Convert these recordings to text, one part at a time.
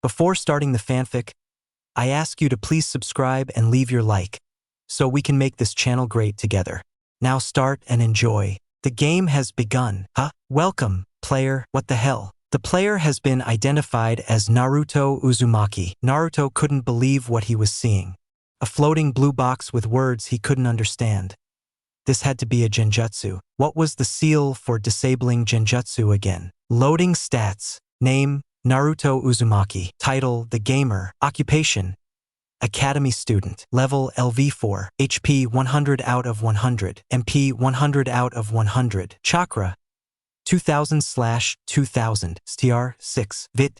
Before starting the fanfic, I ask you to please subscribe and leave your like, so we can make this channel great together. Now start and enjoy. The game has begun. Welcome, player. What the hell? The player has been identified as Naruto Uzumaki. Naruto couldn't believe what he was seeing. A floating blue box with words he couldn't understand. This had to be a genjutsu. What was the seal for disabling genjutsu again? Loading stats. Name, Naruto Uzumaki. Title, The Gamer. Occupation, Academy student. Level, LV4. HP, 100 out of 100. MP, 100 out of 100. Chakra, 2000/2000. STR, 6. Vit,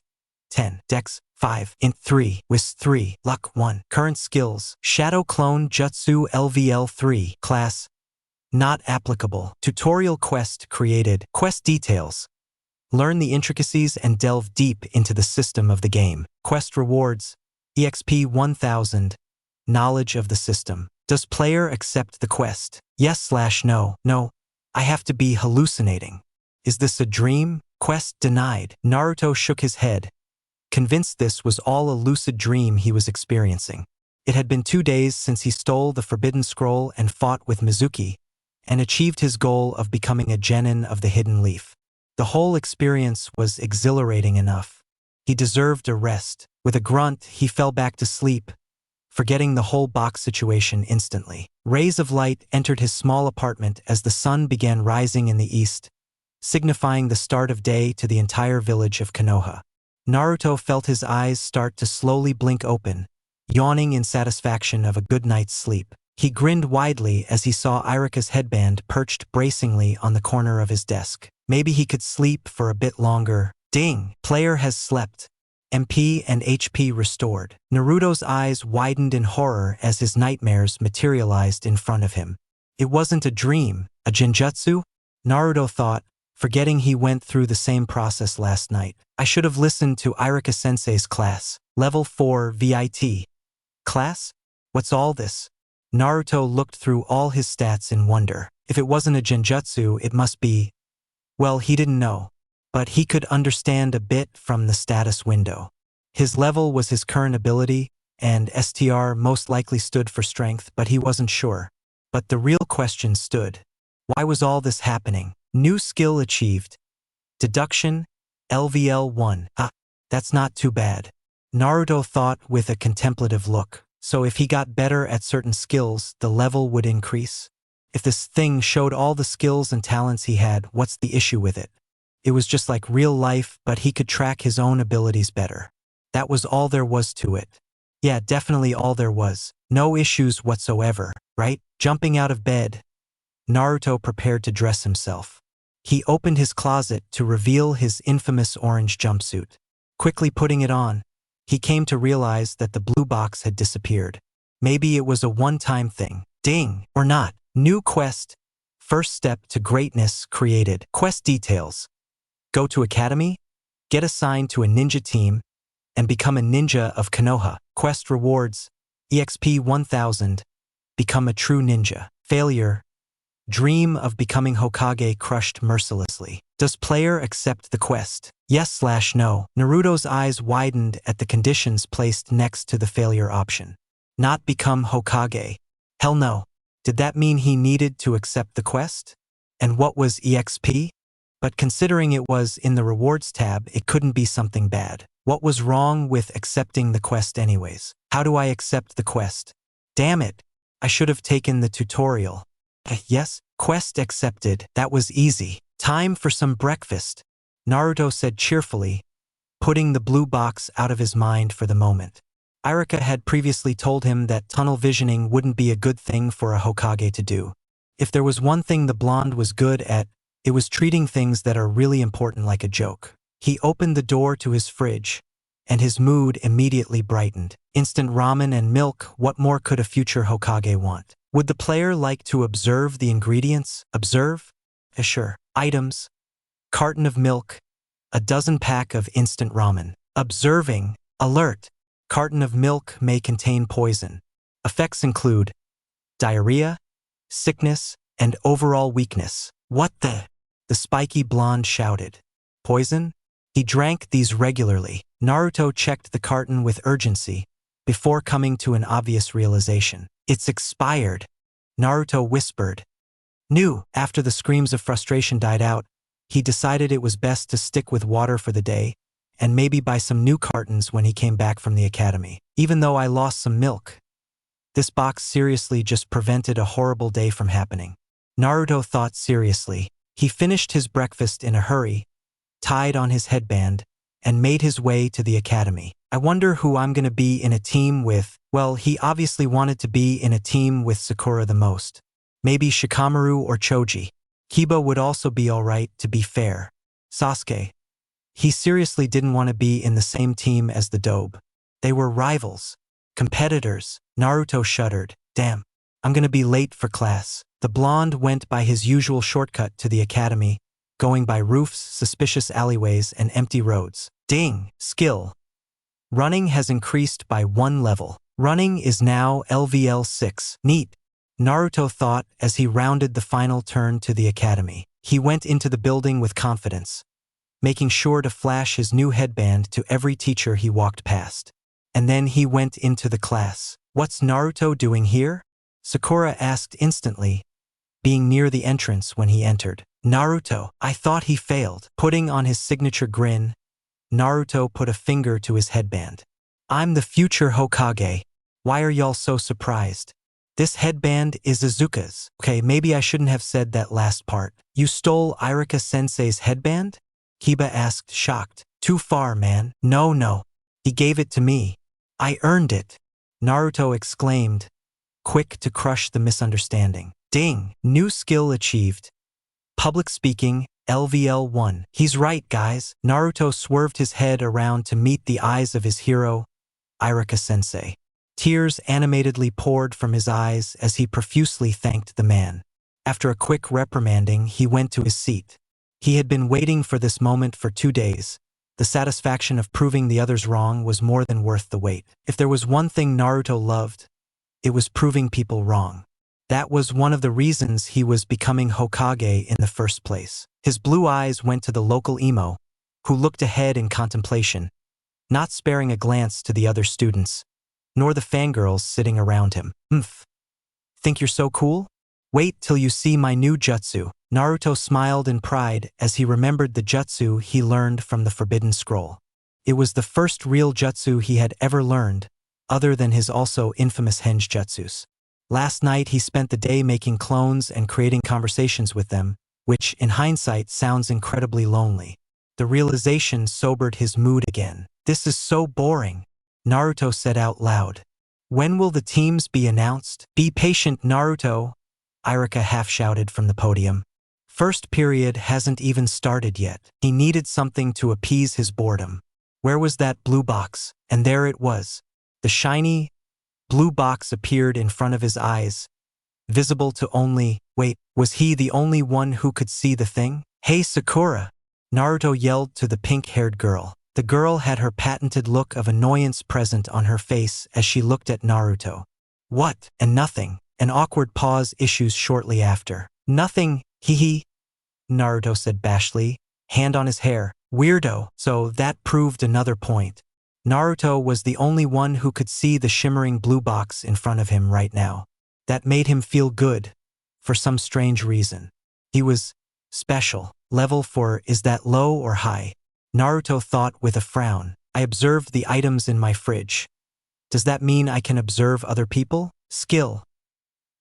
10. Dex, 5. Int 3. Wis 3. Luck 1. Current skills. Shadow Clone Jutsu LVL 3. Class, not applicable. Tutorial quest created. Quest details. Learn the intricacies and delve deep into the system of the game. Quest rewards. EXP 1000. Knowledge of the system. Does player accept the quest? Yes/no. No. I have to be hallucinating. Is this a dream? Quest denied. Naruto shook his head, convinced this was all a lucid dream he was experiencing. It had been 2 days since he stole the Forbidden Scroll and fought with Mizuki, and achieved his goal of becoming a genin of the Hidden Leaf. The whole experience was exhilarating enough. He deserved a rest. With a grunt, he fell back to sleep, forgetting the whole box situation instantly. Rays of light entered his small apartment as the sun began rising in the east, signifying the start of day to the entire village of Konoha. Naruto felt his eyes start to slowly blink open, yawning in satisfaction of a good night's sleep. He grinned widely as he saw Irika's headband perched bracingly on the corner of his desk. Maybe he could sleep for a bit longer. Ding! Player has slept. MP and HP restored. Naruto's eyes widened in horror as his nightmares materialized in front of him. It wasn't a dream, a genjutsu? Naruto thought, forgetting he went through the same process last night. I should have listened to Irika-sensei's class. Level 4 VIT. Class? What's all this? Naruto looked through all his stats in wonder. If it wasn't a genjutsu, it must be… Well, he didn't know, but he could understand a bit from the status window. His level was his current ability, and STR most likely stood for strength, but he wasn't sure. But the real question stood. Why was all this happening? New skill achieved. Deduction, LVL 1. That's not too bad. Naruto thought with a contemplative look. So if he got better at certain skills, the level would increase? If this thing showed all the skills and talents he had, what's the issue with it? It was just like real life, but he could track his own abilities better. That was all there was to it. Yeah, definitely all there was. No issues whatsoever, right? Jumping out of bed, Naruto prepared to dress himself. He opened his closet to reveal his infamous orange jumpsuit. Quickly putting it on, he came to realize that the blue box had disappeared. Maybe it was a one-time thing. Ding! Or not. New quest. First step to greatness created. Quest details. Go to Academy, get assigned to a ninja team, and become a ninja of Konoha. Quest rewards. EXP 1000. Become a true ninja. Failure. Dream of becoming Hokage crushed mercilessly. Does player accept the quest? Yes/no. Naruto's eyes widened at the conditions placed next to the failure option. Not become Hokage. Hell no. Did that mean he needed to accept the quest? And what was EXP? But considering it was in the rewards tab, it couldn't be something bad. What was wrong with accepting the quest anyways? How do I accept the quest? Damn it. I should have taken the tutorial. Yes, quest accepted. That was easy. Time for some breakfast, Naruto said cheerfully, putting the blue box out of his mind for the moment. Irika had previously told him that tunnel visioning wouldn't be a good thing for a Hokage to do. If there was one thing the blonde was good at, it was treating things that are really important like a joke. He opened the door to his fridge, and his mood immediately brightened. Instant ramen and milk, what more could a future Hokage want? Would the player like to observe the ingredients? Observe? Sure. Items. Carton of milk. A dozen pack of instant ramen. Observing. Alert. Carton of milk may contain poison. Effects include diarrhea, sickness, and overall weakness. What the? The spiky blonde shouted. Poison? He drank these regularly. Naruto checked the carton with urgency, before coming to an obvious realization. It's expired, Naruto whispered. After the screams of frustration died out, he decided it was best to stick with water for the day, and maybe buy some new cartons when he came back from the academy. Even though I lost some milk, this box seriously just prevented a horrible day from happening. Naruto thought seriously. He finished his breakfast in a hurry, tied on his headband, and made his way to the academy. I wonder who I'm gonna be in a team with. Well, he obviously wanted to be in a team with Sakura the most. Maybe Shikamaru or Choji. Kiba would also be alright, to be fair. Sasuke. He seriously didn't want to be in the same team as the Dobe. They were rivals. Competitors. Naruto shuddered. Damn. I'm gonna be late for class. The blonde went by his usual shortcut to the academy, going by roofs, suspicious alleyways, and empty roads. Ding! Skill. Running has increased by 1 level. Running is now LVL 6. Neat. Naruto thought as he rounded the final turn to the academy. He went into the building with confidence, making sure to flash his new headband to every teacher he walked past. And then he went into the class. What's Naruto doing here? Sakura asked instantly, being near the entrance when he entered. Naruto, I thought he failed. Putting on his signature grin, Naruto put a finger to his headband. I'm the future Hokage. Why are y'all so surprised? This headband is Izuka's. Okay, maybe I shouldn't have said that last part. You stole Irika-sensei's headband? Kiba asked, shocked. Too far, man. No. He gave it to me. I earned it. Naruto exclaimed, quick to crush the misunderstanding. Ding! New skill achieved. Public speaking, LVL 1. He's right, guys. Naruto swerved his head around to meet the eyes of his hero, Irika-sensei. Tears animatedly poured from his eyes as he profusely thanked the man. After a quick reprimanding, he went to his seat. He had been waiting for this moment for 2 days. The satisfaction of proving the others wrong was more than worth the wait. If there was one thing Naruto loved, it was proving people wrong. That was one of the reasons he was becoming Hokage in the first place. His blue eyes went to the local emo, who looked ahead in contemplation, not sparing a glance to the other students, nor the fangirls sitting around him. Think you're so cool? Wait till you see my new jutsu. Naruto smiled in pride as he remembered the jutsu he learned from the Forbidden Scroll. It was the first real jutsu he had ever learned, other than his also infamous henge jutsus. Last night he spent the day making clones and creating conversations with them, which, in hindsight, sounds incredibly lonely. The realization sobered his mood again. This is so boring, Naruto said out loud. When will the teams be announced? Be patient, Naruto, Irika half-shouted from the podium. First period hasn't even started yet. He needed something to appease his boredom. Where was that blue box? And there it was. The shiny, blue box appeared in front of his eyes, visible to only— Wait, was he the only one who could see the thing? Hey, Sakura! Naruto yelled to the pink-haired girl. The girl had her patented look of annoyance present on her face as she looked at Naruto. What? And nothing. An awkward pause issues shortly after. Nothing, hee, Naruto said bashfully, hand on his hair. Weirdo. So that proved another point. Naruto was the only one who could see the shimmering blue box in front of him right now. That made him feel good, for some strange reason. He was special. Level 4, is that low or high? Naruto thought with a frown. I observed the items in my fridge. Does that mean I can observe other people? Skill.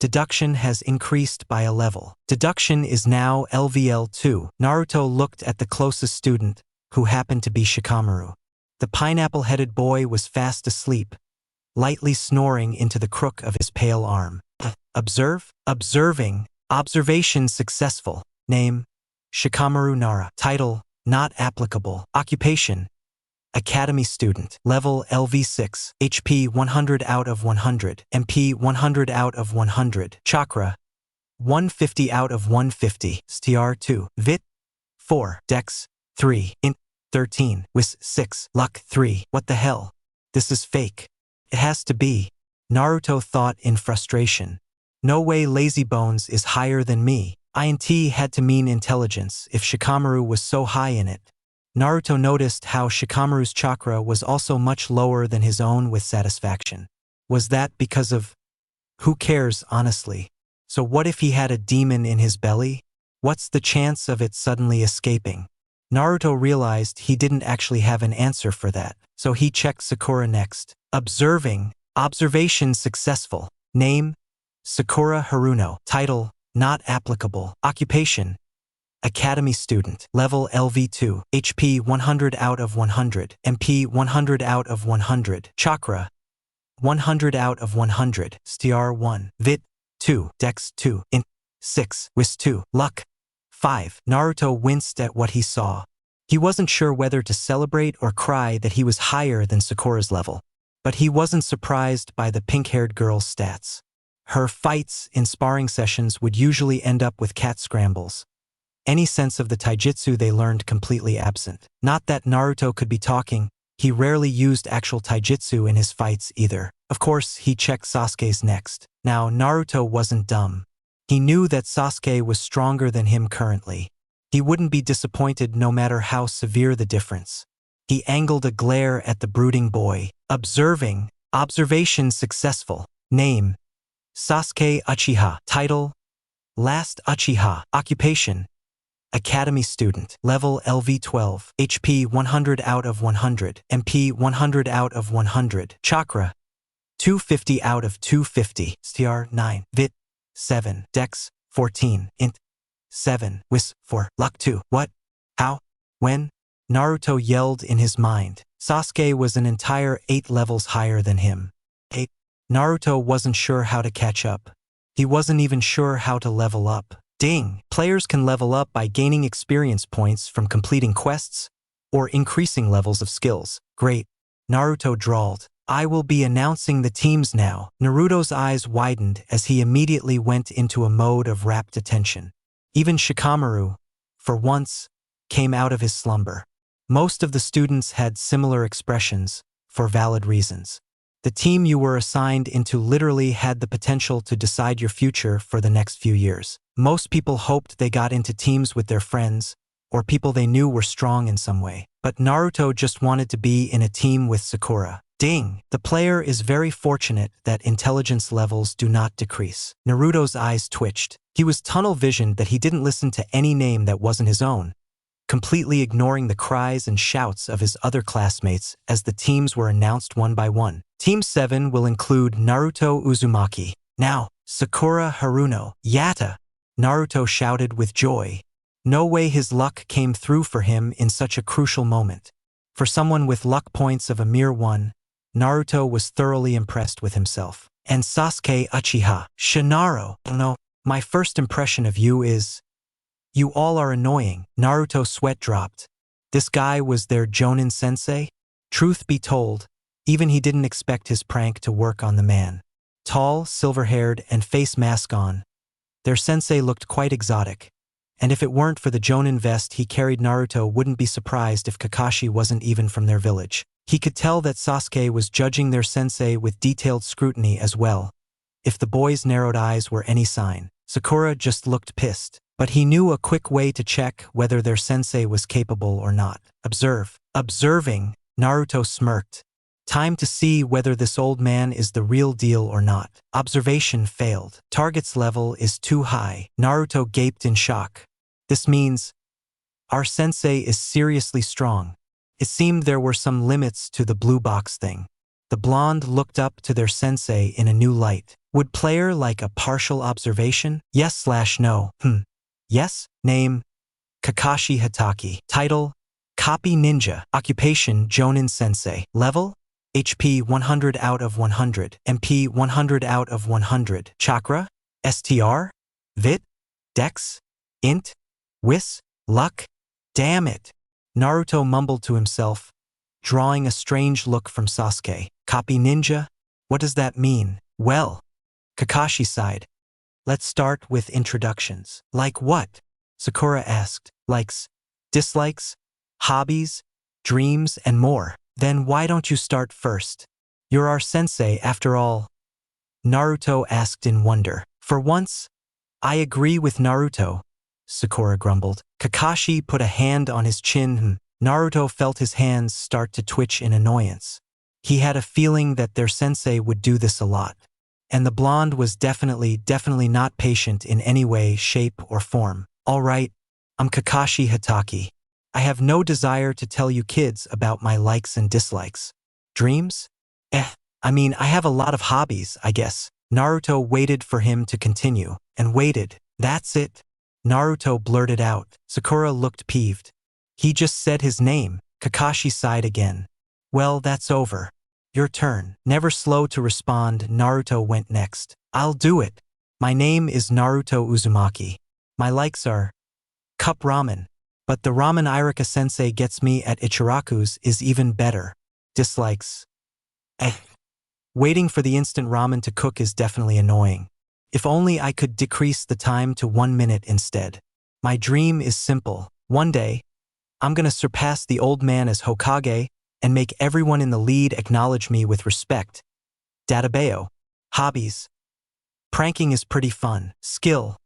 Deduction has increased by a level. Deduction is now LVL 2. Naruto looked at the closest student, who happened to be Shikamaru. The pineapple-headed boy was fast asleep, lightly snoring into the crook of his pale arm. Observe? Observing. Observation successful. Name: Shikamaru Nara. Title: not applicable. Occupation: Academy student. Level LV6. HP 100 out of 100. MP 100 out of 100. Chakra 150 out of 150. STR 2. Vit 4. Dex 3. Int 13. Wis 6. Luck 3. What the hell? This is fake. It has to be. Naruto thought in frustration. No way Lazybones is higher than me. INT had to mean intelligence if Shikamaru was so high in it. Naruto noticed how Shikamaru's chakra was also much lower than his own with satisfaction. Was that because of… Who cares, honestly? So what if he had a demon in his belly? What's the chance of it suddenly escaping? Naruto realized he didn't actually have an answer for that, so he checked Sakura next. Observing. Observation successful. Name: Sakura Haruno. Title: not applicable. Occupation: Academy student. Level LV2. HP 100 out of 100. MP 100 out of 100. Chakra 100 out of 100. STR 1. Vit 2. Dex 2. Int 6. Wis 2. Luck 5. Naruto winced at what he saw. He wasn't sure whether to celebrate or cry that he was higher than Sakura's level. But he wasn't surprised by the pink-haired girl's stats. Her fights in sparring sessions would usually end up with cat scrambles. Any sense of the taijutsu they learned completely absent. Not that Naruto could be talking, he rarely used actual taijutsu in his fights either. Of course, he checked Sasuke's next. Now, Naruto wasn't dumb. He knew that Sasuke was stronger than him currently. He wouldn't be disappointed no matter how severe the difference. He angled a glare at the brooding boy. Observing. Observation successful. Name: Sasuke Uchiha. Title: Last Uchiha. Occupation: Academy student. Level LV12. HP 100 out of 100. MP 100 out of 100. Chakra 250 out of 250. STR 9. Vit 7. Dex 14. Int 7. Wis 4. Luck 2. What? How? When? Naruto yelled in his mind. Sasuke was an entire 8 levels higher than him. 8. Naruto wasn't sure how to catch up. He wasn't even sure how to level up. Ding! Players can level up by gaining experience points from completing quests or increasing levels of skills. Great. Naruto drawled. I will be announcing the teams now. Naruto's eyes widened as he immediately went into a mode of rapt attention. Even Shikamaru, for once, came out of his slumber. Most of the students had similar expressions, for valid reasons. The team you were assigned into literally had the potential to decide your future for the next few years. Most people hoped they got into teams with their friends, or people they knew were strong in some way. But Naruto just wanted to be in a team with Sakura. Ding! The player is very fortunate that intelligence levels do not decrease. Naruto's eyes twitched. He was tunnel-visioned that he didn't listen to any name that wasn't his own, completely ignoring the cries and shouts of his other classmates as the teams were announced one by one. Team 7 will include Naruto Uzumaki. Now, Sakura Haruno. Yatta! Naruto shouted with joy. No way his luck came through for him in such a crucial moment. For someone with luck points of a mere 1, Naruto was thoroughly impressed with himself. And Sasuke Uchiha. Shinaro. No, my first impression of you is… You all are annoying. Naruto sweat dropped. This guy was their Jonin sensei? Truth be told, even he didn't expect his prank to work on the man. Tall, silver-haired, and face mask on, their sensei looked quite exotic. And if it weren't for the Jonin vest he carried, Naruto wouldn't be surprised if Kakashi wasn't even from their village. He could tell that Sasuke was judging their sensei with detailed scrutiny as well. If the boy's narrowed eyes were any sign, Sakura just looked pissed. But he knew a quick way to check whether their sensei was capable or not. Observe. Observing, Naruto smirked. Time to see whether this old man is the real deal or not. Observation failed. Target's level is too high. Naruto gaped in shock. This means our sensei is seriously strong. It seemed there were some limits to the blue box thing. The blonde looked up to their sensei in a new light. Would player like a partial observation? Yes/no. Yes. Name: Kakashi Hatake. Title: Copy Ninja. Occupation: Jonin Sensei. Level: HP 100 out of 100. MP 100 out of 100. Chakra: STR? Vit? Dex? Int? Wis? Luck? Damn it! Naruto mumbled to himself, drawing a strange look from Sasuke. Copy Ninja? What does that mean? Well, Kakashi sighed. Let's start with introductions. Like what? Sakura asked. Likes, dislikes, hobbies, dreams, and more. Then why don't you start first? You're our sensei after all. Naruto asked in wonder. For once, I agree with Naruto, Sakura grumbled. Kakashi put a hand on his chin. Naruto felt his hands start to twitch in annoyance. He had a feeling that their sensei would do this a lot. And the blonde was definitely not patient in any way, shape, or form. All right, I'm Kakashi Hatake. I have no desire to tell you kids about my likes and dislikes. Dreams? I mean, I have a lot of hobbies, I guess. Naruto waited for him to continue, and waited. That's it. Naruto blurted out. Sakura looked peeved. He just said his name. Kakashi sighed again. Well, that's over. Your turn. Never slow to respond, Naruto went next. I'll do it. My name is Naruto Uzumaki. My likes are cup ramen. But the ramen Irika sensei gets me at Ichiraku's is even better. Dislikes. Waiting for the instant ramen to cook is definitely annoying. If only I could decrease the time to 1 minute instead. My dream is simple. One day, I'm gonna surpass the old man as Hokage and make everyone in the lead acknowledge me with respect. Databeo. Hobbies. Pranking is pretty fun. Skill.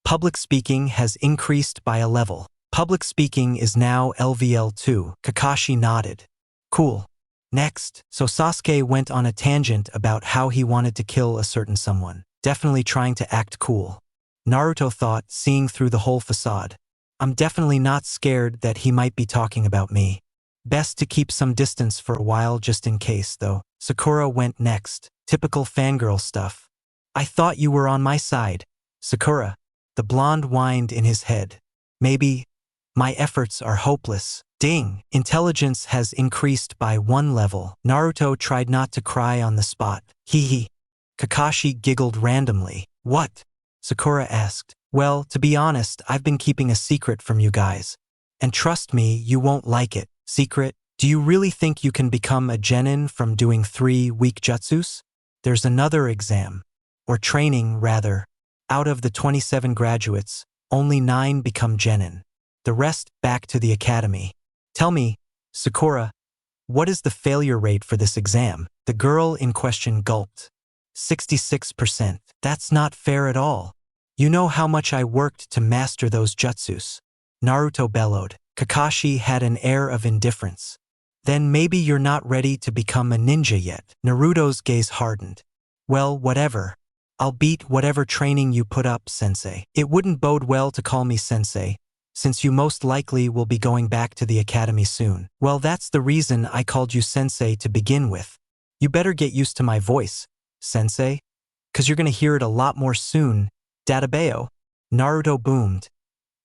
Public speaking has increased by a level. Public speaking is now LVL2. Kakashi nodded. Cool. Next, so Sasuke went on a tangent about how he wanted to kill a certain someone, definitely trying to act cool. Naruto thought, seeing through the whole facade. I'm definitely not scared that he might be talking about me. Best to keep some distance for a while just in case, though. Sakura went next. Typical fangirl stuff. I thought you were on my side. Sakura. The blonde whined in his head. Maybe. My efforts are hopeless. Ding. Intelligence has increased by 1 level. Naruto tried not to cry on the spot. Hee. Kakashi giggled randomly. What? Sakura asked. Well, to be honest, I've been keeping a secret from you guys. And trust me, you won't like it. Secret? Do you really think you can become a genin from doing 3 weak jutsus? There's another exam. Or training, rather. Out of the 27 graduates, only 9 become genin. The rest back to the academy. Tell me, Sakura, what is the failure rate for this exam? The girl in question gulped. 66%. That's not fair at all. You know how much I worked to master those jutsus. Naruto bellowed. Kakashi had an air of indifference. Then maybe you're not ready to become a ninja yet. Naruto's gaze hardened. Well, whatever. I'll beat whatever training you put up, sensei. It wouldn't bode well to call me sensei, since you most likely will be going back to the academy soon. Well, that's the reason I called you sensei to begin with. You better get used to my voice, sensei, 'cause you're gonna hear it a lot more soon. Databeo. Naruto boomed,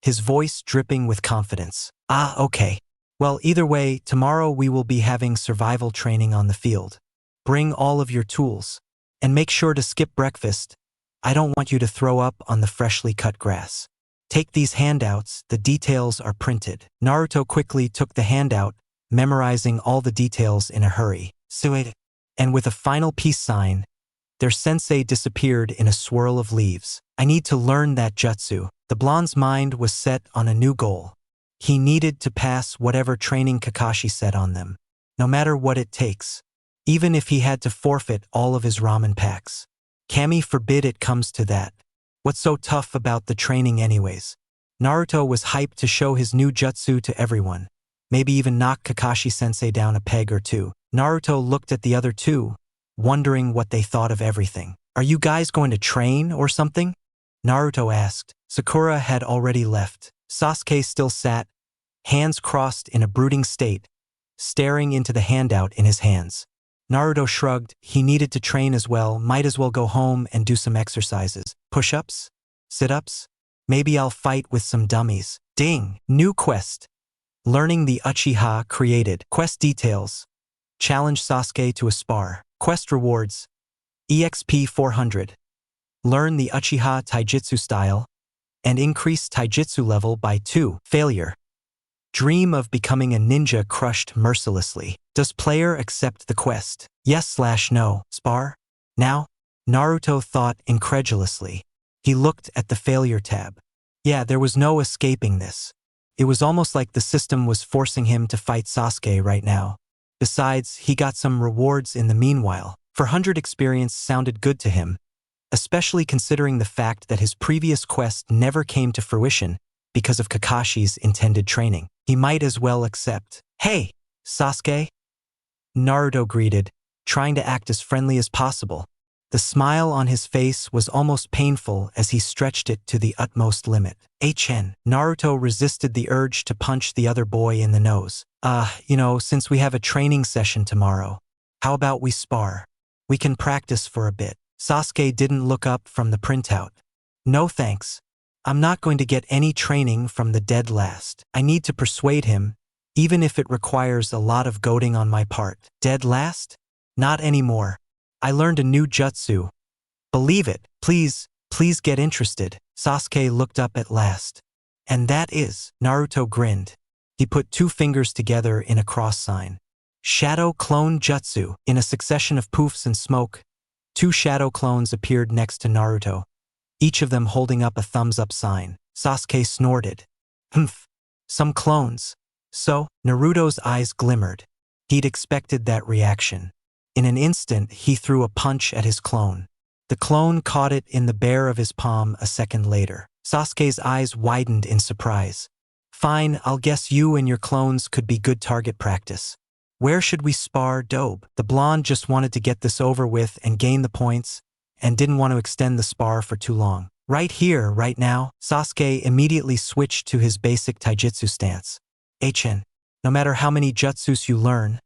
his voice dripping with confidence. Ah, okay. Well, either way, tomorrow we will be having survival training on the field. Bring all of your tools. And make sure to skip breakfast. I don't want you to throw up on the freshly cut grass. Take these handouts, the details are printed. Naruto quickly took the handout, memorizing all the details in a hurry. And with a final peace sign, their sensei disappeared in a swirl of leaves. I need to learn that jutsu. The blonde's mind was set on a new goal. He needed to pass whatever training Kakashi set on them, no matter what it takes, even if he had to forfeit all of his ramen packs. Kami forbid it comes to that. What's so tough about the training anyways? Naruto was hyped to show his new jutsu to everyone, maybe even knock Kakashi-sensei down a peg or two. Naruto looked at the other two, wondering what they thought of everything. Are you guys going to train or something? Naruto asked. Sakura had already left. Sasuke still sat, hands crossed in a brooding state, staring into the handout in his hands. Naruto shrugged. He needed to train as well, might as well go home and do some exercises. Push-ups? Sit-ups? Maybe I'll fight with some dummies. Ding! New quest. Learning the Uchiha created. Quest details. Challenge Sasuke to a spar. Quest rewards. EXP 400. Learn the Uchiha Taijutsu style and increase Taijutsu level by 2. Failure. Dream of becoming a ninja crushed mercilessly. Does player accept the quest? Yes/no. Spar? Now? Naruto thought incredulously. He looked at the failure tab. Yeah, there was no escaping this. It was almost like the system was forcing him to fight Sasuke right now. Besides, he got some rewards in the meanwhile. 400 experience sounded good to him, especially considering the fact that his previous quest never came to fruition because of Kakashi's intended training. He might as well accept. "Hey, Sasuke," Naruto greeted, trying to act as friendly as possible. The smile on his face was almost painful as he stretched it to the utmost limit. Naruto resisted the urge to punch the other boy in the nose. Since we have a training session tomorrow, how about we spar? We can practice for a bit." Sasuke didn't look up from the printout. "No thanks. I'm not going to get any training from the dead last. I need to persuade him, even if it requires a lot of goading on my part." "Dead last? Not anymore. I learned a new jutsu. Believe it, please get interested." Sasuke looked up at last. "And that is," Naruto grinned. He put 2 fingers together in a cross sign. "Shadow Clone Jutsu." In a succession of poofs and smoke, 2 shadow clones appeared next to Naruto, each of them holding up a thumbs-up sign. Sasuke snorted. "Humph, some clones." So, Naruto's eyes glimmered. He'd expected that reaction. In an instant, he threw a punch at his clone. The clone caught it in the bare of his palm a second later. Sasuke's eyes widened in surprise. "Fine, I'll guess you and your clones could be good target practice. Where should we spar, Dobe?" The blonde just wanted to get this over with and gain the points, and didn't want to extend the spar for too long. "Right here, right now." Sasuke immediately switched to his basic taijutsu stance. "No matter how many jutsus you learn,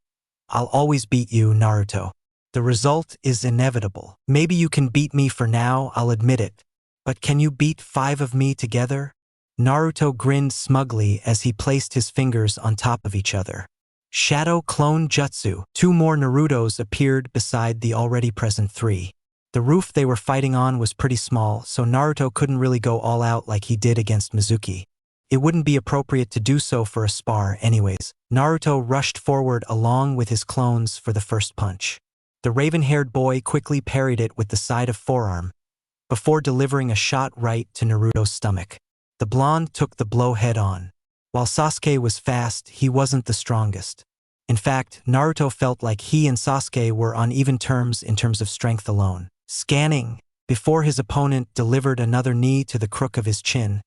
I'll always beat you, Naruto. The result is inevitable. Maybe you can beat me for now, I'll admit it. But can you beat 5 of me together?" Naruto grinned smugly as he placed his fingers on top of each other. Shadow Clone Jutsu. 2 more Narutos appeared beside the already present 3. The roof they were fighting on was pretty small, so Naruto couldn't really go all out like he did against Mizuki. It wouldn't be appropriate to do so for a spar anyways. Naruto rushed forward along with his clones for the first punch. The raven-haired boy quickly parried it with the side of forearm, before delivering a shot right to Naruto's stomach. The blonde took the blow head-on. While Sasuke was fast, he wasn't the strongest. In fact, Naruto felt like he and Sasuke were on even terms in terms of strength alone. Scanning, before his opponent delivered another knee to the crook of his chin,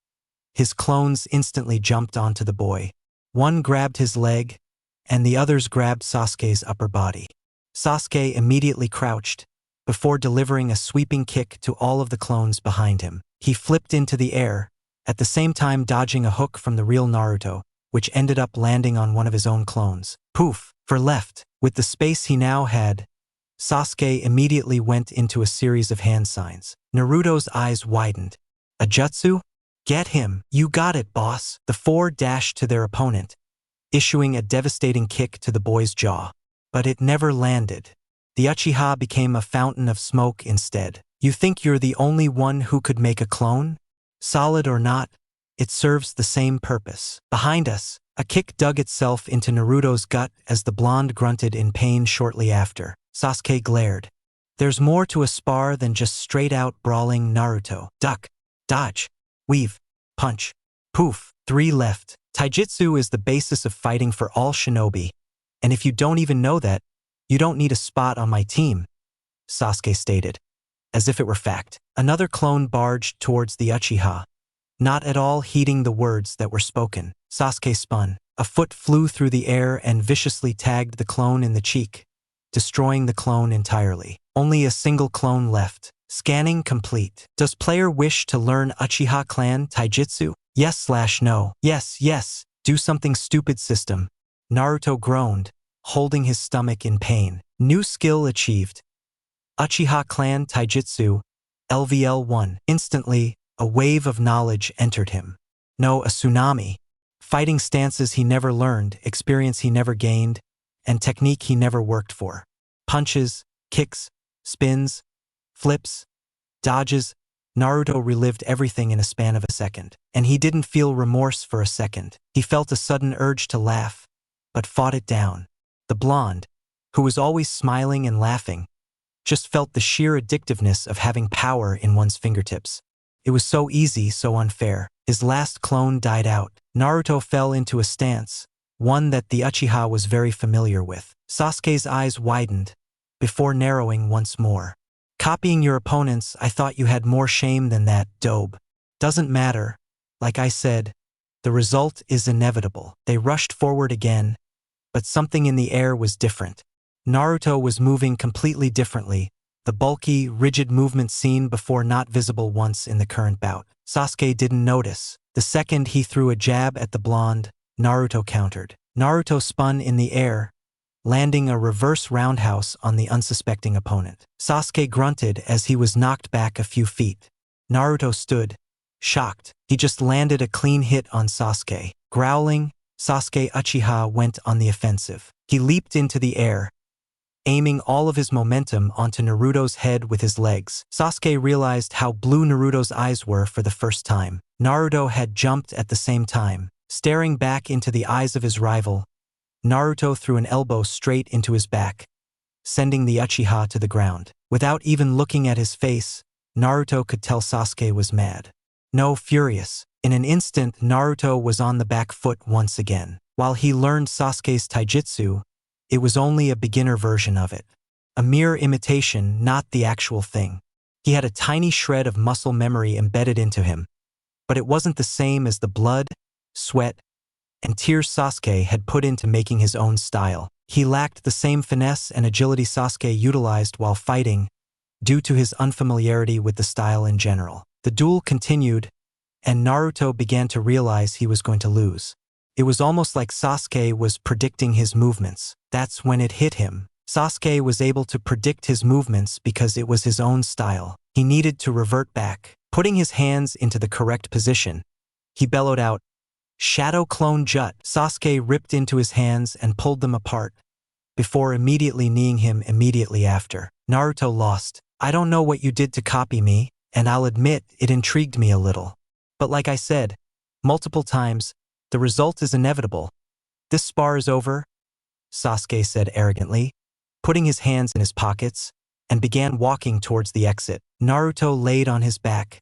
his clones instantly jumped onto the boy. One grabbed his leg, and the others grabbed Sasuke's upper body. Sasuke immediately crouched, before delivering a sweeping kick to all of the clones behind him. He flipped into the air, at the same time dodging a hook from the real Naruto, which ended up landing on one of his own clones. Poof! For left. With the space he now had, Sasuke immediately went into a series of hand signs. Naruto's eyes widened. "A jutsu? Get him." "You got it, boss." The 4 dashed to their opponent, issuing a devastating kick to the boy's jaw. But it never landed. The Uchiha became a fountain of smoke instead. "You think you're the only one who could make a clone? Solid or not, it serves the same purpose." Behind us, a kick dug itself into Naruto's gut as the blonde grunted in pain shortly after. Sasuke glared. "There's more to a spar than just straight-out brawling, Naruto. Duck, dodge, weave, punch, poof." 3 left. Taijutsu is the basis of fighting for all shinobi, and if you don't even know that, you don't need a spot on my team, Sasuke stated, as if it were fact. Another clone barged towards the Uchiha, not at all heeding the words that were spoken. Sasuke spun. A foot flew through the air and viciously tagged the clone in the cheek, destroying the clone entirely. Only a single clone left. Scanning complete. Does player wish to learn Uchiha clan taijutsu? Yes/no. Yes. Do something stupid, system. Naruto groaned, holding his stomach in pain. New skill achieved. Uchiha clan taijutsu, LVL 1. Instantly, a wave of knowledge entered him. No, a tsunami. Fighting stances he never learned, experience he never gained, and technique he never worked for. Punches, kicks, spins, flips, dodges. Naruto relived everything in a span of a second. And he didn't feel remorse for a second. He felt a sudden urge to laugh, but fought it down. The blonde, who was always smiling and laughing, just felt the sheer addictiveness of having power in one's fingertips. It was so easy, so unfair. His last clone died out. Naruto fell into a stance, one that the Uchiha was very familiar with. Sasuke's eyes widened, before narrowing once more. Copying your opponents, I thought you had more shame than that, Dobe. Doesn't matter. Like I said, The result is inevitable. They rushed forward again, but something in the air was different. Naruto was moving completely differently, the bulky, rigid movement seen before not visible once in the current bout. Sasuke didn't notice. The second he threw a jab at the blonde, Naruto countered. Naruto spun in the air, landing a reverse roundhouse on the unsuspecting opponent. Sasuke grunted as he was knocked back a few feet. Naruto stood, shocked. He just landed a clean hit on Sasuke. Growling, Sasuke Uchiha went on the offensive. He leaped into the air, aiming all of his momentum onto Naruto's head with his legs. Sasuke realized how blue Naruto's eyes were for the first time. Naruto had jumped at the same time. Staring back into the eyes of his rival, Naruto threw an elbow straight into his back, sending the Uchiha to the ground. Without even looking at his face, Naruto could tell Sasuke was mad. No, furious. In an instant, Naruto was on the back foot once again. While he learned Sasuke's taijutsu, it was only a beginner version of it. A mere imitation, not the actual thing. He had a tiny shred of muscle memory embedded into him, but it wasn't the same as the blood, sweat, and tears Sasuke had put into making his own style. He lacked the same finesse and agility Sasuke utilized while fighting, due to his unfamiliarity with the style in general. The duel continued, and Naruto began to realize he was going to lose. It was almost like Sasuke was predicting his movements. That's when it hit him. Sasuke was able to predict his movements because it was his own style. He needed to revert back. Putting his hands into the correct position, he bellowed out, "Shadow Clone Jut." Sasuke ripped into his hands and pulled them apart, before immediately kneeing him immediately after. Naruto lost. "I don't know what you did to copy me, and I'll admit it intrigued me a little. But like I said, multiple times, the result is inevitable. This spar is over," Sasuke said arrogantly, putting his hands in his pockets, and began walking towards the exit. Naruto laid on his back,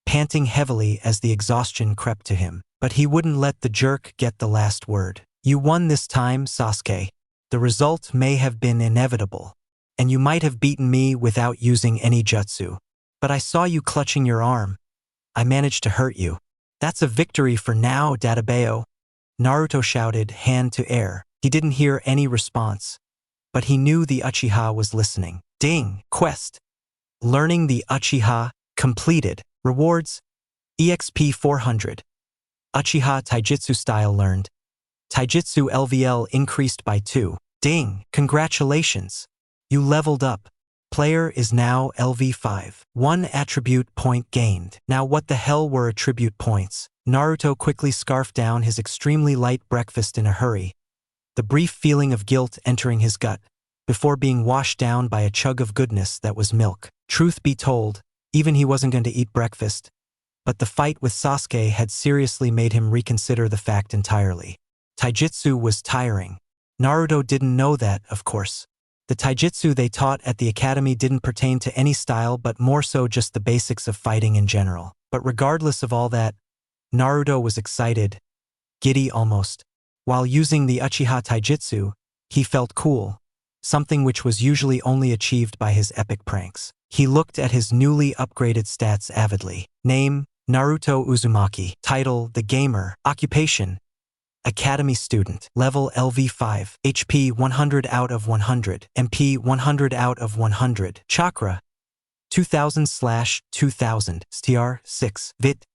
panting heavily as the exhaustion crept to him. But he wouldn't let the jerk get the last word. "You won this time, Sasuke. The result may have been inevitable, and you might have beaten me without using any jutsu. But I saw you clutching your arm. I managed to hurt you. That's a victory for now, Databeo," Naruto shouted, hand to air. He didn't hear any response, but he knew the Uchiha was listening. Ding! Quest. Learning the Uchiha completed. Rewards: EXP 400. Uchiha Taijutsu style learned. Taijutsu LVL increased by 2. Ding! Congratulations! You leveled up. Player is now LV5. 1 attribute point gained. Now what the hell were attribute points? Naruto quickly scarfed down his extremely light breakfast in a hurry, the brief feeling of guilt entering his gut, before being washed down by a chug of goodness that was milk. Truth be told, even he wasn't going to eat breakfast, but the fight with Sasuke had seriously made him reconsider the fact entirely. Taijutsu was tiring. Naruto didn't know that, of course. The taijutsu they taught at the academy didn't pertain to any style but more so just the basics of fighting in general. But regardless of all that, Naruto was excited, giddy almost. While using the Uchiha Taijutsu, he felt cool, something which was usually only achieved by his epic pranks. He looked at his newly upgraded stats avidly. Name: Naruto Uzumaki. Title: The Gamer. Occupation: Academy student. Level: LV5. HP 100 out of 100. MP 100 out of 100. Chakra 2000/2000. STR 6. Vit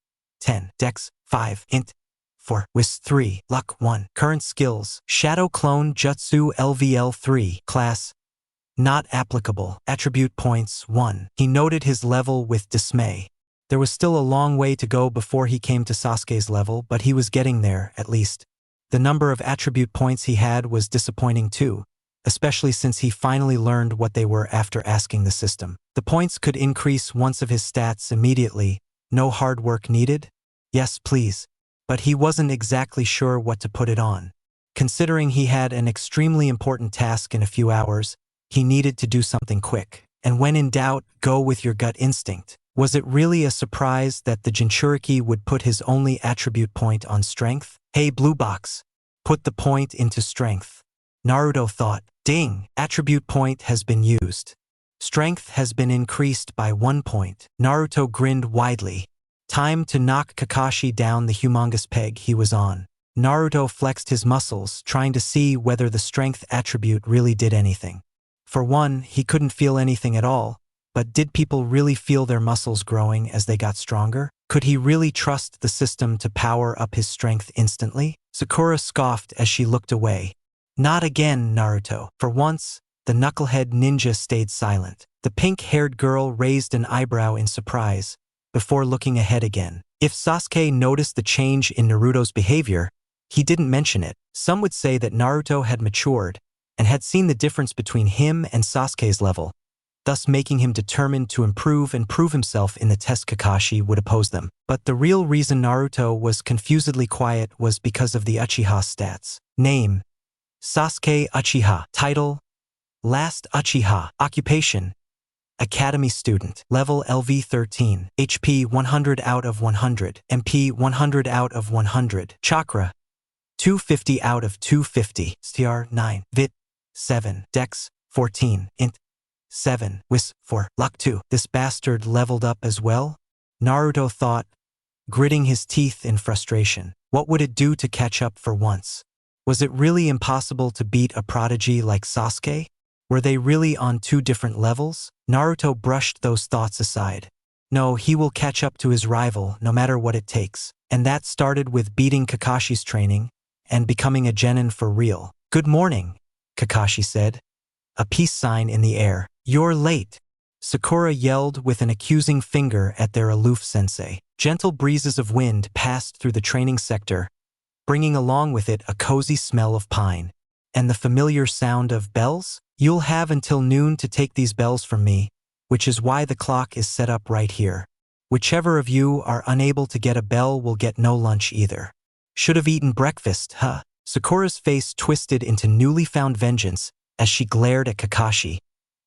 10. Dex 5. Int 4. Wis 3. Luck 1. Current skills: Shadow Clone Jutsu LVL 3. Class: Not applicable. Attribute points 1. He noted his level with dismay. There was still a long way to go before he came to Sasuke's level, but he was getting there, at least. The number of attribute points he had was disappointing too, especially since he finally learned what they were after asking the system. The points could increase once of his stats immediately. No hard work needed? Yes, please. But he wasn't exactly sure what to put it on. Considering he had an extremely important task in a few hours, he needed to do something quick. And when in doubt, go with your gut instinct. Was it really a surprise that the Jinchuriki would put his only attribute point on strength? Hey blue box, put the point into strength. Naruto thought. Ding! Attribute point has been used. Strength has been increased by 1 point. Naruto grinned widely. Time to knock Kakashi down the humongous peg he was on. Naruto flexed his muscles, trying to see whether the strength attribute really did anything. For one, he couldn't feel anything at all, but did people really feel their muscles growing as they got stronger? Could he really trust the system to power up his strength instantly? Sakura scoffed as she looked away. Not again, Naruto. For once, the knucklehead ninja stayed silent. The pink-haired girl raised an eyebrow in surprise, before looking ahead again. If Sasuke noticed the change in Naruto's behavior, he didn't mention it. Some would say that Naruto had matured and had seen the difference between him and Sasuke's level, thus making him determined to improve and prove himself in the test Kakashi would oppose them. But the real reason Naruto was confusedly quiet was because of the Uchiha stats. Name: Sasuke Uchiha. Title: Last Uchiha. Occupation: Academy student. Level LV 13. HP 100 out of 100. MP 100 out of 100. Chakra 250 out of 250. STR 9. Vit 7. Dex 14. Int 7. Wis 4. Luck 2. This bastard leveled up as well? Naruto thought, gritting his teeth in frustration. What would it do to catch up for once? Was it really impossible to beat a prodigy like Sasuke? Were they really on two different levels? Naruto brushed those thoughts aside. No, he will catch up to his rival no matter what it takes. And that started with beating Kakashi's training and becoming a genin for real. Good morning, Kakashi said, a peace sign in the air. You're late, Sakura yelled with an accusing finger at their aloof sensei. Gentle breezes of wind passed through the training sector, bringing along with it a cozy smell of pine. And the familiar sound of bells? You'll have until noon to take these bells from me, which is why the clock is set up right here. Whichever of you are unable to get a bell will get no lunch either. Should have eaten breakfast, huh? Sakura's face twisted into newly found vengeance as she glared at Kakashi,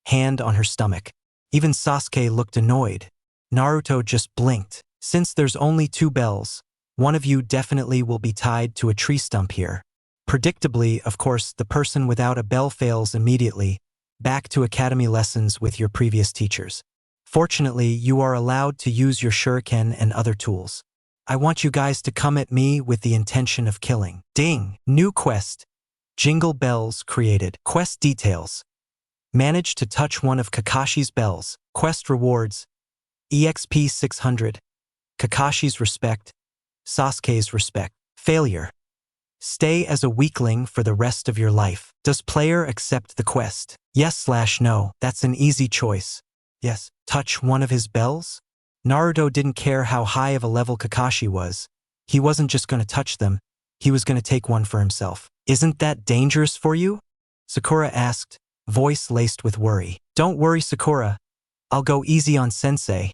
hand on her stomach. Even Sasuke looked annoyed. Naruto just blinked. Since there's only 2 bells, one of you definitely will be tied to a tree stump here. Predictably, of course, the person without a bell fails immediately, back to academy lessons with your previous teachers. Fortunately, you are allowed to use your shuriken and other tools. I want you guys to come at me with the intention of killing. Ding! New quest. Jingle bells created. Quest details. Manage to touch one of Kakashi's bells. Quest rewards: EXP 600. Kakashi's respect. Sasuke's respect. Failure. Stay as a weakling for the rest of your life. Does player accept the quest? Yes/no. That's an easy choice. Yes. Touch one of his bells? Naruto didn't care how high of a level Kakashi was. He wasn't just going to touch them, he was going to take one for himself. Isn't that dangerous for you? Sakura asked, voice laced with worry. Don't worry, Sakura. I'll go easy on sensei,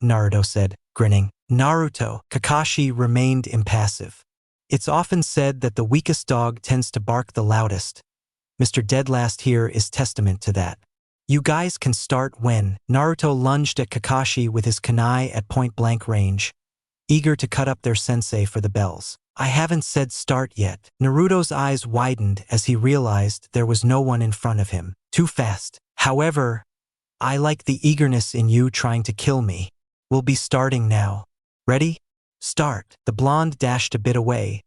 Naruto said, grinning. Naruto. Kakashi remained impassive. It's often said that the weakest dog tends to bark the loudest. Mr. Deadlast here is testament to that. You guys can start when. Naruto lunged at Kakashi with his kunai at point-blank range, eager to cut up their sensei for the bells. I haven't said start yet. Naruto's eyes widened as he realized there was no one in front of him. Too fast. However, I like the eagerness in you trying to kill me. We'll be starting now. Ready? Start. The blonde dashed a bit away,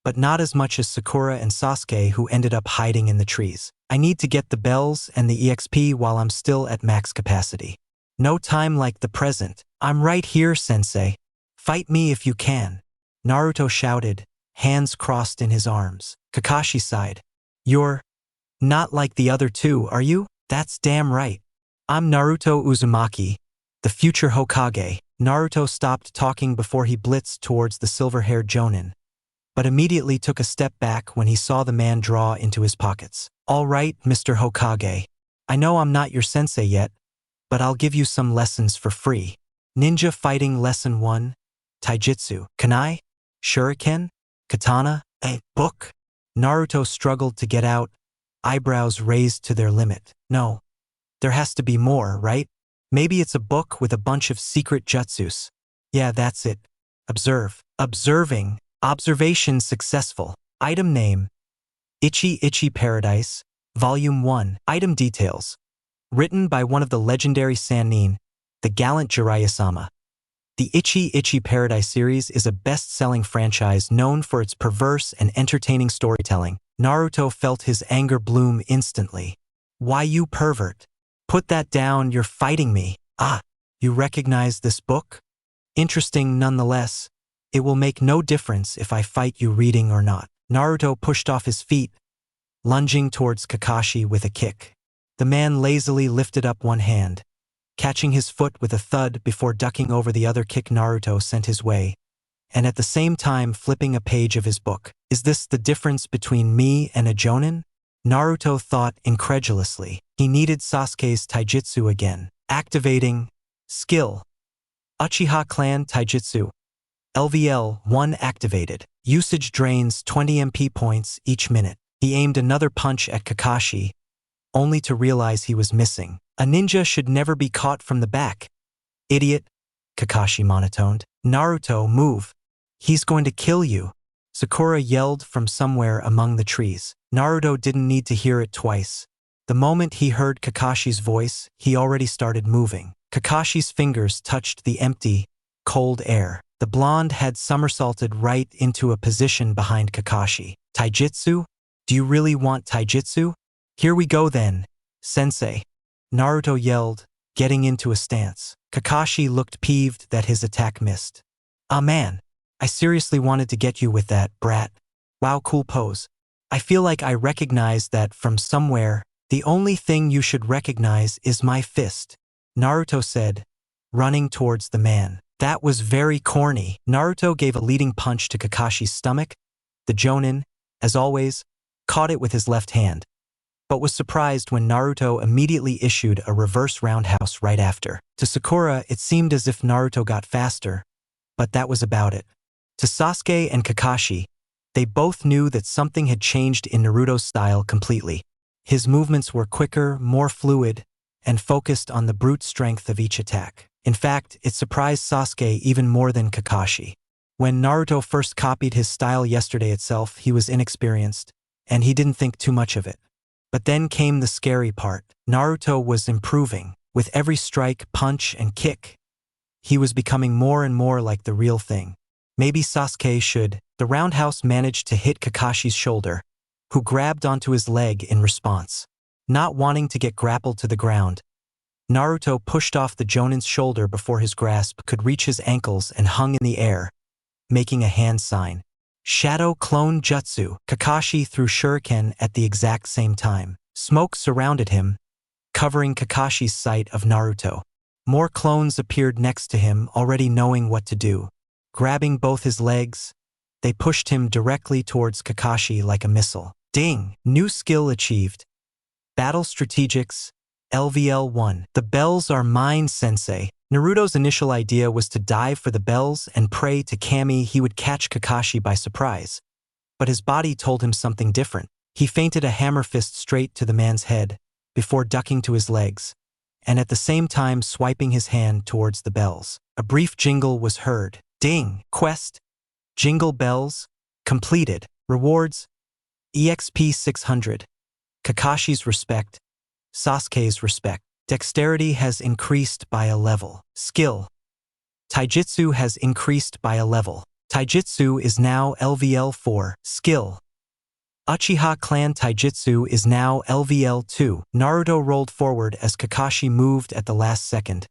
but not as much as Sakura and Sasuke, who ended up hiding in the trees. I need to get the bells and the EXP while I'm still at max capacity. No time like the present. I'm right here, sensei. Fight me if you can. Naruto shouted, hands crossed in his arms. Kakashi sighed. You're not like the other two, are you? That's damn right. I'm Naruto Uzumaki, the future Hokage. Naruto stopped talking before he blitzed towards the silver-haired jonin, but immediately took a step back when he saw the man draw into his pockets. All right, Mr. Hokage. I know I'm not your sensei yet, but I'll give you some lessons for free. Ninja Fighting Lesson 1, Taijutsu, Kunai, Shuriken, Katana, a book? Naruto struggled to get out, eyebrows raised to their limit. No, there has to be more, right? Maybe it's a book with a bunch of secret jutsus. Yeah, that's it. Observe. Observing. Observation successful. Item name: Ichi Ichi Paradise, Volume 1. Item details: written by one of the legendary Sannin, the gallant Jiraiya-sama. The Itchy Itchy Paradise series is a best-selling franchise known for its perverse and entertaining storytelling. Naruto felt his anger bloom instantly. Why, you pervert? Put that down, you're fighting me. Ah, you recognize this book? Interesting nonetheless. It will make no difference if I fight you reading or not. Naruto pushed off his feet, lunging towards Kakashi with a kick. The man lazily lifted up one hand, catching his foot with a thud before ducking over the other kick Naruto sent his way, and at the same time flipping a page of his book. Is this the difference between me and a Jonin? Naruto thought incredulously. He needed Sasuke's taijutsu again. Activating skill. Uchiha Clan Taijutsu. LVL 1 activated. Usage drains 20 MP points each minute. He aimed another punch at Kakashi, only to realize he was missing. A ninja should never be caught from the back. Idiot, Kakashi monotoned. Naruto, move. He's going to kill you. Sakura yelled from somewhere among the trees. Naruto didn't need to hear it twice. The moment he heard Kakashi's voice, he already started moving. Kakashi's fingers touched the empty, cold air. The blonde had somersaulted right into a position behind Kakashi. Taijutsu? Do you really want taijutsu? Here we go then, sensei. Naruto yelled, getting into a stance. Kakashi looked peeved that his attack missed. Ah man, I seriously wanted to get you with that, brat. Wow, cool pose. I feel like I recognize that from somewhere. The only thing you should recognize is my fist, Naruto said, running towards the man. That was very corny. Naruto gave a leading punch to Kakashi's stomach. The Jonin, as always, caught it with his left hand, but was surprised when Naruto immediately issued a reverse roundhouse right after. To Sakura, it seemed as if Naruto got faster, but that was about it. To Sasuke and Kakashi, they both knew that something had changed in Naruto's style completely. His movements were quicker, more fluid, and focused on the brute strength of each attack. In fact, it surprised Sasuke even more than Kakashi. When Naruto first copied his style yesterday itself, he was inexperienced, and he didn't think too much of it. But then came the scary part. Naruto was improving. With every strike, punch, and kick, he was becoming more and more like the real thing. Maybe Sasuke should. The roundhouse managed to hit Kakashi's shoulder, who grabbed onto his leg in response. Not wanting to get grappled to the ground, Naruto pushed off the Jonin's shoulder before his grasp could reach his ankles and hung in the air, making a hand sign. Shadow Clone Jutsu. Kakashi threw shuriken at the exact same time. Smoke surrounded him, covering Kakashi's sight of Naruto. More clones appeared next to him, already knowing what to do. Grabbing both his legs, they pushed him directly towards Kakashi like a missile. Ding! New skill achieved. Battle Strategics, LVL 1. The bells are mine, sensei. Naruto's initial idea was to dive for the bells and pray to Kami he would catch Kakashi by surprise. But his body told him something different. He feinted a hammer fist straight to the man's head, before ducking to his legs, and at the same time swiping his hand towards the bells. A brief jingle was heard. Ding! Quest. Jingle bells. Completed. Rewards. EXP 600. Kakashi's respect. Sasuke's respect. Dexterity has increased by a level. Skill. Taijutsu has increased by a level. Taijutsu is now LVL 4. Skill. Uchiha Clan Taijutsu is now LVL 2. Naruto rolled forward as Kakashi moved at the last second,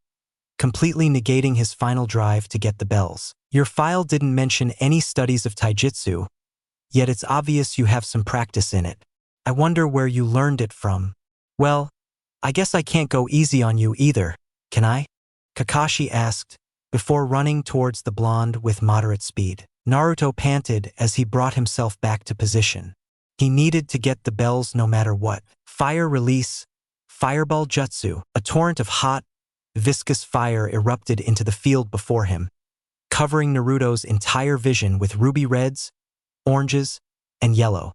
completely negating his final drive to get the bells. Your file didn't mention any studies of Taijutsu, yet it's obvious you have some practice in it. I wonder where you learned it from. Well, I guess I can't go easy on you either, can I? Kakashi asked, before running towards the blonde with moderate speed. Naruto panted as he brought himself back to position. He needed to get the bells no matter what. Fire release. Fireball Jutsu. A torrent of hot, viscous fire erupted into the field before him, covering Naruto's entire vision with ruby reds, oranges, and yellow.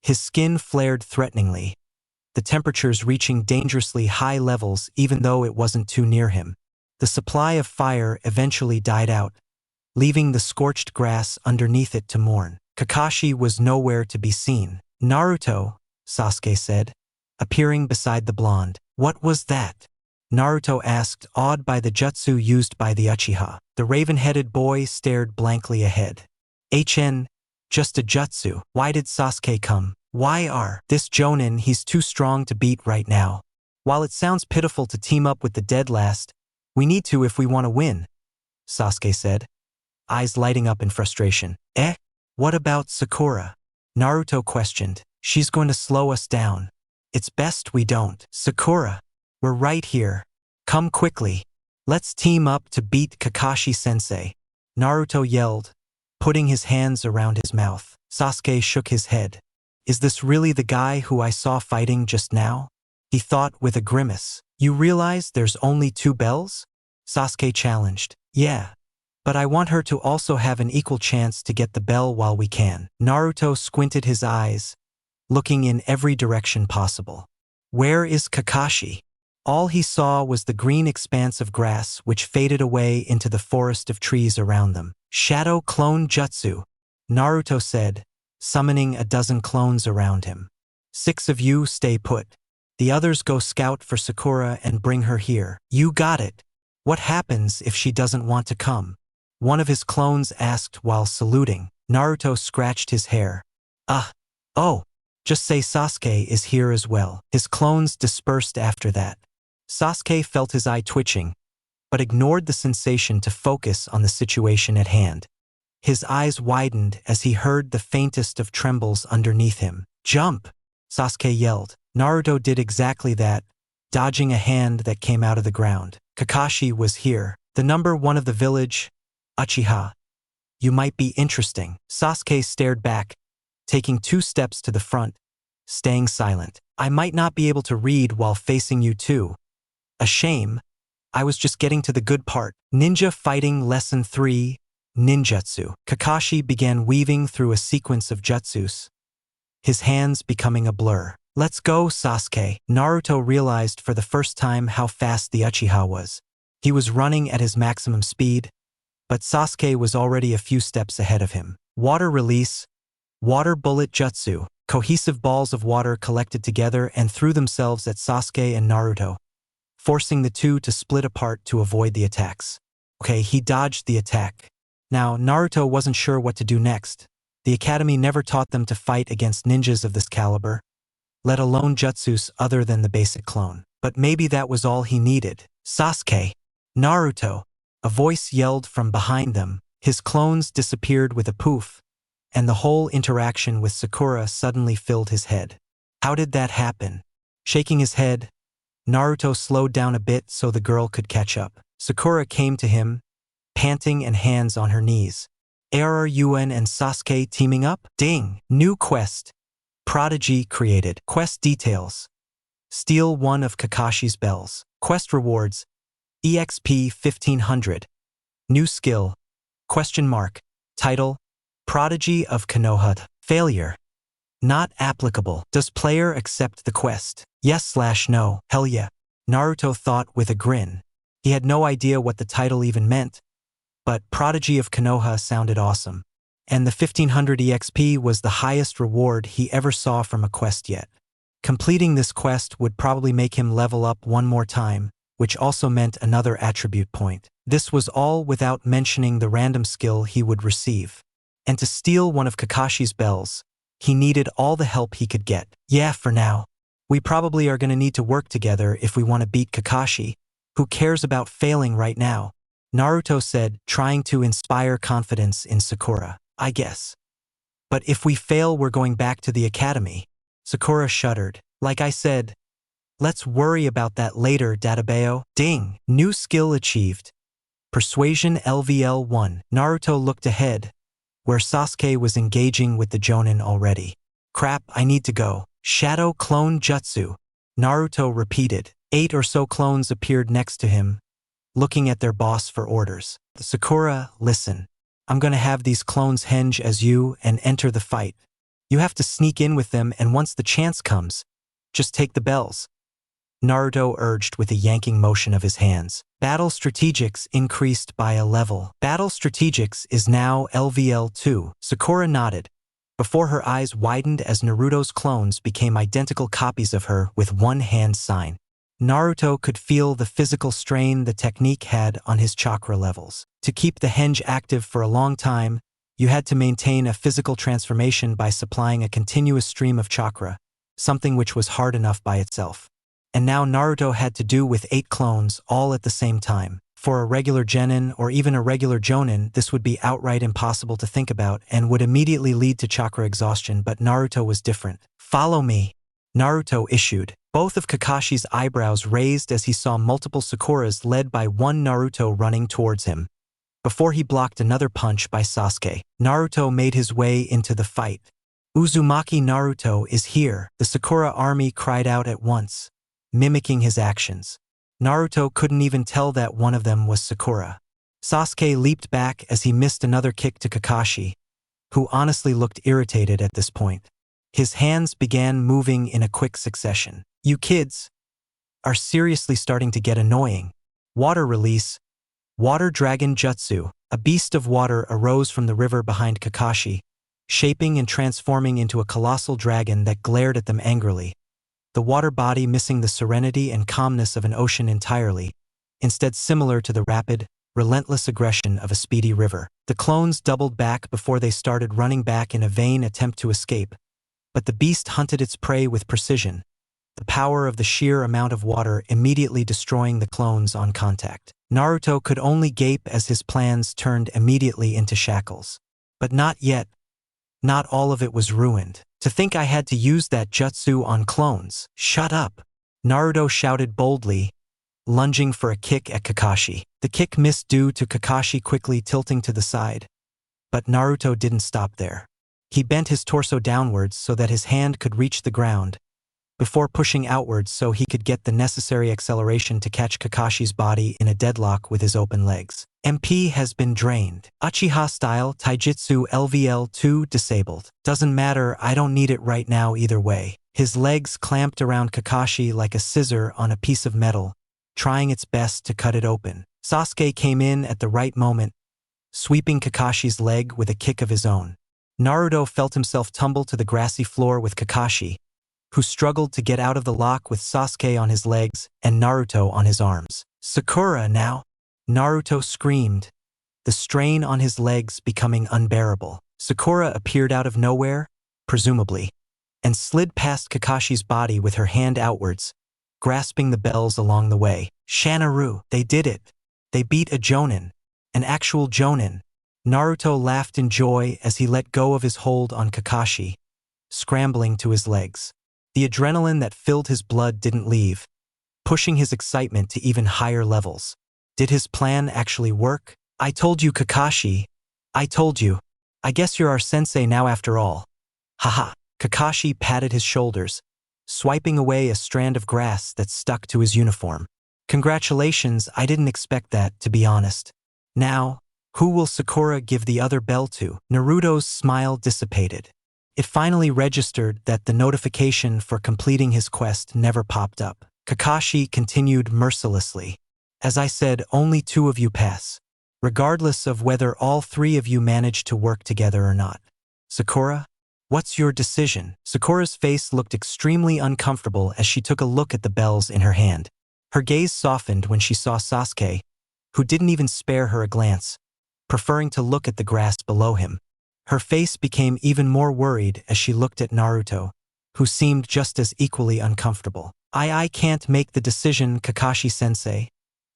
His skin flared threateningly, the temperatures reaching dangerously high levels even though it wasn't too near him. The supply of fire eventually died out, leaving the scorched grass underneath it to mourn. Kakashi was nowhere to be seen. Naruto, Sasuke said, appearing beside the blonde. What was that? Naruto asked, awed by the jutsu used by the Uchiha. The raven-headed boy stared blankly ahead. Just a jutsu. Why did Sasuke come? This Jonin, he's too strong to beat right now. While it sounds pitiful to team up with the dead last, we need to if we want to win, Sasuke said, eyes lighting up in frustration. What about Sakura? Naruto questioned. She's going to slow us down. It's best we don't. Sakura, we're right here. Come quickly. Let's team up to beat Kakashi-sensei. Naruto yelled, putting his hands around his mouth. Sasuke shook his head. Is this really the guy who I saw fighting just now? He thought with a grimace. You realize there's only 2 bells? Sasuke challenged. Yeah, but I want her to also have an equal chance to get the bell while we can. Naruto squinted his eyes, looking in every direction possible. Where is Kakashi? All he saw was the green expanse of grass which faded away into the forest of trees around them. Shadow clone jutsu, Naruto said, summoning a dozen clones around him. 6 of you stay put. The others go scout for Sakura and bring her here. You got it. What happens if she doesn't want to come? One of his clones asked while saluting. Naruto scratched his hair. Just say Sasuke is here as well. His clones dispersed after that. Sasuke felt his eye twitching, but ignored the sensation to focus on the situation at hand. His eyes widened as he heard the faintest of trembles underneath him. Jump! Sasuke yelled. Naruto did exactly that, dodging a hand that came out of the ground. Kakashi was here. The number 1 of the village, Uchiha. You might be interesting. Sasuke stared back, taking 2 steps to the front, staying silent. I might not be able to read while facing you too. A shame. I was just getting to the good part. Ninja Fighting Lesson 3, Ninjutsu. Kakashi began weaving through a sequence of jutsus, his hands becoming a blur. Let's go, Sasuke. Naruto realized for the first time how fast the Uchiha was. He was running at his maximum speed, but Sasuke was already a few steps ahead of him. Water release, water bullet jutsu. Cohesive balls of water collected together and threw themselves at Sasuke and Naruto, forcing the two to split apart to avoid the attacks. He dodged the attack. Now, Naruto wasn't sure what to do next. The academy never taught them to fight against ninjas of this caliber, let alone jutsus other than the basic clone. But maybe that was all he needed. Sasuke! Naruto! A voice yelled from behind them. His clones disappeared with a poof, and the whole interaction with Sakura suddenly filled his head. How did that happen? Shaking his head, Naruto slowed down a bit so the girl could catch up. Sakura came to him, panting and hands on her knees. Arun and Sasuke teaming up? Ding! New quest. Prodigy created. Quest details. Steal one of Kakashi's bells. Quest rewards. EXP 1500. New skill. ? Title. Prodigy of Konoha. Failure. Not applicable. Does player accept the quest? Yes/no. Hell yeah. Naruto thought with a grin. He had no idea what the title even meant, but Prodigy of Konoha sounded awesome. And the 1500 EXP was the highest reward he ever saw from a quest yet. Completing this quest would probably make him level up one more time, which also meant another attribute point. This was all without mentioning the random skill he would receive. And to steal one of Kakashi's bells, he needed all the help he could get. Yeah, for now. We probably are going to need to work together if we want to beat Kakashi. Who cares about failing right now? Naruto said, trying to inspire confidence in Sakura. I guess. But if we fail, we're going back to the academy. Sakura shuddered. Like I said, let's worry about that later, Databeo. Ding! New skill achieved. Persuasion LVL 1. Naruto looked ahead, where Sasuke was engaging with the Jonin already. Crap, I need to go. Shadow clone jutsu. Naruto repeated. 8 or so clones appeared next to him, looking at their boss for orders. Sakura, listen. I'm gonna have these clones henge as you and enter the fight. You have to sneak in with them, and once the chance comes, just take the bells. Naruto urged with a yanking motion of his hands. Battle strategics increased by a level. Battle strategics is now LVL 2. Sakura nodded, before her eyes widened as Naruto's clones became identical copies of her with one hand sign. Naruto could feel the physical strain the technique had on his chakra levels. To keep the henge active for a long time, you had to maintain a physical transformation by supplying a continuous stream of chakra, something which was hard enough by itself. And now Naruto had to do with 8 clones all at the same time. For a regular genin or even a regular jonin, this would be outright impossible to think about and would immediately lead to chakra exhaustion, but Naruto was different. "Follow me," Naruto issued. Both of Kakashi's eyebrows raised as he saw multiple Sakuras led by one Naruto running towards him. Before he blocked another punch by Sasuke, Naruto made his way into the fight. "Uzumaki Naruto is here," the Sakura army cried out at once, mimicking his actions. Naruto couldn't even tell that one of them was Sakura. Sasuke leaped back as he missed another kick to Kakashi, who honestly looked irritated at this point. His hands began moving in a quick succession. "You kids are seriously starting to get annoying." Water release. Water Dragon Jutsu. A beast of water arose from the river behind Kakashi, shaping and transforming into a colossal dragon that glared at them angrily. The water body missing the serenity and calmness of an ocean entirely, instead similar to the rapid, relentless aggression of a speedy river. The clones doubled back before they started running back in a vain attempt to escape, but the beast hunted its prey with precision, the power of the sheer amount of water immediately destroying the clones on contact. Naruto could only gape as his plans turned immediately into shackles. But not yet. Not all of it was ruined. "To think I had to use that jutsu on clones." "Shut up," Naruto shouted boldly, lunging for a kick at Kakashi. The kick missed due to Kakashi quickly tilting to the side. But Naruto didn't stop there. He bent his torso downwards so that his hand could reach the ground, before pushing outwards so he could get the necessary acceleration to catch Kakashi's body in a deadlock with his open legs. "MP has been drained. Uchiha style Taijutsu LVL2 disabled. Doesn't matter, I don't need it right now either way." His legs clamped around Kakashi like a scissor on a piece of metal, trying its best to cut it open. Sasuke came in at the right moment, sweeping Kakashi's leg with a kick of his own. Naruto felt himself tumble to the grassy floor with Kakashi, who struggled to get out of the lock with Sasuke on his legs and Naruto on his arms. "Sakura now!" Naruto screamed, the strain on his legs becoming unbearable. Sakura appeared out of nowhere, presumably, and slid past Kakashi's body with her hand outwards, grasping the bells along the way. "Shanaru, they did it! They beat a jonin. An actual jonin." Naruto laughed in joy as he let go of his hold on Kakashi, scrambling to his legs. The adrenaline that filled his blood didn't leave, pushing his excitement to even higher levels. Did his plan actually work? "I told you, Kakashi. I told you. I guess you're our sensei now after all." "Haha." Kakashi patted his shoulders, swiping away a strand of grass that stuck to his uniform. "Congratulations, I didn't expect that, to be honest. Now, who will Sakura give the other bell to?" Naruto's smile dissipated. It finally registered that the notification for completing his quest never popped up. Kakashi continued mercilessly. "As I said, only 2 of you pass, regardless of whether all 3 of you manage to work together or not. Sakura, what's your decision?" Sakura's face looked extremely uncomfortable as she took a look at the bells in her hand. Her gaze softened when she saw Sasuke, who didn't even spare her a glance, preferring to look at the grass below him. Her face became even more worried as she looked at Naruto, who seemed just as equally uncomfortable. I can't make the decision, Kakashi-sensei,"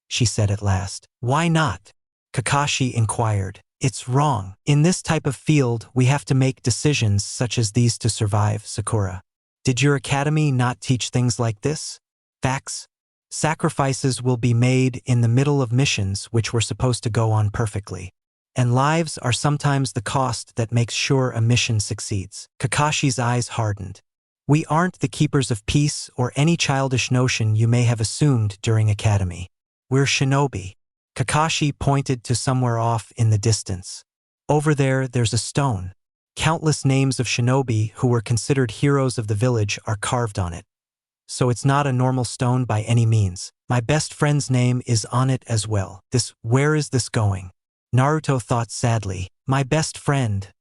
she said at last. "Why not?" Kakashi inquired. "It's wrong. In this type of field, we have to make decisions such as these to survive, Sakura. Did your academy not teach things like this? Facts. Sacrifices will be made in the middle of missions which were supposed to go on perfectly. And lives are sometimes the cost that makes sure a mission succeeds." Kakashi's eyes hardened. "We aren't the keepers of peace or any childish notion you may have assumed during academy. We're shinobi." Kakashi pointed to somewhere off in the distance. "Over there, there's a stone. Countless names of shinobi who were considered heroes of the village are carved on it. So it's not a normal stone by any means. My best friend's name is on it as well. Where is this going?" Naruto thought sadly. "My best friend.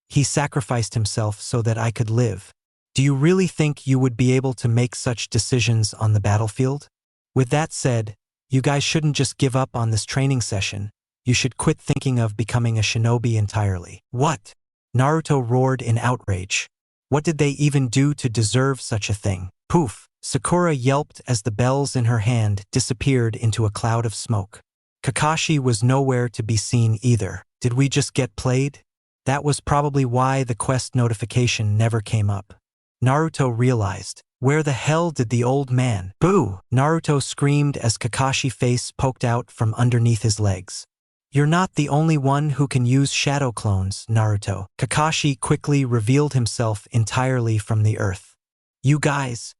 He sacrificed himself so that I could live. Do you really think you would be able to make such decisions on the battlefield?" With that said, you guys shouldn't just give up on this training session. You should quit thinking of becoming a shinobi entirely. What? Naruto roared in outrage. What did they even do to deserve such a thing? Poof! Sakura yelped as the bells in her hand disappeared into a cloud of smoke. Kakashi was nowhere to be seen either. Did we just get played? That was probably why the quest notification never came up. Naruto realized. Where the hell did the old man? Boo! Naruto screamed as Kakashi's face poked out from underneath his legs. You're not the only one who can use shadow clones, Naruto. Kakashi quickly revealed himself entirely from the earth. You guys.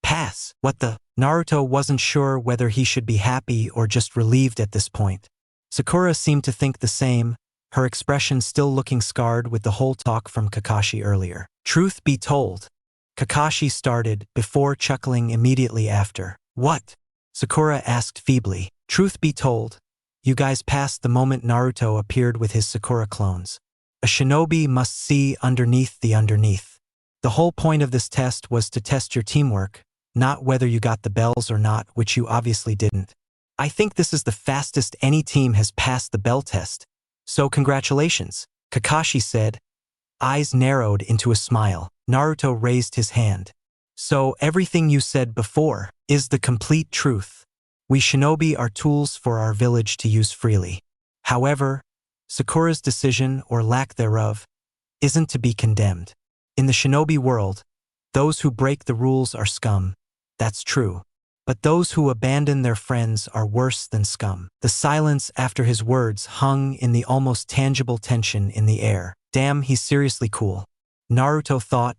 Pass. What the? Naruto wasn't sure whether he should be happy or just relieved at this point. Sakura seemed to think the same, her expression still looking scarred with the whole talk from Kakashi earlier. Truth be told, Kakashi started before chuckling immediately after. What? Sakura asked feebly. Truth be told, you guys passed the moment Naruto appeared with his Sakura clones. A shinobi must see underneath the underneath. The whole point of this test was to test your teamwork, not whether you got the bells or not, which you obviously didn't. I think this is the fastest any team has passed the bell test. So congratulations, Kakashi said, eyes narrowed into a smile. Naruto raised his hand. So everything you said before is the complete truth. We shinobi are tools for our village to use freely. However, Sakura's decision, or lack thereof, isn't to be condemned. In the shinobi world, those who break the rules are scum. That's true. But those who abandon their friends are worse than scum. The silence after his words hung in the almost tangible tension in the air. Damn, he's seriously cool. Naruto thought,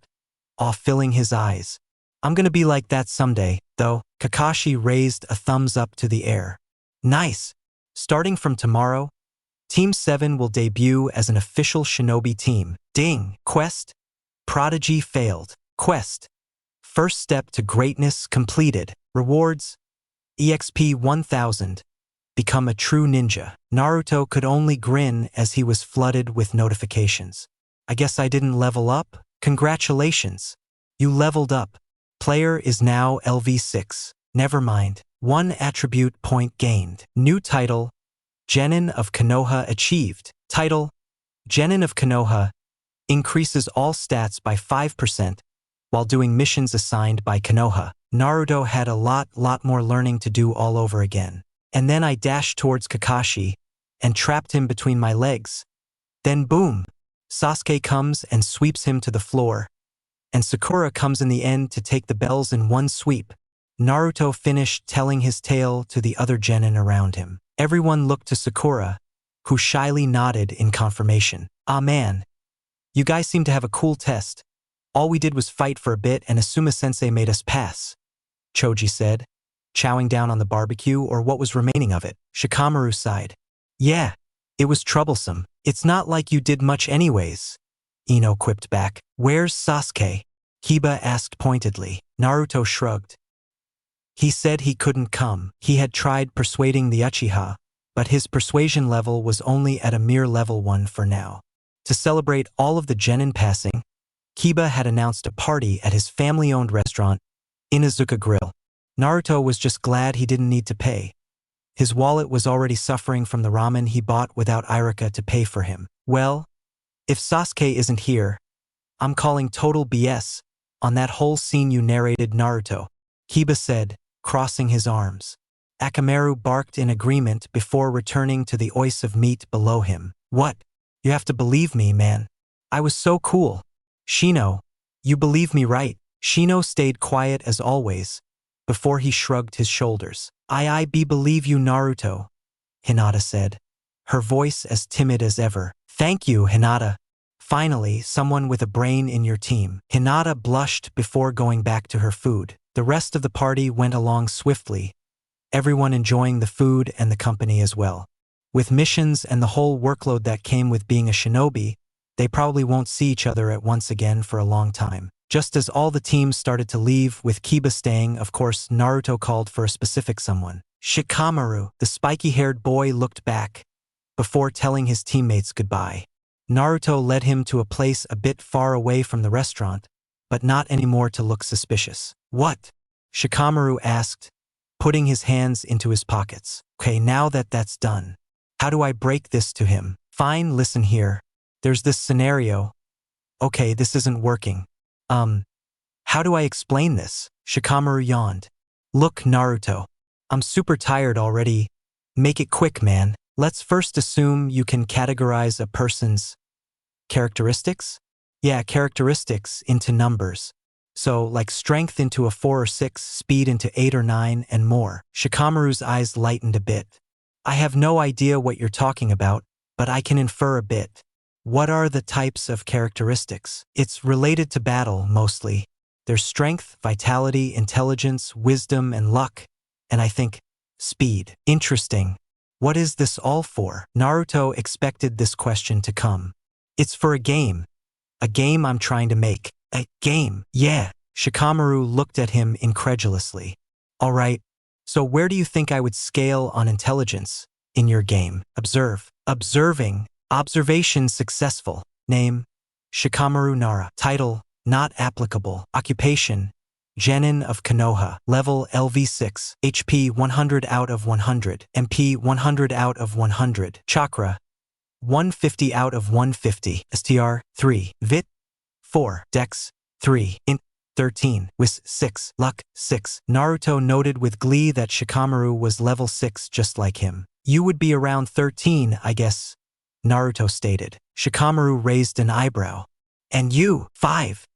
awe filling his eyes. I'm gonna be like that someday, though. Kakashi raised a thumbs up to the air. Nice. Starting from tomorrow, Team 7 will debut as an official shinobi team. Ding. Quest. Prodigy failed. Quest. First step to greatness completed. Rewards. EXP 1000. Become a true ninja. Naruto could only grin as he was flooded with notifications. I guess I didn't level up? Congratulations. You leveled up. Player is now LV6. Never mind. 1 attribute point gained. New title. Genin of Konoha achieved. Title. Genin of Konoha increases all stats by 5% while doing missions assigned by Konoha. Naruto had a lot more learning to do all over again. And then I dashed towards Kakashi and trapped him between my legs. Then boom! Sasuke comes and sweeps him to the floor, and Sakura comes in the end to take the bells in one sweep. Naruto finished telling his tale to the other genin around him. Everyone looked to Sakura, who shyly nodded in confirmation. Ah man, you guys seem to have a cool test. All we did was fight for a bit and Asuma-sensei made us pass, Choji said, chowing down on the barbecue or what was remaining of it. Shikamaru sighed. Yeah, it was troublesome. It's not like you did much anyways, Ino quipped back. Where's Sasuke? Kiba asked pointedly. Naruto shrugged. He said he couldn't come. He had tried persuading the Uchiha, but his persuasion level was only at a mere level 1 for now. To celebrate all of the genin passing, Kiba had announced a party at his family-owned restaurant, Inuzuka Grill. Naruto was just glad he didn't need to pay. His wallet was already suffering from the ramen he bought without Irika to pay for him. Well, if Sasuke isn't here, I'm calling total BS on that whole scene you narrated, Naruto, Kiba said, crossing his arms. Akamaru barked in agreement before returning to the oice of meat below him. What? You have to believe me, man. I was so cool. Shino, you believe me, right? Shino stayed quiet as always, before he shrugged his shoulders. I believe you, Naruto, Hinata said, her voice as timid as ever. Thank you, Hinata. Finally, someone with a brain in your team. Hinata blushed before going back to her food. The rest of the party went along swiftly, everyone enjoying the food and the company as well. With missions and the whole workload that came with being a shinobi, they probably won't see each other at once again for a long time. Just as all the teams started to leave, with Kiba staying, of course, Naruto called for a specific someone. Shikamaru, the spiky-haired boy, looked back before telling his teammates goodbye. Naruto led him to a place a bit far away from the restaurant, but not anymore to look suspicious. What? Shikamaru asked, putting his hands into his pockets. Okay, now that that's done, how do I break this to him? Fine, listen here. There's this scenario. Okay, this isn't working. How do I explain this? Shikamaru yawned. Look, Naruto. I'm super tired already. Make it quick, man. Let's first assume you can categorize a person's characteristics? Yeah, characteristics into numbers. So, like strength into a 4 or 6, speed into 8 or 9, and more. Shikamaru's eyes lightened a bit. I have no idea what you're talking about, but I can infer a bit. What are the types of characteristics? It's related to battle, mostly. There's strength, vitality, intelligence, wisdom, and luck. And I think, speed. Interesting. What is this all for? Naruto expected this question to come. It's for a game. A game I'm trying to make. A game? Yeah. Shikamaru looked at him incredulously. All right. So where do you think I would scale on intelligence in your game? Observe. Observing. Observation successful. Name. Shikamaru Nara. Title. Not applicable. Occupation. Genin of Konoha. Level LV6. HP 100 out of 100. MP 100 out of 100. Chakra 150 out of 150. STR 3. Vit 4. Dex 3. Int 13. Wis 6. Luck 6. Naruto noted with glee that Shikamaru was level 6 just like him. You would be around 13, I guess, Naruto stated. Shikamaru raised an eyebrow. And you? 5.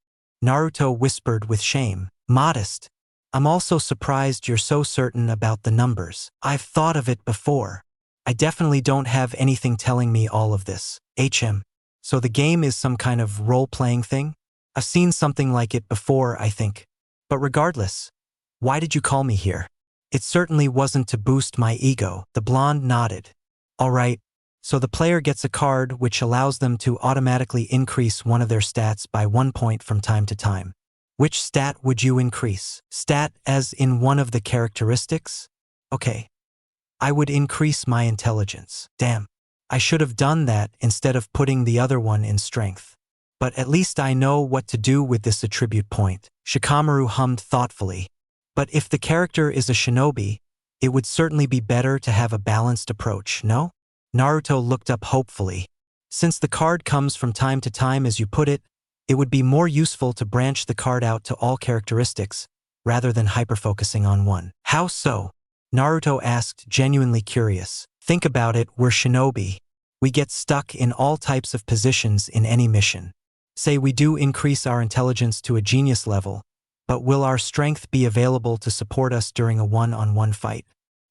Naruto whispered with shame. Modest. I'm also surprised you're so certain about the numbers. I've thought of it before. I definitely don't have anything telling me all of this. So the game is some kind of role-playing thing? I've seen something like it before, I think. But regardless, why did you call me here? It certainly wasn't to boost my ego. The blonde nodded. All right. So the player gets a card which allows them to automatically increase one of their stats by 1 point from time to time. Which stat would you increase? Stat as in one of the characteristics? Okay. I would increase my intelligence. Damn. I should have done that instead of putting the other one in strength. But at least I know what to do with this attribute point. Shikamaru hummed thoughtfully. But if the character is a shinobi, it would certainly be better to have a balanced approach, no? Naruto looked up hopefully. Since the card comes from time to time as you put it, it would be more useful to branch the card out to all characteristics, rather than hyperfocusing on one. How so? Naruto asked, genuinely curious. Think about it, we're shinobi. We get stuck in all types of positions in any mission. Say we do increase our intelligence to a genius level, but will our strength be available to support us during a one-on-one fight?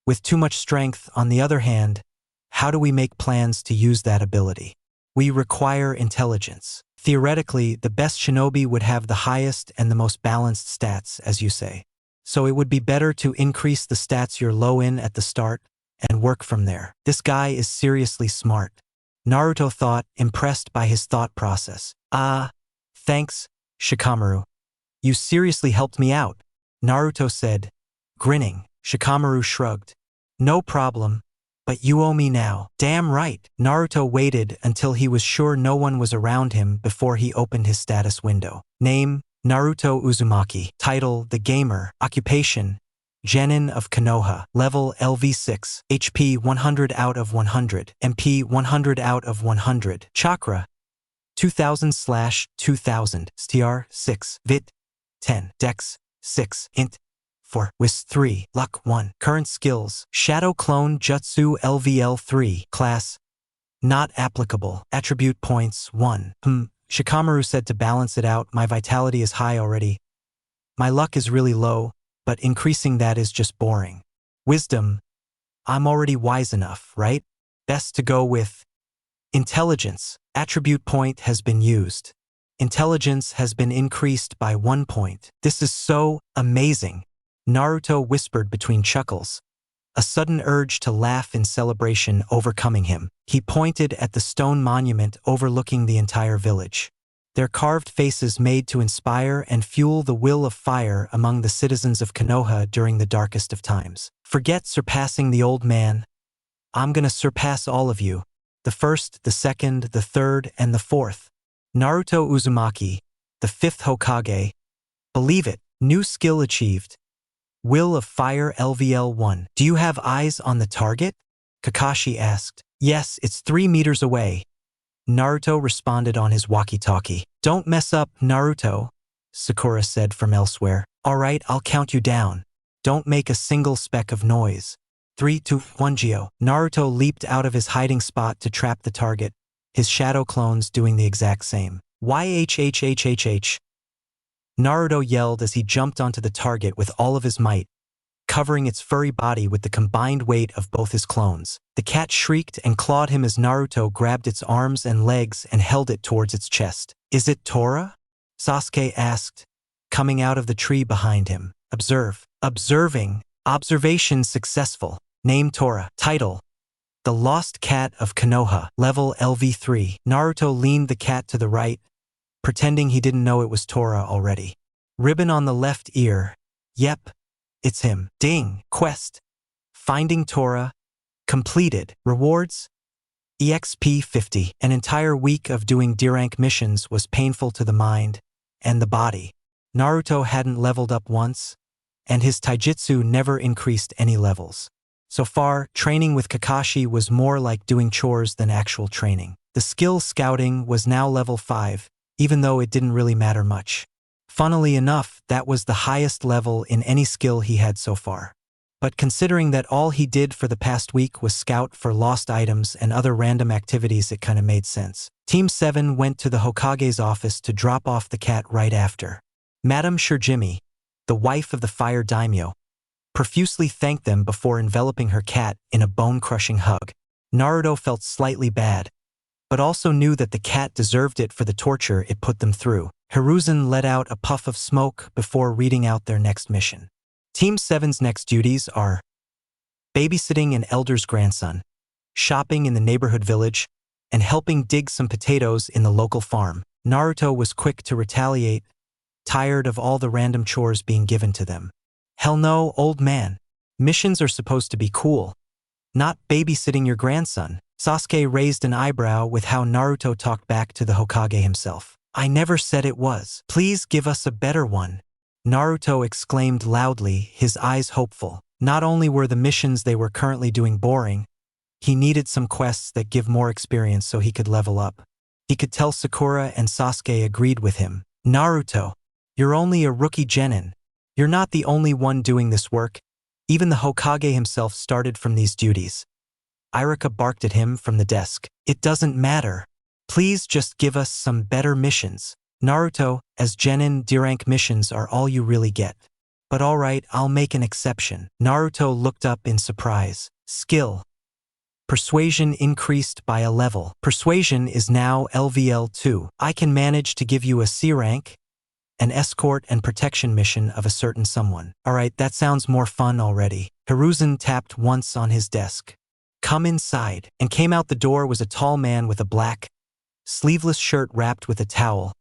With too much strength, on the other hand, how do we make plans to use that ability? We require intelligence. Theoretically, the best shinobi would have the highest and the most balanced stats, as you say. So it would be better to increase the stats you're low in at the start and work from there. This guy is seriously smart. Naruto thought, impressed by his thought process. Thanks, Shikamaru. You seriously helped me out, Naruto said, grinning. Shikamaru shrugged. No problem. But you owe me now. Damn right. Naruto waited until he was sure no one was around him before he opened his status window. Name, Naruto Uzumaki. Title, The Gamer. Occupation, Genin of Konoha. Level, LV6. HP, 100 out of 100. MP, 100 out of 100. Chakra, 2000/2000. STR, 6. Vit, 10. Dex, 6. Int, 4. Wis 3. Luck 1. Current skills. Shadow Clone Jutsu LVL 3. Class. Not applicable. Attribute points 1. Shikamaru said to balance it out, my vitality is high already. My luck is really low, but increasing that is just boring. Wisdom. I'm already wise enough, right? Best to go with intelligence. Attribute point has been used. Intelligence has been increased by 1 point. This is so amazing. Naruto whispered between chuckles, a sudden urge to laugh in celebration overcoming him. He pointed at the stone monument overlooking the entire village. Their carved faces made to inspire and fuel the will of fire among the citizens of Konoha during the darkest of times. Forget surpassing the old man. I'm gonna surpass all of you. The first, the second, the third, and the fourth. Naruto Uzumaki, the 5th Hokage. Believe it, new skill achieved. Will of Fire LVL1. Do you have eyes on the target? Kakashi asked. Yes, it's 3 meters away. Naruto responded on his walkie-talkie. Don't mess up, Naruto, Sakura said from elsewhere. Alright, I'll count you down. Don't make a single speck of noise. 3, 2, 1, Geo. Naruto leaped out of his hiding spot to trap the target, his shadow clones doing the exact same. YHHHHH. Naruto yelled as he jumped onto the target with all of his might, covering its furry body with the combined weight of both his clones. The cat shrieked and clawed him as Naruto grabbed its arms and legs and held it towards its chest. Is it Tora? Sasuke asked, coming out of the tree behind him. Observe. Observing. Observation successful. Name Tora. Title: The Lost Cat of Konoha. Level LV3. Naruto leaned the cat to the right, pretending he didn't know it was Tora already. Ribbon on the left ear. Yep, it's him. Ding. Quest: Finding Tora. Completed. Rewards: EXP 50. An entire week of doing D-rank missions was painful to the mind and the body. Naruto hadn't leveled up once, and his taijutsu never increased any levels. So far, training with Kakashi was more like doing chores than actual training. The skill scouting was now level 5, even though it didn't really matter much. Funnily enough, that was the highest level in any skill he had so far. But considering that all he did for the past week was scout for lost items and other random activities, it kinda made sense. Team 7 went to the Hokage's office to drop off the cat right after. Madame Shirjimi, the wife of the fire daimyo, profusely thanked them before enveloping her cat in a bone-crushing hug. Naruto felt slightly bad, but also knew that the cat deserved it for the torture it put them through. Hiruzen let out a puff of smoke before reading out their next mission. Team 7's next duties are babysitting an elder's grandson, shopping in the neighborhood village, and helping dig some potatoes in the local farm. Naruto was quick to retaliate, tired of all the random chores being given to them. Hell no, old man. Missions are supposed to be cool, not babysitting your grandson. Sasuke raised an eyebrow with how Naruto talked back to the Hokage himself. I never said it was. Please give us a better one, Naruto exclaimed loudly, his eyes hopeful. Not only were the missions they were currently doing boring, he needed some quests that give more experience so he could level up. He could tell Sakura and Sasuke agreed with him. Naruto, you're only a rookie genin. You're not the only one doing this work. Even the Hokage himself started from these duties. Irika barked at him from the desk. It doesn't matter. Please just give us some better missions. Naruto, as genin D-rank missions are all you really get. But alright, I'll make an exception. Naruto looked up in surprise. Skill: Persuasion increased by a level. Persuasion is now LVL2. I can manage to give you a C rank, an escort and protection mission of a certain someone. Alright, that sounds more fun already. Hiruzen tapped once on his desk. Come inside. And came out the door was a tall man with a black, sleeveless shirt wrapped with a towel,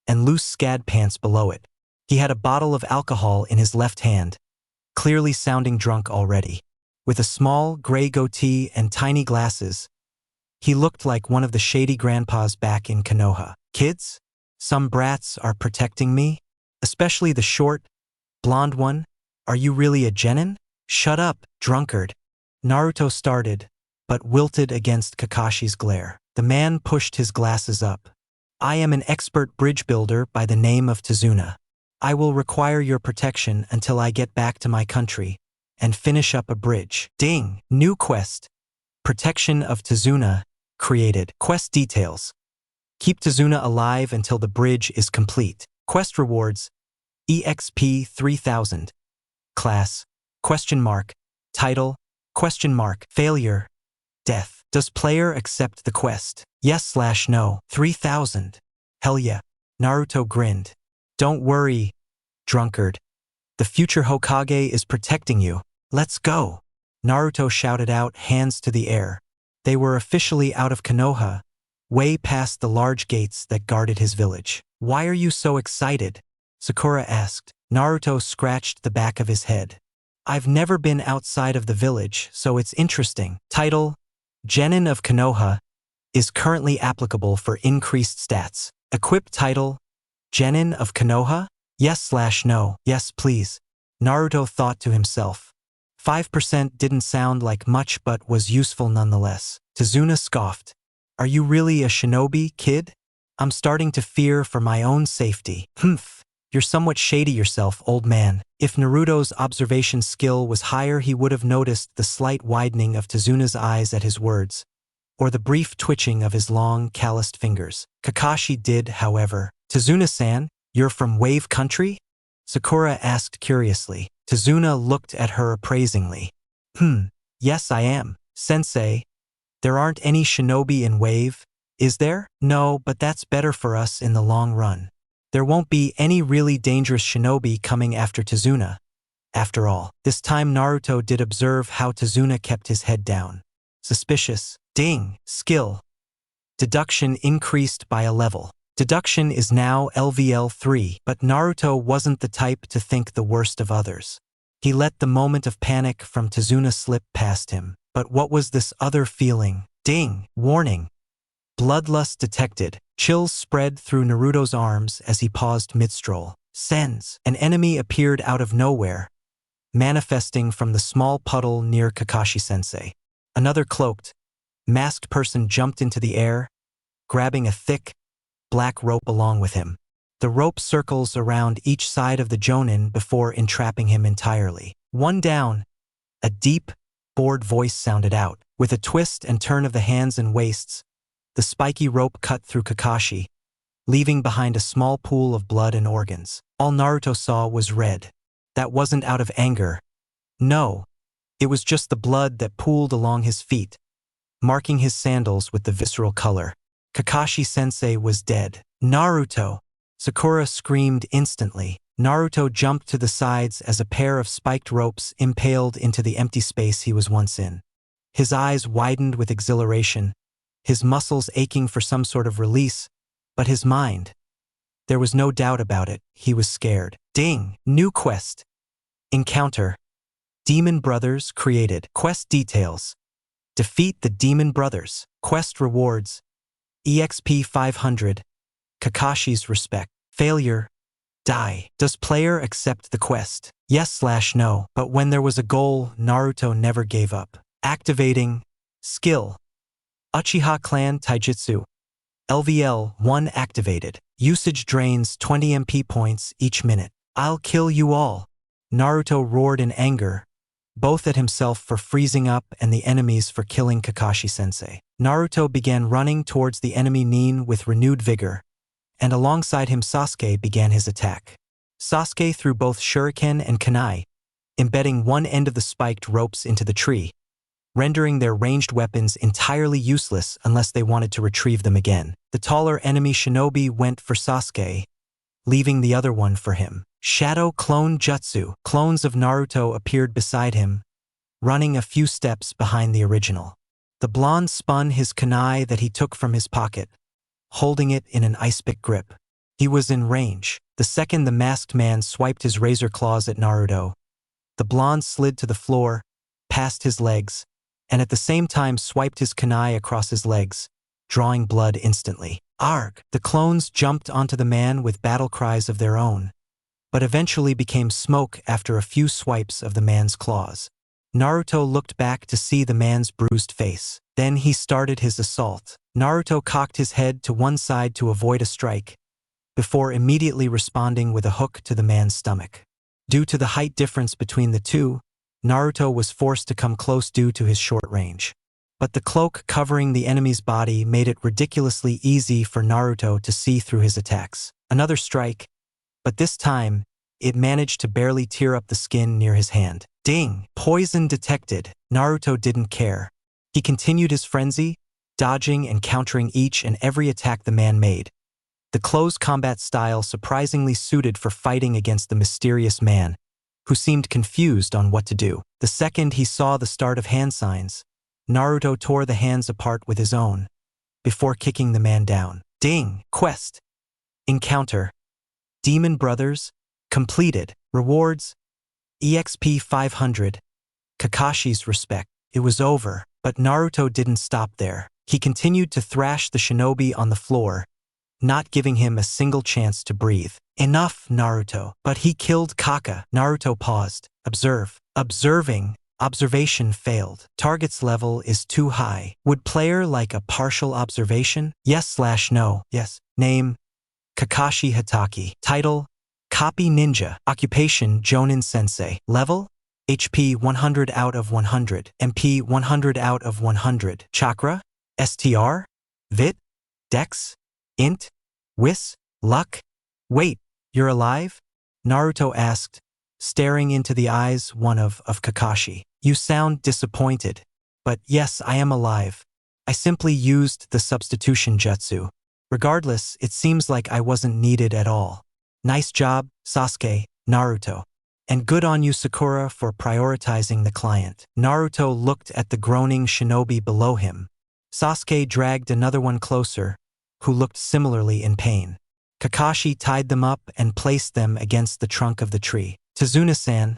and loose scad pants below it. He had a bottle of alcohol in his left hand, clearly sounding drunk already. With a small, gray goatee and tiny glasses, he looked like one of the shady grandpas back in Konoha. Kids? Some brats are protecting me? Especially the short, blonde one? Are you really a genin? Shut up, drunkard. Naruto started, but wilted against Kakashi's glare. The man pushed his glasses up. I am an expert bridge builder by the name of Tazuna. I will require your protection until I get back to my country and finish up a bridge. Ding! New quest. Protection of Tazuna created. Quest details. Keep Tazuna alive until the bridge is complete. Quest rewards: EXP 3000. Class: ? Title: ? Failure: death. Does player accept the quest? Yes/no. 3000. Hell yeah. Naruto grinned. Don't worry, drunkard. The future Hokage is protecting you. Let's go. Naruto shouted out, hands to the air. They were officially out of Konoha, way past the large gates that guarded his village. Why are you so excited? Sakura asked. Naruto scratched the back of his head. I've never been outside of the village, so it's interesting. Title: Genin of Konoha is currently applicable for increased stats. Equip title: Genin of Konoha? Yes/no. Yes, please. Naruto thought to himself. 5% didn't sound like much but was useful nonetheless. Tazuna scoffed. Are you really a shinobi, kid? I'm starting to fear for my own safety. Humph. You're somewhat shady yourself, old man. If Naruto's observation skill was higher, he would have noticed the slight widening of Tazuna's eyes at his words, or the brief twitching of his long, calloused fingers. Kakashi did, however. Tazuna-san, you're from Wave Country? Sakura asked curiously. Tazuna looked at her appraisingly. Yes I am, sensei. There aren't any shinobi in Wave, is there? No, but that's better for us in the long run. There won't be any really dangerous shinobi coming after Tazuna. After all, this time Naruto did observe how Tazuna kept his head down. Suspicious. Ding. Skill. Deduction increased by a level. Deduction is now LVL 3, but Naruto wasn't the type to think the worst of others. He let the moment of panic from Tazuna slip past him. But what was this other feeling? Ding. Warning. Bloodlust detected. Chills spread through Naruto's arms as he paused mid-stroll. Sense. An enemy appeared out of nowhere, manifesting from the small puddle near Kakashi-sensei. Another cloaked, masked person jumped into the air, grabbing a thick, black rope along with him. The rope circles around each side of the Jonin before entrapping him entirely. One down. A deep, bored voice sounded out. With a twist and turn of the hands and waists, the spiky rope cut through Kakashi, leaving behind a small pool of blood and organs. All Naruto saw was red. That wasn't out of anger. No, it was just the blood that pooled along his feet, marking his sandals with the visceral color. Kakashi-sensei was dead. Naruto! Sakura screamed instantly. Naruto jumped to the sides as a pair of spiked ropes impaled into the empty space he was once in. His eyes widened with exhilaration, his muscles aching for some sort of release, but his mind. There was no doubt about it, he was scared. Ding! New quest. Encounter. Demon Brothers created. Quest details. Defeat the Demon Brothers. Quest rewards. EXP 500. Kakashi's respect. Failure. Die. Does player accept the quest? Yes/no. But when there was a goal, Naruto never gave up. Activating. Skill. Uchiha Clan Taijutsu. LVL 1 activated. Usage drains 20 MP points each minute. I'll kill you all. Naruto roared in anger, both at himself for freezing up and the enemies for killing Kakashi-sensei. Naruto began running towards the enemy Nin with renewed vigor, and alongside him Sasuke began his attack. Sasuke threw both shuriken and kunai, embedding one end of the spiked ropes into the tree, rendering their ranged weapons entirely useless unless they wanted to retrieve them again. The taller enemy shinobi went for Sasuke, leaving the other one for him. Shadow Clone Jutsu. Clones of Naruto appeared beside him, running a few steps behind the original. The blonde spun his kunai that he took from his pocket, holding it in an ice-pick grip. He was in range. The second the masked man swiped his razor claws at Naruto, the blonde slid to the floor, past his legs, and at the same time swiped his kunai across his legs, drawing blood instantly. Arg! The clones jumped onto the man with battle cries of their own, but eventually became smoke after a few swipes of the man's claws. Naruto looked back to see the man's bruised face. Then he started his assault. Naruto cocked his head to one side to avoid a strike, before immediately responding with a hook to the man's stomach. Due to the height difference between the two, Naruto was forced to come close due to his short range. But the cloak covering the enemy's body made it ridiculously easy for Naruto to see through his attacks. Another strike, but this time, it managed to barely tear up the skin near his hand. Ding! Poison detected. Naruto didn't care. He continued his frenzy, dodging and countering each and every attack the man made. The close combat style surprisingly suited for fighting against the mysterious man, who seemed confused on what to do. The second he saw the start of hand signs, Naruto tore the hands apart with his own, before kicking the man down. Ding! Quest. Encounter. Demon Brothers. Completed. Rewards. EXP 500. Kakashi's respect. It was over, but Naruto didn't stop there. He continued to thrash the shinobi on the floor, not giving him a single chance to breathe. Enough, Naruto. But he killed Kaka. Naruto paused. Observe. Observing. Observation failed. Target's level is too high. Would player like a partial observation? Yes/no. Yes. Name: Kakashi Hatake. Title: Copy Ninja. Occupation: Jonin Sensei. Level: HP 100 out of 100. MP 100 out of 100. Chakra? STR? Vit? Dex? Int? Whis? Luck? Wait, you're alive? Naruto asked, staring into the eyes of Kakashi. You sound disappointed. But yes, I am alive. I simply used the substitution jutsu. Regardless, it seems like I wasn't needed at all. Nice job, Sasuke, Naruto. And good on you, Sakura, for prioritizing the client. Naruto looked at the groaning shinobi below him. Sasuke dragged another one closer, who looked similarly in pain. Kakashi tied them up and placed them against the trunk of the tree. Tazuna-san,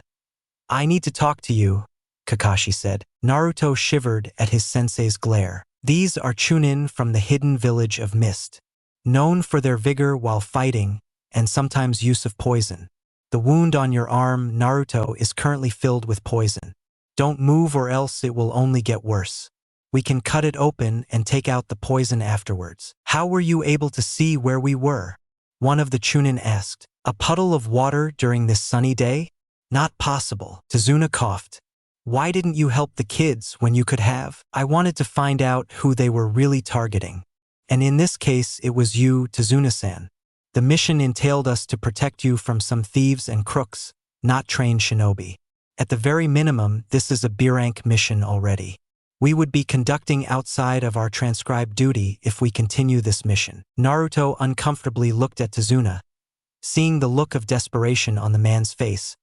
I need to talk to you, Kakashi said. Naruto shivered at his sensei's glare. These are Chunin from the hidden village of Mist, known for their vigor while fighting and sometimes use of poison. The wound on your arm, Naruto, is currently filled with poison. Don't move or else it will only get worse. We can cut it open and take out the poison afterwards. How were you able to see where we were? One of the Chunin asked. A puddle of water during this sunny day? Not possible. Tazuna coughed. Why didn't you help the kids when you could have? I wanted to find out who they were really targeting. And in this case, it was you, Tazuna-san. The mission entailed us to protect you from some thieves and crooks, not trained shinobi. At the very minimum, this is a B-rank mission already. We would be conducting outside of our transcribed duty if we continue this mission. Naruto uncomfortably looked at Tazuna, seeing the look of desperation on the man's face,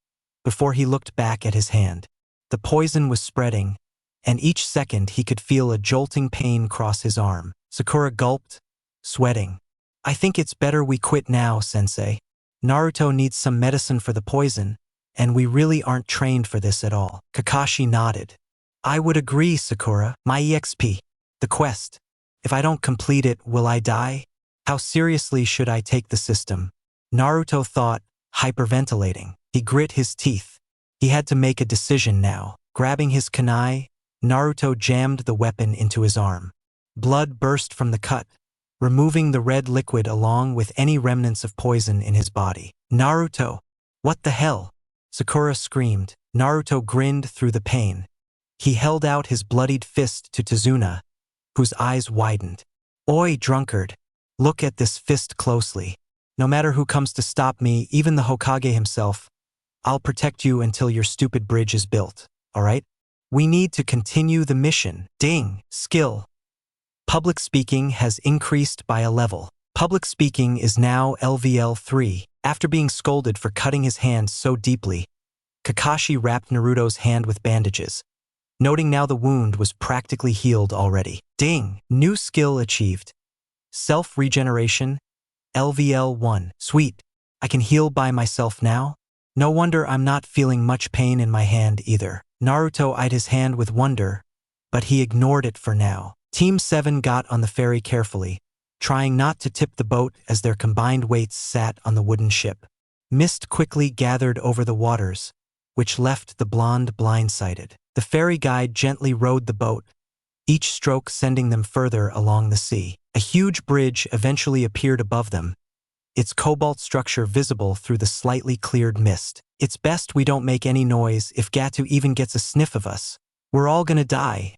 before he looked back at his hand. The poison was spreading, and each second he could feel a jolting pain cross his arm. Sakura gulped, sweating. I think it's better we quit now, sensei. Naruto needs some medicine for the poison, and we really aren't trained for this at all. Kakashi nodded. I would agree, Sakura. My EXP. The quest. If I don't complete it, will I die? How seriously should I take the system? Naruto thought, hyperventilating. He grit his teeth. He had to make a decision now. Grabbing his kunai, Naruto jammed the weapon into his arm. Blood burst from the cut, removing the red liquid along with any remnants of poison in his body. Naruto! What the hell? Sakura screamed. Naruto grinned through the pain. He held out his bloodied fist to Tazuna, whose eyes widened. Oi, drunkard! Look at this fist closely. No matter who comes to stop me, even the Hokage himself, I'll protect you until your stupid bridge is built, alright? We need to continue the mission. Ding! Skill. Public speaking has increased by a level. Public speaking is now LVL 3. After being scolded for cutting his hand so deeply, Kakashi wrapped Naruto's hand with bandages, noting now the wound was practically healed already. Ding! New skill achieved. Self-regeneration, LVL 1. Sweet. I can heal by myself now? No wonder I'm not feeling much pain in my hand either. Naruto eyed his hand with wonder, but he ignored it for now. Team 7 got on the ferry carefully, trying not to tip the boat as their combined weights sat on the wooden ship. Mist quickly gathered over the waters, which left the blonde blindsided. The ferry guide gently rowed the boat, each stroke sending them further along the sea. A huge bridge eventually appeared above them, its cobalt structure visible through the slightly cleared mist. It's best we don't make any noise if Gatu even gets a sniff of us. We're all gonna die,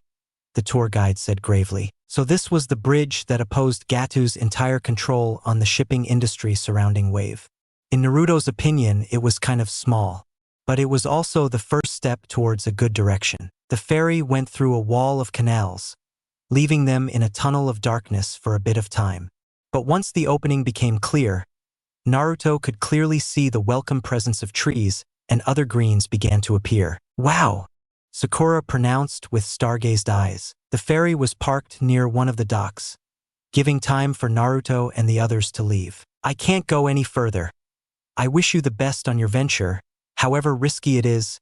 the tour guide said gravely. So this was the bridge that opposed Gatu's entire control on the shipping industry surrounding Wave. In Naruto's opinion, it was kind of small, but it was also the first step towards a good direction. The ferry went through a wall of canals, leaving them in a tunnel of darkness for a bit of time. But once the opening became clear, Naruto could clearly see the welcome presence of trees, and other greens began to appear. Wow! Sakura pronounced with stargazed eyes. The ferry was parked near one of the docks, giving time for Naruto and the others to leave. I can't go any further. I wish you the best on your venture, however risky it is,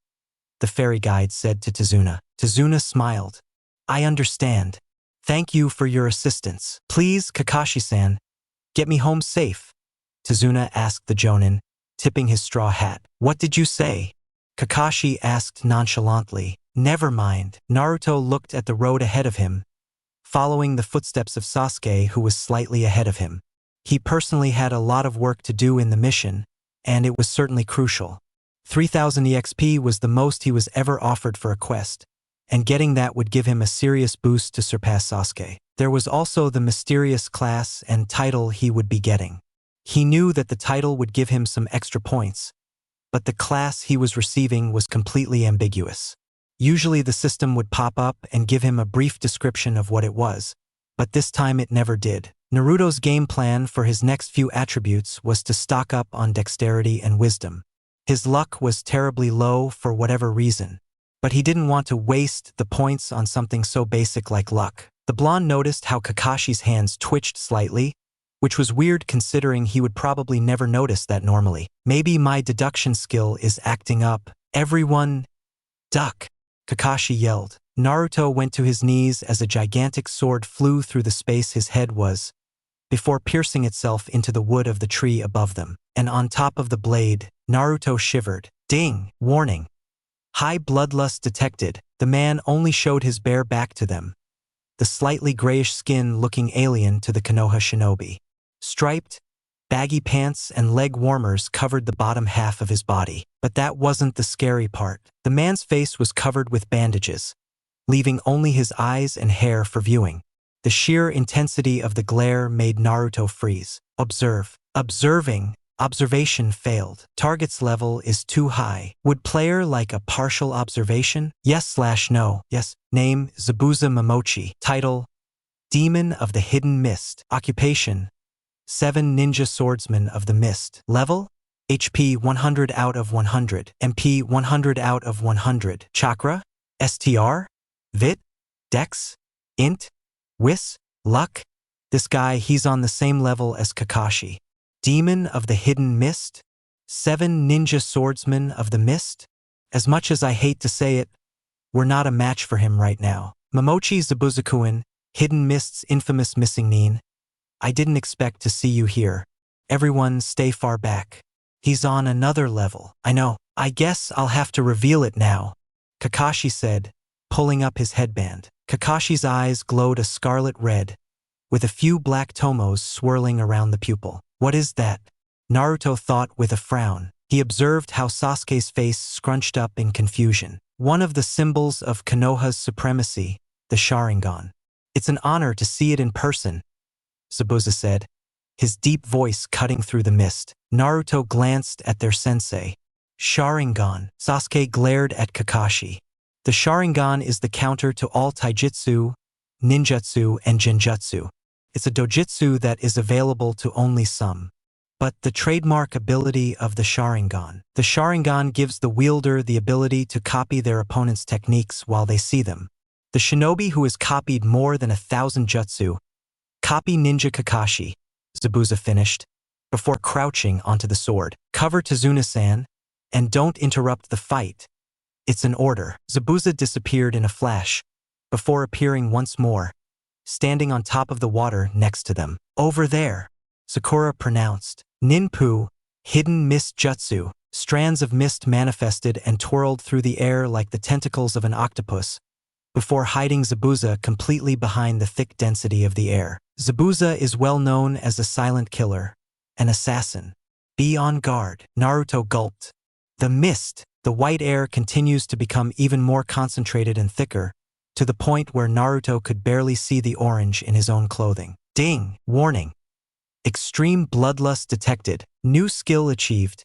the ferry guide said to Tazuna. Tazuna smiled. I understand. Thank you for your assistance. Please, Kakashi-san, get me home safe. Tazuna asked the Jonin, tipping his straw hat. What did you say? Kakashi asked nonchalantly. Never mind. Naruto looked at the road ahead of him, following the footsteps of Sasuke, who was slightly ahead of him. He personally had a lot of work to do in the mission, and it was certainly crucial. 3000 EXP was the most he was ever offered for a quest, and getting that would give him a serious boost to surpass Sasuke. There was also the mysterious class and title he would be getting. He knew that the title would give him some extra points, but the class he was receiving was completely ambiguous. Usually the system would pop up and give him a brief description of what it was, but this time it never did. Naruto's game plan for his next few attributes was to stock up on dexterity and wisdom. His luck was terribly low for whatever reason, but he didn't want to waste the points on something so basic like luck. The blonde noticed how Kakashi's hands twitched slightly, which was weird considering he would probably never notice that normally. Maybe my deduction skill is acting up. Everyone, duck! Kakashi yelled. Naruto went to his knees as a gigantic sword flew through the space his head was, before piercing itself into the wood of the tree above them. And on top of the blade, Naruto shivered. Ding! Warning. High bloodlust detected. The man only showed his bare back to them, the slightly grayish skin looking alien to the Konoha shinobi. Striped, baggy pants and leg warmers covered the bottom half of his body. But that wasn't the scary part. The man's face was covered with bandages, leaving only his eyes and hair for viewing. The sheer intensity of the glare made Naruto freeze. Observe. Observation failed. Target's level is too high. Would player like a partial observation? Yes/no. Yes. Name, Zabuza Momochi. Title, Demon of the Hidden Mist. Occupation, 7 Ninja Swordsman of the Mist. Level, HP 100 out of 100. MP 100 out of 100. Chakra, STR, Vit, Dex, Int, Wis, Luck. This guy, he's on the same level as Kakashi. Demon of the Hidden Mist? 7 Ninja Swordsmen of the Mist? As much as I hate to say it, we're not a match for him right now. Momochi Zabuzakuin, Hidden Mist's infamous missing nin. I didn't expect to see you here. Everyone stay far back. He's on another level. I know. I guess I'll have to reveal it now, Kakashi said, pulling up his headband. Kakashi's eyes glowed a scarlet red, with a few black tomos swirling around the pupil. What is that? Naruto thought with a frown. He observed how Sasuke's face scrunched up in confusion. One of the symbols of Konoha's supremacy, the Sharingan. It's an honor to see it in person, Zabuza said, his deep voice cutting through the mist. Naruto glanced at their sensei. Sharingan. Sasuke glared at Kakashi. The Sharingan is the counter to all taijutsu, ninjutsu, and genjutsu. It's a dojutsu that is available to only some. But the trademark ability of the Sharingan. The Sharingan gives the wielder the ability to copy their opponent's techniques while they see them. The shinobi who has copied more than 1,000 jutsu, copy Ninja Kakashi, Zabuza finished, before crouching onto the sword. Cover Tazuna-san, and don't interrupt the fight. It's an order. Zabuza disappeared in a flash, before appearing once more, standing on top of the water next to them. Over there, Sakura pronounced. Ninpu, hidden mist jutsu. Strands of mist manifested and twirled through the air like the tentacles of an octopus, before hiding Zabuza completely behind the thick density of the air. Zabuza is well known as a silent killer, an assassin. Be on guard. Naruto gulped. The mist, the white air continues to become even more concentrated and thicker, to the point where Naruto could barely see the orange in his own clothing. Ding! Warning. Extreme bloodlust detected. New skill achieved.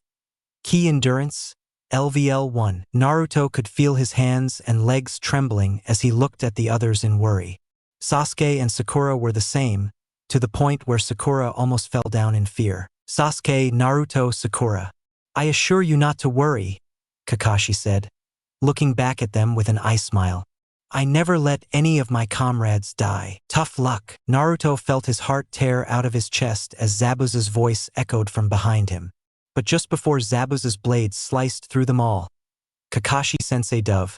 Key endurance, LVL1. Naruto could feel his hands and legs trembling as he looked at the others in worry. Sasuke and Sakura were the same, to the point where Sakura almost fell down in fear. Sasuke, Naruto, Sakura. I assure you not to worry, Kakashi said, looking back at them with an eye smile. I never let any of my comrades die. Tough luck. Naruto felt his heart tear out of his chest as Zabuza's voice echoed from behind him. But just before Zabuza's blade sliced through them all, Kakashi-sensei dove,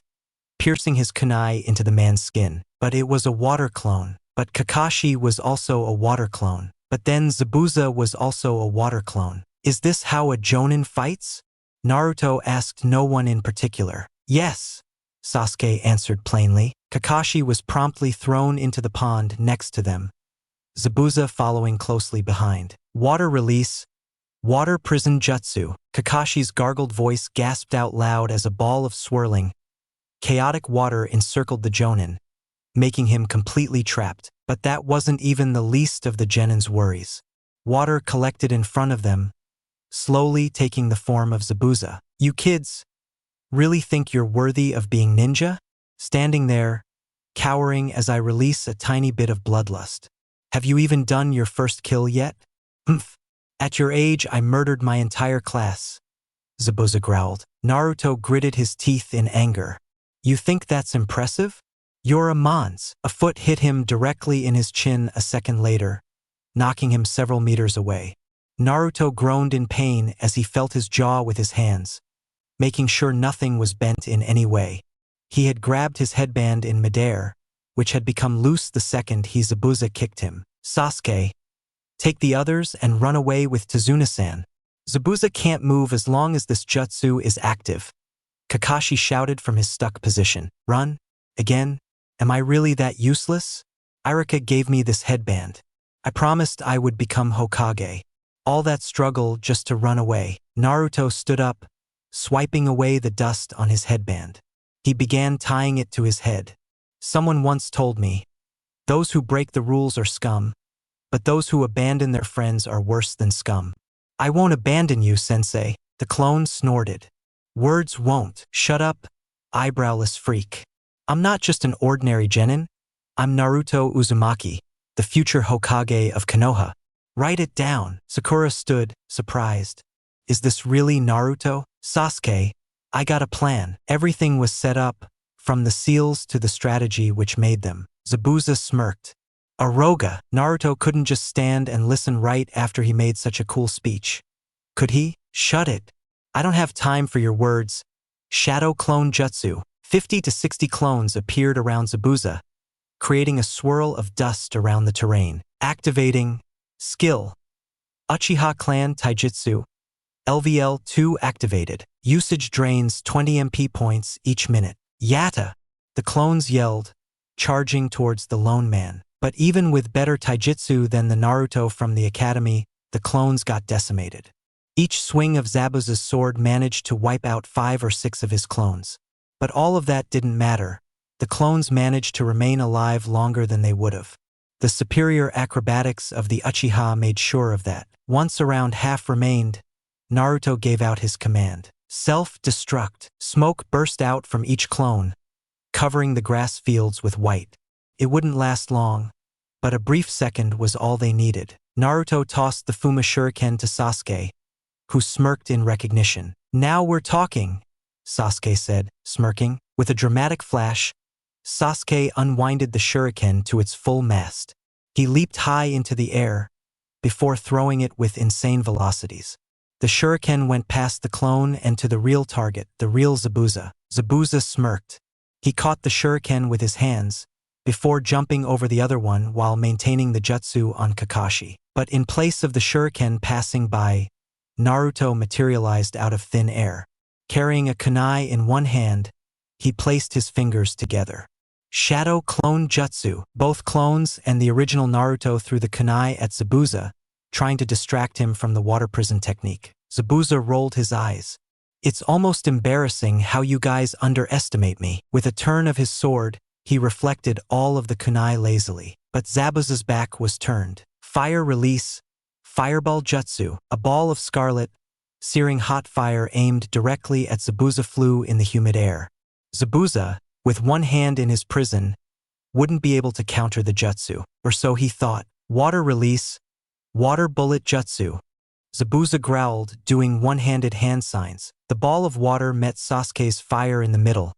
piercing his kunai into the man's skin. But it was a water clone. But Kakashi was also a water clone. But then Zabuza was also a water clone. Is this how a Jonin fights? Naruto asked no one in particular. Yes, Sasuke answered plainly. Kakashi was promptly thrown into the pond next to them, Zabuza following closely behind. Water release. Water prison jutsu. Kakashi's gargled voice gasped out loud as a ball of swirling, chaotic water encircled the Jonin, making him completely trapped. But that wasn't even the least of the Genin's worries. Water collected in front of them, slowly taking the form of Zabuza. You kids really think you're worthy of being ninja? Standing there, cowering as I release a tiny bit of bloodlust. Have you even done your first kill yet? Humph. At your age, I murdered my entire class, Zabuza growled. Naruto gritted his teeth in anger. You think that's impressive? You're a mons. A foot hit him directly in his chin a second later, knocking him several meters away. Naruto groaned in pain as he felt his jaw with his hands, making sure nothing was bent in any way. He had grabbed his headband in midair, which had become loose the second Zabuza kicked him. Sasuke, take the others and run away with Tazuna-san. Zabuza can't move as long as this jutsu is active, Kakashi shouted from his stuck position. Run? Again? Am I really that useless? Irika gave me this headband. I promised I would become Hokage. All that struggle just to run away. Naruto stood up, swiping away the dust on his headband. He began tying it to his head. Someone once told me, those who break the rules are scum, but those who abandon their friends are worse than scum. I won't abandon you, sensei, the clone snorted. Words won't. Shut up, eyebrowless freak. I'm not just an ordinary genin. I'm Naruto Uzumaki, the future Hokage of Konoha. Write it down. Sakura stood, surprised. Is this really Naruto? Sasuke, I got a plan. Everything was set up, from the seals to the strategy which made them. Zabuza smirked. Aroga, Naruto couldn't just stand and listen right after he made such a cool speech. Could he? Shut it. I don't have time for your words. Shadow clone jutsu. 50 to 60 clones appeared around Zabuza, creating a swirl of dust around the terrain. Activating. Skill. Uchiha Clan Taijutsu. LVL-2 activated. Usage drains 20 MP points each minute. Yatta! The clones yelled, charging towards the lone man. But even with better taijutsu than the Naruto from the academy, the clones got decimated. Each swing of Zabuza's sword managed to wipe out 5 or 6 of his clones. But all of that didn't matter. The clones managed to remain alive longer than they would have. The superior acrobatics of the Uchiha made sure of that. Once around half remained, Naruto gave out his command. Self-destruct. Smoke burst out from each clone, covering the grass fields with white. It wouldn't last long, but a brief second was all they needed. Naruto tossed the Fuma Shuriken to Sasuke, who smirked in recognition. Now we're talking, Sasuke said, smirking. With a dramatic flash, Sasuke unwinded the shuriken to its full mast. He leaped high into the air, before throwing it with insane velocities. The shuriken went past the clone and to the real target, the real Zabuza. Zabuza smirked. He caught the shuriken with his hands, before jumping over the other one while maintaining the jutsu on Kakashi. But in place of the shuriken passing by, Naruto materialized out of thin air. Carrying a kunai in one hand, he placed his fingers together. Shadow Clone Jutsu. Both clones and the original Naruto threw the kunai at Zabuza, trying to distract him from the water prison technique. Zabuza rolled his eyes. It's almost embarrassing how you guys underestimate me. With a turn of his sword, he reflected all of the kunai lazily. But Zabuza's back was turned. Fire release. Fireball Jutsu. A ball of scarlet, searing hot fire aimed directly at Zabuza flew in the humid air. Zabuza, with one hand in his prison, wouldn't be able to counter the jutsu, or so he thought. Water release. Water bullet jutsu. Zabuza growled, doing one-handed hand signs. The ball of water met Sasuke's fire in the middle,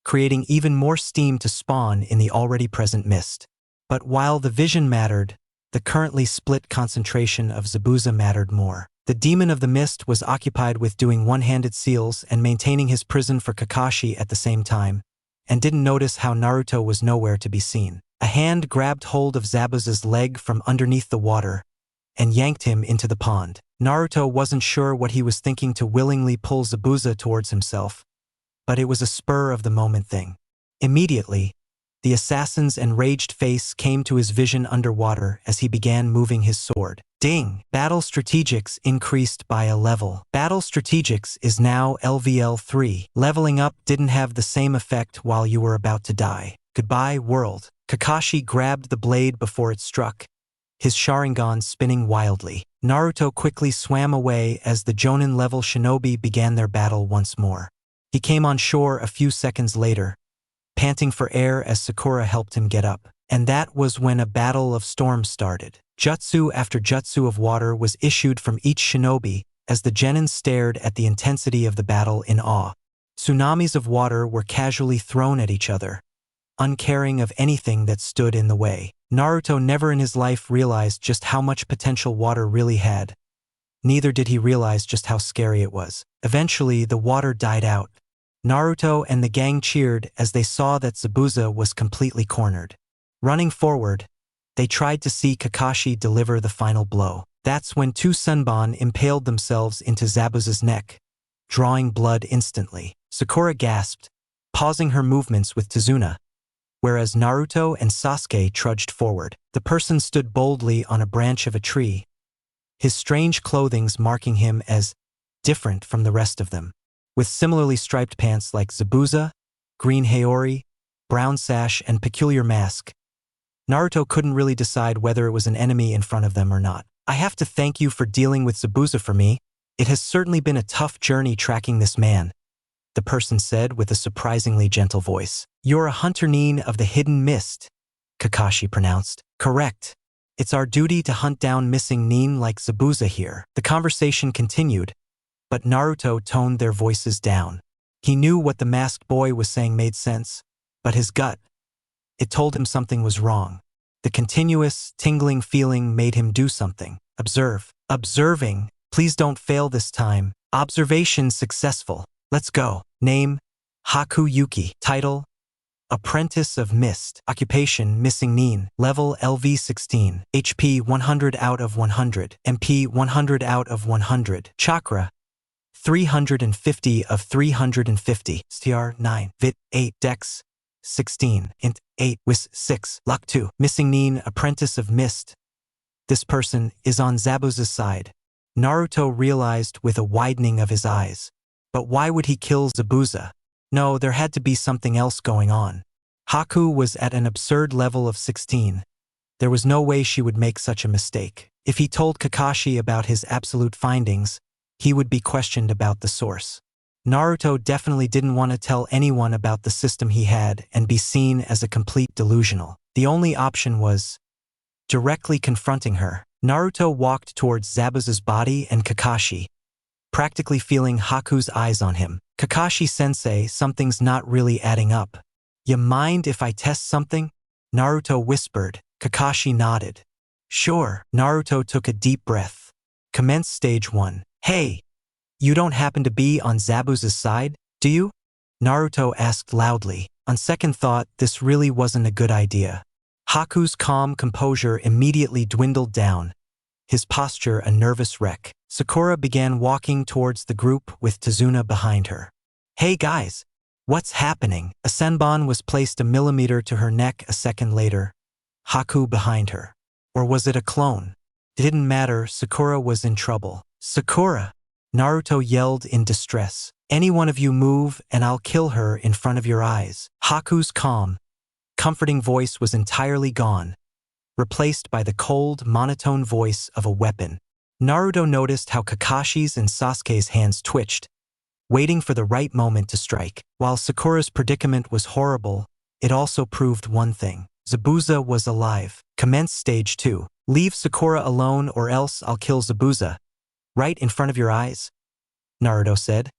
creating even more steam to spawn in the already present mist. But while the vision mattered, the currently split concentration of Zabuza mattered more. The demon of the mist was occupied with doing one-handed seals and maintaining his prison for Kakashi at the same time, and didn't notice how Naruto was nowhere to be seen. A hand grabbed hold of Zabuza's leg from underneath the water, and yanked him into the pond. Naruto wasn't sure what he was thinking to willingly pull Zabuza towards himself, but it was a spur-of-the-moment thing. Immediately, the assassin's enraged face came to his vision underwater as he began moving his sword. Ding! Battle Strategics increased by a level. Battle Strategics is now LVL 3. Leveling up didn't have the same effect while you were about to die. Goodbye, world. Kakashi grabbed the blade before it struck, his Sharingan spinning wildly. Naruto quickly swam away as the Jonin-level shinobi began their battle once more. He came on shore a few seconds later, panting for air as Sakura helped him get up. And that was when a battle of storms started. Jutsu after jutsu of water was issued from each shinobi as the genin stared at the intensity of the battle in awe. Tsunamis of water were casually thrown at each other, uncaring of anything that stood in the way. Naruto never in his life realized just how much potential water really had. Neither did he realize just how scary it was. Eventually, the water died out. Naruto and the gang cheered as they saw that Zabuza was completely cornered. Running forward, they tried to see Kakashi deliver the final blow. That's when two Senbon impaled themselves into Zabuza's neck, drawing blood instantly. Sakura gasped, pausing her movements with Tizuna, whereas Naruto and Sasuke trudged forward. The person stood boldly on a branch of a tree, his strange clothings marking him as different from the rest of them. With similarly striped pants like Zabuza, green haori, brown sash, and peculiar mask, Naruto couldn't really decide whether it was an enemy in front of them or not. I have to thank you for dealing with Zabuza for me. It has certainly been a tough journey tracking this man, the person said with a surprisingly gentle voice. You're a hunter nin of the hidden mist, Kakashi pronounced. Correct. It's our duty to hunt down missing nin like Zabuza here. The conversation continued, but Naruto toned their voices down. He knew what the masked boy was saying made sense, but his gut, it told him something was wrong. The continuous, tingling feeling made him do something. Observe. Observing. Please don't fail this time. Observation successful. Let's go. Name, Haku Yuki. Title, Apprentice of Mist. Occupation, Missing Nin. Level LV 16. HP 100 out of 100. MP 100 out of 100. Chakra, 350 of 350. STR 9. Vit 8. Dex 16. Int 8. Wis 6. Luck 2. Missing Nin, Apprentice of Mist. This person is on Zabuza's side. Naruto realized with a widening of his eyes. But why would he kill Zabuza? No, there had to be something else going on. Haku was at an absurd level of 16. There was no way she would make such a mistake. If he told Kakashi about his absolute findings, he would be questioned about the source. Naruto definitely didn't want to tell anyone about the system he had and be seen as a complete delusional. The only option was directly confronting her. Naruto walked towards Zabuza's body and Kakashi, practically feeling Haku's eyes on him. Kakashi-sensei, something's not really adding up. You mind if I test something? Naruto whispered. Kakashi nodded. Sure. Naruto took a deep breath. Commence stage 1. Hey, you don't happen to be on Zabuza's side, do you? Naruto asked loudly. On second thought, this really wasn't a good idea. Haku's calm composure immediately dwindled down, his posture a nervous wreck. Sakura began walking towards the group with Tizuna behind her. Hey guys, what's happening? A senbon was placed a millimeter to her neck a second later, Haku behind her. Or was it a clone? It didn't matter, Sakura was in trouble. Sakura! Naruto yelled in distress. Any one of you move and I'll kill her in front of your eyes. Haku's calm, comforting voice was entirely gone, replaced by the cold, monotone voice of a weapon. Naruto noticed how Kakashi's and Sasuke's hands twitched, waiting for the right moment to strike. While Sakura's predicament was horrible, it also proved one thing. Zabuza was alive. Commence stage 2. Leave Sakura alone or else I'll kill Zabuza. Right in front of your eyes, Naruto said.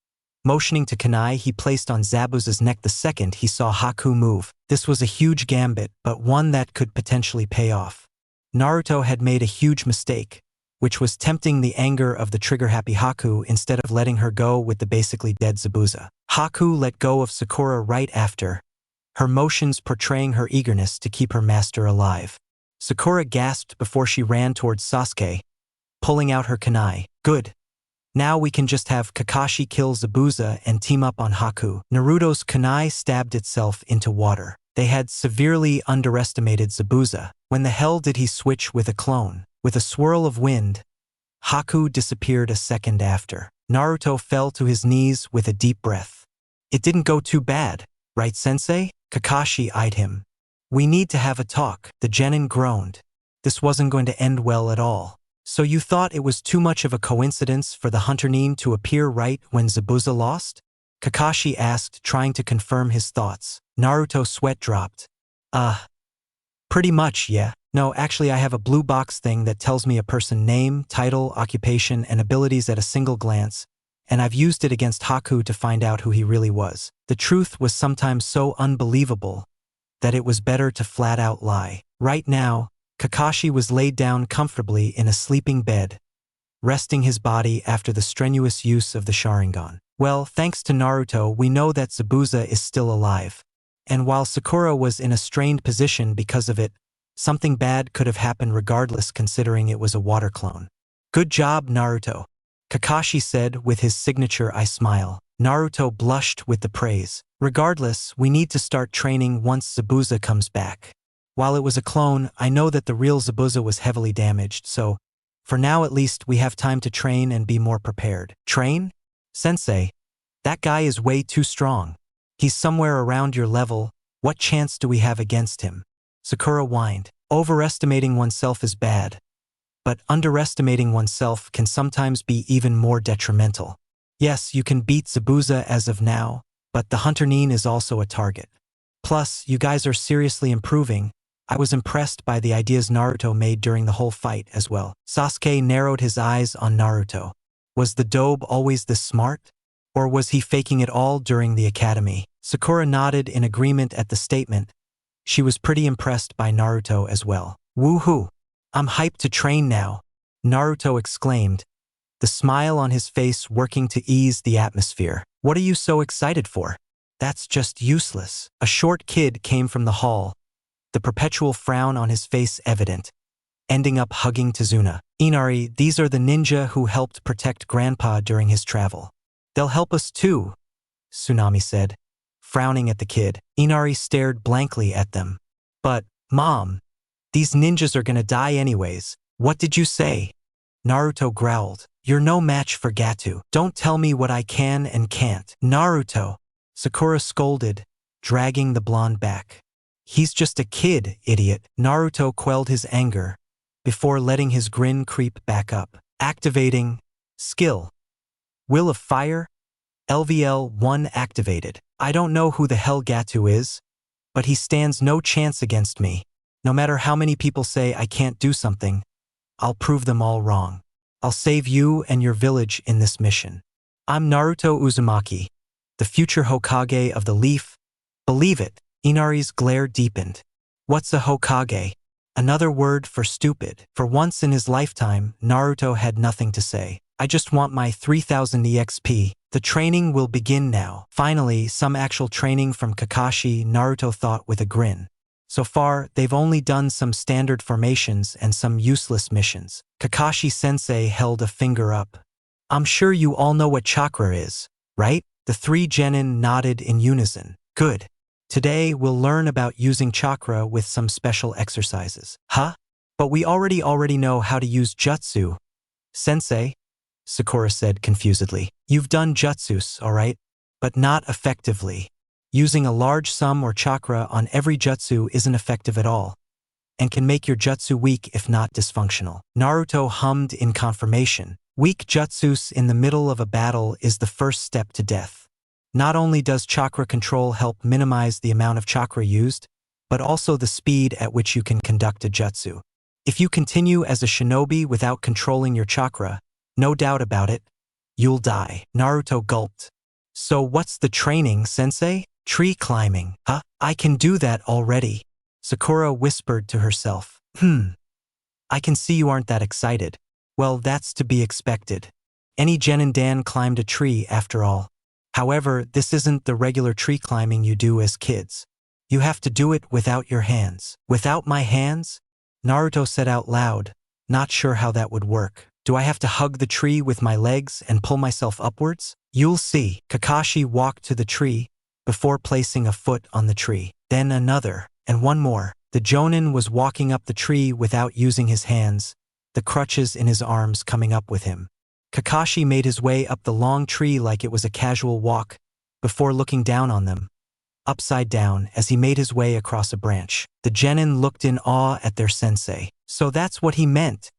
Motioning to kunai he placed on Zabuza's neck the second he saw Haku move. This was a huge gambit, but one that could potentially pay off. Naruto had made a huge mistake, which was tempting the anger of the trigger-happy Haku instead of letting her go with the basically dead Zabuza. Haku let go of Sakura right after, her motions portraying her eagerness to keep her master alive. Sakura gasped before she ran towards Sasuke, pulling out her kunai. Good. Now we can just have Kakashi kill Zabuza and team up on Haku. Naruto's kunai stabbed itself into water. They had severely underestimated Zabuza. When the hell did he switch with a clone? With a swirl of wind, Haku disappeared a second after. Naruto fell to his knees with a deep breath. It didn't go too bad, right, sensei? Kakashi eyed him. We need to have a talk. The genin groaned. This wasn't going to end well at all. So you thought it was too much of a coincidence for the Hunter-nin to appear right when Zabuza lost? Kakashi asked, trying to confirm his thoughts. Naruto's sweat dropped. Pretty much, yeah. No, actually I have a blue box thing that tells me a person's name, title, occupation, and abilities at a single glance, and I've used it against Haku to find out who he really was. The truth was sometimes so unbelievable that it was better to flat out lie. Right now, Kakashi was laid down comfortably in a sleeping bed, resting his body after the strenuous use of the Sharingan. Well, thanks to Naruto, we know that Zabuza is still alive. And while Sakura was in a strained position because of it, something bad could have happened regardless considering it was a water clone. Good job, Naruto, Kakashi said with his signature eye smile. Naruto blushed with the praise. Regardless, we need to start training once Zabuza comes back. While it was a clone, I know that the real Zabuza was heavily damaged, so for now at least we have time to train and be more prepared. Train? Sensei, that guy is way too strong. He's somewhere around your level. What chance do we have against him? Sakura whined. Overestimating oneself is bad, but underestimating oneself can sometimes be even more detrimental. Yes, you can beat Zabuza as of now, but the Hunter-nin is also a target. Plus, you guys are seriously improving. I was impressed by the ideas Naruto made during the whole fight as well. Sasuke narrowed his eyes on Naruto. Was the dobe always this smart? Or was he faking it all during the academy? Sakura nodded in agreement at the statement. She was pretty impressed by Naruto as well. Woohoo! I'm hyped to train now, Naruto exclaimed, the smile on his face working to ease the atmosphere. What are you so excited for? That's just useless. A short kid came from the hall, the perpetual frown on his face evident, ending up hugging Tazuna. Inari, these are the ninja who helped protect Grandpa during his travel. They'll help us too, Tsunami said, frowning at the kid. Inari stared blankly at them. But, Mom, these ninjas are gonna die anyways. What did you say? Naruto growled. You're no match for Gato. Don't tell me what I can and can't. Naruto, Sakura scolded, dragging the blonde back. He's just a kid, idiot. Naruto quelled his anger before letting his grin creep back up. Activating skill. Will of Fire, LVL-1 activated. I don't know who the hell Gato is, but he stands no chance against me. No matter how many people say I can't do something, I'll prove them all wrong. I'll save you and your village in this mission. I'm Naruto Uzumaki, the future Hokage of the Leaf. Believe it. Inari's glare deepened. What's a Hokage? Another word for stupid. For once in his lifetime, Naruto had nothing to say. I just want my 3000 EXP. The training will begin now. Finally, some actual training from Kakashi, Naruto thought with a grin. So far, they've only done some standard formations and some useless missions. Kakashi-sensei held a finger up. I'm sure you all know what chakra is, right? The three genin nodded in unison. Good. Today, we'll learn about using chakra with some special exercises. Huh? But we already know how to use jutsu. Sensei, Sakura said confusedly. You've done jutsus, alright? But not effectively. Using a large sum or chakra on every jutsu isn't effective at all, and can make your jutsu weak if not dysfunctional. Naruto hummed in confirmation. Weak jutsus in the middle of a battle is the first step to death. Not only does chakra control help minimize the amount of chakra used, but also the speed at which you can conduct a jutsu. If you continue as a shinobi without controlling your chakra, no doubt about it, you'll die. Naruto gulped. So what's the training, sensei? Tree climbing. Huh? I can do that already. Sakura whispered to herself. I can see you aren't that excited. Well, that's to be expected. Any genin dan climbed a tree after all. However, this isn't the regular tree climbing you do as kids. You have to do it without your hands. Without my hands? Naruto said out loud, not sure how that would work. Do I have to hug the tree with my legs and pull myself upwards? You'll see. Kakashi walked to the tree before placing a foot on the tree. Then another, and one more. The Jonin was walking up the tree without using his hands, the crutches in his arms coming up with him. Kakashi made his way up the long tree like it was a casual walk, before looking down on them, upside down, as he made his way across a branch. The genin looked in awe at their sensei. So that's what he meant,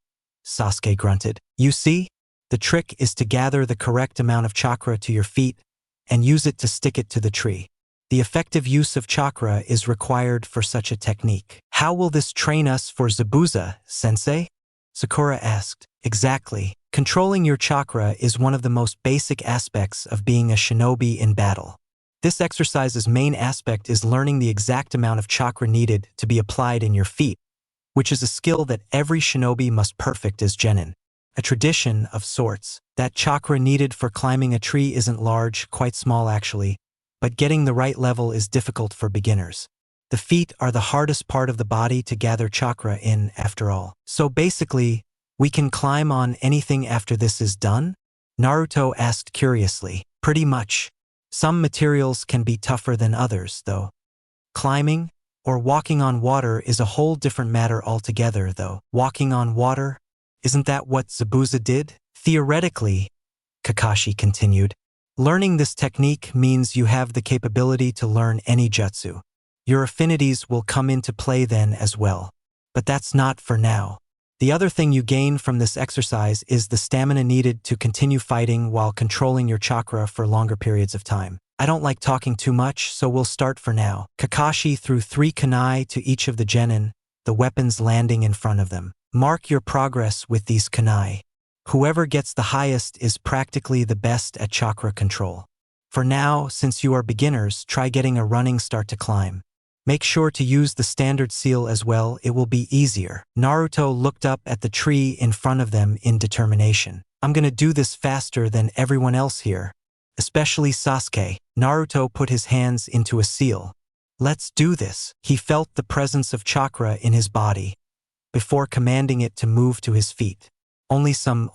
Sasuke grunted. You see? The trick is to gather the correct amount of chakra to your feet and use it to stick it to the tree. The effective use of chakra is required for such a technique. How will this train us for Zabuza, sensei? Sakura asked. Exactly. Controlling your chakra is one of the most basic aspects of being a shinobi in battle. This exercise's main aspect is learning the exact amount of chakra needed to be applied in your feet, which is a skill that every shinobi must perfect as genin. A tradition of sorts. That chakra needed for climbing a tree isn't large, quite small actually, but getting the right level is difficult for beginners. The feet are the hardest part of the body to gather chakra in, after all. So basically, we can climb on anything after this is done? Naruto asked curiously. Pretty much. Some materials can be tougher than others, though. Climbing or walking on water is a whole different matter altogether, though. Walking on water? Isn't that what Zabuza did? Theoretically, Kakashi continued. Learning this technique means you have the capability to learn any jutsu. Your affinities will come into play then as well. But that's not for now. The other thing you gain from this exercise is the stamina needed to continue fighting while controlling your chakra for longer periods of time. I don't like talking too much, so we'll start for now. Kakashi threw 3 kunai to each of the genin, the weapons landing in front of them. Mark your progress with these kunai. Whoever gets the highest is practically the best at chakra control. For now, since you are beginners, try getting a running start to climb. Make sure to use the standard seal as well, it will be easier. Naruto looked up at the tree in front of them in determination. I'm gonna do this faster than everyone else here. Especially Sasuke. Naruto put his hands into a seal. Let's do this. He felt the presence of chakra in his body, before commanding it to move to his feet. Only some,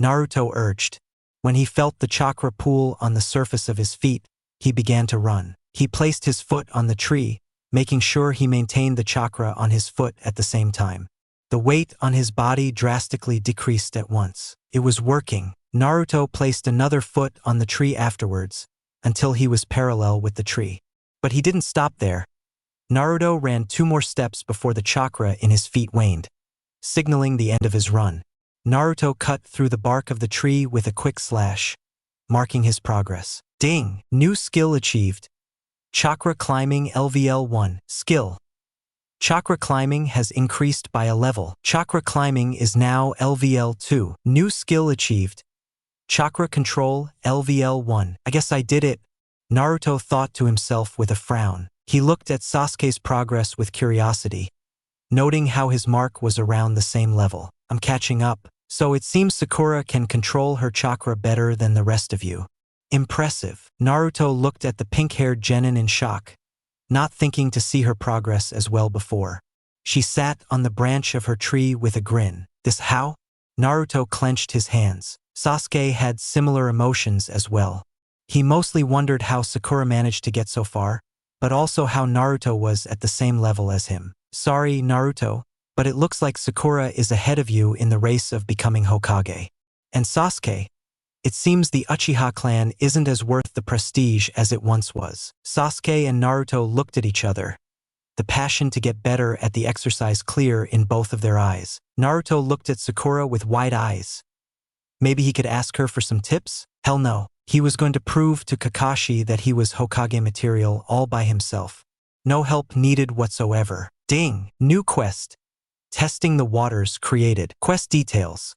Naruto urged. When he felt the chakra pool on the surface of his feet, he began to run. He placed his foot on the tree, making sure he maintained the chakra on his foot at the same time. The weight on his body drastically decreased at once. It was working. Naruto placed another foot on the tree afterwards, until he was parallel with the tree. But he didn't stop there. Naruto ran 2 more steps before the chakra in his feet waned, signaling the end of his run. Naruto cut through the bark of the tree with a quick slash, marking his progress. Ding! New skill achieved. Chakra climbing LVL 1. Skill. Chakra climbing has increased by a level. Chakra climbing is now LVL 2. New skill achieved. Chakra control LVL 1. I guess I did it, Naruto thought to himself with a frown. He looked at Sasuke's progress with curiosity, noting how his mark was around the same level. I'm catching up, so it seems Sakura can control her chakra better than the rest of you. Impressive. Naruto looked at the pink-haired genin in shock, not thinking to see her progress as well before. She sat on the branch of her tree with a grin. This how? Naruto clenched his hands. Sasuke had similar emotions as well. He mostly wondered how Sakura managed to get so far, but also how Naruto was at the same level as him. Sorry, Naruto, but it looks like Sakura is ahead of you in the race of becoming Hokage. And Sasuke, it seems the Uchiha clan isn't as worth the prestige as it once was. Sasuke and Naruto looked at each other, the passion to get better at the exercise clear in both of their eyes. Naruto looked at Sakura with wide eyes. Maybe he could ask her for some tips? Hell no. He was going to prove to Kakashi that he was Hokage material all by himself. No help needed whatsoever. Ding! New quest. Testing the waters created. Quest details.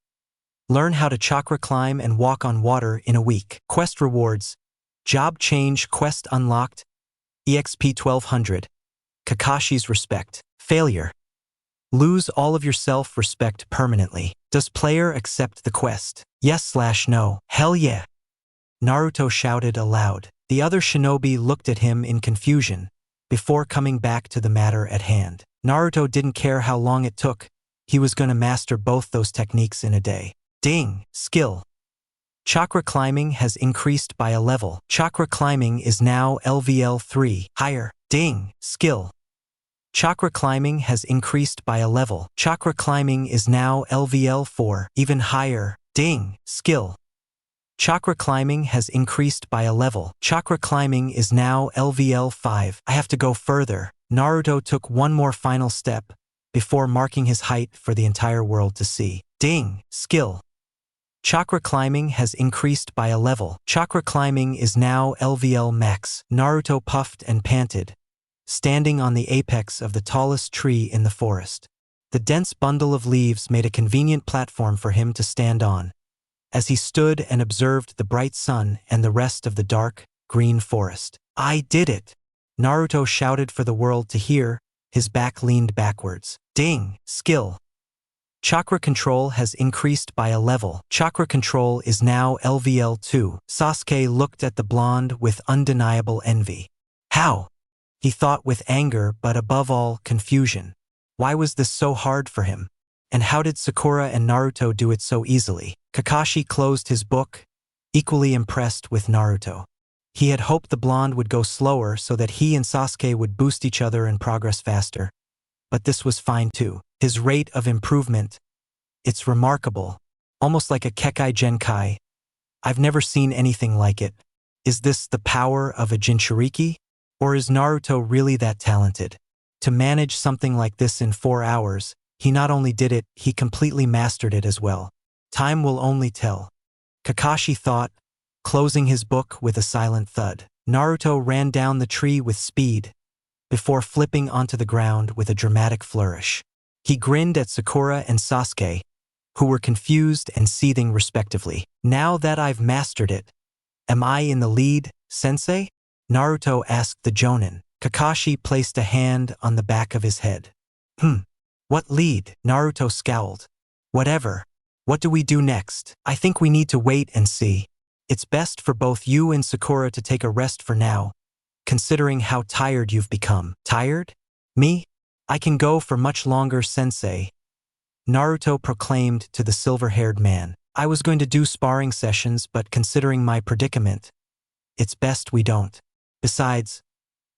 Learn how to chakra climb and walk on water in a week. Quest rewards. Job change quest unlocked. EXP 1200. Kakashi's respect. Failure. Lose all of your self-respect permanently. Does player accept the quest? Yes/no. Hell yeah. Naruto shouted aloud. The other shinobi looked at him in confusion, before coming back to the matter at hand. Naruto didn't care how long it took. he was going to master both those techniques in a day. Ding! Skill. Chakra climbing has increased by a level. Chakra climbing is now LVL 3. Higher. Ding! Skill. Chakra climbing has increased by a level. Chakra climbing is now LVL 4. Even higher. Ding! Skill. Chakra climbing has increased by a level. Chakra climbing is now LVL 5. I have to go further. Naruto took one more final step before marking his height for the entire world to see. Ding! Skill. Chakra climbing has increased by a level. Chakra climbing is now LVL max. Naruto puffed and panted, standing on the apex of the tallest tree in the forest. The dense bundle of leaves made a convenient platform for him to stand on, as he stood and observed the bright sun and the rest of the dark, green forest. I did it! Naruto shouted for the world to hear, his back leaned backwards. Ding! Skill. Chakra control has increased by a level. Chakra control is now LVL 2. Sasuke looked at the blonde with undeniable envy. How? He thought with anger, but above all, confusion. Why was this so hard for him? And how did Sakura and Naruto do it so easily? Kakashi closed his book, equally impressed with Naruto. He had hoped the blonde would go slower so that he and Sasuke would boost each other and progress faster. But this was fine too. His rate of improvement, it's remarkable. Almost like a Kekai Genkai. I've never seen anything like it. Is this the power of a Jinchuriki? Or is Naruto really that talented? To manage something like this in 4 hours, he not only did it, he completely mastered it as well. Time will only tell. Kakashi thought, closing his book with a silent thud. Naruto ran down the tree with speed, before flipping onto the ground with a dramatic flourish. He grinned at Sakura and Sasuke, who were confused and seething respectively. Now that I've mastered it, am I in the lead, sensei? Naruto asked the Jonin. Kakashi placed a hand on the back of his head. What lead? Naruto scowled. Whatever. What do we do next? I think we need to wait and see. It's best for both you and Sakura to take a rest for now, considering how tired you've become. Tired? Me? I can go for much longer, sensei, Naruto proclaimed to the silver-haired man. I was going to do sparring sessions, but considering my predicament, it's best we don't. Besides,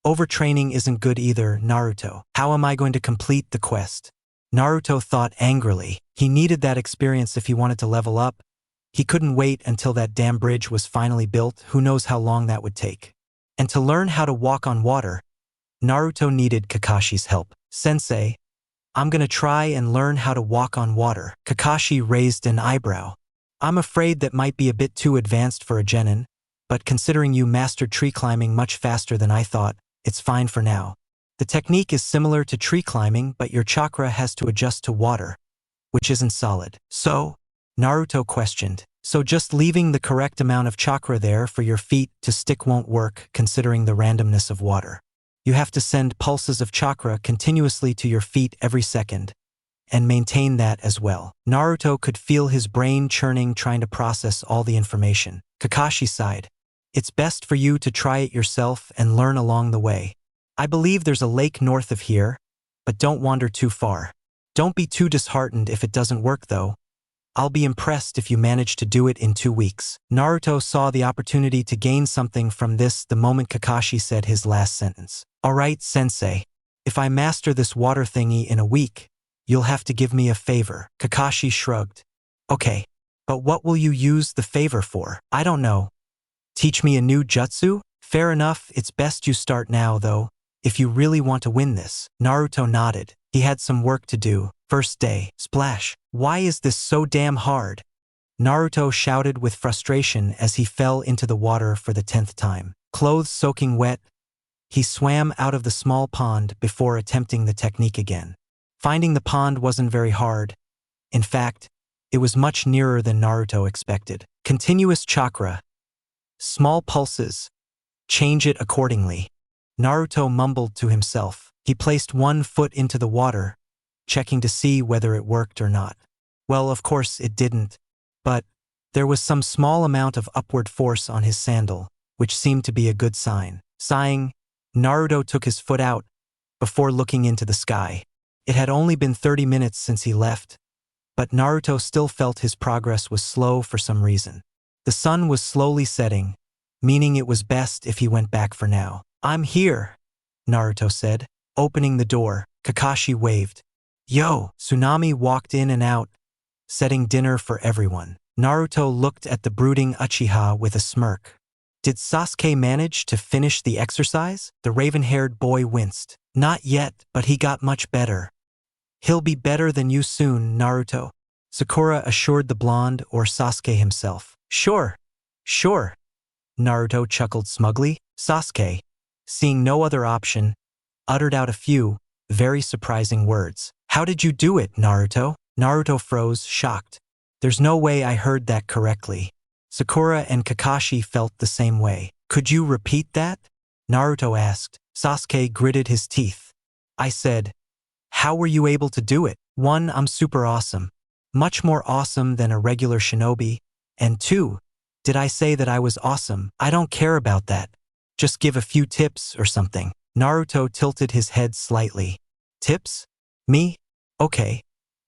overtraining isn't good either, Naruto. How am I going to complete the quest? Naruto thought angrily. He needed that experience if he wanted to level up. He couldn't wait until that damn bridge was finally built. Who knows how long that would take. And to learn how to walk on water, Naruto needed Kakashi's help. Sensei, I'm gonna try and learn how to walk on water. Kakashi raised an eyebrow. I'm afraid that might be a bit too advanced for a genin, but considering you mastered tree climbing much faster than I thought, it's fine for now. The technique is similar to tree climbing, but your chakra has to adjust to water, which isn't solid. So? Naruto questioned. So just leaving the correct amount of chakra there for your feet to stick won't work, considering the randomness of water. You have to send pulses of chakra continuously to your feet every second, and maintain that as well. Naruto could feel his brain churning trying to process all the information. Kakashi sighed. It's best for you to try it yourself and learn along the way. I believe there's a lake north of here, but don't wander too far. Don't be too disheartened if it doesn't work though. I'll be impressed if you manage to do it in 2 weeks. Naruto saw the opportunity to gain something from this the moment Kakashi said his last sentence. Alright, sensei. If I master this water thingy in a week, you'll have to give me a favor. Kakashi shrugged. Okay, but what will you use the favor for? I don't know. Teach me a new jutsu? Fair enough, it's best you start now though, if you really want to win this. Naruto nodded. He had some work to do. First day. Splash. Why is this so damn hard? Naruto shouted with frustration as he fell into the water for the 10th time. Clothes soaking wet, he swam out of the small pond before attempting the technique again. Finding the pond wasn't very hard. In fact, it was much nearer than Naruto expected. Continuous chakra. Small pulses. Change it accordingly. Naruto mumbled to himself. He placed one foot into the water, checking to see whether it worked or not. Well, of course it didn't, but there was some small amount of upward force on his sandal, which seemed to be a good sign. Sighing, Naruto took his foot out before looking into the sky. It had only been 30 minutes since he left, but Naruto still felt his progress was slow for some reason. The sun was slowly setting, meaning it was best if he went back for now. "I'm here," Naruto said, opening the door. Kakashi waved. "Yo!" Tsunami walked in and out, setting dinner for everyone. Naruto looked at the brooding Uchiha with a smirk. "Did Sasuke manage to finish the exercise?" The raven-haired boy winced. "Not yet, but he got much better." "He'll be better than you soon, Naruto," Sakura assured the blonde or Sasuke himself. Sure. Naruto chuckled smugly. Sasuke, seeing no other option, uttered out a few, very surprising words. "How did you do it, Naruto?" Naruto froze, shocked. "There's no way I heard that correctly." Sakura and Kakashi felt the same way. "Could you repeat that?" Naruto asked. Sasuke gritted his teeth. "I said, how were you able to do it? 1, I'm super awesome. Much more awesome than a regular shinobi. And 2, did I say that I was awesome? I don't care about that. Just give a few tips or something." Naruto tilted his head slightly. "Tips? Me? Okay.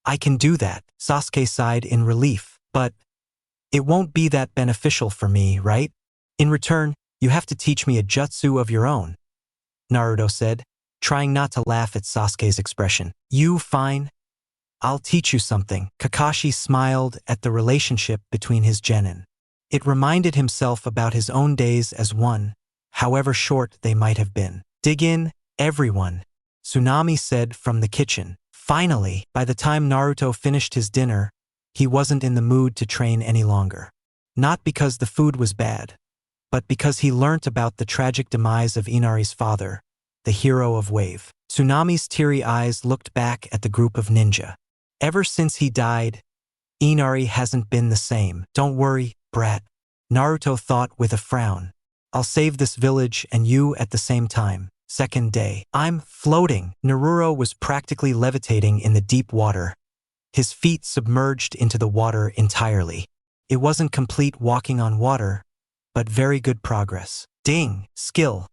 I can do that." Sasuke sighed in relief. "But it won't be that beneficial for me, right? In return, you have to teach me a jutsu of your own," Naruto said, trying not to laugh at Sasuke's expression. "You fine? I'll teach you something." Kakashi smiled at the relationship between his genin. It reminded himself about his own days as one, however short they might have been. "Dig in, everyone," Tsunami said from the kitchen. Finally, by the time Naruto finished his dinner, he wasn't in the mood to train any longer. Not because the food was bad, but because he learnt about the tragic demise of Inari's father, the hero of Wave. Tsunami's teary eyes looked back at the group of ninja. Ever since he died, Inari hasn't been the same. "Don't worry, brat," Naruto thought with a frown. "I'll save this village and you at the same time." Second day. "I'm floating." Naruto was practically levitating in the deep water, his feet submerged into the water entirely. It wasn't complete walking on water, but very good progress. Ding! Skill.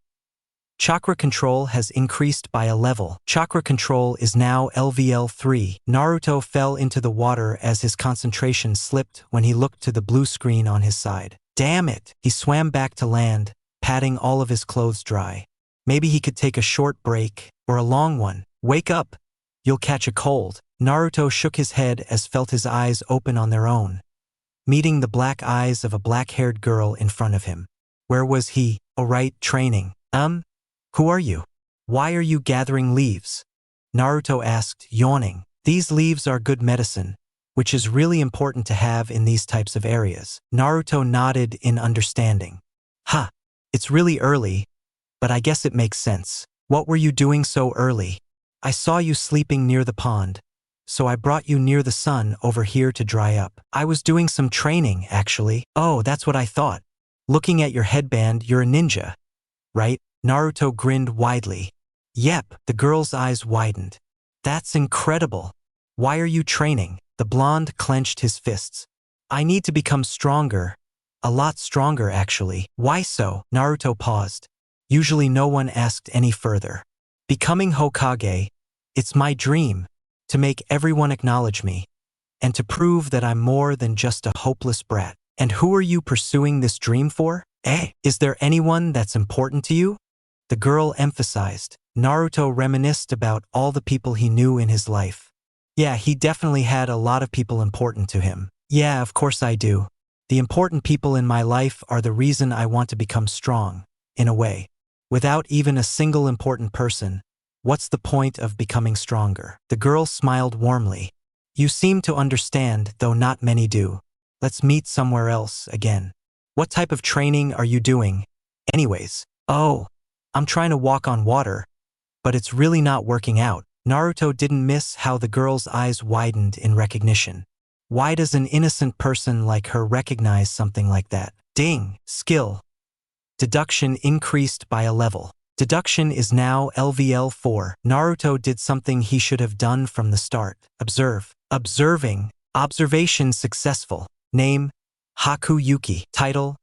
Chakra control has increased by a level. Chakra control is now LVL 3. Naruto fell into the water as his concentration slipped when he looked to the blue screen on his side. Damn it! He swam back to land, patting all of his clothes dry. Maybe he could take a short break, or a long one. "Wake up! You'll catch a cold." Naruto shook his head as felt his eyes open on their own, meeting the black eyes of a black-haired girl in front of him. Where was he? "Oh right, training." Who are you? Why are you gathering leaves?" Naruto asked, yawning. "These leaves are good medicine, which is really important to have in these types of areas." Naruto nodded in understanding. "Ha! It's really early, but I guess it makes sense. What were you doing so early?" "I saw you sleeping near the pond, so I brought you near the sun over here to dry up." "I was doing some training, actually." "Oh, that's what I thought. Looking at your headband, you're a ninja, right?" Naruto grinned widely. "Yep." The girl's eyes widened. "That's incredible. Why are you training?" The blonde clenched his fists. "I need to become stronger. A lot stronger, actually." "Why so?" Naruto paused. Usually no one asked any further. "Becoming Hokage, it's my dream, to make everyone acknowledge me, and to prove that I'm more than just a hopeless brat." "And who are you pursuing this dream for? Is there anyone that's important to you?" The girl emphasized. Naruto reminisced about all the people he knew in his life. Yeah, he definitely had a lot of people important to him. "Yeah, of course I do. The important people in my life are the reason I want to become strong, in a way. Without even a single important person, what's the point of becoming stronger?" The girl smiled warmly. "You seem to understand, though not many do. Let's meet somewhere else again." "What type of training are you doing, anyways?" "Oh, I'm trying to walk on water, but it's really not working out." Naruto didn't miss how the girl's eyes widened in recognition. Why does an innocent person like her recognize something like that? Ding! Skill. Deduction increased by a level. Deduction is now LVL 4. Naruto did something he should have done from the start. Observe. Observing. Observation successful. Name: Haku Yuki. Title: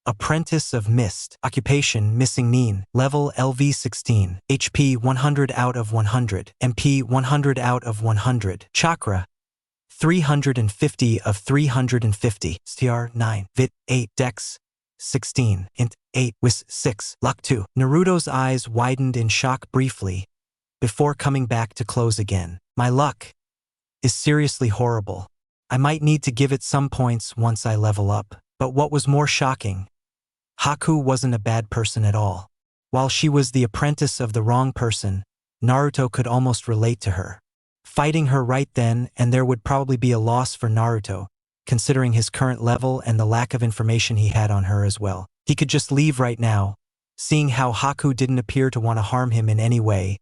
Apprentice of Mist. Occupation Missing Nin. Level LV16. HP 100 out of 100. MP 100 out of 100. Chakra 350 of 350. STR 9. Vit 8. Dex 16. Int 8. Wis 6. Luck 2. Naruto's eyes widened in shock briefly, before coming back to close again. My luck is seriously horrible. I might need to give it some points once I level up. But what was more shocking, Haku wasn't a bad person at all. While she was the apprentice of the wrong person, Naruto could almost relate to her. Fighting her right then and there would probably be a loss for Naruto, considering his current level and the lack of information he had on her as well. He could just leave right now, seeing how Haku didn't appear to want to harm him in any way,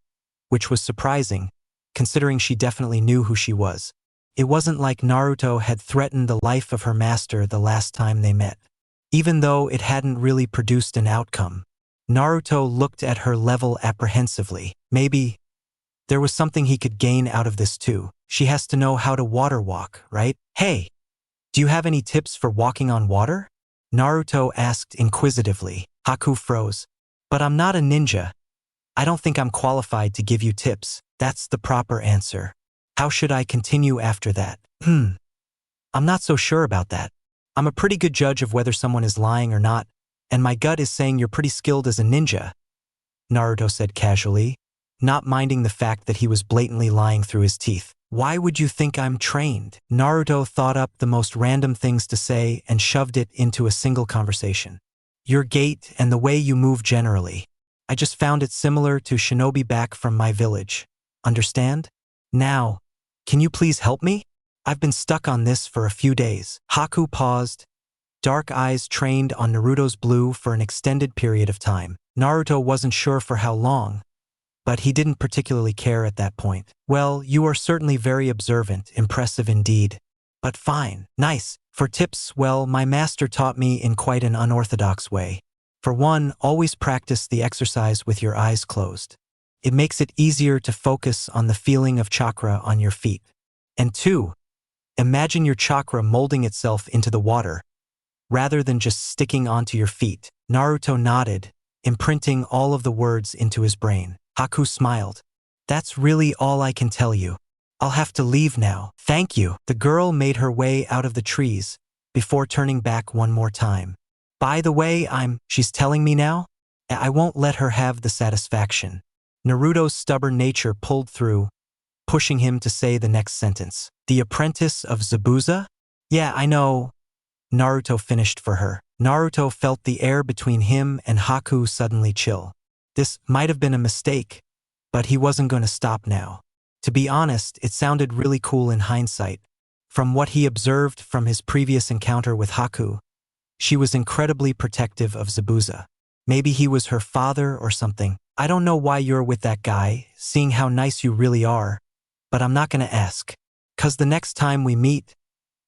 which was surprising, considering she definitely knew who she was. It wasn't like Naruto had threatened the life of her master the last time they met. Even though it hadn't really produced an outcome, Naruto looked at her level apprehensively. Maybe there was something he could gain out of this too. She has to know how to water walk, right? Hey, do you have any tips for walking on water? Naruto asked inquisitively. Haku froze. But I'm not a ninja. I don't think I'm qualified to give you tips. That's the proper answer. How should I continue after that? I'm not so sure about that. I'm a pretty good judge of whether someone is lying or not, and my gut is saying you're pretty skilled as a ninja, Naruto said casually, not minding the fact that he was blatantly lying through his teeth. Why would you think I'm trained? Naruto thought up the most random things to say and shoved it into a single conversation. Your gait and the way you move generally. I just found it similar to shinobi back from my village. Understand? Now, can you please help me? I've been stuck on this for a few days. Haku paused, dark eyes trained on Naruto's blue for an extended period of time. Naruto wasn't sure for how long, but he didn't particularly care at that point. Well, you are certainly very observant, impressive indeed. But fine, nice. For tips, well, my master taught me in quite an unorthodox way. For one, always practice the exercise with your eyes closed. It makes it easier to focus on the feeling of chakra on your feet. And two, imagine your chakra molding itself into the water, rather than just sticking onto your feet. Naruto nodded, imprinting all of the words into his brain. Haku smiled. That's really all I can tell you. I'll have to leave now. Thank you. The girl made her way out of the trees, before turning back one more time. By the way, she's telling me now? I won't let her have the satisfaction. Naruto's stubborn nature pulled through, pushing him to say the next sentence. The apprentice of Zabuza? Yeah, I know. Naruto finished for her. Naruto felt the air between him and Haku suddenly chill. This might have been a mistake, but he wasn't going to stop now. To be honest, it sounded really cool in hindsight. From what he observed from his previous encounter with Haku, she was incredibly protective of Zabuza. Maybe he was her father or something. I don't know why you're with that guy, seeing how nice you really are, but I'm not going to ask. 'Cause the next time we meet,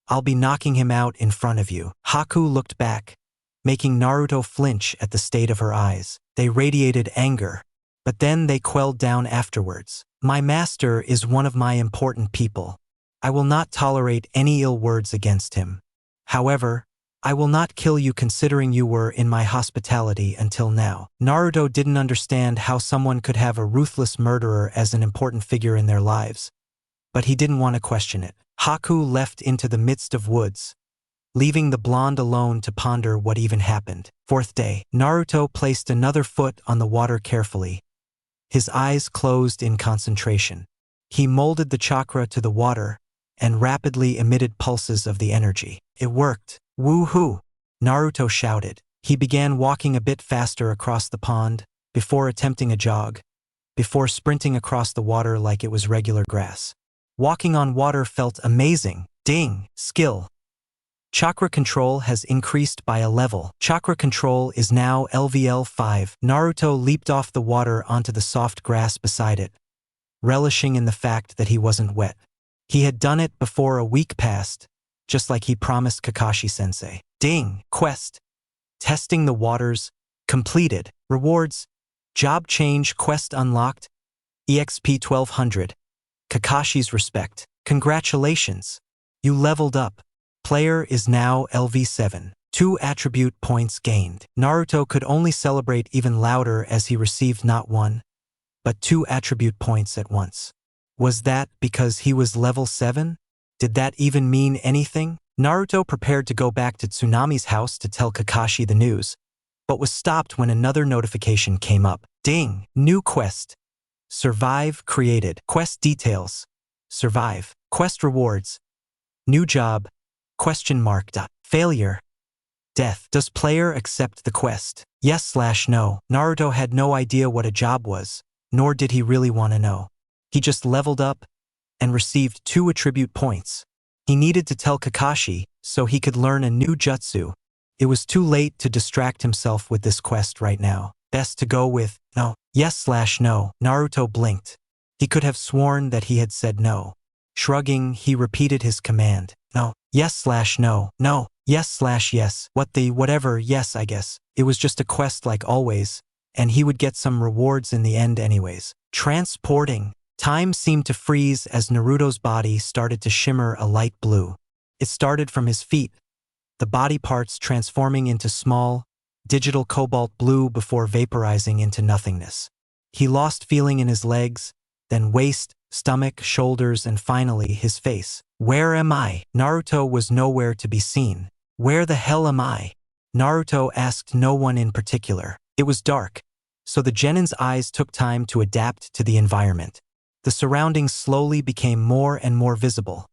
I'll be knocking him out in front of you. Haku looked back, making Naruto flinch at the state of her eyes. They radiated anger, but then they quelled down afterwards. My master is one of my important people. I will not tolerate any ill words against him. However, I will not kill you considering you were in my hospitality until now. Naruto didn't understand how someone could have a ruthless murderer as an important figure in their lives, but he didn't want to question it. Haku left into the midst of woods, leaving the blonde alone to ponder what even happened. Fourth day, Naruto placed another foot on the water carefully, his eyes closed in concentration. He molded the chakra to the water and rapidly emitted pulses of the energy. It worked. Woo-hoo! Naruto shouted. He began walking a bit faster across the pond, before attempting a jog, before sprinting across the water like it was regular grass. Walking on water felt amazing. Ding! Skill. Chakra control has increased by a level. Chakra control is now LVL 5. Naruto leaped off the water onto the soft grass beside it, relishing in the fact that he wasn't wet. He had done it before a week passed, just like he promised Kakashi-sensei. Ding! Quest. Testing the waters. Completed. Rewards. Job change quest unlocked. EXP 1200. Kakashi's respect. Congratulations. You leveled up. Player is now LV7. 2 attribute points gained. Naruto could only celebrate even louder as he received not 1, but 2 attribute points at once. Was that because he was level 7? Did that even mean anything? Naruto prepared to go back to Tsunami's house to tell Kakashi the news, but was stopped when another notification came up. Ding! New quest. Survive created. Quest details. Survive. Quest rewards. New job. Question mark. Failure. Death. Does player accept the quest? Yes/no. Naruto had no idea what a job was, nor did he really want to know. He just leveled up and received 2 attribute points. He needed to tell Kakashi so he could learn a new jutsu. It was too late to distract himself with this quest right now. Best to go with no. Yes/no. Naruto blinked. He could have sworn that he had said no. Shrugging, he repeated his command. No. Yes/no. No. Yes/yes. Whatever, yes, I guess. It was just a quest like always, and he would get some rewards in the end anyways. Transporting. Time seemed to freeze as Naruto's body started to shimmer a light blue. It started from his feet, the body parts transforming into small, digital cobalt blue before vaporizing into nothingness. He lost feeling in his legs, then waist, stomach, shoulders, and finally his face. Where am I? Naruto was nowhere to be seen. Where the hell am I? Naruto asked no one in particular. It was dark, so the genin's eyes took time to adapt to the environment. The surroundings slowly became more and more visible.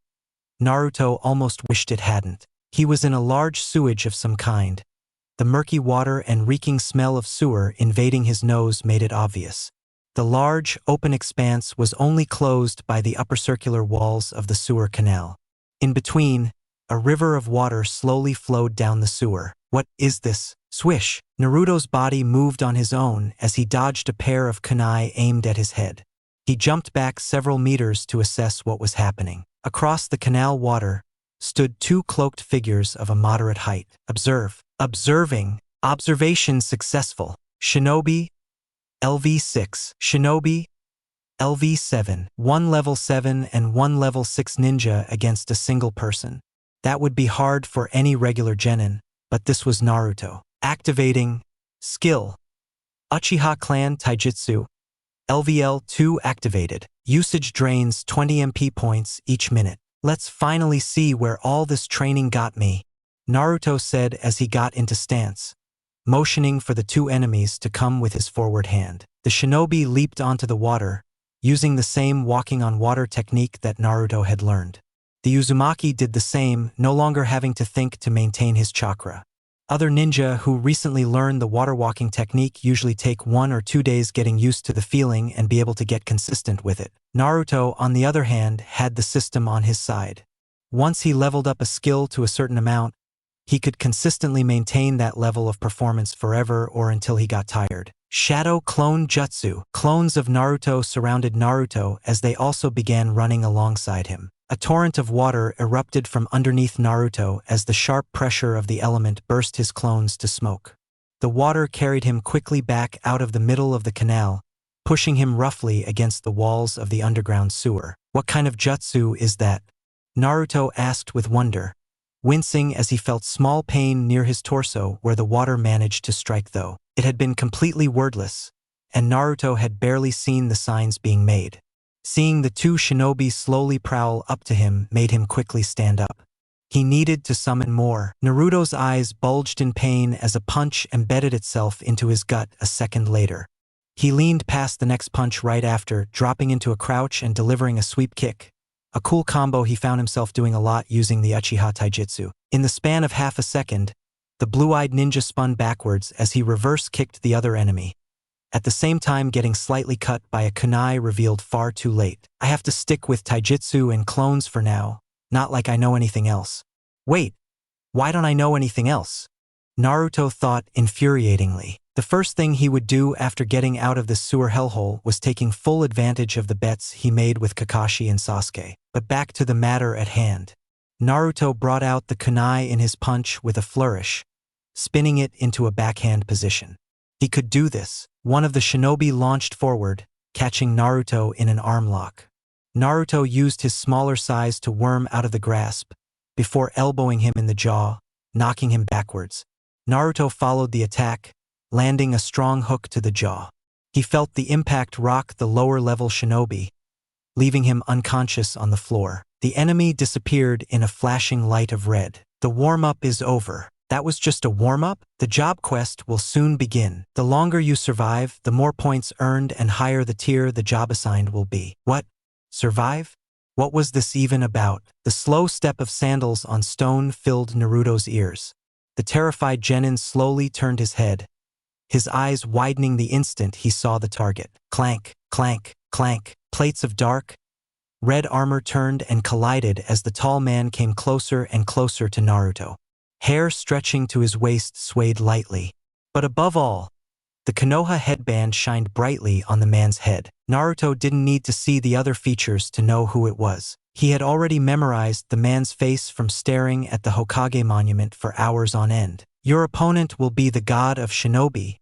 Naruto almost wished it hadn't. He was in a large sewage of some kind. The murky water and reeking smell of sewer invading his nose made it obvious. The large, open expanse was only closed by the upper circular walls of the sewer canal. In between, a river of water slowly flowed down the sewer. What is this? Swish! Naruto's body moved on his own as he dodged a pair of kunai aimed at his head. He jumped back several meters to assess what was happening. Across the canal water stood 2 cloaked figures of a moderate height. Observing. Observation successful. Shinobi. LV6. Shinobi. LV7. 1 level 7 and 1 level 6 ninja against a single person. That would be hard for any regular genin, but this was Naruto. Activating. Skill. Uchiha Clan Taijutsu. LVL2 activated. Usage drains 20 MP points each minute. Let's finally see where all this training got me, Naruto said as he got into stance, motioning for the 2 enemies to come with his forward hand. The shinobi leaped onto the water, using the same walking on water technique that Naruto had learned. The Uzumaki did the same, no longer having to think to maintain his chakra. Other ninja who recently learned the water walking technique usually take 1 or 2 days getting used to the feeling and be able to get consistent with it. Naruto, on the other hand, had the system on his side. Once he leveled up a skill to a certain amount, he could consistently maintain that level of performance forever or until he got tired. Shadow Clone Jutsu. Clones of Naruto surrounded Naruto as they also began running alongside him. A torrent of water erupted from underneath Naruto as the sharp pressure of the element burst his clones to smoke. The water carried him quickly back out of the middle of the canal, pushing him roughly against the walls of the underground sewer. What kind of jutsu is that? Naruto asked with wonder, wincing as he felt small pain near his torso where the water managed to strike though. It had been completely wordless, and Naruto had barely seen the signs being made. Seeing the 2 shinobi slowly prowl up to him made him quickly stand up. He needed to summon more. Naruto's eyes bulged in pain as a punch embedded itself into his gut a second later. He leaned past the next punch right after, dropping into a crouch and delivering a sweep kick. A cool combo he found himself doing a lot using the Uchiha Taijutsu. In the span of half a second, the blue-eyed ninja spun backwards as he reverse-kicked the other enemy, at the same time getting slightly cut by a kunai revealed far too late. I have to stick with taijutsu and clones for now, not like I know anything else. Wait, why don't I know anything else? Naruto thought infuriatingly. The first thing he would do after getting out of this sewer hellhole was taking full advantage of the bets he made with Kakashi and Sasuke. But back to the matter at hand. Naruto brought out the kunai in his punch with a flourish, spinning it into a backhand position. He could do this. One of the shinobi launched forward, catching Naruto in an arm lock. Naruto used his smaller size to worm out of the grasp, before elbowing him in the jaw, knocking him backwards. Naruto followed the attack, landing a strong hook to the jaw. He felt the impact rock the lower-level shinobi, leaving him unconscious on the floor. The enemy disappeared in a flashing light of red. The warm-up is over. That was just a warm-up? The job quest will soon begin. The longer you survive, the more points earned and higher the tier the job assigned will be. What? Survive? What was this even about? The slow step of sandals on stone filled Naruto's ears. The terrified genin slowly turned his head, his eyes widening the instant he saw the target. Clank, clank, clank. Plates of dark, red armor turned and collided as the tall man came closer and closer to Naruto. Hair stretching to his waist swayed lightly. But above all, the Konoha headband shined brightly on the man's head. Naruto didn't need to see the other features to know who it was. He had already memorized the man's face from staring at the Hokage monument for hours on end. Your opponent will be the god of shinobi,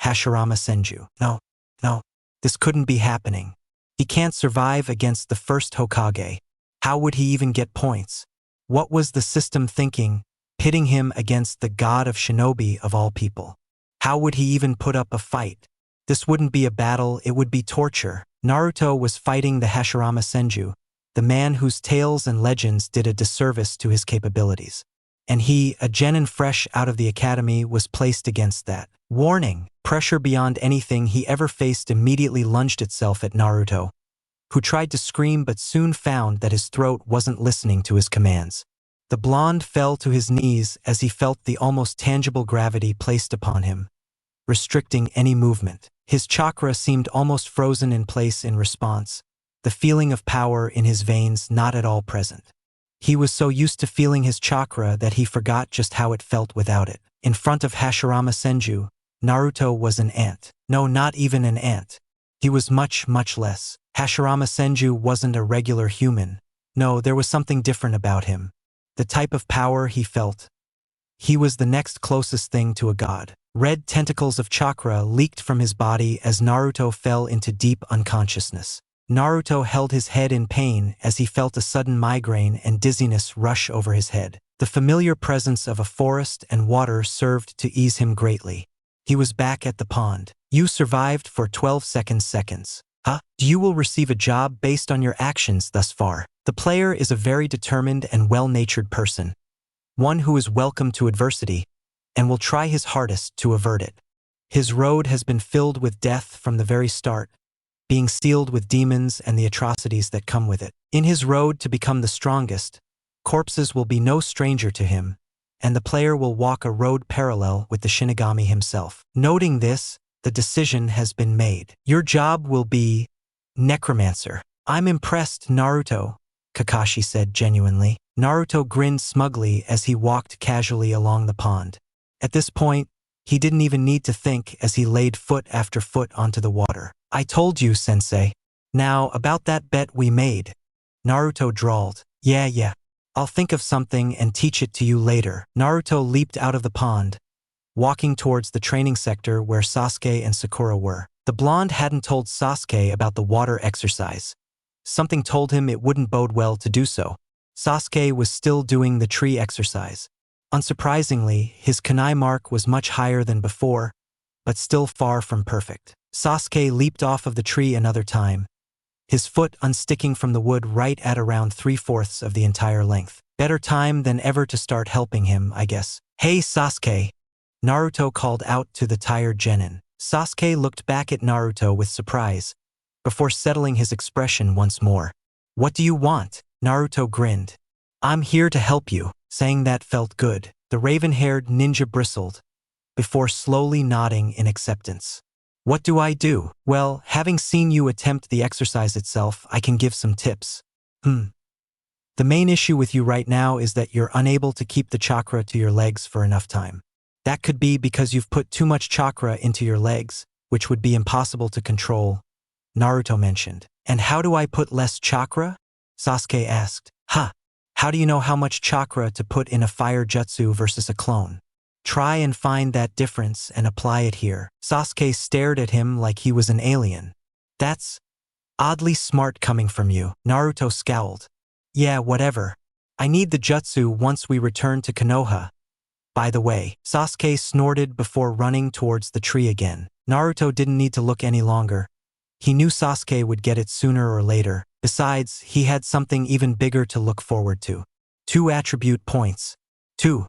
Hashirama Senju. No, this couldn't be happening. He can't survive against the first Hokage. How would he even get points? What was the system thinking, pitting him against the god of shinobi of all people? How would he even put up a fight? This wouldn't be a battle, it would be torture. Naruto was fighting the Hashirama Senju, the man whose tales and legends did a disservice to his capabilities. And he, a genin fresh out of the academy, was placed against that. Warning! Pressure beyond anything he ever faced immediately lunged itself at Naruto, who tried to scream but soon found that his throat wasn't listening to his commands. The blonde fell to his knees as he felt the almost tangible gravity placed upon him, restricting any movement. His chakra seemed almost frozen in place in response, the feeling of power in his veins not at all present. He was so used to feeling his chakra that he forgot just how it felt without it. In front of Hashirama Senju, Naruto was an ant. No, not even an ant. He was much, much less. Hashirama Senju wasn't a regular human. No, there was something different about him. The type of power he felt. He was the next closest thing to a god. Red tentacles of chakra leaked from his body as Naruto fell into deep unconsciousness. Naruto held his head in pain as he felt a sudden migraine and dizziness rush over his head. The familiar presence of a forest and water served to ease him greatly. He was back at the pond. You survived for 12 seconds. Huh? You will receive a job based on your actions thus far. The player is a very determined and well-natured person, one who is welcome to adversity and will try his hardest to avert it. His road has been filled with death from the very start, being sealed with demons and the atrocities that come with it. In his road to become the strongest, corpses will be no stranger to him, and the player will walk a road parallel with the Shinigami himself. Noting this, the decision has been made. Your job will be necromancer. I'm impressed, Naruto, Kakashi said genuinely. Naruto grinned smugly as he walked casually along the pond. At this point, he didn't even need to think as he laid foot after foot onto the water. I told you, sensei. Now, about that bet we made. Naruto drawled. Yeah. I'll think of something and teach it to you later. Naruto leaped out of the pond, walking towards the training sector where Sasuke and Sakura were. The blonde hadn't told Sasuke about the water exercise. Something told him it wouldn't bode well to do so. Sasuke was still doing the tree exercise. Unsurprisingly, his kunai mark was much higher than before, but still far from perfect. Sasuke leaped off of the tree another time, his foot unsticking from the wood right at around 3/4 of the entire length. Better time than ever to start helping him, I guess. Hey Sasuke! Naruto called out to the tired genin. Sasuke looked back at Naruto with surprise, before settling his expression once more. What do you want? Naruto grinned. I'm here to help you. Saying that felt good. The raven-haired ninja bristled, before slowly nodding in acceptance. What do I do? Well, having seen you attempt the exercise itself, I can give some tips. The main issue with you right now is that you're unable to keep the chakra to your legs for enough time. That could be because you've put too much chakra into your legs, which would be impossible to control, Naruto mentioned. And how do I put less chakra? Sasuke asked. How do you know how much chakra to put in a fire jutsu versus a clone? Try and find that difference and apply it here. Sasuke stared at him like he was an alien. That's oddly smart coming from you. Naruto scowled. Yeah, whatever. I need the jutsu once we return to Konoha, By the way, Sasuke snorted before running towards the tree again. Naruto didn't need to look any longer. He knew Sasuke would get it sooner or later. Besides, he had something even bigger to look forward to. 2 attribute points. 2.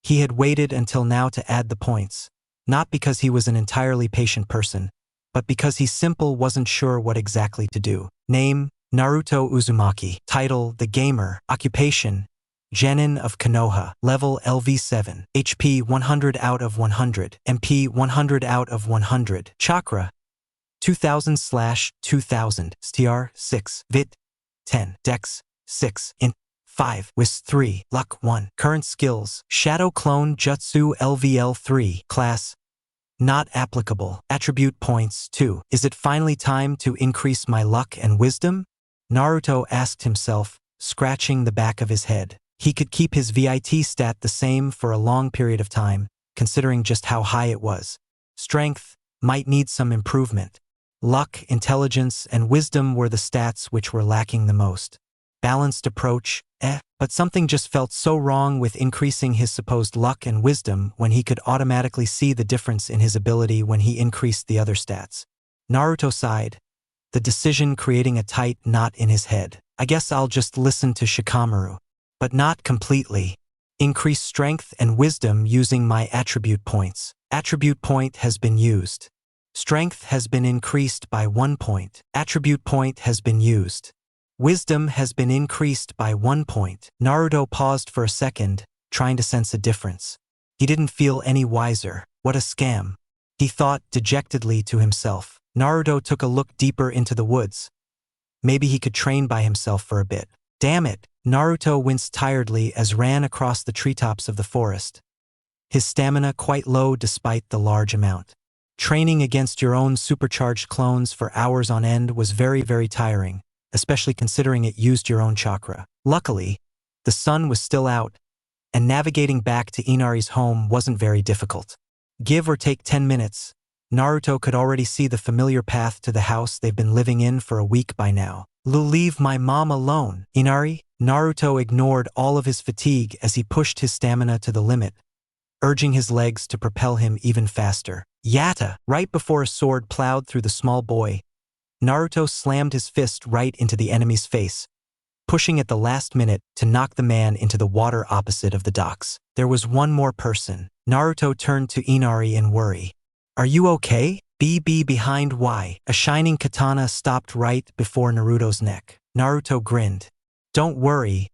He had waited until now to add the points. Not because he was an entirely patient person, but because he simple wasn't sure what exactly to do. Name, Naruto Uzumaki. Title, The Gamer. Occupation, Genin of Konoha. Level LV7. HP 100 out of 100. MP 100 out of 100. Chakra 2000/2000. STR 6. Vit 10. Dex 6. Int 5. Wis 3. Luck 1. Current skills. Shadow Clone Jutsu LVL 3. Class not applicable. Attribute points 2. Is it finally time to increase my luck and wisdom? Naruto asked himself, scratching the back of his head. He could keep his VIT stat the same for a long period of time, considering just how high it was. Strength might need some improvement. Luck, intelligence, and wisdom were the stats which were lacking the most. Balanced approach, but something just felt so wrong with increasing his supposed luck and wisdom when he could automatically see the difference in his ability when he increased the other stats. Naruto sighed, the decision creating a tight knot in his head. I guess I'll just listen to Shikamaru. But not completely. Increase strength and wisdom using my attribute points. Attribute point has been used. Strength has been increased by 1 point. Attribute point has been used. Wisdom has been increased by 1 point. Naruto paused for a second, trying to sense a difference. He didn't feel any wiser. What a scam. He thought dejectedly to himself. Naruto took a look deeper into the woods. Maybe he could train by himself for a bit. Damn it! Naruto winced tiredly as ran across the treetops of the forest. His stamina quite low despite the large amount. Training against your own supercharged clones for hours on end was very, very tiring, especially considering it used your own chakra. Luckily, the sun was still out, and navigating back to Inari's home wasn't very difficult. Give or take 10 minutes, Naruto could already see the familiar path to the house they've been living in for a week by now. Leave my mom alone, Inari. Naruto ignored all of his fatigue as he pushed his stamina to the limit, urging his legs to propel him even faster. Yatta! Right before a sword plowed through the small boy, Naruto slammed his fist right into the enemy's face, pushing at the last minute to knock the man into the water opposite of the docks. There was one more person. Naruto turned to Inari in worry. Are you okay? BB behind Y. A shining katana stopped right before Naruto's neck. Naruto grinned. Don't worry.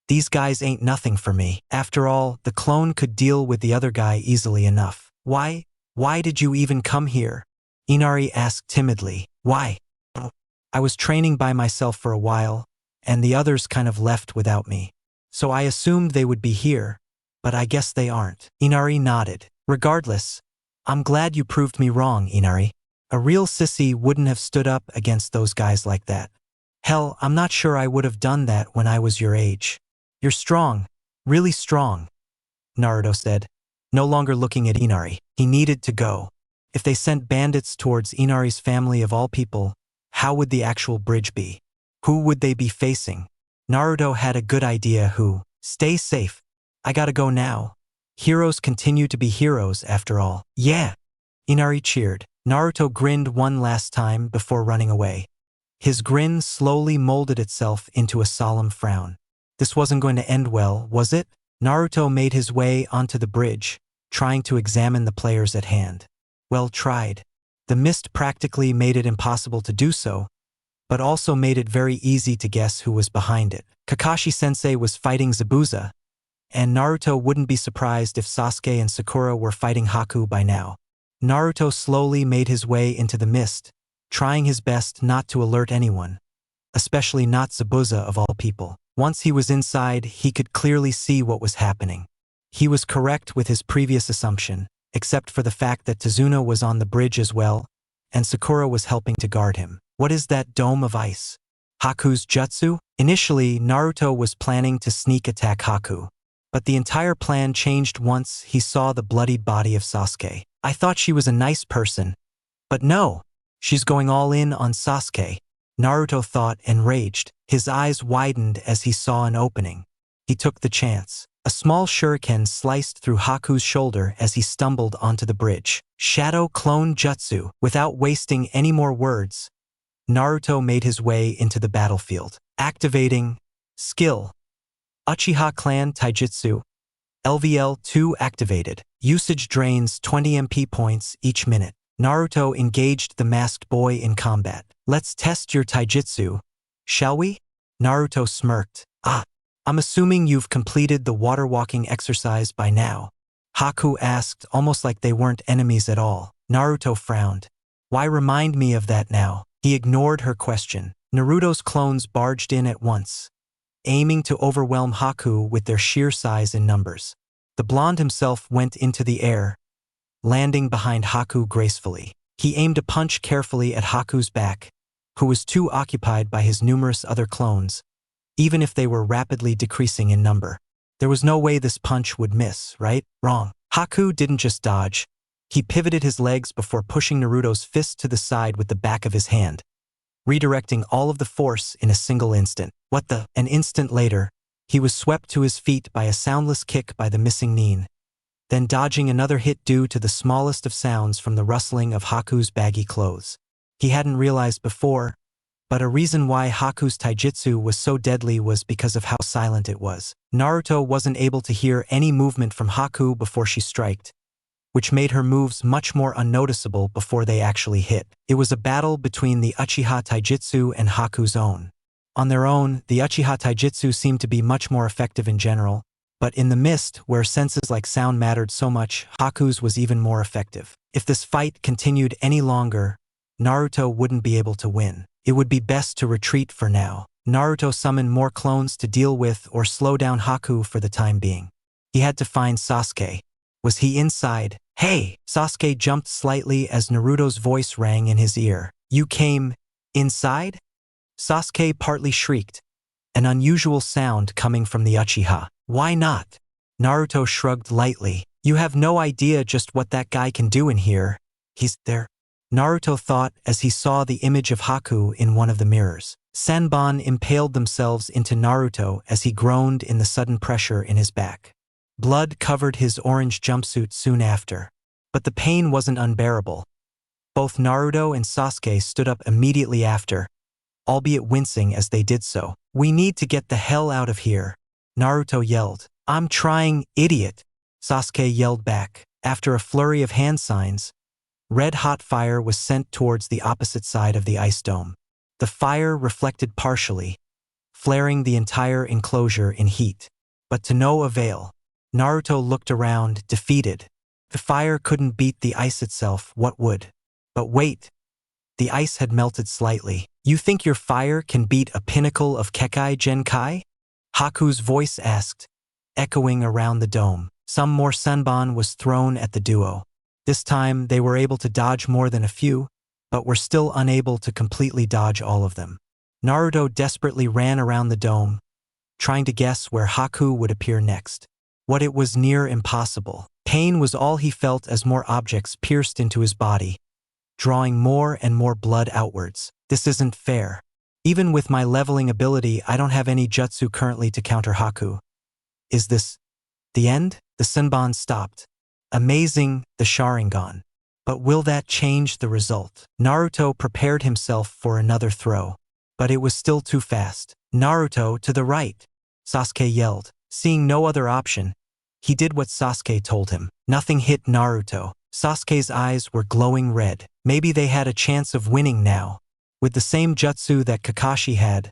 These guys ain't nothing for me. After all, the clone could deal with the other guy easily enough. Why did you even come here? Inari asked timidly. Why? I was training by myself for a while, and the others kind of left without me. So I assumed they would be here, but I guess they aren't. Inari nodded. Regardless, I'm glad you proved me wrong, Inari. A real sissy wouldn't have stood up against those guys like that. Hell, I'm not sure I would have done that when I was your age. You're strong, really strong, Naruto said, no longer looking at Inari. He needed to go. If they sent bandits towards Inari's family of all people, how would the actual bridge be? Who would they be facing? Naruto had a good idea who. Stay safe. I gotta go now. Heroes continue to be heroes after all. Yeah! Inari cheered. Naruto grinned one last time before running away. His grin slowly molded itself into a solemn frown. This wasn't going to end well, was it? Naruto made his way onto the bridge, trying to examine the players at hand. Well tried. The mist practically made it impossible to do so, but also made it very easy to guess who was behind it. Kakashi-sensei was fighting Zabuza, and Naruto wouldn't be surprised if Sasuke and Sakura were fighting Haku by now. Naruto slowly made his way into the mist, trying his best not to alert anyone, especially not Zabuza of all people. Once he was inside, he could clearly see what was happening. He was correct with his previous assumption, except for the fact that Tazuna was on the bridge as well, and Sakura was helping to guard him. What is that dome of ice? Haku's jutsu? Initially, Naruto was planning to sneak attack Haku, but the entire plan changed once he saw the bloodied body of Sasuke. I thought she was a nice person, but no, she's going all in on Sasuke. Naruto thought, enraged. His eyes widened as he saw an opening. He took the chance. A small shuriken sliced through Haku's shoulder as he stumbled onto the bridge. Shadow Clone Jutsu. Without wasting any more words, Naruto made his way into the battlefield. Activating skill. Uchiha Clan Taijutsu. LVL-2 activated. Usage drains 20 MP points each minute. Naruto engaged the masked boy in combat. Let's test your taijutsu, shall we? Naruto smirked. I'm assuming you've completed the water walking exercise by now. Haku asked, almost like they weren't enemies at all. Naruto frowned. Why remind me of that now? He ignored her question. Naruto's clones barged in at once, aiming to overwhelm Haku with their sheer size and numbers. The blonde himself went into the air, landing behind Haku gracefully. He aimed a punch carefully at Haku's back, who was too occupied by his numerous other clones, even if they were rapidly decreasing in number. There was no way this punch would miss, right? Wrong. Haku didn't just dodge. He pivoted his legs before pushing Naruto's fist to the side with the back of his hand, redirecting all of the force in a single instant. An instant later, he was swept to his feet by a soundless kick by the missing Nin, then dodging another hit due to the smallest of sounds from the rustling of Haku's baggy clothes. He hadn't realized before, but a reason why Haku's taijutsu was so deadly was because of how silent it was. Naruto wasn't able to hear any movement from Haku before she striked, which made her moves much more unnoticeable before they actually hit. It was a battle between the Uchiha taijutsu and Haku's own. On their own, the Uchiha taijutsu seemed to be much more effective in general, but in the mist, where senses like sound mattered so much, Haku's was even more effective. If this fight continued any longer, Naruto wouldn't be able to win. It would be best to retreat for now. Naruto summoned more clones to deal with or slow down Haku for the time being. He had to find Sasuke. Was he inside? Hey! Sasuke jumped slightly as Naruto's voice rang in his ear. You came inside? Sasuke partly shrieked, an unusual sound coming from the Uchiha. Why not? Naruto shrugged lightly. You have no idea just what that guy can do in here. He's there. Naruto thought as he saw the image of Haku in one of the mirrors. Senbon impaled themselves into Naruto as he groaned in the sudden pressure in his back. Blood covered his orange jumpsuit soon after. But the pain wasn't unbearable. Both Naruto and Sasuke stood up immediately after, albeit wincing as they did so. We need to get the hell out of here, Naruto yelled. I'm trying, idiot, Sasuke yelled back. After a flurry of hand signs, red-hot fire was sent towards the opposite side of the ice dome. The fire reflected partially, flaring the entire enclosure in heat. But to no avail. Naruto looked around, defeated. The fire couldn't beat the ice itself, what would? But wait. The ice had melted slightly. You think your fire can beat a pinnacle of Kekai Genkai? Haku's voice asked, echoing around the dome. Some more senbon was thrown at the duo. This time, they were able to dodge more than a few, but were still unable to completely dodge all of them. Naruto desperately ran around the dome, trying to guess where Haku would appear next. It was near impossible. Pain was all he felt as more objects pierced into his body, drawing more and more blood outwards. This isn't fair. Even with my leveling ability, I don't have any jutsu currently to counter Haku. Is this the end? The senbon stopped. Amazing, the Sharingan. But will that change the result? Naruto prepared himself for another throw, but it was still too fast. Naruto, to the right, Sasuke yelled. Seeing no other option, he did what Sasuke told him. Nothing hit Naruto. Sasuke's eyes were glowing red. Maybe they had a chance of winning now. With the same jutsu that Kakashi had,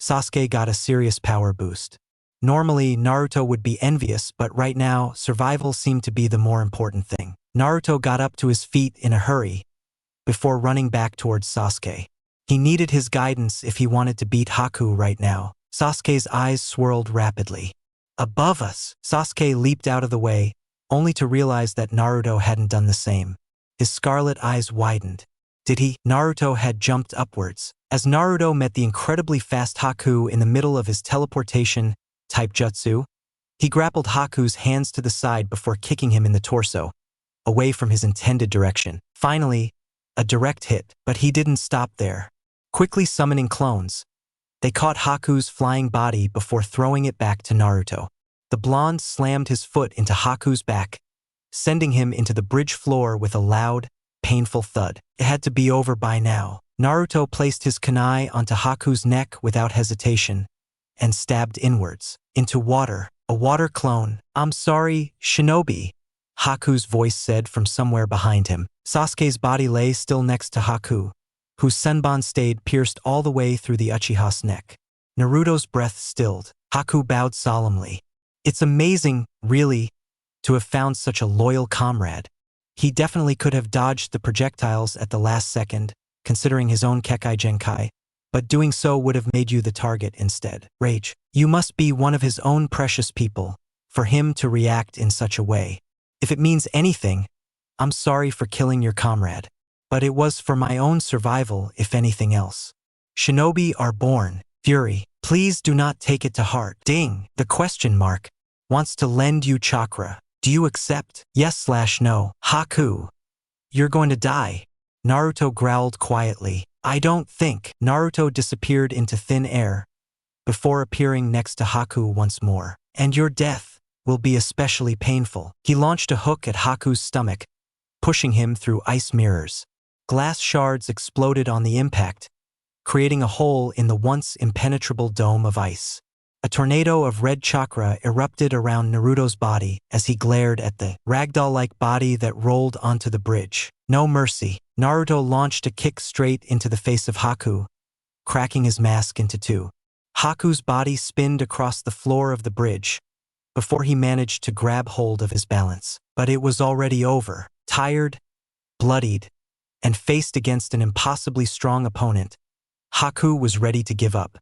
Sasuke got a serious power boost. Normally, Naruto would be envious, but right now, survival seemed to be the more important thing. Naruto got up to his feet in a hurry, before running back towards Sasuke. He needed his guidance if he wanted to beat Haku right now. Sasuke's eyes swirled rapidly. Above us! Sasuke leaped out of the way, only to realize that Naruto hadn't done the same. His scarlet eyes widened. Did he? Naruto had jumped upwards. As Naruto met the incredibly fast Haku in the middle of his teleportation-type jutsu, he grappled Haku's hands to the side before kicking him in the torso, away from his intended direction. Finally, a direct hit, but he didn't stop there. Quickly summoning clones, they caught Haku's flying body before throwing it back to Naruto. The blonde slammed his foot into Haku's back, sending him into the bridge floor with a loud, painful thud. It had to be over by now. Naruto placed his kunai onto Haku's neck without hesitation and stabbed inwards. Into water. A water clone. "I'm sorry, Shinobi," Haku's voice said from somewhere behind him. Sasuke's body lay still next to Haku, whose senbon stayed pierced all the way through the Uchiha's neck. Naruto's breath stilled. Haku bowed solemnly. "It's amazing, really, to have found such a loyal comrade. He definitely could have dodged the projectiles at the last second, considering his own Kekai Genkai, but doing so would have made you the target instead. Rage. You must be one of his own precious people, for him to react in such a way. If it means anything, I'm sorry for killing your comrade. But it was for my own survival, if anything else. Shinobi are born. Fury. Please do not take it to heart. Ding. The question mark wants to lend you chakra. Do you accept? Yes/no. Haku. You're going to die." Naruto growled quietly. "I don't think." Naruto disappeared into thin air before appearing next to Haku once more. "And your death will be especially painful." He launched a hook at Haku's stomach, pushing him through ice mirrors. Glass shards exploded on the impact, creating a hole in the once impenetrable dome of ice. A tornado of red chakra erupted around Naruto's body as he glared at the ragdoll-like body that rolled onto the bridge. No mercy. Naruto launched a kick straight into the face of Haku, cracking his mask into two. Haku's body spinned across the floor of the bridge before he managed to grab hold of his balance. But it was already over. Tired, bloodied, and faced against an impossibly strong opponent, Haku was ready to give up.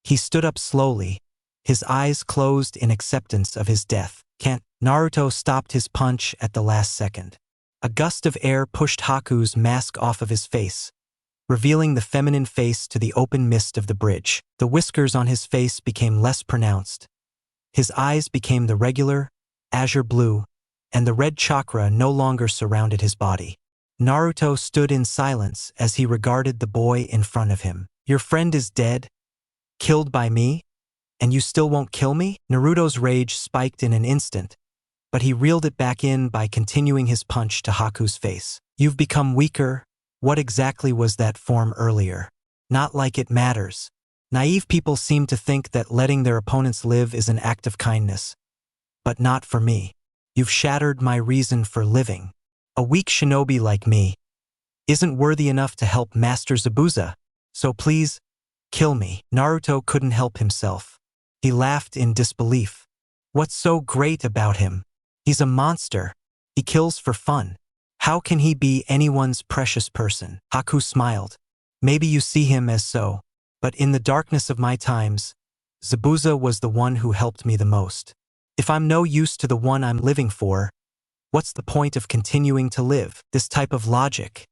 He stood up slowly, his eyes closed in acceptance of his death. "Can't." Naruto stopped his punch at the last second. A gust of air pushed Haku's mask off of his face, revealing the feminine face to the open mist of the bridge. The whiskers on his face became less pronounced. His eyes became the regular, azure blue, and the red chakra no longer surrounded his body. Naruto stood in silence as he regarded the boy in front of him. "Your friend is dead? Killed by me? And you still won't kill me?" Naruto's rage spiked in an instant, but he reeled it back in by continuing his punch to Haku's face. "You've become weaker. What exactly was that form earlier? Not like it matters. Naive people seem to think that letting their opponents live is an act of kindness. But not for me. You've shattered my reason for living. A weak shinobi like me isn't worthy enough to help Master Zabuza. So please, kill me." Naruto couldn't help himself. He laughed in disbelief. "What's so great about him? He's a monster. He kills for fun. How can he be anyone's precious person?" Haku smiled. "Maybe you see him as so. But in the darkness of my times, Zabuza was the one who helped me the most. If I'm no use to the one I'm living for, what's the point of continuing to live? This type of logic.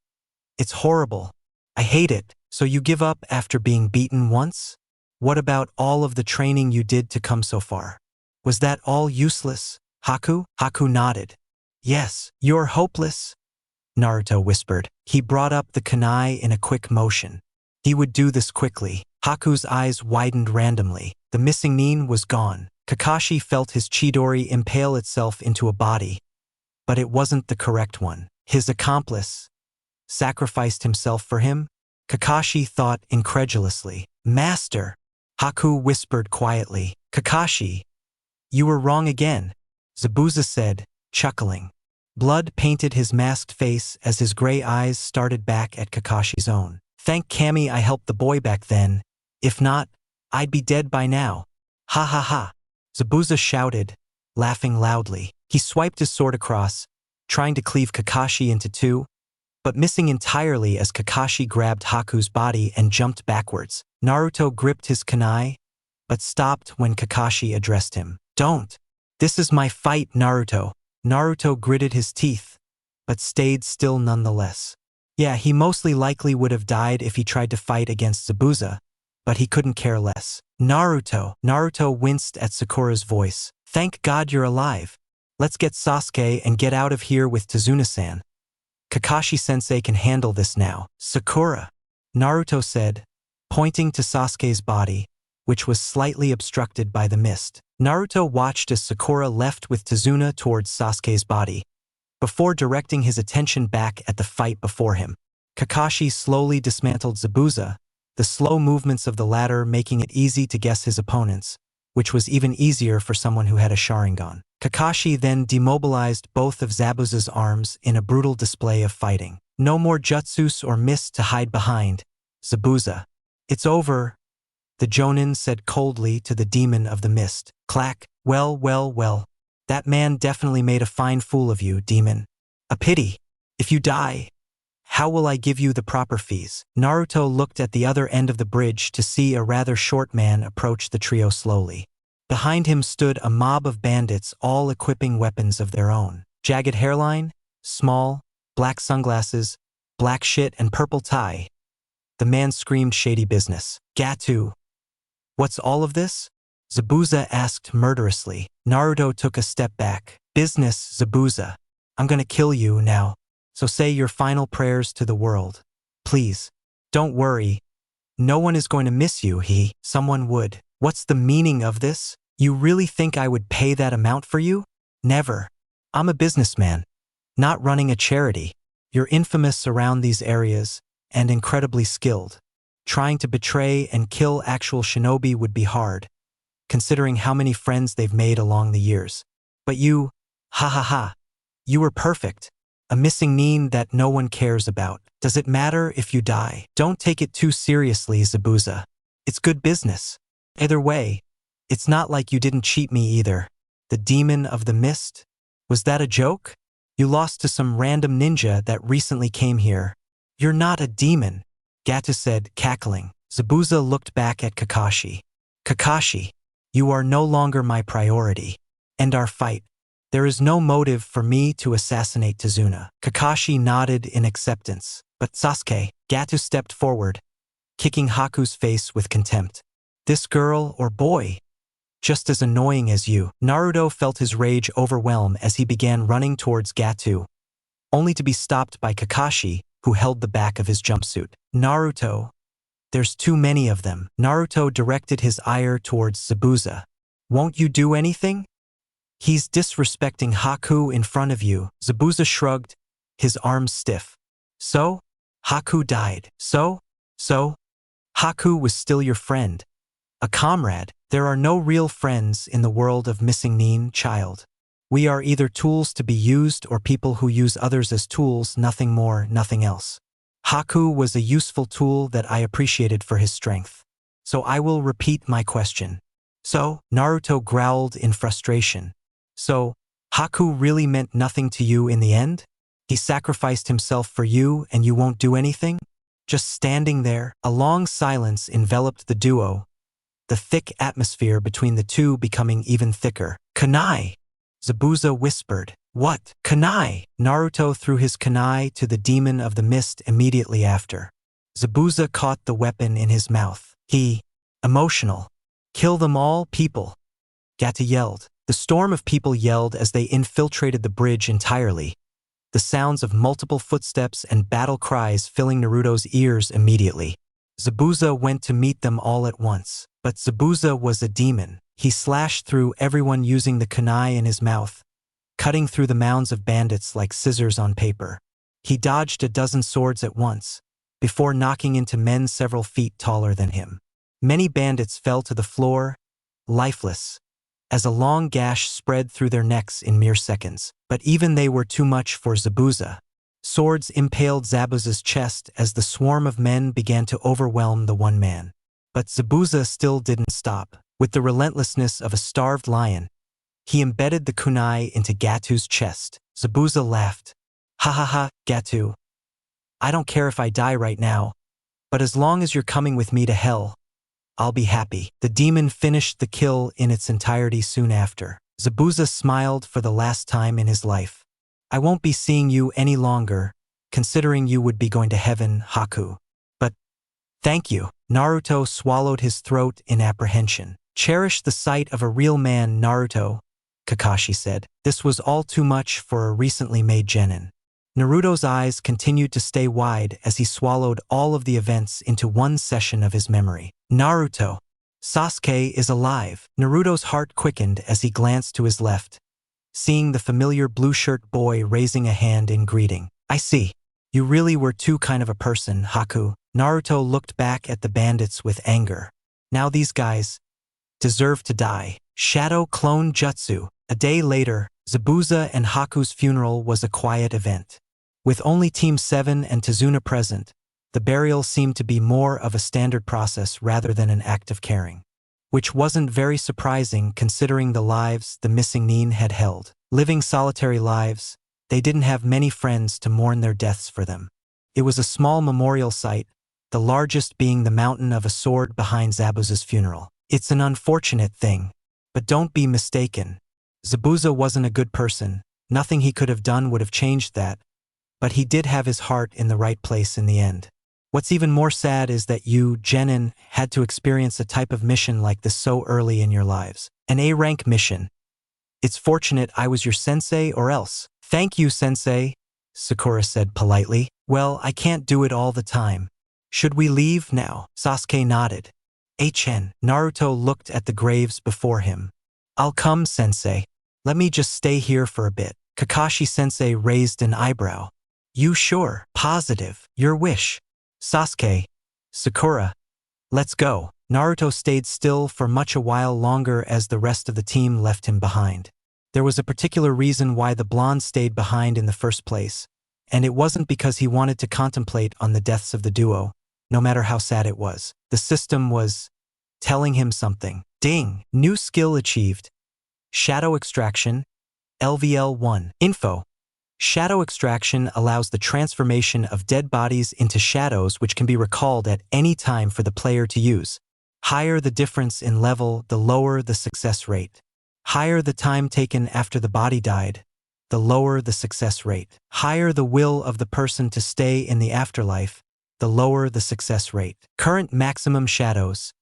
It's horrible. I hate it. So you give up after being beaten once? What about all of the training you did to come so far? Was that all useless, Haku?" Haku nodded. "Yes, you're hopeless," Naruto whispered. He brought up the kunai in a quick motion. He would do this quickly. Haku's eyes widened randomly. The missing nin was gone. Kakashi felt his Chidori impale itself into a body, but it wasn't the correct one. His accomplice sacrificed himself for him? Kakashi thought incredulously. "Master," Haku whispered quietly. "Kakashi, you were wrong again," Zabuza said, chuckling. Blood painted his masked face as his gray eyes started back at Kakashi's own. "Thank Kami I helped the boy back then. If not, I'd be dead by now. Ha ha ha," Zabuza shouted, laughing loudly. He swiped his sword across, trying to cleave Kakashi into two, but missing entirely as Kakashi grabbed Haku's body and jumped backwards. Naruto gripped his kunai, but stopped when Kakashi addressed him. "Don't. This is my fight, Naruto." Naruto gritted his teeth, but stayed still nonetheless. Yeah, he mostly likely would have died if he tried to fight against Zabuza, but he couldn't care less. "Naruto." Naruto winced at Sakura's voice. "Thank God you're alive. Let's get Sasuke and get out of here with Tazuna-san. Kakashi-sensei can handle this now." "Sakura," Naruto said, pointing to Sasuke's body, which was slightly obstructed by the mist. Naruto watched as Sakura left with Tazuna towards Sasuke's body, before directing his attention back at the fight before him. Kakashi slowly dismantled Zabuza, the slow movements of the latter making it easy to guess his opponents, which was even easier for someone who had a Sharingan. Kakashi then demobilized both of Zabuza's arms in a brutal display of fighting. No more jutsus or mist to hide behind. Zabuza. It's over, the Jonin said coldly to the demon of the mist. Clack. Well. That man definitely made a fine fool of you, demon. A pity. If you die, how will I give you the proper fees? Naruto looked at the other end of the bridge to see a rather short man approach the trio slowly. Behind him stood a mob of bandits, all equipping weapons of their own. Jagged hairline, small, black sunglasses, black shit and purple tie. The man screamed shady business. Gatu. What's all of this? Zabuza asked murderously. Naruto took a step back. Business, Zabuza. I'm gonna kill you now. So say your final prayers to the world. Please. Don't worry. No one is going to miss you, someone would. What's the meaning of this? You really think I would pay that amount for you? Never. I'm a businessman, not running a charity. You're infamous around these areas and incredibly skilled. Trying to betray and kill actual shinobi would be hard, considering how many friends they've made along the years. But you, you were perfect. A missing nin that no one cares about. Does it matter if you die? Don't take it too seriously, Zabuza. It's good business. Either way, it's not like you didn't cheat me either. The demon of the mist? Was that a joke? You lost to some random ninja that recently came here. You're not a demon, Gatu said, cackling. Zabuza looked back at Kakashi. Kakashi, you are no longer my priority. End our fight. There is no motive for me to assassinate Tazuna. Kakashi nodded in acceptance. But Sasuke, Gatu stepped forward, kicking Haku's face with contempt. This girl or boy, just as annoying as you. Naruto felt his rage overwhelm as he began running towards Gatu, only to be stopped by Kakashi, who held the back of his jumpsuit. Naruto, there's too many of them. Naruto directed his ire towards Zabuza. Won't you do anything? He's disrespecting Haku in front of you. Zabuza shrugged, his arms stiff. So? Haku died. So? Haku was still your friend. A comrade. There are no real friends in the world of missing nin, child. We are either tools to be used or people who use others as tools, nothing more, nothing else. Haku was a useful tool that I appreciated for his strength. So I will repeat my question. So? Naruto growled in frustration. So, Haku really meant nothing to you in the end? He sacrificed himself for you and you won't do anything? Just standing there? A long silence enveloped the duo, the thick atmosphere between the two becoming even thicker. Kunai! Zabuza whispered. What? Kunai! Naruto threw his kunai to the demon of the mist immediately after. Zabuza caught the weapon in his mouth. Emotional. Kill them all, people! Gata yelled. The storm of people yelled as they infiltrated the bridge entirely, the sounds of multiple footsteps and battle cries filling Naruto's ears immediately. Zabuza went to meet them all at once. But Zabuza was a demon. He slashed through everyone using the kunai in his mouth, cutting through the mounds of bandits like scissors on paper. He dodged a dozen swords at once, before knocking into men several feet taller than him. Many bandits fell to the floor, lifeless, as a long gash spread through their necks in mere seconds. But even they were too much for Zabuza. Swords impaled Zabuza's chest as the swarm of men began to overwhelm the one man. But Zabuza still didn't stop. With the relentlessness of a starved lion, he embedded the kunai into Gatu's chest. Zabuza laughed. Gatu. I don't care if I die right now, but as long as you're coming with me to hell, I'll be happy. The demon finished the kill in its entirety soon after. Zabuza smiled for the last time in his life. I won't be seeing you any longer, considering you would be going to heaven, Haku. But thank you. Naruto swallowed his throat in apprehension. Cherish the sight of a real man, Naruto, Kakashi said. This was all too much for a recently made genin. Naruto's eyes continued to stay wide as he swallowed all of the events into one session of his memory. Naruto. Sasuke is alive. Naruto's heart quickened as he glanced to his left, seeing the familiar blue-shirt boy raising a hand in greeting. I see. You really were too kind of a person, Haku. Naruto looked back at the bandits with anger. Now these guys deserve to die. Shadow Clone Jutsu. A day later, Zabuza and Haku's funeral was a quiet event. With only Team 7 and Tazuna present, the burial seemed to be more of a standard process rather than an act of caring. Which wasn't very surprising considering the lives the missing Nin had held. Living solitary lives, they didn't have many friends to mourn their deaths for them. It was a small memorial site, the largest being the mountain of a sword behind Zabuza's funeral. It's an unfortunate thing, but don't be mistaken. Zabuza wasn't a good person. Nothing he could have done would have changed that, but he did have his heart in the right place in the end. What's even more sad is that you, Genin, had to experience a type of mission like this so early in your lives. An A-rank mission. It's fortunate I was your sensei or else. Thank you, sensei, Sakura said politely. Well, I can't do it all the time. Should we leave now? Sasuke nodded. HN. Naruto looked at the graves before him. I'll come, sensei. Let me just stay here for a bit. Kakashi-sensei raised an eyebrow. You sure? Positive. Your wish. Sasuke. Sakura. Let's go. Naruto stayed still for much a while longer as the rest of the team left him behind. There was a particular reason why the blonde stayed behind in the first place, and it wasn't because he wanted to contemplate on the deaths of the duo, no matter how sad it was. The system was telling him something. Ding! New skill achieved. Shadow Extraction, LVL1. Info. Shadow Extraction allows the transformation of dead bodies into shadows which can be recalled at any time for the player to use. Higher the difference in level, the lower the success rate. Higher the time taken after the body died, the lower the success rate. Higher the will of the person to stay in the afterlife, the lower the success rate. Current maximum shadows.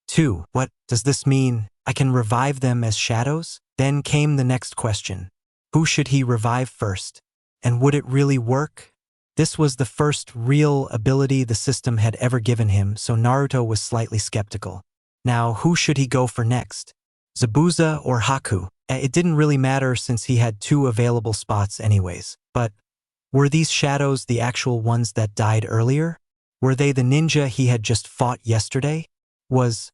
2. What does this mean? I can revive them as shadows? Then came the next question. Who should he revive first? And would it really work? This was the first real ability the system had ever given him, so Naruto was slightly skeptical. Now, who should he go for next? Zabuza or Haku? It didn't really matter since he had 2 available spots anyways. But were these shadows the actual ones that died earlier? Were they the ninja he had just fought yesterday? Was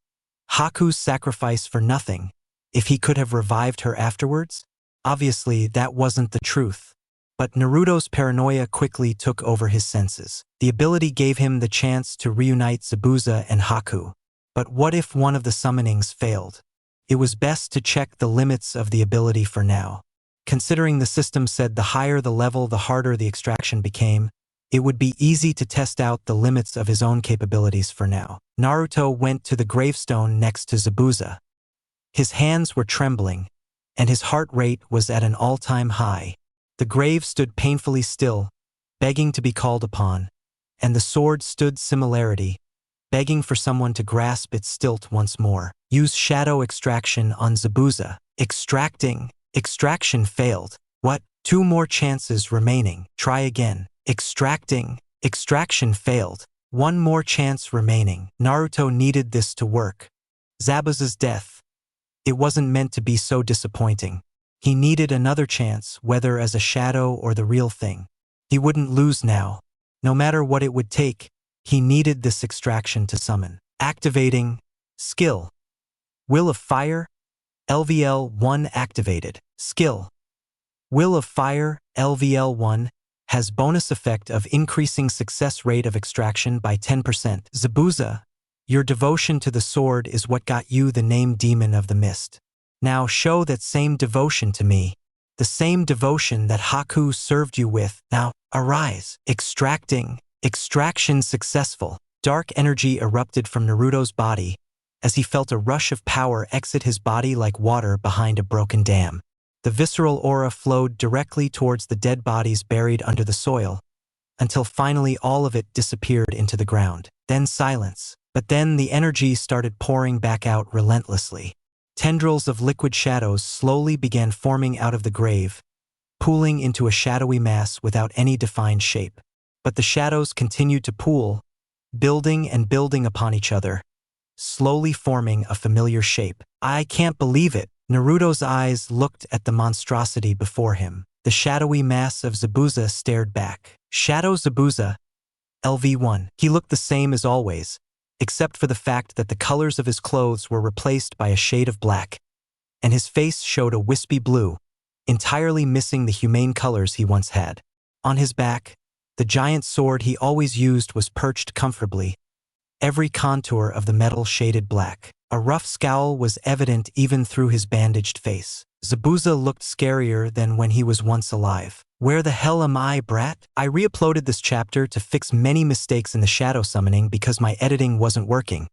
Haku's sacrifice for nothing if he could have revived her afterwards? Obviously, that wasn't the truth. But Naruto's paranoia quickly took over his senses. The ability gave him the chance to reunite Zabuza and Haku. But what if one of the summonings failed? It was best to check the limits of the ability for now. Considering the system said the higher the level, the harder the extraction became, it would be easy to test out the limits of his own capabilities for now. Naruto went to the gravestone next to Zabuza. His hands were trembling, and his heart rate was at an all-time high. The grave stood painfully still, begging to be called upon, and the sword stood similarity, begging for someone to grasp its stilt once more. Use shadow extraction on Zabuza. Extraction failed. What? 2 more chances remaining. Try again. Extraction failed. 1 more chance remaining. Naruto needed this to work. Zabuza's death. It wasn't meant to be so disappointing. He needed another chance, whether as a shadow or the real thing. He wouldn't lose now. No matter what it would take, he needed this extraction to summon. Activating. Skill. Will of Fire, LVL1 activated. Skill. Will of Fire, LVL1, has bonus effect of increasing success rate of extraction by 10%. Zabuza, your devotion to the sword is what got you the name Demon of the Mist. Now show that same devotion to me. The same devotion that Haku served you with. Now, arise. Extraction successful. Dark energy erupted from Naruto's body, as he felt a rush of power exit his body like water behind a broken dam. The visceral aura flowed directly towards the dead bodies buried under the soil, until finally all of it disappeared into the ground. Then silence. But then the energy started pouring back out relentlessly. Tendrils of liquid shadows slowly began forming out of the grave, pooling into a shadowy mass without any defined shape. But the shadows continued to pool, building and building upon each other, slowly forming a familiar shape. I can't believe it. Naruto's eyes looked at the monstrosity before him. The shadowy mass of Zabuza stared back. Shadow Zabuza, LV1. He looked the same as always, except for the fact that the colors of his clothes were replaced by a shade of black, and his face showed a wispy blue, entirely missing the humane colors he once had. On his back, the giant sword he always used was perched comfortably, every contour of the metal shaded black. A rough scowl was evident even through his bandaged face. Zabuza looked scarier than when he was once alive. Where the hell am I, brat? I re-uploaded this chapter to fix many mistakes in the shadow summoning because my editing wasn't working.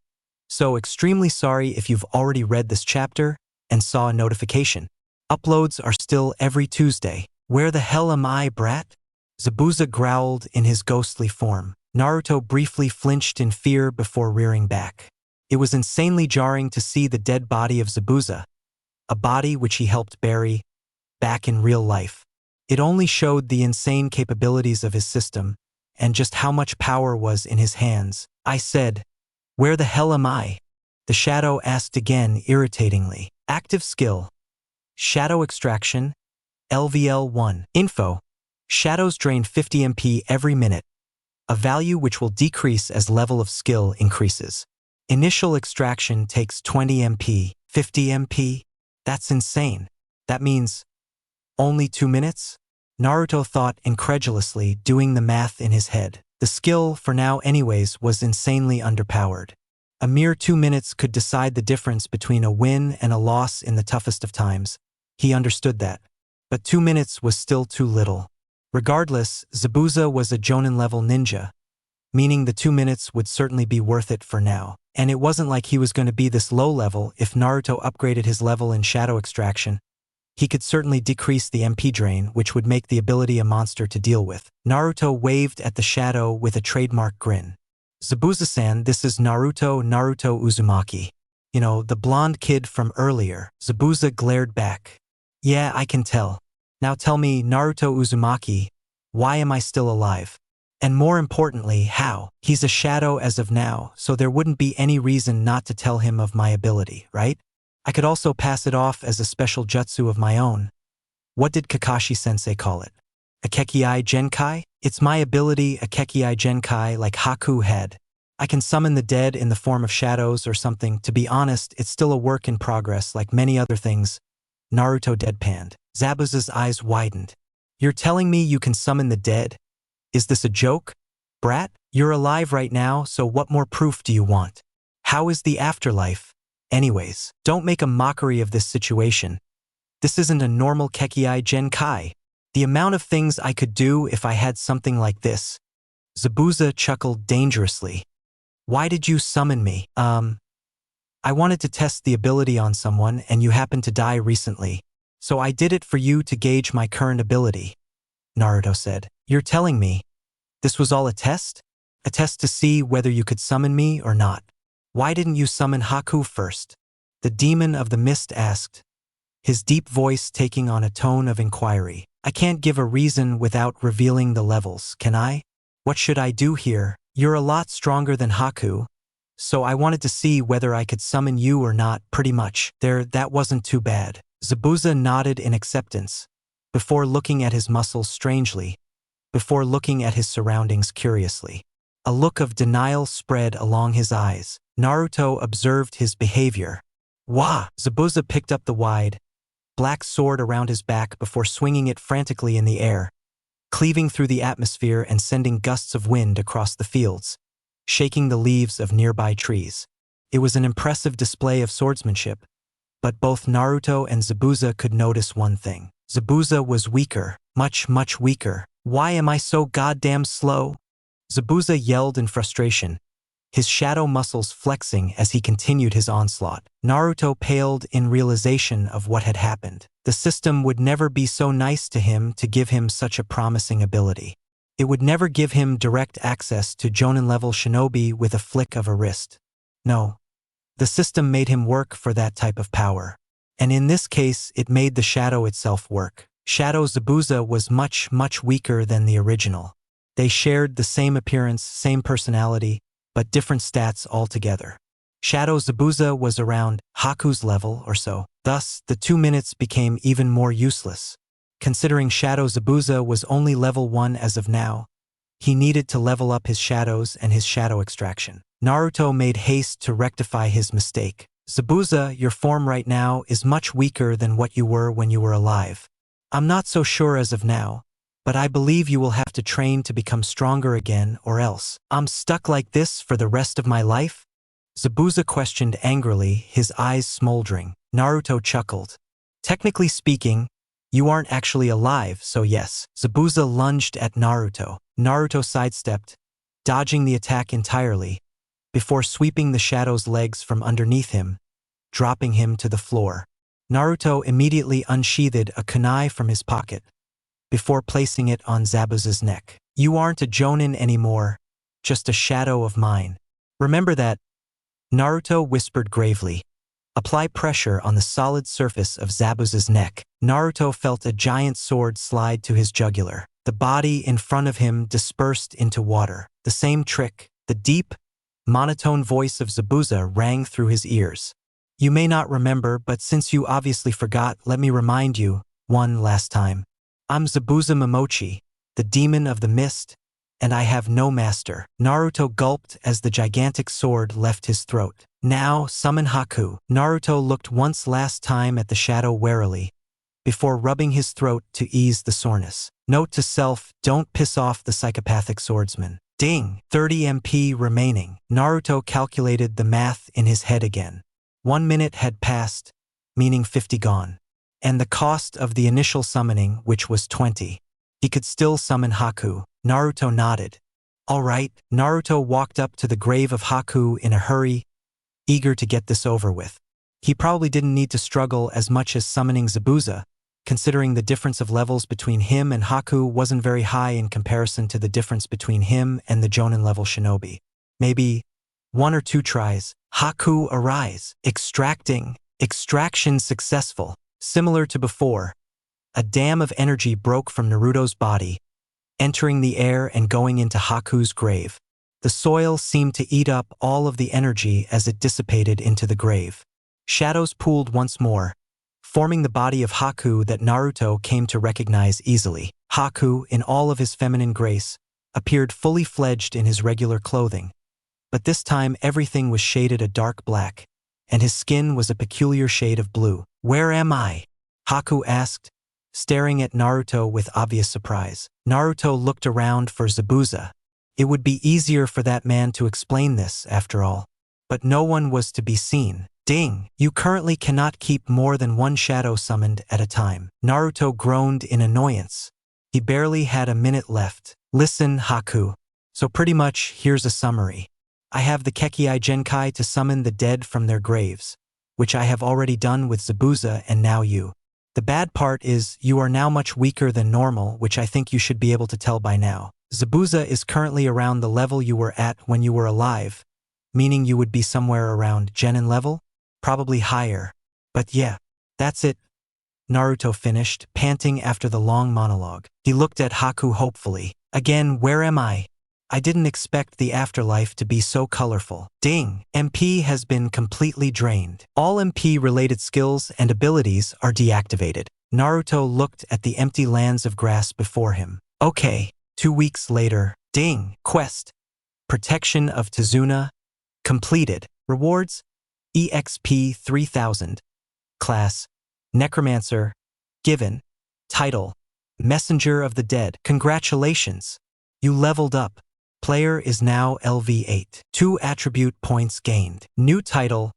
So extremely sorry if you've already read this chapter and saw a notification. Uploads are still every Tuesday. Where the hell am I, brat? Zabuza growled in his ghostly form. Naruto briefly flinched in fear before rearing back. It was insanely jarring to see the dead body of Zabuza, a body which he helped bury, back in real life. It only showed the insane capabilities of his system and just how much power was in his hands. I said, "Where the hell am I?" The shadow asked again irritatingly. Active skill. Shadow extraction. LVL1. Info. Shadows drain 50 MP every minute, a value which will decrease as level of skill increases. Initial extraction takes 20 MP, 50 MP? That's insane. That means only 2 minutes? Naruto thought incredulously, doing the math in his head. The skill, for now anyways, was insanely underpowered. A mere 2 minutes could decide the difference between a win and a loss in the toughest of times. He understood that. But 2 minutes was still too little. Regardless, Zabuza was a Jonin-level ninja, meaning the 2 minutes would certainly be worth it for now. And it wasn't like he was going to be this low level. If Naruto upgraded his level in shadow extraction, he could certainly decrease the MP drain, which would make the ability a monster to deal with. Naruto waved at the shadow with a trademark grin. Zabuza-san, this is Naruto Uzumaki. You know, the blonde kid from earlier. Zabuza glared back. Yeah, I can tell. Now tell me, Naruto Uzumaki, why am I still alive? And more importantly, how? He's a shadow as of now, so there wouldn't be any reason not to tell him of my ability, right? I could also pass it off as a special jutsu of my own. What did Kakashi-sensei call it? Akekiai Genkai? It's my ability, Akekiai Genkai, like Haku had. I can summon the dead in the form of shadows or something. To be honest, it's still a work in progress like many other things. Naruto deadpanned. Zabuza's eyes widened. You're telling me you can summon the dead? Is this a joke? Brat, you're alive right now, so what more proof do you want? How is the afterlife? Anyways, don't make a mockery of this situation. This isn't a normal Kekiai Genkai. The amount of things I could do if I had something like this. Zabuza chuckled dangerously. Why did you summon me? I wanted to test the ability on someone and you happened to die recently. So I did it for you to gauge my current ability. Naruto said. You're telling me this was all a test? A test to see whether you could summon me or not. Why didn't you summon Haku first? The demon of the mist asked, his deep voice taking on a tone of inquiry. I can't give a reason without revealing the levels, can I? What should I do here? You're a lot stronger than Haku, so I wanted to see whether I could summon you or not, pretty much. That wasn't too bad. Zabuza nodded in acceptance, before looking at his muscles strangely, before looking at his surroundings curiously. A look of denial spread along his eyes. Naruto observed his behavior. Wah! Zabuza picked up the wide, black sword around his back before swinging it frantically in the air, cleaving through the atmosphere and sending gusts of wind across the fields, shaking the leaves of nearby trees. It was an impressive display of swordsmanship, but both Naruto and Zabuza could notice one thing. Zabuza was weaker, much weaker. Why am I so goddamn slow? Zabuza yelled in frustration, his shadow muscles flexing as he continued his onslaught. Naruto paled in realization of what had happened. The system would never be so nice to him to give him such a promising ability. It would never give him direct access to Jonin-level shinobi with a flick of a wrist. No, the system made him work for that type of power. And in this case, it made the shadow itself work. Shadow Zabuza was much weaker than the original. They shared the same appearance, same personality, but different stats altogether. Shadow Zabuza was around Haku's level or so. Thus, the 2 minutes became even more useless. Considering Shadow Zabuza was only level 1 as of now, he needed to level up his shadows and his shadow extraction. Naruto made haste to rectify his mistake. Zabuza, your form right now is much weaker than what you were when you were alive. I'm not so sure as of now, but I believe you will have to train to become stronger again or else. I'm stuck like this for the rest of my life? Zabuza questioned angrily, his eyes smoldering. Naruto chuckled. Technically speaking, you aren't actually alive, so yes. Zabuza lunged at Naruto. Naruto sidestepped, dodging the attack entirely, before sweeping the shadow's legs from underneath him, dropping him to the floor. Naruto immediately unsheathed a kunai from his pocket, before placing it on Zabuza's neck. You aren't a Jonin anymore, just a shadow of mine. Remember that, Naruto whispered gravely. Apply pressure on the solid surface of Zabuza's neck. Naruto felt a giant sword slide to his jugular. The body in front of him dispersed into water. The same trick, the deep, monotone voice of Zabuza rang through his ears. You may not remember, but since you obviously forgot, let me remind you, one last time. I'm Zabuza Momochi, the demon of the mist, and I have no master. Naruto gulped as the gigantic sword left his throat. Now, summon Haku. Naruto looked once last time at the shadow warily, before rubbing his throat to ease the soreness. Note to self, don't piss off the psychopathic swordsman. Ding! 30 MP remaining. Naruto calculated the math in his head again. 1 minute had passed, meaning 50 gone. And the cost of the initial summoning, which was 20. He could still summon Haku. Naruto nodded. All right. Naruto walked up to the grave of Haku in a hurry, eager to get this over with. He probably didn't need to struggle as much as summoning Zabuza, considering the difference of levels between him and Haku wasn't very high in comparison to the difference between him and the Jonin level shinobi. Maybe 1 or 2 tries. Haku arise. Extraction successful. Similar to before, a dam of energy broke from Naruto's body, entering the air and going into Haku's grave. The soil seemed to eat up all of the energy as it dissipated into the grave. Shadows pooled once more, forming the body of Haku that Naruto came to recognize easily. Haku, in all of his feminine grace, appeared fully fledged in his regular clothing, but this time everything was shaded a dark black, and his skin was a peculiar shade of blue. Where am I? Haku asked, staring at Naruto with obvious surprise. Naruto looked around for Zabuza. It would be easier for that man to explain this, after all. But no one was to be seen. Ding! You currently cannot keep more than 1 shadow summoned at a time. Naruto groaned in annoyance. He barely had a minute left. Listen, Haku. So pretty much, here's a summary. I have the Kekei Genkai to summon the dead from their graves, which I have already done with Zabuza and now you. The bad part is, you are now much weaker than normal, which I think you should be able to tell by now. Zabuza is currently around the level you were at when you were alive, meaning you would be somewhere around Genin level? Probably higher. But yeah, that's it. Naruto finished, panting after the long monologue. He looked at Haku hopefully. Again, where am I? I didn't expect the afterlife to be so colorful. Ding! MP has been completely drained. All MP-related skills and abilities are deactivated. Naruto looked at the empty lands of grass before him. Okay, 2 weeks later. Ding! Quest. Protection of Tazuna. Completed. Rewards. EXP 3000. Class. Necromancer. Given. Title. Messenger of the Dead. Congratulations. You leveled up. Player is now LV8. 2 attribute points gained. New title,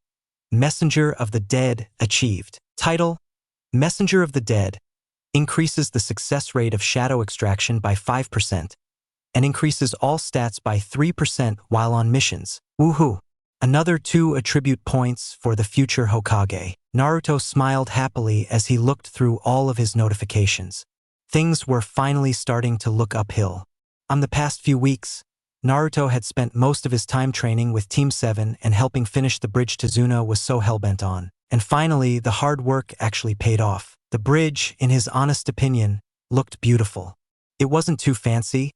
Messenger of the Dead achieved. Title, Messenger of the Dead, increases the success rate of shadow extraction by 5% and increases all stats by 3% while on missions. Woohoo! Another 2 attribute points for the future Hokage. Naruto smiled happily as he looked through all of his notifications. Things were finally starting to look uphill. On the past few weeks, Naruto had spent most of his time training with Team 7 and helping finish the bridge Tazuna was so hellbent on. And finally, the hard work actually paid off. The bridge, in his honest opinion, looked beautiful. It wasn't too fancy,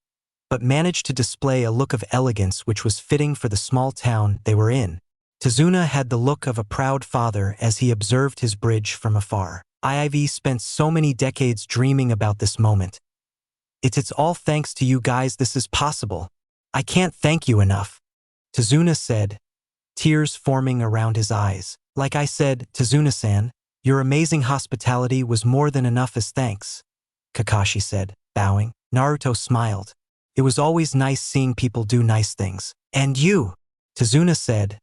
but managed to display a look of elegance which was fitting for the small town they were in. Tazuna had the look of a proud father as he observed his bridge from afar. I've spent so many decades dreaming about this moment. It's all thanks to you guys this is possible. I can't thank you enough, Tazuna said, tears forming around his eyes. Like I said, Tazuna-san, your amazing hospitality was more than enough as thanks, Kakashi said, bowing. Naruto smiled. It was always nice seeing people do nice things. And you, Tazuna said,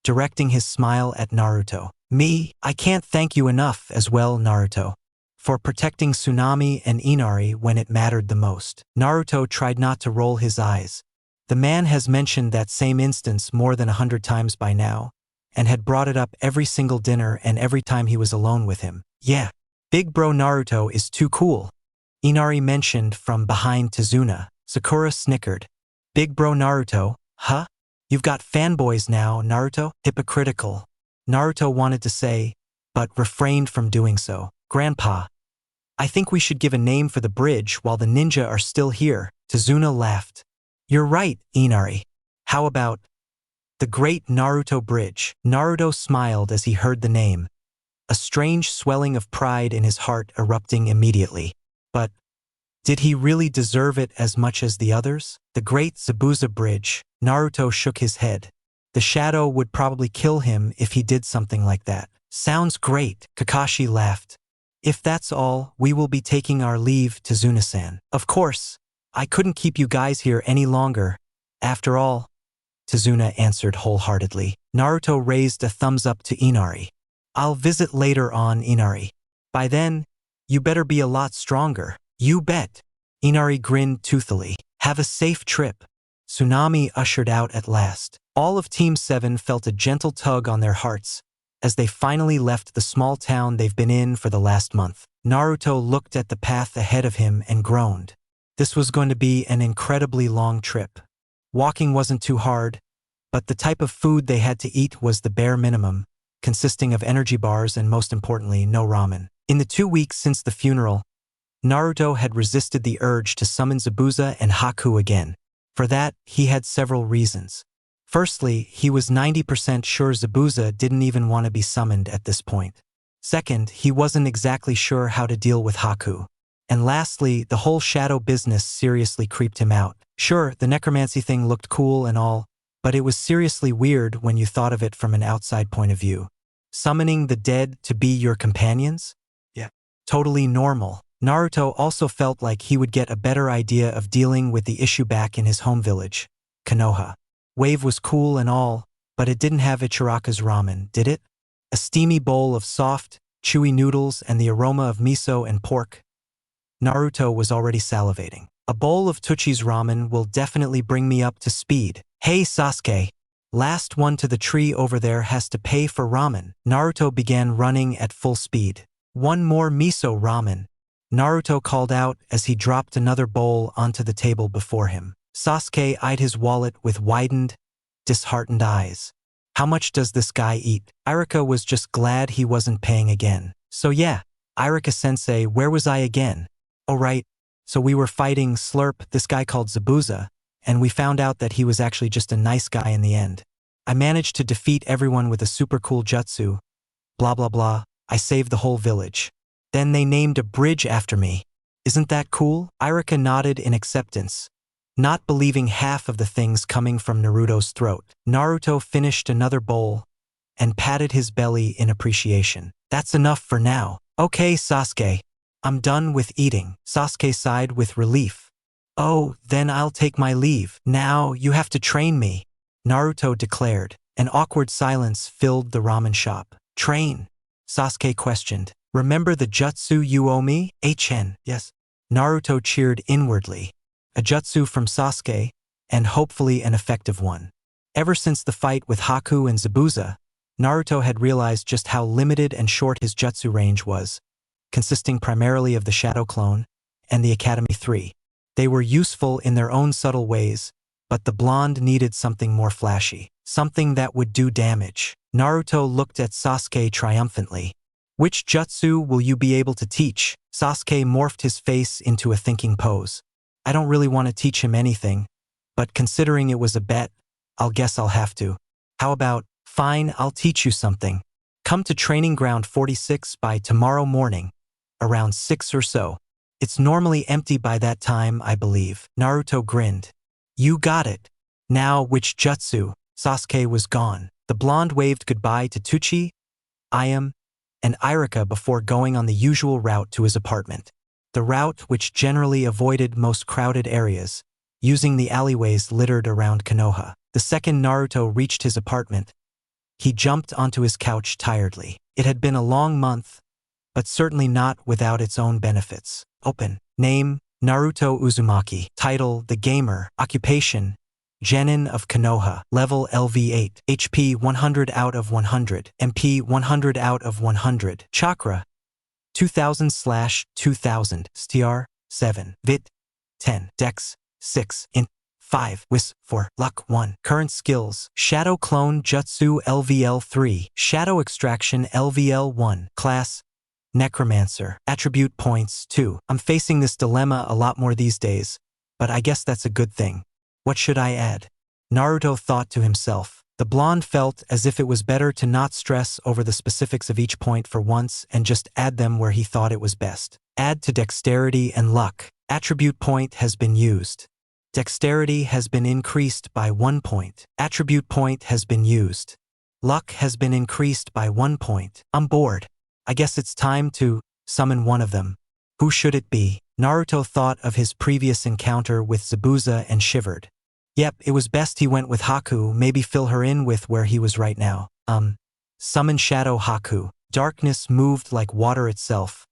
directing his smile at Naruto. Me, I can't thank you enough as well, Naruto, for protecting Tsunami and Inari when it mattered the most. Naruto tried not to roll his eyes. The man has mentioned that same instance more than 100 times by now, and had brought it up every single dinner and every time he was alone with him. Yeah, big bro Naruto is too cool, Inari mentioned from behind Tazuna. Sakura snickered. Big bro Naruto, huh? You've got fanboys now, Naruto? Hypocritical, Naruto wanted to say, but refrained from doing so. Grandpa, I think we should give a name for the bridge while the ninja are still here, Tazuna laughed. You're right, Inari. How about the Great Naruto Bridge? Naruto smiled as he heard the name, a strange swelling of pride in his heart erupting immediately. But did he really deserve it as much as the others? The Great Zabuza Bridge, Naruto shook his head. The shadow would probably kill him if he did something like that. Sounds great, Kakashi laughed. If that's all, we will be taking our leave, Tazuna-san. Of course, I couldn't keep you guys here any longer. After all, Tazuna answered wholeheartedly. Naruto raised a thumbs up to Inari. I'll visit later on, Inari. By then, you better be a lot stronger. You bet. Inari grinned toothily. Have a safe trip. Tsunami ushered out at last. All of Team 7 felt a gentle tug on their hearts as they finally left the small town they've been in for the last month. Naruto looked at the path ahead of him and groaned. This was going to be an incredibly long trip. Walking wasn't too hard, but the type of food they had to eat was the bare minimum, consisting of energy bars and most importantly, no ramen. In the 2 weeks since the funeral, Naruto had resisted the urge to summon Zabuza and Haku again. For that, he had several reasons. Firstly, he was 90% sure Zabuza didn't even want to be summoned at this point. Second, he wasn't exactly sure how to deal with Haku. And lastly, the whole shadow business seriously creeped him out. Sure, the necromancy thing looked cool and all, but it was seriously weird when you thought of it from an outside point of view. Summoning the dead to be your companions? Yeah. Totally normal. Naruto also felt like he would get a better idea of dealing with the issue back in his home village, Konoha. Wave was cool and all, but it didn't have Ichiraka's ramen, did it? A steamy bowl of soft, chewy noodles and the aroma of miso and pork. Naruto was already salivating. A bowl of Tuchi's ramen will definitely bring me up to speed. Hey Sasuke, last one to the tree over there has to pay for ramen. Naruto began running at full speed. One more miso ramen, Naruto called out as he dropped another bowl onto the table before him. Sasuke eyed his wallet with widened, disheartened eyes. How much does this guy eat? Irika was just glad he wasn't paying again. So yeah, Irika-sensei, where was I again? Oh right, so we were fighting Slurp, this guy called Zabuza, and we found out that he was actually just a nice guy in the end. I managed to defeat everyone with a super cool jutsu. Blah blah blah, I saved the whole village. Then they named a bridge after me. Isn't that cool? Irika nodded in acceptance, not believing half of the things coming from Naruto's throat. Naruto finished another bowl and patted his belly in appreciation. That's enough for now. Okay, Sasuke, I'm done with eating. Sasuke sighed with relief. Oh, then I'll take my leave. Now you have to train me, Naruto declared. An awkward silence filled the ramen shop. Train? Sasuke questioned. Remember the jutsu you owe me? Yes. Naruto cheered inwardly. A jutsu from Sasuke, and hopefully an effective one. Ever since the fight with Haku and Zabuza, Naruto had realized just how limited and short his jutsu range was, consisting primarily of the Shadow Clone and the Academy 3. They were useful in their own subtle ways, but the blonde needed something more flashy, something that would do damage. Naruto looked at Sasuke triumphantly. Which jutsu will you be able to teach? Sasuke morphed his face into a thinking pose. I don't really want to teach him anything, but considering it was a bet, I'll guess I'll have to. How about Fine, I'll teach you something. Come to training ground 46 by tomorrow morning, around 6 or so. It's normally empty by that time, I believe. Naruto grinned. You got it. Now, which jutsu? Sasuke was gone. The blonde waved goodbye to Tuchi, Ayam, and Irika before going on the usual route to his apartment. The route which generally avoided most crowded areas, using the alleyways littered around Konoha. The second Naruto reached his apartment, he jumped onto his couch tiredly. It had been a long month, but certainly not without its own benefits. Open. Name, Naruto Uzumaki. Title, The Gamer. Occupation, Genin of Konoha. Level LV8. HP 100 out of 100. MP 100 out of 100. Chakra, 2000/2000. STR, 7. Vit, 10. Dex, 6. Int, 5. Wis, 4. Luck, 1. Current skills. Shadow Clone Jutsu LVL 3. Shadow Extraction LVL 1. Class, Necromancer. Attribute points, 2. I'm facing this dilemma a lot more these days, but I guess that's a good thing. What should I add? Naruto thought to himself. The blonde felt as if it was better to not stress over the specifics of each point for once and just add them where he thought it was best. Add to dexterity and luck. Attribute point has been used. Dexterity has been increased by 1 point. Attribute point has been used. Luck has been increased by 1 point. I'm bored. I guess it's time to summon one of them. Who should it be? Naruto thought of his previous encounter with Zabuza and shivered. Yep, it was best he went with Haku, maybe fill her in with where he was right now. Summon Shadow Haku. Darkness moved like water itself,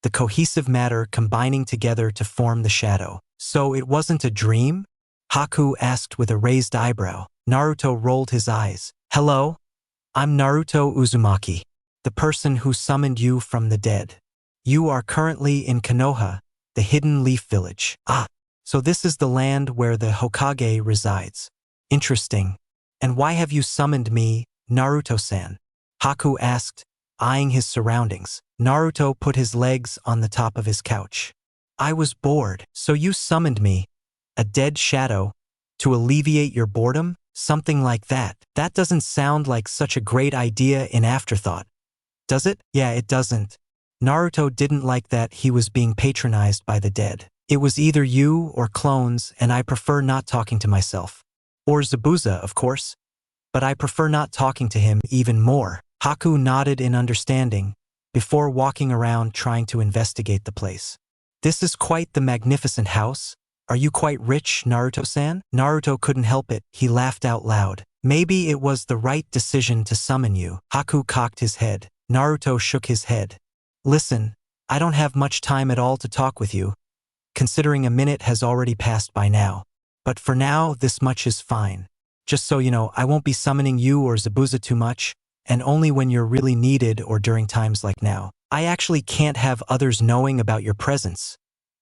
the cohesive matter combining together to form the shadow. So it wasn't a dream? Haku asked with a raised eyebrow. Naruto rolled his eyes. Hello? I'm Naruto Uzumaki, the person who summoned you from the dead. You are currently in Konoha, the hidden leaf village. Ah, so this is the land where the Hokage resides. Interesting. And why have you summoned me, Naruto-san? Haku asked, eyeing his surroundings. Naruto put his legs on the top of his couch. I was bored, so you summoned me, a dead shadow, to alleviate your boredom? Something like that. That doesn't sound like such a great idea in afterthought. Does it? Yeah, it doesn't. Naruto didn't like that he was being patronized by the dead. It was either you or clones, and I prefer not talking to myself. Or Zabuza, of course. But I prefer not talking to him even more. Haku nodded in understanding, before walking around trying to investigate the place. This is quite the magnificent house. Are you quite rich, Naruto-san? Naruto couldn't help it. He laughed out loud. Maybe it was the right decision to summon you. Haku cocked his head. Naruto shook his head. Listen, I don't have much time at all to talk with you, considering a minute has already passed by now. But for now, this much is fine. Just so you know, I won't be summoning you or Zabuza too much, and only when you're really needed or during times like now. I actually can't have others knowing about your presence.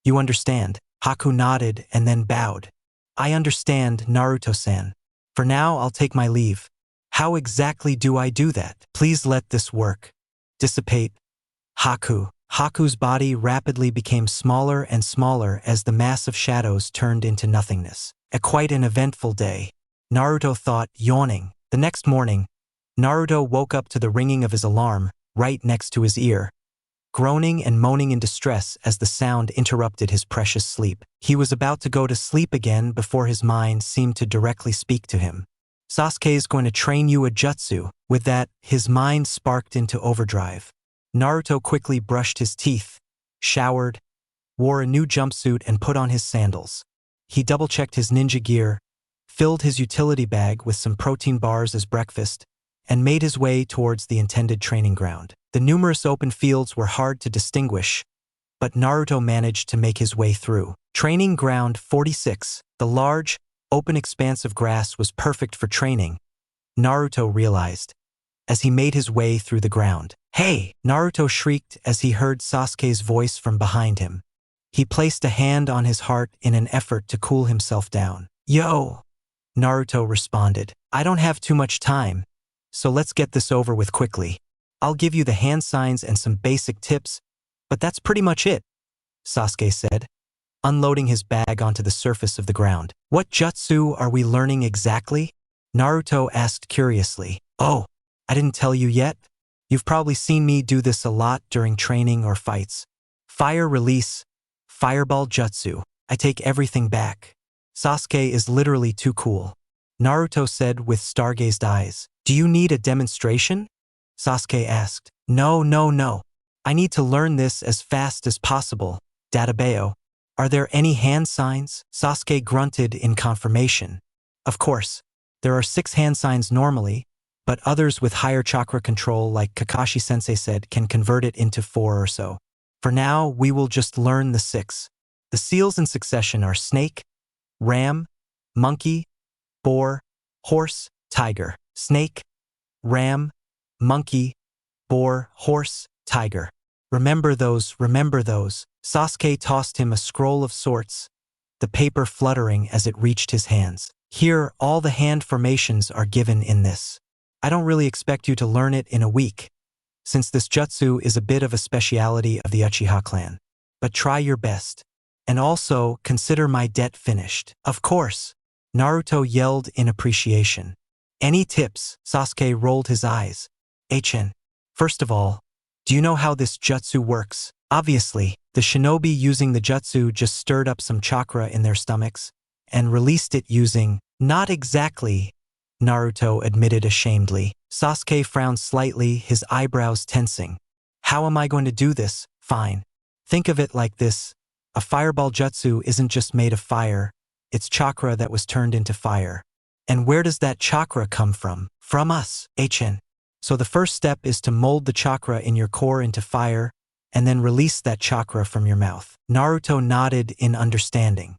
You understand? Haku nodded and then bowed. I understand, Naruto-san. For now, I'll take my leave. How exactly do I do that? Please let this work. Dissipate. Haku. Haku's body rapidly became smaller and smaller as the mass of shadows turned into nothingness. Quite an eventful day, Naruto thought, yawning. The next morning, Naruto woke up to the ringing of his alarm, right next to his ear, groaning and moaning in distress as the sound interrupted his precious sleep. He was about to go to sleep again before his mind seemed to directly speak to him. Sasuke's going to train you a jutsu. With that, his mind sparked into overdrive. Naruto quickly brushed his teeth, showered, wore a new jumpsuit and put on his sandals. He double-checked his ninja gear, filled his utility bag with some protein bars as breakfast, and made his way towards the intended training ground. The numerous open fields were hard to distinguish, but Naruto managed to make his way through. Training ground 46. The large, open expanse of grass was perfect for training, Naruto realized, as he made his way through the ground. Hey! Naruto shrieked as he heard Sasuke's voice from behind him. He placed a hand on his heart in an effort to cool himself down. Yo! Naruto responded. I don't have too much time, so let's get this over with quickly. I'll give you the hand signs and some basic tips, but that's pretty much it, Sasuke said, unloading his bag onto the surface of the ground. What jutsu are we learning exactly? Naruto asked curiously. Oh, I didn't tell you yet? You've probably seen me do this a lot during training or fights. Fire release, fireball jutsu. I take everything back. Sasuke is literally too cool. Naruto said with stargazed eyes. Do you need a demonstration? Sasuke asked. No, no, no. I need to learn this as fast as possible. Databeo. Are there any hand signs? Sasuke grunted in confirmation. Of course. There are 6 hand signs normally, but others with higher chakra control, like Kakashi-sensei said, can convert it into 4 or so. For now, we will just learn the 6. The seals in succession are snake, ram, monkey, boar, horse, tiger. Snake, ram, monkey, boar, horse, tiger. Remember those, remember those. Sasuke tossed him a scroll of sorts, the paper fluttering as it reached his hands. Here, all the hand formations are given in this. I don't really expect you to learn it in a week, since this jutsu is a bit of a speciality of the Uchiha clan. But try your best. And also, consider my debt finished. Of course. Naruto yelled in appreciation. Any tips? Sasuke rolled his eyes. HN. First of all, do you know how this jutsu works? Obviously, the shinobi using the jutsu just stirred up some chakra in their stomachs and released it using… Not exactly, Naruto admitted ashamedly. Sasuke frowned slightly, his eyebrows tensing. How am I going to do this? Fine. Think of it like this. A fireball jutsu isn't just made of fire, it's chakra that was turned into fire. And where does that chakra come from? From us, HN. So the first step is to mold the chakra in your core into fire, and then release that chakra from your mouth. Naruto nodded in understanding.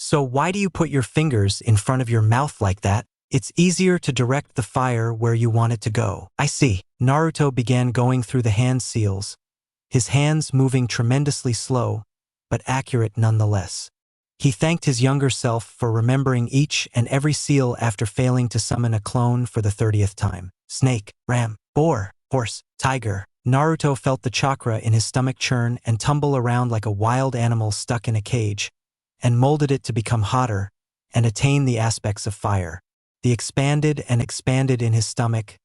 So why do you put your fingers in front of your mouth like that? It's easier to direct the fire where you want it to go. I see. Naruto began going through the hand seals, his hands moving tremendously slow, but accurate nonetheless. He thanked his younger self for remembering each and every seal after failing to summon a clone for the 30th time. Snake, ram, boar, horse, tiger. Naruto felt the chakra in his stomach churn and tumble around like a wild animal stuck in a cage, and molded it to become hotter and attain the aspects of fire. The expanded and expanded in his stomach,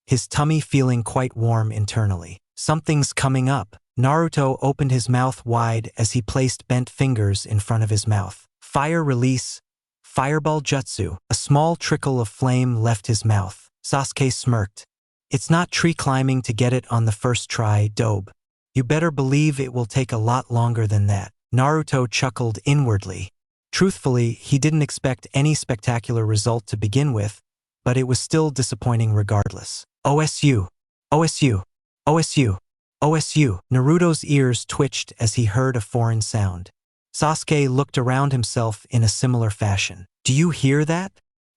his tummy feeling quite warm internally. Something's coming up. Naruto opened his mouth wide as he placed bent fingers in front of his mouth. Fire release, fireball jutsu. A small trickle of flame left his mouth. Sasuke smirked. It's not tree climbing to get it on the first try, dobe. You better believe it will take a lot longer than that. Naruto chuckled inwardly. Truthfully, he didn't expect any spectacular result to begin with, but it was still disappointing regardless. OSU, OSU, OSU, OSU. Naruto's ears twitched as he heard a foreign sound. Sasuke looked around himself in a similar fashion. Do you hear that?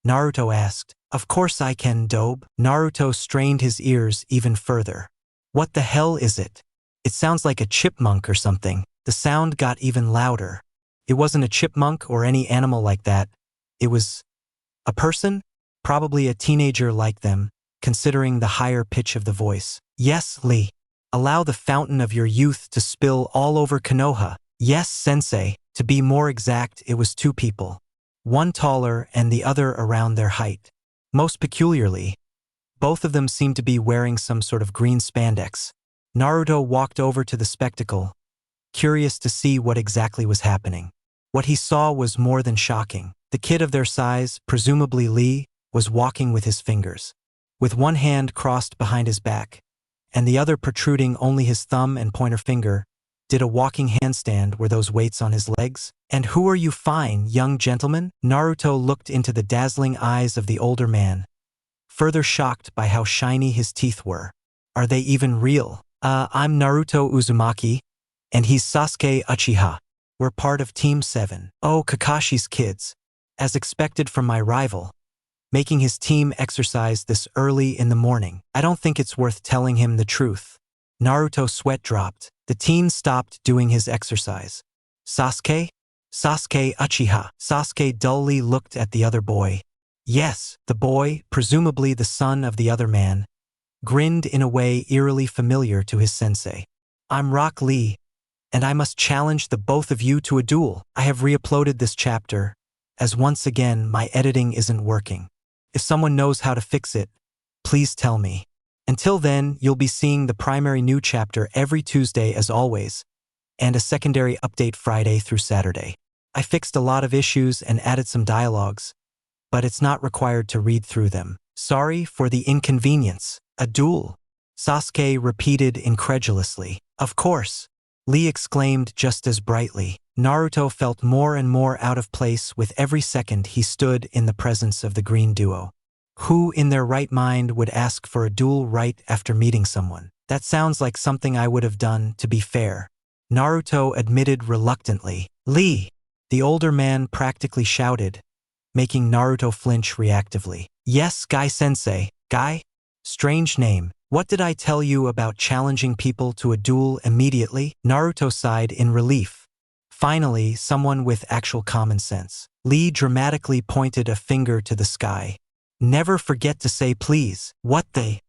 Naruto asked. Of course I can, dobe. Naruto strained his ears even further. What the hell is it? It sounds like a chipmunk or something. The sound got even louder. It wasn't a chipmunk or any animal like that. It was a person? Probably a teenager like them, considering the higher pitch of the voice. Yes, Lee. Allow the fountain of your youth to spill all over Konoha. Yes, sensei. To be more exact, it was 2 people. One taller and the other around their height. Most peculiarly, both of them seemed to be wearing some sort of green spandex. Naruto walked over to the spectacle, curious to see what exactly was happening. What he saw was more than shocking. The kid of their size, presumably Lee, was walking with his fingers, with one hand crossed behind his back, and the other protruding only his thumb and pointer finger, did a walking handstand. Were those weights on his legs? And who are you, fine, young gentleman? Naruto looked into the dazzling eyes of the older man, further shocked by how shiny his teeth were. Are they even real? I'm Naruto Uzumaki, and he's Sasuke Uchiha. We're part of Team 7. Oh, Kakashi's kids. As expected from my rival, making his team exercise this early in the morning. I don't think it's worth telling him the truth. Naruto's sweat dropped. The teen stopped doing his exercise. Sasuke? Sasuke Uchiha. Sasuke dully looked at the other boy. Yes, the boy, presumably the son of the other man, grinned in a way eerily familiar to his sensei. I'm Rock Lee, and I must challenge the both of you to a duel. I have re-uploaded this chapter, as once again my editing isn't working. If someone knows how to fix it, Please tell me. Until then, you'll be seeing the primary new chapter every Tuesday as always, and a secondary update Friday through Saturday. I fixed a lot of issues and added some dialogues, but it's not required to read through them. Sorry for the inconvenience. A duel? Sasuke repeated incredulously. Of course. Lee exclaimed just as brightly. Naruto felt more and more out of place with every second he stood in the presence of the green duo. Who in their right mind would ask for a duel right after meeting someone? That sounds like something I would have done, to be fair. Naruto admitted reluctantly. Lee! The older man practically shouted, making Naruto flinch reactively. Yes, Guy-sensei. Guy? Strange name. What did I tell you about challenging people to a duel immediately? Naruto sighed in relief. Finally, someone with actual common sense. Lee dramatically pointed a finger to the sky. Never forget to say please. What they?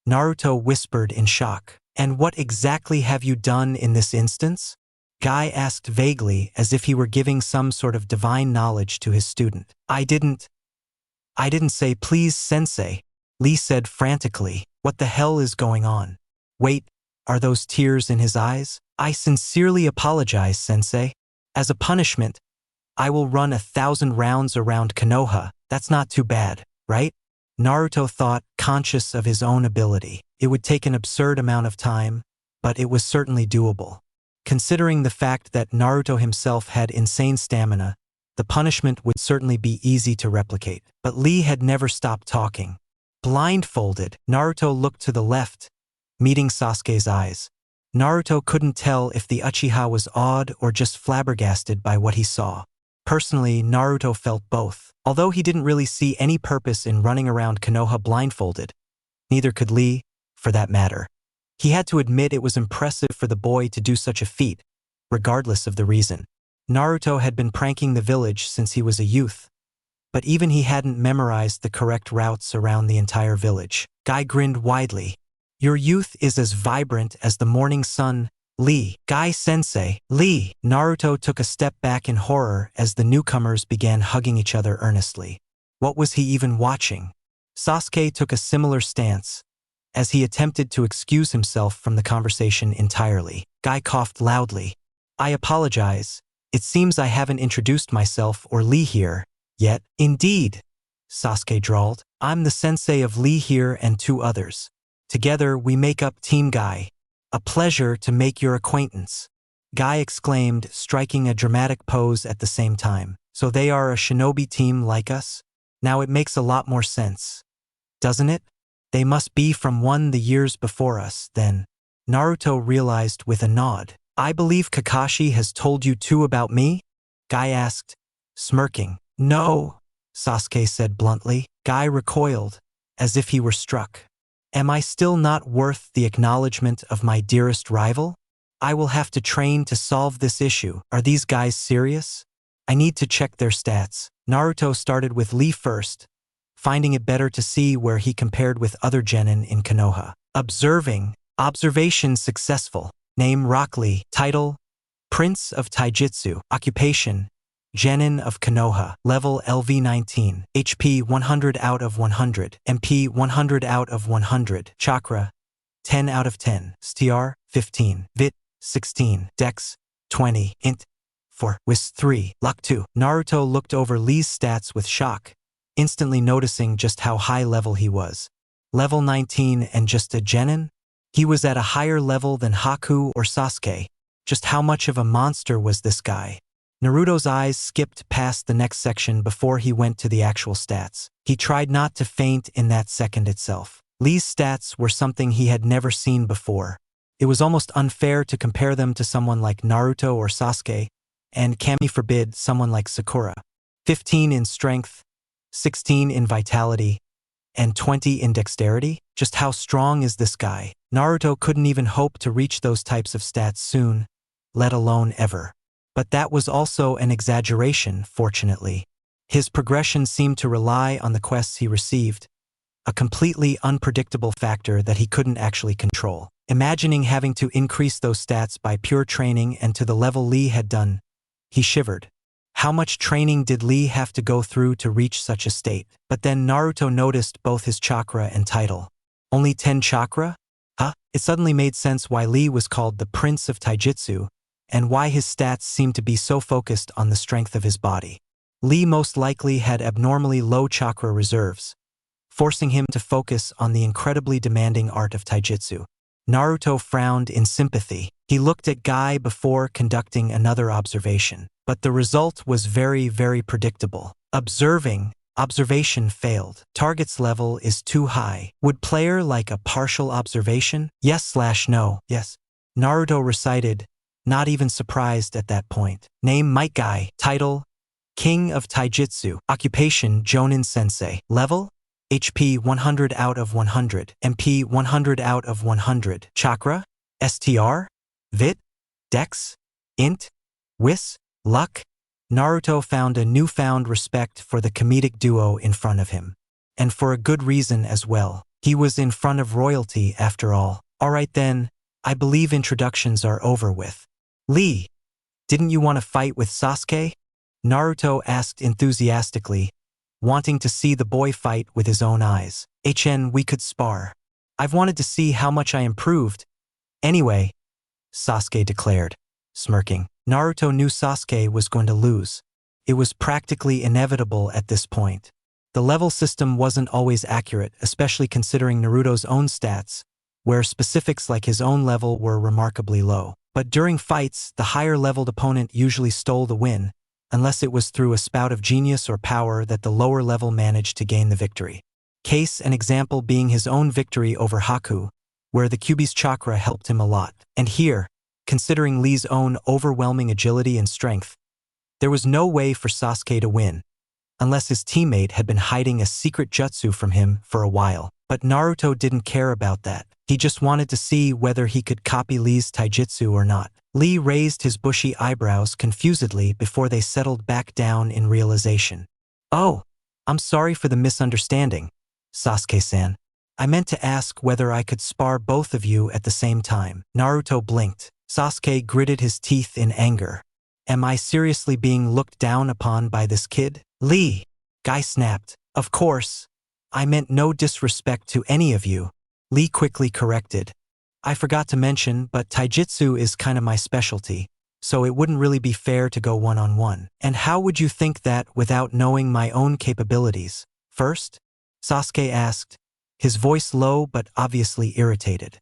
Naruto whispered in shock. And what exactly have you done in this instance? Guy asked vaguely, as if he were giving some sort of divine knowledge to his student. I didn't say please, sensei. Lee said frantically. What the hell is going on? Wait, are those tears in his eyes? I sincerely apologize, sensei. As a punishment, I will run 1,000 rounds around Konoha. That's not too bad, right? Naruto thought, conscious of his own ability. It would take an absurd amount of time, but it was certainly doable. Considering the fact that Naruto himself had insane stamina, the punishment would certainly be easy to replicate. But Lee had never stopped talking. Blindfolded, Naruto looked to the left, meeting Sasuke's eyes. Naruto couldn't tell if the Uchiha was awed or just flabbergasted by what he saw. Personally, Naruto felt both. Although he didn't really see any purpose in running around Konoha blindfolded, neither could Lee, for that matter. He had to admit it was impressive for the boy to do such a feat, regardless of the reason. Naruto had been pranking the village since he was a youth, but even he hadn't memorized the correct routes around the entire village. Guy grinned widely. Your youth is as vibrant as the morning sun, Lee. Guy-sensei, Lee. Naruto took a step back in horror as the newcomers began hugging each other earnestly. What was he even watching? Sasuke took a similar stance, as he attempted to excuse himself from the conversation entirely. Guy coughed loudly. I apologize. It seems I haven't introduced myself or Lee here yet. Indeed, Sasuke drawled. I'm the sensei of Lee here and 2 others. Together we make up Team Guy. A pleasure to make your acquaintance. Guy exclaimed, striking a dramatic pose at the same time. So they are a shinobi team like us? Now it makes a lot more sense, doesn't it? They must be from the years before us, then. Naruto realized with a nod. I believe Kakashi has told you too about me? Guy asked, smirking. No, Sasuke said bluntly. Guy recoiled, as if he were struck. Am I still not worth the acknowledgement of my dearest rival? I will have to train to solve this issue. Are these guys serious? I need to check their stats. Naruto started with Lee first, finding it better to see where he compared with other genin in Konoha. Observation successful. Name Rock Lee. Title, Prince of Taijutsu. Occupation, Genin of Konoha. Level LV19. HP 100 out of 100. MP 100 out of 100. Chakra 10 out of 10. STR 15. Vit 16. Dex 20. Int 4. Wis 3. Luck 2. Naruto looked over Lee's stats with shock, instantly noticing just how high level he was. Level 19 and just a genin? He was at a higher level than Haku or Sasuke. Just how much of a monster was this guy? Naruto's eyes skipped past the next section before he went to the actual stats. He tried not to faint in that second itself. Lee's stats were something he had never seen before. It was almost unfair to compare them to someone like Naruto or Sasuke, and kami forbid someone like Sakura. 15 in strength, 16 in vitality, and 20 in dexterity? Just how strong is this guy? Naruto couldn't even hope to reach those types of stats soon, let alone ever. But that was also an exaggeration, fortunately. His progression seemed to rely on the quests he received, a completely unpredictable factor that he couldn't actually control. Imagining having to increase those stats by pure training and to the level Lee had done, he shivered. How much training did Lee have to go through to reach such a state? But then Naruto noticed both his chakra and title. Only 10 chakra? Huh? It suddenly made sense why Lee was called the Prince of Taijutsu, and why his stats seemed to be so focused on the strength of his body. Lee most likely had abnormally low chakra reserves, forcing him to focus on the incredibly demanding art of taijutsu. Naruto frowned in sympathy. He looked at Guy before conducting another observation, but the result was very, very predictable. Observation failed. Target's level is too high. Would player like a partial observation? Yes/no. Yes. Naruto recited, not even surprised at that point. Name Might Guy. Title King of Taijutsu. Occupation Jonin Sensei. Level HP 100 out of 100. MP 100 out of 100. Chakra STR Vit Dex Int Whis Luck. Naruto found a newfound respect for the comedic duo in front of him. And for a good reason as well. He was in front of royalty after all. Alright then, I believe introductions are over with. Lee, didn't you want to fight with Sasuke? Naruto asked enthusiastically, wanting to see the boy fight with his own eyes. We could spar. I've wanted to see how much I improved. Anyway, Sasuke declared, smirking. Naruto knew Sasuke was going to lose. It was practically inevitable at this point. The level system wasn't always accurate, especially considering Naruto's own stats, where specifics like his own level were remarkably low. But during fights, the higher-leveled opponent usually stole the win, unless it was through a spout of genius or power that the lower level managed to gain the victory. Case and example being his own victory over Haku, where the Kyuubi's chakra helped him a lot. And here, considering Lee's own overwhelming agility and strength, there was no way for Sasuke to win, unless his teammate had been hiding a secret jutsu from him for a while. But Naruto didn't care about that. He just wanted to see whether he could copy Lee's taijutsu or not. Lee raised his bushy eyebrows confusedly before they settled back down in realization. Oh, I'm sorry for the misunderstanding, Sasuke-san. I meant to ask whether I could spar both of you at the same time. Naruto blinked. Sasuke gritted his teeth in anger. Am I seriously being looked down upon by this kid? Lee, Guy snapped. Of course, I meant no disrespect to any of you. Lee quickly corrected. I forgot to mention, but taijutsu is kind of my specialty, so it wouldn't really be fair to go one-on-one. And how would you think that without knowing my own capabilities? First? Sasuke asked, his voice low but obviously irritated.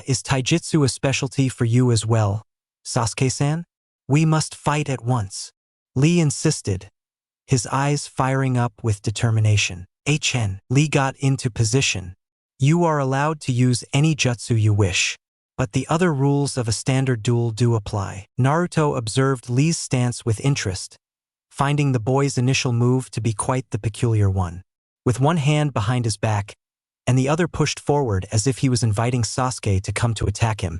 Is taijutsu a specialty for you as well, Sasuke-san? We must fight at once. Lee insisted, his eyes firing up with determination. Lee got into position. You are allowed to use any jutsu you wish, but the other rules of a standard duel do apply. Naruto observed Lee's stance with interest, finding the boy's initial move to be quite the peculiar one. With one hand behind his back, and the other pushed forward as if he was inviting Sasuke to come to attack him.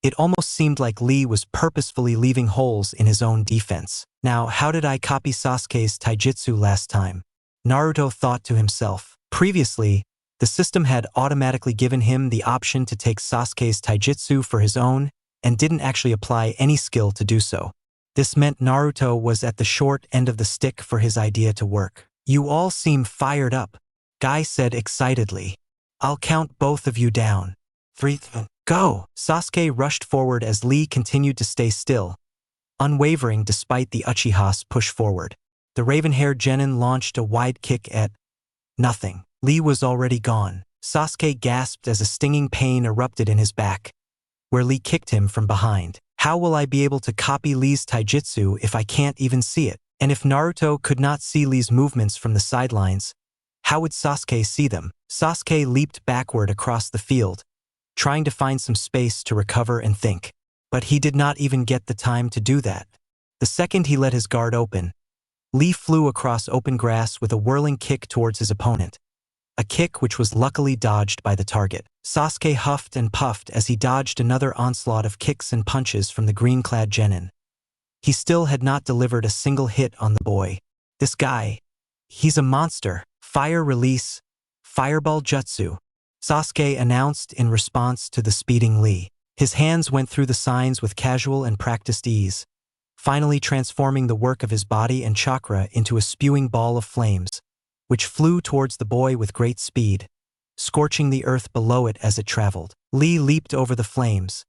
It almost seemed like Lee was purposefully leaving holes in his own defense. Now, how did I copy Sasuke's taijutsu last time? Naruto thought to himself. Previously, the system had automatically given him the option to take Sasuke's taijutsu for his own and didn't actually apply any skill to do so. This meant Naruto was at the short end of the stick for his idea to work. You all seem fired up, Guy said excitedly. I'll count both of you down. 3, go! Sasuke rushed forward as Lee continued to stay still, unwavering despite the Uchiha's push forward. The raven-haired genin launched a wide kick at nothing. Lee was already gone. Sasuke gasped as a stinging pain erupted in his back, where Lee kicked him from behind. How will I be able to copy Lee's taijutsu if I can't even see it? And if Naruto could not see Lee's movements from the sidelines, how would Sasuke see them? Sasuke leaped backward across the field, trying to find some space to recover and think. But he did not even get the time to do that. The second he let his guard open, Lee flew across open grass with a whirling kick towards his opponent, a kick which was luckily dodged by the target. Sasuke huffed and puffed as he dodged another onslaught of kicks and punches from the green-clad genin. He still had not delivered a single hit on the boy. This guy, he's a monster. Fire release, fireball jutsu, Sasuke announced in response to the speeding Lee. His hands went through the signs with casual and practiced ease, finally transforming the work of his body and chakra into a spewing ball of flames, which flew towards the boy with great speed, scorching the earth below it as it traveled. Lee leaped over the flames,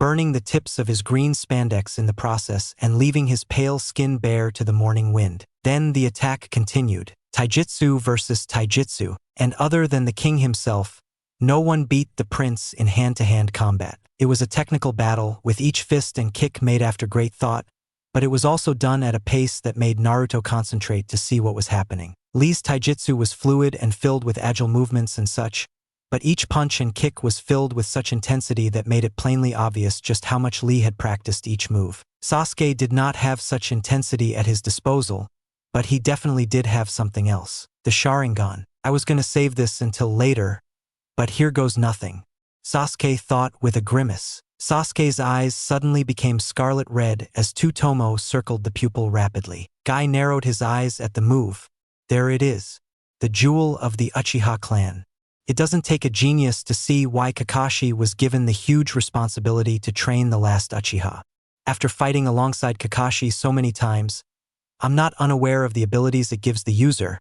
burning the tips of his green spandex in the process and leaving his pale skin bare to the morning wind. Then the attack continued, taijutsu versus taijutsu, and other than the king himself, no one beat the prince in hand-to-hand combat. It was a technical battle, with each fist and kick made after great thought, but it was also done at a pace that made Naruto concentrate to see what was happening. Lee's taijutsu was fluid and filled with agile movements and such, but each punch and kick was filled with such intensity that made it plainly obvious just how much Lee had practiced each move. Sasuke did not have such intensity at his disposal, but he definitely did have something else. The Sharingan. I was gonna save this until later, but here goes nothing, Sasuke thought with a grimace. Sasuke's eyes suddenly became scarlet red as Tsutomu circled the pupil rapidly. Guy narrowed his eyes at the move. There it is, the jewel of the Uchiha clan. It doesn't take a genius to see why Kakashi was given the huge responsibility to train the last Uchiha. After fighting alongside Kakashi so many times, I'm not unaware of the abilities it gives the user,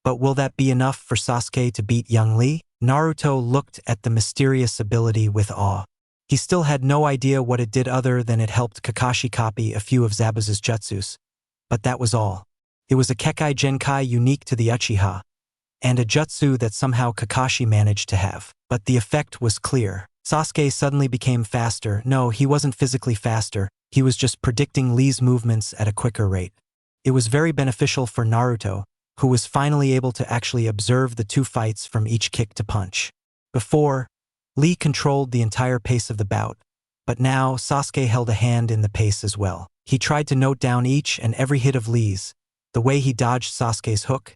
but will that be enough for Sasuke to beat young Lee? Naruto looked at the mysterious ability with awe. He still had no idea what it did other than it helped Kakashi copy a few of Zabuza's jutsus, but that was all. It was a Kekai Genkai unique to the Uchiha, and a jutsu that somehow Kakashi managed to have. But the effect was clear. Sasuke suddenly became faster. No, he wasn't physically faster, he was just predicting Lee's movements at a quicker rate. It was very beneficial for Naruto, who was finally able to actually observe the two fights from each kick to punch. Before, Lee controlled the entire pace of the bout, but now Sasuke held a hand in the pace as well. He tried to note down each and every hit of Lee's, the way he dodged Sasuke's hook,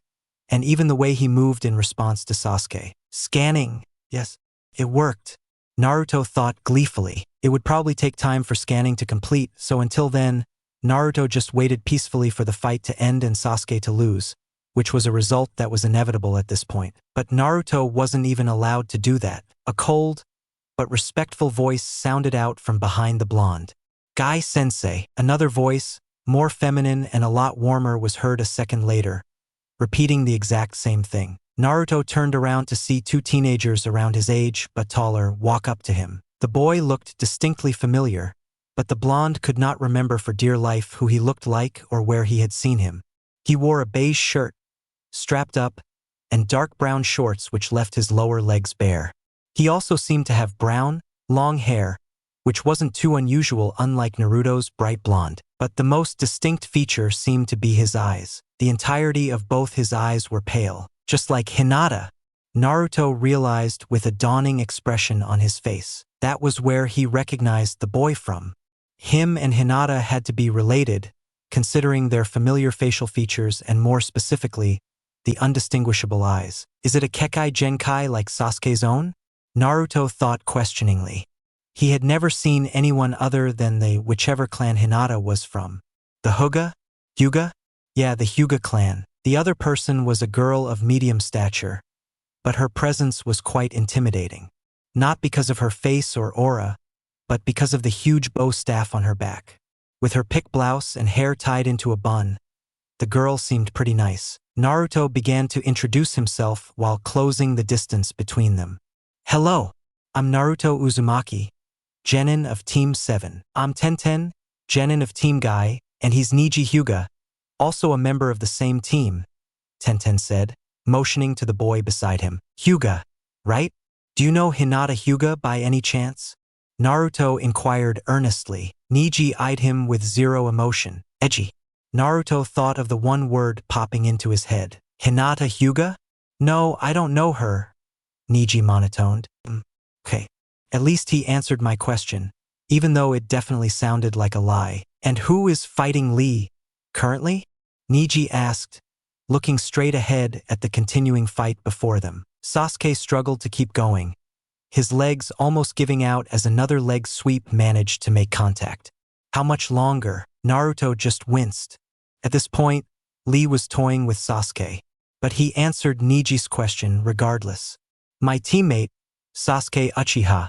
and even the way he moved in response to Sasuke. Scanning. Yes, it worked. Naruto thought gleefully. It would probably take time for scanning to complete, so until then, Naruto just waited peacefully for the fight to end and Sasuke to lose, which was a result that was inevitable at this point. But Naruto wasn't even allowed to do that. A cold, but respectful voice sounded out from behind the blonde. Guy-sensei. Another voice, more feminine and a lot warmer, was heard a second later, repeating the exact same thing. Naruto turned around to see two teenagers around his age, but taller, walk up to him. The boy looked distinctly familiar, but the blonde could not remember for dear life who he looked like or where he had seen him. He wore a beige shirt, strapped up, and dark brown shorts which left his lower legs bare. He also seemed to have brown, long hair, which wasn't too unusual unlike Naruto's bright blonde. But the most distinct feature seemed to be his eyes. The entirety of both his eyes were pale, just like Hinata. Naruto realized with a dawning expression on his face. That was where he recognized the boy from. Him and Hinata had to be related, considering their familiar facial features and more specifically, the undistinguishable eyes. Is it a Kekai Genkai like Sasuke's own? Naruto thought questioningly. He had never seen anyone other than the whichever clan Hinata was from. The Hyuga? Yeah, the Hyuga clan. The other person was a girl of medium stature, but her presence was quite intimidating. Not because of her face or aura, but because of the huge bow staff on her back. With her pick blouse and hair tied into a bun, the girl seemed pretty nice. Naruto began to introduce himself while closing the distance between them. Hello, I'm Naruto Uzumaki, Genin of Team 7. I'm Tenten, Genin of Team Guy, and he's Neji Hyuga, also a member of the same team, Tenten said, motioning to the boy beside him. Hyuga, right? Do you know Hinata Hyuga by any chance? Naruto inquired earnestly. Neji eyed him with zero emotion. Edgy. Naruto thought of the one word popping into his head. Hinata Hyuga? No, I don't know her, Neji monotoned. Okay. At least he answered my question, even though it definitely sounded like a lie. And who is fighting Lee currently? Neji asked, looking straight ahead at the continuing fight before them. Sasuke struggled to keep going, his legs almost giving out as another leg sweep managed to make contact. How much longer? Naruto just winced. At this point, Lee was toying with Sasuke, but he answered Neji's question regardless. My teammate, Sasuke Uchiha,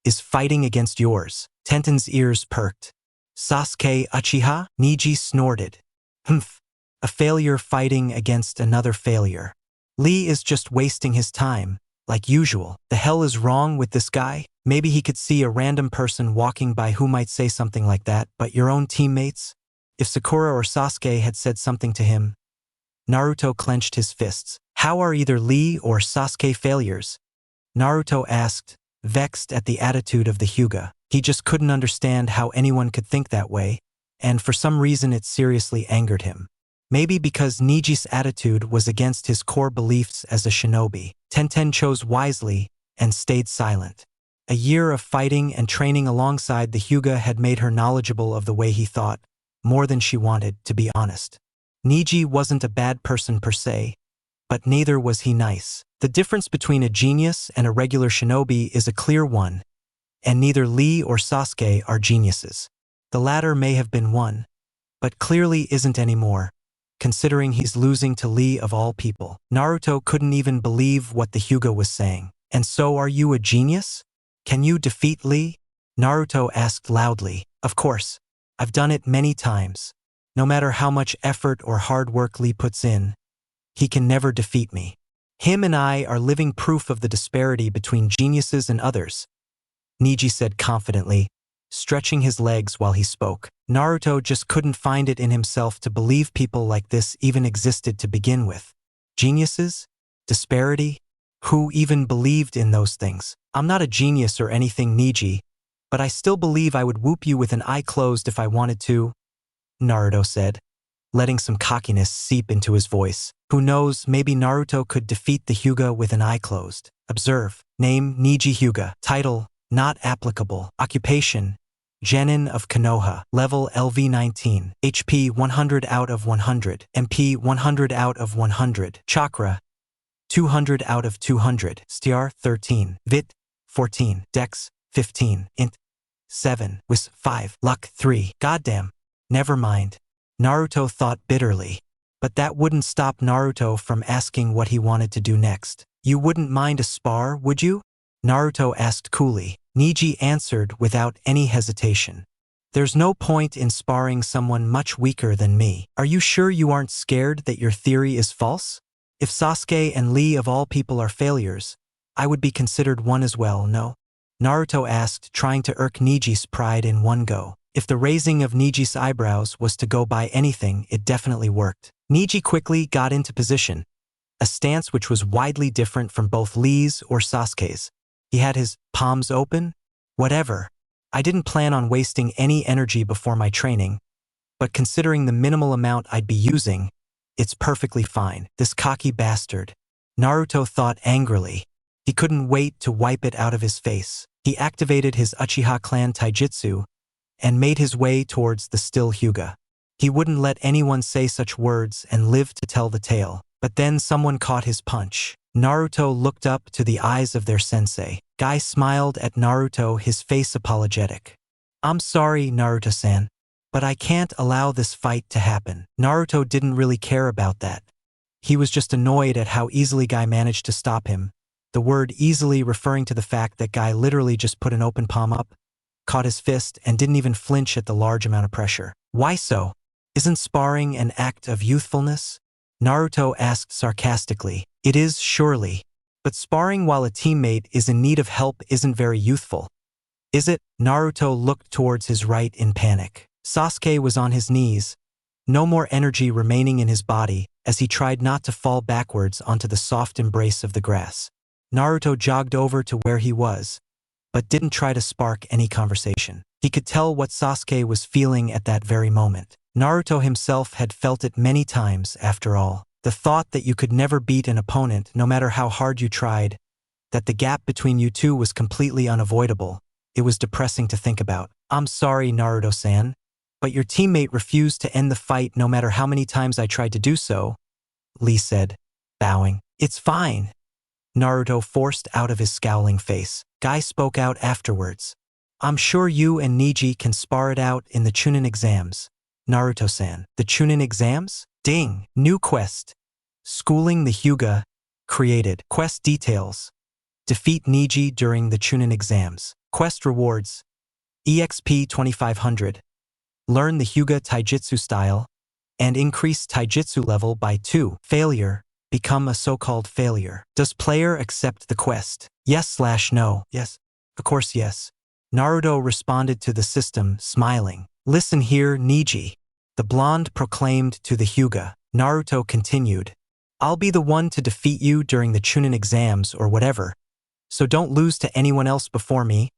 is fighting against yours. Tenten's ears perked. Sasuke Uchiha? Niji snorted. Humph. A failure fighting against another failure. Lee is just wasting his time, like usual. The hell is wrong with this guy? Maybe he could see a random person walking by who might say something like that, but your own teammates? If Sakura or Sasuke had said something to him. Naruto clenched his fists. How are either Lee or Sasuke failures? Naruto asked, vexed at the attitude of the Hyuga. He just couldn't understand how anyone could think that way, and for some reason it seriously angered him. Maybe because Niji's attitude was against his core beliefs as a shinobi. Tenten chose wisely and stayed silent. A year of fighting and training alongside the Hyuga had made her knowledgeable of the way he thought, more than she wanted, to be honest. Niji wasn't a bad person per se, but neither was he nice. The difference between a genius and a regular shinobi is a clear one, and neither Lee or Sasuke are geniuses. The latter may have been one, but clearly isn't anymore, considering he's losing to Lee of all people. Naruto couldn't even believe what the Hyuga was saying. And so are you a genius? Can you defeat Lee? Naruto asked loudly. Of course. I've done it many times. No matter how much effort or hard work Lee puts in, he can never defeat me. Him and I are living proof of the disparity between geniuses and others, Niji said confidently, stretching his legs while he spoke. Naruto just couldn't find it in himself to believe people like this even existed to begin with. Geniuses? Disparity? Who even believed in those things? I'm not a genius or anything, Niji, but I still believe I would whoop you with an eye closed if I wanted to, Naruto said, letting some cockiness seep into his voice. Who knows, maybe Naruto could defeat the Hyuga with an eye closed. Observe. Name, Niji Hyuga. Title, not applicable. Occupation, Genin of Konoha. Level LV19. HP 100 out of 100. MP 100 out of 100. Chakra, 200 out of 200. STR 13. Vit 14. Dex 15. Int 7. Wis 5. Luck 3. Goddamn. Never mind. Naruto thought bitterly. But that wouldn't stop Naruto from asking what he wanted to do next. You wouldn't mind a spar, would you? Naruto asked coolly. Niji answered without any hesitation. There's no point in sparring someone much weaker than me. Are you sure you aren't scared that your theory is false? If Sasuke and Lee of all people are failures, I would be considered one as well, no? Naruto asked, trying to irk Niji's pride in one go. If the raising of Niji's eyebrows was to go by anything, it definitely worked. Niji quickly got into position, a stance which was widely different from both Lee's or Sasuke's. He had his palms open. Whatever. I didn't plan on wasting any energy before my training, but considering the minimal amount I'd be using, it's perfectly fine. This cocky bastard. Naruto thought angrily. He couldn't wait to wipe it out of his face. He activated his Uchiha clan taijutsu and made his way towards the still Hyuga. He wouldn't let anyone say such words and live to tell the tale. But then someone caught his punch. Naruto looked up to the eyes of their sensei. Guy smiled at Naruto, his face apologetic. I'm sorry, Naruto-san, but I can't allow this fight to happen. Naruto didn't really care about that. He was just annoyed at how easily Guy managed to stop him, the word easily referring to the fact that Guy literally just put an open palm up, caught his fist, and didn't even flinch at the large amount of pressure. Why so? Isn't sparring an act of youthfulness? Naruto asked sarcastically. It is, surely. But sparring while a teammate is in need of help isn't very youthful. Is it? Naruto looked towards his right in panic. Sasuke was on his knees, no more energy remaining in his body, as he tried not to fall backwards onto the soft embrace of the grass. Naruto jogged over to where he was, but didn't try to spark any conversation. He could tell what Sasuke was feeling at that very moment. Naruto himself had felt it many times, after all. The thought that you could never beat an opponent no matter how hard you tried, that the gap between you two was completely unavoidable, it was depressing to think about. I'm sorry, Naruto-san, but your teammate refused to end the fight no matter how many times I tried to do so, Lee said, bowing. It's fine, Naruto forced out of his scowling face. Guy spoke out afterwards. I'm sure you and Niji can spar it out in the Chunin exams. Naruto-san. The Chunin exams? Ding! New quest. Schooling the Hyuga. Created. Quest details. Defeat Niji during the Chunin exams. Quest rewards. EXP 2500. learn the Hyuga Taijutsu style, and increase Taijutsu level by 2. Failure. Become a so-called failure. Does player accept the quest? Yes/no. Yes. Of course yes. Naruto responded to the system, smiling. Listen here, Niji. The blonde proclaimed to the Hyuga. Naruto continued. I'll be the one to defeat you during the Chunin exams or whatever. So don't lose to anyone else before me.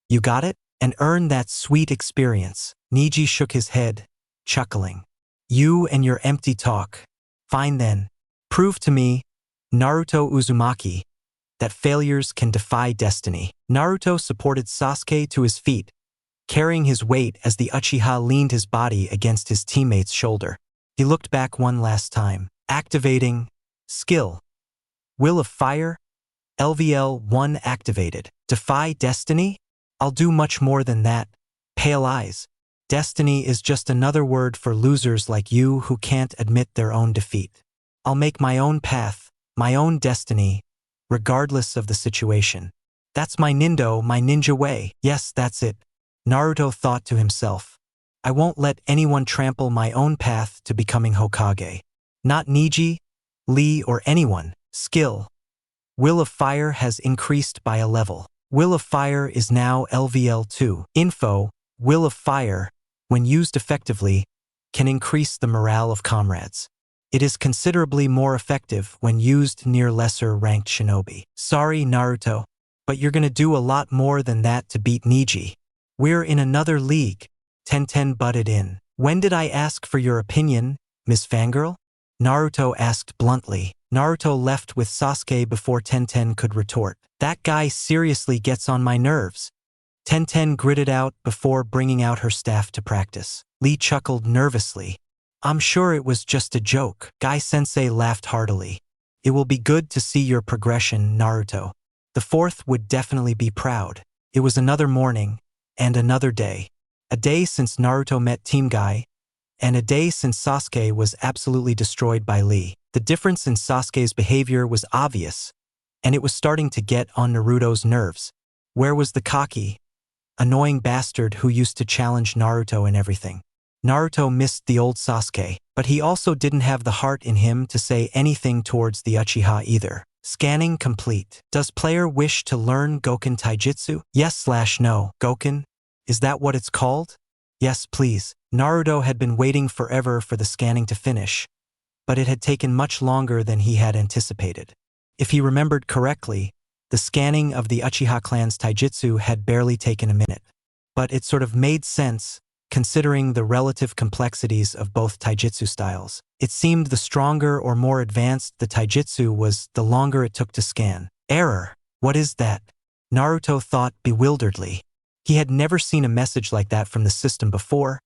You got it? And earn that sweet experience. Niji shook his head, chuckling. You and your empty talk. Fine then. Prove to me, Naruto Uzumaki, that failures can defy destiny. Naruto supported Sasuke to his feet, carrying his weight as the Uchiha leaned his body against his teammate's shoulder. He looked back one last time, activating skill. Will of Fire, LVL 1 activated. Defy destiny? I'll do much more than that. Pale eyes. Destiny is just another word for losers like you who can't admit their own defeat. I'll make my own path, my own destiny, regardless of the situation. That's my ninja way. Yes, that's it. Naruto thought to himself. I won't let anyone trample my own path to becoming Hokage. Not Niji, Lee, or anyone. Skill. Will of Fire has increased by a level. Will of Fire is now LVL 2. Info. Will of Fire, when used effectively, can increase the morale of comrades. It is considerably more effective when used near lesser-ranked shinobi. Sorry, Naruto, but you're gonna do a lot more than that to beat Niji. We're in another league. Tenten butted in. When did I ask for your opinion, Miss Fangirl? Naruto asked bluntly. Naruto left with Sasuke before Tenten could retort. That guy seriously gets on my nerves. Tenten gritted out before bringing out her staff to practice. Lee chuckled nervously. I'm sure it was just a joke. Guy-sensei laughed heartily. It will be good to see your progression, Naruto. The fourth would definitely be proud. It was another morning, and another day. A day since Naruto met Team Guy, and a day since Sasuke was absolutely destroyed by Lee. The difference in Sasuke's behavior was obvious, and it was starting to get on Naruto's nerves. Where was the cocky, annoying bastard who used to challenge Naruto in everything? Naruto missed the old Sasuke, but he also didn't have the heart in him to say anything towards the Uchiha either. Scanning complete. Does player wish to learn Goken Taijutsu? Yes/no. Goken? Is that what it's called? Yes, please. Naruto had been waiting forever for the scanning to finish, but it had taken much longer than he had anticipated. If he remembered correctly, the scanning of the Uchiha clan's taijutsu had barely taken a minute. But it sort of made sense, considering the relative complexities of both taijutsu styles. It seemed the stronger or more advanced the taijutsu was, the longer it took to scan. Error. What is that? Naruto thought bewilderedly. He had never seen a message like that from the system before.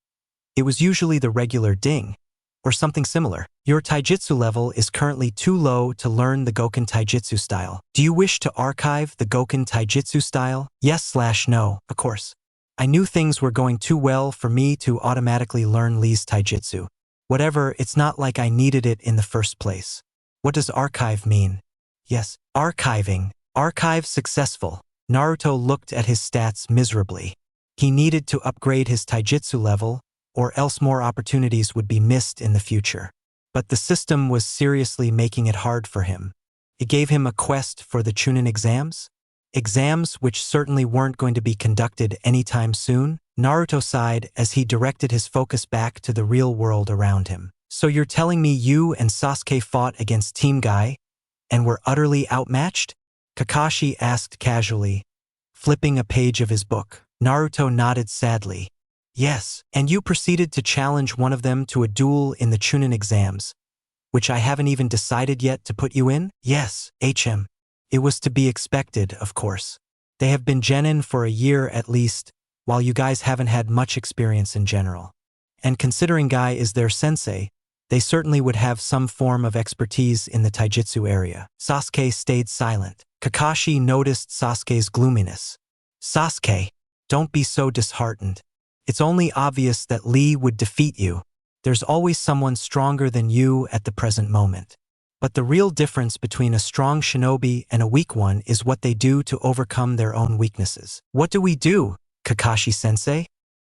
It was usually the regular ding, or something similar. Your taijutsu level is currently too low to learn the Goken Taijutsu style. Do you wish to archive the Goken Taijutsu style? Yes/no, of course. I knew things were going too well for me to automatically learn Lee's taijutsu. Whatever, it's not like I needed it in the first place. What does archive mean? Yes, archiving. Archive successful. Naruto looked at his stats miserably. He needed to upgrade his taijutsu level, or else more opportunities would be missed in the future. But the system was seriously making it hard for him. It gave him a quest for the Chunin exams? Exams which certainly weren't going to be conducted anytime soon. Naruto sighed as he directed his focus back to the real world around him. So you're telling me you and Sasuke fought against Team Guy, and were utterly outmatched? Kakashi asked casually, flipping a page of his book. Naruto nodded sadly. Yes, and you proceeded to challenge one of them to a duel in the Chunin exams, which I haven't even decided yet to put you in? Yes, HM. It was to be expected, of course. They have been genin for a year at least, while you guys haven't had much experience in general. And considering Guy is their sensei, they certainly would have some form of expertise in the taijutsu area. Sasuke stayed silent. Kakashi noticed Sasuke's gloominess. Sasuke, don't be so disheartened. It's only obvious that Lee would defeat you. There's always someone stronger than you at the present moment. But the real difference between a strong shinobi and a weak one is what they do to overcome their own weaknesses. What do we do, Kakashi-sensei?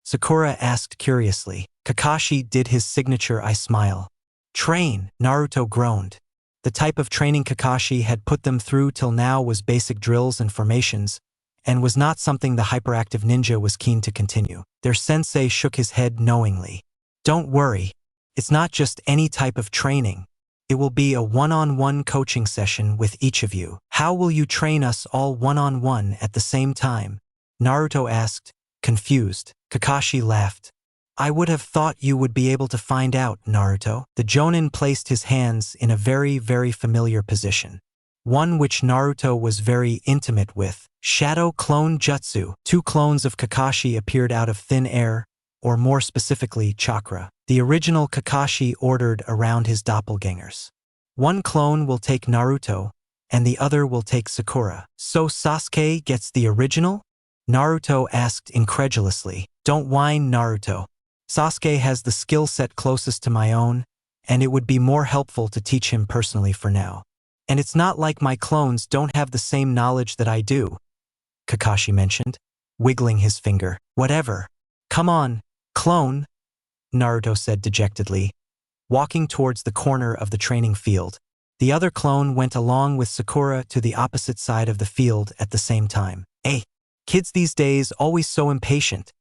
Sakura asked curiously. Kakashi did his signature I smile. Train, Naruto groaned. The type of training Kakashi had put them through till now was basic drills and formations, and was not something the hyperactive ninja was keen to continue. Their sensei shook his head knowingly. Don't worry, it's not just any type of training. It will be a one-on-one coaching session with each of you. How will you train us all one-on-one at the same time? Naruto asked, confused. Kakashi laughed. I would have thought you would be able to find out, Naruto. The Jonin placed his hands in a very, very familiar position. One which Naruto was very intimate with. Shadow Clone Jutsu. 2 clones of Kakashi appeared out of thin air, or more specifically, Chakra. The original Kakashi ordered around his doppelgangers. 1 clone will take Naruto, and the other will take Sakura. So Sasuke gets the original? Naruto asked incredulously. Don't whine, Naruto. Sasuke has the skill set closest to my own, and it would be more helpful to teach him personally for now. And it's not like my clones don't have the same knowledge that I do, Kakashi mentioned, wiggling his finger. Whatever. Come on, clone, Naruto said dejectedly, walking towards the corner of the training field. The other clone went along with Sakura to the opposite side of the field at the same time. Hey, kids these days always so impatient,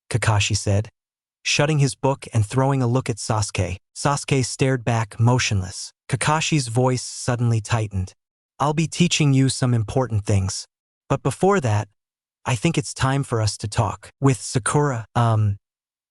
Kakashi said, shutting his book and throwing a look at Sasuke. Sasuke stared back, motionless. Kakashi's voice suddenly tightened. I'll be teaching you some important things. But before that, I think it's time for us to talk. With Sakura,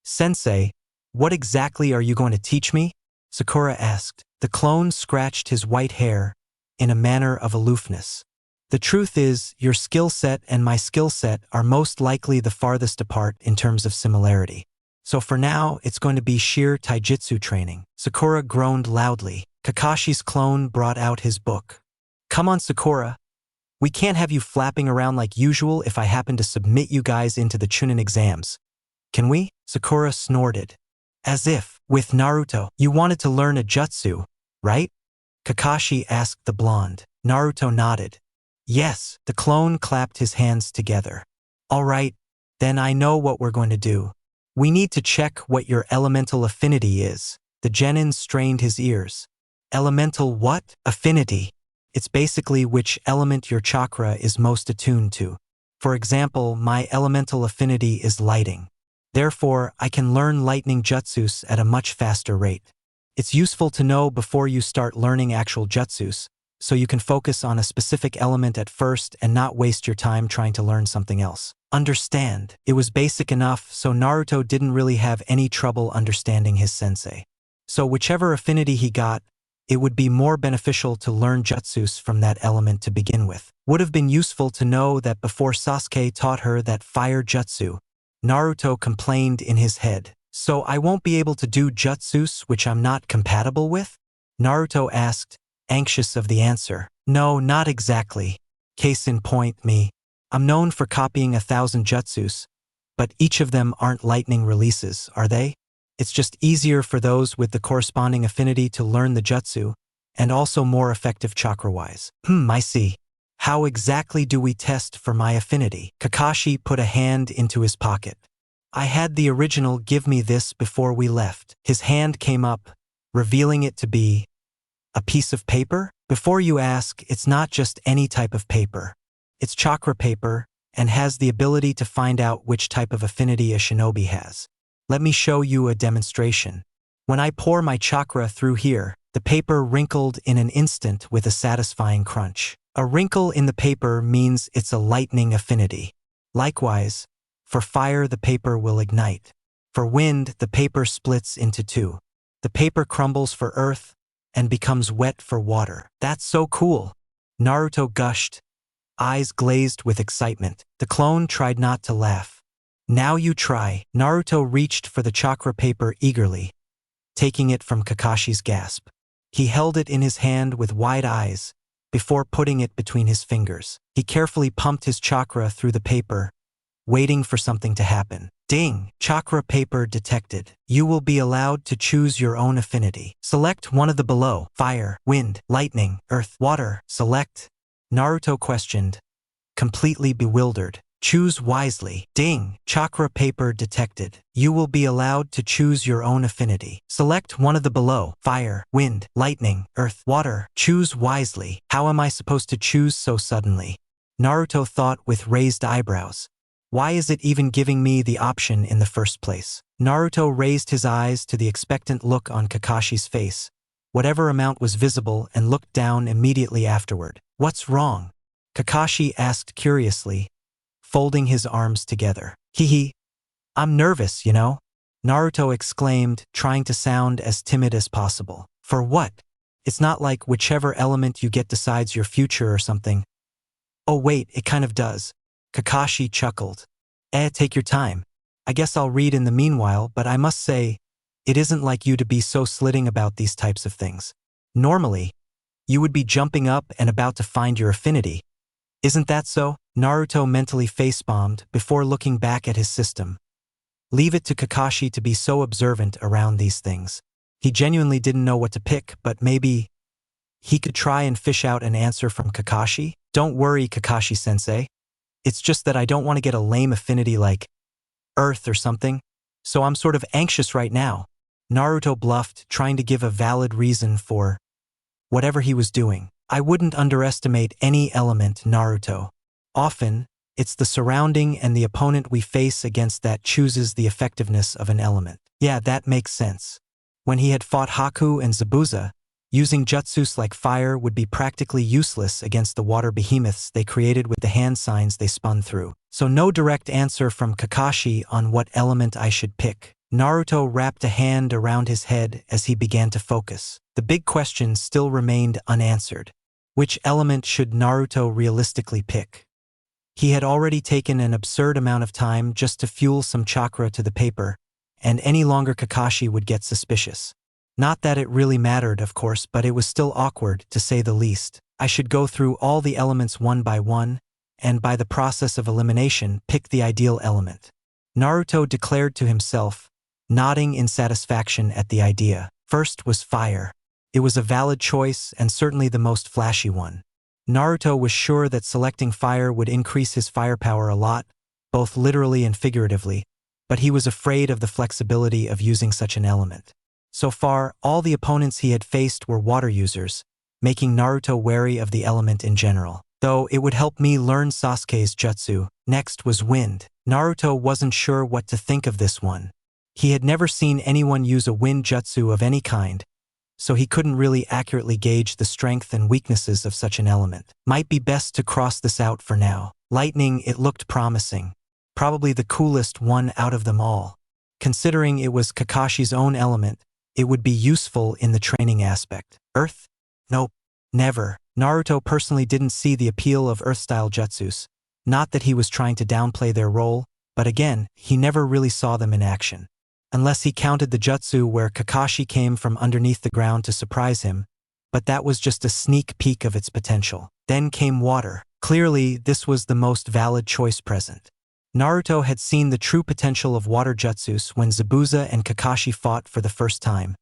Sensei, what exactly are you going to teach me? Sakura asked. The clone scratched his white hair in a manner of aloofness. The truth is, your skill set and my skill set are most likely the farthest apart in terms of similarity. So for now, it's going to be sheer taijutsu training. Sakura groaned loudly. Kakashi's clone brought out his book. Come on, Sakura. We can't have you flapping around like usual if I happen to submit you guys into the Chunin exams. Can we? Sakura snorted. As if, with Naruto, you wanted to learn a jutsu, right? Kakashi asked the blonde. Naruto nodded. Yes, the clone clapped his hands together. All right, then I know what we're going to do. We need to check what your elemental affinity is. The genin strained his ears. Elemental what? Affinity. It's basically which element your chakra is most attuned to. For example, my elemental affinity is lighting. Therefore, I can learn lightning jutsus at a much faster rate. It's useful to know before you start learning actual jutsus, so you can focus on a specific element at first and not waste your time trying to learn something else. Understand. It was basic enough, so Naruto didn't really have any trouble understanding his sensei. So whichever affinity he got, it would be more beneficial to learn jutsus from that element to begin with. Would have been useful to know that before Sasuke taught her that fire jutsu, Naruto complained in his head. So I won't be able to do jutsus which I'm not compatible with? Naruto asked, anxious of the answer. No, not exactly. Case in point, me. I'm known for copying 1,000 jutsus, but each of them aren't lightning releases, are they? It's just easier for those with the corresponding affinity to learn the jutsu, and also more effective chakra-wise. I see. How exactly do we test for my affinity? Kakashi put a hand into his pocket. I had the original give me this before we left. His hand came up, revealing it to be a piece of paper? Before you ask, it's not just any type of paper. It's chakra paper, and has the ability to find out which type of affinity a shinobi has. Let me show you a demonstration. When I pour my chakra through here, the paper wrinkled in an instant with a satisfying crunch. A wrinkle in the paper means it's a lightning affinity. Likewise, for fire the paper will ignite. For wind, the paper splits into 2. The paper crumbles for earth and becomes wet for water. That's so cool! Naruto gushed, eyes glazed with excitement. The clone tried not to laugh. Now you try. Naruto reached for the chakra paper eagerly, taking it from Kakashi's gasp. He held it in his hand with wide eyes, before putting it between his fingers. He carefully pumped his chakra through the paper, waiting for something to happen. Ding! Chakra paper detected. You will be allowed to choose your own affinity. Select one of the below. Fire, wind, lightning, earth, water. Select. Naruto questioned, completely bewildered. Choose wisely. Ding. Chakra paper detected. You will be allowed to choose your own affinity. Select one of the below. Fire, wind, lightning, earth, water. Choose wisely. How am I supposed to choose so suddenly? Naruto thought with raised eyebrows. Why is it even giving me the option in the first place? Naruto raised his eyes to the expectant look on Kakashi's face, whatever amount was visible, and looked down immediately afterward. What's wrong? Kakashi asked curiously, folding his arms together. Hee. I'm nervous, you know? Naruto exclaimed, trying to sound as timid as possible. For what? It's not like whichever element you get decides your future or something. Oh wait, it kind of does. Kakashi chuckled. Take your time. I guess I'll read in the meanwhile, but I must say, it isn't like you to be so slitting about these types of things. Normally, you would be jumping up and about to find your affinity. Isn't that so? Naruto mentally facepalmed before looking back at his system. Leave it to Kakashi to be so observant around these things. He genuinely didn't know what to pick, but maybe he could try and fish out an answer from Kakashi? Don't worry, Kakashi-sensei. It's just that I don't want to get a lame affinity like Earth or something, so I'm sort of anxious right now. Naruto bluffed, trying to give a valid reason for whatever he was doing. I wouldn't underestimate any element, Naruto. Often, it's the surrounding and the opponent we face against that chooses the effectiveness of an element. Yeah, that makes sense. When he had fought Haku and Zabuza, using jutsus like fire would be practically useless against the water behemoths they created with the hand signs they spun through. So no direct answer from Kakashi on what element I should pick. Naruto wrapped a hand around his head as he began to focus. The big question still remained unanswered. Which element should Naruto realistically pick? He had already taken an absurd amount of time just to fuel some chakra to the paper, and any longer Kakashi would get suspicious. Not that it really mattered, of course, but it was still awkward, to say the least. I should go through all the elements one by one, and by the process of elimination, pick the ideal element. Naruto declared to himself, nodding in satisfaction at the idea. First was fire. It was a valid choice and certainly the most flashy one. Naruto was sure that selecting fire would increase his firepower a lot, both literally and figuratively, but he was afraid of the flexibility of using such an element. So far, all the opponents he had faced were water users, making Naruto wary of the element in general. Though it would help me learn Sasuke's jutsu. Next was wind. Naruto wasn't sure what to think of this one. He had never seen anyone use a wind jutsu of any kind, so he couldn't really accurately gauge the strength and weaknesses of such an element. Might be best to cross this out for now. Lightning, it looked promising. Probably the coolest one out of them all. Considering it was Kakashi's own element, it would be useful in the training aspect. Earth? Nope. Never. Naruto personally didn't see the appeal of Earth-style jutsus. Not that he was trying to downplay their role, but again, he never really saw them in action. Unless he counted the jutsu where Kakashi came from underneath the ground to surprise him, but that was just a sneak peek of its potential. Then came water. Clearly, this was the most valid choice present. Naruto had seen the true potential of water jutsus when Zabuza and Kakashi fought for the first time,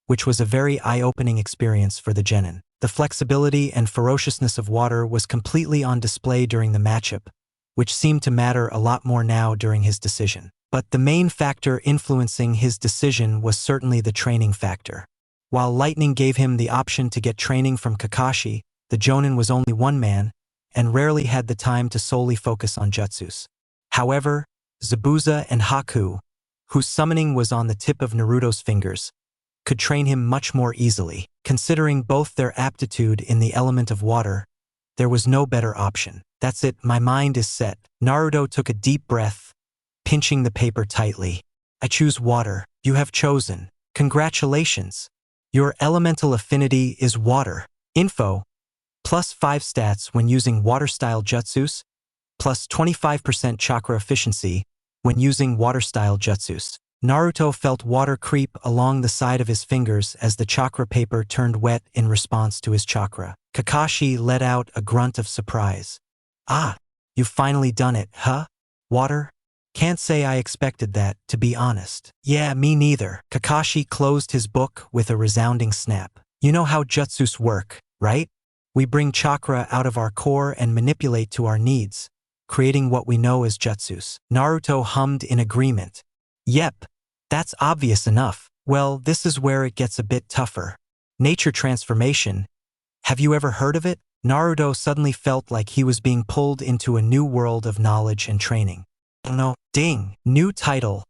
which was a very eye-opening experience for the genin. The flexibility and ferociousness of water was completely on display during the matchup, which seemed to matter a lot more now during his decision. But the main factor influencing his decision was certainly the training factor. While lightning gave him the option to get training from Kakashi, the Jonin was only one man, and rarely had the time to solely focus on jutsus. However, Zabuza and Haku, whose summoning was on the tip of Naruto's fingers, could train him much more easily. Considering both their aptitude in the element of water, there was no better option. That's it, my mind is set. Naruto took a deep breath, pinching the paper tightly. I choose water. You have chosen. Congratulations. Your elemental affinity is water. Info: +5 stats when using water-style jutsus, plus 25% chakra efficiency when using water-style jutsus. Naruto felt water creep along the side of his fingers as the chakra paper turned wet in response to his chakra. Kakashi let out a grunt of surprise. Ah, you've finally done it, huh? Water? Can't say I expected that, to be honest. Yeah, me neither. Kakashi closed his book with a resounding snap. You know how jutsus work, right? We bring chakra out of our core and manipulate to our needs, creating what we know as jutsus. Naruto hummed in agreement. Yep, that's obvious enough. Well, this is where it gets a bit tougher. Nature transformation. Have you ever heard of it? Naruto suddenly felt like he was being pulled into a new world of knowledge and training. No, ding. New title.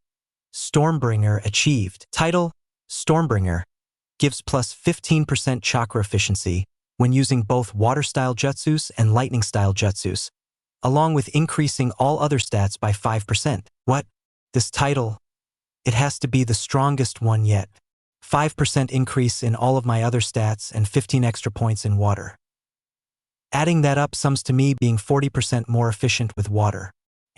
Stormbringer achieved. Title, Stormbringer, gives plus 15% chakra efficiency when using both water-style jutsus and lightning-style jutsus, along with increasing all other stats by 5%. What? This title? It has to be the strongest one yet. 5% increase in all of my other stats and 15 extra points in water. Adding that up sums to me being 40% more efficient with water.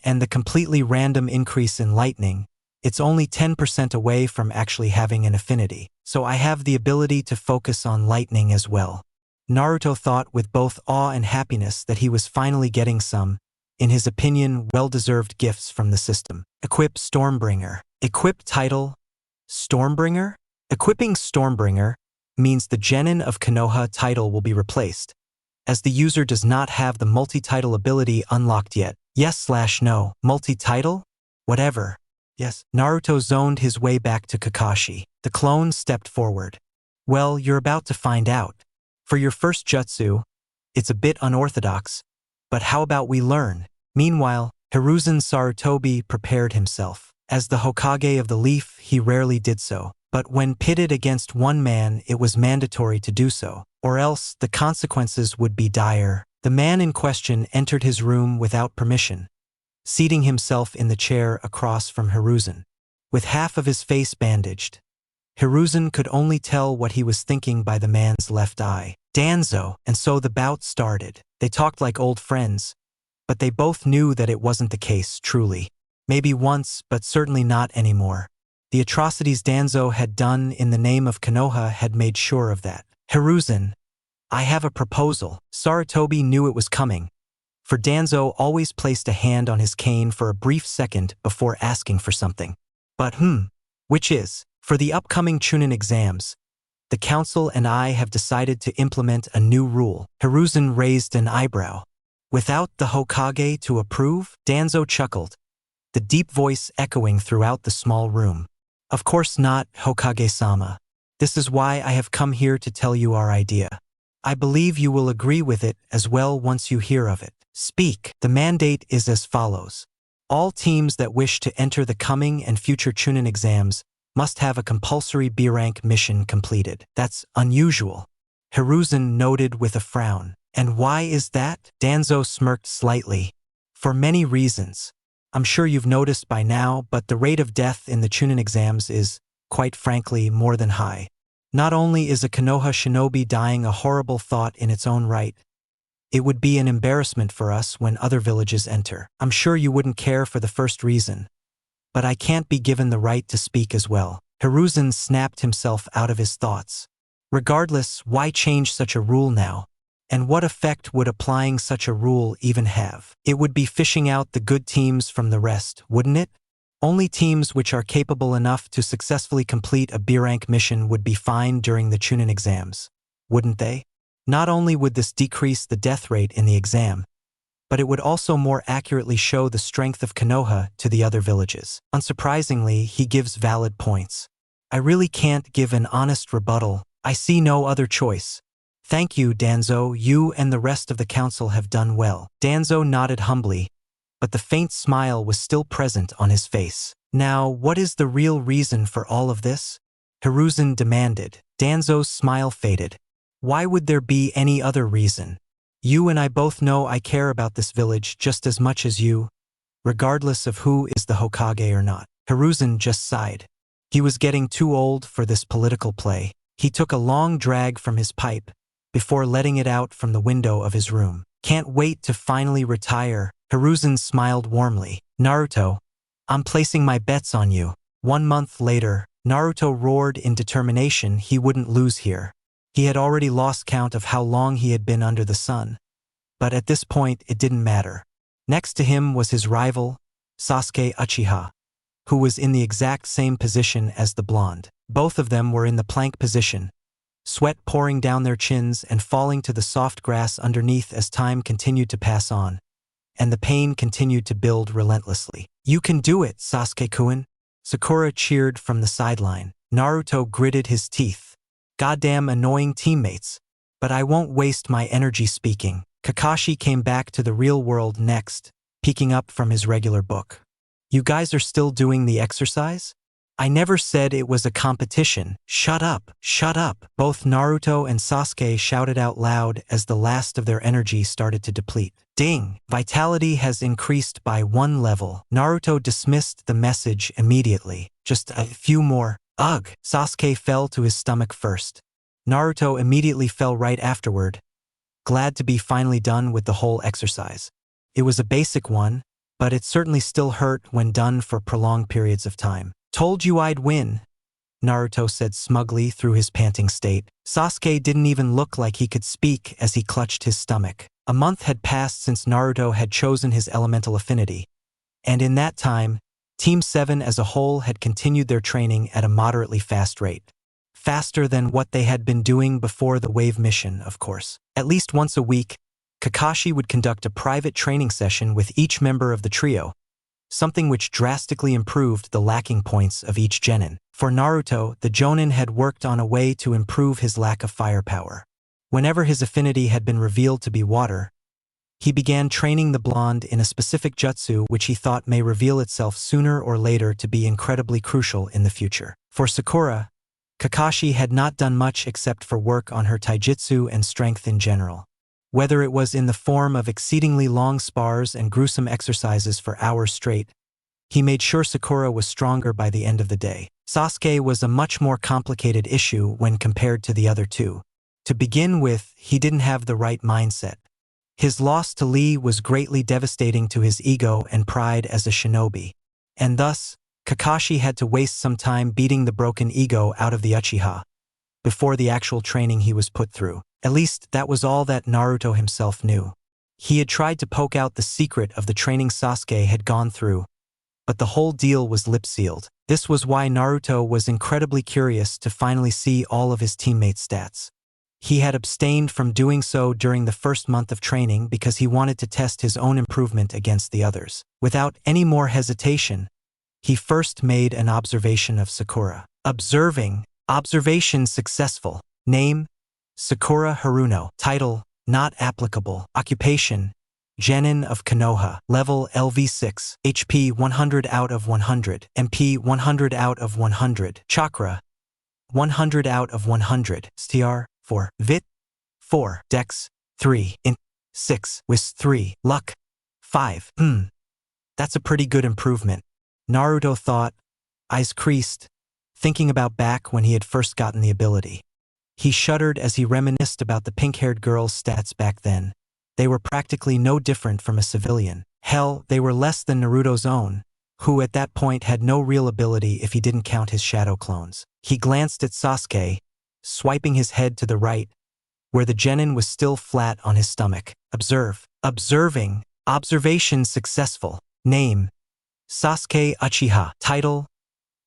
And the completely random increase in lightning, it's only 10% away from actually having an affinity. So I have the ability to focus on lightning as well. Naruto thought with both awe and happiness that he was finally getting some, in his opinion, well-deserved gifts from the system. Equip Stormbringer. Equip title, Stormbringer? Equipping Stormbringer means the genin of Konoha title will be replaced, as the user does not have the multi-title ability unlocked yet. Yes/no. Multi-title? Whatever. Yes. Naruto zoned his way back to Kakashi. The clone stepped forward. Well, you're about to find out. For your first jutsu, it's a bit unorthodox, but how about we learn? Meanwhile, Hiruzen Sarutobi prepared himself. As the Hokage of the Leaf, he rarely did so, but when pitted against one man, it was mandatory to do so, or else the consequences would be dire. The man in question entered his room without permission, seating himself in the chair across from Hiruzen, with half of his face bandaged. Hiruzen could only tell what he was thinking by the man's left eye. Danzo, and so the bout started. They talked like old friends, but they both knew that it wasn't the case, truly. Maybe once, but certainly not anymore. The atrocities Danzo had done in the name of Konoha had made sure of that. Hiruzen, I have a proposal. Sarutobi knew it was coming, for Danzo always placed a hand on his cane for a brief second before asking for something. But which is, for the upcoming Chunin exams, the council and I have decided to implement a new rule. Hiruzen raised an eyebrow. Without the Hokage to approve? Danzo chuckled, the deep voice echoing throughout the small room. Of course not, Hokage-sama. This is why I have come here to tell you our idea. I believe you will agree with it as well once you hear of it. Speak. The mandate is as follows. All teams that wish to enter the coming and future Chunin exams must have a compulsory B-rank mission completed. That's unusual. Hiruzen noted with a frown. And why is that? Danzo smirked slightly. For many reasons. I'm sure you've noticed by now, but the rate of death in the Chunin exams is, quite frankly, more than high. Not only is a Konoha shinobi dying a horrible thought in its own right, it would be an embarrassment for us when other villages enter. I'm sure you wouldn't care for the first reason, but I can't be given the right to speak as well. Hiruzen snapped himself out of his thoughts. Regardless, why change such a rule now? And what effect would applying such a rule even have? It would be fishing out the good teams from the rest, wouldn't it? Only teams which are capable enough to successfully complete a B-rank mission would be fine during the Chunin exams, wouldn't they? Not only would this decrease the death rate in the exam, but it would also more accurately show the strength of Konoha to the other villages. Unsurprisingly, he gives valid points. I really can't give an honest rebuttal. I see no other choice. Thank you, Danzo. You and the rest of the council have done well. Danzo nodded humbly, but the faint smile was still present on his face. Now, what is the real reason for all of this? Hiruzen demanded. Danzo's smile faded. Why would there be any other reason? You and I both know I care about this village just as much as you, regardless of who is the Hokage or not. Hiruzen just sighed. He was getting too old for this political play. He took a long drag from his pipe before letting it out from the window of his room. Can't wait to finally retire. Hiruzen smiled warmly. Naruto, I'm placing my bets on you. 1 month later, Naruto roared in determination he wouldn't lose here. He had already lost count of how long he had been under the sun, but at this point it didn't matter. Next to him was his rival, Sasuke Uchiha, who was in the exact same position as the blonde. Both of them were in the plank position, sweat pouring down their chins and falling to the soft grass underneath as time continued to pass on, and the pain continued to build relentlessly. "You can do it, Sasuke-kun," Sakura cheered from the sideline. Naruto gritted his teeth. "Goddamn annoying teammates. But I won't waste my energy speaking." Kakashi came back to the real world next, peeking up from his regular book. "You guys are still doing the exercise? I never said it was a competition." "Shut up, shut up." Both Naruto and Sasuke shouted out loud as the last of their energy started to deplete. "Ding! Vitality has increased by 1 level." Naruto dismissed the message immediately. "Just a few more." "Ugh!" Sasuke fell to his stomach first. Naruto immediately fell right afterward, glad to be finally done with the whole exercise. It was a basic one, but it certainly still hurt when done for prolonged periods of time. "Told you I'd win," Naruto said smugly through his panting state. Sasuke didn't even look like he could speak as he clutched his stomach. A month had passed since Naruto had chosen his elemental affinity, and in that time, Team 7 as a whole had continued their training at a moderately fast rate. Faster than what they had been doing before the wave mission, of course. At least once a week, Kakashi would conduct a private training session with each member of the trio, something which drastically improved the lacking points of each genin. For Naruto, the Jonin had worked on a way to improve his lack of firepower. Whenever his affinity had been revealed to be water, he began training the blonde in a specific jutsu which he thought may reveal itself sooner or later to be incredibly crucial in the future. For Sakura, Kakashi had not done much except for work on her taijutsu and strength in general. Whether it was in the form of exceedingly long spars and gruesome exercises for hours straight, he made sure Sakura was stronger by the end of the day. Sasuke was a much more complicated issue when compared to the other two. To begin with, he didn't have the right mindset. His loss to Lee was greatly devastating to his ego and pride as a shinobi, and thus, Kakashi had to waste some time beating the broken ego out of the Uchiha before the actual training he was put through. At least that was all that Naruto himself knew. He had tried to poke out the secret of the training Sasuke had gone through, but the whole deal was lip-sealed. This was why Naruto was incredibly curious to finally see all of his teammates' stats. He had abstained from doing so during the first month of training because he wanted to test his own improvement against the others. Without any more hesitation, he first made an observation of Sakura. Observation successful. Name: Sakura Haruno. Title: Not applicable. Occupation: Genin of Konoha. Level: LV6. HP 100 out of 100. MP 100 out of 100. Chakra 100 out of 100. STR 4. Vit 4. Dex 3. Int 6. Wis 3. Luck 5. That's a pretty good improvement, Naruto thought, eyes creased, thinking about back when he had first gotten the ability. He shuddered as he reminisced about the pink-haired girl's stats back then. They were practically no different from a civilian. Hell, they were less than Naruto's own, who at that point had no real ability if he didn't count his shadow clones. He glanced at Sasuke, swiping his head to the right, where the genin was still flat on his stomach. Observation successful. Name: Sasuke Uchiha. Title: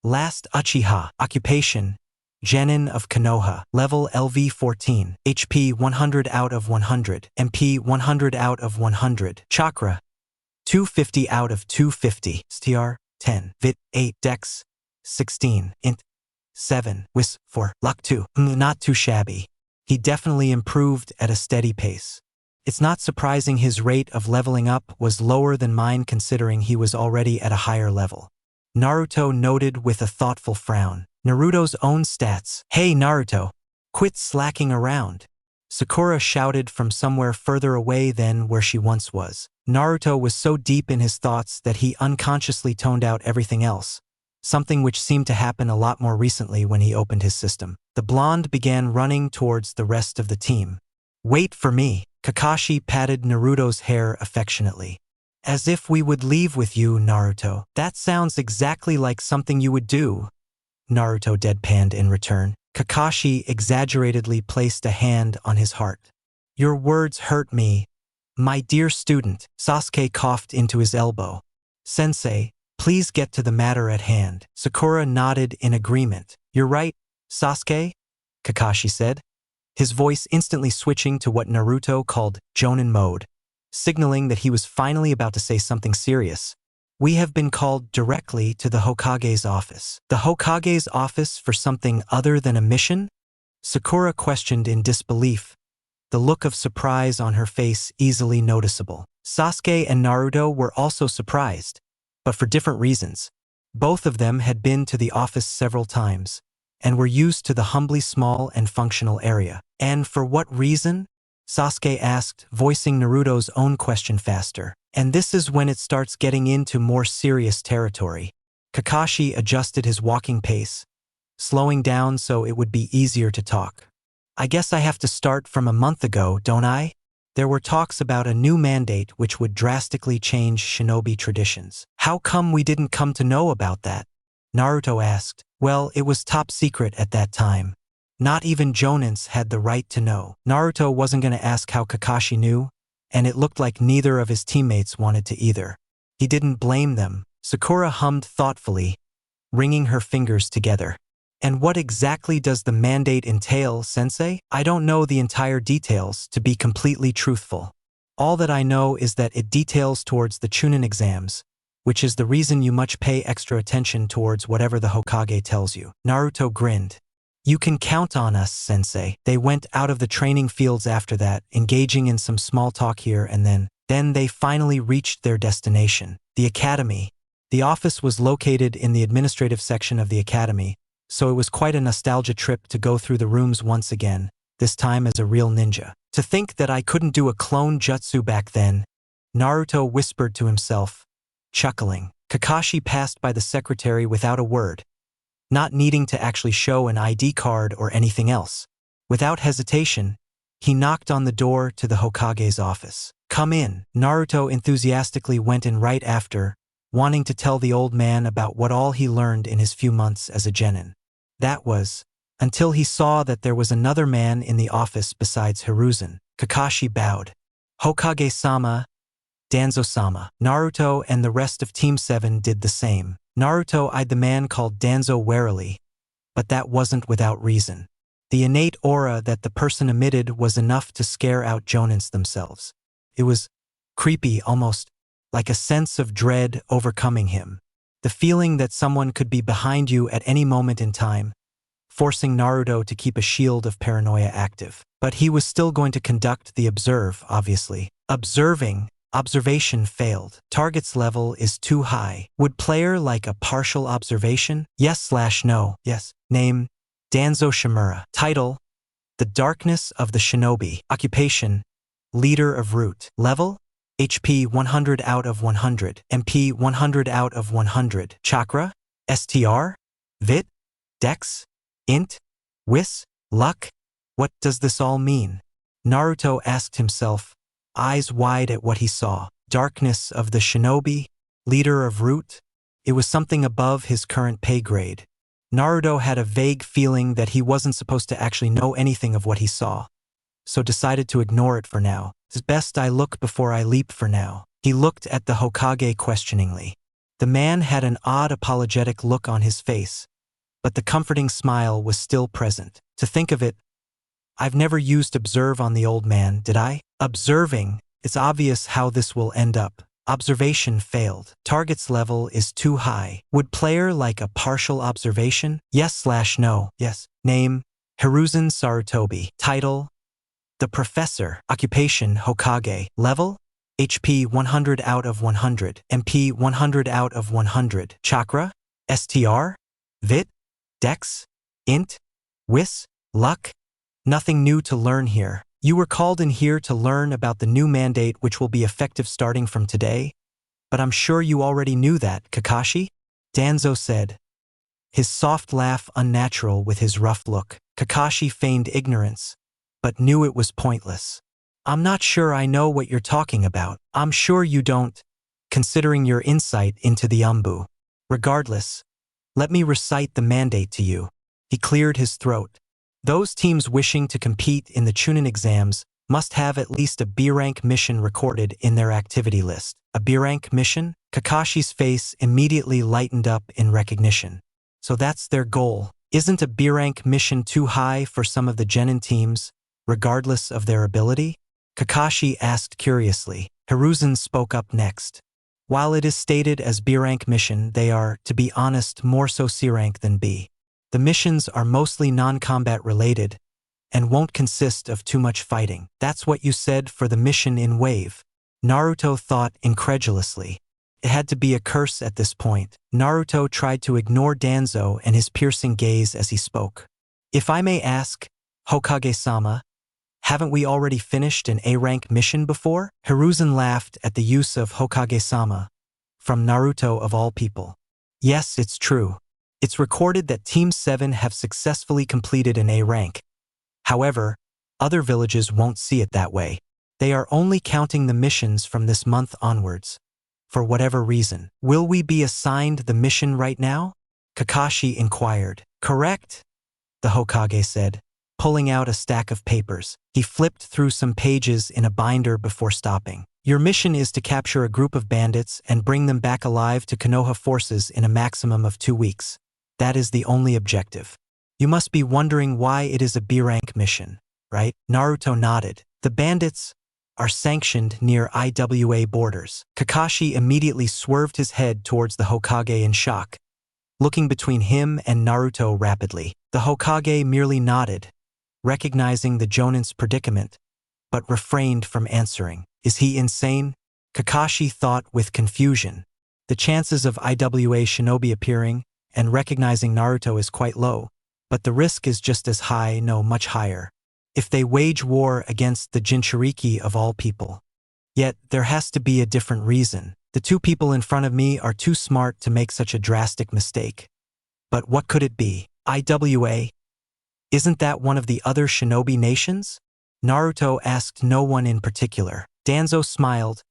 Last Uchiha. Occupation: Genin of Konoha. Level: LV14. HP 100 out of 100. MP 100 out of 100. Chakra 250 out of 250. STR 10. Vit 8. Dex 16. Int 7. Wis 4. Luck 2. Not too shabby. He definitely improved at a steady pace. It's not surprising his rate of leveling up was lower than mine considering he was already at a higher level, Naruto noted with a thoughtful frown. Naruto's own stats. Hey Naruto, quit slacking around, Sakura shouted from somewhere further away than where she once was. Naruto was so deep in his thoughts that he unconsciously toned out everything else, something which seemed to happen a lot more recently when he opened his system. The blonde began running towards the rest of the team. Wait for me. Kakashi patted Naruto's hair affectionately. As if we would leave with you, Naruto. That sounds exactly like something you would do, Naruto deadpanned in return. Kakashi exaggeratedly placed a hand on his heart. Your words hurt me, my dear student. Sasuke coughed into his elbow. Sensei, please get to the matter at hand. Sakura nodded in agreement. You're right, Sasuke, Kakashi said, his voice instantly switching to what Naruto called Jonin mode. signaling that he was finally about to say something serious. We have been called directly to the Hokage's office. The Hokage's office for something other than a mission? Sakura questioned in disbelief, the look of surprise on her face easily noticeable. Sasuke and Naruto were also surprised, but for different reasons. Both of them had been to the office several times, and were used to the humbly small and functional area. And for what reason? Sasuke asked, voicing Naruto's own question faster. And this is when it starts getting into more serious territory. Kakashi adjusted his walking pace, slowing down so it would be easier to talk. I guess I have to start from a month ago, don't I? There were talks about a new mandate which would drastically change shinobi traditions. How come we didn't come to know about that? Naruto asked. Well, it was top secret at that time. Not even Jonins had the right to know. Naruto wasn't going to ask how Kakashi knew, and it looked like neither of his teammates wanted to either. He didn't blame them. Sakura hummed thoughtfully, wringing her fingers together. And what exactly does the mandate entail, sensei? I don't know the entire details, to be completely truthful. All that I know is that it details towards the Chunin exams, which is the reason you must pay extra attention towards whatever the Hokage tells you. Naruto grinned. You can count on us, sensei. They went out of the training fields after that, engaging in some small talk here and then. Then they finally reached their destination, the academy. The office was located in the administrative section of the academy, so it was quite a nostalgia trip to go through the rooms once again, this time as a real ninja. To think that I couldn't do a clone jutsu back then, Naruto whispered to himself, chuckling. Kakashi passed by the secretary without a word, not needing to actually show an ID card or anything else. Without hesitation, he knocked on the door to the Hokage's office. Come in. Naruto enthusiastically went in right after, wanting to tell the old man about what all he learned in his few months as a genin. That was, until he saw that there was another man in the office besides Hiruzen. Kakashi bowed. Hokage-sama, Danzo-sama. Naruto and the rest of Team 7 did the same. Naruto eyed the man called Danzo warily, but that wasn't without reason. The innate aura that the person emitted was enough to scare out Jonins themselves. It was creepy, almost like a sense of dread overcoming him. The feeling that someone could be behind you at any moment in time, forcing Naruto to keep a shield of paranoia active. But he was still going to conduct the observe, obviously. Observation failed. Target's level is too high. Would player like a partial observation? Yes/no. Yes. Name, Danzo Shimura. Title, The Darkness of the Shinobi. Occupation, Leader of Root. Level, HP 100 out of 100. MP 100 out of 100. Chakra, STR, Vit, Dex, Int, Whis, Luck. What does this all mean? Naruto asked himself, eyes wide at what he saw. Darkness of the Shinobi, Leader of Root. It was something above his current pay grade. Naruto had a vague feeling that he wasn't supposed to actually know anything of what he saw, so decided to ignore it for now. It's best I look before I leap for now. He looked at the Hokage questioningly. The man had an odd apologetic look on his face, but the comforting smile was still present. To think of it, I've never used observe on the old man, did I? Observing, it's obvious how this will end up. Observation failed. Target's level is too high. Would player like a partial observation? Yes/no. Yes. Name, Hiruzen Sarutobi. Title, The Professor. Occupation, Hokage. Level, HP 100 out of 100. MP 100 out of 100. Chakra, STR, Vit, Dex, Int, Whis, Luck. Nothing new to learn here. You were called in here to learn about the new mandate which will be effective starting from today, but I'm sure you already knew that, Kakashi? Danzo said, his soft laugh unnatural with his rough look. Kakashi feigned ignorance, but knew it was pointless. I'm not sure I know what you're talking about. I'm sure you don't, considering your insight into the Umbu. Regardless, let me recite the mandate to you. He cleared his throat. Those teams wishing to compete in the Chunin exams must have at least a B-rank mission recorded in their activity list. A B-rank mission? Kakashi's face immediately lightened up in recognition. So that's their goal. Isn't a B-rank mission too high for some of the genin teams, regardless of their ability? Kakashi asked curiously. Hiruzen spoke up next. While it is stated as B-rank mission, they are, to be honest, more so C-rank than B. The missions are mostly non-combat related and won't consist of too much fighting. That's what you said for the mission in Wave. Naruto thought incredulously. It had to be a curse at this point. Naruto tried to ignore Danzo and his piercing gaze as he spoke. If I may ask, Hokage-sama, haven't we already finished an A-rank mission before? Hiruzen laughed at the use of Hokage-sama, from Naruto of all people. Yes, it's true. It's recorded that Team 7 have successfully completed an A rank. However, other villages won't see it that way. They are only counting the missions from this month onwards. For whatever reason, will we be assigned the mission right now? Kakashi inquired. Correct, the Hokage said, pulling out a stack of papers. He flipped through some pages in a binder before stopping. Your mission is to capture a group of bandits and bring them back alive to Konoha forces in a maximum of 2 weeks. That is the only objective. You must be wondering why it is a B-rank mission, right? Naruto nodded. The bandits are sanctioned near IWA borders. Kakashi immediately swerved his head towards the Hokage in shock, looking between him and Naruto rapidly. The Hokage merely nodded, recognizing the Jonin's predicament, but refrained from answering. Is he insane? Kakashi thought with confusion. The chances of IWA shinobi appearing and recognizing Naruto is quite low, but the risk is just as high, no, much higher, if they wage war against the Jinchuriki of all people. Yet, there has to be a different reason. The two people in front of me are too smart to make such a drastic mistake. But what could it be? IWA? Isn't that one of the other shinobi nations? Naruto asked no one in particular. Danzo smiled,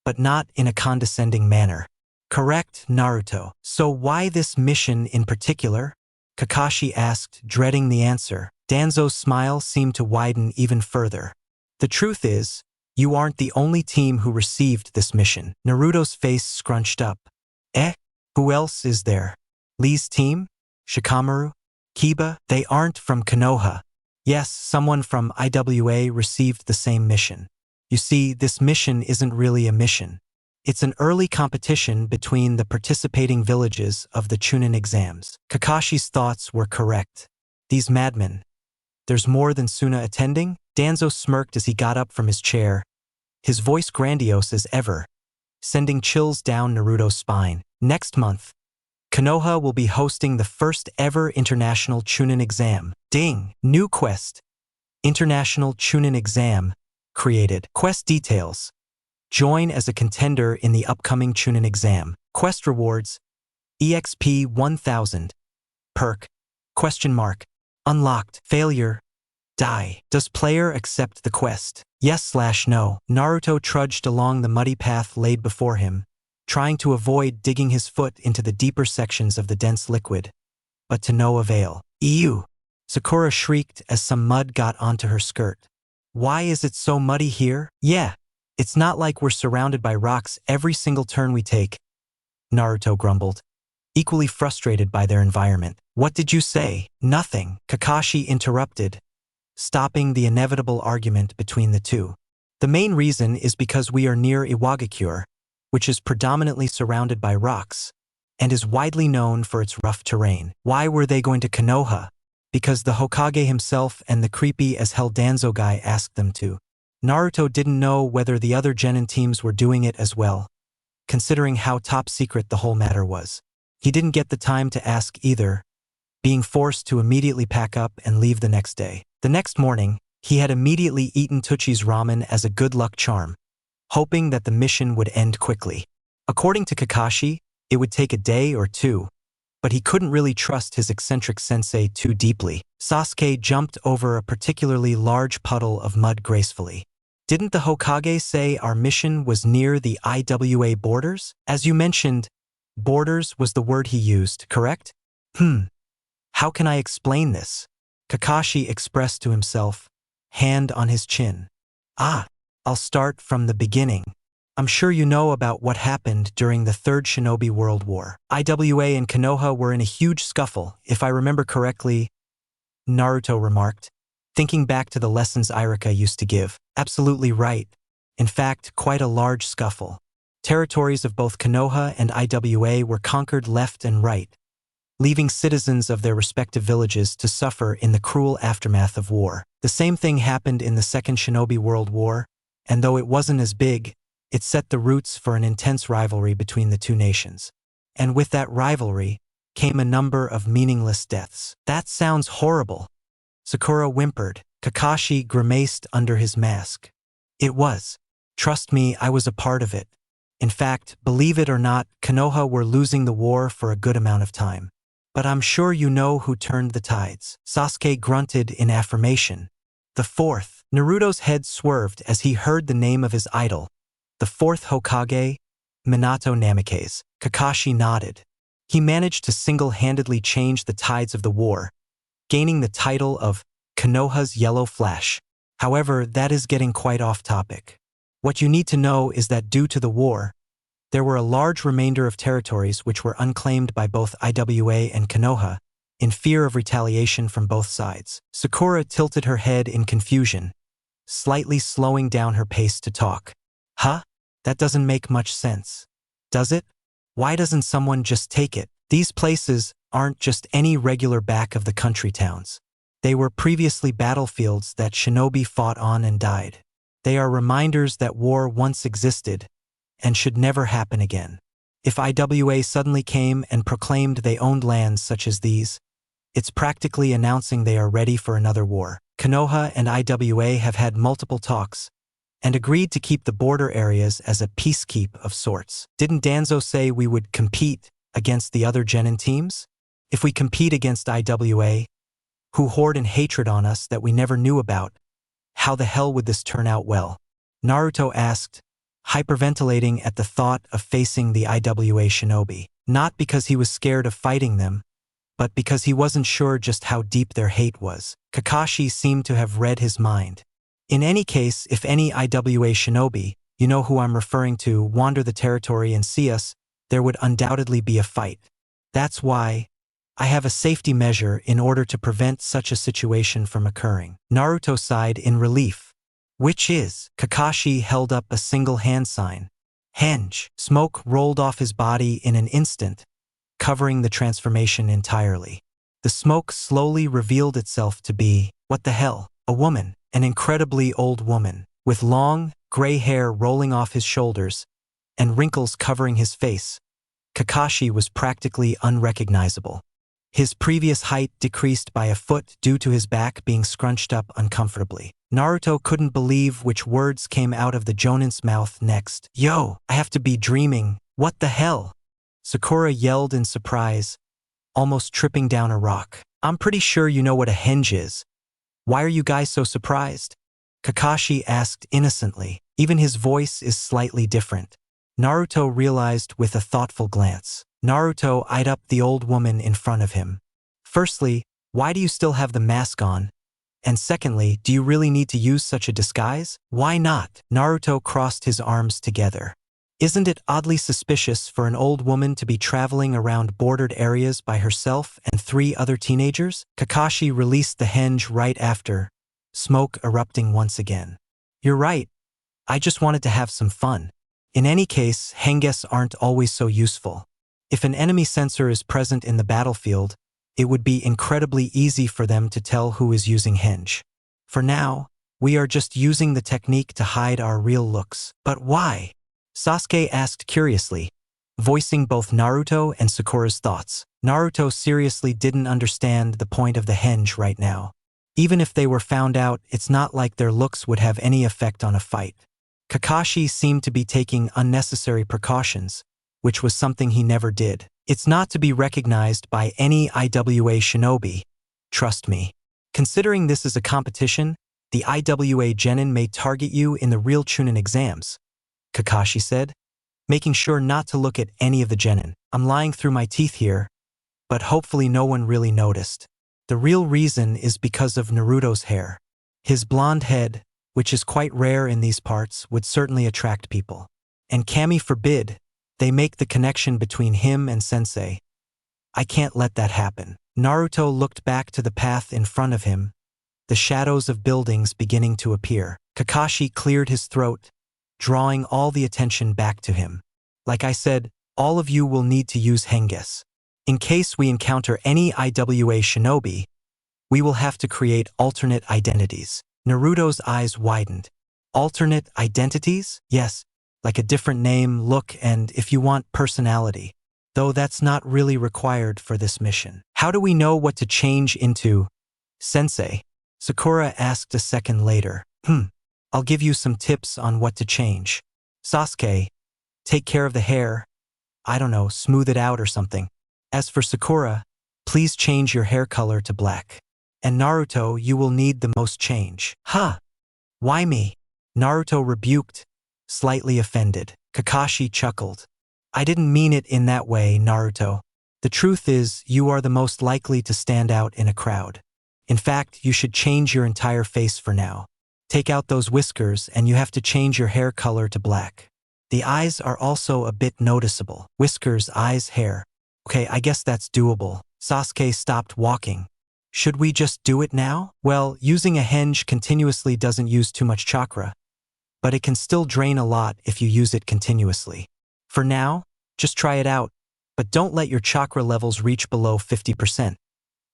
but not in a condescending manner. Correct, Naruto. So why this mission in particular? Kakashi asked, dreading the answer. Danzo's smile seemed to widen even further. The truth is, you aren't the only team who received this mission. Naruto's face scrunched up. Who else is there? Lee's team? Shikamaru? Kiba? They aren't from Konoha. Yes, someone from IWA received the same mission. You see, this mission isn't really a mission. It's an early competition between the participating villages of the Chunin exams. Kakashi's thoughts were correct. These madmen. There's more than Suna attending? Danzo smirked as he got up from his chair, his voice grandiose as ever, sending chills down Naruto's spine. Next month, Konoha will be hosting the first ever International Chunin exam. Ding! New quest. International Chunin exam. Created. Quest details. Join as a contender in the upcoming Chunin exam. Quest rewards. EXP 1000. Perk. Question mark. Unlocked. Failure. Die. Does player accept the quest? Yes/no. Naruto trudged along the muddy path laid before him, trying to avoid digging his foot into the deeper sections of the dense liquid, but to no avail. Ew! Sakura shrieked as some mud got onto her skirt. Why is it so muddy here? Yeah, it's not like we're surrounded by rocks every single turn we take, Naruto grumbled, equally frustrated by their environment. What did you say? Nothing, Kakashi interrupted, stopping the inevitable argument between the two. The main reason is because we are near Iwagakure, which is predominantly surrounded by rocks, and is widely known for its rough terrain. Why were they going to Konoha? Because the Hokage himself and the creepy-as-hell Danzo guy asked them to. Naruto didn't know whether the other genin teams were doing it as well, considering how top-secret the whole matter was. He didn't get the time to ask either, being forced to immediately pack up and leave the next day. The next morning, he had immediately eaten Tuchi's ramen as a good luck charm, hoping that the mission would end quickly. According to Kakashi, it would take a day or two, but he couldn't really trust his eccentric sensei too deeply. Sasuke jumped over a particularly large puddle of mud gracefully. Didn't the Hokage say our mission was near the IWA borders? As you mentioned, borders was the word he used, correct? How can I explain this? Kakashi expressed to himself, hand on his chin. I'll start from the beginning. I'm sure you know about what happened during the Third Shinobi World War. IWA and Konoha were in a huge scuffle, if I remember correctly, Naruto remarked, thinking back to the lessons Irika used to give. Absolutely right. In fact, quite a large scuffle. Territories of both Konoha and IWA were conquered left and right, leaving citizens of their respective villages to suffer in the cruel aftermath of war. The same thing happened in the Second Shinobi World War, and though it wasn't as big, it set the roots for an intense rivalry between the two nations. And with that rivalry came a number of meaningless deaths. That sounds horrible. Sakura whimpered. Kakashi grimaced under his mask. It was. Trust me, I was a part of it. In fact, believe it or not, Konoha were losing the war for a good amount of time. But I'm sure you know who turned the tides. Sasuke grunted in affirmation. The fourth. Naruto's head swerved as he heard the name of his idol. The fourth Hokage, Minato Namikaze. Kakashi nodded. He managed to single-handedly change the tides of the war, gaining the title of Konoha's Yellow Flash. However, that is getting quite off topic. What you need to know is that due to the war, there were a large remainder of territories which were unclaimed by both IWA and Konoha, in fear of retaliation from both sides. Sakura tilted her head in confusion, slightly slowing down her pace to talk. Huh? That doesn't make much sense. Does it? Why doesn't someone just take it? These places aren't just any regular back-of-the-country towns. They were previously battlefields that shinobi fought on and died. They are reminders that war once existed and should never happen again. If IWA suddenly came and proclaimed they owned lands such as these, it's practically announcing they are ready for another war. Konoha and IWA have had multiple talks and agreed to keep the border areas as a peacekeep of sorts. Didn't Danzo say we would compete against the other genin teams? If we compete against IWA, who hoard in hatred on us that we never knew about, how the hell would this turn out well? Naruto asked, hyperventilating at the thought of facing the IWA shinobi. Not because he was scared of fighting them, but because he wasn't sure just how deep their hate was. Kakashi seemed to have read his mind. In any case, if any IWA shinobi, you know who I'm referring to, wander the territory and see us, there would undoubtedly be a fight. That's why I have a safety measure in order to prevent such a situation from occurring. Naruto sighed in relief. Which is? Kakashi held up a single hand sign. Henge. Smoke rolled off his body in an instant, covering the transformation entirely. The smoke slowly revealed itself to be, what the hell, a woman, an incredibly old woman, with long, gray hair rolling off his shoulders and wrinkles covering his face. Kakashi was practically unrecognizable. His previous height decreased by a foot due to his back being scrunched up uncomfortably. Naruto couldn't believe which words came out of the Jonin's mouth next. Yo, I have to be dreaming. What the hell? Sakura yelled in surprise, almost tripping down a rock. I'm pretty sure you know what a henge is. Why are you guys so surprised? Kakashi asked innocently. Even his voice is slightly different. Naruto realized with a thoughtful glance. Naruto eyed up the old woman in front of him. Firstly, why do you still have the mask on? And secondly, do you really need to use such a disguise? Why not? Naruto crossed his arms together. Isn't it oddly suspicious for an old woman to be traveling around bordered areas by herself and 3 other teenagers? Kakashi released the henge right after, smoke erupting once again. You're right. I just wanted to have some fun. In any case, henges aren't always so useful. If an enemy sensor is present in the battlefield, it would be incredibly easy for them to tell who is using henge. For now, we are just using the technique to hide our real looks. But why? Sasuke asked curiously, voicing both Naruto and Sakura's thoughts. Naruto seriously didn't understand the point of the henge right now. Even if they were found out, it's not like their looks would have any effect on a fight. Kakashi seemed to be taking unnecessary precautions, which was something he never did. It's not to be recognized by any IWA shinobi. Trust me. Considering this is a competition, the IWA genin may target you in the real Chunin exams, Kakashi said, making sure not to look at any of the genin. I'm lying through my teeth here, but hopefully no one really noticed. The real reason is because of Naruto's hair. His blonde head, which is quite rare in these parts, would certainly attract people. And Kami forbid they make the connection between him and Sensei. I can't let that happen. Naruto looked back to the path in front of him, the shadows of buildings beginning to appear. Kakashi cleared his throat, drawing all the attention back to him. Like I said, all of you will need to use Henges. In case we encounter any IWA shinobi, we will have to create alternate identities. Naruto's eyes widened. Alternate identities? Yes, like a different name, look, and if you want, personality. Though that's not really required for this mission. How do we know what to change into? Sensei, Sakura asked a second later. I'll give you some tips on what to change. Sasuke, take care of the hair. I don't know, smooth it out or something. As for Sakura, please change your hair color to black. And Naruto, you will need the most change. Huh? Why me? Naruto rebuked, slightly offended. Kakashi chuckled. I didn't mean it in that way, Naruto. The truth is, you are the most likely to stand out in a crowd. In fact, you should change your entire face for now. Take out those whiskers and you have to change your hair color to black. The eyes are also a bit noticeable. Whiskers, eyes, hair. Okay, I guess that's doable. Sasuke stopped walking. Should we just do it now? Well, using a henge continuously doesn't use too much chakra, but it can still drain a lot if you use it continuously. For now, just try it out, but don't let your chakra levels reach below 50%.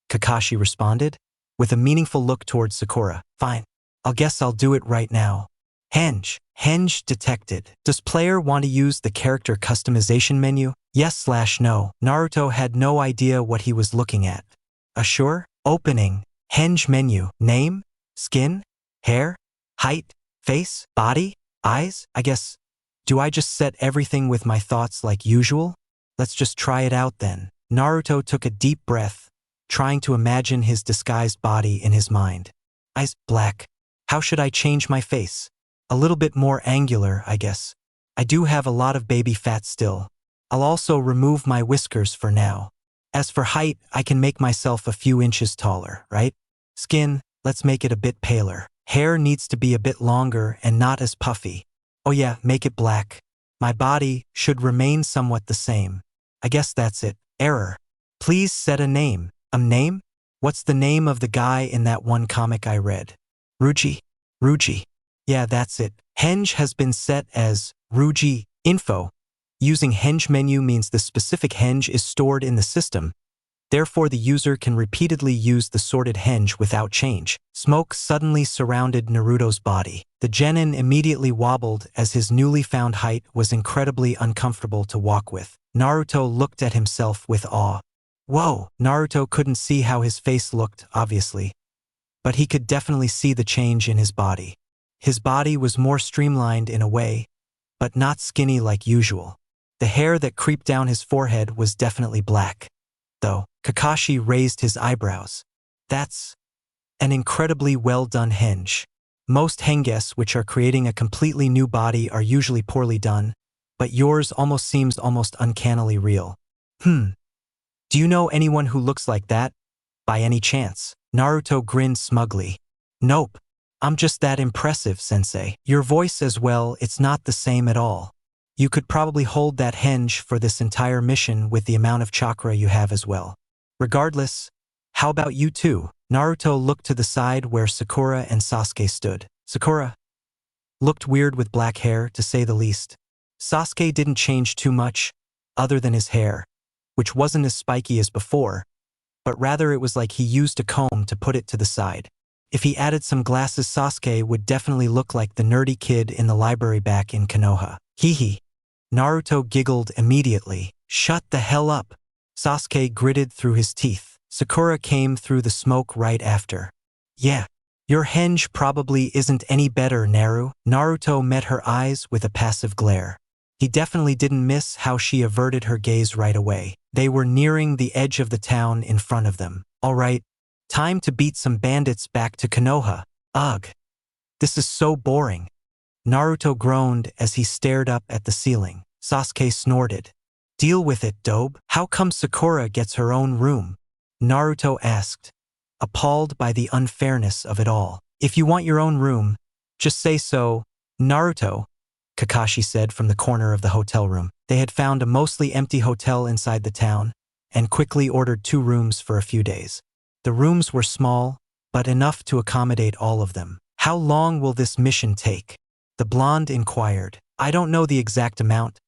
Kakashi responded, with a meaningful look towards Sakura. Fine, I guess I'll do it right now. Henge. Henge detected. Does player want to use the character customization menu? Yes/no. Naruto had no idea what he was looking at. Sure? Opening. Henge menu. Name? Skin? Hair? Height? Face? Body? Eyes? I guess. Do I just set everything with my thoughts like usual? Let's just try it out then. Naruto took a deep breath, trying to imagine his disguised body in his mind. Eyes black. How should I change my face? A little bit more angular, I guess. I do have a lot of baby fat still. I'll also remove my whiskers for now. As for height, I can make myself a few inches taller, right? Skin, let's make it a bit paler. Hair needs to be a bit longer and not as puffy. Oh yeah, make it black. My body should remain somewhat the same. I guess that's it. Error. Please set a name. Name? What's the name of the guy in that one comic I read? Ruji. Ruji. Yeah, that's it. Henge has been set as Ruji info. Using henge menu means the specific henge is stored in the system. Therefore, the user can repeatedly use the sorted henge without change. Smoke suddenly surrounded Naruto's body. The genin immediately wobbled as his newly found height was incredibly uncomfortable to walk with. Naruto looked at himself with awe. Whoa! Naruto couldn't see how his face looked, obviously, but he could definitely see the change in his body. His body was more streamlined in a way, but not skinny like usual. The hair that creeped down his forehead was definitely black, though. Kakashi raised his eyebrows. That's an incredibly well-done henge. Most henges which are creating a completely new body are usually poorly done, but yours almost seems almost uncannily real. Do you know anyone who looks like that, by any chance? Naruto grinned smugly. Nope. I'm just that impressive, sensei. Your voice as well, it's not the same at all. You could probably hold that henge for this entire mission with the amount of chakra you have as well. Regardless, how about you two? Naruto looked to the side where Sakura and Sasuke stood. Sakura looked weird with black hair, to say the least. Sasuke didn't change too much, other than his hair, which wasn't as spiky as before, but rather it was like he used a comb to put it to the side. If he added some glasses, Sasuke would definitely look like the nerdy kid in the library back in Konoha. Hee. Naruto giggled immediately. Shut the hell up. Sasuke gritted through his teeth. Sakura came through the smoke right after. Yeah, your henge probably isn't any better, Naru. Naruto met her eyes with a passive glare. He definitely didn't miss how she averted her gaze right away. They were nearing the edge of the town in front of them. All right, time to beat some bandits back to Konoha. Ugh. This is so boring. Naruto groaned as he stared up at the ceiling. Sasuke snorted. Deal with it, Dobe. How come Sakura gets her own room? Naruto asked, appalled by the unfairness of it all. If you want your own room, just say so. Naruto, Kakashi said from the corner of the hotel room. They had found a mostly empty hotel inside the town and quickly ordered 2 rooms for a few days. The rooms were small, but enough to accommodate all of them. How long will this mission take? The blonde inquired. I don't know the exact amount,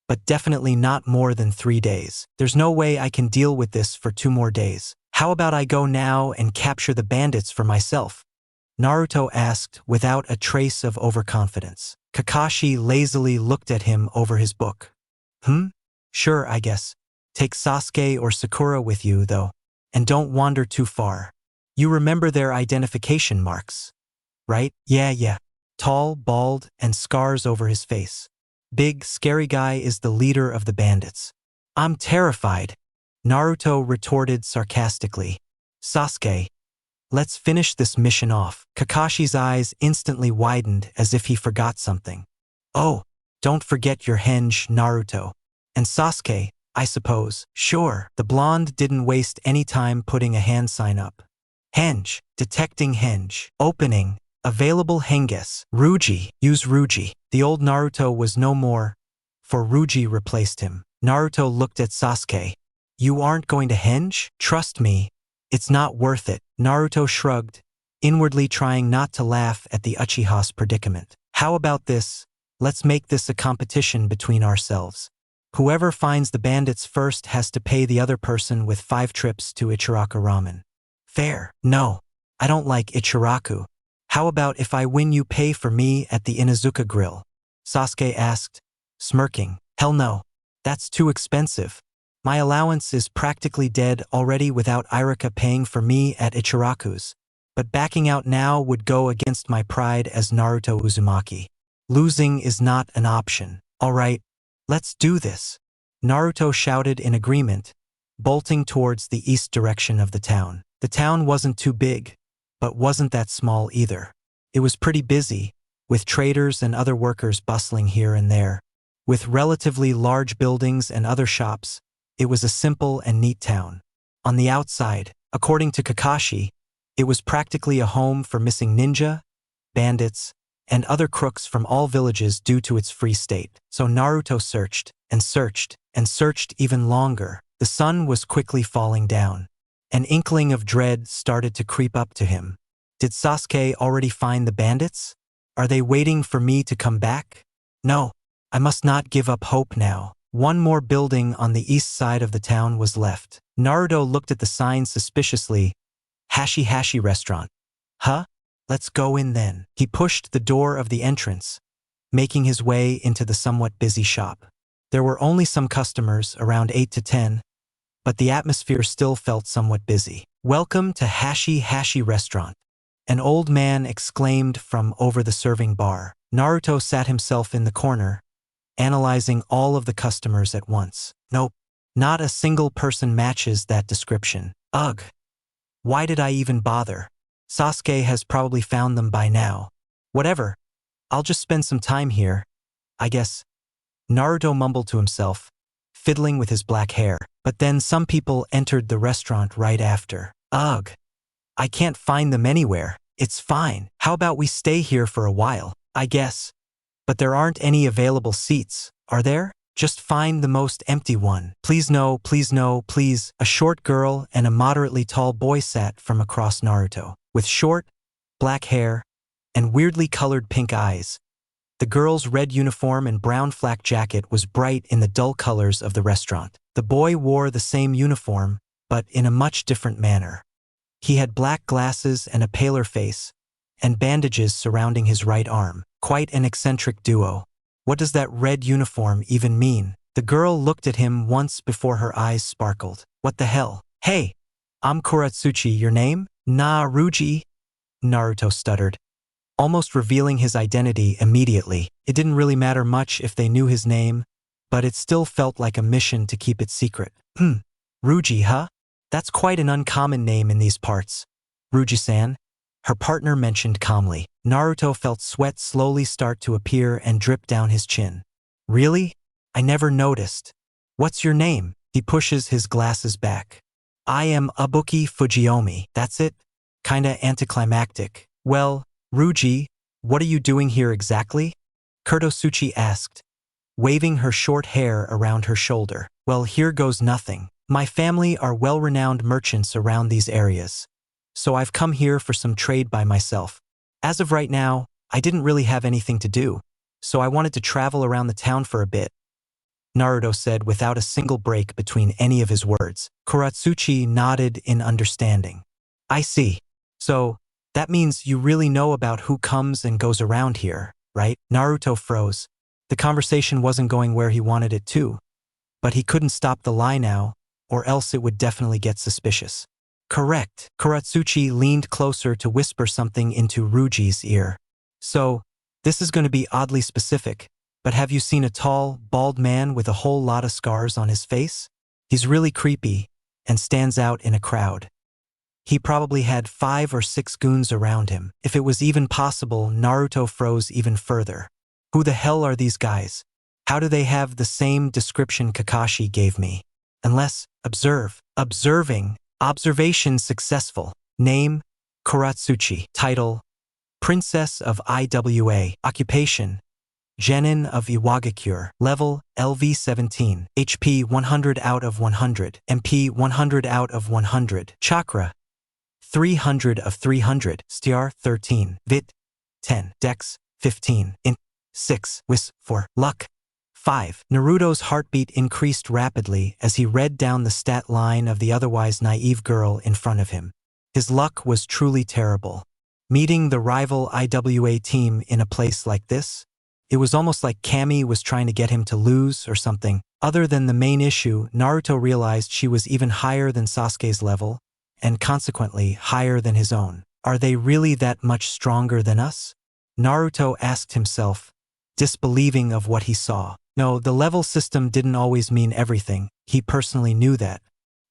but definitely not more than 3 days. There's no way I can deal with this for 2 more days. How about I go now and capture the bandits for myself? Naruto asked without a trace of overconfidence. Kakashi lazily looked at him over his book. Sure, I guess. Take Sasuke or Sakura with you, though, and don't wander too far. You remember their identification marks, right? Yeah. Tall, bald, and scars over his face. Big, scary guy is the leader of the bandits. I'm terrified, Naruto retorted sarcastically. Sasuke, let's finish this mission off. Kakashi's eyes instantly widened as if he forgot something. Oh, don't forget your henge, Naruto. And Sasuke, I suppose. Sure. The blonde didn't waste any time putting a hand sign up. Henge, detecting henge, opening, available henges, Ruji, use Ruji. The old Naruto was no more, for Ruji replaced him. Naruto looked at Sasuke. You aren't going to henge? Trust me, it's not worth it. Naruto shrugged, inwardly trying not to laugh at the Uchiha's predicament. How about this? Let's make this a competition between ourselves. Whoever finds the bandits first has to pay the other person with 5 trips to Ichiraku ramen. Fair. No, I don't like Ichiraku. How about if I win you pay for me at the Inuzuka grill? Sasuke asked, smirking. Hell no. That's too expensive. My allowance is practically dead already without Iruka paying for me at Ichiraku's. But backing out now would go against my pride as Naruto Uzumaki. Losing is not an option. Alright, let's do this. Naruto shouted in agreement, bolting towards the east direction of the town. The town wasn't too big, but wasn't that small either. It was pretty busy, with traders and other workers bustling here and there. With relatively large buildings and other shops, it was a simple and neat town. On the outside, according to Kakashi, it was practically a home for missing ninja, bandits, and other crooks from all villages due to its free state. So Naruto searched, and searched, and searched even longer. The sun was quickly falling down. An inkling of dread started to creep up to him. Did Sasuke already find the bandits? Are they waiting for me to come back? No, I must not give up hope now. One more building on the east side of the town was left. Naruto looked at the sign suspiciously. Hashi restaurant. Huh? Let's go in then. He pushed the door of the entrance, making his way into the somewhat busy shop. There were only some customers, around 8 to 10, but the atmosphere still felt somewhat busy. Welcome to Hashi restaurant, an old man exclaimed from over the serving bar. Naruto sat himself in the corner, analyzing all of the customers at once. Nope, not a single person matches that description. Ugh. Why did I even bother? Sasuke has probably found them by now. Whatever. I'll just spend some time here, I guess. Naruto mumbled to himself, fiddling with his black hair. But then some people entered the restaurant right after. Ugh. I can't find them anywhere. It's fine. How about we stay here for a while, I guess. But there aren't any available seats, are there? Just find the most empty one. Please no, please. A short girl and a moderately tall boy sat from across Naruto. With short, black hair, and weirdly colored pink eyes. The girl's red uniform and brown flak jacket was bright in the dull colors of the restaurant. The boy wore the same uniform, but in a much different manner. He had black glasses and a paler face, and bandages surrounding his right arm. Quite an eccentric duo. What does that red uniform even mean? The girl looked at him once before her eyes sparkled. What the hell? Hey, I'm Kuratsuchi, your name? Ruji, Naruto stuttered, almost revealing his identity immediately. It didn't really matter much if they knew his name, but it still felt like a mission to keep it secret. Ruji, huh? That's quite an uncommon name in these parts. Ruji-san, her partner mentioned calmly. Naruto felt sweat slowly start to appear and drip down his chin. Really? I never noticed. What's your name? He pushes his glasses back. I am Ibuki Fujiomi. That's it? Kinda anticlimactic. Well, Ruji, what are you doing here exactly? Kurotsuchi asked, waving her short hair around her shoulder. Well, here goes nothing. My family are well-renowned merchants around these areas, so I've come here for some trade by myself. As of right now, I didn't really have anything to do, so I wanted to travel around the town for a bit, Naruto said without a single break between any of his words. Kuratsuchi nodded in understanding. I see. So, that means you really know about who comes and goes around here, right? Naruto froze. The conversation wasn't going where he wanted it to, but he couldn't stop the lie now, or else it would definitely get suspicious. Correct. Kuratsuchi leaned closer to whisper something into Ruji's ear. So, this is going to be oddly specific, but have you seen a tall, bald man with a whole lot of scars on his face? He's really creepy and stands out in a crowd. He probably had 5 or 6 goons around him. If it was even possible, Naruto froze even further. Who the hell are these guys? How do they have the same description Kakashi gave me? Unless, observation successful. Name, Kuratsuchi. Title, Princess of IWA. Occupation, Genin of Iwagakure. Level, LV17. HP 100 out of 100. MP 100 out of 100. Chakra, 300 of 300. Str 13. Vit, 10. Dex, 15. Int, 6. Wis, 4. Luck, 5. Naruto's heartbeat increased rapidly as he read down the stat line of the otherwise naive girl in front of him. His luck was truly terrible. Meeting the rival IWA team in a place like this? It was almost like Kami was trying to get him to lose or something. Other than the main issue, Naruto realized she was even higher than Sasuke's level, and consequently higher than his own. Are they really that much stronger than us? Naruto asked himself, disbelieving of what he saw. No, the level system didn't always mean everything. He personally knew that.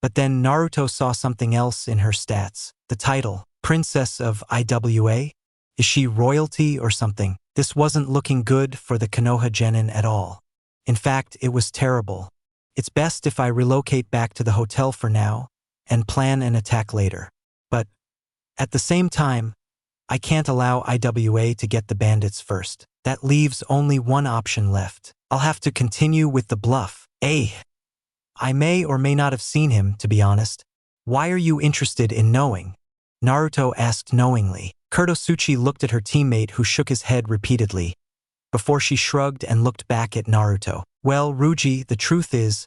But then Naruto saw something else in her stats. The title, Princess of IWA? Is she royalty or something? This wasn't looking good for the Konoha Genin at all. In fact, it was terrible. It's best if I relocate back to the hotel for now and plan an attack later. But at the same time, I can't allow IWA to get the bandits first. That leaves only one option left. I'll have to continue with the bluff. I may or may not have seen him, to be honest. Why are you interested in knowing? Naruto asked knowingly. Kuratsuchi looked at her teammate who shook his head repeatedly, before she shrugged and looked back at Naruto. Well, Ruji, the truth is,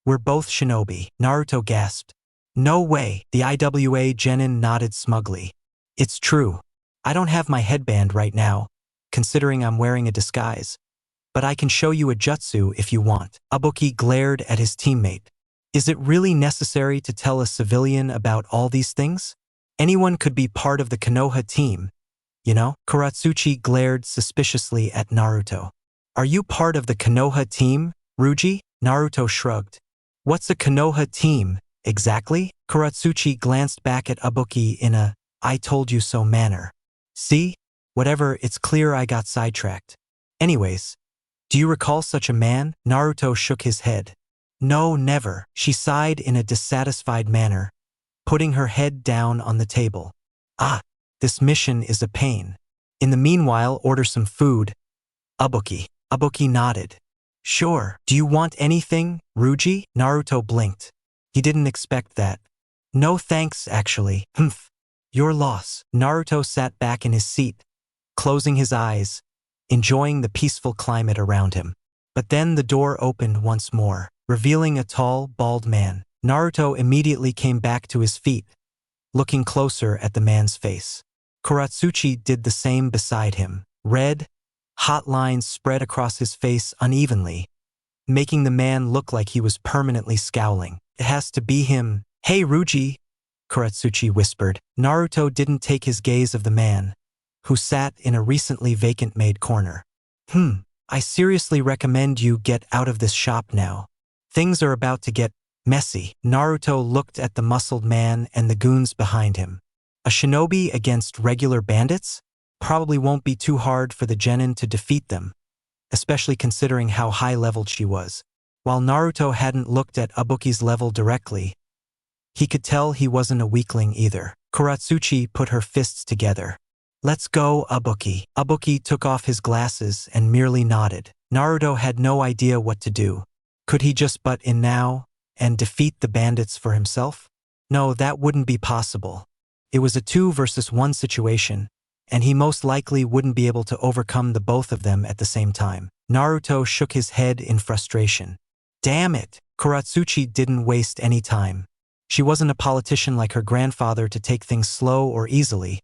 we're both shinobi. Naruto gasped. No way. The IWA Genin nodded smugly. It's true. I don't have my headband right now, considering I'm wearing a disguise. But I can show you a jutsu if you want. Ibuki glared at his teammate. Is it really necessary to tell a civilian about all these things? Anyone could be part of the Konoha team, you know? Kuratsuchi glared suspiciously at Naruto. Are you part of the Konoha team, Ruji? Naruto shrugged. What's a Konoha team, exactly? Kuratsuchi glanced back at Ibuki in a I told you so manner. See? Whatever, it's clear I got sidetracked. Anyways, do you recall such a man? Naruto shook his head. No, never. She sighed in a dissatisfied manner, putting her head down on the table. This mission is a pain. In the meanwhile, order some food. Ibuki. Ibuki nodded. Sure. Do you want anything, Ruji? Naruto blinked. He didn't expect that. No thanks, actually. Your loss. Naruto sat back in his seat, closing his eyes, enjoying the peaceful climate around him. But then the door opened once more, revealing a tall, bald man. Naruto immediately came back to his feet, looking closer at the man's face. Kuratsuchi did the same beside him. Red, hot lines spread across his face unevenly, making the man look like he was permanently scowling. It has to be him. Hey, Ruji, Kuratsuchi whispered. Naruto didn't take his gaze of the man, who sat in a recently vacant-made corner. I seriously recommend you get out of this shop now. Things are about to get messy. Naruto looked at the muscled man and the goons behind him. A shinobi against regular bandits? Probably won't be too hard for the genin to defeat them, especially considering how high-leveled she was. While Naruto hadn't looked at Ibuki's level directly, he could tell he wasn't a weakling either. Kuratsuchi put her fists together. Let's go, Ibuki. Ibuki took off his glasses and merely nodded. Naruto had no idea what to do. Could he just butt in now and defeat the bandits for himself? No, that wouldn't be possible. It was a 2 versus 1 situation, and he most likely wouldn't be able to overcome the both of them at the same time. Naruto shook his head in frustration. Damn it! Kuratsuchi didn't waste any time. She wasn't a politician like her grandfather to take things slow or easily.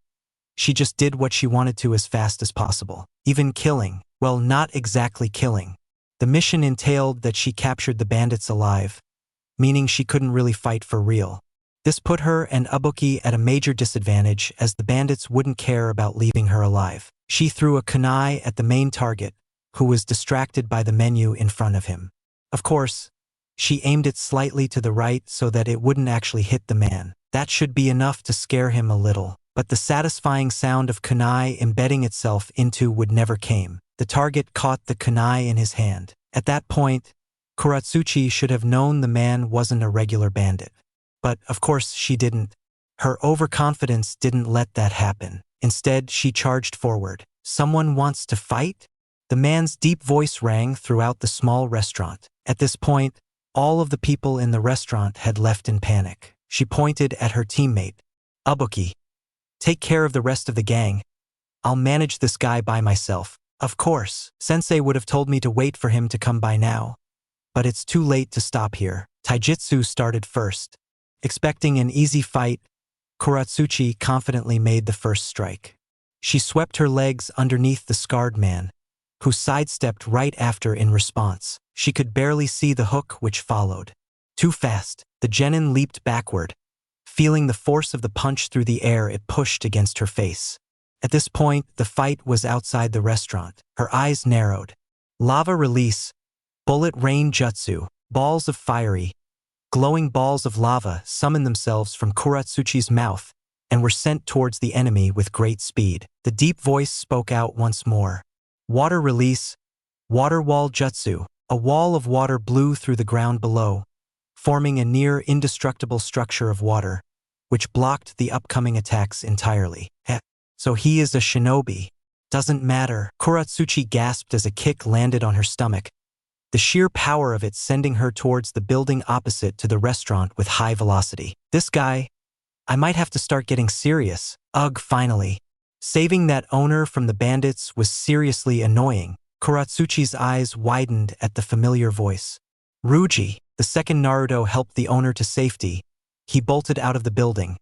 She just did what she wanted to as fast as possible. Even killing. Well, not exactly killing. The mission entailed that she captured the bandits alive, meaning she couldn't really fight for real. This put her and Ubuki at a major disadvantage as the bandits wouldn't care about leaving her alive. She threw a kunai at the main target, who was distracted by the menu in front of him. Of course, she aimed it slightly to the right so that it wouldn't actually hit the man. That should be enough to scare him a little, but the satisfying sound of kunai embedding itself into wood never came. The target caught the kunai in his hand. At that point, Kuratsuchi should have known the man wasn't a regular bandit. But, of course, she didn't. Her overconfidence didn't let that happen. Instead, she charged forward. Someone wants to fight? The man's deep voice rang throughout the small restaurant. At this point, all of the people in the restaurant had left in panic. She pointed at her teammate. Ubuki, take care of the rest of the gang. I'll manage this guy by myself. Of course, Sensei would have told me to wait for him to come by now. But it's too late to stop here. Taijutsu started first. Expecting an easy fight, Kuratsuchi confidently made the first strike. She swept her legs underneath the scarred man, who sidestepped right after in response. She could barely see the hook which followed. Too fast, the genin leaped backward. Feeling the force of the punch through the air, it pushed against her face. At this point, the fight was outside the restaurant. Her eyes narrowed. Lava release, bullet rain jutsu, balls of fiery, glowing balls of lava summoned themselves from Kuratsuchi's mouth and were sent towards the enemy with great speed. The deep voice spoke out once more. Water release, water wall jutsu. A wall of water blew through the ground below, forming a near indestructible structure of water, which blocked the upcoming attacks entirely. So he is a shinobi. Doesn't matter. Kuratsuchi gasped as a kick landed on her stomach, the sheer power of it sending her towards the building opposite to the restaurant with high velocity. This guy, I might have to start getting serious. Ugh, finally. Saving that owner from the bandits was seriously annoying. Kuratsuchi's eyes widened at the familiar voice. Ruji, the second Naruto helped the owner to safety. He bolted out of the building,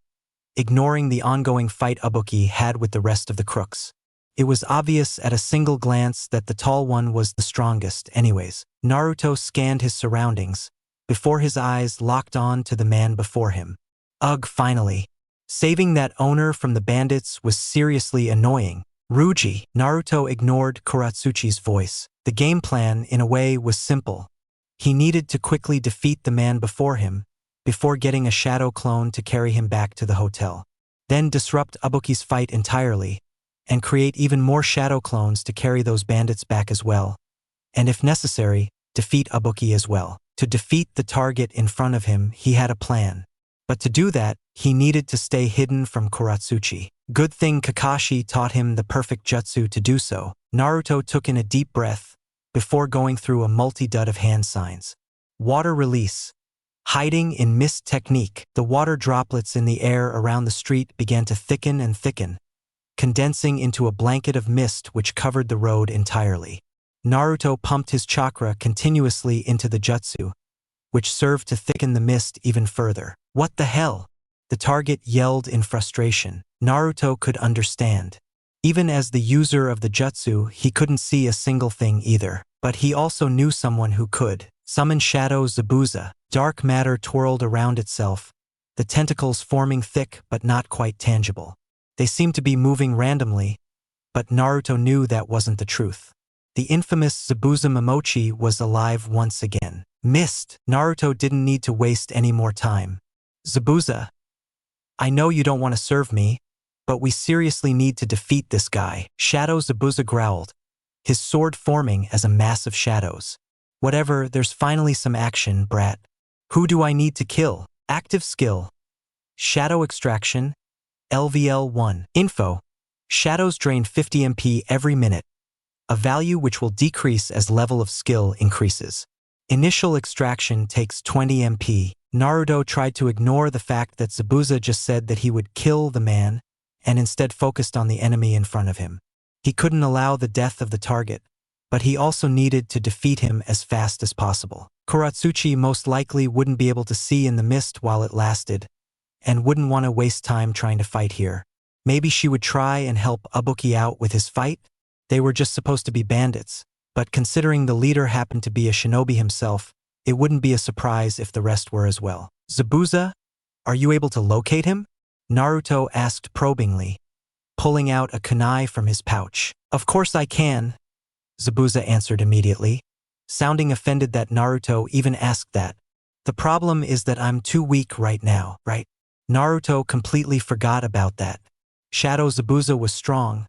ignoring the ongoing fight Ubuki had with the rest of the crooks. It was obvious at a single glance that the tall one was the strongest anyways. Naruto scanned his surroundings before his eyes locked on to the man before him. Ugh, finally. Saving that owner from the bandits was seriously annoying. Ruji, Naruto ignored Kuratsuchi's voice. The game plan, in a way, was simple. He needed to quickly defeat the man before him, before getting a shadow clone to carry him back to the hotel. Then disrupt Ubuki's fight entirely, and create even more shadow clones to carry those bandits back as well. And if necessary, defeat Ubuki as well. To defeat the target in front of him, he had a plan. But to do that, he needed to stay hidden from Kuratsuchi. Good thing Kakashi taught him the perfect jutsu to do so. Naruto took in a deep breath before going through a multi-dud of hand signs. Water release. Hiding in mist technique, the water droplets in the air around the street began to thicken and thicken, condensing into a blanket of mist which covered the road entirely. Naruto pumped his chakra continuously into the jutsu, which served to thicken the mist even further. What the hell? The target yelled in frustration. Naruto could understand. Even as the user of the jutsu, he couldn't see a single thing either. But he also knew someone who could. Summon Shadow Zabuza. Dark matter twirled around itself, the tentacles forming thick but not quite tangible. They seemed to be moving randomly, but Naruto knew that wasn't the truth. The infamous Zabuza Momochi was alive once again. Missed. Naruto didn't need to waste any more time. Zabuza, I know you don't want to serve me, but we seriously need to defeat this guy. Shadow Zabuza growled, his sword forming as a mass of shadows. Whatever, there's finally some action, brat. Who do I need to kill? Active skill. Shadow extraction. LVL1. Info. Shadows drain 50 MP every minute, a value which will decrease as level of skill increases. Initial extraction takes 20 MP. Naruto tried to ignore the fact that Zabuza just said that he would kill the man and instead focused on the enemy in front of him. He couldn't allow the death of the target, but he also needed to defeat him as fast as possible. Kuratsuchi most likely wouldn't be able to see in the mist while it lasted, and wouldn't want to waste time trying to fight here. Maybe she would try and help Ubuki out with his fight? They were just supposed to be bandits, but considering the leader happened to be a shinobi himself, it wouldn't be a surprise if the rest were as well. Zabuza, are you able to locate him? Naruto asked probingly, pulling out a kunai from his pouch. Of course I can, Zabuza answered immediately, sounding offended that Naruto even asked that. The problem is that I'm too weak right now, right? Naruto completely forgot about that. Shadow Zabuza was strong,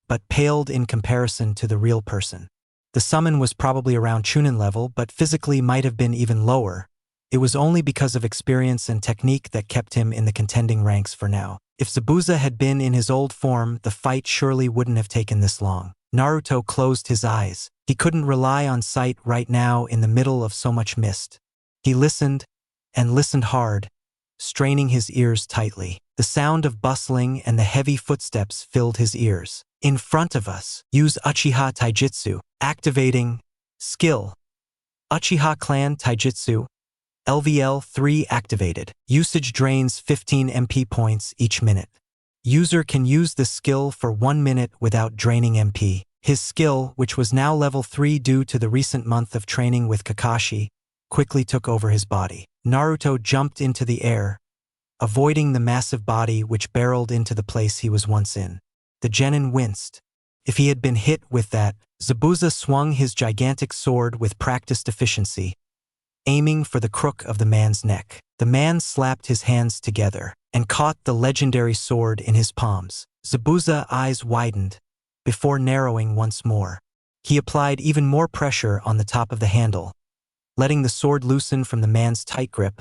but paled in comparison to the real person. The summon was probably around Chunin level, but physically might have been even lower. It was only because of experience and technique that kept him in the contending ranks for now. If Zabuza had been in his old form, the fight surely wouldn't have taken this long. Naruto closed his eyes. He couldn't rely on sight right now in the middle of so much mist. He listened, and listened hard, straining his ears tightly. The sound of bustling and the heavy footsteps filled his ears. In front of us, use Uchiha Taijutsu, activating skill. Uchiha Clan Taijutsu, LVL 3 activated. Usage drains 15 MP points each minute. User can use this skill for 1 minute without draining MP. His skill, which was now level 3 due to the recent month of training with Kakashi, quickly took over his body. Naruto jumped into the air, avoiding the massive body which barreled into the place he was once in. The genin winced. If he had been hit with that, Zabuza swung his gigantic sword with practiced efficiency, aiming for the crook of the man's neck. The man slapped his hands together and caught the legendary sword in his palms. Zabuza's eyes widened, before narrowing once more. He applied even more pressure on the top of the handle, letting the sword loosen from the man's tight grip,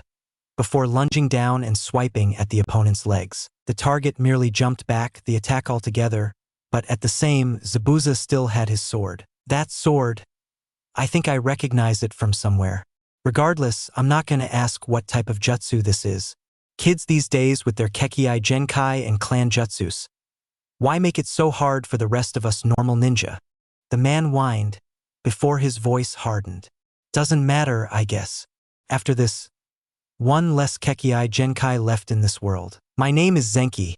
before lunging down and swiping at the opponent's legs. The target merely jumped back the attack altogether, but at the same, Zabuza still had his sword. That sword, I think I recognize it from somewhere. Regardless, I'm not going to ask what type of jutsu this is. Kids these days with their Kekkei Genkai and clan jutsus. Why make it so hard for the rest of us normal ninja? The man whined, before his voice hardened. Doesn't matter, I guess. After this, one less Kekkei Genkai left in this world. My name is Zenki.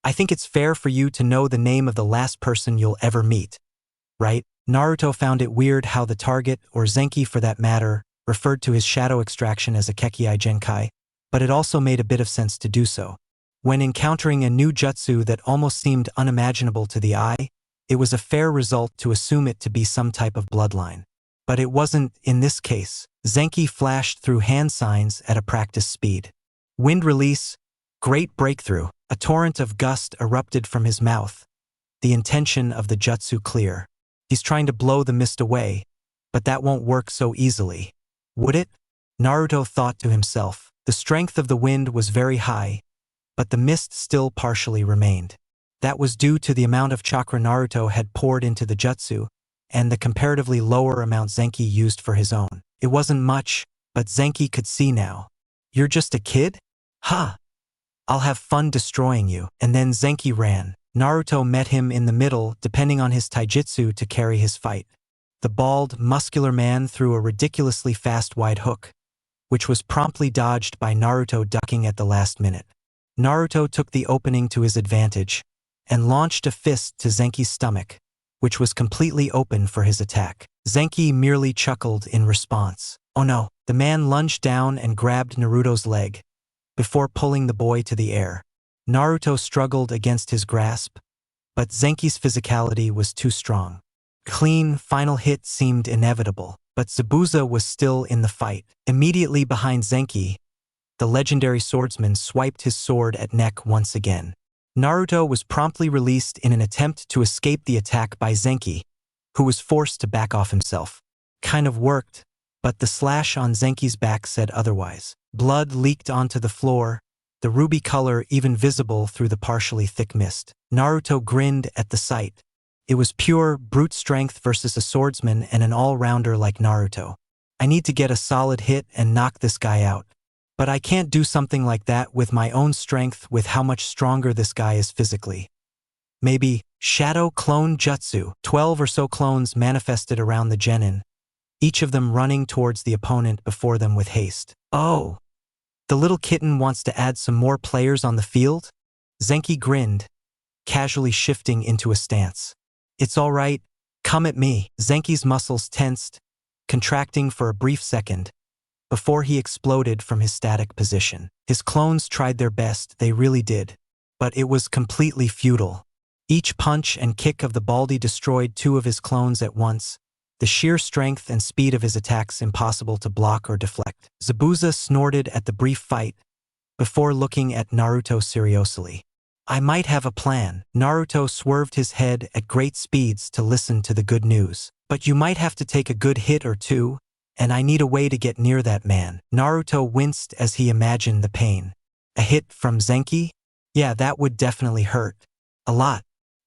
I think it's fair for you to know the name of the last person you'll ever meet, right? Naruto found it weird how the target, or Zenki for that matter, referred to his shadow extraction as a Kekkei Genkai, but it also made a bit of sense to do so. When encountering a new jutsu that almost seemed unimaginable to the eye, it was a fair result to assume it to be some type of bloodline. But it wasn't in this case. Zenki flashed through hand signs at a practice speed. Wind release, great breakthrough. A torrent of gust erupted from his mouth, the intention of the jutsu clear. He's trying to blow the mist away, but that won't work so easily. Would it? Naruto thought to himself. The strength of the wind was very high, but the mist still partially remained. That was due to the amount of chakra Naruto had poured into the jutsu, and the comparatively lower amount Zenki used for his own. It wasn't much, but Zenki could see now. You're just a kid? Ha! I'll have fun destroying you. And then Zenki ran. Naruto met him in the middle, depending on his taijutsu to carry his fight. The bald, muscular man threw a ridiculously fast wide hook, which was promptly dodged by Naruto ducking at the last minute. Naruto took the opening to his advantage and launched a fist to Zenki's stomach, which was completely open for his attack. Zenki merely chuckled in response. Oh no! The man lunged down and grabbed Naruto's leg, before pulling the boy to the air. Naruto struggled against his grasp, but Zenki's physicality was too strong. Clean, final hit seemed inevitable, but Zabuza was still in the fight. Immediately behind Zenki, the legendary swordsman swiped his sword at neck once again. Naruto was promptly released in an attempt to escape the attack by Zenki, who was forced to back off himself. Kind of worked, but the slash on Zenki's back said otherwise. Blood leaked onto the floor, the ruby color even visible through the partially thick mist. Naruto grinned at the sight. It was pure, brute strength versus a swordsman and an all-rounder like Naruto. I need to get a solid hit and knock this guy out, But I can't do something like that with my own strength with how much stronger this guy is physically. Maybe Shadow Clone Jutsu. 12 or so clones manifested around the genin, each of them running towards the opponent before them with haste. Oh, the little kitten wants to add some more players on the field? Zenki grinned, casually shifting into a stance. It's all right, come at me. Zenki's muscles tensed, contracting for a brief second, before he exploded from his static position. His clones tried their best, they really did. But it was completely futile. Each punch and kick of the Baldy destroyed 2 of his clones at once, the sheer strength and speed of his attacks impossible to block or deflect. Zabuza snorted at the brief fight, before looking at Naruto seriously. I might have a plan. Naruto swerved his head at great speeds to listen to the good news. But you might have to take a good hit or two, and I need a way to get near that man. Naruto winced as he imagined the pain. A hit from Zenki? Yeah, that would definitely hurt. A lot.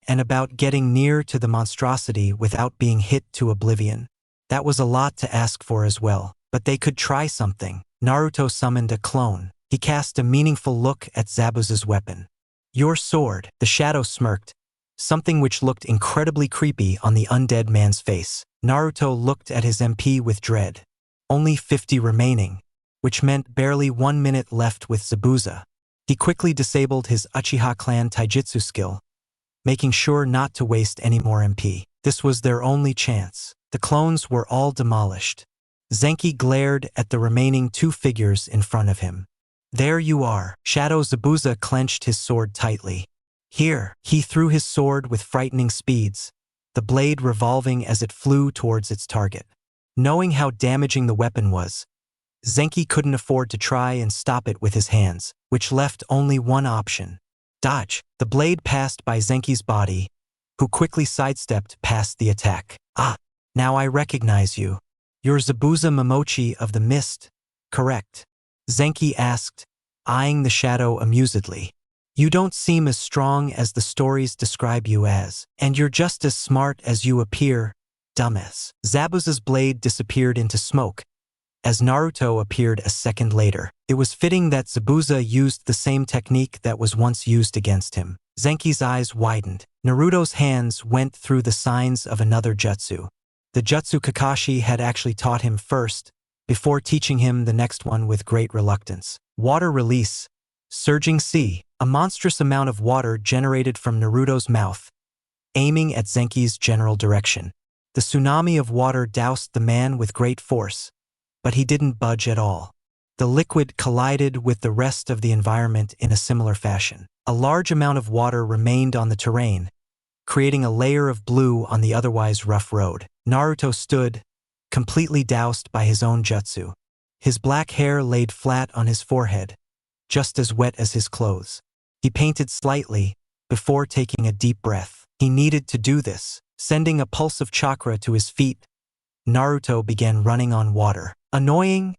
And about getting near to the monstrosity without being hit to oblivion. That was a lot to ask for as well. But they could try something. Naruto summoned a clone. He cast a meaningful look at Zabuza's weapon. Your sword, the shadow smirked, something which looked incredibly creepy on the undead man's face. Naruto looked at his MP with dread. Only 50 remaining, which meant barely 1 minute left with Zabuza. He quickly disabled his Uchiha clan taijutsu skill, making sure not to waste any more MP. This was their only chance. The clones were all demolished. Zenki glared at the remaining 2 figures in front of him. There you are. Shadow Zabuza clenched his sword tightly. Here, he threw his sword with frightening speeds, the blade revolving as it flew towards its target. Knowing how damaging the weapon was, Zenki couldn't afford to try and stop it with his hands, which left only one option. Dodge. The blade passed by Zenki's body, who quickly sidestepped past the attack. Ah, now I recognize you. You're Zabuza Momochi of the Mist, correct? Zenki asked, eyeing the shadow amusedly. You don't seem as strong as the stories describe you as, and you're just as smart as you appear, dumbass. Zabuza's blade disappeared into smoke, as Naruto appeared a second later. It was fitting that Zabuza used the same technique that was once used against him. Zenki's eyes widened. Naruto's hands went through the signs of another jutsu. The jutsu Kakashi had actually taught him first, before teaching him the next one with great reluctance. Water release. Surging sea. A monstrous amount of water generated from Naruto's mouth, aiming at Zenki's general direction. The tsunami of water doused the man with great force, but he didn't budge at all. The liquid collided with the rest of the environment in a similar fashion. A large amount of water remained on the terrain, creating a layer of blue on the otherwise rough road. Naruto stood, completely doused by his own jutsu. His black hair laid flat on his forehead, just as wet as his clothes. He painted slightly, before taking a deep breath. He needed to do this. Sending a pulse of chakra to his feet, Naruto began running on water. Annoying,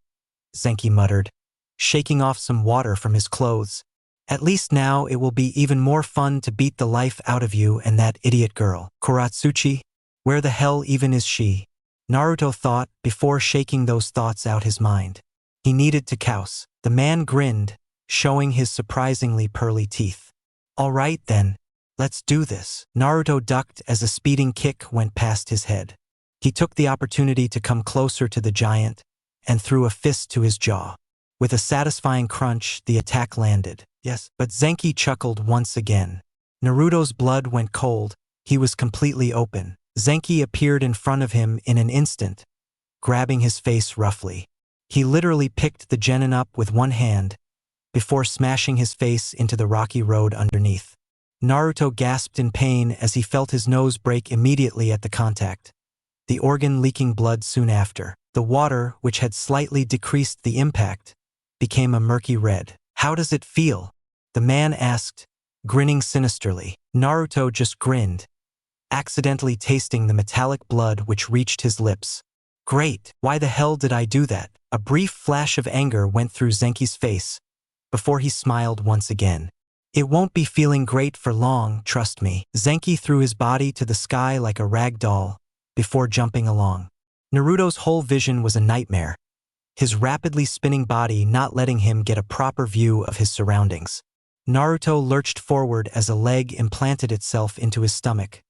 Zenki muttered, shaking off some water from his clothes. At least now it will be even more fun to beat the life out of you and that idiot girl. Kuratsuchi? Where the hell even is she? Naruto thought before shaking those thoughts out his mind. He needed to kouse. The man grinned, showing his surprisingly pearly teeth. All right then, let's do this. Naruto ducked as a speeding kick went past his head. He took the opportunity to come closer to the giant and threw a fist to his jaw. With a satisfying crunch, the attack landed. Yes, but Zenki chuckled once again. Naruto's blood went cold. He was completely open. Zenki appeared in front of him in an instant, grabbing his face roughly. He literally picked the genin up with one hand, before smashing his face into the rocky road underneath. Naruto gasped in pain as he felt his nose break immediately at the contact, the organ leaking blood soon after. The water, which had slightly decreased the impact, became a murky red. How does it feel? The man asked, grinning sinisterly. Naruto just grinned, accidentally tasting the metallic blood which reached his lips. Great, why the hell did I do that? A brief flash of anger went through Zenki's face, before he smiled once again. It won't be feeling great for long, trust me. Zenki threw his body to the sky like a rag doll, before jumping along. Naruto's whole vision was a nightmare, his rapidly spinning body not letting him get a proper view of his surroundings. Naruto lurched forward as a leg implanted itself into his stomach,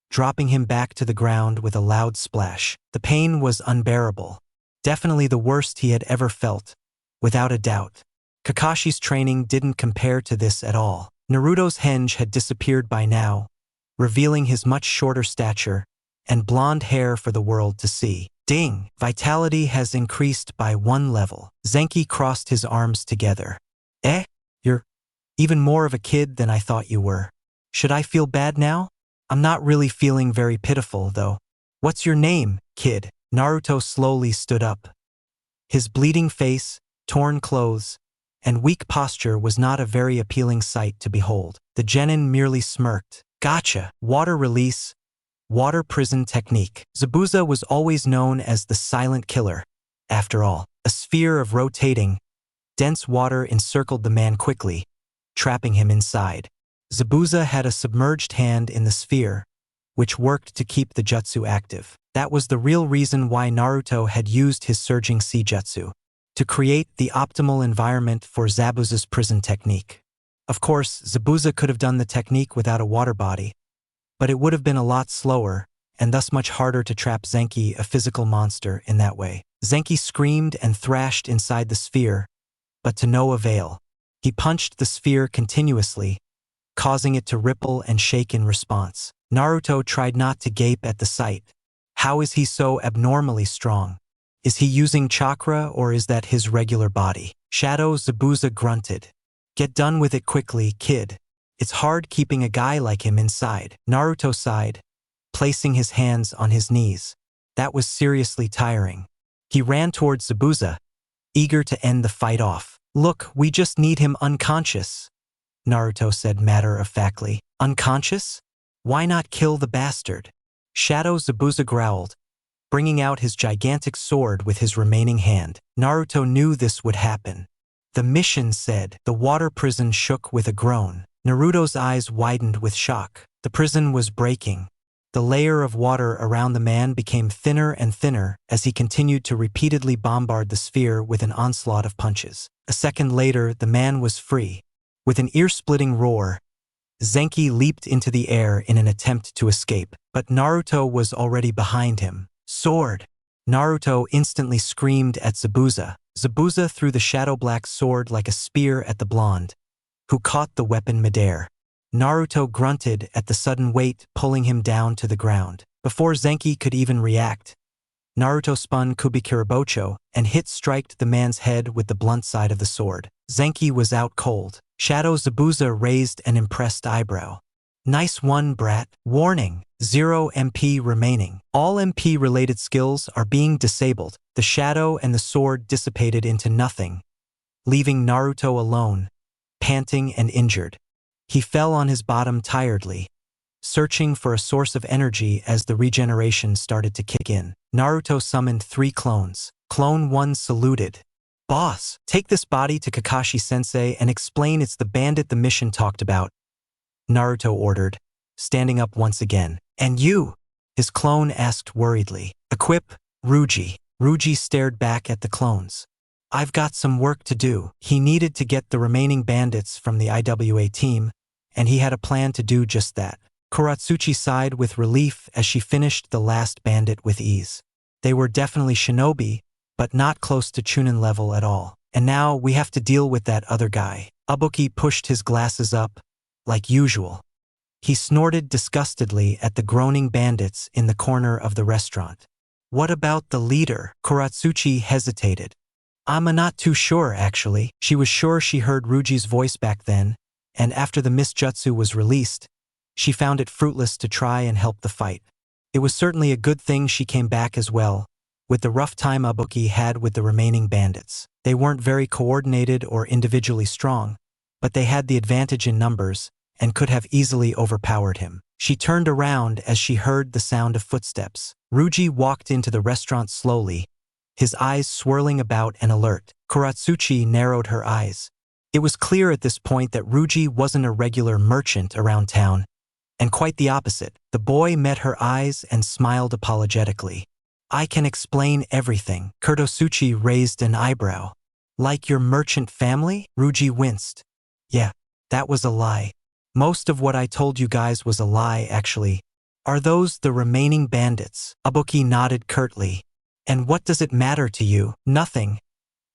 dropping him back to the ground with a loud splash. The pain was unbearable. Definitely the worst he had ever felt, without a doubt. Kakashi's training didn't compare to this at all. Naruto's henge had disappeared by now, revealing his much shorter stature and blonde hair for the world to see. Ding! Vitality has increased by 1 level. Zenki crossed his arms together. You're even more of a kid than I thought you were. Should I feel bad now? I'm not really feeling very pitiful, though. What's your name, kid? Naruto slowly stood up. His bleeding face, torn clothes, and weak posture was not a very appealing sight to behold. The genin merely smirked. Gotcha. Water release. Water prison technique. Zabuza was always known as the silent killer. After all, a sphere of rotating, dense water encircled the man quickly, trapping him inside. Zabuza had a submerged hand in the sphere, which worked to keep the jutsu active. That was the real reason why Naruto had used his surging sea jutsu, to create the optimal environment for Zabuza's prison technique. Of course, Zabuza could have done the technique without a water body, but it would have been a lot slower, and thus much harder to trap Zenki, a physical monster, in that way. Zenki screamed and thrashed inside the sphere, but to no avail. He punched the sphere continuously, causing it to ripple and shake in response. Naruto tried not to gape at the sight. How is he so abnormally strong? Is he using chakra or is that his regular body? Shadow Zabuza grunted. Get done with it quickly, kid. It's hard keeping a guy like him inside. Naruto sighed, placing his hands on his knees. That was seriously tiring. He ran towards Zabuza, eager to end the fight off. Look, we just need him unconscious, Naruto said matter-of-factly. Unconscious? Why not kill the bastard? Shadow Zabuza growled, bringing out his gigantic sword with his remaining hand. Naruto knew this would happen. The mission said. The water prison shook with a groan. Naruto's eyes widened with shock. The prison was breaking. The layer of water around the man became thinner and thinner as he continued to repeatedly bombard the sphere with an onslaught of punches. A second later, the man was free. With an ear-splitting roar, Zenki leaped into the air in an attempt to escape, but Naruto was already behind him. Sword! Naruto instantly screamed at Zabuza. Zabuza threw the shadow-black sword like a spear at the blonde, who caught the weapon midair. Naruto grunted at the sudden weight pulling him down to the ground. Before Zenki could even react, Naruto spun Kubikirabocho and hit-striked the man's head with the blunt side of the sword. Zenki was out cold. Shadow Zabuza raised an impressed eyebrow. Nice one, brat. Warning, 0 MP remaining. All MP-related skills are being disabled. The shadow and the sword dissipated into nothing, leaving Naruto alone, panting and injured. He fell on his bottom tiredly, searching for a source of energy as the regeneration started to kick in. Naruto summoned 3 clones. Clone 1 saluted. Boss, take this body to Kakashi-sensei and explain it's the bandit the mission talked about, Naruto ordered, standing up once again. And you? His clone asked worriedly. Equip, Ruji. Ruji stared back at the clones. I've got some work to do. He needed to get the remaining bandits from the IWA team, and he had a plan to do just that. Kuratsuchi sighed with relief as she finished the last bandit with ease. They were definitely shinobi, but not close to Chunin level at all. And now we have to deal with that other guy. Ibuki pushed his glasses up, like usual. He snorted disgustedly at the groaning bandits in the corner of the restaurant. What about the leader? Kuratsuchi hesitated. I'm not too sure, actually. She was sure she heard Ruji's voice back then, and after the Miss Jutsu was released, she found it fruitless to try and help the fight. It was certainly a good thing she came back as well, with the rough time Ibuki had with the remaining bandits. They weren't very coordinated or individually strong, but they had the advantage in numbers and could have easily overpowered him. She turned around as she heard the sound of footsteps. Ruji walked into the restaurant slowly, his eyes swirling about and alert. Kuratsuchi narrowed her eyes. It was clear at this point that Ruji wasn't a regular merchant around town, and quite the opposite. The boy met her eyes and smiled apologetically. I can explain everything. Kurtosuchi raised an eyebrow. Like your merchant family? Ruji winced. Yeah, that was a lie. Most of what I told you guys was a lie, actually. Are those the remaining bandits? Ibuki nodded curtly. And what does it matter to you? Nothing.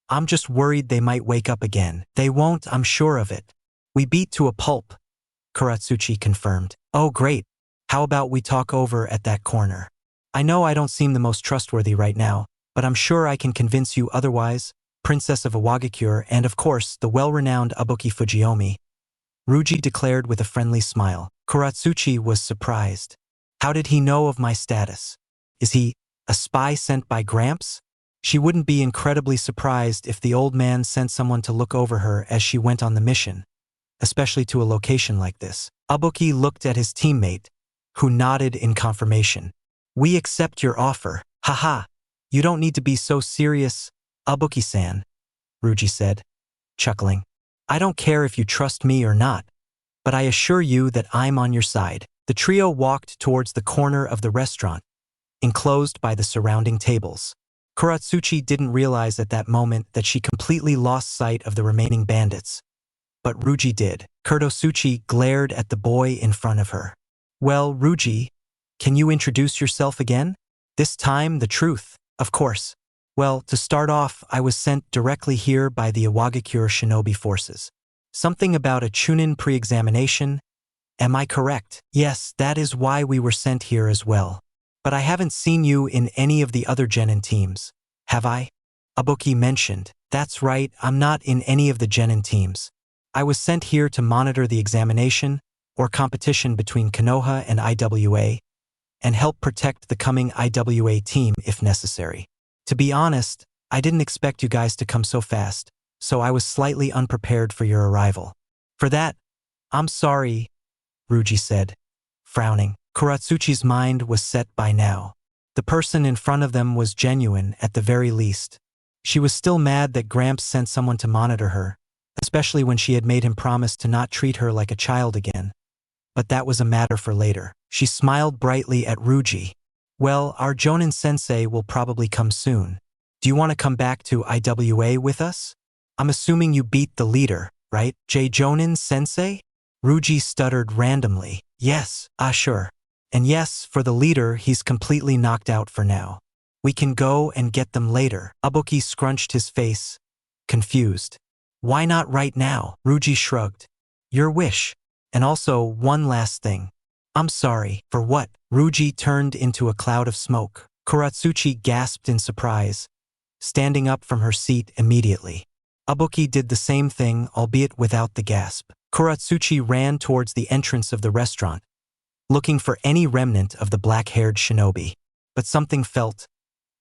I'm just worried they might wake up again. They won't, I'm sure of it. We beat to a pulp, Kuratsuchi confirmed. Oh great. How about we talk over at that corner? I know I don't seem the most trustworthy right now, but I'm sure I can convince you otherwise, Princess of Iwagakure and of course the well-renowned Ibuki Fujiomi. Ruji declared with a friendly smile. Kuratsuchi was surprised. How did he know of my status? Is he a spy sent by Gramps? She wouldn't be incredibly surprised if the old man sent someone to look over her as she went on the mission, especially to a location like this. Ibuki looked at his teammate, who nodded in confirmation. We accept your offer. Haha, you don't need to be so serious, Ibuki-san, Ruji said, chuckling. I don't care if you trust me or not, but I assure you that I'm on your side. The trio walked towards the corner of the restaurant, enclosed by the surrounding tables. Kuratsuchi didn't realize at that moment that she completely lost sight of the remaining bandits. But Ruji did. Kurtosuchi glared at the boy in front of her. Well, Ruji, can you introduce yourself again? This time, the truth, of course. Well, to start off, I was sent directly here by the Iwagakure shinobi forces. Something about a Chunin pre-examination. Am I correct? Yes, that is why we were sent here as well. But I haven't seen you in any of the other genin teams, have I? Ibuki mentioned. That's right, I'm not in any of the genin teams. I was sent here to monitor the examination, or competition between Konoha and IWA, and help protect the coming IWA team if necessary. To be honest, I didn't expect you guys to come so fast, so I was slightly unprepared for your arrival. For that, I'm sorry, Ruji said, frowning. Kuratsuchi's mind was set by now. The person in front of them was genuine at the very least. She was still mad that Gramps sent someone to monitor her, especially when she had made him promise to not treat her like a child again. But that was a matter for later. She smiled brightly at Ruji. Well, our Jonin sensei will probably come soon. Do you want to come back to IWA with us? I'm assuming you beat the leader, right? Jonin sensei? Ruji stuttered randomly. Yes, sure. And yes, for the leader, he's completely knocked out for now. We can go and get them later. Ibuki scrunched his face, confused. Why not right now? Ruji shrugged. Your wish. And also, one last thing. I'm sorry, for what? Ruji turned into a cloud of smoke. Kuratsuchi gasped in surprise, standing up from her seat immediately. Ibuki did the same thing, albeit without the gasp. Kuratsuchi ran towards the entrance of the restaurant, looking for any remnant of the black-haired shinobi. But something felt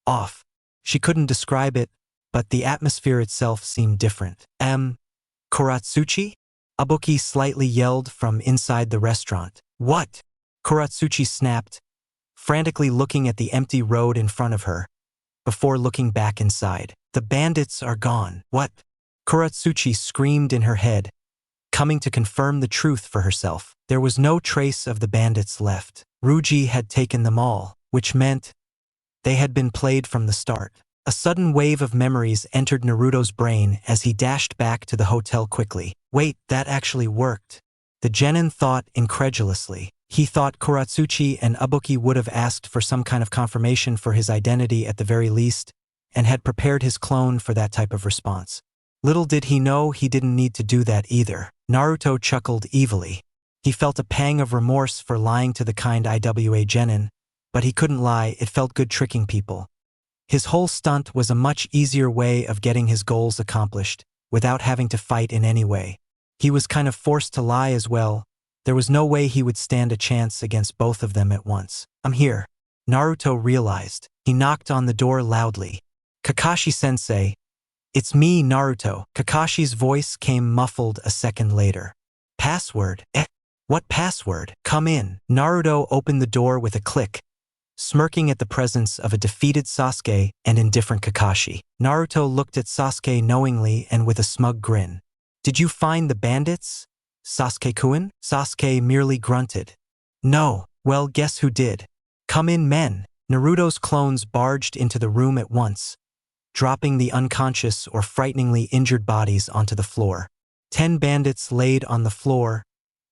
off. She couldn't describe it, but the atmosphere itself seemed different. Kuratsuchi? Ibuki slightly yelled from inside the restaurant. What? Kuratsuchi snapped, frantically looking at the empty road in front of her, before looking back inside. The bandits are gone. What? Kuratsuchi screamed in her head, coming to confirm the truth for herself. There was no trace of the bandits left. Ruji had taken them all, which meant they had been played from the start. A sudden wave of memories entered Naruto's brain as he dashed back to the hotel quickly. Wait, that actually worked. The genin thought incredulously. He thought Kuratsuchi and Ibuki would have asked for some kind of confirmation for his identity at the very least, and had prepared his clone for that type of response. Little did he know he didn't need to do that either. Naruto chuckled evilly. He felt a pang of remorse for lying to the kind IWA genin, but he couldn't lie, it felt good tricking people. His whole stunt was a much easier way of getting his goals accomplished, without having to fight in any way. He was kind of forced to lie as well. There was no way he would stand a chance against both of them at once. I'm here. Naruto realized. He knocked on the door loudly. Kakashi-sensei. It's me, Naruto. Kakashi's voice came muffled a second later. Password? What password? Come in. Naruto opened the door with a click, smirking at the presence of a defeated Sasuke and indifferent Kakashi. Naruto looked at Sasuke knowingly and with a smug grin. Did you find the bandits, Sasuke-kun? Sasuke merely grunted. No. Well, guess who did? Come in, men. Naruto's clones barged into the room at once, dropping the unconscious or frighteningly injured bodies onto the floor. 10 bandits laid on the floor,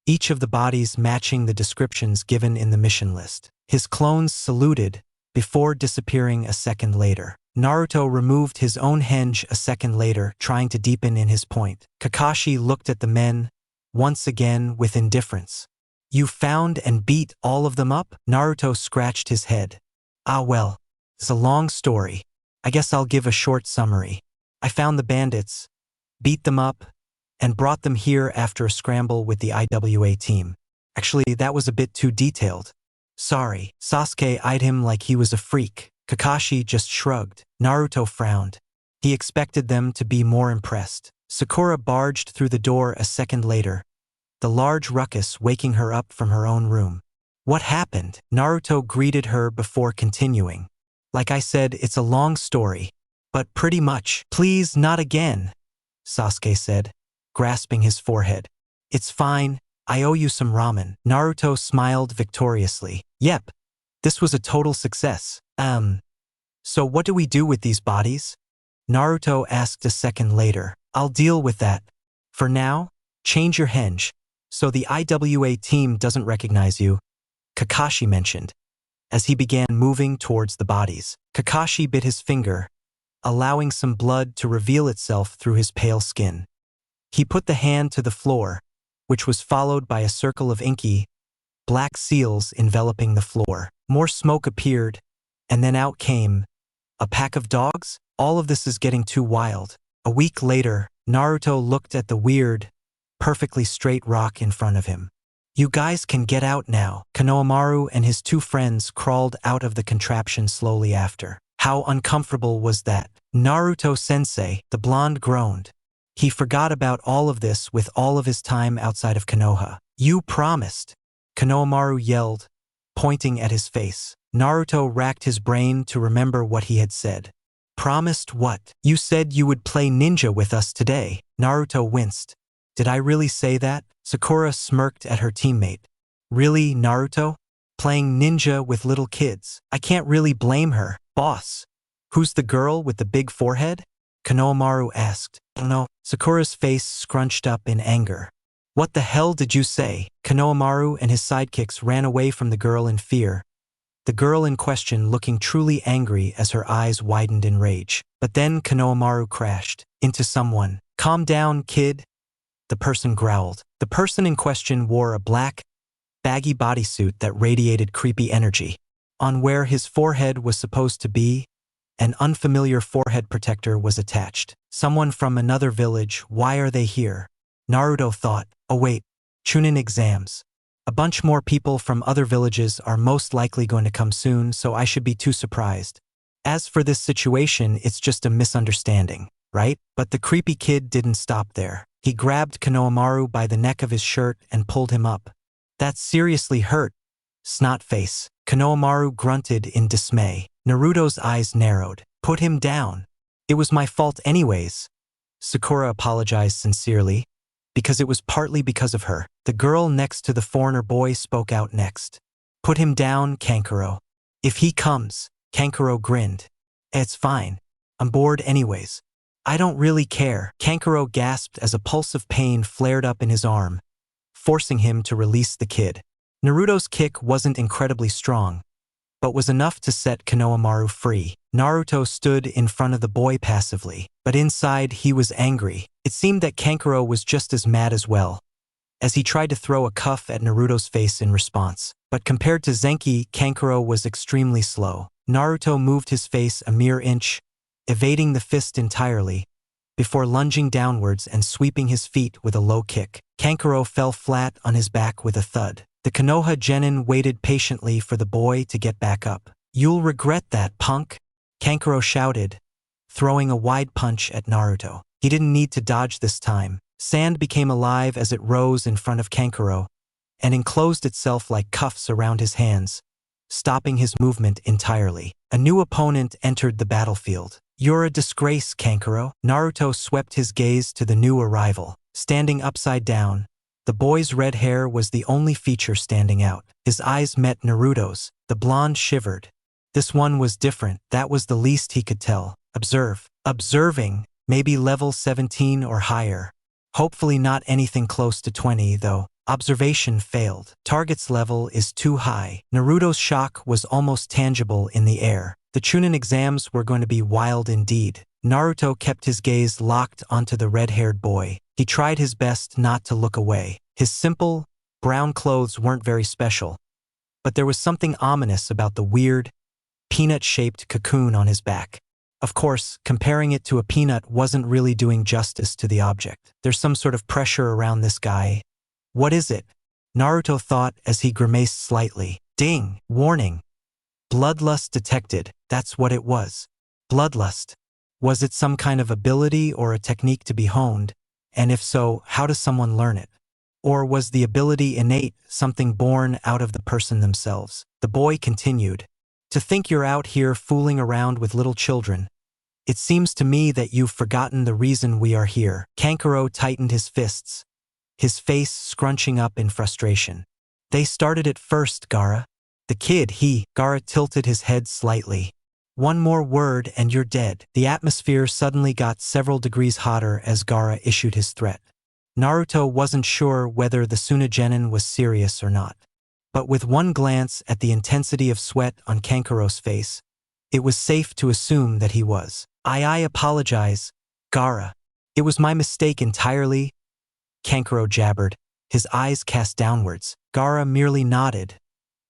each of the bodies matching the descriptions given in the mission list. His clones saluted before disappearing a second later. Naruto removed his own henge a second later, trying to deepen in his point. Kakashi looked at the men, once again with indifference. You found and beat all of them up? Naruto scratched his head. Ah well, it's a long story. I guess I'll give a short summary. I found the bandits, beat them up, and brought them here after a scramble with the IWA team. Actually, that was a bit too detailed. Sorry. Sasuke eyed him like he was a freak. Kakashi just shrugged. Naruto frowned. He expected them to be more impressed. Sakura barged through the door a second later, the large ruckus waking her up from her own room. What happened? Naruto greeted her before continuing. Like I said, it's a long story, but pretty much. Please, not again, Sasuke said, grasping his forehead. It's fine, I owe you some ramen. Naruto smiled victoriously. Yep, this was a total success. So what do we do with these bodies? Naruto asked a second later. I'll deal with that. For now, change your henge, so the IWA team doesn't recognize you, Kakashi mentioned, as he began moving towards the bodies. Kakashi bit his finger, allowing some blood to reveal itself through his pale skin. He put the hand to the floor, which was followed by a circle of inky, black seals enveloping the floor. More smoke appeared, and then out came a pack of dogs? All of this is getting too wild. A week later, Naruto looked at the weird, perfectly straight rock in front of him. You guys can get out now. Konohamaru and his 2 friends crawled out of the contraption slowly after. How uncomfortable was that? Naruto-sensei, the blonde groaned. He forgot about all of this with all of his time outside of Konoha. You promised, Konohamaru yelled, pointing at his face. Naruto racked his brain to remember what he had said. Promised what? You said you would play ninja with us today. Naruto winced. Did I really say that? Sakura smirked at her teammate. Really, Naruto? Playing ninja with little kids? I can't really blame her. Boss, who's the girl with the big forehead? Konohamaru asked. I don't know. Sakura's face scrunched up in anger. What the hell did you say? Konohamaru and his sidekicks ran away from the girl in fear, the girl in question looking truly angry as her eyes widened in rage. But then Konohamaru crashed into someone. Calm down, kid, the person growled. The person in question wore a black, baggy bodysuit that radiated creepy energy. On where his forehead was supposed to be, an unfamiliar forehead protector was attached. Someone from another village, why are they here? Naruto thought, oh wait, Chunin exams. A bunch more people from other villages are most likely going to come soon, so I should be too surprised. As for this situation, it's just a misunderstanding, right? But the creepy kid didn't stop there. He grabbed Konohamaru by the neck of his shirt and pulled him up. That seriously hurt, snotface. Konohamaru grunted in dismay. Naruto's eyes narrowed. Put him down. It was my fault anyways. Sakura apologized sincerely, because it was partly because of her. The girl next to the foreigner boy spoke out next. Put him down, Kankuro. If he comes, Kankuro grinned. It's fine. I'm bored anyways. I don't really care. Kankuro gasped as a pulse of pain flared up in his arm, forcing him to release the kid. Naruto's kick wasn't incredibly strong, but was enough to set Konohamaru free. Naruto stood in front of the boy passively, but inside he was angry. It seemed that Kankuro was just as mad as well, as he tried to throw a cuff at Naruto's face in response. But compared to Zenki, Kankuro was extremely slow. Naruto moved his face a mere inch, evading the fist entirely, before lunging downwards and sweeping his feet with a low kick. Kankuro fell flat on his back with a thud. The Konoha genin waited patiently for the boy to get back up. You'll regret that, punk, Kankuro shouted, throwing a wide punch at Naruto. He didn't need to dodge this time. Sand became alive as it rose in front of Kankuro and enclosed itself like cuffs around his hands, stopping his movement entirely. A new opponent entered the battlefield. You're a disgrace, Kankuro. Naruto swept his gaze to the new arrival. Standing upside down, the boy's red hair was the only feature standing out. His eyes met Naruto's. The blonde shivered. This one was different, that was the least he could tell. Observe. Observing, maybe level 17 or higher. Hopefully not anything close to 20, though. Observation failed. Target's level is too high. Naruto's shock was almost tangible in the air. The Chunin exams were going to be wild indeed. Naruto kept his gaze locked onto the red-haired boy. He tried his best not to look away. His simple, brown clothes weren't very special, but there was something ominous about the weird, peanut-shaped cocoon on his back. Of course, comparing it to a peanut wasn't really doing justice to the object. There's some sort of pressure around this guy. What is it? Naruto thought as he grimaced slightly. Ding! Warning! Bloodlust detected. That's what it was. Bloodlust. Was it some kind of ability or a technique to be honed? And if so, how does someone learn it? Or was the ability innate, something born out of the person themselves? The boy continued. To think you're out here fooling around with little children. It seems to me that you've forgotten the reason we are here. Kankuro tightened his fists, his face scrunching up in frustration. They started it first, Gaara. The kid, Gaara tilted his head slightly. One more word and you're dead. The atmosphere suddenly got several degrees hotter as Gaara issued his threat. Naruto wasn't sure whether the Sunagenin was serious or not. But with one glance at the intensity of sweat on Kankuro's face, it was safe to assume that he was. I apologize, Gaara. It was my mistake entirely, Kankuro jabbered, his eyes cast downwards. Gaara merely nodded,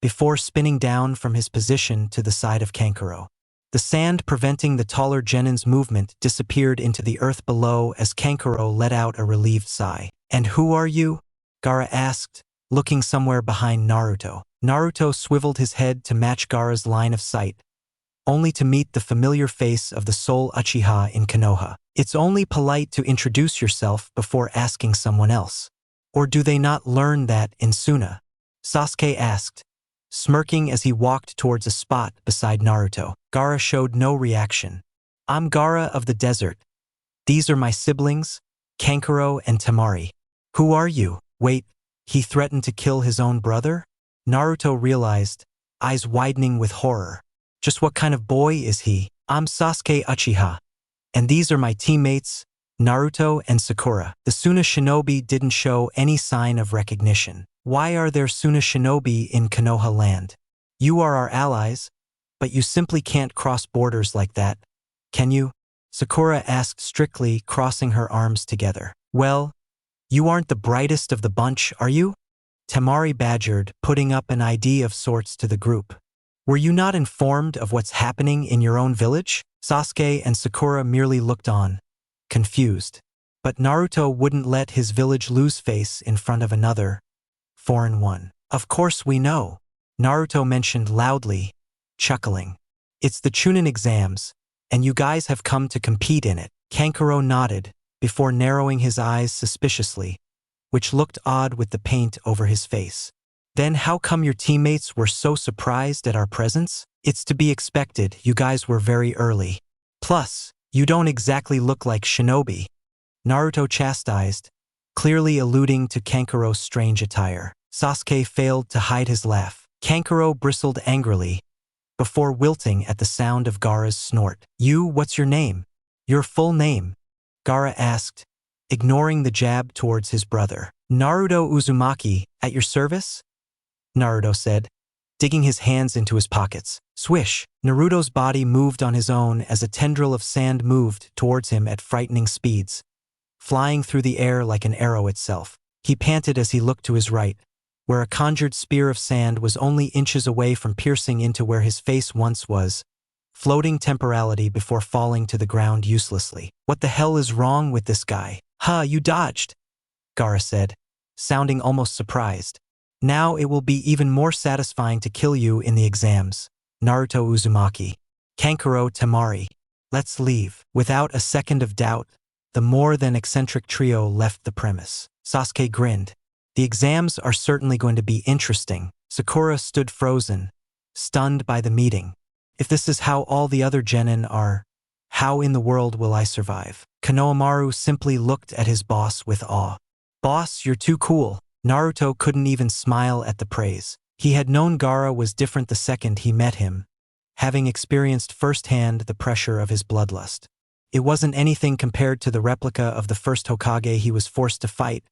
before spinning down from his position to the side of Kankuro. The sand preventing the taller Genin's movement disappeared into the earth below as Kankuro let out a relieved sigh. And who are you? Gaara asked, looking somewhere behind Naruto. Naruto swiveled his head to match Gaara's line of sight, only to meet the familiar face of the sole Uchiha in Konoha. It's only polite to introduce yourself before asking someone else. Or do they not learn that in Suna? Sasuke asked, smirking as he walked towards a spot beside Naruto. Gaara showed no reaction. I'm Gaara of the desert. These are my siblings, Kankuro and Temari. Who are you? Wait, he threatened to kill his own brother? Naruto realized, eyes widening with horror. Just what kind of boy is he? I'm Sasuke Uchiha. And these are my teammates, Naruto and Sakura. The Suna shinobi didn't show any sign of recognition. Why are there Suna shinobi in Konoha land? You are our allies, but you simply can't cross borders like that, can you? Sakura asked strictly, crossing her arms together. Well, you aren't the brightest of the bunch, are you? Temari badgered, putting up an ID of sorts to the group. Were you not informed of what's happening in your own village? Sasuke and Sakura merely looked on, confused. But Naruto wouldn't let his village lose face in front of another foreign one. Of course we know, Naruto mentioned loudly, chuckling. It's the Chunin exams, and you guys have come to compete in it. Kankuro nodded, before narrowing his eyes suspiciously, which looked odd with the paint over his face. Then how come your teammates were so surprised at our presence? It's to be expected, you guys were very early. Plus, you don't exactly look like shinobi, Naruto chastised, clearly alluding to Kankuro's strange attire. Sasuke failed to hide his laugh. Kankuro bristled angrily, before wilting at the sound of Gaara's snort. What's your name? Your full name? Gaara asked, ignoring the jab towards his brother. Naruto Uzumaki, at your service? Naruto said, digging his hands into his pockets. Swish! Naruto's body moved on his own as a tendril of sand moved towards him at frightening speeds, flying through the air like an arrow itself. He panted as he looked to his right, where a conjured spear of sand was only inches away from piercing into where his face once was, floating temporality before falling to the ground uselessly. What the hell is wrong with this guy? You dodged, Gaara said, sounding almost surprised. Now it will be even more satisfying to kill you in the exams, Naruto Uzumaki. Kankuro Temari. Let's leave. Without a second of doubt, the more than eccentric trio left the premise. Sasuke grinned. The exams are certainly going to be interesting. Sakura stood frozen, stunned by the meeting. If this is how all the other genin are, how in the world will I survive? Konohamaru simply looked at his boss with awe. Boss, you're too cool. Naruto couldn't even smile at the praise. He had known Gaara was different the second he met him, having experienced firsthand the pressure of his bloodlust. It wasn't anything compared to the replica of the first Hokage he was forced to fight,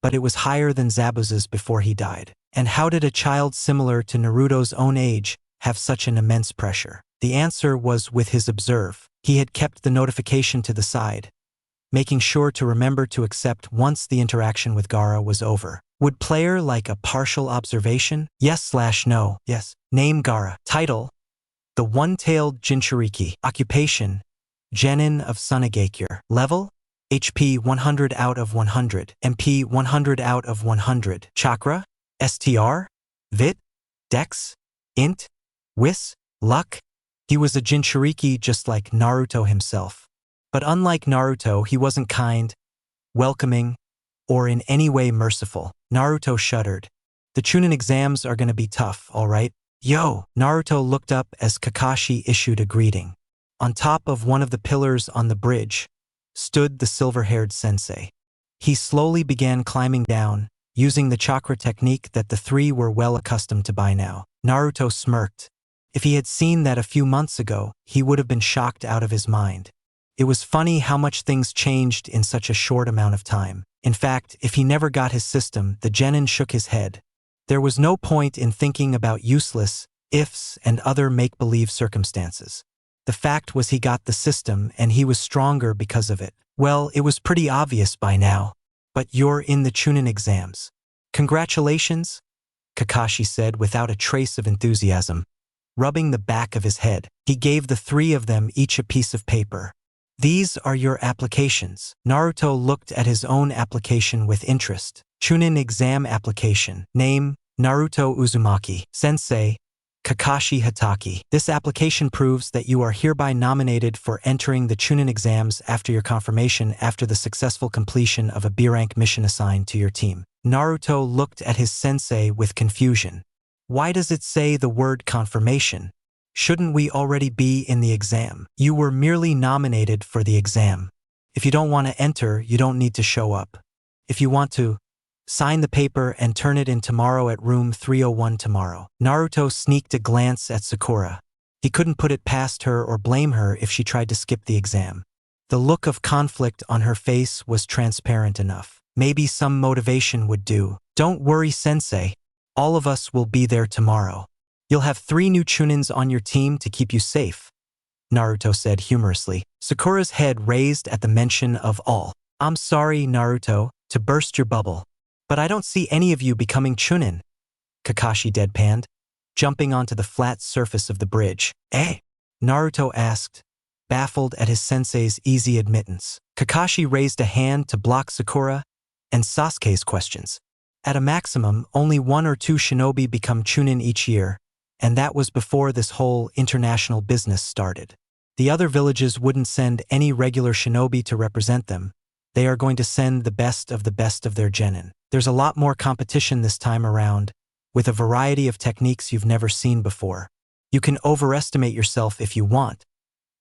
but it was higher than Zabuza's before he died. And how did a child similar to Naruto's own age have such an immense pressure? The answer was with his observe. He had kept the notification to the side, making sure to remember to accept once the interaction with Gaara was over. Would player like a partial observation? Yes/no. Yes. Name Gaara. Title: The One-Tailed Jinchuriki. Occupation: Genin of Sunagakure. Level: HP 100 out of 100. MP 100 out of 100. Chakra: STR? Vit? Dex? Int? Whis? Luck? He was a Jinchuriki just like Naruto himself. But unlike Naruto, he wasn't kind, welcoming, or in any way merciful. Naruto shuddered. The Chunin exams are gonna be tough, alright? Yo! Naruto looked up as Kakashi issued a greeting. On top of one of the pillars on the bridge stood the silver-haired sensei. He slowly began climbing down, using the chakra technique that the three were well accustomed to by now. Naruto smirked. If he had seen that a few months ago, he would have been shocked out of his mind. It was funny how much things changed in such a short amount of time. In fact, if he never got his system, the genin shook his head. There was no point in thinking about useless ifs and other make-believe circumstances. The fact was he got the system and he was stronger because of it. Well, it was pretty obvious by now. But you're in the Chunin exams. Congratulations, Kakashi said without a trace of enthusiasm. Rubbing the back of his head, he gave the three of them each a piece of paper. These are your applications. Naruto looked at his own application with interest. Chunin exam application. Name: Naruto Uzumaki. Sensei: Kakashi Hatake. This application proves that you are hereby nominated for entering the Chunin exams after your confirmation after the successful completion of a B-rank mission assigned to your team. Naruto looked at his sensei with confusion. Why does it say the word confirmation? Shouldn't we already be in the exam? You were merely nominated for the exam. If you don't want to enter, you don't need to show up. If you want to, sign the paper and turn it in tomorrow at room 301 tomorrow. Naruto sneaked a glance at Sakura. He couldn't put it past her or blame her if she tried to skip the exam. The look of conflict on her face was transparent enough. Maybe some motivation would do. Don't worry, sensei. All of us will be there tomorrow. You'll have 3 new Chunins on your team to keep you safe, Naruto said humorously. Sakura's head raised at the mention of all. I'm sorry, Naruto, to burst your bubble, but I don't see any of you becoming Chunin, Kakashi deadpanned, jumping onto the flat surface of the bridge. Eh? Naruto asked, baffled at his sensei's easy admittance. Kakashi raised a hand to block Sakura and Sasuke's questions. At a maximum, only 1 or 2 shinobi become Chunin each year, and that was before this whole international business started. The other villages wouldn't send any regular shinobi to represent them. They are going to send the best of their genin. There's a lot more competition this time around, with a variety of techniques you've never seen before. You can overestimate yourself if you want,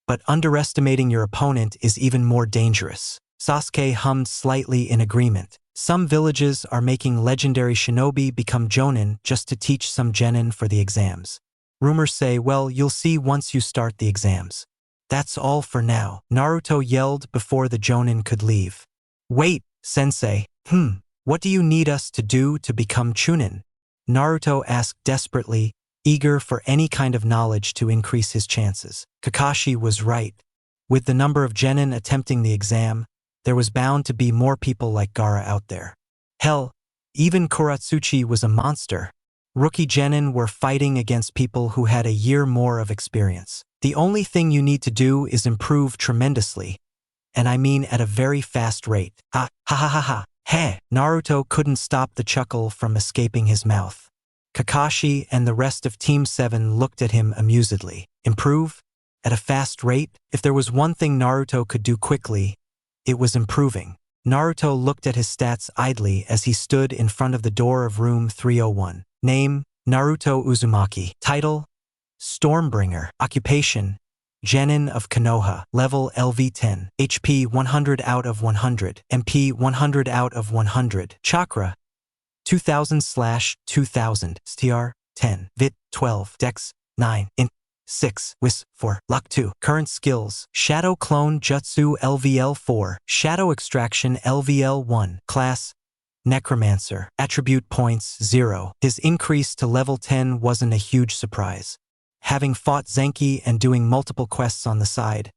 but underestimating your opponent is even more dangerous. Sasuke hummed slightly in agreement. Some villages are making legendary shinobi become jonin just to teach some genin for the exams. Rumors say, well, you'll see once you start the exams. That's all for now, Naruto yelled before the jonin could leave. Wait, sensei. What do you need us to do to become Chunin? Naruto asked desperately, eager for any kind of knowledge to increase his chances. Kakashi was right. With the number of genin attempting the exam, there was bound to be more people like Gaara out there. Hell, even Koratsuchi was a monster. Rookie genin were fighting against people who had a year more of experience. The only thing you need to do is improve tremendously. And I mean at a very fast rate. Ha ha ha ha ha. Heh. Naruto couldn't stop the chuckle from escaping his mouth. Kakashi and the rest of Team 7 looked at him amusedly. Improve? At a fast rate? If there was one thing Naruto could do quickly, it was improving. Naruto looked at his stats idly as he stood in front of the door of room 301. Name: Naruto Uzumaki. Title: Stormbringer. Occupation: Genin of Konoha. Level LV10. HP 100 out of 100. MP 100 out of 100. Chakra 2000/2000. STR 10. Vit 12. Dex 9. Int 6, Wis 4, Luck 2. Current skills: Shadow Clone Jutsu LVL 4, Shadow Extraction LVL 1, Class Necromancer, Attribute points 0. His increase to level 10 wasn't a huge surprise. Having fought Zenki and doing multiple quests on the side,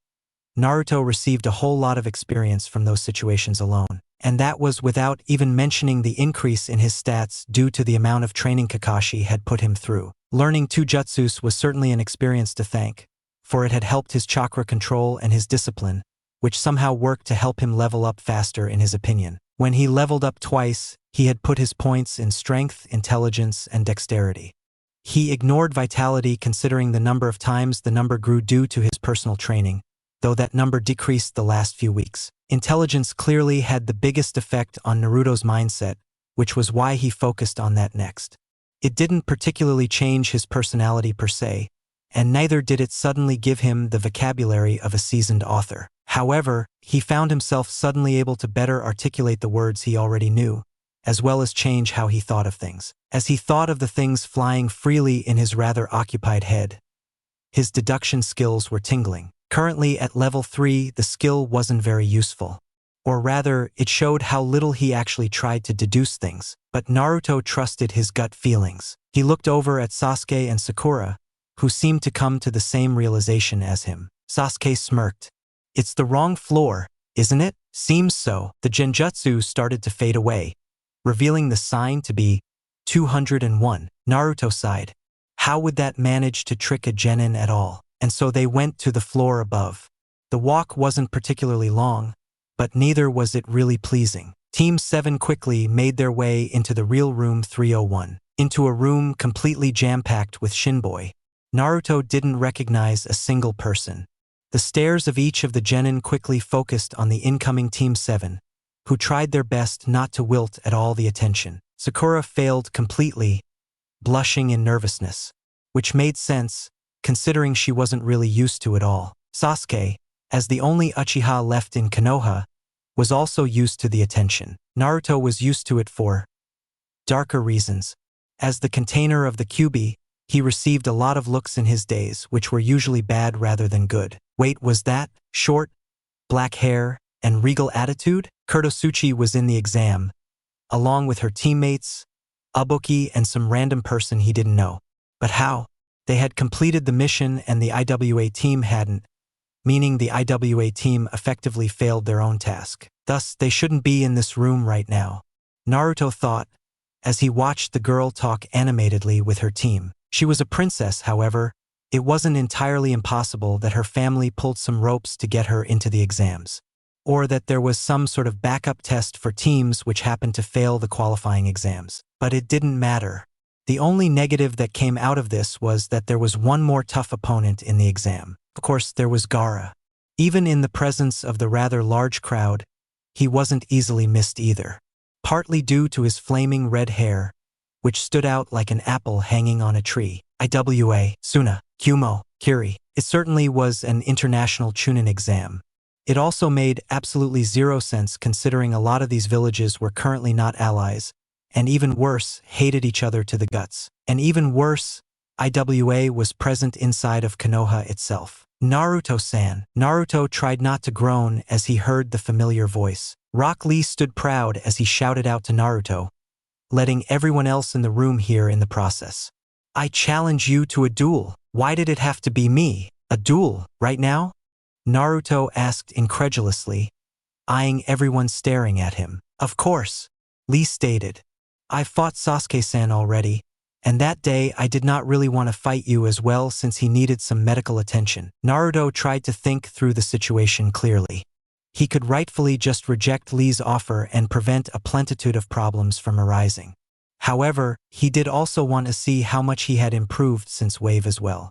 Naruto received a whole lot of experience from those situations alone. And that was without even mentioning the increase in his stats due to the amount of training Kakashi had put him through. Learning 2 jutsus was certainly an experience to thank, for it had helped his chakra control and his discipline, which somehow worked to help him level up faster in his opinion. When he leveled up twice, he had put his points in strength, intelligence, and dexterity. He ignored vitality considering the number of times the number grew due to his personal training, though that number decreased the last few weeks. Intelligence clearly had the biggest effect on Naruto's mindset, which was why he focused on that next. It didn't particularly change his personality per se, and neither did it suddenly give him the vocabulary of a seasoned author. However, he found himself suddenly able to better articulate the words he already knew, as well as change how he thought of things. As he thought of the things flying freely in his rather occupied head, his deduction skills were tingling. Currently at level 3, the skill wasn't very useful. Or rather, it showed how little he actually tried to deduce things. But Naruto trusted his gut feelings. He looked over at Sasuke and Sakura, who seemed to come to the same realization as him. Sasuke smirked. "It's the wrong floor, isn't it?" "Seems so." The genjutsu started to fade away, revealing the sign to be 201. Naruto sighed. How would that manage to trick a genin at all? And so they went to the floor above. The walk wasn't particularly long, but neither was it really pleasing. Team 7 quickly made their way into the real room 301, into a room completely jam-packed with shinboi. Naruto didn't recognize a single person. The stares of each of the genin quickly focused on the incoming Team 7, who tried their best not to wilt at all the attention. Sakura failed completely, blushing in nervousness, which made sense, considering she wasn't really used to it all. Sasuke, as the only Uchiha left in Konoha, was also used to the attention. Naruto was used to it for darker reasons. As the container of the QB, he received a lot of looks in his days, which were usually bad rather than good. Wait, was that short, black hair, and regal attitude? Kurtosuchi was in the exam, along with her teammates, Ubuki, and some random person he didn't know. But how? They had completed the mission and the IWA team hadn't, meaning the IWA team effectively failed their own task. Thus, they shouldn't be in this room right now, Naruto thought, as he watched the girl talk animatedly with her team. She was a princess, however. It wasn't entirely impossible that her family pulled some ropes to get her into the exams, or that there was some sort of backup test for teams which happened to fail the qualifying exams. But it didn't matter. The only negative that came out of this was that there was one more tough opponent in the exam. Of course, there was Gaara. Even in the presence of the rather large crowd, he wasn't easily missed either. Partly due to his flaming red hair, which stood out like an apple hanging on a tree. IWA, Suna, Kumo, Kiri. It certainly was an international Chunin exam. It also made absolutely zero sense considering a lot of these villages were currently not allies, and even worse, hated each other to the guts. And even worse, IWA was present inside of Konoha itself. Naruto-san. Naruto tried not to groan as he heard the familiar voice. Rock Lee stood proud as he shouted out to Naruto, letting everyone else in the room hear in the process. I challenge you to a duel. Why did it have to be me? A duel, right now? Naruto asked incredulously, eyeing everyone staring at him. Of course, Lee stated. I fought Sasuke-san already, and that day I did not really want to fight you as well since he needed some medical attention. Naruto tried to think through the situation clearly. He could rightfully just reject Lee's offer and prevent a plenitude of problems from arising. However, he did also want to see how much he had improved since Wave as well.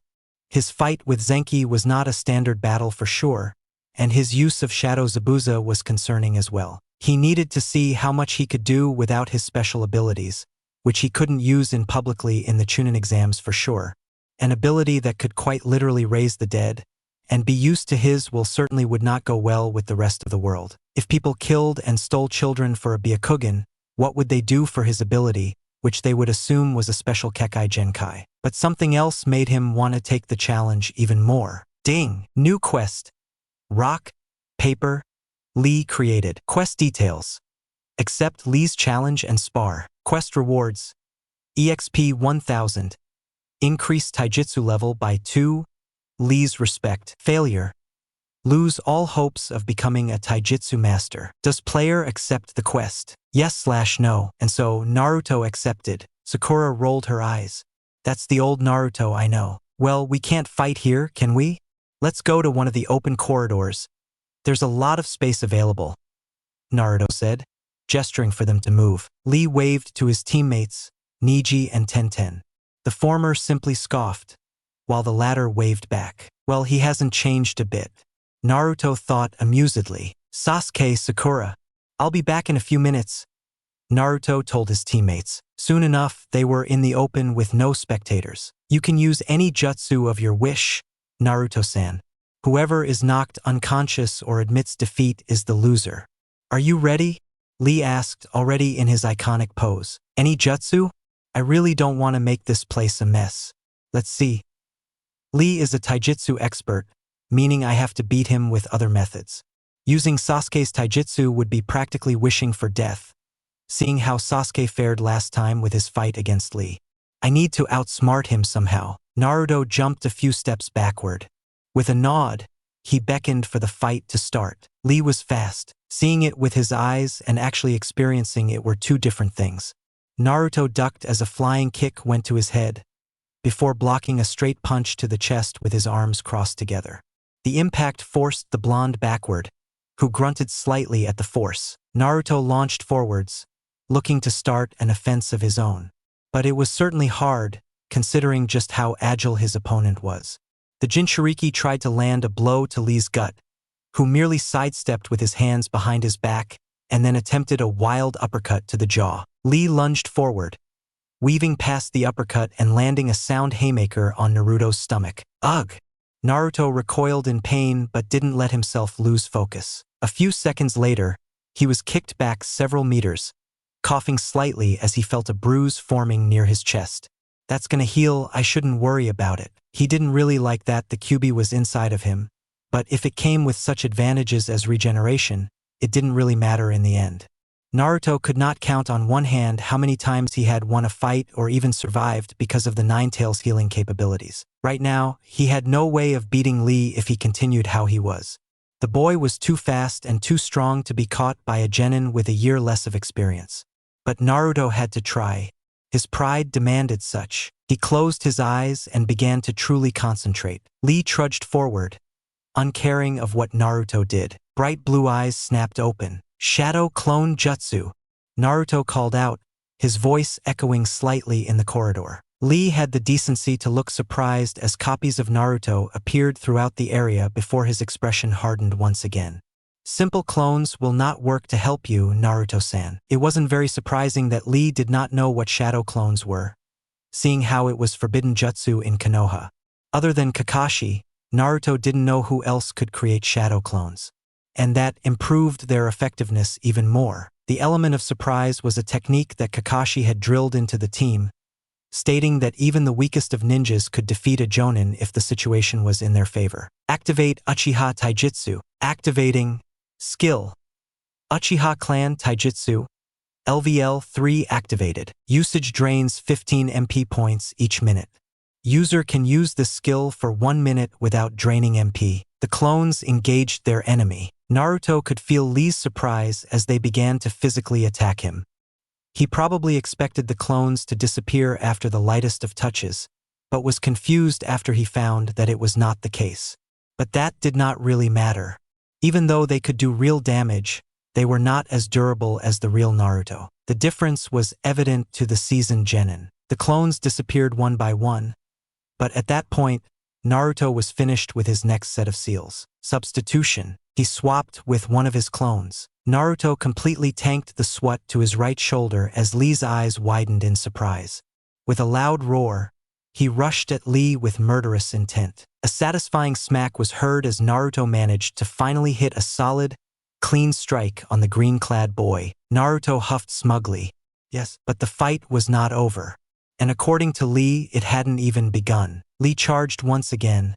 His fight with Zenki was not a standard battle for sure, and his use of Shadow Zabuza was concerning as well. He needed to see how much he could do without his special abilities, which he couldn't use publicly in the Chunin exams for sure. An ability that could quite literally raise the dead, and be used to his will certainly would not go well with the rest of the world. If people killed and stole children for a Byakugan, what would they do for his ability, which they would assume was a special Kekai Genkai. But something else made him want to take the challenge even more. Ding! New quest. Rock, paper, Lee created. Quest details. Accept Lee's challenge and spar. Quest rewards. EXP 1000. Increase taijutsu level by 2. Lee's respect. Failure. Lose all hopes of becoming a taijutsu master. Does player accept the quest? Yes/no. And so Naruto accepted. Sakura rolled her eyes. That's the old Naruto I know. Well, we can't fight here, can we? Let's go to one of the open corridors. There's a lot of space available, Naruto said, gesturing for them to move. Lee waved to his teammates, Niji and Tenten. The former simply scoffed, while the latter waved back. Well, he hasn't changed a bit. Naruto thought amusedly. Sasuke, Sakura. I'll be back in a few minutes, Naruto told his teammates. Soon enough, they were in the open with no spectators. You can use any jutsu of your wish, Naruto-san. Whoever is knocked unconscious or admits defeat is the loser. Are you ready? Lee asked, already in his iconic pose. Any jutsu? I really don't want to make this place a mess. Let's see. Lee is a taijutsu expert, meaning I have to beat him with other methods. Using Sasuke's taijutsu would be practically wishing for death, seeing how Sasuke fared last time with his fight against Lee. I need to outsmart him somehow. Naruto jumped a few steps backward. With a nod, he beckoned for the fight to start. Lee was fast. Seeing it with his eyes and actually experiencing it were two different things. Naruto ducked as a flying kick went to his head, before blocking a straight punch to the chest with his arms crossed together. The impact forced the blonde backward, who grunted slightly at the force. Naruto launched forwards, looking to start an offense of his own. But it was certainly hard, considering just how agile his opponent was. The Jinchuriki tried to land a blow to Lee's gut, who merely sidestepped with his hands behind his back and then attempted a wild uppercut to the jaw. Lee lunged forward, weaving past the uppercut and landing a sound haymaker on Naruto's stomach. Ugh! Naruto recoiled in pain but didn't let himself lose focus. A few seconds later, he was kicked back several meters, coughing slightly as he felt a bruise forming near his chest. That's gonna heal, I shouldn't worry about it. He didn't really like that the QB was inside of him, but if it came with such advantages as regeneration, it didn't really matter in the end. Naruto could not count on one hand how many times he had won a fight or even survived because of the Nine-Tails healing capabilities. Right now, he had no way of beating Lee if he continued how he was. The boy was too fast and too strong to be caught by a genin with a year less of experience. But Naruto had to try. His pride demanded such. He closed his eyes and began to truly concentrate. Lee trudged forward, uncaring of what Naruto did. Bright blue eyes snapped open. Shadow Clone Jutsu, Naruto called out, his voice echoing slightly in the corridor. Lee had the decency to look surprised as copies of Naruto appeared throughout the area before his expression hardened once again. Simple clones will not work to help you, Naruto-san. It wasn't very surprising that Lee did not know what shadow clones were, seeing how it was forbidden jutsu in Konoha. Other than Kakashi, Naruto didn't know who else could create shadow clones. And that improved their effectiveness even more. The element of surprise was a technique that Kakashi had drilled into the team, stating that even the weakest of ninjas could defeat a jonin if the situation was in their favor. Activate Uchiha Taijutsu. Activating skill. Uchiha Clan Taijutsu. LVL 3 activated. Usage drains 15 MP points each minute. User can use the skill for 1 minute without draining MP. The clones engaged their enemy. Naruto could feel Lee's surprise as they began to physically attack him. He probably expected the clones to disappear after the lightest of touches, but was confused after he found that it was not the case. But that did not really matter. Even though they could do real damage, they were not as durable as the real Naruto. The difference was evident to the seasoned genin. The clones disappeared one by one, but at that point, Naruto was finished with his next set of seals. Substitution. He swapped with one of his clones. Naruto completely tanked the SWAT to his right shoulder as Lee's eyes widened in surprise. With a loud roar, he rushed at Lee with murderous intent. A satisfying smack was heard as Naruto managed to finally hit a solid, clean strike on the green-clad boy. Naruto huffed smugly. Yes, but the fight was not over. And according to Lee, it hadn't even begun. Lee charged once again,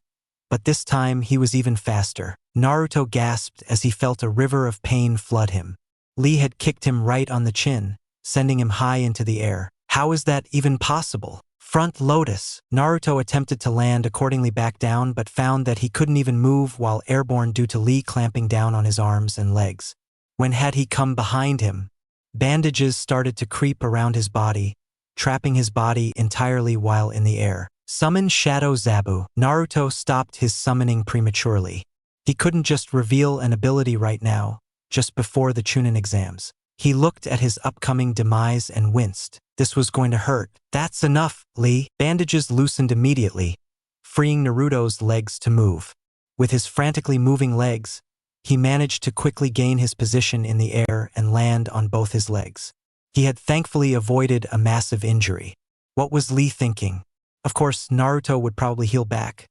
but this time he was even faster. Naruto gasped as he felt a river of pain flood him. Lee had kicked him right on the chin, sending him high into the air. How is that even possible? Front lotus. Naruto attempted to land, accordingly back down, but found that he couldn't even move while airborne due to Lee clamping down on his arms and legs. When had he come behind him? Bandages started to creep around his body, trapping his body entirely while in the air. Summon Shadow Zabu. Naruto stopped his summoning prematurely. He couldn't just reveal an ability right now, just before the Chunin exams. He looked at his upcoming demise and winced. This was going to hurt. That's enough, Lee. Bandages loosened immediately, freeing Naruto's legs to move. With his frantically moving legs, he managed to quickly gain his position in the air and land on both his legs. He had thankfully avoided a massive injury. What was Lee thinking? Of course, Naruto would probably heal back.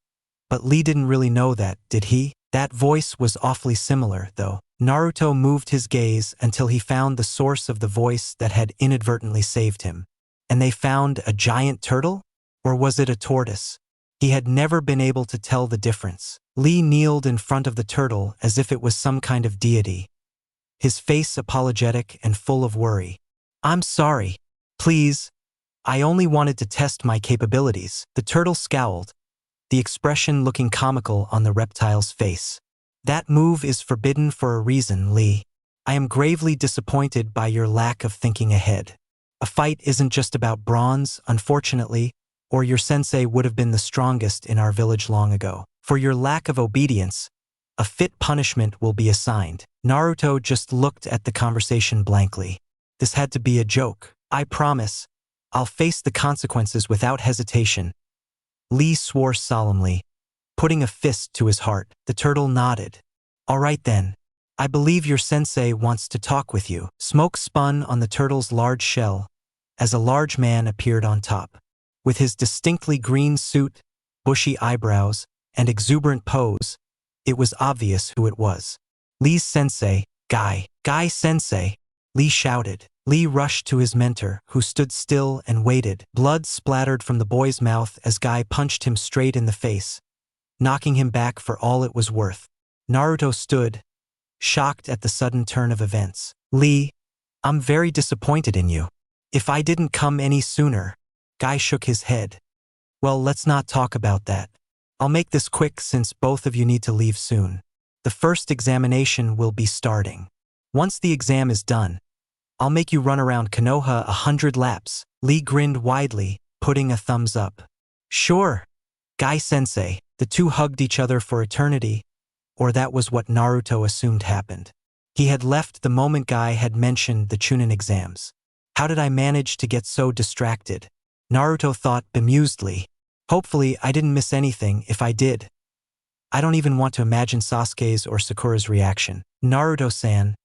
But Lee didn't really know that, did he? That voice was awfully similar, though. Naruto moved his gaze until he found the source of the voice that had inadvertently saved him. And they found a giant turtle? Or was it a tortoise? He had never been able to tell the difference. Lee kneeled in front of the turtle as if it was some kind of deity, his face apologetic and full of worry. I'm sorry. Please. I only wanted to test my capabilities. The turtle scowled, the expression looking comical on the reptile's face. That move is forbidden for a reason, Lee. I am gravely disappointed by your lack of thinking ahead. A fight isn't just about bronze, unfortunately, or your sensei would have been the strongest in our village long ago. For your lack of obedience, a fit punishment will be assigned. Naruto just looked at the conversation blankly. This had to be a joke. I promise, I'll face the consequences without hesitation. Lee swore solemnly, putting a fist to his heart. The turtle nodded. All right then. I believe your sensei wants to talk with you. Smoke spun on the turtle's large shell as a large man appeared on top. With his distinctly green suit, bushy eyebrows, and exuberant pose, it was obvious who it was. Lee's sensei, Guy sensei, Lee shouted. Lee rushed to his mentor, who stood still and waited. Blood splattered from the boy's mouth as Guy punched him straight in the face, knocking him back for all it was worth. Naruto stood, shocked at the sudden turn of events. Lee, I'm very disappointed in you. If I didn't come any sooner. Guy shook his head. Well, let's not talk about that. I'll make this quick since both of you need to leave soon. The first examination will be starting. Once the exam is done, I'll make you run around Konoha 100 laps. Lee grinned widely, putting a thumbs up. Sure. Guy-sensei. The two hugged each other for eternity, or that was what Naruto assumed happened. He had left the moment Guy had mentioned the Chunin exams. How did I manage to get so distracted? Naruto thought bemusedly. Hopefully I didn't miss anything if I did. I don't even want to imagine Sasuke's or Sakura's reaction. Naruto-san,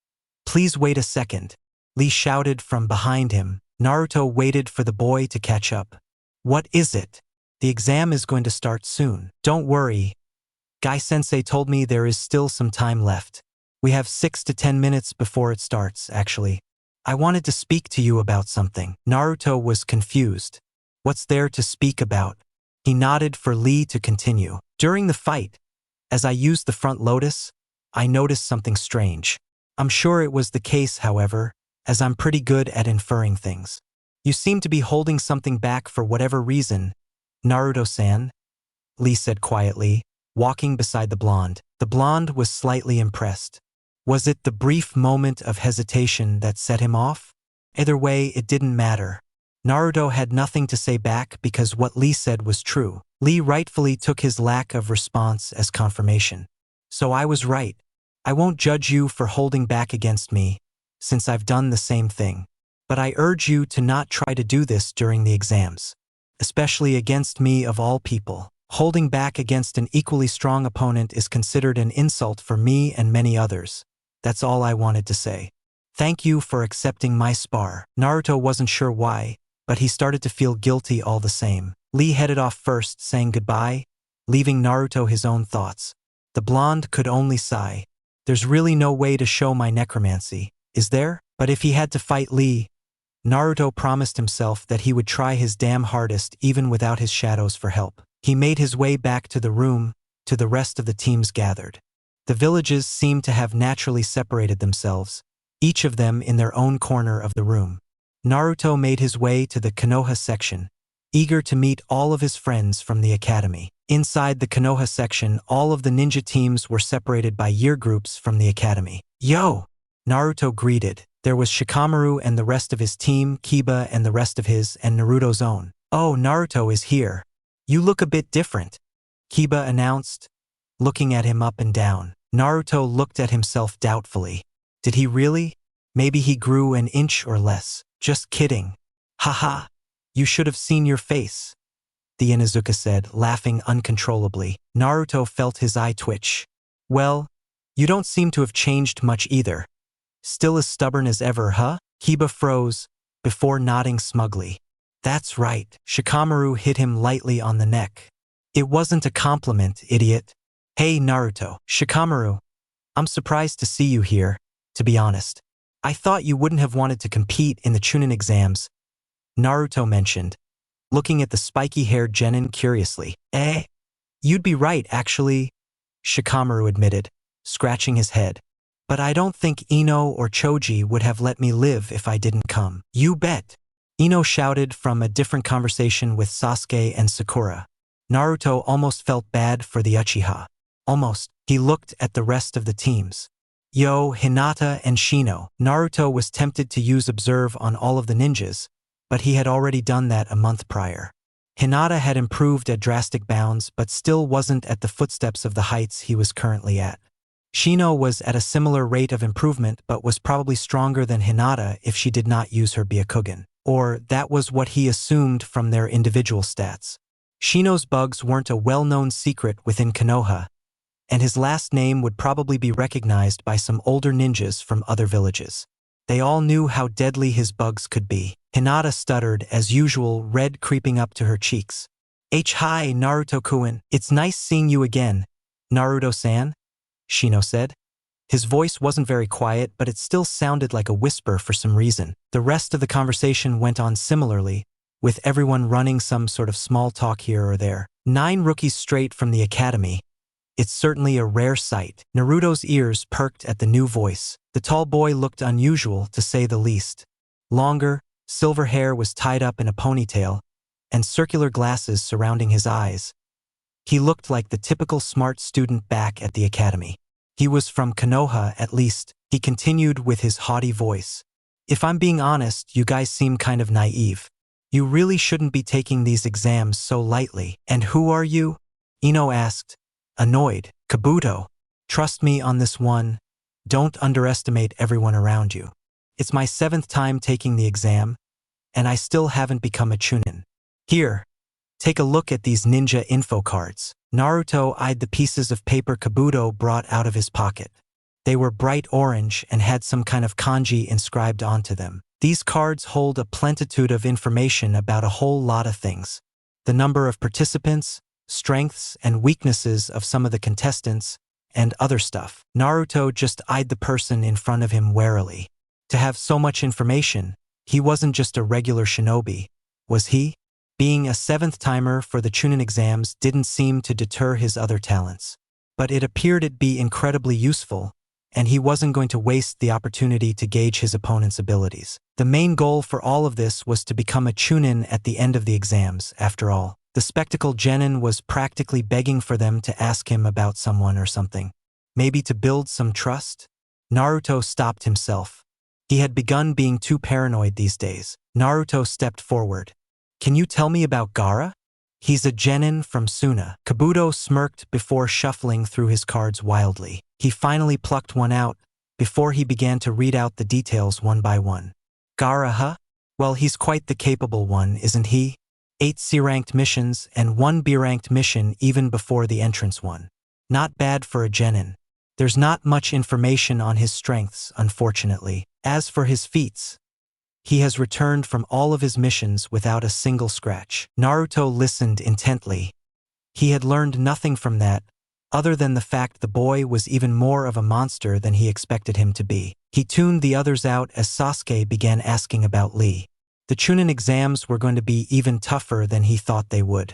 please wait a second. Lee shouted from behind him. Naruto waited for the boy to catch up. What is it? The exam is going to start soon. Don't worry. Guy-sensei told me there is still some time left. We have 6 to 10 minutes before it starts, actually. I wanted to speak to you about something. Naruto was confused. What's there to speak about? He nodded for Lee to continue. During the fight, as I used the front lotus, I noticed something strange. I'm sure it was the case, however, as I'm pretty good at inferring things. You seem to be holding something back for whatever reason, Naruto-san, Lee said quietly, walking beside the blonde. The blonde was slightly impressed. Was it the brief moment of hesitation that set him off? Either way, it didn't matter. Naruto had nothing to say back because what Lee said was true. Lee rightfully took his lack of response as confirmation. So I was right. I won't judge you for holding back against me, since I've done the same thing. But I urge you to not try to do this during the exams. Especially against me of all people. Holding back against an equally strong opponent is considered an insult for me and many others. That's all I wanted to say. Thank you for accepting my spar. Naruto wasn't sure why, but he started to feel guilty all the same. Lee headed off first, saying goodbye, leaving Naruto his own thoughts. The blonde could only sigh. There's really no way to show my necromancy, is there? But if he had to fight Lee, Naruto promised himself that he would try his damn hardest even without his shadows for help. He made his way back to the room, to the rest of the teams gathered. The villages seemed to have naturally separated themselves, each of them in their own corner of the room. Naruto made his way to the Konoha section, eager to meet all of his friends from the academy. Inside the Konoha section, all of the ninja teams were separated by year groups from the academy. "Yo!" Naruto greeted. There was Shikamaru and the rest of his team, Kiba and the rest of his, and Naruto's own. "Oh, Naruto is here. You look a bit different," Kiba announced, looking at him up and down. Naruto looked at himself doubtfully. Did he really? Maybe he grew an inch or less. Just kidding. Haha. You should have seen your face, the Inuzuka said, laughing uncontrollably. Naruto felt his eye twitch. "Well, you don't seem to have changed much either. Still as stubborn as ever, huh?" Kiba froze, before nodding smugly. "That's right." Shikamaru hit him lightly on the neck. "It wasn't a compliment, idiot." "Hey, Naruto." "Shikamaru, I'm surprised to see you here, to be honest. I thought you wouldn't have wanted to compete in the Chunin exams," Naruto mentioned, looking at the spiky-haired genin curiously. You'd be right, actually," Shikamaru admitted, scratching his head. "But I don't think Ino or Choji would have let me live if I didn't come." "You bet," Ino shouted from a different conversation with Sasuke and Sakura. Naruto almost felt bad for the Uchiha. Almost. He looked at the rest of the teams. Yo, Hinata and Shino. Naruto was tempted to use Observe on all of the ninjas, but he had already done that a month prior. Hinata had improved at drastic bounds but still wasn't at the footsteps of the heights he was currently at. Shino was at a similar rate of improvement but was probably stronger than Hinata if she did not use her Byakugan. Or that was what he assumed from their individual stats. Shino's bugs weren't a well-known secret within Konoha, and his last name would probably be recognized by some older ninjas from other villages. They all knew how deadly his bugs could be. Hinata stuttered, as usual, red creeping up to her cheeks. Hi, Naruto-kun. It's nice seeing you again, Naruto-san, Shino said. His voice wasn't very quiet, but it still sounded like a whisper for some reason. The rest of the conversation went on similarly, with everyone running some sort of small talk here or there. 9 rookies straight from the academy. It's certainly a rare sight. Naruto's ears perked at the new voice. The tall boy looked unusual, to say the least. Longer, silver hair was tied up in a ponytail, and circular glasses surrounding his eyes. He looked like the typical smart student back at the academy. He was from Konoha, at least, he continued with his haughty voice. If I'm being honest, you guys seem kind of naive. You really shouldn't be taking these exams so lightly. And who are you? Ino asked, annoyed. Kabuto. Trust me on this one. Don't underestimate everyone around you. It's my 7th time taking the exam, and I still haven't become a Chunin. Here, take a look at these ninja info cards. Naruto eyed the pieces of paper Kabuto brought out of his pocket. They were bright orange and had some kind of kanji inscribed onto them. These cards hold a plenitude of information about a whole lot of things. The number of participants, strengths and weaknesses of some of the contestants, and other stuff. Naruto just eyed the person in front of him warily. To have so much information, he wasn't just a regular shinobi, was he? Being a 7th timer for the Chunin exams didn't seem to deter his other talents. But it appeared it'd be incredibly useful, and he wasn't going to waste the opportunity to gauge his opponent's abilities. The main goal for all of this was to become a Chunin at the end of the exams, after all. The spectacled genin was practically begging for them to ask him about someone or something. Maybe to build some trust? Naruto stopped himself. He had begun being too paranoid these days. Naruto stepped forward. Can you tell me about Gaara? He's a genin from Suna. Kabuto smirked before shuffling through his cards wildly. He finally plucked one out, before he began to read out the details one by one. Gaara, huh? Well, he's quite the capable one, isn't he? 8 C-ranked missions and 1 B-ranked mission even before the entrance one. Not bad for a genin. There's not much information on his strengths, unfortunately. As for his feats, he has returned from all of his missions without a single scratch. Naruto listened intently. He had learned nothing from that, other than the fact the boy was even more of a monster than he expected him to be. He tuned the others out as Sasuke began asking about Lee. The Chunin exams were going to be even tougher than he thought they would.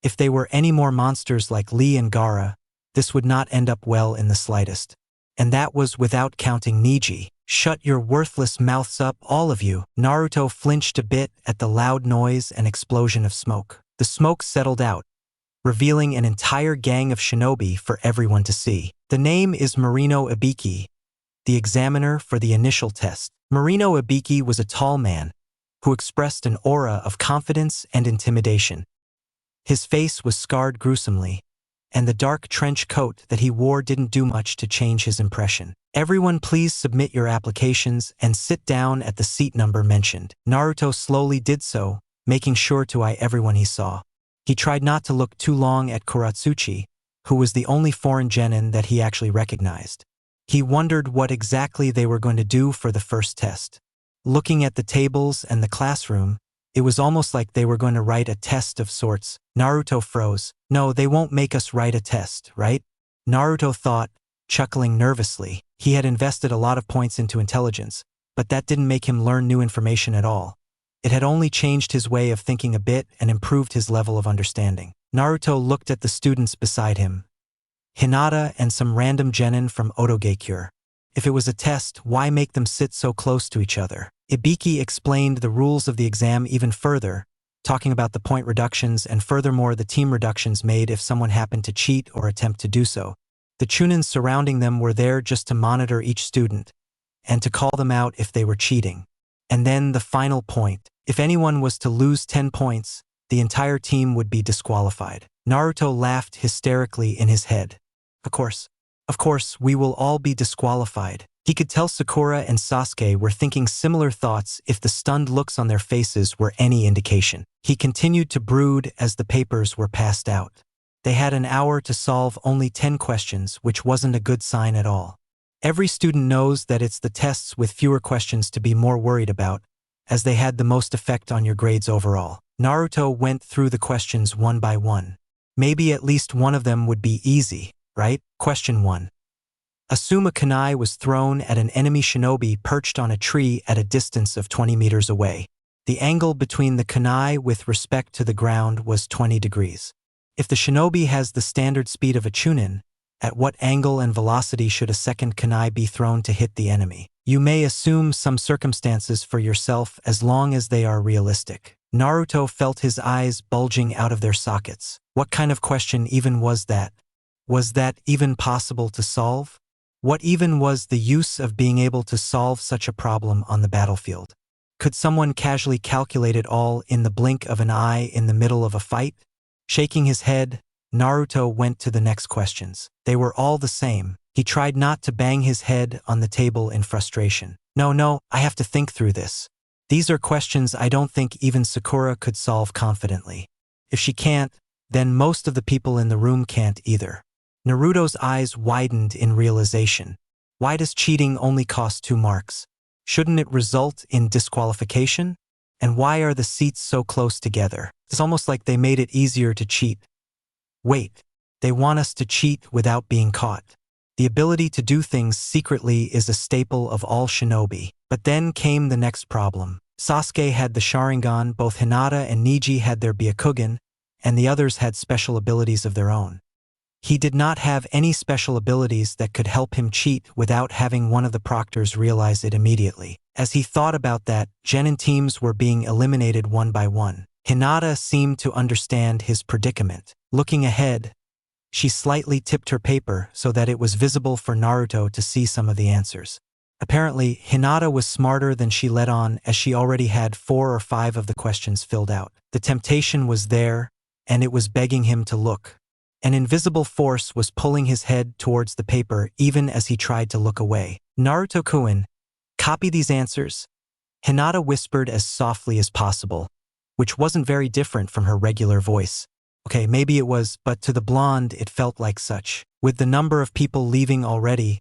If they were any more monsters like Lee and Gaara, this would not end up well in the slightest. And that was without counting Niji. Shut your worthless mouths up, all of you. Naruto flinched a bit at the loud noise and explosion of smoke. The smoke settled out, revealing an entire gang of shinobi for everyone to see. The name is Marino Ibiki, the examiner for the initial test. Marino Ibiki was a tall man who expressed an aura of confidence and intimidation. His face was scarred gruesomely, and the dark trench coat that he wore didn't do much to change his impression. Everyone please submit your applications and sit down at the seat number mentioned. Naruto slowly did so, making sure to eye everyone he saw. He tried not to look too long at Kuratsuchi, who was the only foreign genin that he actually recognized. He wondered what exactly they were going to do for the first test. Looking at the tables and the classroom, it was almost like they were going to write a test of sorts. Naruto froze. No, they won't make us write a test, right? Naruto thought, chuckling nervously. He had invested a lot of points into intelligence, but that didn't make him learn new information at all. It had only changed his way of thinking a bit and improved his level of understanding. Naruto looked at the students beside him, Hinata and some random genin from Otogekure. If it was a test, why make them sit so close to each other? Ibiki explained the rules of the exam even further, talking about the point reductions and furthermore the team reductions made if someone happened to cheat or attempt to do so. The Chunins surrounding them were there just to monitor each student and to call them out if they were cheating. And then the final point. If anyone was to lose 10 points, the entire team would be disqualified. Naruto laughed hysterically in his head. Of course, we will all be disqualified. He could tell Sakura and Sasuke were thinking similar thoughts if the stunned looks on their faces were any indication. He continued to brood as the papers were passed out. They had an hour to solve only 10 questions, which wasn't a good sign at all. Every student knows that it's the tests with fewer questions to be more worried about, as they had the most effect on your grades overall. Naruto went through the questions one by one. Maybe at least one of them would be easy, right? Question 1. Assume a kunai was thrown at an enemy shinobi perched on a tree at a distance of 20 meters away. The angle between the kunai with respect to the ground was 20 degrees. If the shinobi has the standard speed of a Chunin, at what angle and velocity should a second kunai be thrown to hit the enemy? You may assume some circumstances for yourself as long as they are realistic. Naruto felt his eyes bulging out of their sockets. What kind of question even was that? Was that even possible to solve? What even was the use of being able to solve such a problem on the battlefield? Could someone casually calculate it all in the blink of an eye in the middle of a fight? Shaking his head, Naruto went to the next questions. They were all the same. He tried not to bang his head on the table in frustration. No, I have to think through this. These are questions I don't think even Sakura could solve confidently. If she can't, then most of the people in the room can't either. Naruto's eyes widened in realization. Why does cheating only cost 2 marks? Shouldn't it result in disqualification? And why are the seats so close together? It's almost like they made it easier to cheat. Wait, they want us to cheat without being caught. The ability to do things secretly is a staple of all shinobi. But then came the next problem. Sasuke had the Sharingan, both Hinata and Niji had their Byakugan, and the others had special abilities of their own. He did not have any special abilities that could help him cheat without having one of the proctors realize it immediately. As he thought about that, genin teams were being eliminated one by one. Hinata seemed to understand his predicament. Looking ahead, she slightly tipped her paper so that it was visible for Naruto to see some of the answers. Apparently, Hinata was smarter than she let on as she already had 4 or 5 of the questions filled out. The temptation was there, and it was begging him to look. An invisible force was pulling his head towards the paper even as he tried to look away. Naruto-kun, copy these answers. Hinata whispered as softly as possible, which wasn't very different from her regular voice. Okay, maybe it was, but to the blonde it felt like such. With the number of people leaving already,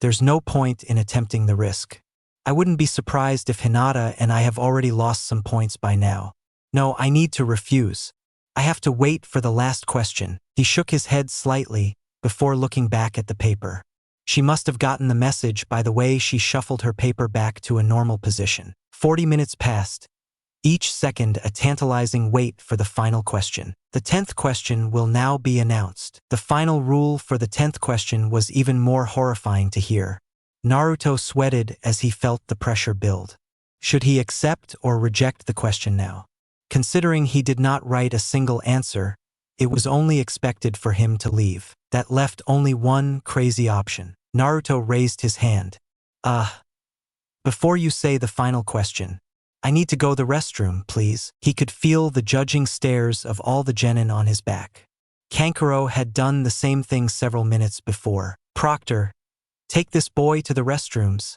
there's no point in attempting the risk. I wouldn't be surprised if Hinata and I have already lost some points by now. No, I need to refuse. I have to wait for the last question. He shook his head slightly before looking back at the paper. She must have gotten the message by the way she shuffled her paper back to a normal position. 40 minutes passed. each second a tantalizing wait for the final question. The 10th question will now be announced. The final rule for the 10th question was even more horrifying to hear. Naruto sweated as he felt the pressure build. Should he accept or reject the question now? Considering he did not write a single answer, it was only expected for him to leave. That left only one crazy option. Naruto raised his hand. Before you say the final question, I need to go to the restroom, please. He could feel the judging stares of all the genin on his back. Kankuro had done the same thing several minutes before. Proctor, take this boy to the restrooms,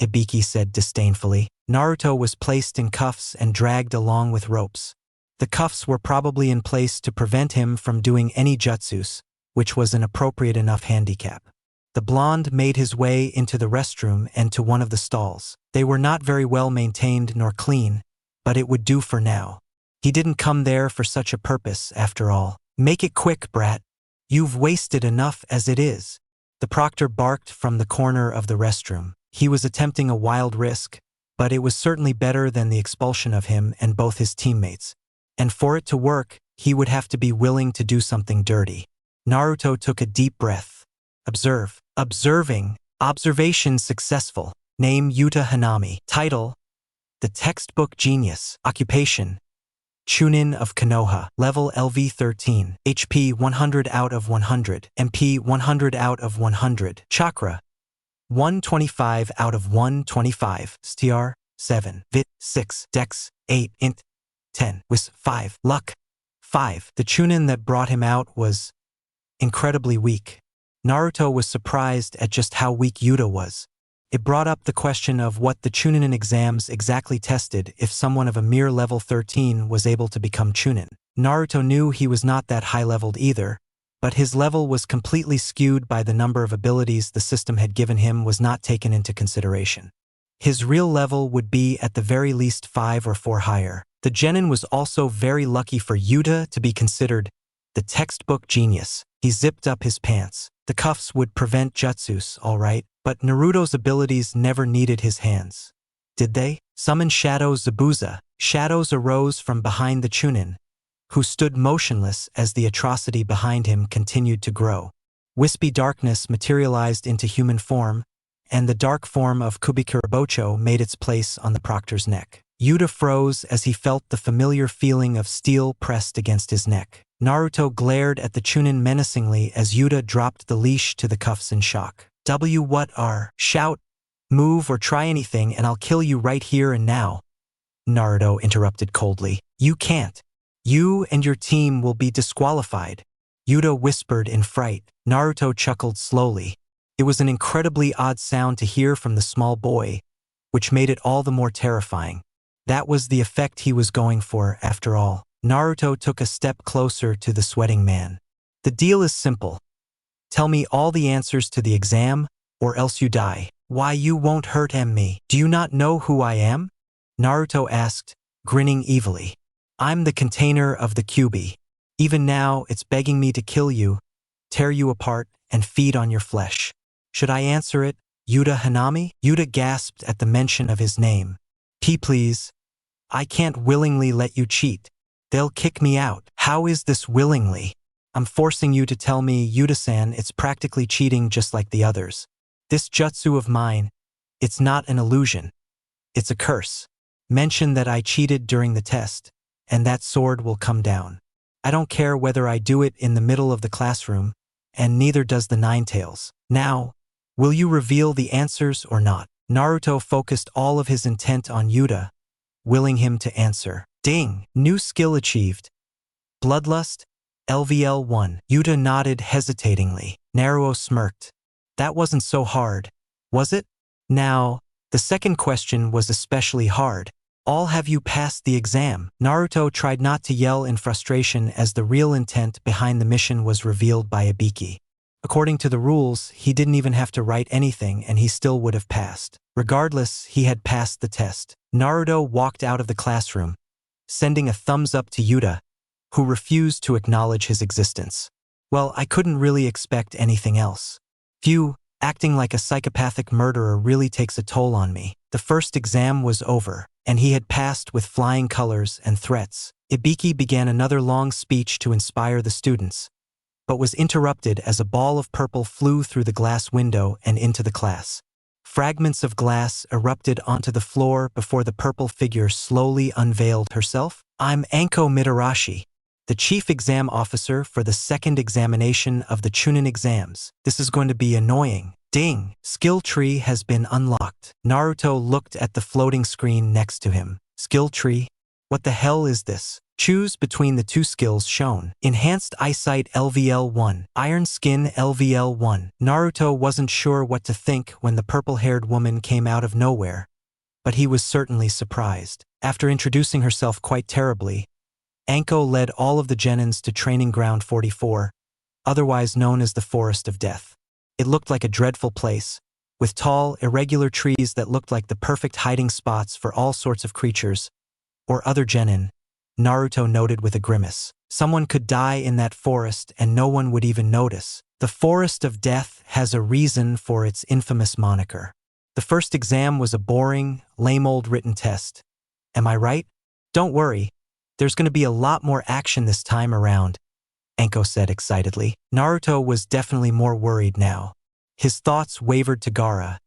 Ibiki said disdainfully. Naruto was placed in cuffs and dragged along with ropes. The cuffs were probably in place to prevent him from doing any jutsus, which was an appropriate enough handicap. The blonde made his way into the restroom and to one of the stalls. They were not very well maintained nor clean, but it would do for now. He didn't come there for such a purpose, after all. Make it quick, brat. You've wasted enough as it is. The proctor barked from the corner of the restroom. He was attempting a wild risk, but it was certainly better than the expulsion of him and both his teammates. And for it to work, he would have to be willing to do something dirty. Naruto took a deep breath. Observe. Observing. Observation successful. Name Yuta Hanami. Title: The Textbook Genius. Occupation: Chunin of Konoha. Level LV 13. HP 100 out of 100. MP 100 out of 100. Chakra 125 out of 125. STR 7. Vit 6. Dex 8. Int 10. Wis 5. Luck 5. The Chunin that brought him out was incredibly weak. Naruto was surprised at just how weak Yuta was. It brought up the question of what the Chunin exams exactly tested if someone of a mere level 13 was able to become Chunin. Naruto knew he was not that high-leveled either, but his level was completely skewed by the number of abilities the system had given him was not taken into consideration. His real level would be at the very least 5 or 4 higher. The genin was also very lucky for Yuta to be considered the textbook genius. He zipped up his pants. The cuffs would prevent jutsus, all right, but Naruto's abilities never needed his hands. Did they? Summon Shadow Zabuza. Shadows arose from behind the Chunin, who stood motionless as the atrocity behind him continued to grow. Wispy darkness materialized into human form, and the dark form of Kubikurabocho made its place on the proctor's neck. Yuta froze as he felt the familiar feeling of steel pressed against his neck. Naruto glared at the Chunin menacingly as Yuta dropped the leash to the cuffs in shock. What are? Shout, move or try anything and I'll kill you right here and now. Naruto interrupted coldly. You can't. You and your team will be disqualified. Yuta whispered in fright. Naruto chuckled slowly. It was an incredibly odd sound to hear from the small boy, which made it all the more terrifying. That was the effect he was going for, after all. Naruto took a step closer to the sweating man. The deal is simple. Tell me all the answers to the exam, or else you die. Why, you won't hurt me. Do you not know who I am? Naruto asked, grinning evilly. I'm the container of the QB. Even now, it's begging me to kill you, tear you apart, and feed on your flesh. Should I answer it, Yuta Hanami? Yuta gasped at the mention of his name. Please. I can't willingly let you cheat. They'll kick me out. How is this willingly? I'm forcing you to tell me, Yuta-san, it's practically cheating just like the others. This jutsu of mine, it's not an illusion. It's a curse. Mention that I cheated during the test, and that sword will come down. I don't care whether I do it in the middle of the classroom, and neither does the Ninetales. Now, will you reveal the answers or not? Naruto focused all of his intent on Yuta, willing him to answer. Ding! New skill achieved. Bloodlust, LVL 1. Yuta nodded hesitatingly. Naruto smirked. That wasn't so hard, was it? Now, the second question was especially hard. All have you passed the exam? Naruto tried not to yell in frustration as the real intent behind the mission was revealed by Ibiki. According to the rules, he didn't even have to write anything and he still would have passed. Regardless, he had passed the test. Naruto walked out of the classroom, sending a thumbs up to Yuta, who refused to acknowledge his existence. Well, I couldn't really expect anything else. Phew, acting like a psychopathic murderer really takes a toll on me. The first exam was over. and he had passed with flying colors and threats. Ibiki began another long speech to inspire the students, but was interrupted as a ball of purple flew through the glass window and into the class. Fragments of glass erupted onto the floor before the purple figure slowly unveiled herself. I'm Anko Mitarashi, the chief exam officer for the second examination of the Chunin exams. This is going to be annoying. Ding! Skill tree has been unlocked. Naruto looked at the floating screen next to him. Skill tree? What the hell is this? Choose between the two skills shown. Enhanced Eyesight LVL1, Iron Skin LVL1. Naruto wasn't sure what to think when the purple-haired woman came out of nowhere, but he was certainly surprised. After introducing herself quite terribly, Anko led all of the genins to Training Ground 44, otherwise known as the Forest of Death. It looked like a dreadful place, with tall, irregular trees that looked like the perfect hiding spots for all sorts of creatures, or other genin, Naruto noted with a grimace. Someone could die in that forest and no one would even notice. The Forest of Death has a reason for its infamous moniker. The first exam was a boring, lame old written test. Am I right? Don't worry, there's going to be a lot more action this time around, Anko said excitedly. Naruto was definitely more worried now. His thoughts wavered to Gaara,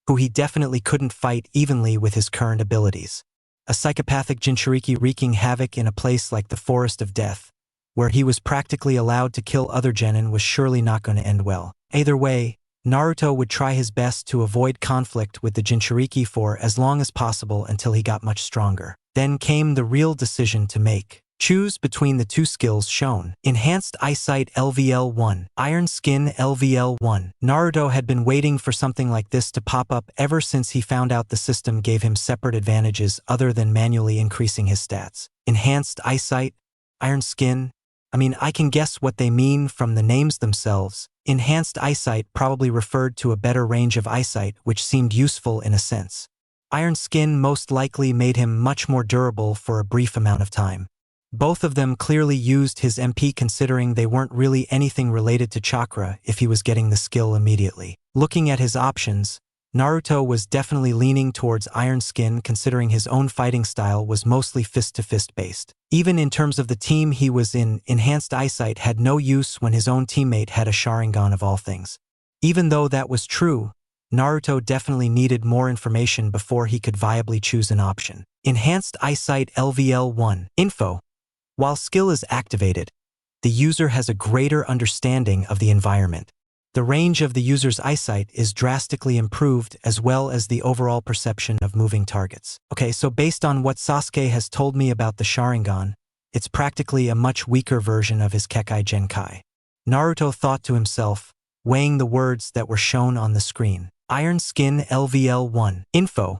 who he definitely couldn't fight evenly with his current abilities. A psychopathic Jinchuriki wreaking havoc in a place like the Forest of Death, where he was practically allowed to kill other genin, was surely not going to end well. Either way, Naruto would try his best to avoid conflict with the Jinchuriki for as long as possible until he got much stronger. Then came the real decision to make. Choose between the two skills shown. Enhanced Eyesight LVL1, Iron Skin LVL1. Naruto had been waiting for something like this to pop up ever since he found out the system gave him separate advantages other than manually increasing his stats. Enhanced Eyesight, Iron Skin. I can guess what they mean from the names themselves. Enhanced Eyesight probably referred to a better range of eyesight, which seemed useful in a sense. Iron Skin most likely made him much more durable for a brief amount of time. Both of them clearly used his MP, considering they weren't really anything related to Chakra if he was getting the skill immediately. Looking at his options, Naruto was definitely leaning towards Iron Skin, considering his own fighting style was mostly fist-to-fist based. Even in terms of the team he was in, Enhanced Eyesight had no use when his own teammate had a Sharingan of all things. Even though that was true, Naruto definitely needed more information before he could viably choose an option. Enhanced Eyesight LVL1. Info. While skill is activated, the user has a greater understanding of the environment. The range of the user's eyesight is drastically improved, as well as the overall perception of moving targets. Okay, so based on what Sasuke has told me about the Sharingan, it's practically a much weaker version of his Kekai Genkai. Naruto thought to himself, weighing the words that were shown on the screen. Iron Skin LVL1. Info.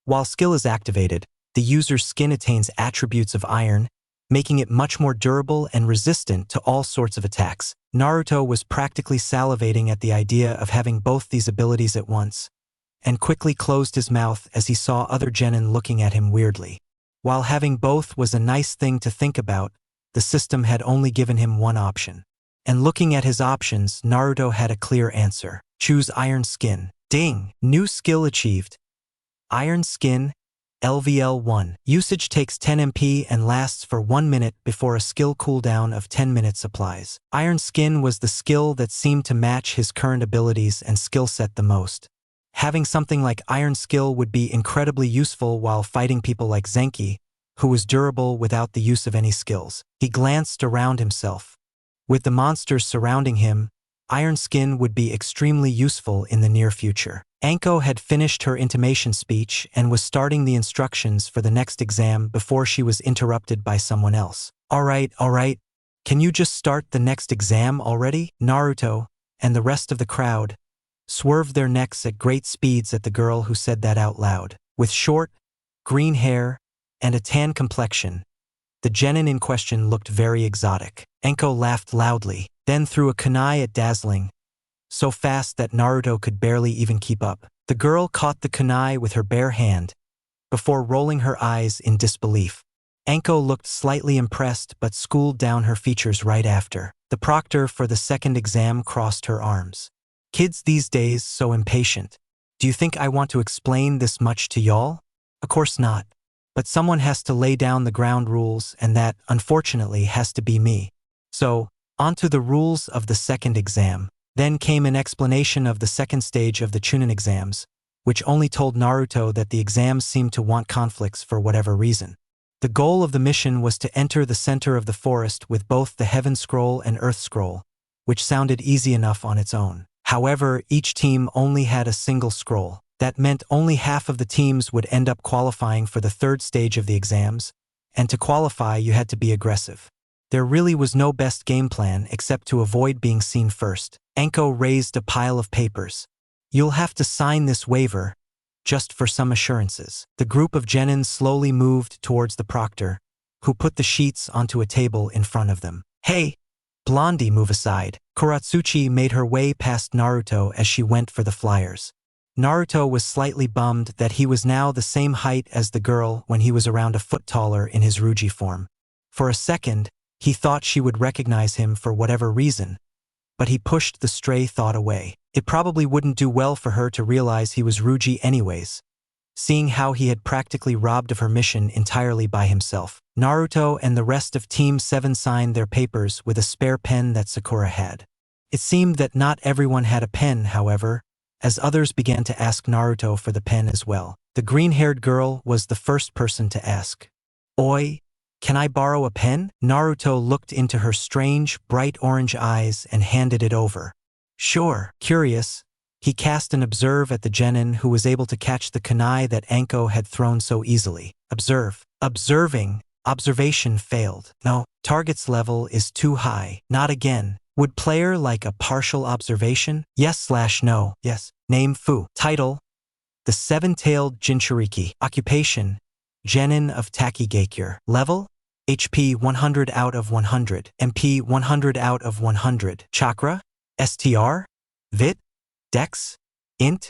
While skill is activated, the user's skin attains attributes of iron, making it much more durable and resistant to all sorts of attacks. Naruto was practically salivating at the idea of having both these abilities at once, and quickly closed his mouth as he saw other genin looking at him weirdly. While having both was a nice thing to think about, the system had only given him one option. And looking at his options, Naruto had a clear answer. Choose Iron Skin. Ding! New skill achieved. Iron Skin LVL1. Usage takes 10 MP and lasts for 1 minute before a skill cooldown of 10 minutes applies. Iron Skin was the skill that seemed to match his current abilities and skill set the most. Having something like Iron Skill would be incredibly useful while fighting people like Zenki, who was durable without the use of any skills. He glanced around himself. With the monsters surrounding him, Iron Skin would be extremely useful in the near future. Anko had finished her intimation speech and was starting the instructions for the next exam before she was interrupted by someone else. All right, can you just start the next exam already? Naruto, and the rest of the crowd, swerved their necks at great speeds at the girl who said that out loud. With short, green hair, and a tan complexion, the genin in question looked very exotic. Anko laughed loudly, then threw a kunai at Dazzling, so fast that Naruto could barely even keep up. The girl caught the kunai with her bare hand, before rolling her eyes in disbelief. Anko looked slightly impressed but schooled down her features right after. The proctor for the second exam crossed her arms. Kids these days so impatient. Do you think I want to explain this much to y'all? Of course not. But someone has to lay down the ground rules, and that, unfortunately, has to be me. So, onto the rules of the second exam. Then came an explanation of the second stage of the Chunin exams, which only told Naruto that the exams seemed to want conflicts for whatever reason. The goal of the mission was to enter the center of the forest with both the Heaven Scroll and Earth Scroll, which sounded easy enough on its own. However, each team only had a single scroll. That meant only half of the teams would end up qualifying for the third stage of the exams, and to qualify you had to be aggressive. There really was no best game plan except to avoid being seen first. Anko raised a pile of papers. You'll have to sign this waiver, just for some assurances. The group of genin slowly moved towards the proctor, who put the sheets onto a table in front of them. Hey, Blondie, move aside. Kuratsuchi made her way past Naruto as she went for the flyers. Naruto was slightly bummed that he was now the same height as the girl when he was around a foot taller in his Ruji form. For a second, he thought she would recognize him for whatever reason, but he pushed the stray thought away. It probably wouldn't do well for her to realize he was Ruji anyways, seeing how he had practically robbed of her mission entirely by himself. Naruto and the rest of Team 7 signed their papers with a spare pen that Sakura had. It seemed that not everyone had a pen, however, as others began to ask Naruto for the pen as well. The green-haired girl was the first person to ask. Oi, can I borrow a pen? Naruto looked into her strange, bright orange eyes and handed it over. Sure. Curious, he cast an observe at the genin who was able to catch the kunai that Anko had thrown so easily. Observe. Observation failed. No, target's level is too high. Not again. Would player like a partial observation? Yes/no. Yes. Name Fu. Title: The Seven-Tailed Jinchuriki. Occupation: Genin of Takigakure. Level: HP 100 out of 100. MP 100 out of 100. Chakra: STR? Vit? Dex? Int?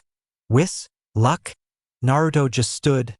Wis? Luck? Naruto just stood,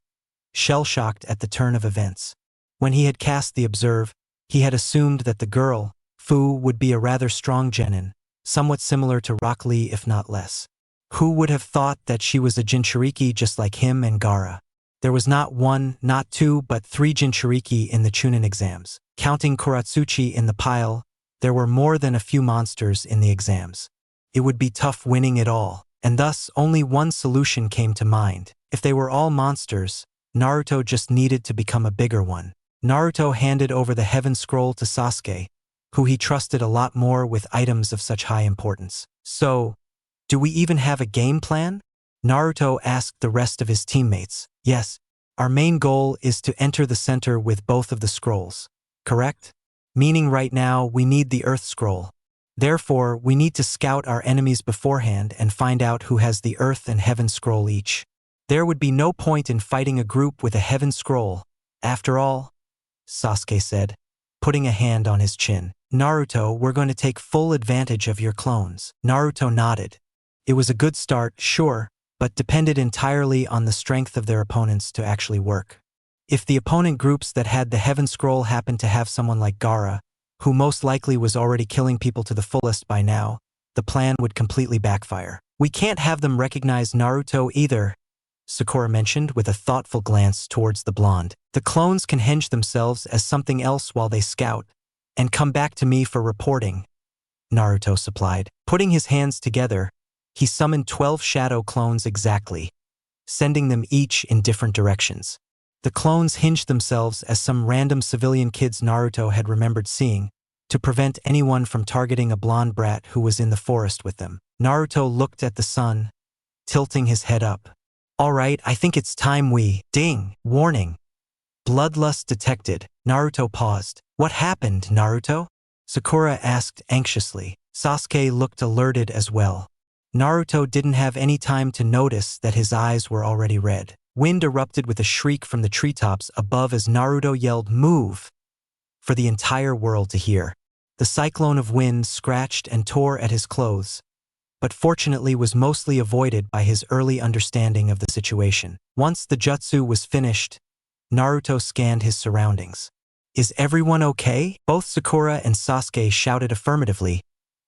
shell-shocked at the turn of events. When he had cast the observe, he had assumed that the girl, Fu, would be a rather strong genin, somewhat similar to Rock Lee if not less. Who would have thought that she was a Jinchuriki just like him and Gaara? There was not one, not two, but 3 Jinchuriki in the Chunin exams. Counting Kuratsuchi in the pile, there were more than a few monsters in the exams. It would be tough winning it all, and thus only one solution came to mind. If they were all monsters, Naruto just needed to become a bigger one. Naruto handed over the Heaven Scroll to Sasuke, who he trusted a lot more with items of such high importance. So, do we even have a game plan? Naruto asked the rest of his teammates. Yes, our main goal is to enter the center with both of the scrolls, correct? Meaning right now we need the Earth Scroll. Therefore, we need to scout our enemies beforehand and find out who has the Earth and Heaven Scroll each. There would be no point in fighting a group with a Heaven Scroll, after all, Sasuke said, putting a hand on his chin. Naruto, we're going to take full advantage of your clones. Naruto nodded. It was a good start, sure, but depended entirely on the strength of their opponents to actually work. If the opponent groups that had the Heaven Scroll happened to have someone like Gaara, who most likely was already killing people to the fullest by now, the plan would completely backfire. We can't have them recognize Naruto either, Sakura mentioned with a thoughtful glance towards the blonde. The clones can henge themselves as something else while they scout, and come back to me for reporting, Naruto supplied. Putting his hands together, he summoned 12 shadow clones exactly, sending them each in different directions. The clones hinged themselves as some random civilian kids Naruto had remembered seeing, to prevent anyone from targeting a blonde brat who was in the forest with them. Naruto looked at the sun, tilting his head up. All right, I think it's time we… Ding! Warning! Bloodlust detected. Naruto paused. What happened, Naruto? Sakura asked anxiously. Sasuke looked alerted as well. Naruto didn't have any time to notice that his eyes were already red. Wind erupted with a shriek from the treetops above as Naruto yelled, "Move!" for the entire world to hear. The cyclone of wind scratched and tore at his clothes, but fortunately was mostly avoided by his early understanding of the situation. Once the jutsu was finished, Naruto scanned his surroundings. Is everyone okay? Both Sakura and Sasuke shouted affirmatively,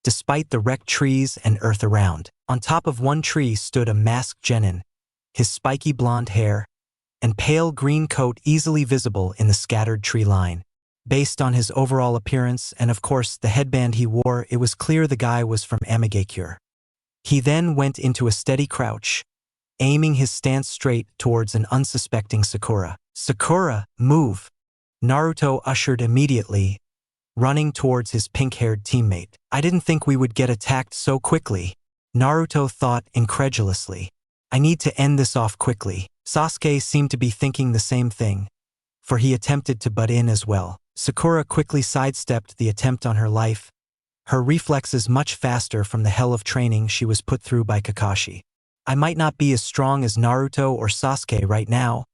despite the wrecked trees and earth around. On top of one tree stood a masked genin, his spiky blonde hair and pale green coat easily visible in the scattered tree line. Based on his overall appearance and of course the headband he wore, it was clear the guy was from Amigakure. He then went into a steady crouch, aiming his stance straight towards an unsuspecting Sakura. "Sakura, move!" Naruto ushered immediately, running towards his pink-haired teammate. "I didn't think we would get attacked so quickly," Naruto thought incredulously. "I need to end this off quickly." Sasuke seemed to be thinking the same thing, for he attempted to butt in as well. Sakura quickly sidestepped the attempt on her life, her reflexes much faster from the hell of training she was put through by Kakashi. "I might not be as strong as Naruto or Sasuke right now,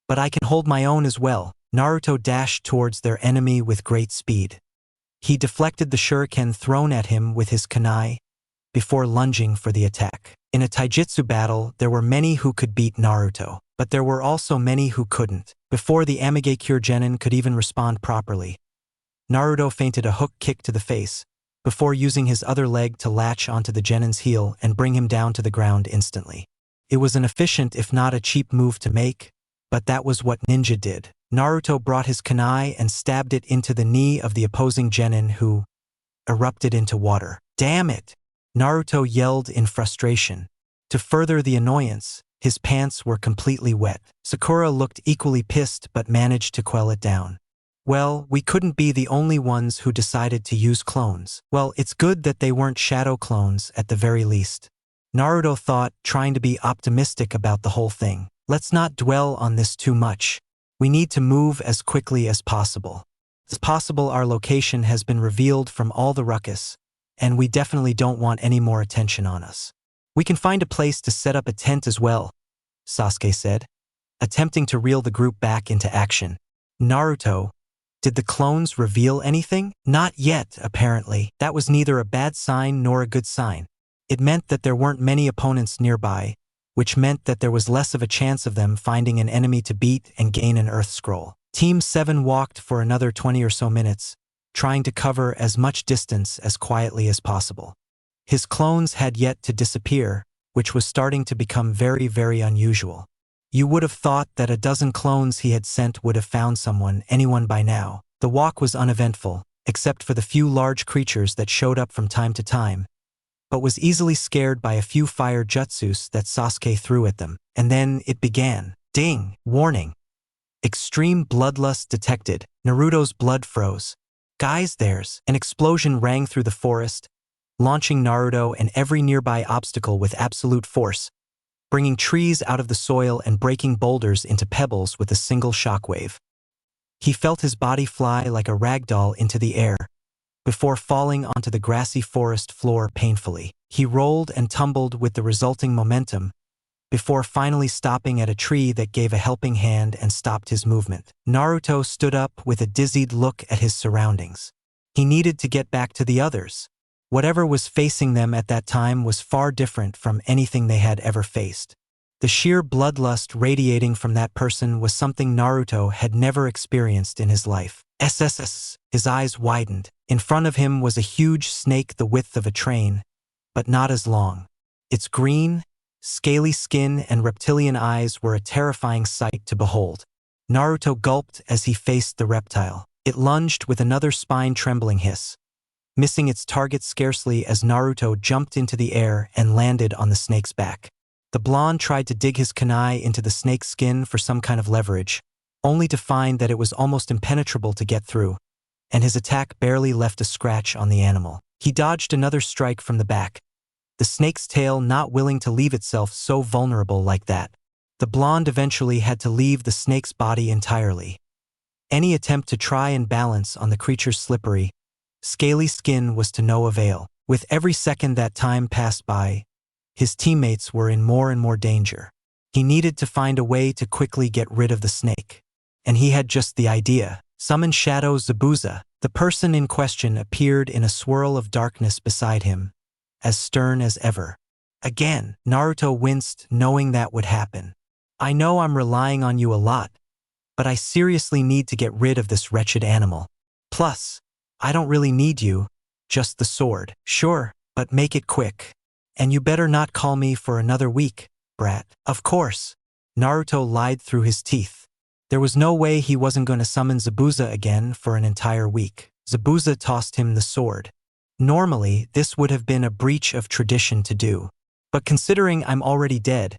but I can hold my own as well." Naruto dashed towards their enemy with great speed. He deflected the shuriken thrown at him with his kunai before lunging for the attack. In a taijutsu battle, there were many who could beat Naruto, but there were also many who couldn't. Before the Amigakure genin could even respond properly, Naruto feinted a hook kick to the face, before using his other leg to latch onto the genin's heel and bring him down to the ground instantly. It was an efficient if not a cheap move to make, but that was what ninja did. Naruto brought his kunai and stabbed it into the knee of the opposing genin, who erupted into water. "Damn it!" Naruto yelled in frustration. To further the annoyance, his pants were completely wet. Sakura looked equally pissed but managed to quell it down. "Well, we couldn't be the only ones who decided to use clones. Well, it's good that they weren't shadow clones at the very least," Naruto thought, trying to be optimistic about the whole thing. "Let's not dwell on this too much. We need to move as quickly as possible. It's possible our location has been revealed from all the ruckus, and we definitely don't want any more attention on us. We can find a place to set up a tent as well," Sasuke said, attempting to reel the group back into action. "Naruto, did the clones reveal anything?" "Not yet, apparently." That was neither a bad sign nor a good sign. It meant that there weren't many opponents nearby, which meant that there was less of a chance of them finding an enemy to beat and gain an Earth Scroll. Team 7 walked for another 20 or so minutes, trying to cover as much distance as quietly as possible. His clones had yet to disappear, which was starting to become very, very unusual. You would have thought that a dozen clones he had sent would have found anyone by now. The walk was uneventful, except for the few large creatures that showed up from time to time, but was easily scared by a few fire jutsus that Sasuke threw at them. And then it began. Ding! Warning! Extreme bloodlust detected. Naruto's blood froze. "Guys, there's..." An explosion rang through the forest, launching Naruto and every nearby obstacle with absolute force, bringing trees out of the soil and breaking boulders into pebbles with a single shockwave. He felt his body fly like a ragdoll into the air, before falling onto the grassy forest floor painfully. He rolled and tumbled with the resulting momentum, before finally stopping at a tree that gave a helping hand and stopped his movement. Naruto stood up with a dizzied look at his surroundings. He needed to get back to the others. Whatever was facing them at that time was far different from anything they had ever faced. The sheer bloodlust radiating from that person was something Naruto had never experienced in his life. SSS. His eyes widened. In front of him was a huge snake the width of a train, but not as long. Its green, scaly skin and reptilian eyes were a terrifying sight to behold. Naruto gulped as he faced the reptile. It lunged with another spine-trembling hiss, missing its target scarcely as Naruto jumped into the air and landed on the snake's back. The blonde tried to dig his kunai into the snake's skin for some kind of leverage, only to find that it was almost impenetrable to get through, and his attack barely left a scratch on the animal. He dodged another strike from the back, the snake's tail not willing to leave itself so vulnerable like that. The blonde eventually had to leave the snake's body entirely. Any attempt to try and balance on the creature's slippery, scaly skin was to no avail. With every second that time passed by, his teammates were in more and more danger. He needed to find a way to quickly get rid of the snake. And he had just the idea. Summon Shadow Zabuza. The person in question appeared in a swirl of darkness beside him, as stern as ever. Again, Naruto winced knowing that would happen. "I know I'm relying on you a lot, but I seriously need to get rid of this wretched animal. Plus, I don't really need you, just the sword." "Sure, but make it quick. And you better not call me for another week, brat." "Of course." Naruto lied through his teeth. There was no way he wasn't going to summon Zabuza again for an entire week. Zabuza tossed him the sword. Normally, this would have been a breach of tradition to do. But considering I'm already dead,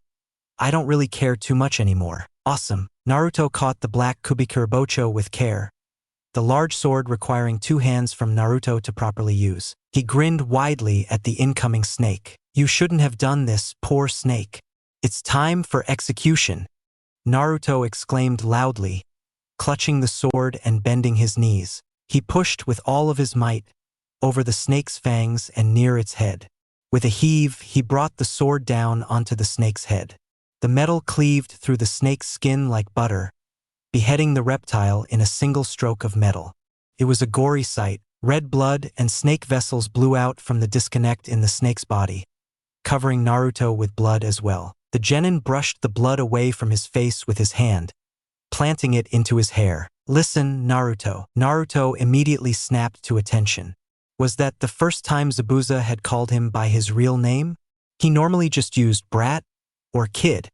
I don't really care too much anymore. Awesome. Naruto caught the black Kubikurbocho with care, the large sword requiring 2 hands from Naruto to properly use. He grinned widely at the incoming snake. You shouldn't have done this, poor snake. It's time for execution, Naruto exclaimed loudly, clutching the sword and bending his knees. He pushed with all of his might over the snake's fangs and near its head. With a heave, he brought the sword down onto the snake's head. The metal cleaved through the snake's skin like butter, beheading the reptile in a single stroke of metal. It was a gory sight. Red blood and snake vessels blew out from the disconnect in the snake's body, covering Naruto with blood as well. The genin brushed the blood away from his face with his hand, planting it into his hair. Listen, Naruto. Naruto immediately snapped to attention. Was that the first time Zabuza had called him by his real name? He normally just used brat or kid,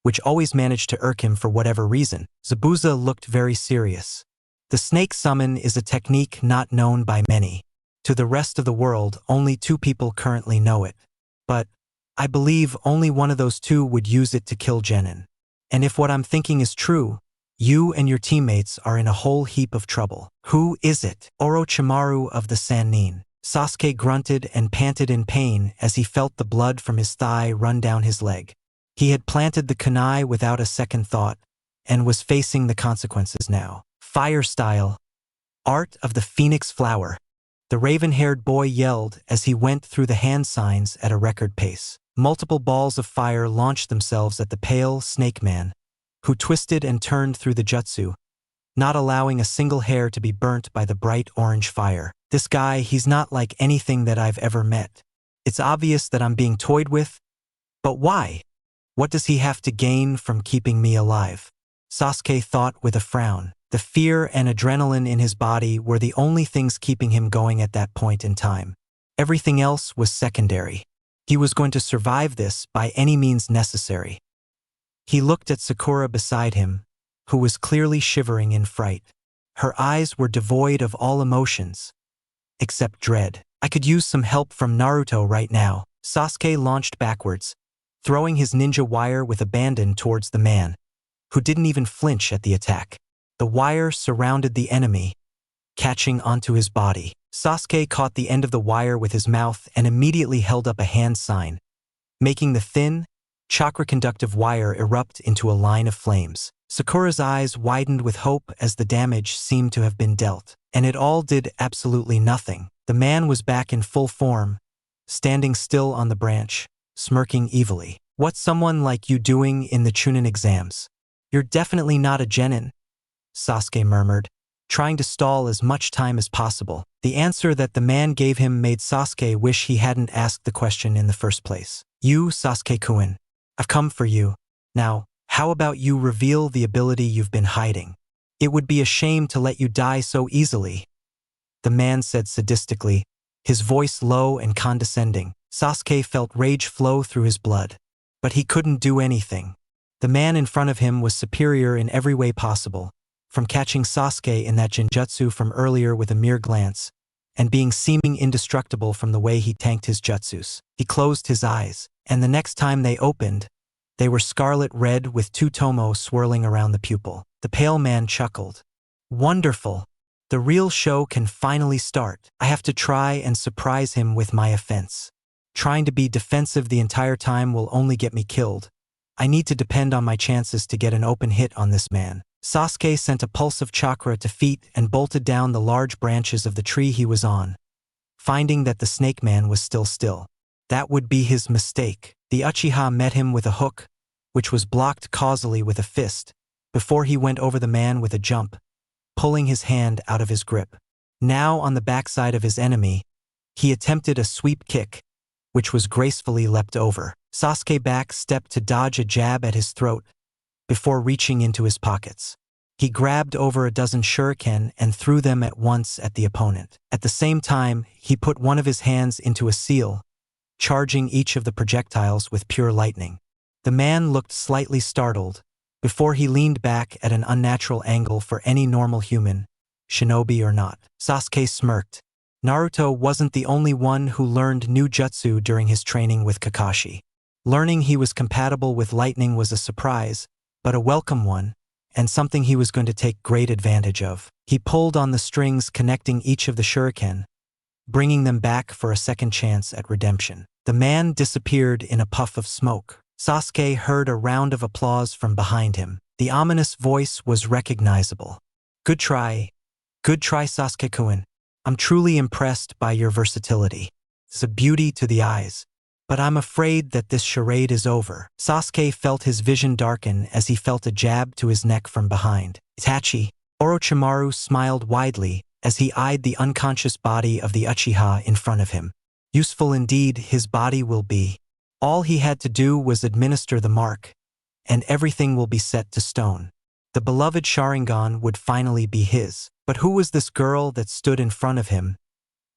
which always managed to irk him for whatever reason. Zabuza looked very serious. The snake summon is a technique not known by many. To the rest of the world, only 2 people currently know it. But I believe only one of those 2 would use it to kill genin. And if what I'm thinking is true, you and your teammates are in a whole heap of trouble. Who is it? Orochimaru of the Sannin. Sasuke grunted and panted in pain as he felt the blood from his thigh run down his leg. He had planted the kunai without a second thought and was facing the consequences now. Fire style. Art of the Phoenix Flower. The raven-haired boy yelled as he went through the hand signs at a record pace. Multiple balls of fire launched themselves at the pale snake man, who twisted and turned through the jutsu, not allowing a single hair to be burnt by the bright orange fire. This guy, he's not like anything that I've ever met. It's obvious that I'm being toyed with, but why? What does he have to gain from keeping me alive? Sasuke thought with a frown. The fear and adrenaline in his body were the only things keeping him going at that point in time. Everything else was secondary. He was going to survive this by any means necessary. He looked at Sakura beside him, who was clearly shivering in fright. Her eyes were devoid of all emotions, except dread. I could use some help from Naruto right now. Sasuke launched backwards, throwing his ninja wire with abandon towards the man, who didn't even flinch at the attack. The wire surrounded the enemy, catching onto his body. Sasuke caught the end of the wire with his mouth and immediately held up a hand sign, making the thin, chakra-conductive wire erupt into a line of flames. Sakura's eyes widened with hope as the damage seemed to have been dealt, and it all did absolutely nothing. The man was back in full form, standing still on the branch, smirking evilly. What's someone like you doing in the Chunin exams? You're definitely not a genin, Sasuke murmured, trying to stall as much time as possible. The answer that the man gave him made Sasuke wish he hadn't asked the question in the first place. You, Sasuke-kun, I've come for you. Now, how about you reveal the ability you've been hiding? It would be a shame to let you die so easily, the man said sadistically, his voice low and condescending. Sasuke felt rage flow through his blood, but he couldn't do anything. The man in front of him was superior in every way possible, from catching Sasuke in that genjutsu from earlier with a mere glance, and being seeming indestructible from the way he tanked his jutsus. He closed his eyes, and the next time they opened, they were scarlet red with 2 tomo swirling around the pupil. The pale man chuckled. Wonderful. The real show can finally start. I have to try and surprise him with my offense. Trying to be defensive the entire time will only get me killed. I need to depend on my chances to get an open hit on this man. Sasuke sent a pulse of chakra to feet and bolted down the large branches of the tree he was on, finding that the snake man was still. That would be his mistake. The Uchiha met him with a hook, which was blocked causally with a fist, before he went over the man with a jump, pulling his hand out of his grip. Now on the backside of his enemy, he attempted a sweep kick, which was gracefully leapt over. Sasuke back-stepped to dodge a jab at his throat, before reaching into his pockets. He grabbed over a dozen shuriken and threw them at once at the opponent. At the same time, he put one of his hands into a seal, charging each of the projectiles with pure lightning. The man looked slightly startled, before he leaned back at an unnatural angle for any normal human, shinobi or not. Sasuke smirked. Naruto wasn't the only one who learned new jutsu during his training with Kakashi. Learning he was compatible with lightning was a surprise, but a welcome one, and something he was going to take great advantage of. He pulled on the strings connecting each of the shuriken, bringing them back for a second chance at redemption. The man disappeared in a puff of smoke. Sasuke heard a round of applause from behind him. The ominous voice was recognizable. Good try, Sasuke-kun. I'm truly impressed by your versatility. It's a beauty to the eyes. But I'm afraid that this charade is over. Sasuke felt his vision darken as he felt a jab to his neck from behind. Itachi. Orochimaru smiled widely as he eyed the unconscious body of the Uchiha in front of him. Useful indeed his body will be. All he had to do was administer the mark, and everything will be set to stone. The beloved Sharingan would finally be his. But who was this girl that stood in front of him,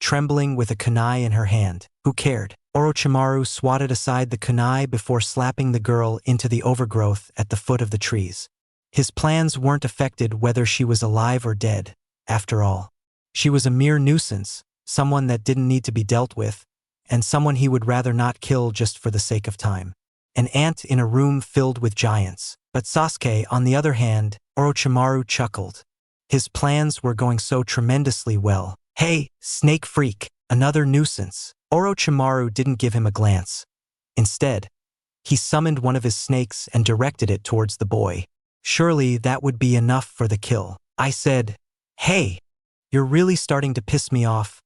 trembling with a kunai in her hand? Who cared? Orochimaru swatted aside the kunai before slapping the girl into the overgrowth at the foot of the trees. His plans weren't affected whether she was alive or dead. After all, she was a mere nuisance, someone that didn't need to be dealt with, and someone he would rather not kill just for the sake of time. An ant in a room filled with giants. But Sasuke, on the other hand, Orochimaru chuckled. His plans were going so tremendously well. Hey, snake freak, another nuisance. Orochimaru didn't give him a glance. Instead, he summoned one of his snakes and directed it towards the boy. Surely that would be enough for the kill. I said, hey, you're really starting to piss me off,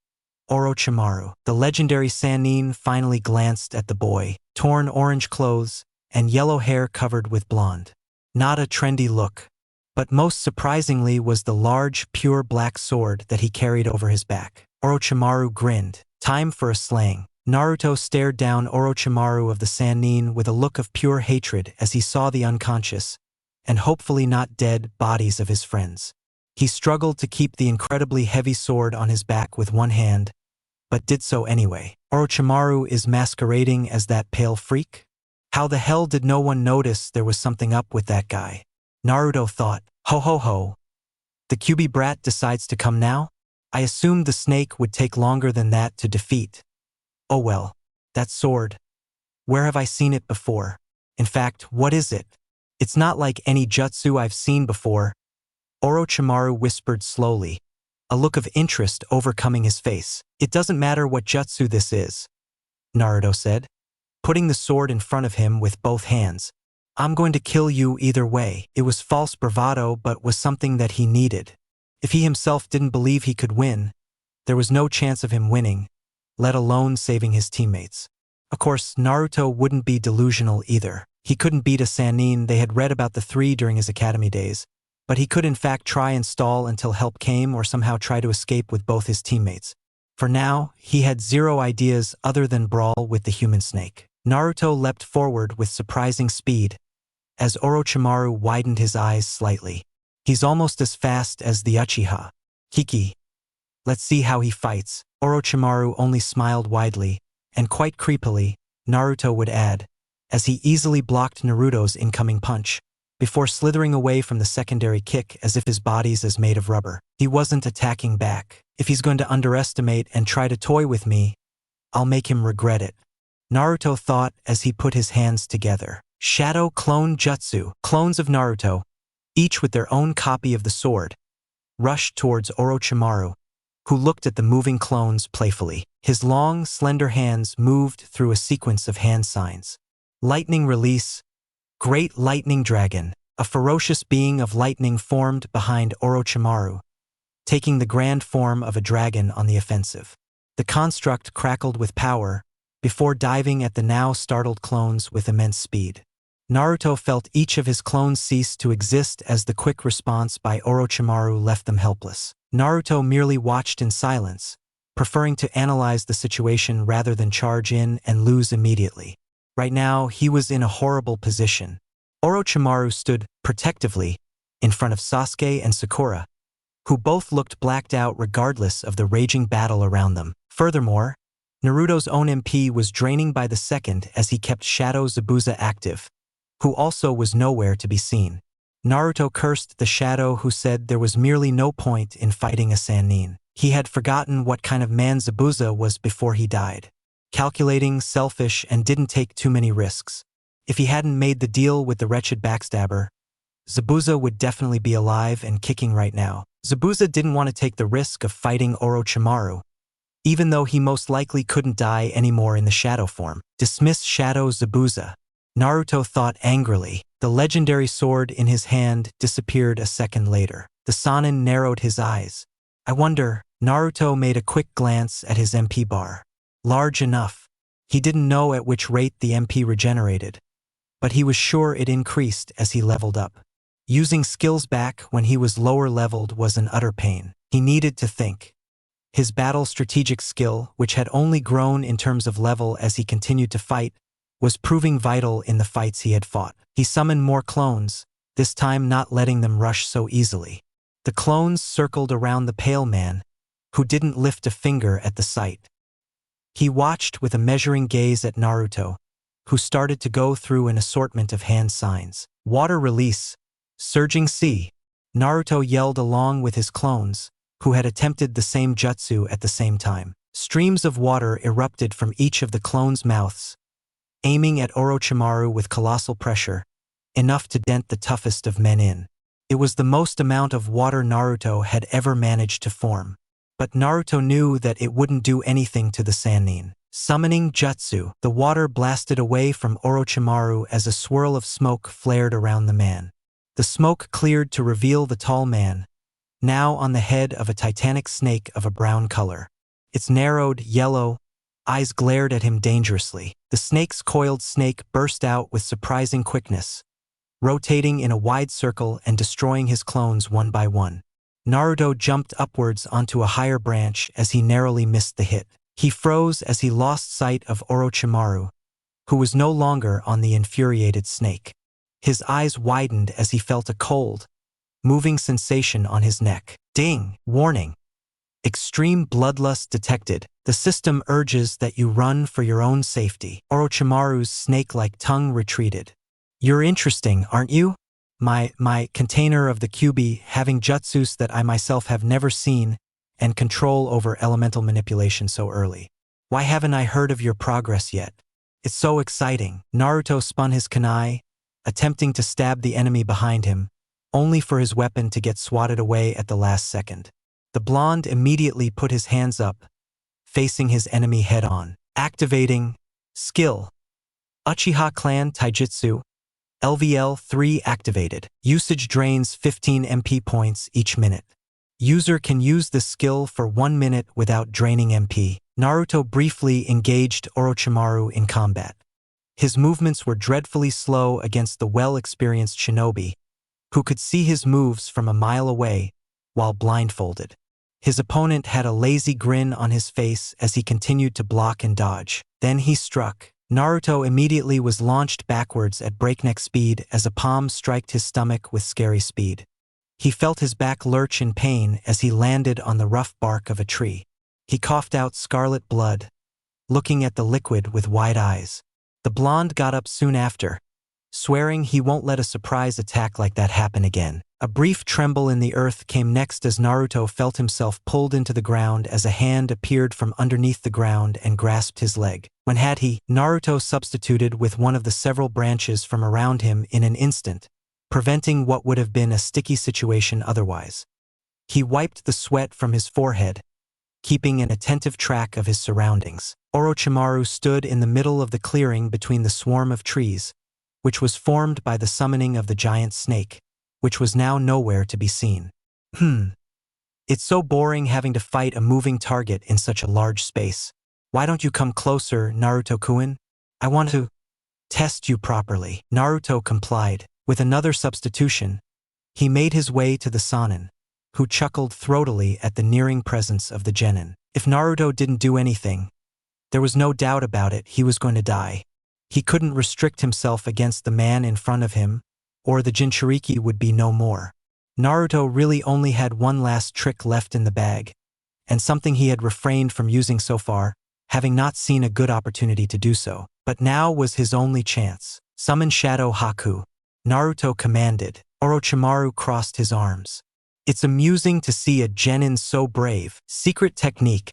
Orochimaru. The legendary Sannin finally glanced at the boy, torn orange clothes and yellow hair covered with blonde. Not a trendy look. But most surprisingly was the large, pure black sword that he carried over his back. Orochimaru grinned. Time for a slang. Naruto stared down Orochimaru of the Sannin with a look of pure hatred as he saw the unconscious, and hopefully not dead, bodies of his friends. He struggled to keep the incredibly heavy sword on his back with one hand, but did so anyway. Orochimaru is masquerading as that pale freak? How the hell did no one notice there was something up with that guy? Naruto thought, ho ho ho. The QB brat decides to come now? I assumed the snake would take longer than that to defeat. Oh well, that sword. Where have I seen it before? In fact, what is it? It's not like any jutsu I've seen before. Orochimaru whispered slowly, a look of interest overcoming his face. It doesn't matter what jutsu this is, Naruto said, putting the sword in front of him with both hands. I'm going to kill you either way. It was false bravado but was something that he needed. If he himself didn't believe he could win, there was no chance of him winning, let alone saving his teammates. Of course, Naruto wouldn't be delusional either. He couldn't beat a Sannin. They had read about the three during his academy days, but he could in fact try and stall until help came or somehow try to escape with both his teammates. For now, he had zero ideas other than brawl with the human snake. Naruto leapt forward with surprising speed, as Orochimaru widened his eyes slightly. He's almost as fast as the Uchiha. Kiki. Let's see how he fights. Orochimaru only smiled widely, and quite creepily, Naruto would add, as he easily blocked Naruto's incoming punch, before slithering away from the secondary kick as if his body's as made of rubber. He wasn't attacking back. If he's going to underestimate and try to toy with me, I'll make him regret it. Naruto thought as he put his hands together. Shadow Clone Jutsu. Clones of Naruto, each with their own copy of the sword, rushed towards Orochimaru, who looked at the moving clones playfully. His long, slender hands moved through a sequence of hand signs. Lightning release. Great lightning dragon. A ferocious being of lightning formed behind Orochimaru, taking the grand form of a dragon on the offensive. The construct crackled with power, before diving at the now startled clones with immense speed. Naruto felt each of his clones cease to exist as the quick response by Orochimaru left them helpless. Naruto merely watched in silence, preferring to analyze the situation rather than charge in and lose immediately. Right now, he was in a horrible position. Orochimaru stood, protectively, in front of Sasuke and Sakura, who both looked blacked out regardless of the raging battle around them. Furthermore, Naruto's own MP was draining by the second as he kept Shadow Zabuza active, who also was nowhere to be seen. Naruto cursed the shadow who said there was merely no point in fighting a Sannin. He had forgotten what kind of man Zabuza was before he died. Calculating, selfish, and didn't take too many risks. If he hadn't made the deal with the wretched backstabber, Zabuza would definitely be alive and kicking right now. Zabuza didn't want to take the risk of fighting Orochimaru, even though he most likely couldn't die anymore in the shadow form. Dismiss Shadow Zabuza. Naruto thought angrily. The legendary sword in his hand disappeared a second later. The Sannin narrowed his eyes. I wonder. Naruto made a quick glance at his MP bar. Large enough. He didn't know at which rate the MP regenerated, but he was sure it increased as he leveled up. Using skills back when he was lower leveled was an utter pain. He needed to think. His battle strategic skill, which had only grown in terms of level as he continued to fight, was proving vital in the fights he had fought. He summoned more clones, this time not letting them rush so easily. The clones circled around the pale man, who didn't lift a finger at the sight. He watched with a measuring gaze at Naruto, who started to go through an assortment of hand signs. Water release, surging sea. Naruto yelled along with his clones, who had attempted the same jutsu at the same time. Streams of water erupted from each of the clones' mouths, aiming at Orochimaru with colossal pressure, enough to dent the toughest of men in. It was the most amount of water Naruto had ever managed to form. But Naruto knew that it wouldn't do anything to the Sannin. Summoning jutsu, the water blasted away from Orochimaru as a swirl of smoke flared around the man. The smoke cleared to reveal the tall man, now on the head of a titanic snake of a brown color. Its narrowed, yellow eyes glared at him dangerously. The snake's coiled snake burst out with surprising quickness, rotating in a wide circle and destroying his clones one by one. Naruto jumped upwards onto a higher branch as he narrowly missed the hit. He froze as he lost sight of Orochimaru, who was no longer on the infuriated snake. His eyes widened as he felt a cold, moving sensation on his neck. Ding! Warning! Extreme bloodlust detected. The system urges that you run for your own safety. Orochimaru's snake-like tongue retreated. You're interesting, aren't you? My container of the QB having jutsus that I myself have never seen and control over elemental manipulation so early. Why haven't I heard of your progress yet? It's so exciting. Naruto spun his kunai, attempting to stab the enemy behind him, only for his weapon to get swatted away at the last second. The blonde immediately put his hands up, facing his enemy head-on. Activating skill. Uchiha Clan Taijutsu. LVL 3 activated. Usage drains 15 MP points each minute. User can use this skill for 1 minute without draining MP. Naruto briefly engaged Orochimaru in combat. His movements were dreadfully slow against the well-experienced shinobi, who could see his moves from a mile away while blindfolded. His opponent had a lazy grin on his face as he continued to block and dodge. Then he struck. Naruto immediately was launched backwards at breakneck speed as a palm struck his stomach with scary speed. He felt his back lurch in pain as he landed on the rough bark of a tree. He coughed out scarlet blood, looking at the liquid with wide eyes. The blonde got up soon after, swearing he won't let a surprise attack like that happen again. A brief tremble in the earth came next as Naruto felt himself pulled into the ground as a hand appeared from underneath the ground and grasped his leg. When had he, Naruto substituted with one of the several branches from around him in an instant, preventing what would have been a sticky situation otherwise. He wiped the sweat from his forehead, keeping an attentive track of his surroundings. Orochimaru stood in the middle of the clearing between the swarm of trees, which was formed by the summoning of the giant snake, which was now nowhere to be seen. It's so boring having to fight a moving target in such a large space. Why don't you come closer, Naruto-kun? I want to test you properly. Naruto complied. With another substitution, he made his way to the Sannin, who chuckled throatily at the nearing presence of the genin. If Naruto didn't do anything, there was no doubt about it, he was going to die. He couldn't restrict himself against the man in front of him, or the Jinchuriki would be no more. Naruto really only had one last trick left in the bag, and something he had refrained from using so far, having not seen a good opportunity to do so. But now was his only chance. Summon Shadow Haku. Naruto commanded. Orochimaru crossed his arms. It's amusing to see a genin so brave. Secret technique.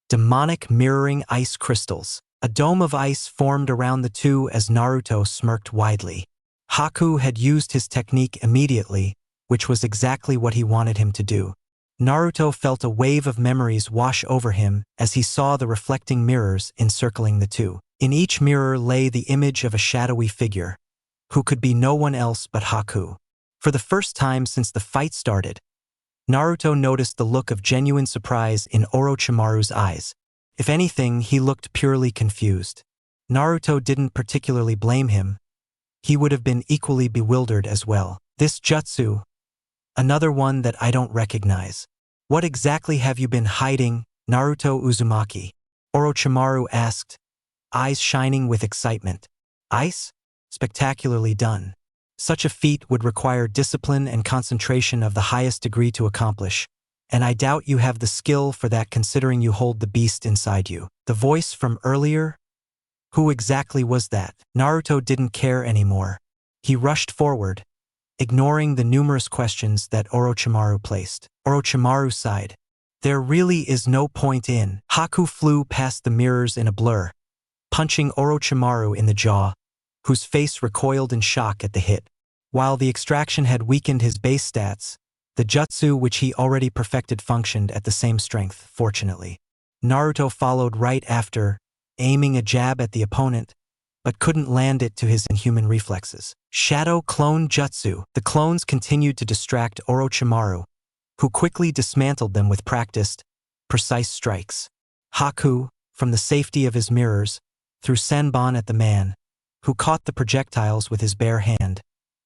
Demonic mirroring ice crystals. A dome of ice formed around the two as Naruto smirked widely. Haku had used his technique immediately, which was exactly what he wanted him to do. Naruto felt a wave of memories wash over him as he saw the reflecting mirrors encircling the two. In each mirror lay the image of a shadowy figure, who could be no one else but Haku. For the first time since the fight started, Naruto noticed the look of genuine surprise in Orochimaru's eyes. If anything, he looked purely confused. Naruto didn't particularly blame him. He would have been equally bewildered as well. This jutsu, another one that I don't recognize. What exactly have you been hiding, Naruto Uzumaki? Orochimaru asked, eyes shining with excitement. Ice? Spectacularly done. Such a feat would require discipline and concentration of the highest degree to accomplish, and I doubt you have the skill for that considering you hold the beast inside you. The voice from earlier? Who exactly was that? Naruto didn't care anymore. He rushed forward, ignoring the numerous questions that Orochimaru placed. Orochimaru sighed. There really is no point in. Haku flew past the mirrors in a blur, punching Orochimaru in the jaw, whose face recoiled in shock at the hit. While the extraction had weakened his base stats, the jutsu which he already perfected functioned at the same strength, fortunately. Naruto followed right after, aiming a jab at the opponent, but couldn't land it to his inhuman reflexes. Shadow Clone Jutsu. The clones continued to distract Orochimaru, who quickly dismantled them with practiced, precise strikes. Haku, from the safety of his mirrors, threw Senbon at the man, who caught the projectiles with his bare hand,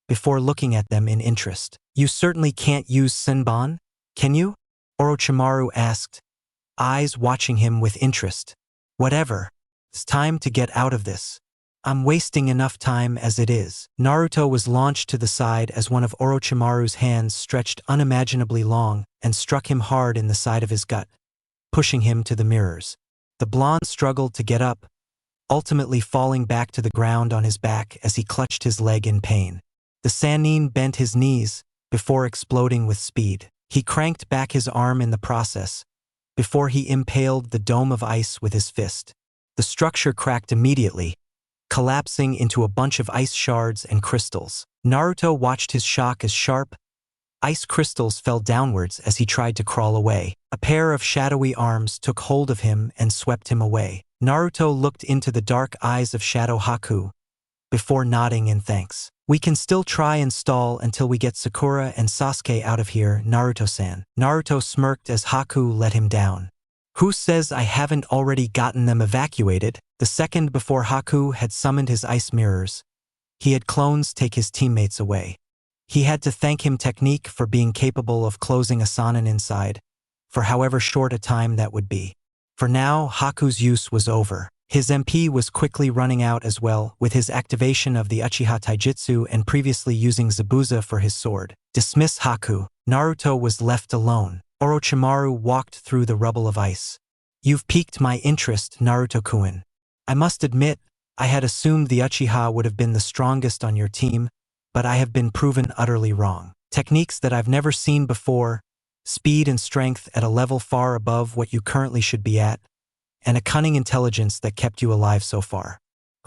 before looking at them in interest. You certainly can't use Senbon, can you? Orochimaru asked, eyes watching him with interest. Whatever. It's time to get out of this. I'm wasting enough time as it is. Naruto was launched to the side as one of Orochimaru's hands stretched unimaginably long and struck him hard in the side of his gut, pushing him to the mirrors. The blonde struggled to get up, ultimately falling back to the ground on his back as he clutched his leg in pain. The Sannin bent his knees before exploding with speed. He cranked back his arm in the process, before he impaled the dome of ice with his fist. The structure cracked immediately, collapsing into a bunch of ice shards and crystals. Naruto watched his shock as sharp, ice crystals fell downwards as he tried to crawl away. A pair of shadowy arms took hold of him and swept him away. Naruto looked into the dark eyes of Shadow Haku, before nodding in thanks. We can still try and stall until we get Sakura and Sasuke out of here, Naruto-san. Naruto smirked as Haku let him down. Who says I haven't already gotten them evacuated? The second before Haku had summoned his ice mirrors, he had clones take his teammates away. He had to thank him technique for being capable of closing a Sannin inside, for however short a time that would be. For now, Haku's use was over. His MP was quickly running out as well, with his activation of the Uchiha Taijutsu and previously using Zabuza for his sword. Dismiss Haku. Naruto was left alone. Orochimaru walked through the rubble of ice. You've piqued my interest, Naruto-kun. I must admit, I had assumed the Uchiha would have been the strongest on your team, but I have been proven utterly wrong. Techniques that I've never seen before, speed and strength at a level far above what you currently should be at, and a cunning intelligence that kept you alive so far.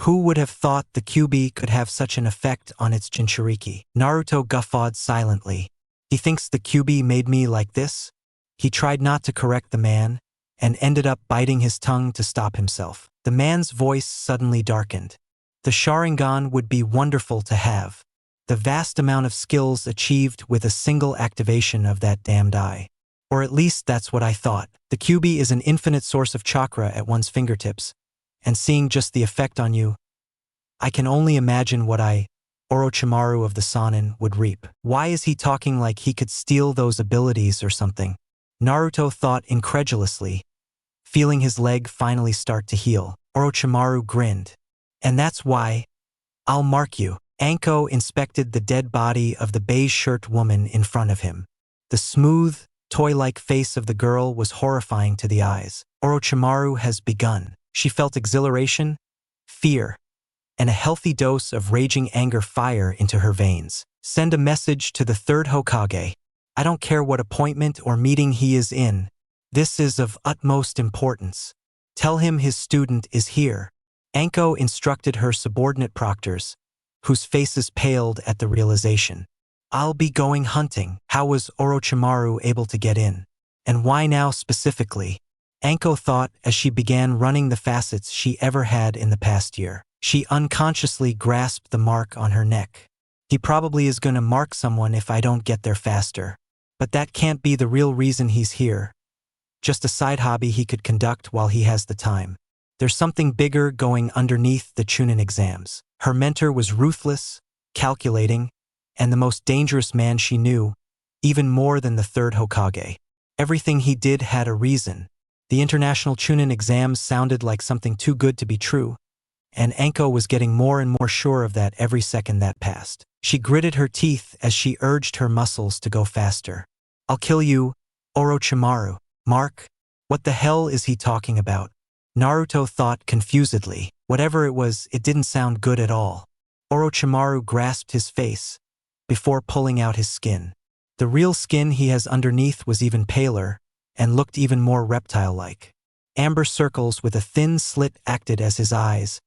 Who would have thought the QB could have such an effect on its Jinchuriki? Naruto guffawed silently. He thinks the QB made me like this? He tried not to correct the man, and ended up biting his tongue to stop himself. The man's voice suddenly darkened. The Sharingan would be wonderful to have. The vast amount of skills achieved with a single activation of that damned eye. Or at least that's what I thought. The QB is an infinite source of chakra at one's fingertips, and seeing just the effect on you, I can only imagine what Orochimaru of the Sannin, would reap. Why is he talking like he could steal those abilities or something? Naruto thought incredulously, feeling his leg finally start to heal. Orochimaru grinned. And that's why, I'll mark you. Anko inspected the dead body of the beige-shirt woman in front of him. The smooth, toy-like face of the girl was horrifying to the eyes. Orochimaru has begun. She felt exhilaration, fear, and a healthy dose of raging anger fire into her veins. Send a message to the third Hokage. I don't care what appointment or meeting he is in. This is of utmost importance. Tell him his student is here. Anko instructed her subordinate proctors, whose faces paled at the realization. I'll be going hunting. How was Orochimaru able to get in? And why now specifically? Anko thought as she began running the facets she ever had in the past year. She unconsciously grasped the mark on her neck. He probably is gonna mark someone if I don't get there faster. But that can't be the real reason he's here. Just a side hobby he could conduct while he has the time. There's something bigger going underneath the Chunin exams. Her mentor was ruthless, calculating, and the most dangerous man she knew, even more than the third Hokage. Everything he did had a reason. The international Chunin exams sounded like something too good to be true, and Anko was getting more and more sure of that every second that passed. She gritted her teeth as she urged her muscles to go faster. I'll kill you, Orochimaru. Mark? What the hell is he talking about? Naruto thought confusedly. Whatever it was, it didn't sound good at all. Orochimaru grasped his face, before pulling out his skin. The real skin he has underneath was even paler, and looked even more reptile-like. Amber circles with a thin slit acted as his eyes,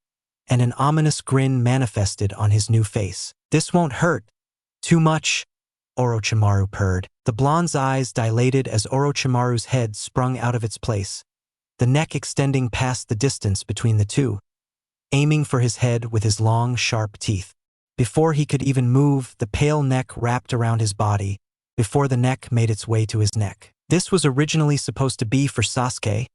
and an ominous grin manifested on his new face. This won't hurt. Too much, Orochimaru purred. The blonde's eyes dilated as Orochimaru's head sprung out of its place, the neck extending past the distance between the two, aiming for his head with his long, sharp teeth. Before he could even move, the pale neck wrapped around his body, before the neck made its way to his neck. This was originally supposed to be for Sasuke,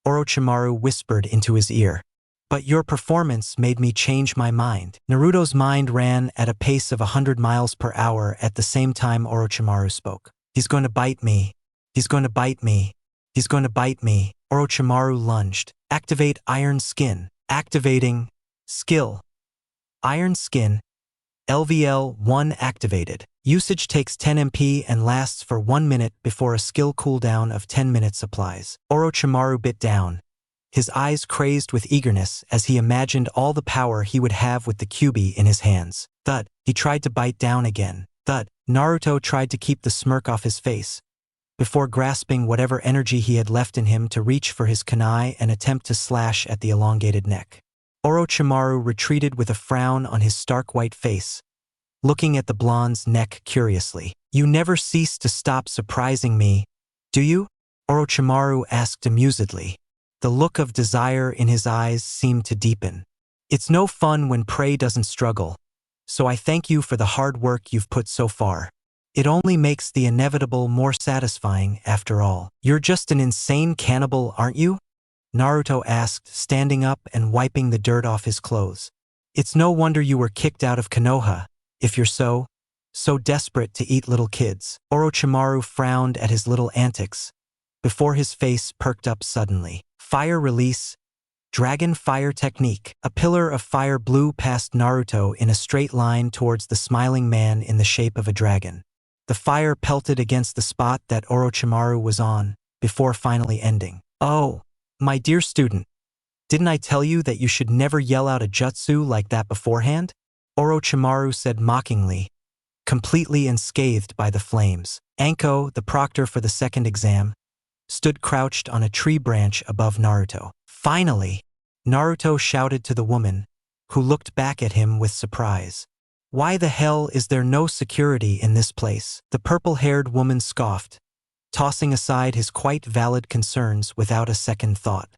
Orochimaru whispered into his ear. But your performance made me change my mind. Naruto's mind ran at a pace of 100 miles per hour at the same time Orochimaru spoke. He's going to bite me. He's going to bite me. He's going to bite me. Orochimaru lunged. Activate Iron Skin. Activating. Skill. Iron Skin. LVL 1 activated. Usage takes 10 MP and lasts for 1 minute before a skill cooldown of 10 minutes applies. Orochimaru bit down, his eyes crazed with eagerness as he imagined all the power he would have with the Kyuubi in his hands. Thud. He tried to bite down again. Thud. Naruto tried to keep the smirk off his face, before grasping whatever energy he had left in him to reach for his kunai and attempt to slash at the elongated neck. Orochimaru retreated with a frown on his stark white face, looking at the blonde's neck curiously. You never cease to stop surprising me, do you? Orochimaru asked amusedly. The look of desire in his eyes seemed to deepen. It's no fun when prey doesn't struggle, so I thank you for the hard work you've put so far. It only makes the inevitable more satisfying after all. You're just an insane cannibal, aren't you? Naruto asked, standing up and wiping the dirt off his clothes. It's no wonder you were kicked out of Konoha, if you're so desperate to eat little kids. Orochimaru frowned at his little antics, before his face perked up suddenly. Fire release. Dragon fire technique. A pillar of fire blew past Naruto in a straight line towards the smiling man in the shape of a dragon. The fire pelted against the spot that Orochimaru was on, before finally ending. Oh, my dear student, didn't I tell you that you should never yell out a jutsu like that beforehand? Orochimaru said mockingly, completely unscathed by the flames. Anko, the proctor for the second exam, stood crouched on a tree branch above Naruto. Finally, Naruto shouted to the woman, who looked back at him with surprise. Why the hell is there no security in this place? The purple-haired woman scoffed, tossing aside his quite valid concerns without a second thought.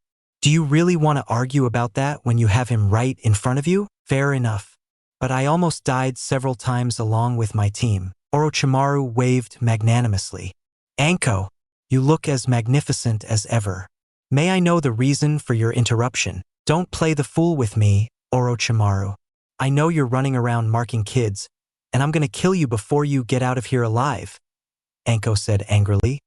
Do you really want to argue about that when you have him right in front of you? Fair enough. But I almost died several times along with my team. Orochimaru waved magnanimously. Anko, you look as magnificent as ever. May I know the reason for your interruption? Don't play the fool with me, Orochimaru. I know you're running around marking kids, and I'm gonna kill you before you get out of here alive, Anko said angrily,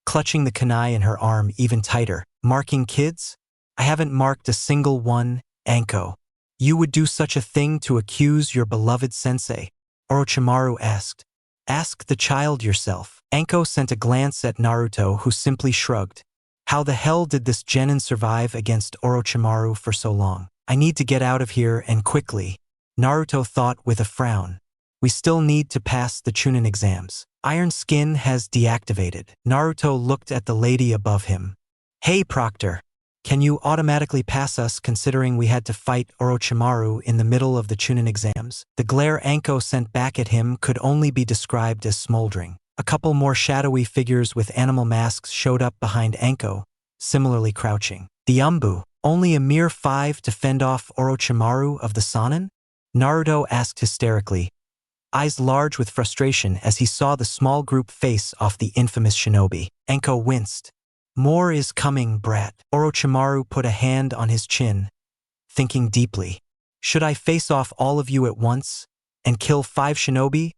clutching the kunai in her arm even tighter. Marking kids? I haven't marked a single one, Anko. You would do such a thing to accuse your beloved sensei? Orochimaru asked. Ask the child yourself. Anko sent a glance at Naruto, who simply shrugged. How the hell did this genin survive against Orochimaru for so long? I need to get out of here and quickly. Naruto thought with a frown. We still need to pass the Chunin exams. Iron Skin has deactivated. Naruto looked at the lady above him. Hey Proctor, can you automatically pass us considering we had to fight Orochimaru in the middle of the Chunin exams? The glare Anko sent back at him could only be described as smoldering. A couple more shadowy figures with animal masks showed up behind Anko, similarly crouching. The Umbu, only a mere 5 to fend off Orochimaru of the Sannin? Naruto asked hysterically, eyes large with frustration as he saw the small group face off the infamous shinobi. Anko winced. More is coming, brat. Orochimaru put a hand on his chin, thinking deeply. Should I face off all of you at once and kill 5 shinobi?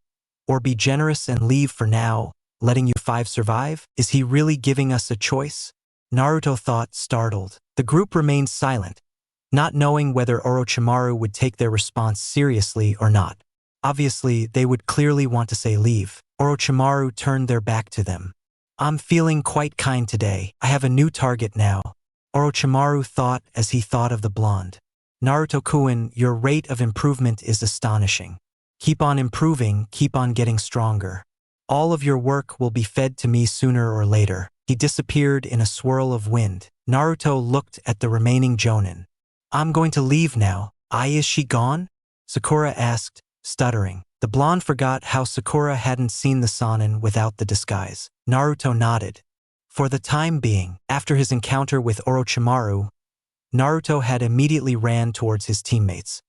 Or be generous and leave for now, letting you 5 survive? Is he really giving us a choice? Naruto thought, startled. The group remained silent, not knowing whether Orochimaru would take their response seriously or not. Obviously, they would clearly want to say leave. Orochimaru turned their back to them. I'm feeling quite kind today. I have a new target now. Orochimaru thought as he thought of the blonde. Naruto-kun, your rate of improvement is astonishing. Keep on improving, keep on getting stronger. All of your work will be fed to me sooner or later. He disappeared in a swirl of wind. Naruto looked at the remaining jonin. I'm going to leave now. Is she gone? Sakura asked, stuttering. The blonde forgot how Sakura hadn't seen the Sannin without the disguise. Naruto nodded. For the time being, after his encounter with Orochimaru, Naruto had immediately ran towards his teammates.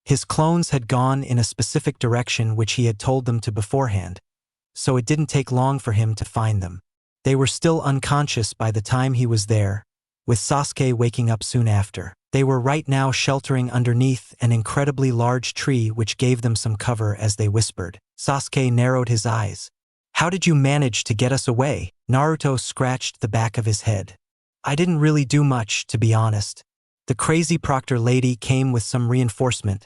His clones had gone in a specific direction which he had told them to beforehand, so it didn't take long for him to find them. They were still unconscious by the time he was there, with Sasuke waking up soon after. They were right now sheltering underneath an incredibly large tree which gave them some cover as they whispered. Sasuke narrowed his eyes. How did you manage to get us away? Naruto scratched the back of his head. I didn't really do much, to be honest. The crazy proctor lady came with some reinforcement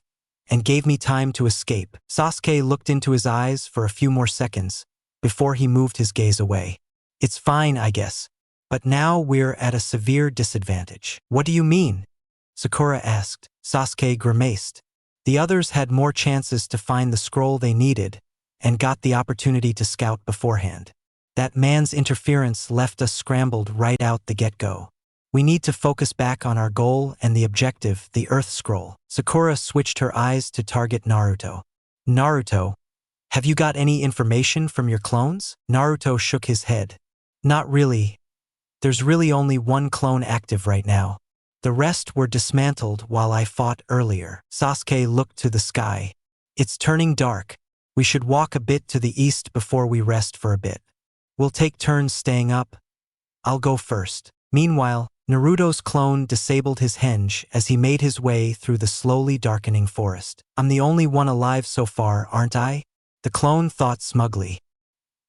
and gave me time to escape. Sasuke looked into his eyes for a few more seconds before he moved his gaze away. It's fine, I guess. But now we're at a severe disadvantage. What do you mean? Sakura asked. Sasuke grimaced. The others had more chances to find the scroll they needed and got the opportunity to scout beforehand. That man's interference left us scrambled right out the get-go. We need to focus back on our goal and the objective, the Earth Scroll. Sakura switched her eyes to target Naruto. Naruto, have you got any information from your clones? Naruto shook his head. Not really. There's really only one clone active right now. The rest were dismantled while I fought earlier. Sasuke looked to the sky. It's turning dark. We should walk a bit to the east before we rest for a bit. We'll take turns staying up. I'll go first. Meanwhile, Naruto's clone disabled his henge as he made his way through the slowly darkening forest. I'm the only one alive so far, aren't I? The clone thought smugly.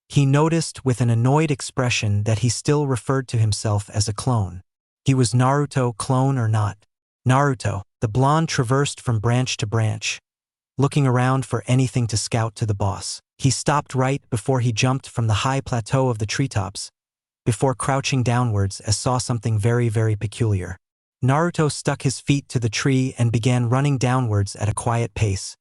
He noticed with an annoyed expression that he still referred to himself as a clone. He was Naruto, clone or not. Naruto, the blonde traversed from branch to branch, looking around for anything to scout to the boss. He stopped right before he jumped from the high plateau of the treetops, before crouching downwards as saw something very, very peculiar. Naruto stuck his feet to the tree and began running downwards at a quiet pace,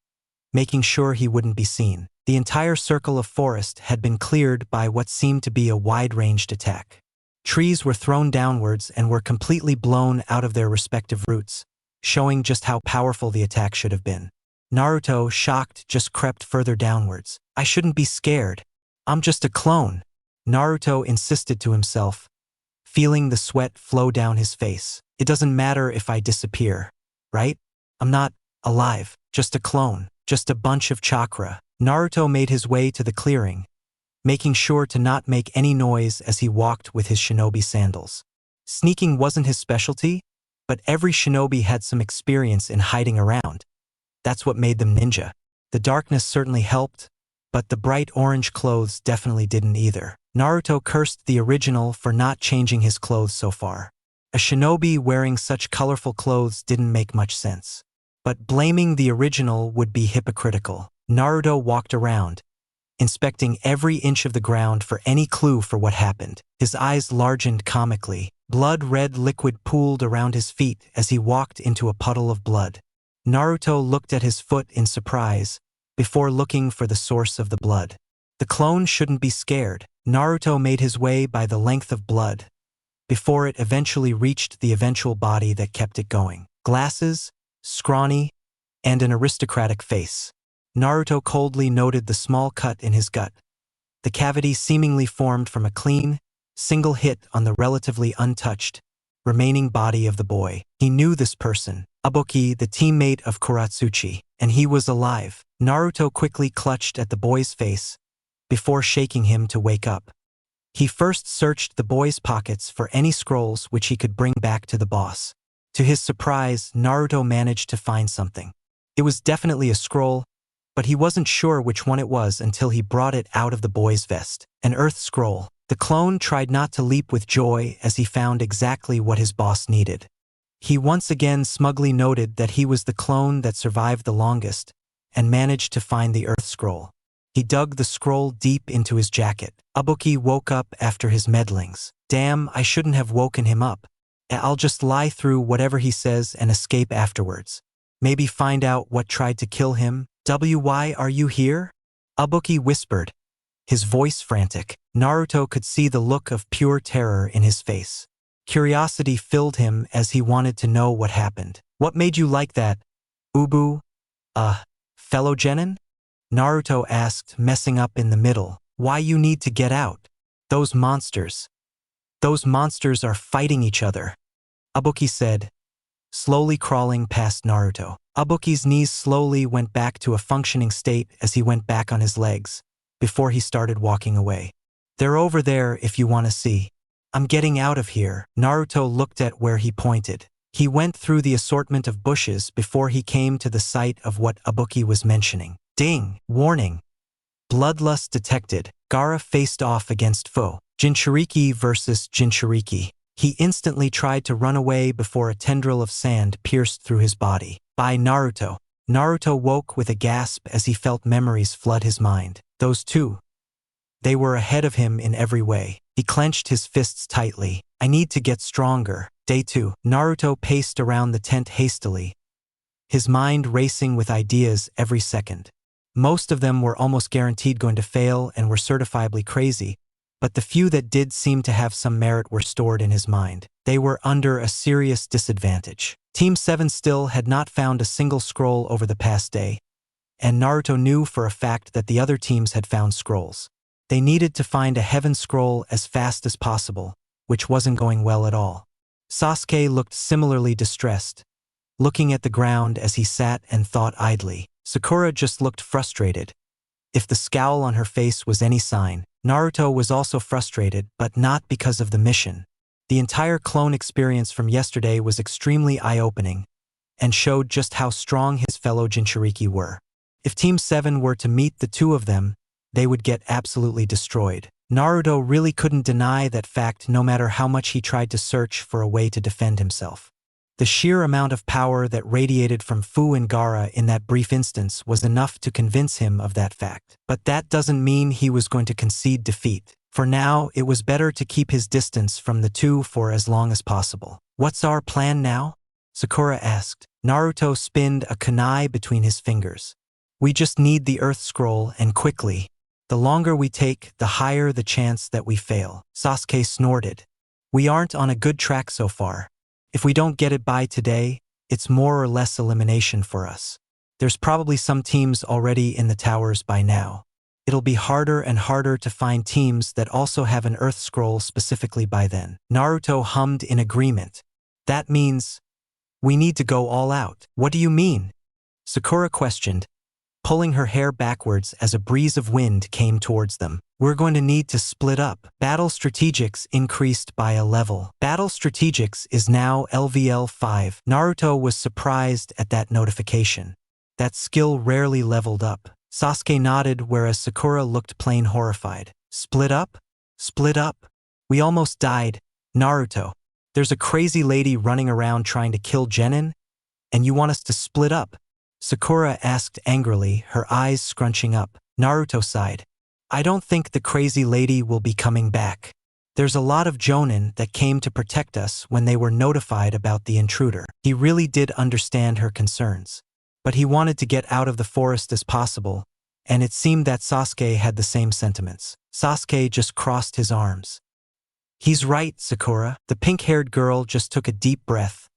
making sure he wouldn't be seen. The entire circle of forest had been cleared by what seemed to be a wide-ranged attack. Trees were thrown downwards and were completely blown out of their respective roots, showing just how powerful the attack should have been. Naruto, shocked, just crept further downwards. I shouldn't be scared. I'm just a clone. Naruto insisted to himself, feeling the sweat flow down his face. It doesn't matter if I disappear, right? I'm not alive, just a clone, just a bunch of chakra. Naruto made his way to the clearing, making sure to not make any noise as he walked with his shinobi sandals. Sneaking wasn't his specialty, but every shinobi had some experience in hiding around. That's what made them ninja. The darkness certainly helped, but the bright orange clothes definitely didn't either. Naruto cursed the original for not changing his clothes so far. A shinobi wearing such colorful clothes didn't make much sense. But blaming the original would be hypocritical. Naruto walked around, inspecting every inch of the ground for any clue for what happened. His eyes largened comically. Blood-red liquid pooled around his feet as he walked into a puddle of blood. Naruto looked at his foot in surprise, before looking for the source of the blood. The clone shouldn't be scared. Naruto made his way by the length of blood, before it eventually reached the eventual body that kept it going. Glasses, scrawny, and an aristocratic face. Naruto coldly noted the small cut in his gut. The cavity seemingly formed from a clean, single hit on the relatively untouched, remaining body of the boy. He knew this person, Uboki, the teammate of Kuratsuchi, and he was alive. Naruto quickly clutched at the boy's face, before shaking him to wake up. He first searched the boy's pockets for any scrolls which he could bring back to the boss. To his surprise, Naruto managed to find something. It was definitely a scroll, but he wasn't sure which one it was until he brought it out of the boy's vest. An earth scroll. The clone tried not to leap with joy as he found exactly what his boss needed. He once again smugly noted that he was the clone that survived the longest, and managed to find the earth scroll. He dug the scroll deep into his jacket. Uboki woke up after his meddlings. Damn, I shouldn't have woken him up. I'll just lie through whatever he says and escape afterwards. Maybe find out what tried to kill him. Why are you here? Uboki whispered, his voice frantic. Naruto could see the look of pure terror in his face. Curiosity filled him as he wanted to know what happened. What made you like that, Ubu? Fellow genin? Naruto asked, messing up in the middle. Why you need to get out? Those monsters. Those monsters are fighting each other, Uboki said, slowly crawling past Naruto. Uboki's knees slowly went back to a functioning state as he went back on his legs, before he started walking away. They're over there if you want to see. I'm getting out of here. Naruto looked at where he pointed. He went through the assortment of bushes before he came to the site of what Uboki was mentioning. Ding! Warning! Bloodlust detected. Gaara faced off against foe. Jinchuriki versus Jinchuriki. He instantly tried to run away before a tendril of sand pierced through his body. By Naruto. Naruto woke with a gasp as he felt memories flood his mind. Those two. They were ahead of him in every way. He clenched his fists tightly. I need to get stronger. Day 2. Naruto paced around the tent hastily, his mind racing with ideas every second. Most of them were almost guaranteed going to fail and were certifiably crazy, but the few that did seem to have some merit were stored in his mind. They were under a serious disadvantage. Team 7 still had not found a single scroll over the past day, and Naruto knew for a fact that the other teams had found scrolls. They needed to find a heaven scroll as fast as possible, which wasn't going well at all. Sasuke looked similarly distressed, looking at the ground as he sat and thought idly. Sakura just looked frustrated. If the scowl on her face was any sign, Naruto was also frustrated, but not because of the mission. The entire clone experience from yesterday was extremely eye-opening, and showed just how strong his fellow Jinchuriki were. If Team 7 were to meet the two of them, they would get absolutely destroyed. Naruto really couldn't deny that fact no matter how much he tried to search for a way to defend himself. The sheer amount of power that radiated from Fu and Gaara in that brief instance was enough to convince him of that fact. But that doesn't mean he was going to concede defeat. For now, it was better to keep his distance from the two for as long as possible. What's our plan now? Sakura asked. Naruto spinned a kunai between his fingers. We just need the earth scroll, and quickly. The longer we take, the higher the chance that we fail. Sasuke snorted. We aren't on a good track so far. If we don't get it by today, it's more or less elimination for us. There's probably some teams already in the towers by now. It'll be harder and harder to find teams that also have an earth scroll specifically by then. Naruto hummed in agreement. That means we need to go all out. What do you mean? Sakura questioned, pulling her hair backwards as a breeze of wind came towards them. We're going to need to split up. Battle Strategics increased by a level. Battle Strategics is now LVL 5. Naruto was surprised at that notification. That skill rarely leveled up. Sasuke nodded whereas Sakura looked plain horrified. Split up? Split up? We almost died. Naruto. There's a crazy lady running around trying to kill Genin? And you want us to split up? Sakura asked angrily, her eyes scrunching up. Naruto sighed. I don't think the crazy lady will be coming back. There's a lot of Jonin that came to protect us when they were notified about the intruder. He really did understand her concerns. But he wanted to get out of the forest as possible, and it seemed that Sasuke had the same sentiments. Sasuke just crossed his arms. He's right, Sakura. The pink-haired girl just took a deep breath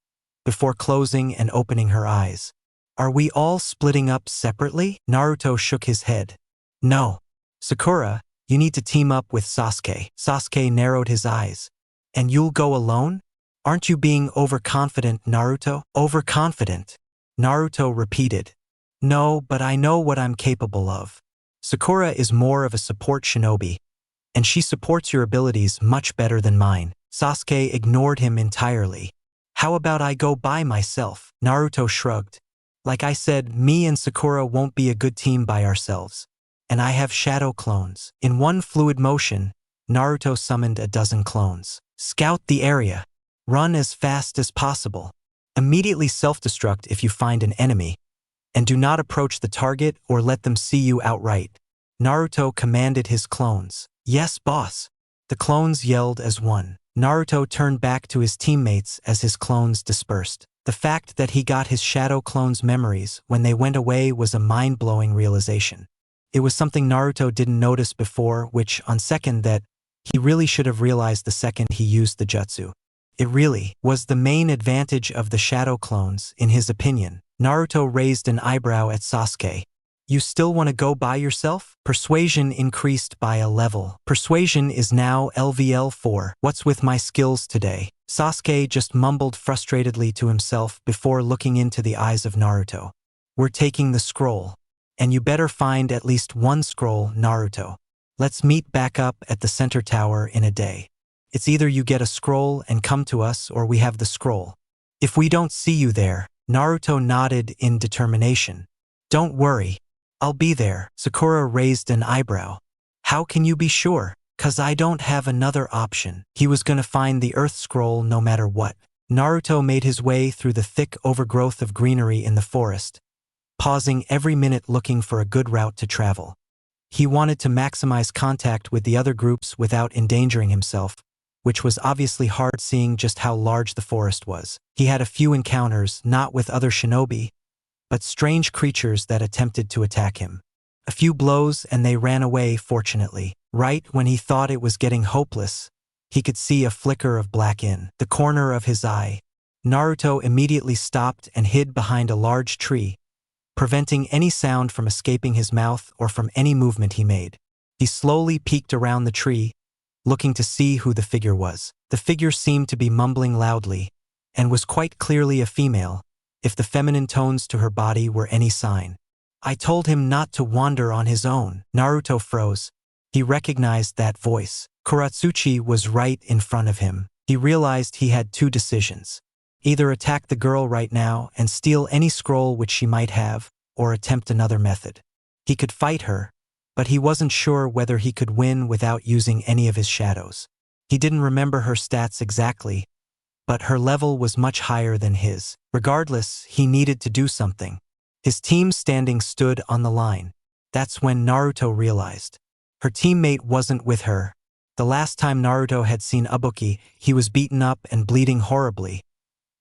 before closing and opening her eyes. Are we all splitting up separately? Naruto shook his head. No. Sakura, you need to team up with Sasuke. Sasuke narrowed his eyes. And you'll go alone? Aren't you being overconfident, Naruto? Overconfident? Naruto repeated. No, but I know what I'm capable of. Sakura is more of a support shinobi, and she supports your abilities much better than mine. Sasuke ignored him entirely. How about I go by myself? Naruto shrugged. Like I said, me and Sakura won't be a good team by ourselves. And I have shadow clones. In one fluid motion, Naruto summoned a dozen clones. Scout the area. Run as fast as possible. Immediately self-destruct if you find an enemy. And do not approach the target or let them see you outright. Naruto commanded his clones. Yes, boss. The clones yelled as one. Naruto turned back to his teammates as his clones dispersed. The fact that he got his shadow clones' memories when they went away was a mind-blowing realization. It was something Naruto didn't notice before, which, on second, that he really should have realized the second he used the jutsu. It really was the main advantage of the shadow clones, in his opinion. Naruto raised an eyebrow at Sasuke. You still want to go by yourself? Persuasion increased by a level. Persuasion is now LVL 4. What's with my skills today? Sasuke just mumbled frustratedly to himself before looking into the eyes of Naruto. We're taking the scroll. And you better find at least one scroll, Naruto. Let's meet back up at the center tower in a day. It's either you get a scroll and come to us or we have the scroll. If we don't see you there, Naruto nodded in determination. Don't worry. I'll be there. Sakura raised an eyebrow. How can you be sure? 'Cause I don't have another option. He was gonna find the Earth Scroll no matter what. Naruto made his way through the thick overgrowth of greenery in the forest, pausing every minute looking for a good route to travel. He wanted to maximize contact with the other groups without endangering himself, which was obviously hard seeing just how large the forest was. He had a few encounters, not with other shinobi, but strange creatures that attempted to attack him. A few blows and they ran away, fortunately. Right when he thought it was getting hopeless, he could see a flicker of black in the corner of his eye. Naruto immediately stopped and hid behind a large tree, preventing any sound from escaping his mouth or from any movement he made. He slowly peeked around the tree, looking to see who the figure was. The figure seemed to be mumbling loudly, and was quite clearly a female, if the feminine tones to her body were any sign. I told him not to wander on his own. Naruto froze. He recognized that voice. Kuratsuchi was right in front of him. He realized he had two decisions. Either attack the girl right now and steal any scroll which she might have, or attempt another method. He could fight her, but he wasn't sure whether he could win without using any of his shadows. He didn't remember her stats exactly, but her level was much higher than his. Regardless, he needed to do something. His team standing stood on the line. That's when Naruto realized. Her teammate wasn't with her. The last time Naruto had seen Ubuki, he was beaten up and bleeding horribly,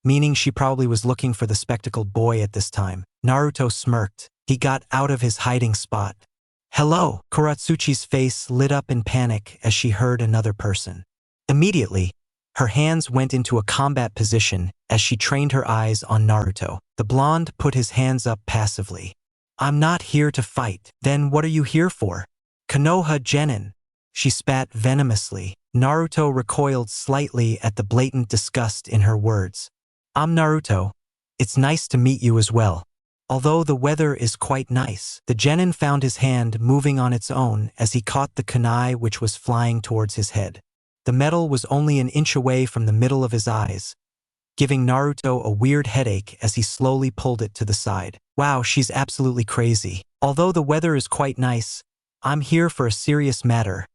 meaning she probably was looking for the spectacled boy at this time. Naruto smirked. He got out of his hiding spot. Hello! Kuratsuchi's face lit up in panic as she heard another person. Immediately, her hands went into a combat position as she trained her eyes on Naruto. The blonde put his hands up passively. I'm not here to fight. Then what are you here for? Konoha Genin. She spat venomously. Naruto recoiled slightly at the blatant disgust in her words. I'm Naruto. It's nice to meet you as well. Although the weather is quite nice. The Genin found his hand moving on its own as he caught the kunai which was flying towards his head. The metal was only an inch away from the middle of his eyes, giving Naruto a weird headache as he slowly pulled it to the side. Wow, she's absolutely crazy. Although the weather is quite nice, I'm here for a serious matter,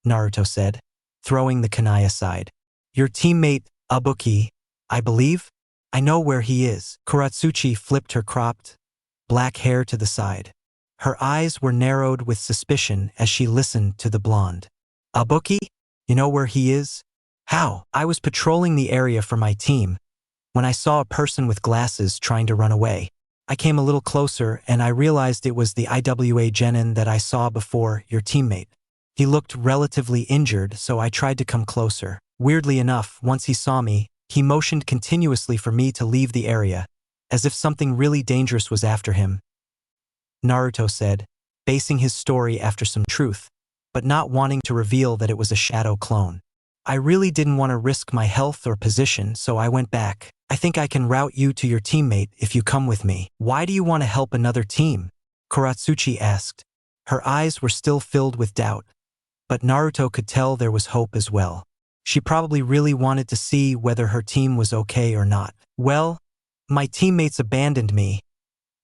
Naruto said, throwing the kunai aside. Your teammate, Ubuki, I believe? I know where he is. Kuratsuchi flipped her cropped, black hair to the side. Her eyes were narrowed with suspicion as she listened to the blonde. Ubuki? You know where he is? How? I was patrolling the area for my team when I saw a person with glasses trying to run away. I came a little closer and I realized it was the IWA genin that I saw before, your teammate. He looked relatively injured, so I tried to come closer. Weirdly enough, once he saw me, he motioned continuously for me to leave the area, as if something really dangerous was after him. Naruto said, basing his story after some truth, but not wanting to reveal that it was a shadow clone. I really didn't want to risk my health or position, so I went back. I think I can route you to your teammate if you come with me. Why do you want to help another team? Kuratsuchi asked. Her eyes were still filled with doubt, but Naruto could tell there was hope as well. She probably really wanted to see whether her team was okay or not. Well, my teammates abandoned me,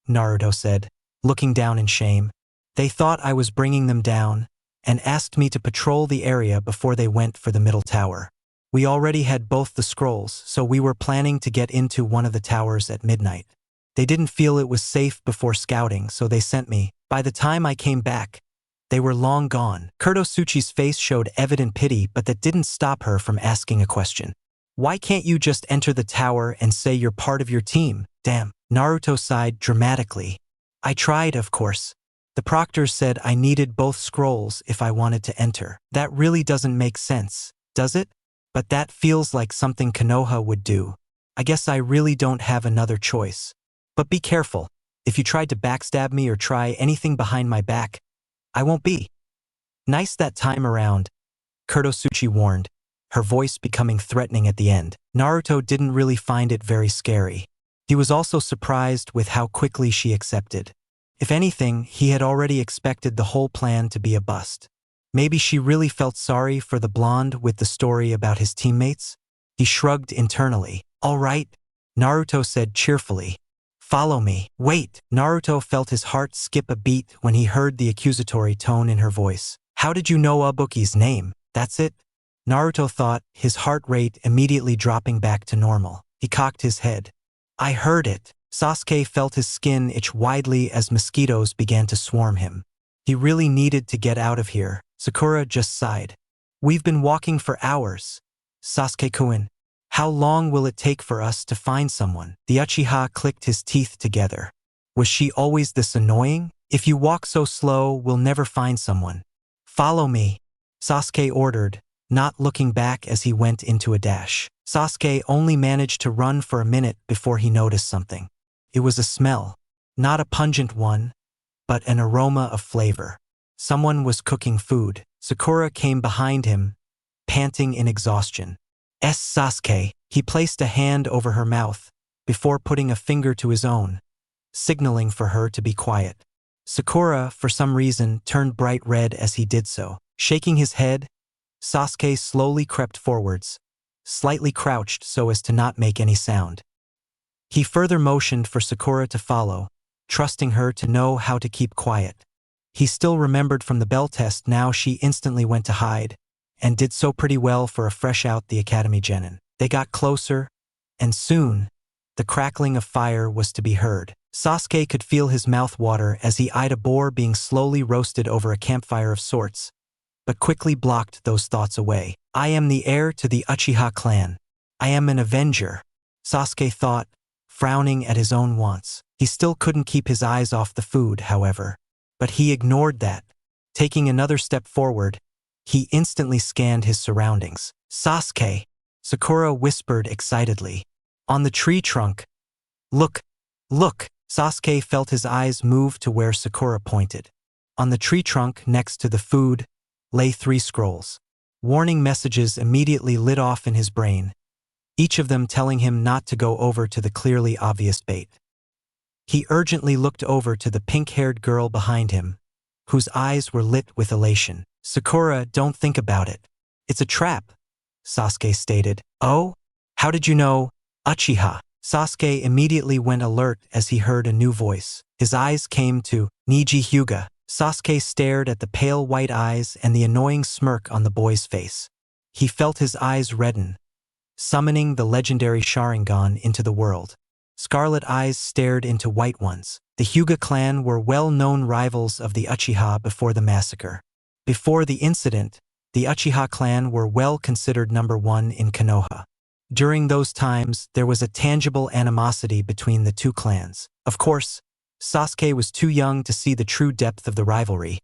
Naruto said, looking down in shame. They thought I was bringing them down and asked me to patrol the area before they went for the middle tower. We already had both the scrolls, so we were planning to get into one of the towers at midnight. They didn't feel it was safe before scouting, so they sent me. By the time I came back, they were long gone. Kuratsuchi's face showed evident pity, but that didn't stop her from asking a question. Why can't you just enter the tower and say you're part of your team? Damn. Naruto sighed dramatically. I tried, of course. The proctor said I needed both scrolls if I wanted to enter. That really doesn't make sense, does it? But that feels like something Konoha would do. I guess I really don't have another choice. But be careful. If you tried to backstab me or try anything behind my back, I won't be nice that time around, Kuratsuchi warned, her voice becoming threatening at the end. Naruto didn't really find it very scary. He was also surprised with how quickly she accepted. If anything, he had already expected the whole plan to be a bust. Maybe she really felt sorry for the blonde with the story about his teammates? He shrugged internally. All right, Naruto said cheerfully. Follow me. Wait. Naruto felt his heart skip a beat when he heard the accusatory tone in her voice. How did you know Ibuki's name? That's it? Naruto thought, his heart rate immediately dropping back to normal. He cocked his head. I heard it. Sasuke felt his skin itch widely as mosquitoes began to swarm him. He really needed to get out of here. Sakura just sighed. We've been walking for hours. Sasuke-kun, how long will it take for us to find someone? The Uchiha clicked his teeth together. Was she always this annoying? If you walk so slow, we'll never find someone. Follow me, Sasuke ordered, not looking back as he went into a dash. Sasuke only managed to run for a minute before he noticed something. It was a smell, not a pungent one, but an aroma of flavor. Someone was cooking food. Sakura came behind him, panting in exhaustion. Sasuke, he placed a hand over her mouth before putting a finger to his own, signaling for her to be quiet. Sakura, for some reason, turned bright red as he did so. Shaking his head, Sasuke slowly crept forwards, slightly crouched so as to not make any sound. He further motioned for Sakura to follow, trusting her to know how to keep quiet. He still remembered from the bell test. Now she instantly went to hide, and did so pretty well for a fresh out the academy genin. They got closer, and soon, the crackling of fire was to be heard. Sasuke could feel his mouth water as he eyed a boar being slowly roasted over a campfire of sorts, but quickly blocked those thoughts away. I am the heir to the Uchiha clan. I am an avenger, Sasuke thought, frowning at his own wants. He still couldn't keep his eyes off the food, however. But he ignored that. Taking another step forward, he instantly scanned his surroundings. Sasuke, Sakura whispered excitedly. On the tree trunk. Look, look. Sasuke felt his eyes move to where Sakura pointed. On the tree trunk next to the food lay 3 scrolls. Warning messages immediately lit off in his brain, each of them telling him not to go over to the clearly obvious bait. He urgently looked over to the pink-haired girl behind him, whose eyes were lit with elation. Sakura, don't think about it. It's a trap, Sasuke stated. Oh? How did you know? Uchiha. Sasuke immediately went alert as he heard a new voice. His eyes came to Niji Hyuga. Sasuke stared at the pale white eyes and the annoying smirk on the boy's face. He felt his eyes redden, summoning the legendary Sharingan into the world. Scarlet eyes stared into white ones. The Hyuga clan were well-known rivals of the Uchiha before the massacre. Before the incident, The Uchiha clan were well considered number one in Konoha. During those times, there was a tangible animosity between the two clans. Of course, Sasuke was too young to see the true depth of the rivalry,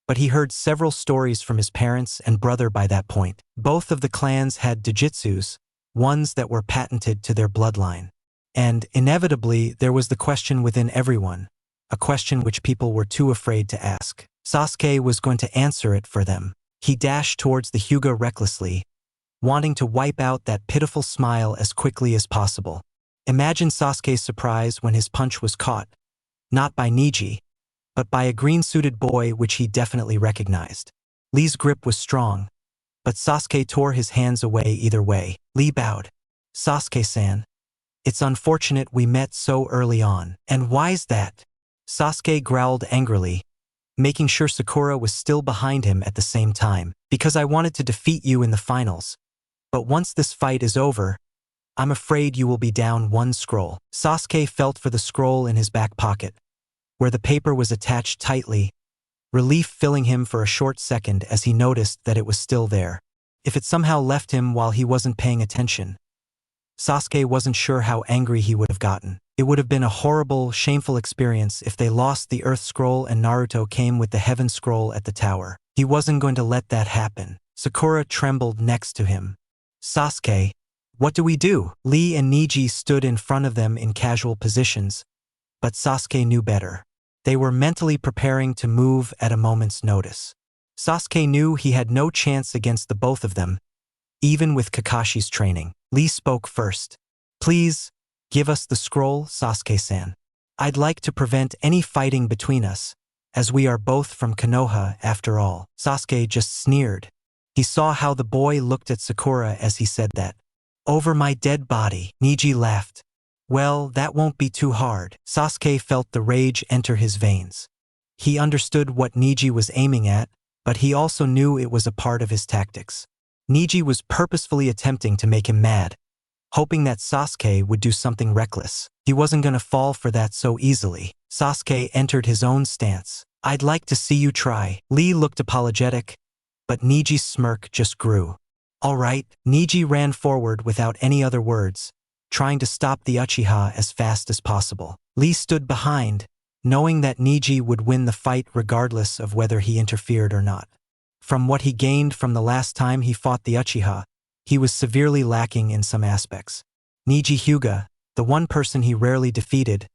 but he heard several stories from his parents and brother by that point. Both of the clans had dojutsus, ones that were patented to their bloodline. And, inevitably, there was the question within everyone, a question which people were too afraid to ask. Sasuke was going to answer it for them. He dashed towards the Hyuga recklessly, wanting to wipe out that pitiful smile as quickly as possible. Imagine Sasuke's surprise when his punch was caught, not by Neji, but by a green-suited boy which he definitely recognized. Lee's grip was strong, but Sasuke tore his hands away either way. Lee bowed. "Sasuke-san, it's unfortunate we met so early on." "And why's that?" Sasuke growled angrily, making sure Sakura was still behind him at the same time. "Because I wanted to defeat you in the finals. But once this fight is over, I'm afraid you will be down one scroll." Sasuke felt for the scroll in his back pocket, where the paper was attached tightly, relief filling him for a short second as he noticed that it was still there. If it somehow left him while he wasn't paying attention, Sasuke wasn't sure how angry he would have gotten. It would have been a horrible, shameful experience if they lost the Earth Scroll and Naruto came with the Heaven Scroll at the tower. He wasn't going to let that happen. Sakura trembled next to him. "Sasuke, what do we do?" Lee and Neji stood in front of them in casual positions, but Sasuke knew better. They were mentally preparing to move at a moment's notice. Sasuke knew he had no chance against the both of them, even with Kakashi's training. Lee spoke first. "Please, give us the scroll, Sasuke-san. I'd like to prevent any fighting between us, as we are both from Konoha after all." Sasuke just sneered. He saw how the boy looked at Sakura as he said that. "Over my dead body." Neji laughed. "Well, that won't be too hard." Sasuke felt the rage enter his veins. He understood what Neji was aiming at, but he also knew it was a part of his tactics. Neji was purposefully attempting to make him mad, hoping that Sasuke would do something reckless. He wasn't going to fall for that so easily. Sasuke entered his own stance. "I'd like to see you try." Lee looked apologetic, but Neji's smirk just grew. "All right." Neji ran forward without any other words, trying to stop the Uchiha as fast as possible. Lee stood behind, knowing that Neji would win the fight regardless of whether he interfered or not. From what he gained from the last time he fought the Uchiha, he was severely lacking in some aspects. Neji Hyuga, the one person he rarely defeated,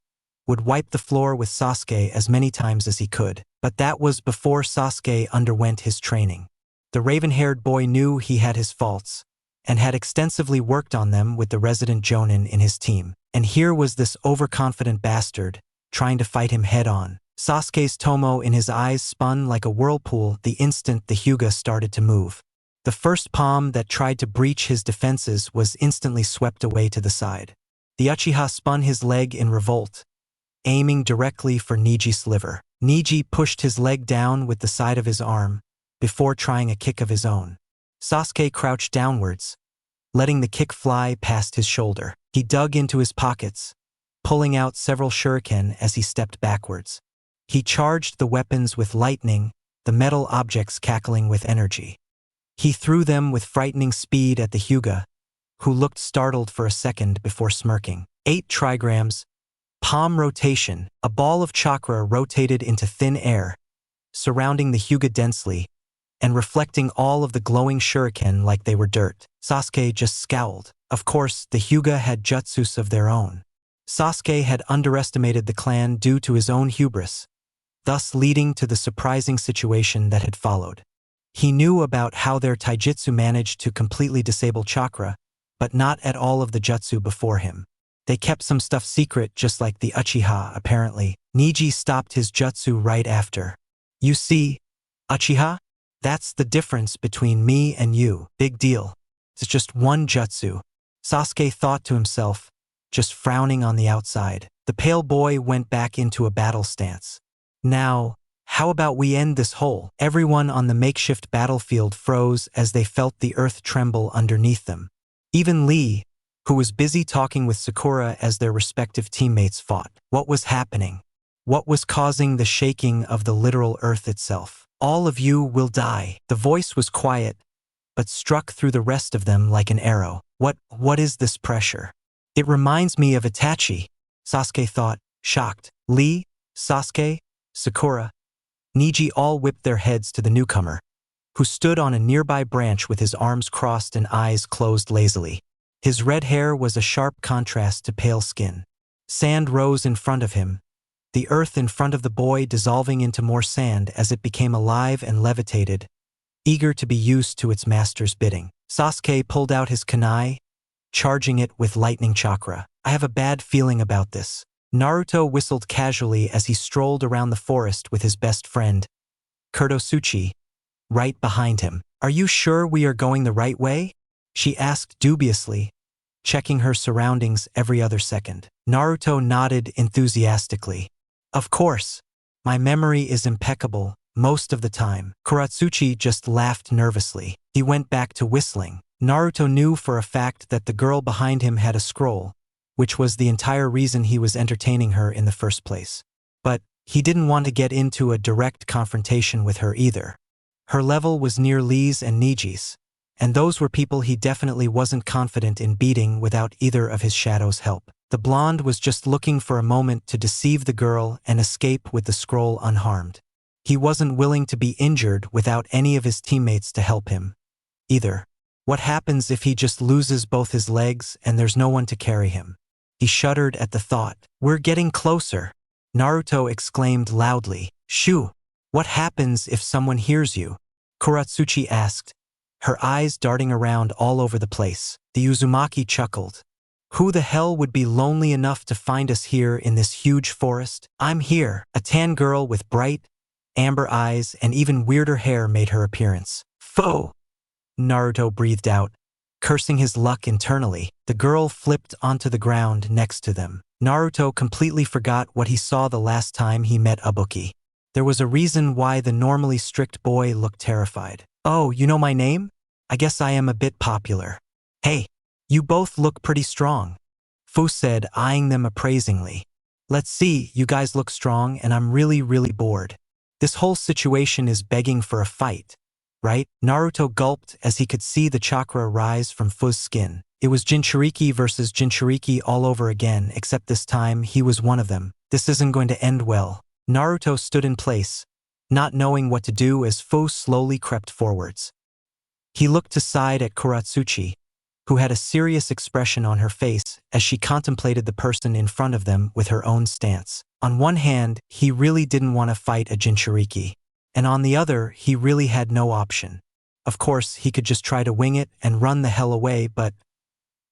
would wipe the floor with Sasuke as many times as he could. But that was before Sasuke underwent his training. The raven-haired boy knew he had his faults, and had extensively worked on them with the resident Jonin in his team. And here was this overconfident bastard, trying to fight him head-on. Sasuke's tomo in his eyes spun like a whirlpool the instant the Hyuga started to move. The first palm that tried to breach his defenses was instantly swept away to the side. The Uchiha spun his leg in revolt, aiming directly for Neji's liver. Neji pushed his leg down with the side of his arm, before trying a kick of his own. Sasuke crouched downwards, letting the kick fly past his shoulder. He dug into his pockets, pulling out several shuriken as he stepped backwards. He charged the weapons with lightning, the metal objects cackling with energy. He threw them with frightening speed at the Hyuga, who looked startled for a second before smirking. 8 trigrams, palm rotation, a ball of chakra rotated into thin air, surrounding the Hyuga densely, and reflecting all of the glowing shuriken like they were dirt. Sasuke just scowled. Of course, the Hyuga had jutsus of their own. Sasuke had underestimated the clan due to his own hubris, thus leading to the surprising situation that had followed. He knew about how their taijutsu managed to completely disable chakra, but not at all of the jutsu before him. They kept some stuff secret just like the Uchiha, apparently. Neji stopped his jutsu right after. "You see, Uchiha? That's the difference between me and you. Big deal. It's just one jutsu." Sasuke thought to himself, just frowning on the outside. The pale boy went back into a battle stance. "Now, how about we end this hole?" Everyone on the makeshift battlefield froze as they felt the earth tremble underneath them. Even Lee, who was busy talking with Sakura as their respective teammates fought. What was happening? What was causing the shaking of the literal earth itself? All of you will die. The voice was quiet, but struck through the rest of them like an arrow. What is this pressure? It reminds me of Itachi, Sasuke thought, shocked. Lee, Sasuke, Sakura, Neji all whipped their heads to the newcomer, who stood on a nearby branch with his arms crossed and eyes closed lazily. His red hair was a sharp contrast to pale skin. Sand rose in front of him, the earth in front of the boy dissolving into more sand as it became alive and levitated, eager to be used to its master's bidding. Sasuke pulled out his kunai, charging it with lightning chakra. I have a bad feeling about this. Naruto whistled casually as he strolled around the forest with his best friend, Kurtotsuchi, right behind him. Are you sure we are going the right way? She asked dubiously, checking her surroundings every other second. Naruto nodded enthusiastically. Of course. My memory is impeccable, most of the time. Kurotsuchi just laughed nervously. He went back to whistling. Naruto knew for a fact that the girl behind him had a scroll, which was the entire reason he was entertaining her in the first place. But he didn't want to get into a direct confrontation with her either. Her level was near Lee's and Neji's, and those were people he definitely wasn't confident in beating without either of his shadows' help. The blonde was just looking for a moment to deceive the girl and escape with the scroll unharmed. He wasn't willing to be injured without any of his teammates to help him, either. What happens if he just loses both his legs and there's no one to carry him? He shuddered at the thought. We're getting closer, Naruto exclaimed loudly. Shoo! What happens if someone hears you? Kurotsuchi asked, her eyes darting around all over the place. The Uzumaki chuckled. Who the hell would be lonely enough to find us here in this huge forest? I'm here. A tan girl with bright, amber eyes and even weirder hair made her appearance. Foe! Naruto breathed out, cursing his luck internally. The girl flipped onto the ground next to them. Naruto completely forgot what he saw the last time he met Ibuki. There was a reason why the normally strict boy looked terrified. Oh, you know my name? I guess I am a bit popular. Hey, you both look pretty strong, Fu said, eyeing them appraisingly. Let's see, you guys look strong and I'm really bored. This whole situation is begging for a fight, right? Naruto gulped as he could see the chakra rise from Fu's skin. It was Jinchuriki versus Jinchuriki all over again, except this time he was one of them. This isn't going to end well. Naruto stood in place, not knowing what to do as Fu slowly crept forwards. He looked aside at Kurotsuchi, who had a serious expression on her face as she contemplated the person in front of them with her own stance. On one hand, he really didn't want to fight a Jinchuriki, and on the other, he really had no option. Of course, he could just try to wing it and run the hell away, but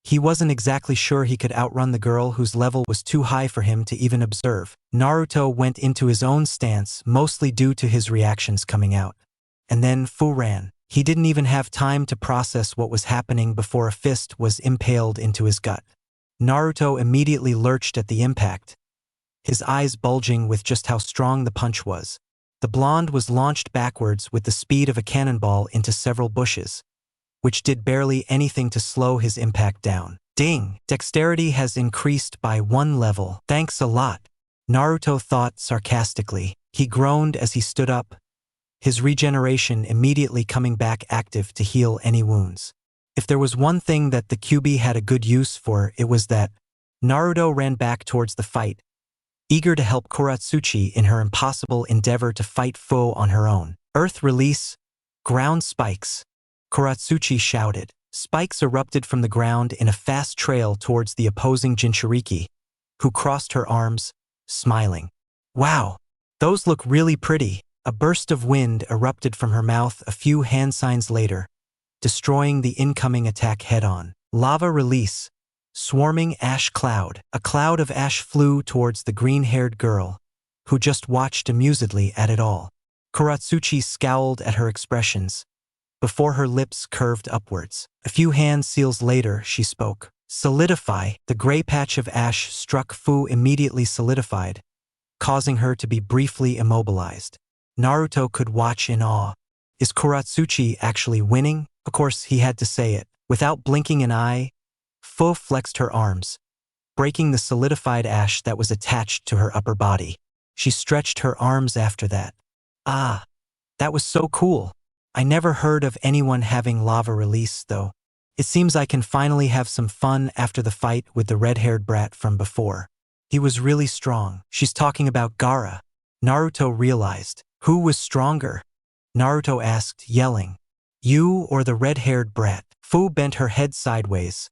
he wasn't exactly sure he could outrun the girl whose level was too high for him to even observe. Naruto went into his own stance, mostly due to his reactions coming out. And then Fu ran. He didn't even have time to process what was happening before a fist was impaled into his gut. Naruto immediately lurched at the impact, his eyes bulging with just how strong the punch was. The blonde was launched backwards with the speed of a cannonball into several bushes, which did barely anything to slow his impact down. Ding! Dexterity has increased by 1 level. Thanks a lot, Naruto thought sarcastically. He groaned as he stood up, his regeneration immediately coming back active to heal any wounds. If there was one thing that the QB had a good use for, it was that. Naruto ran back towards the fight, eager to help Kurotsuchi in her impossible endeavor to fight Fu on her own. Earth release, ground spikes, Kurotsuchi shouted. Spikes erupted from the ground in a fast trail towards the opposing Jinchuriki, who crossed her arms, smiling. Wow, those look really pretty. A burst of wind erupted from her mouth a few hand signs later, destroying the incoming attack head-on. Lava release, swarming ash cloud. A cloud of ash flew towards the green-haired girl, who just watched amusedly at it all. Kurotsuchi scowled at her expressions, before her lips curved upwards. A few hand seals later, she spoke. Solidify. The gray patch of ash struck Fu immediately solidified, causing her to be briefly immobilized. Naruto could watch in awe. Is Kurotsuchi actually winning? Of course, he had to say it. Without blinking an eye, Fu flexed her arms, breaking the solidified ash that was attached to her upper body. She stretched her arms after that. Ah! That was so cool. I never heard of anyone having lava release, though. It seems I can finally have some fun after the fight with the red-haired brat from before. He was really strong. She's talking about Gaara. Naruto realized. Who was stronger? Naruto asked, yelling. You or the red-haired brat? Fu bent her head sideways,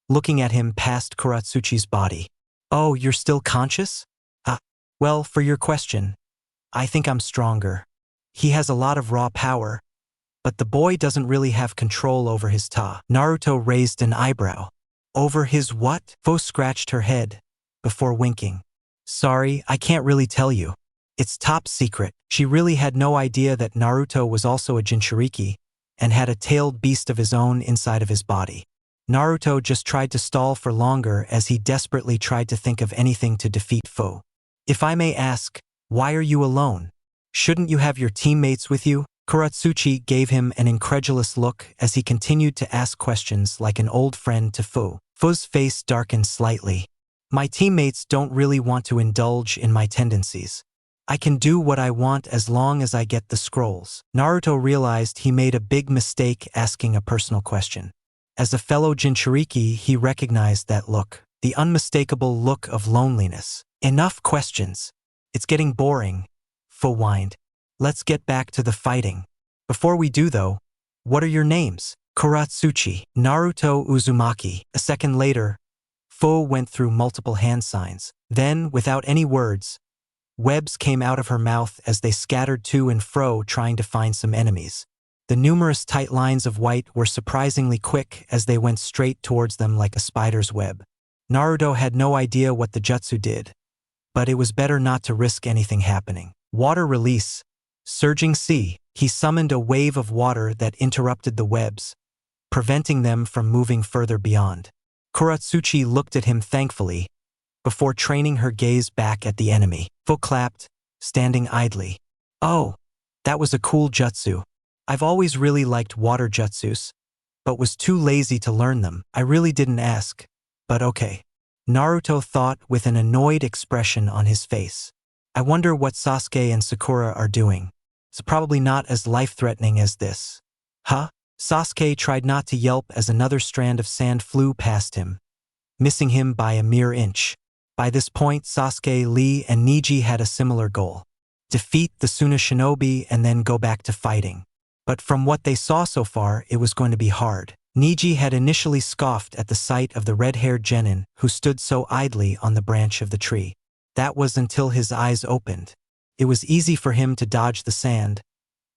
looking at him past Kuratsuchi's body. Oh, you're still conscious? Well, for your question, I think I'm stronger. He has a lot of raw power, but the boy doesn't really have control over his ta. Naruto raised an eyebrow. Over his what? Fu scratched her head, before winking. Sorry, I can't really tell you. It's top secret. She really had no idea that Naruto was also a Jinchuriki, and had a tailed beast of his own inside of his body. Naruto just tried to stall for longer as he desperately tried to think of anything to defeat Fu. If I may ask, why are you alone? Shouldn't you have your teammates with you? Kuratsuchi gave him an incredulous look as he continued to ask questions like an old friend to Fu. Fu's face darkened slightly. My teammates don't really want to indulge in my tendencies. I can do what I want as long as I get the scrolls. Naruto realized he made a big mistake asking a personal question. As a fellow Jinchuriki, he recognized that look, the unmistakable look of loneliness. Enough questions. It's getting boring, Fu whined. Let's get back to the fighting. Before we do though, what are your names? Kuratsuchi, Naruto, Uzumaki. A second later, Fu went through multiple hand signs. Then, without any words, webs came out of her mouth as they scattered to and fro trying to find some enemies. The numerous tight lines of white were surprisingly quick as they went straight towards them like a spider's web. Naruto had no idea what the jutsu did, but it was better not to risk anything happening. Water release. Surging sea. He summoned a wave of water that interrupted the webs, preventing them from moving further beyond. Kuratsuchi looked at him thankfully, before training her gaze back at the enemy. Fu clapped, standing idly. Oh, that was a cool jutsu. I've always really liked water jutsus, but was too lazy to learn them. I really didn't ask, but okay. Naruto thought with an annoyed expression on his face. I wonder what Sasuke and Sakura are doing. It's probably not as life-threatening as this. Huh? Sasuke tried not to yelp as another strand of sand flew past him, missing him by a mere inch. By this point, Sasuke, Lee, and Neji had a similar goal. Defeat the Suna shinobi and then go back to fighting. But from what they saw so far, it was going to be hard. Neji had initially scoffed at the sight of the red-haired genin who stood so idly on the branch of the tree. That was until his eyes opened. It was easy for him to dodge the sand,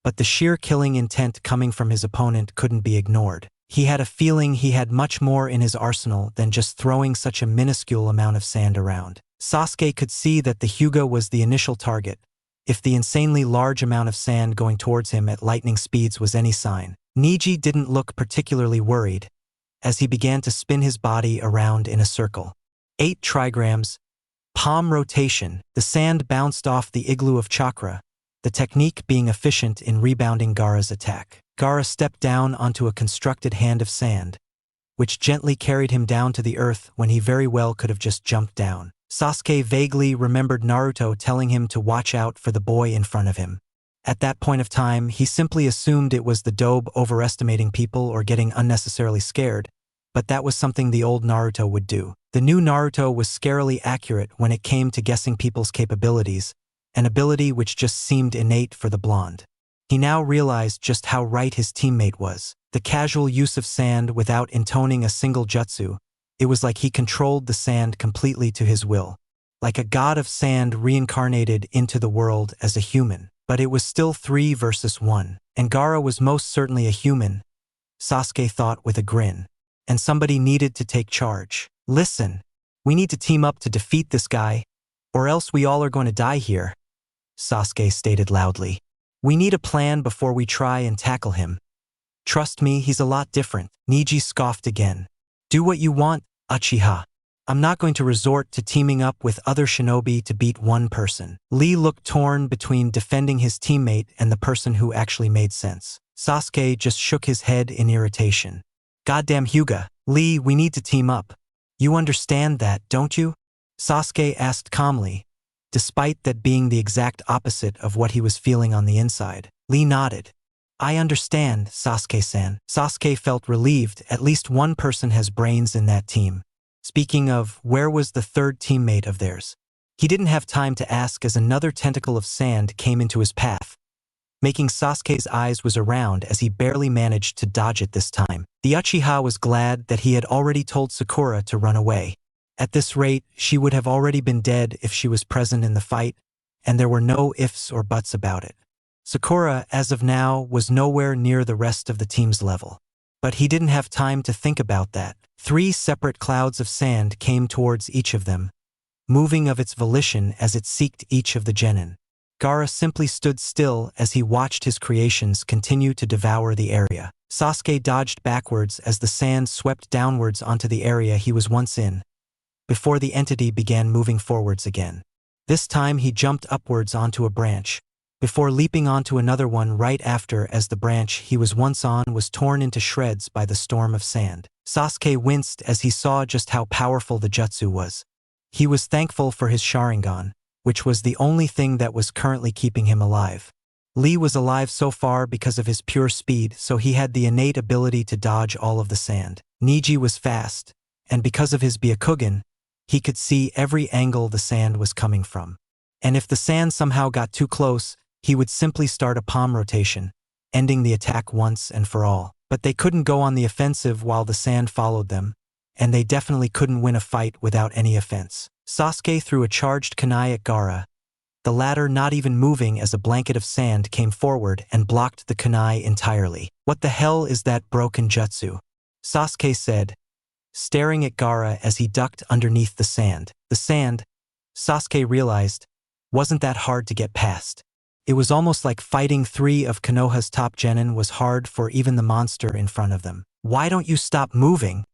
but the sheer killing intent coming from his opponent couldn't be ignored. He had a feeling he had much more in his arsenal than just throwing such a minuscule amount of sand around. Sasuke could see that the Hyuga was the initial target, if the insanely large amount of sand going towards him at lightning speeds was any sign. Neji didn't look particularly worried, as he began to spin his body around in a circle. 8 trigrams. Palm rotation. The sand bounced off the igloo of Chakra, the technique being efficient in rebounding Gaara's attack. Gaara stepped down onto a constructed hand of sand, which gently carried him down to the earth when he very well could have just jumped down. Sasuke vaguely remembered Naruto telling him to watch out for the boy in front of him. At that point of time, he simply assumed it was the dobe overestimating people or getting unnecessarily scared, but that was something the old Naruto would do. The new Naruto was scarily accurate when it came to guessing people's capabilities, an ability which just seemed innate for the blonde. He now realized just how right his teammate was. The casual use of sand without intoning a single jutsu, it was like he controlled the sand completely to his will. Like a god of sand reincarnated into the world as a human. But it was still 3 versus 1, and Gaara was most certainly a human, Sasuke thought with a grin. And somebody needed to take charge. Listen, we need to team up to defeat this guy, or else we all are going to die here, Sasuke stated loudly. We need a plan before we try and tackle him. Trust me, he's a lot different. Neji scoffed again. Do what you want, Uchiha. I'm not going to resort to teaming up with other shinobi to beat one person. Lee looked torn between defending his teammate and the person who actually made sense. Sasuke just shook his head in irritation. Goddamn Hyuga. Lee, we need to team up. You understand that, don't you? Sasuke asked calmly, despite that being the exact opposite of what he was feeling on the inside. Lee nodded. I understand, Sasuke-san. Sasuke felt relieved at least one person has brains in that team. Speaking of, where was the third teammate of theirs? He didn't have time to ask as another tentacle of sand came into his path, making Sasuke's eyes was around as he barely managed to dodge it this time. The Uchiha was glad that he had already told Sakura to run away. At this rate, she would have already been dead if she was present in the fight, and there were no ifs or buts about it. Sakura, as of now, was nowhere near the rest of the team's level. But he didn't have time to think about that. 3 separate clouds of sand came towards each of them, moving of its volition as it seeked each of the genin. Gaara simply stood still as he watched his creations continue to devour the area. Sasuke dodged backwards as the sand swept downwards onto the area he was once in, before the entity began moving forwards again. This time he jumped upwards onto a branch, before leaping onto another one right after as the branch he was once on was torn into shreds by the storm of sand. Sasuke winced as he saw just how powerful the jutsu was. He was thankful for his Sharingan, which was the only thing that was currently keeping him alive. Lee was alive so far because of his pure speed, so he had the innate ability to dodge all of the sand. Neji was fast, and because of his Byakugan, he could see every angle the sand was coming from. And if the sand somehow got too close, he would simply start a palm rotation, ending the attack once and for all. But they couldn't go on the offensive while the sand followed them, and they definitely couldn't win a fight without any offense. Sasuke threw a charged kunai at Gaara, the latter not even moving as a blanket of sand came forward and blocked the kunai entirely. What the hell is that broken jutsu? Sasuke said, staring at Gaara as he ducked underneath the sand. The sand, Sasuke realized, wasn't that hard to get past. It was almost like fighting 3 of Konoha's top genin was hard for even the monster in front of them. Why don't you stop moving?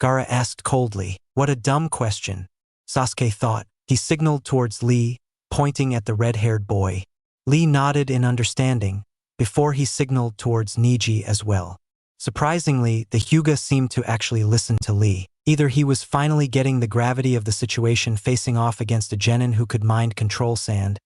Gaara asked coldly. What a dumb question, Sasuke thought. He signaled towards Lee, pointing at the red-haired boy. Lee nodded in understanding, before he signaled towards Neji as well. Surprisingly, the Hyuga seemed to actually listen to Lee. Either he was finally getting the gravity of the situation facing off against a genin who could mind control sand,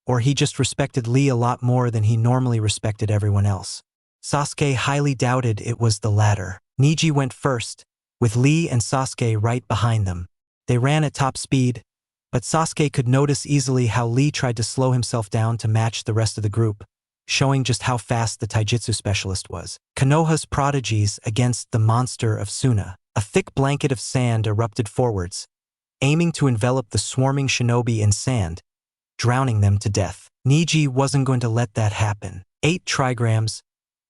or he just respected Lee a lot more than he normally respected everyone else. Sasuke highly doubted it was the latter. Neji went first, with Lee and Sasuke right behind them. They ran at top speed, but Sasuke could notice easily how Lee tried to slow himself down to match the rest of the group, showing just how fast the taijutsu specialist was. Konoha's prodigies against the monster of Suna. A thick blanket of sand erupted forwards, aiming to envelop the swarming shinobi in sand, drowning them to death. Neji wasn't going to let that happen. 8 trigrams,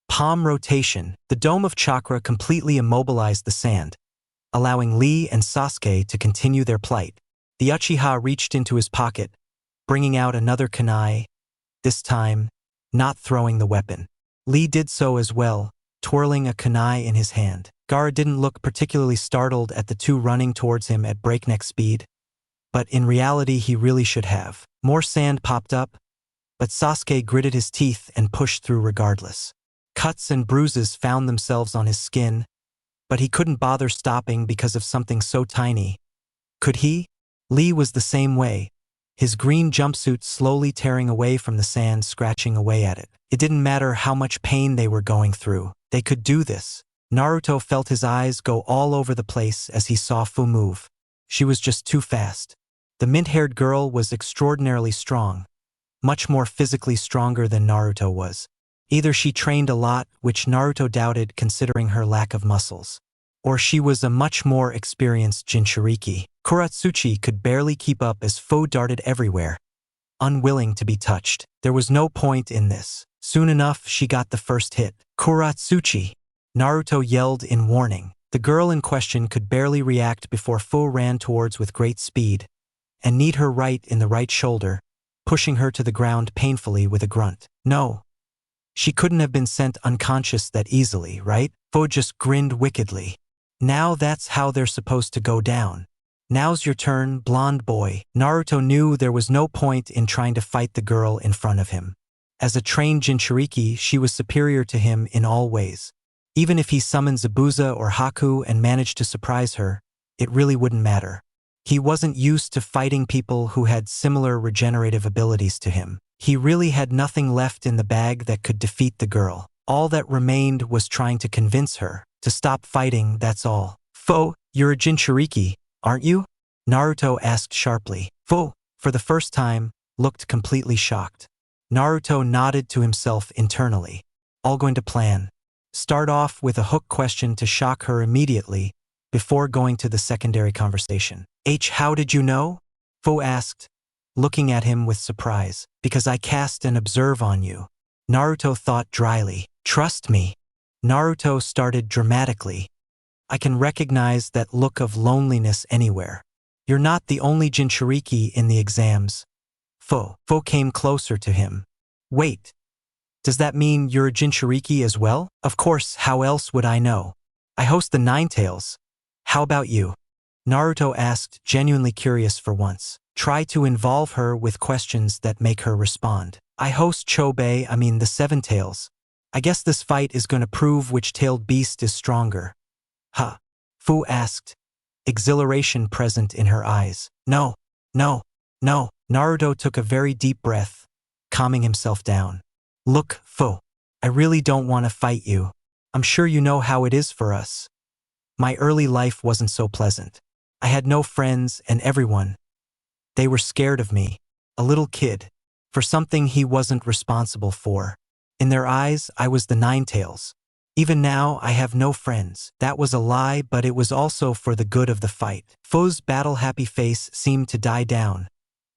palm rotation. The dome of Chakra completely immobilized the sand, allowing Lee and Sasuke to continue their plight. The Uchiha reached into his pocket, bringing out another kunai, this time not throwing the weapon. Lee did so as well, twirling a kunai in his hand. Gaara didn't look particularly startled at the 2 running towards him at breakneck speed, but in reality he really should have. More sand popped up, but Sasuke gritted his teeth and pushed through regardless. Cuts and bruises found themselves on his skin, but he couldn't bother stopping because of something so tiny. Could he? Lee was the same way, his green jumpsuit slowly tearing away from the sand, scratching away at it. It didn't matter how much pain they were going through, they could do this. Naruto felt his eyes go all over the place as he saw Fu move. She was just too fast. The mint-haired girl was extraordinarily strong, much more physically stronger than Naruto was. Either she trained a lot, which Naruto doubted considering her lack of muscles, or she was a much more experienced Jinchuriki. Kuratsuchi could barely keep up as Fu darted everywhere, unwilling to be touched. There was no point in this. Soon enough, she got the first hit. Kuratsuchi! Naruto yelled in warning. The girl in question could barely react before Fu ran towards with great speed, and kneed her right in the right shoulder, pushing her to the ground painfully with a grunt. No. She couldn't have been sent unconscious that easily, right? Fu just grinned wickedly. Now that's how they're supposed to go down. Now's your turn, blonde boy. Naruto knew there was no point in trying to fight the girl in front of him. As a trained Jinchuriki, she was superior to him in all ways. Even if he summoned Zabuza or Haku and managed to surprise her, it really wouldn't matter. He wasn't used to fighting people who had similar regenerative abilities to him. He really had nothing left in the bag that could defeat the girl. All that remained was trying to convince her to stop fighting, that's all. Fo, you're a Jinchuriki, aren't you? Naruto asked sharply. Fo, for the first time, looked completely shocked. Naruto nodded to himself internally. All going to plan. Start off with a hook question to shock her immediately before going to the secondary conversation. How did you know? Fo asked, looking at him with surprise. Because I cast an observe on you. Naruto thought dryly. Trust me. Naruto started dramatically. I can recognize that look of loneliness anywhere. You're not the only Jinchuriki in the exams. Fo came closer to him. Wait. Does that mean you're a Jinchuriki as well? Of course, how else would I know? I host the Nine Tails. How about you? Naruto asked, genuinely curious for once. Try to involve her with questions that make her respond. I host the Seven Tails. I guess this fight is going to prove which tailed beast is stronger. Huh? Fu asked, exhilaration present in her eyes. No. Naruto took a very deep breath, calming himself down. Look, Fu, I really don't want to fight you. I'm sure you know how it is for us. My early life wasn't so pleasant. I had no friends and everyone. They were scared of me, a little kid, for something he wasn't responsible for. In their eyes, I was the Nine Tails. Even now, I have no friends. That was a lie, but it was also for the good of the fight. Fu's battle-happy face seemed to die down,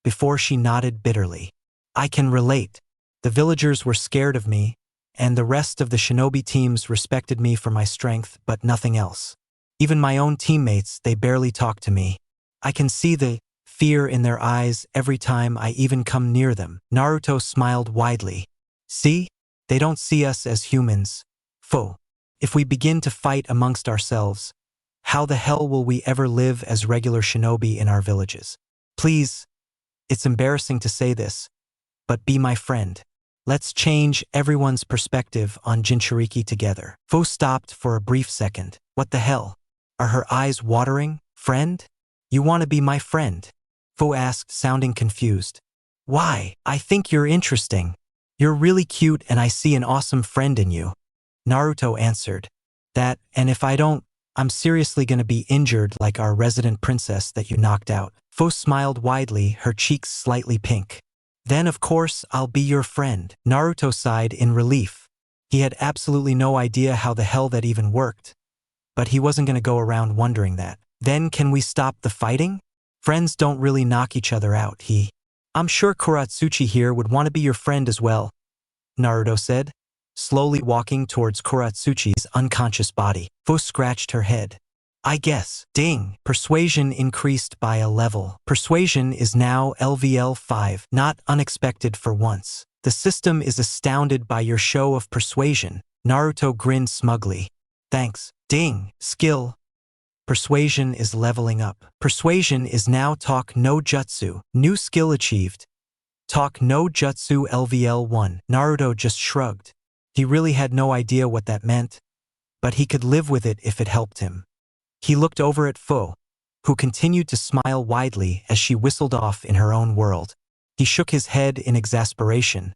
before she nodded bitterly. I can relate. The villagers were scared of me, and the rest of the shinobi teams respected me for my strength, but nothing else. Even my own teammates, they barely talked to me. I can see the fear in their eyes every time I even come near them. Naruto smiled widely. See? They don't see us as humans. Fu, if we begin to fight amongst ourselves, how the hell will we ever live as regular shinobi in our villages? Please, it's embarrassing to say this, but be my friend. Let's change everyone's perspective on Jinchuriki together. Fu stopped for a brief second. What the hell? Are her eyes watering? Friend? You want to be my friend? Fu asked, sounding confused. Why? I think you're interesting. You're really cute and I see an awesome friend in you. Naruto answered. That, and if I don't, I'm seriously gonna be injured like our resident princess that you knocked out. Fu smiled widely, her cheeks slightly pink. Then of course I'll be your friend. Naruto sighed in relief. He had absolutely no idea how the hell that even worked. But he wasn't gonna go around wondering that. Then can we stop the fighting? Friends don't really knock each other out, I'm sure Kuratsuchi here would want to be your friend as well, Naruto said, slowly walking towards Kuratsuchi's unconscious body. Fu scratched her head. I guess. Ding. Persuasion increased by a level. Persuasion is now LVL 5. Not unexpected for once. The system is astounded by your show of persuasion. Naruto grinned smugly. Thanks. Ding. Skill. Persuasion is leveling up. Persuasion is now Talk no Jutsu. New skill achieved. Talk no Jutsu LVL 1. Naruto just shrugged. He really had no idea what that meant, but he could live with it if it helped him. He looked over at Fu, who continued to smile widely as she whistled off in her own world. He shook his head in exasperation.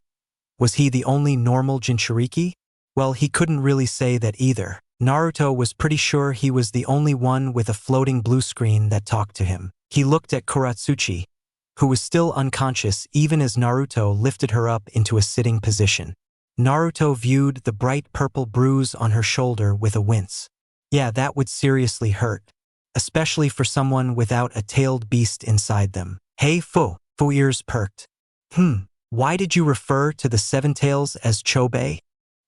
Was he the only normal Jinchuriki? Well, he couldn't really say that either. Naruto was pretty sure he was the only one with a floating blue screen that talked to him. He looked at Kuratsuchi, who was still unconscious even as Naruto lifted her up into a sitting position. Naruto viewed the bright purple bruise on her shoulder with a wince. Yeah, that would seriously hurt, especially for someone without a tailed beast inside them. Hey Fu, Fu ears perked. Why did you refer to the Seven Tails as Chobei?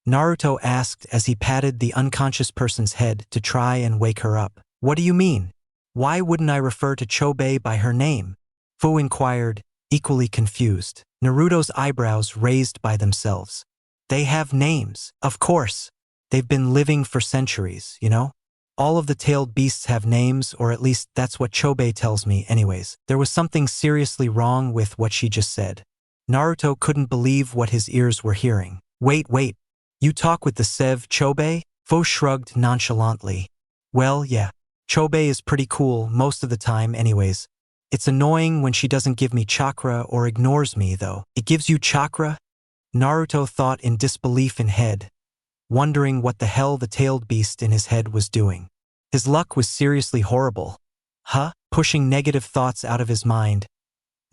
Naruto asked as he patted the unconscious person's head to try and wake her up. What do you mean? Why wouldn't I refer to Chobei by her name? Fu inquired, equally confused. Naruto's eyebrows raised by themselves. They have names, of course. They've been living for centuries, you know? All of the tailed beasts have names, or at least that's what Chobei tells me anyways. There was something seriously wrong with what she just said. Naruto couldn't believe what his ears were hearing. Wait. You talk with the Sev Chobei? Fu shrugged nonchalantly. Well, yeah. Chobei is pretty cool most of the time anyways. It's annoying when she doesn't give me chakra or ignores me, though. It gives you chakra? Naruto thought in disbelief in head, wondering what the hell the tailed beast in his head was doing. His luck was seriously horrible. Pushing negative thoughts out of his mind,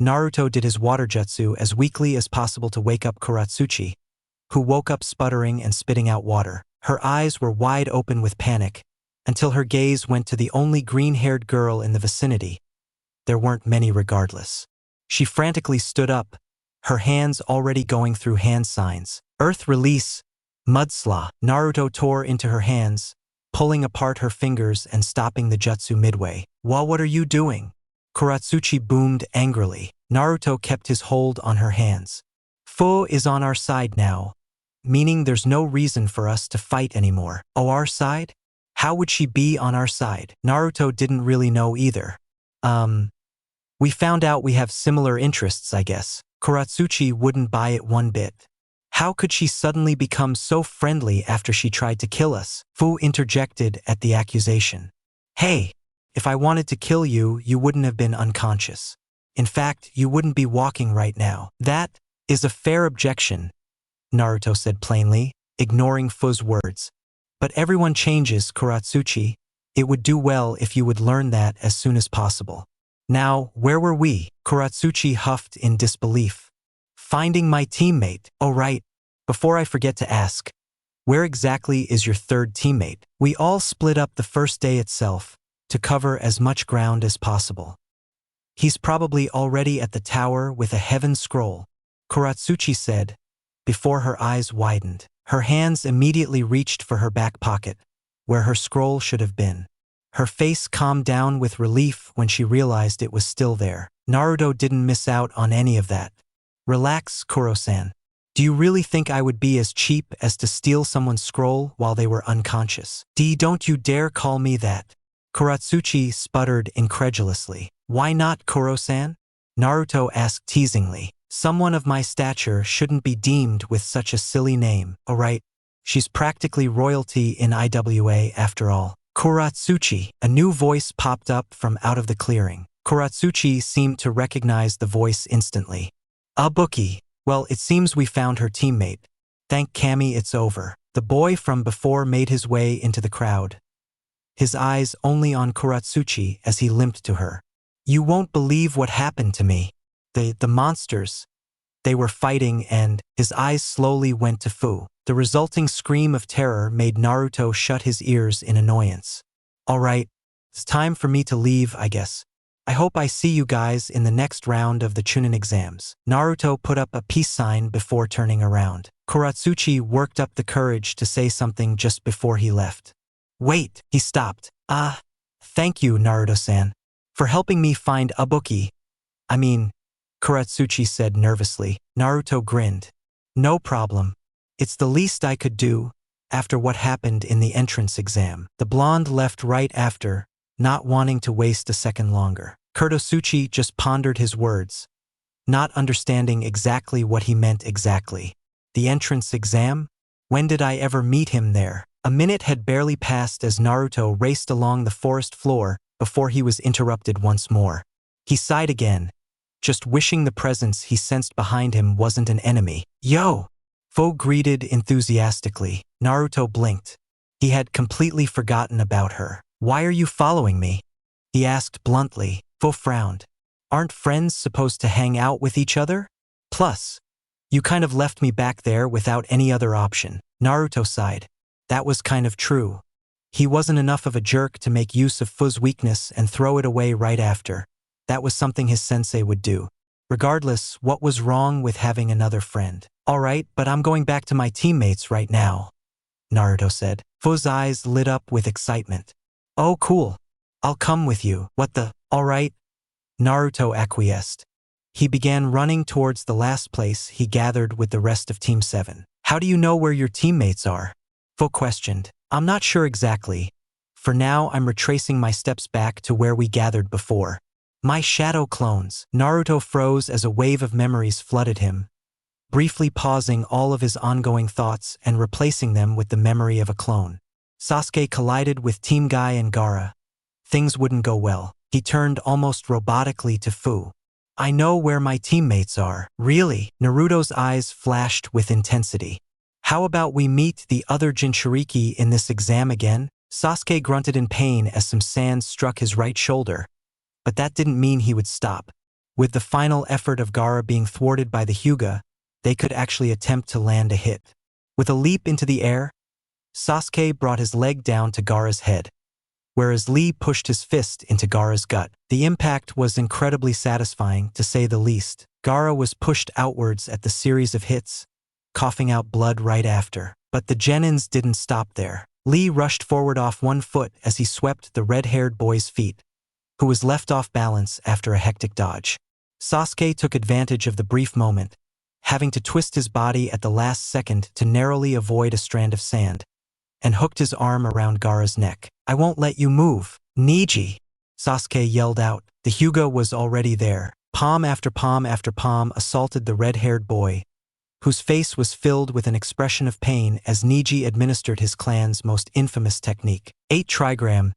Naruto did his water jutsu as weakly as possible to wake up Kuratsuchi, who woke up sputtering and spitting out water. Her eyes were wide open with panic, until her gaze went to the only green-haired girl in the vicinity. There weren't many regardless. She frantically stood up, her hands already going through hand signs. Earth release, mudsla. Naruto tore into her hands, pulling apart her fingers and stopping the jutsu midway. What are you doing? Kuratsuchi boomed angrily. Naruto kept his hold on her hands. Fu is on our side now, meaning there's no reason for us to fight anymore. Oh, our side? How would she be on our side? Naruto didn't really know either. We found out we have similar interests, I guess. Kuratsuchi wouldn't buy it one bit. How could she suddenly become so friendly after she tried to kill us? Fu interjected at the accusation. Hey, if I wanted to kill you, you wouldn't have been unconscious. In fact, you wouldn't be walking right now. That is a fair objection, Naruto said plainly, ignoring Fu's words. But everyone changes, Kuratsuchi. It would do well if you would learn that as soon as possible. Now, where were we? Kuratsuchi huffed in disbelief. Finding my teammate. Oh right, before I forget to ask, where exactly is your third teammate? We all split up the first day itself, to cover as much ground as possible. He's probably already at the tower with a heaven scroll, Kuratsuchi said, before her eyes widened. Her hands immediately reached for her back pocket, where her scroll should have been. Her face calmed down with relief when she realized it was still there. Naruto didn't miss out on any of that. Relax, Kuro-san. Do you really think I would be as cheap as to steal someone's scroll while they were unconscious? Don't you dare call me that. Kuratsuchi sputtered incredulously. Why not, Kuro-san? Naruto asked teasingly. Someone of my stature shouldn't be deemed with such a silly name. Alright, she's practically royalty in IWA after all. Kuratsuchi. A new voice popped up from out of the clearing. Kuratsuchi seemed to recognize the voice instantly. Bookie. Well, it seems we found her teammate. Thank Kami it's over. The boy from before made his way into the crowd, his eyes only on Kuratsuchi as he limped to her. You won't believe what happened to me. The monsters. They were fighting and his eyes slowly went to Fu. The resulting scream of terror made Naruto shut his ears in annoyance. Alright, it's time for me to leave, I guess. I hope I see you guys in the next round of the Chunin exams. Naruto put up a peace sign before turning around. Kuratsuchi worked up the courage to say something just before he left. Wait, he stopped. Thank you, Naruto-san, for helping me find Abuki. Kuratsuchi said nervously. Naruto grinned. No problem. It's the least I could do, after what happened in the entrance exam. The blonde left right after, not wanting to waste a second longer. Kuratsuchi just pondered his words, not understanding exactly what he meant exactly. The entrance exam? When did I ever meet him there? A minute had barely passed as Naruto raced along the forest floor before he was interrupted once more. He sighed again, just wishing the presence he sensed behind him wasn't an enemy. Yo! Fu greeted enthusiastically. Naruto blinked. He had completely forgotten about her. Why are you following me? He asked bluntly. Fu frowned. Aren't friends supposed to hang out with each other? Plus, you kind of left me back there without any other option. Naruto sighed. That was kind of true. He wasn't enough of a jerk to make use of Fu's weakness and throw it away right after. That was something his sensei would do. Regardless, what was wrong with having another friend? Alright, but I'm going back to my teammates right now, Naruto said. Fu's eyes lit up with excitement. Oh cool. I'll come with you. What the? Alright. Naruto acquiesced. He began running towards the last place he gathered with the rest of Team 7. How do you know where your teammates are? Fu questioned. I'm not sure exactly. For now, I'm retracing my steps back to where we gathered before. My shadow clones. Naruto froze as a wave of memories flooded him, briefly pausing all of his ongoing thoughts and replacing them with the memory of a clone. Sasuke collided with Team Guy and Gaara. Things wouldn't go well. He turned almost robotically to Fu. I know where my teammates are. Really? Naruto's eyes flashed with intensity. How about we meet the other Jinchuriki in this exam again? Sasuke grunted in pain as some sand struck his right shoulder, but that didn't mean he would stop. With the final effort of Gaara being thwarted by the Hyuga, they could actually attempt to land a hit. With a leap into the air, Sasuke brought his leg down to Gaara's head, whereas Lee pushed his fist into Gaara's gut. The impact was incredibly satisfying, to say the least. Gaara was pushed outwards at the series of hits, coughing out blood right after. But the Genins didn't stop there. Lee rushed forward off one foot as he swept the red-haired boy's feet, who was left off balance after a hectic dodge. Sasuke took advantage of the brief moment, having to twist his body at the last second to narrowly avoid a strand of sand, and hooked his arm around Gaara's neck. I won't let you move. Niji! Sasuke yelled out. The Hyuga was already there. Palm after palm after palm assaulted the red-haired boy, whose face was filled with an expression of pain as Niji administered his clan's most infamous technique. 8 trigram,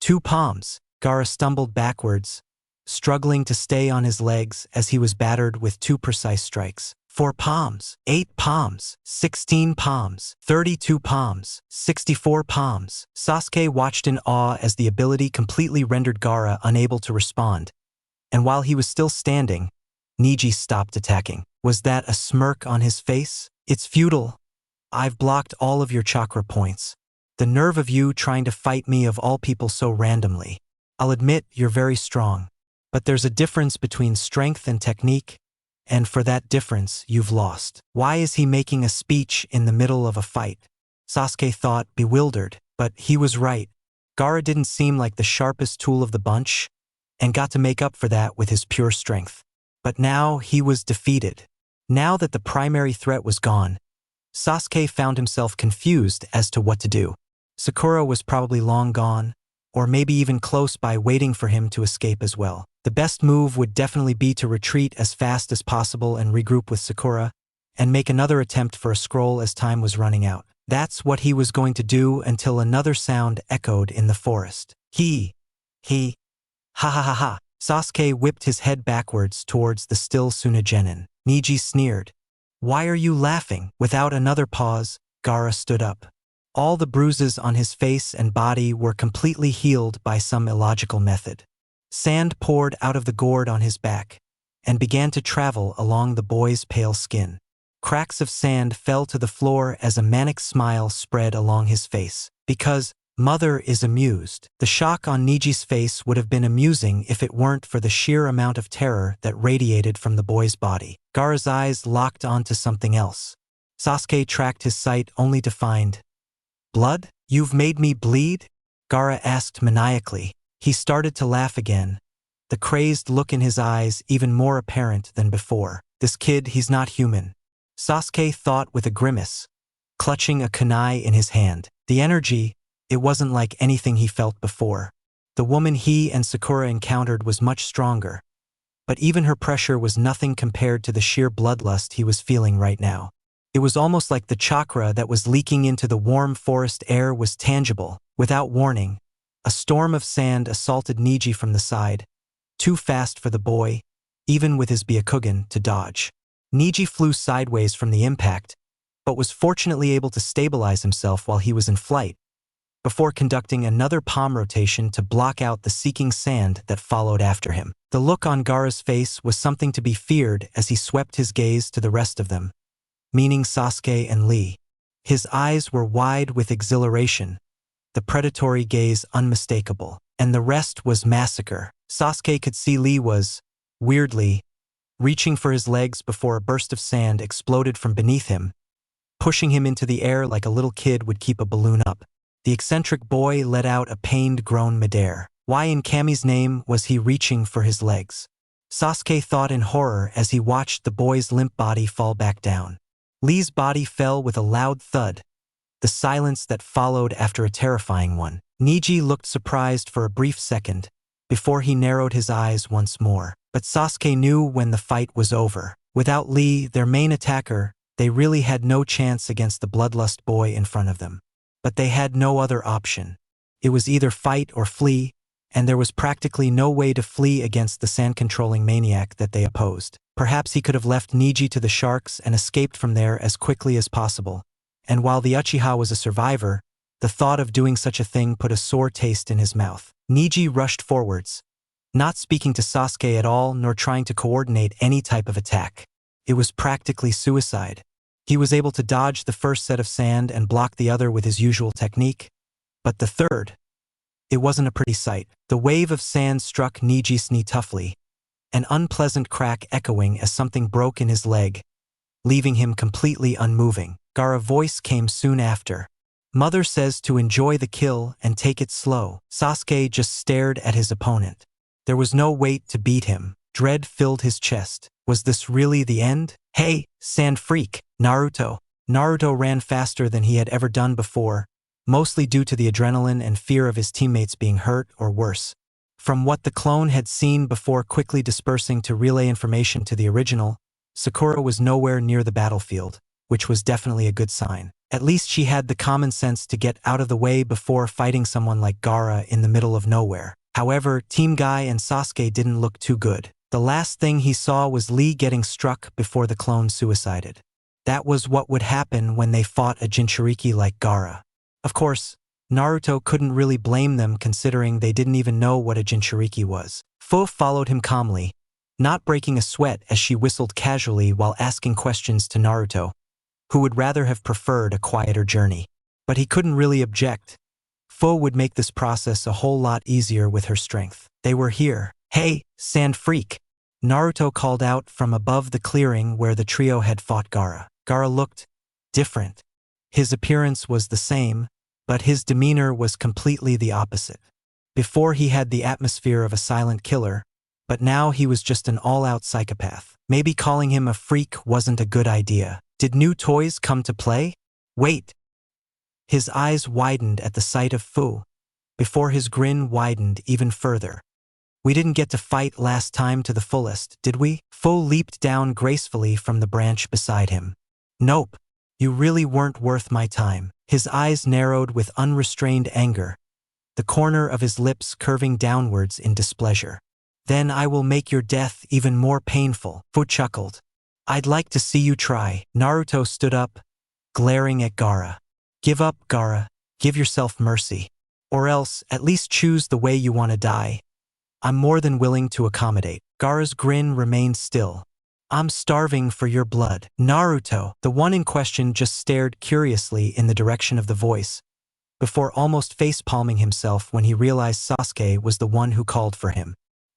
2 palms. Gaara stumbled backwards, struggling to stay on his legs as he was battered with 2 precise strikes. 4 palms, 8 palms, 16 palms, 32 palms, 64 palms. Sasuke watched in awe as the ability completely rendered Gaara unable to respond, and while he was still standing, Niji stopped attacking. Was that a smirk on his face? It's futile. I've blocked all of your chakra points. The nerve of you trying to fight me of all people so randomly. I'll admit you're very strong, but there's a difference between strength and technique, and for that difference, you've lost. Why is he making a speech in the middle of a fight? Sasuke thought, bewildered, but he was right. Gaara didn't seem like the sharpest tool of the bunch, and got to make up for that with his pure strength. But now he was defeated. Now that the primary threat was gone, Sasuke found himself confused as to what to do. Sakura was probably long gone, or maybe even close by waiting for him to escape as well. The best move would definitely be to retreat as fast as possible and regroup with Sakura, and make another attempt for a scroll as time was running out. That's what he was going to do until another sound echoed in the forest. Ha ha ha ha. Sasuke whipped his head backwards towards the still Tsunagenin. Niji sneered. Why are you laughing? Without another pause, Gaara stood up. All the bruises on his face and body were completely healed by some illogical method. Sand poured out of the gourd on his back, and began to travel along the boy's pale skin. Cracks of sand fell to the floor as a manic smile spread along his face. Because Mother is amused. The shock on Niji's face would have been amusing if it weren't for the sheer amount of terror that radiated from the boy's body. Gaara's eyes locked onto something else. Sasuke tracked his sight only to find blood? You've made me bleed? Gaara asked maniacally. He started to laugh again, the crazed look in his eyes even more apparent than before. This kid, he's not human. Sasuke thought with a grimace, clutching a kunai in his hand. The energy, it wasn't like anything he felt before. The woman he and Sakura encountered was much stronger, but even her pressure was nothing compared to the sheer bloodlust he was feeling right now. It was almost like the chakra that was leaking into the warm forest air was tangible. Without warning, a storm of sand assaulted Niji from the side, too fast for the boy, even with his Byakugan, to dodge. Niji flew sideways from the impact, but was fortunately able to stabilize himself while he was in flight, before conducting another palm rotation to block out the seeking sand that followed after him. The look on Gaara's face was something to be feared as he swept his gaze to the rest of them, meaning Sasuke and Lee. His eyes were wide with exhilaration, the predatory gaze unmistakable, and the rest was massacre. Sasuke could see Lee was, weirdly, reaching for his legs before a burst of sand exploded from beneath him, pushing him into the air like a little kid would keep a balloon up. The eccentric boy let out a pained groan midair. Why in Kami's name was he reaching for his legs? Sasuke thought in horror as he watched the boy's limp body fall back down. Lee's body fell with a loud thud, the silence that followed after a terrifying one. Niji looked surprised for a brief second, before he narrowed his eyes once more. But Sasuke knew when the fight was over. Without Lee, their main attacker, they really had no chance against the bloodlust boy in front of them. But they had no other option. It was either fight or flee, and there was practically no way to flee against the sand-controlling maniac that they opposed. Perhaps he could have left Niji to the sharks and escaped from there as quickly as possible. And while the Uchiha was a survivor, the thought of doing such a thing put a sore taste in his mouth. Niji rushed forwards, not speaking to Sasuke at all nor trying to coordinate any type of attack. It was practically suicide. He was able to dodge the first set of sand and block the other with his usual technique, but the third, it wasn't a pretty sight. The wave of sand struck Niji's knee toughly, an unpleasant crack echoing as something broke in his leg, leaving him completely unmoving. Gaara's voice came soon after. Mother says to enjoy the kill and take it slow. Sasuke just stared at his opponent. There was no weight to beat him. Dread filled his chest. Was this really the end? Hey, sand freak, Naruto. Naruto ran faster than he had ever done before, mostly due to the adrenaline and fear of his teammates being hurt or worse. From what the clone had seen before quickly dispersing to relay information to the original, Sakura was nowhere near the battlefield, which was definitely a good sign. At least she had the common sense to get out of the way before fighting someone like Gaara in the middle of nowhere. However, Team Guy and Sasuke didn't look too good. The last thing he saw was Lee getting struck before the clone suicided. That was what would happen when they fought a Jinchuriki like Gaara. Of course, Naruto couldn't really blame them considering they didn't even know what a Jinchuriki was. Fu followed him calmly, not breaking a sweat as she whistled casually while asking questions to Naruto, who would rather have preferred a quieter journey. But he couldn't really object. Fu would make this process a whole lot easier with her strength. They were here. Hey, sand freak! Naruto called out from above the clearing where the trio had fought Gaara. Gaara looked different. His appearance was the same, but his demeanor was completely the opposite. Before he had the atmosphere of a silent killer, but now he was just an all-out psychopath. Maybe calling him a freak wasn't a good idea. Did new toys come to play? Wait! His eyes widened at the sight of Fu, before his grin widened even further. We didn't get to fight last time to the fullest, did we? Fu leaped down gracefully from the branch beside him. Nope. You really weren't worth my time. His eyes narrowed with unrestrained anger, the corner of his lips curving downwards in displeasure. Then I will make your death even more painful. Fu chuckled. I'd like to see you try. Naruto stood up, glaring at Gaara. Give up, Gaara. Give yourself mercy. Or else, at least choose the way you want to die. I'm more than willing to accommodate. Gaara's grin remained still. I'm starving for your blood. Naruto, the one in question, just stared curiously in the direction of the voice, before almost face-palming himself when he realized Sasuke was the one who called for him.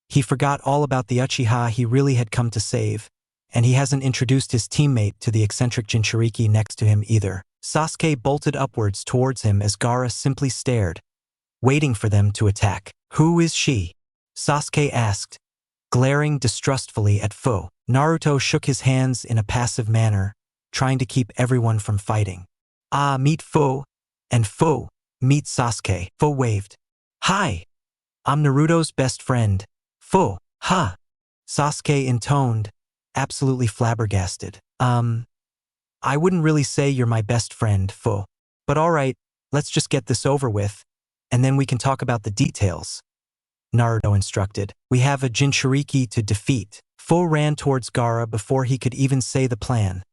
He forgot all about the Uchiha he really had come to save, and he hasn't introduced his teammate to the eccentric Jinchuriki next to him either. Sasuke bolted upwards towards him as Gaara simply stared, waiting for them to attack. Who is she? Sasuke asked, glaring distrustfully at Fu. Naruto shook his hands in a passive manner, trying to keep everyone from fighting. Ah, meet Fu, and Fu, meet Sasuke. Fu waved. Hi, I'm Naruto's best friend. Fu, ha! Sasuke intoned, absolutely flabbergasted. I wouldn't really say you're my best friend, Fu. But alright, let's just get this over with, and then we can talk about the details. Naruto instructed. We have a Jinchuriki to defeat. Fu ran towards Gaara before he could even say the plan,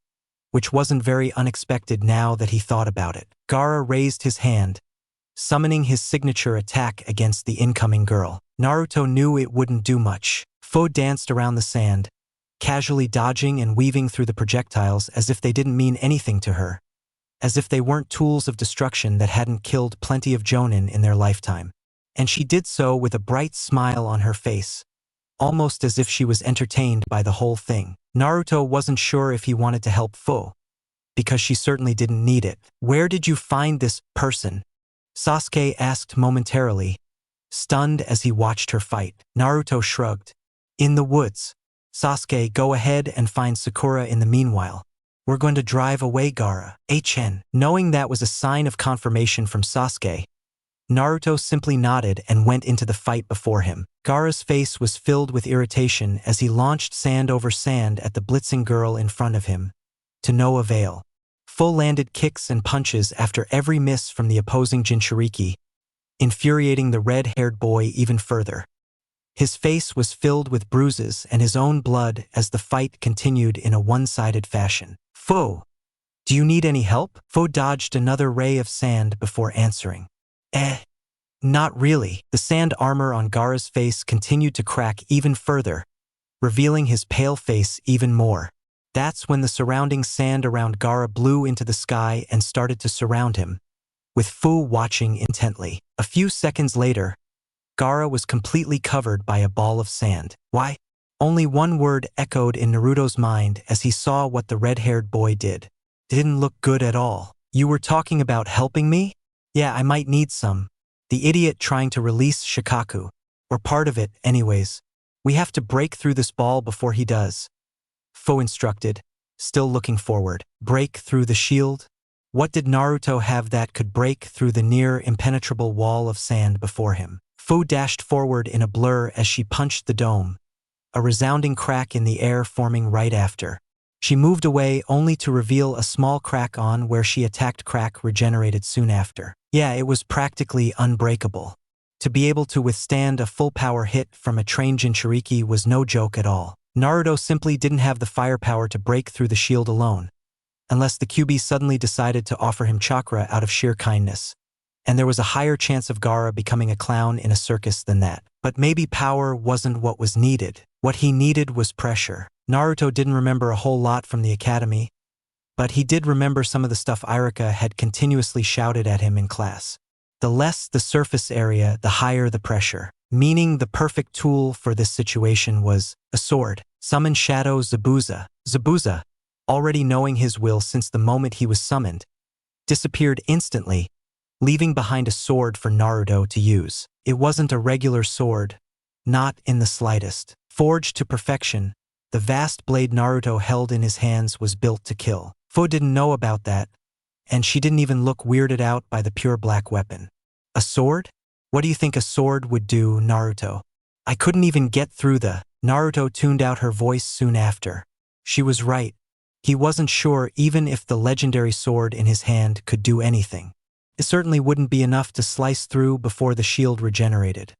which wasn't very unexpected now that he thought about it. Gaara raised his hand, summoning his signature attack against the incoming girl. Naruto knew it wouldn't do much. Fu danced around the sand, casually dodging and weaving through the projectiles as if they didn't mean anything to her, as if they weren't tools of destruction that hadn't killed plenty of jonin in their lifetime. And she did so with a bright smile on her face, almost as if she was entertained by the whole thing. Naruto wasn't sure if he wanted to help Fu, because she certainly didn't need it. Where did you find this person? Sasuke asked momentarily, stunned as he watched her fight. Naruto shrugged. In the woods. Sasuke, go ahead and find Sakura in the meanwhile. We're going to drive away Gaara. HN. Knowing that was a sign of confirmation from Sasuke, Naruto simply nodded and went into the fight before him. Gaara's face was filled with irritation as he launched sand over sand at the blitzing girl in front of him, to no avail. Fu landed kicks and punches after every miss from the opposing Jinchuriki, infuriating the red-haired boy even further. His face was filled with bruises and his own blood as the fight continued in a one-sided fashion. "Foe, do you need any help?" Foe dodged another ray of sand before answering. Not really." The sand armor on Gaara's face continued to crack even further, revealing his pale face even more. That's when the surrounding sand around Gaara blew into the sky and started to surround him, with Fu watching intently. A few seconds later, Gaara was completely covered by a ball of sand. Why? Only one word echoed in Naruto's mind as he saw what the red-haired boy did. Didn't look good at all. "You were talking about helping me? Yeah, I might need some." The idiot trying to release Shikaku. Or part of it, anyways. "We have to break through this ball before he does," Fu instructed, still looking forward. Break through the shield? What did Naruto have that could break through the near-impenetrable wall of sand before him? Fu dashed forward in a blur as she punched the dome, a resounding crack in the air forming right after. She moved away only to reveal a small crack on where she attacked crack regenerated soon after. Yeah, it was practically unbreakable. To be able to withstand a full-power hit from a trained Jinchuriki was no joke at all. Naruto simply didn't have the firepower to break through the shield alone, unless the QB suddenly decided to offer him chakra out of sheer kindness. And there was a higher chance of Gaara becoming a clown in a circus than that. But maybe power wasn't what was needed. What he needed was pressure. Naruto didn't remember a whole lot from the academy, but he did remember some of the stuff Irika had continuously shouted at him in class. The less the surface area, the higher the pressure. Meaning the perfect tool for this situation was a sword. Summon Shadow Zabuza. Zabuza, already knowing his will since the moment he was summoned, disappeared instantly, leaving behind a sword for Naruto to use. It wasn't a regular sword, not in the slightest. Forged to perfection, the vast blade Naruto held in his hands was built to kill. Fu didn't know about that, and she didn't even look weirded out by the pure black weapon. A sword? What do you think a sword would do, Naruto? I couldn't even get through the... Naruto tuned out her voice soon after. She was right. He wasn't sure even if the legendary sword in his hand could do anything. It certainly wouldn't be enough to slice through before the shield regenerated.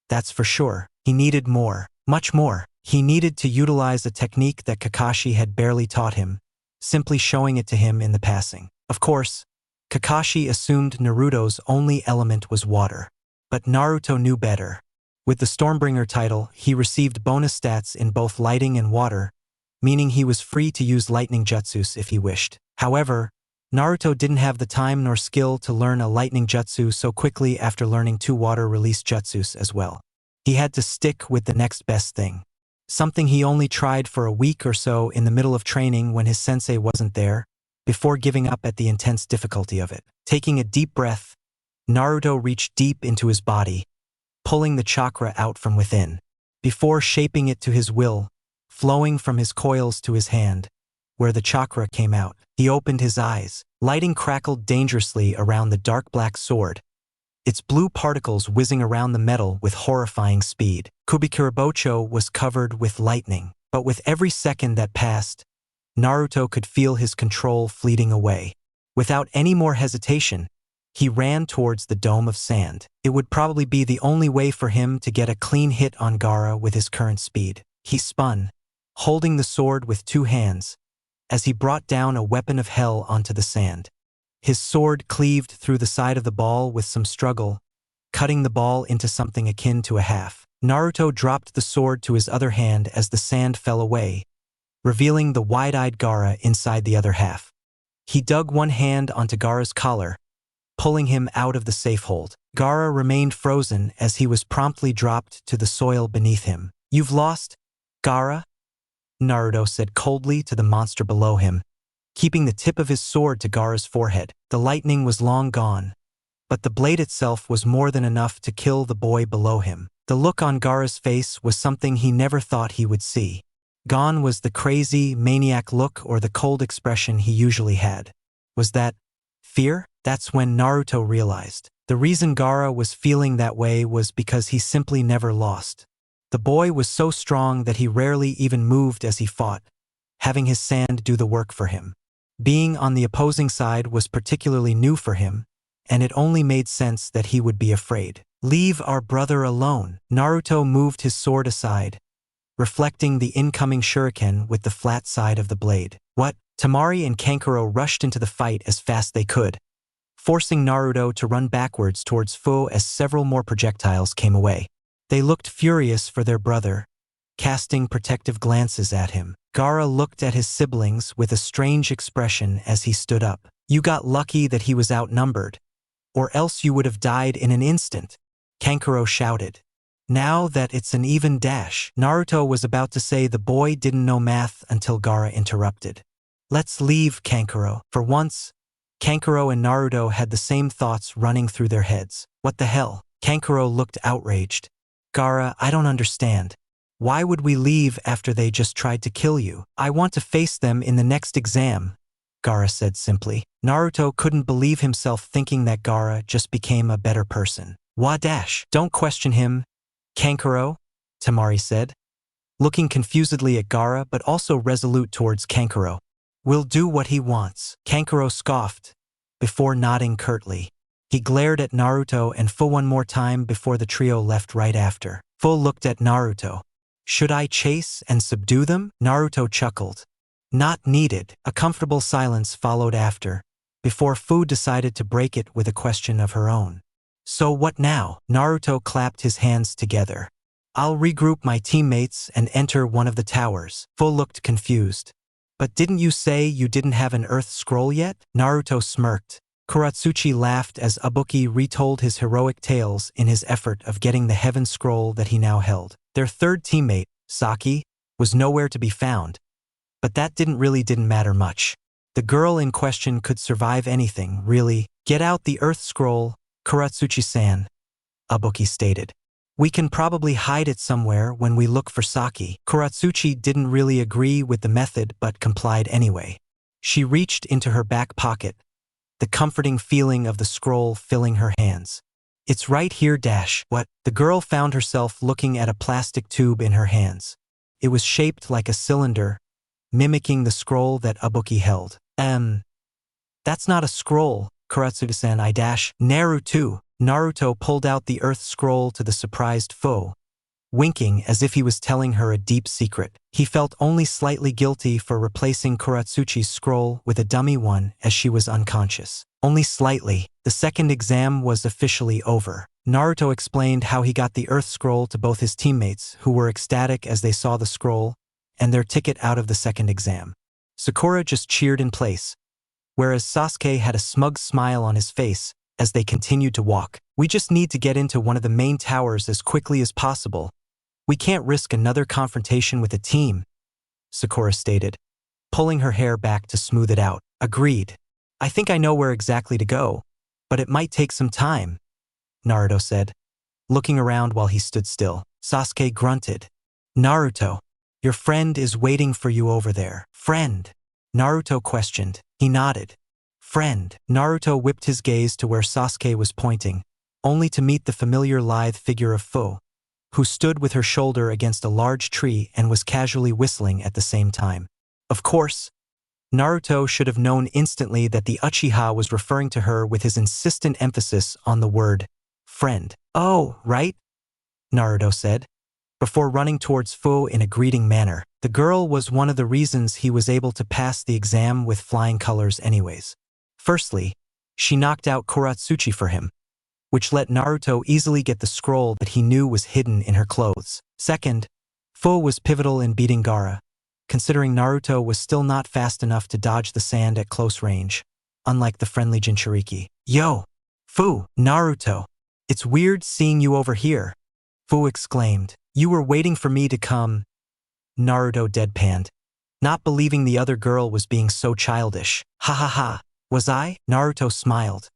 That's for sure. He needed more. Much more. He needed to utilize a technique that Kakashi had barely taught him, simply showing it to him in the passing. Of course, Kakashi assumed Naruto's only element was water. But Naruto knew better. With the Stormbringer title, he received bonus stats in both lighting and water, meaning he was free to use lightning jutsus if he wished. However, Naruto didn't have the time nor skill to learn a lightning jutsu so quickly after learning 2 water-release jutsus as well. He had to stick with the next best thing. Something he only tried for a week or so in the middle of training when his sensei wasn't there, before giving up at the intense difficulty of it. Taking a deep breath, Naruto reached deep into his body, pulling the chakra out from within. Before shaping it to his will, flowing from his coils to his hand, where the chakra came out, he opened his eyes. Lighting crackled dangerously around the dark black sword, its blue particles whizzing around the metal with horrifying speed. Kubikurabocho was covered with lightning, but with every second that passed, Naruto could feel his control fleeting away. Without any more hesitation, he ran towards the dome of sand. It would probably be the only way for him to get a clean hit on Gaara with his current speed. He spun, holding the sword with 2 hands, as he brought down a weapon of hell onto the sand. His sword cleaved through the side of the ball with some struggle, cutting the ball into something akin to a half. Naruto dropped the sword to his other hand as the sand fell away, revealing the wide-eyed Gaara inside the other half. He dug one hand onto Gaara's collar, pulling him out of the safe hold. Gaara remained frozen as he was promptly dropped to the soil beneath him. "You've lost, Gaara?" Naruto said coldly to the monster below him, keeping the tip of his sword to Gaara's forehead. The lightning was long gone, but the blade itself was more than enough to kill the boy below him. The look on Gaara's face was something he never thought he would see. Gone was the crazy, maniac look or the cold expression he usually had. Was that fear? That's when Naruto realized. The reason Gaara was feeling that way was because he simply never lost. The boy was so strong that he rarely even moved as he fought, having his sand do the work for him. Being on the opposing side was particularly new for him, and it only made sense that he would be afraid. Leave our brother alone. Naruto moved his sword aside, reflecting the incoming shuriken with the flat side of the blade. What? Temari and Kankuro rushed into the fight as fast they could, forcing Naruto to run backwards towards Fu as several more projectiles came away. They looked furious for their brother, casting protective glances at him. Gaara looked at his siblings with a strange expression as he stood up. You got lucky that he was outnumbered, or else you would have died in an instant, Kankuro shouted. Now that it's an even dash, Naruto was about to say the boy didn't know math until Gaara interrupted. Let's leave, Kankuro. For once, Kankuro and Naruto had the same thoughts running through their heads. What the hell? Kankuro looked outraged. Gaara, I don't understand. Why would we leave after they just tried to kill you? I want to face them in the next exam, Gaara said simply. Naruto couldn't believe himself thinking that Gaara just became a better person. Wadash, don't question him, Kankuro, Temari said, looking confusedly at Gaara but also resolute towards Kankuro. We'll do what he wants, Kankuro scoffed, before nodding curtly. He glared at Naruto and Fu one more time before the trio left right after. Fu looked at Naruto. Should I chase and subdue them? Naruto chuckled. Not needed. A comfortable silence followed after, before Fu decided to break it with a question of her own. So what now? Naruto clapped his hands together. I'll regroup my teammates and enter one of the towers. Fu looked confused. But didn't you say you didn't have an Earth Scroll yet? Naruto smirked. Kuratsuchi laughed as Ibuki retold his heroic tales in his effort of getting the Heaven Scroll that he now held. Their third teammate, Saki, was nowhere to be found, but that didn't matter much. The girl in question could survive anything, really. Get out the Earth Scroll, Kuratsuchi-san, Ibuki stated. We can probably hide it somewhere when we look for Saki. Kuratsuchi didn't really agree with the method but complied anyway. She reached into her back pocket, the comforting feeling of the scroll filling her hands. It's right here dash. What? The girl found herself looking at a plastic tube in her hands. It was shaped like a cylinder, mimicking the scroll that Ibuki held. That's not a scroll, Kuratsugi-san. Naruto. Naruto pulled out the Earth Scroll to the surprised Fu, winking as if he was telling her a deep secret. He felt only slightly guilty for replacing Kuratsuchi's scroll with a dummy one as she was unconscious. Only slightly. The second exam was officially over. Naruto explained how he got the Earth Scroll to both his teammates, who were ecstatic as they saw the scroll, and their ticket out of the second exam. Sakura just cheered in place, whereas Sasuke had a smug smile on his face as they continued to walk. We just need to get into one of the main towers as quickly as possible. We can't risk another confrontation with a team, Sakura stated, pulling her hair back to smooth it out. Agreed. I think I know where exactly to go, but it might take some time, Naruto said, looking around while he stood still. Sasuke grunted. Naruto, your friend is waiting for you over there. Friend? Naruto questioned. He nodded. Friend. Naruto whipped his gaze to where Sasuke was pointing, only to meet the familiar lithe figure of Fu, who stood with her shoulder against a large tree and was casually whistling at the same time. Of course, Naruto should have known instantly that the Uchiha was referring to her with his insistent emphasis on the word friend. Oh, right? Naruto said, before running towards Fu in a greeting manner. The girl was one of the reasons he was able to pass the exam with flying colors anyways. Firstly, she knocked out Kuratsuchi for him, which let Naruto easily get the scroll that he knew was hidden in her clothes. Second, Fu was pivotal in beating Gaara, considering Naruto was still not fast enough to dodge the sand at close range, unlike the friendly Jinchuriki. Yo! Fu! Naruto! It's weird seeing you over here, Fu exclaimed. You were waiting for me to come, Naruto deadpanned, not believing the other girl was being so childish. Ha ha ha. Was I? Naruto smiled.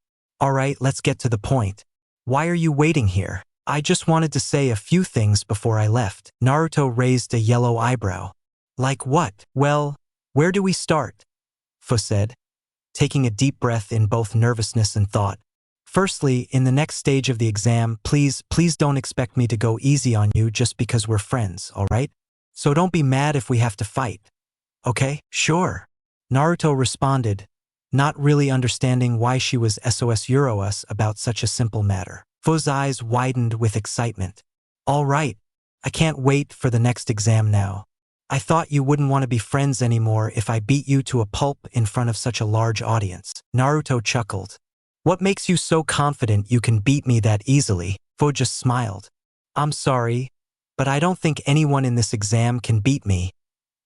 Alright, let's get to the point. Why are you waiting here? I just wanted to say a few things before I left. Naruto raised a yellow eyebrow. Like what? Well, where do we start? Fu said, taking a deep breath in both nervousness and thought. Firstly, in the next stage of the exam, please don't expect me to go easy on you just because we're friends, alright? So don't be mad if we have to fight. Okay? Sure. Naruto responded, not really understanding why she was SOS Euroas about such a simple matter. Fo's eyes widened with excitement. All right, I can't wait for the next exam now. I thought you wouldn't want to be friends anymore if I beat you to a pulp in front of such a large audience. Naruto chuckled. What makes you so confident you can beat me that easily? Fo just smiled. I'm sorry, but I don't think anyone in this exam can beat me.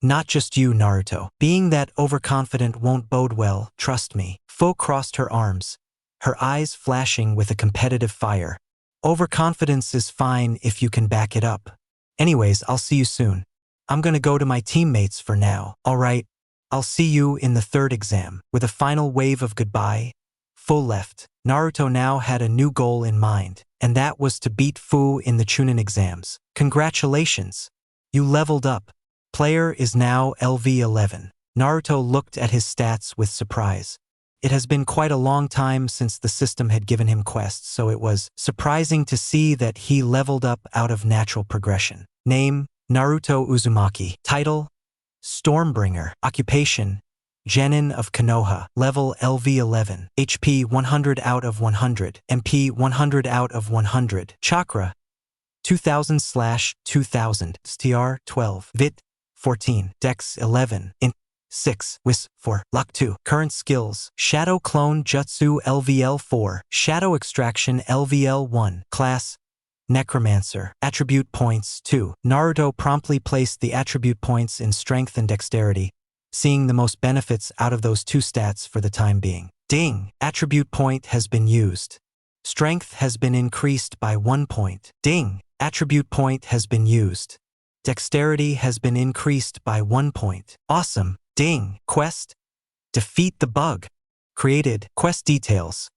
Not just you, Naruto. Being that overconfident won't bode well, trust me. Fo crossed her arms, her eyes flashing with a competitive fire. Overconfidence is fine if you can back it up. Anyways, I'll see you soon. I'm gonna go to my teammates for now. All right, I'll see you in the third exam. With a final wave of goodbye, Fu left. Naruto now had a new goal in mind, and that was to beat Fu in the Chunin exams. Congratulations! You leveled up. Player is now LV11. Naruto looked at his stats with surprise. It has been quite a long time since the system had given him quests, so it was surprising to see that he leveled up out of natural progression. Name, Naruto Uzumaki. Title, Stormbringer. Occupation, Genin of Konoha. Level LV11. HP 100 out of 100. MP 100 out of 100. Chakra, 2000/2000. STR 12. Vit 14. Dex 11. Int 6. Wis 4. Luck 2. Current skills, Shadow Clone Jutsu LVL 4. Shadow Extraction LVL 1. Class, Necromancer. Attribute points 2. Naruto promptly placed the attribute points in Strength and Dexterity, seeing the most benefits out of those two stats for the time being. Ding! Attribute point has been used. Strength has been increased by 1 point. Ding! Attribute point has been used. Dexterity has been increased by 1 point. Awesome! Ding! Quest, defeat the bug. Created. Quest details.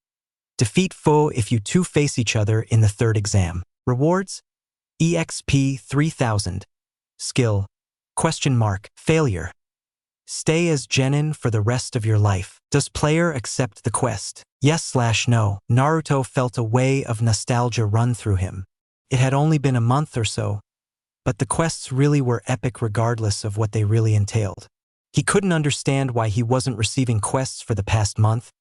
Defeat foe if you two face each other in the third exam. Rewards, EXP 3000. Skill, ? Failure. Stay as Genin for the rest of your life. Does player accept the quest? Yes/no. Naruto felt a wave of nostalgia run through him. It had only been a month or so, but the quests really were epic regardless of what they really entailed. He couldn't understand why he wasn't receiving quests for the past month,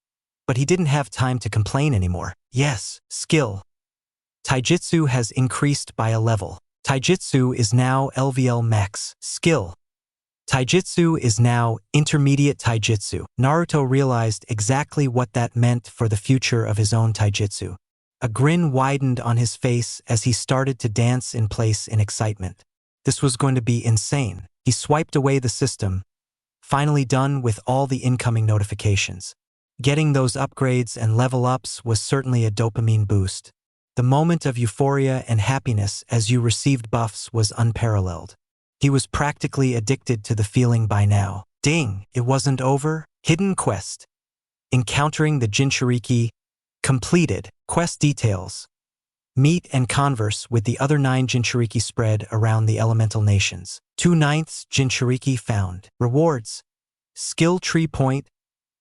but he didn't have time to complain anymore. Yes. Skill, Taijutsu has increased by a level. Taijutsu is now LVL max. Skill, Taijutsu is now intermediate taijutsu. Naruto realized exactly what that meant for the future of his own taijutsu. A grin widened on his face as he started to dance in place in excitement. This was going to be insane. He swiped away the system, finally done with all the incoming notifications. Getting those upgrades and level ups was certainly a dopamine boost. The moment of euphoria and happiness as you received buffs was unparalleled. He was practically addicted to the feeling by now. Ding! It wasn't over. Hidden quest, encountering the Jinchuriki. Completed. Quest details. Meet and converse with the other 9 Jinchuriki spread around the elemental nations. 2/9 Jinchuriki found. Rewards, skill tree point,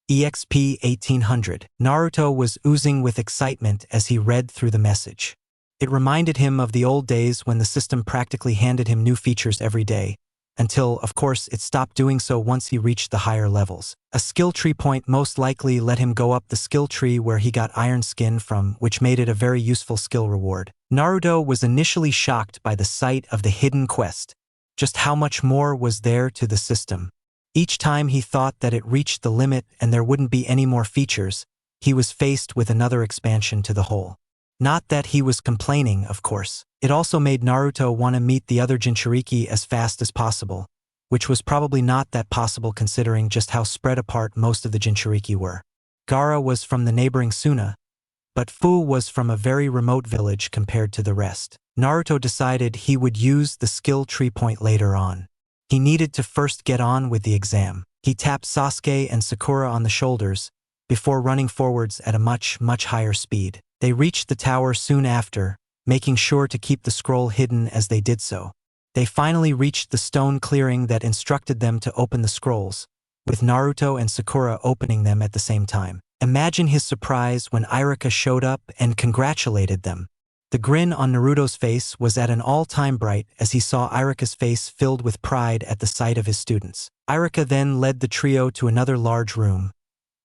EXP 1800. Naruto was oozing with excitement as he read through the message. It reminded him of the old days when the system practically handed him new features every day, until, of course, it stopped doing so once he reached the higher levels. A skill tree point most likely let him go up the skill tree where he got Iron Skin from, which made it a very useful skill reward. Naruto was initially shocked by the sight of the hidden quest, just how much more was there to the system. Each time he thought that it reached the limit and there wouldn't be any more features, he was faced with another expansion to the whole. Not that he was complaining, of course. It also made Naruto want to meet the other Jinchuriki as fast as possible, which was probably not that possible considering just how spread apart most of the Jinchuriki were. Gaara was from the neighboring Suna, but Fu was from a very remote village compared to the rest. Naruto decided he would use the skill tree point later on. He needed to first get on with the exam. He tapped Sasuke and Sakura on the shoulders before running forwards at a much higher speed. They reached the tower soon after, making sure to keep the scroll hidden as they did so. They finally reached the stone clearing that instructed them to open the scrolls, with Naruto and Sakura opening them at the same time. Imagine his surprise when Irika showed up and congratulated them. The grin on Naruto's face was at an all-time bright as he saw Irika's face filled with pride at the sight of his students. Irika then led the trio to another large room,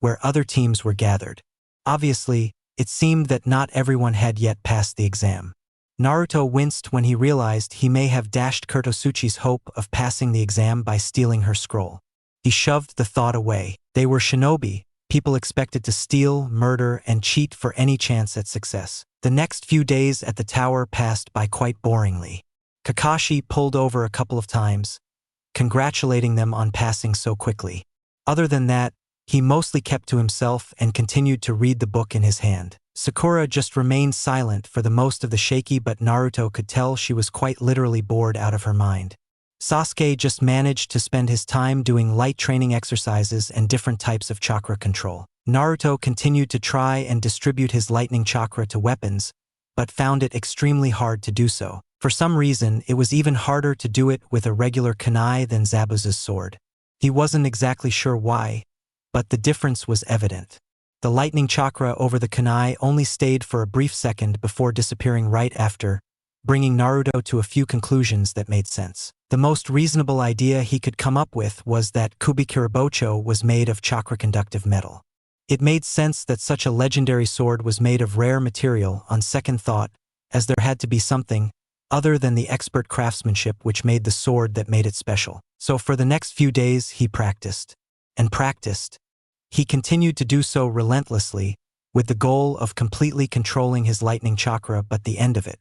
where other teams were gathered. Obviously, it seemed that not everyone had yet passed the exam. Naruto winced when he realized he may have dashed Kurtotsuchi's hope of passing the exam by stealing her scroll. He shoved the thought away. They were shinobi, people expected to steal, murder, and cheat for any chance at success. The next few days at the tower passed by quite boringly. Kakashi pulled over a couple of times, congratulating them on passing so quickly. Other than that, he mostly kept to himself and continued to read the book in his hand. Sakura just remained silent for the most of the shaky, but Naruto could tell she was quite literally bored out of her mind. Sasuke just managed to spend his time doing light training exercises and different types of chakra control. Naruto continued to try and distribute his lightning chakra to weapons, but found it extremely hard to do so. For some reason, it was even harder to do it with a regular kunai than Zabuza's sword. He wasn't exactly sure why, but the difference was evident. The lightning chakra over the kunai only stayed for a brief second before disappearing right after, bringing Naruto to a few conclusions that made sense. The most reasonable idea he could come up with was that Kubikirabocho was made of chakra-conductive metal. It made sense that such a legendary sword was made of rare material on second thought, as there had to be something other than the expert craftsmanship which made the sword that made it special. So for the next few days he practiced. And practiced. He continued to do so relentlessly, with the goal of completely controlling his lightning chakra, but the end of it.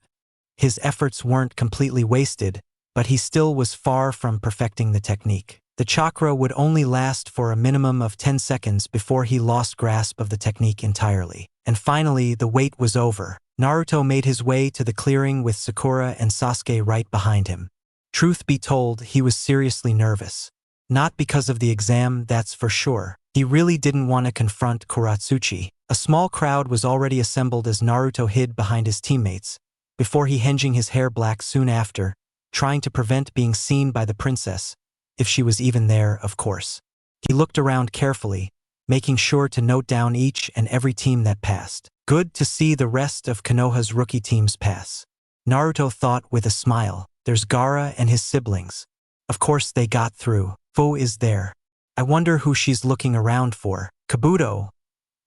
His efforts weren't completely wasted, but he still was far from perfecting the technique. The chakra would only last for a minimum of 10 seconds before he lost grasp of the technique entirely. And finally, the wait was over. Naruto made his way to the clearing with Sakura and Sasuke right behind him. Truth be told, he was seriously nervous. Not because of the exam, that's for sure. He really didn't want to confront Kurotsuchi. A small crowd was already assembled as Naruto hid behind his teammates, before he hinging his hair black soon after, trying to prevent being seen by the princess, if she was even there, of course. He looked around carefully, making sure to note down each and every team that passed. Good to see the rest of Konoha's rookie teams pass. Naruto thought with a smile. There's Gaara and his siblings. Of course they got through. Fu is there. I wonder who she's looking around for. Kabuto.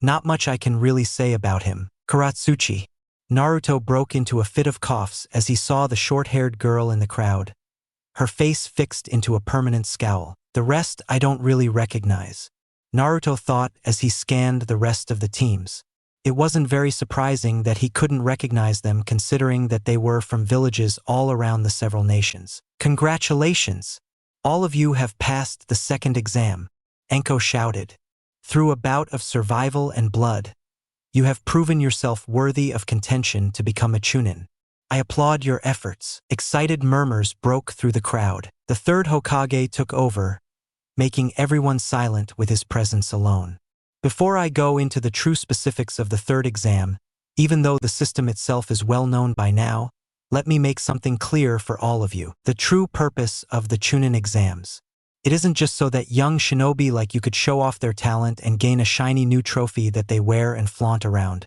Not much I can really say about him. Kurotsuchi. Naruto broke into a fit of coughs as he saw the short-haired girl in the crowd, her face fixed into a permanent scowl. The rest I don't really recognize, Naruto thought as he scanned the rest of the teams. It wasn't very surprising that he couldn't recognize them, considering that they were from villages all around the several nations. Congratulations! All of you have passed the second exam, Enko shouted. Through a bout of survival and blood, you have proven yourself worthy of contention to become a Chunin. I applaud your efforts. Excited murmurs broke through the crowd. The third Hokage took over, making everyone silent with his presence alone. Before I go into the true specifics of the third exam, even though the system itself is well known by now, let me make something clear for all of you. The true purpose of the Chunin exams. It isn't just so that young shinobi like you could show off their talent and gain a shiny new trophy that they wear and flaunt around.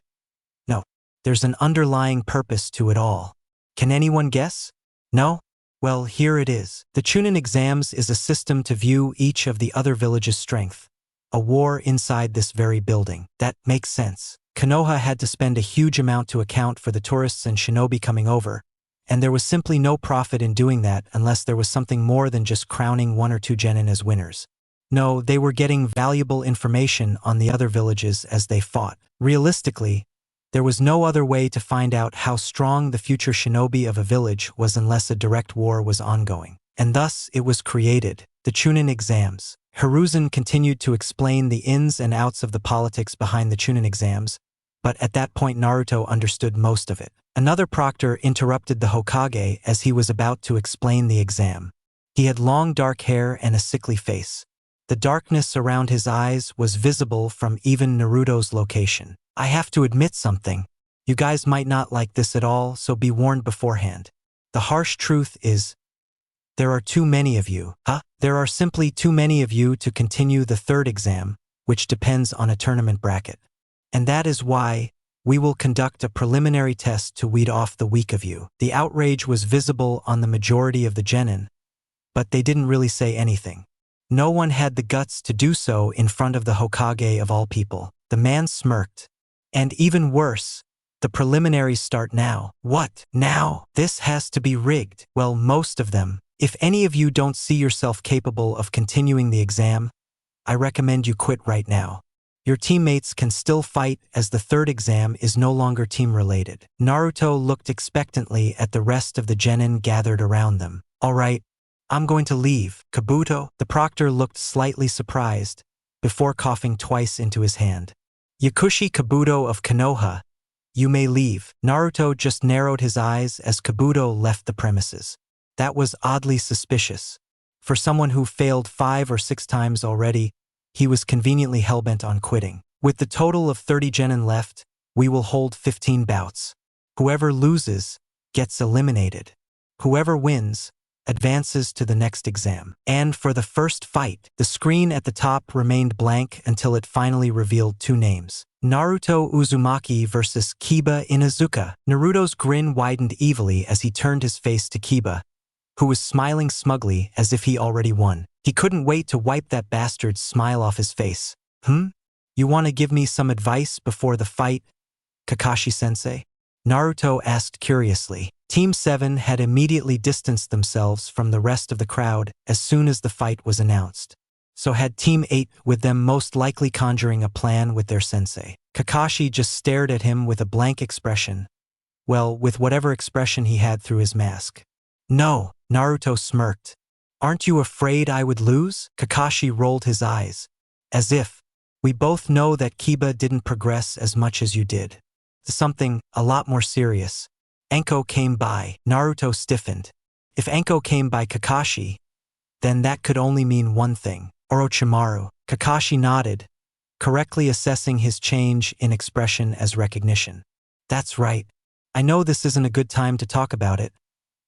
No, there's an underlying purpose to it all. Can anyone guess? No? Well, here it is. The Chunin exams is a system to view each of the other villages' strength. A war inside this very building. That makes sense. Konoha had to spend a huge amount to account for the tourists and shinobi coming over, and there was simply no profit in doing that unless there was something more than just crowning one or two genin as winners. No, they were getting valuable information on the other villages as they fought. Realistically, there was no other way to find out how strong the future shinobi of a village was unless a direct war was ongoing. And thus it was created, the Chunin exams. Hiruzen continued to explain the ins and outs of the politics behind the Chunin exams, but at that point Naruto understood most of it. Another proctor interrupted the Hokage as he was about to explain the exam. He had long dark hair and a sickly face. The darkness around his eyes was visible from even Naruto's location. I have to admit something. You guys might not like this at all, so be warned beforehand. The harsh truth is, there are too many of you. There are simply too many of you to continue the third exam, which depends on a tournament bracket. And that is why we will conduct a preliminary test to weed off the weak of you. The outrage was visible on the majority of the genin, but they didn't really say anything. No one had the guts to do so in front of the Hokage of all people. The man smirked. And even worse, the preliminaries start now. What? Now? This has to be rigged. Well, most of them. If any of you don't see yourself capable of continuing the exam, I recommend you quit right now. Your teammates can still fight as the third exam is no longer team-related. Naruto looked expectantly at the rest of the genin gathered around them. All right, I'm going to leave. Kabuto, the proctor, looked slightly surprised before coughing twice into his hand. Yakushi Kabuto of Konoha, you may leave. Naruto just narrowed his eyes as Kabuto left the premises. That was oddly suspicious. For someone who failed 5 or 6 times already, he was conveniently hellbent on quitting. With the total of 30 genin left, we will hold 15 bouts. Whoever loses gets eliminated. Whoever wins advances to the next exam. And for the first fight, the screen at the top remained blank until it finally revealed 2 names. Naruto Uzumaki versus Kiba Inuzuka. Naruto's grin widened evilly as he turned his face to Kiba, who was smiling smugly as if he already won. He couldn't wait to wipe that bastard's smile off his face. You want to give me some advice before the fight, Kakashi-sensei? Naruto asked curiously. Team 7 had immediately distanced themselves from the rest of the crowd as soon as the fight was announced. So had Team 8 with them most likely conjuring a plan with their sensei. Kakashi just stared at him with a blank expression. Well, with whatever expression he had through his mask. No, Naruto smirked. Aren't you afraid I would lose? Kakashi rolled his eyes. As if, we both know that Kiba didn't progress as much as you did. Something a lot more serious. Anko came by. Naruto stiffened. If Anko came by Kakashi, then that could only mean one thing. Orochimaru. Kakashi nodded, correctly assessing his change in expression as recognition. That's right. I know this isn't a good time to talk about it,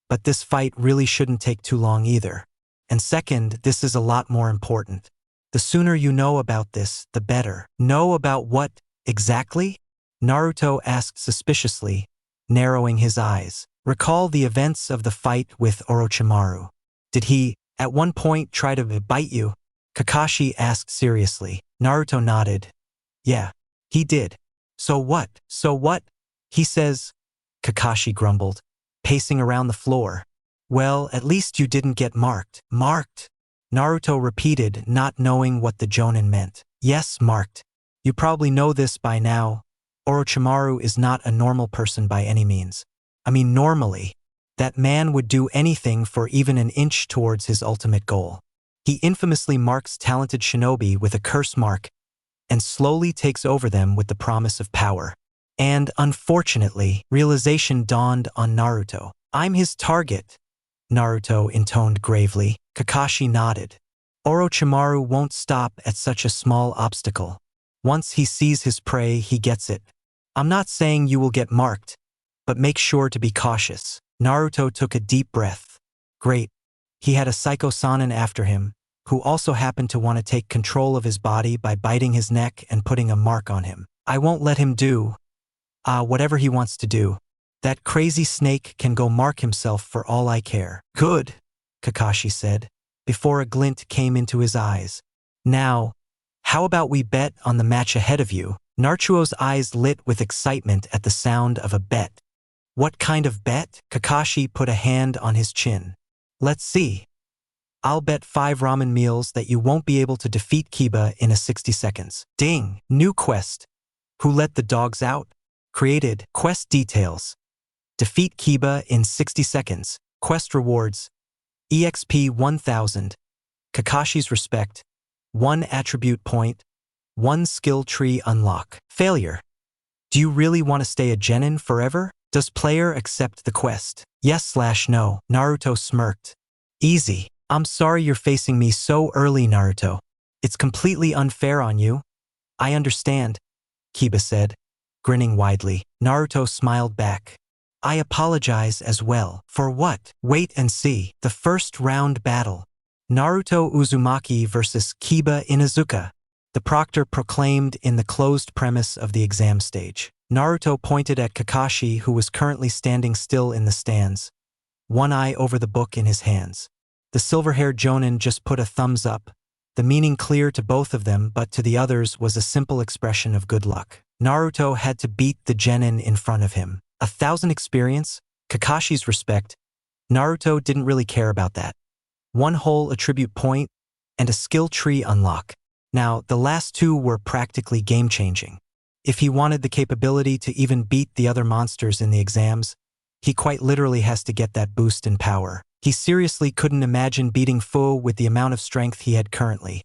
but this fight really shouldn't take too long either. And second, this is a lot more important. The sooner you know about this, the better. Know about what, exactly? Naruto asked suspiciously, narrowing his eyes. Recall the events of the fight with Orochimaru. Did he, at one point, try to bite you? Kakashi asked seriously. Naruto nodded. Yeah, he did. So what? So what? He says, Kakashi grumbled, pacing around the floor. Well, at least you didn't get marked. Marked? Naruto repeated, not knowing what the jonin meant. Yes, marked. You probably know this by now. Orochimaru is not a normal person by any means. I mean, normally, that man would do anything for even an inch towards his ultimate goal. He infamously marks talented shinobi with a curse mark and slowly takes over them with the promise of power. And, unfortunately, realization dawned on Naruto. I'm his target, Naruto intoned gravely. Kakashi nodded. Orochimaru won't stop at such a small obstacle. Once he sees his prey, he gets it. I'm not saying you will get marked, but make sure to be cautious. Naruto took a deep breath. Great. He had a Psycho Sannin after him, who also happened to want to take control of his body by biting his neck and putting a mark on him. I won't let him do whatever he wants to do. That crazy snake can go mark himself for all I care. Good, Kakashi said, before a glint came into his eyes. Now, how about we bet on the match ahead of you? Naruto's eyes lit with excitement at the sound of a bet. What kind of bet? Kakashi put a hand on his chin. Let's see. I'll bet 5 ramen meals that you won't be able to defeat Kiba in 60 seconds. Ding! New quest. Who let the dogs out? Created. Quest details. Defeat Kiba in 60 seconds. Quest rewards. EXP 1000. Kakashi's respect. 1 attribute point. 1 skill tree unlock. Failure. Do you really want to stay a genin forever? Does player accept the quest? Yes/no. Naruto smirked. Easy. I'm sorry you're facing me so early, Naruto. It's completely unfair on you. I understand, Kiba said, grinning widely. Naruto smiled back. I apologize as well. For what? Wait and see. The first round battle. Naruto Uzumaki versus Kiba Inuzuka. The proctor proclaimed in the closed premise of the exam stage. Naruto pointed at Kakashi, who was currently standing still in the stands, one eye over the book in his hands. The silver-haired jonin just put a thumbs up, the meaning clear to both of them, but to the others was a simple expression of good luck. Naruto had to beat the genin in front of him. 1,000 experience, Kakashi's respect. Naruto didn't really care about that. 1 whole attribute point, and a skill tree unlock. Now, the last 2 were practically game-changing. If he wanted the capability to even beat the other monsters in the exams, he quite literally has to get that boost in power. He seriously couldn't imagine beating Fu with the amount of strength he had currently,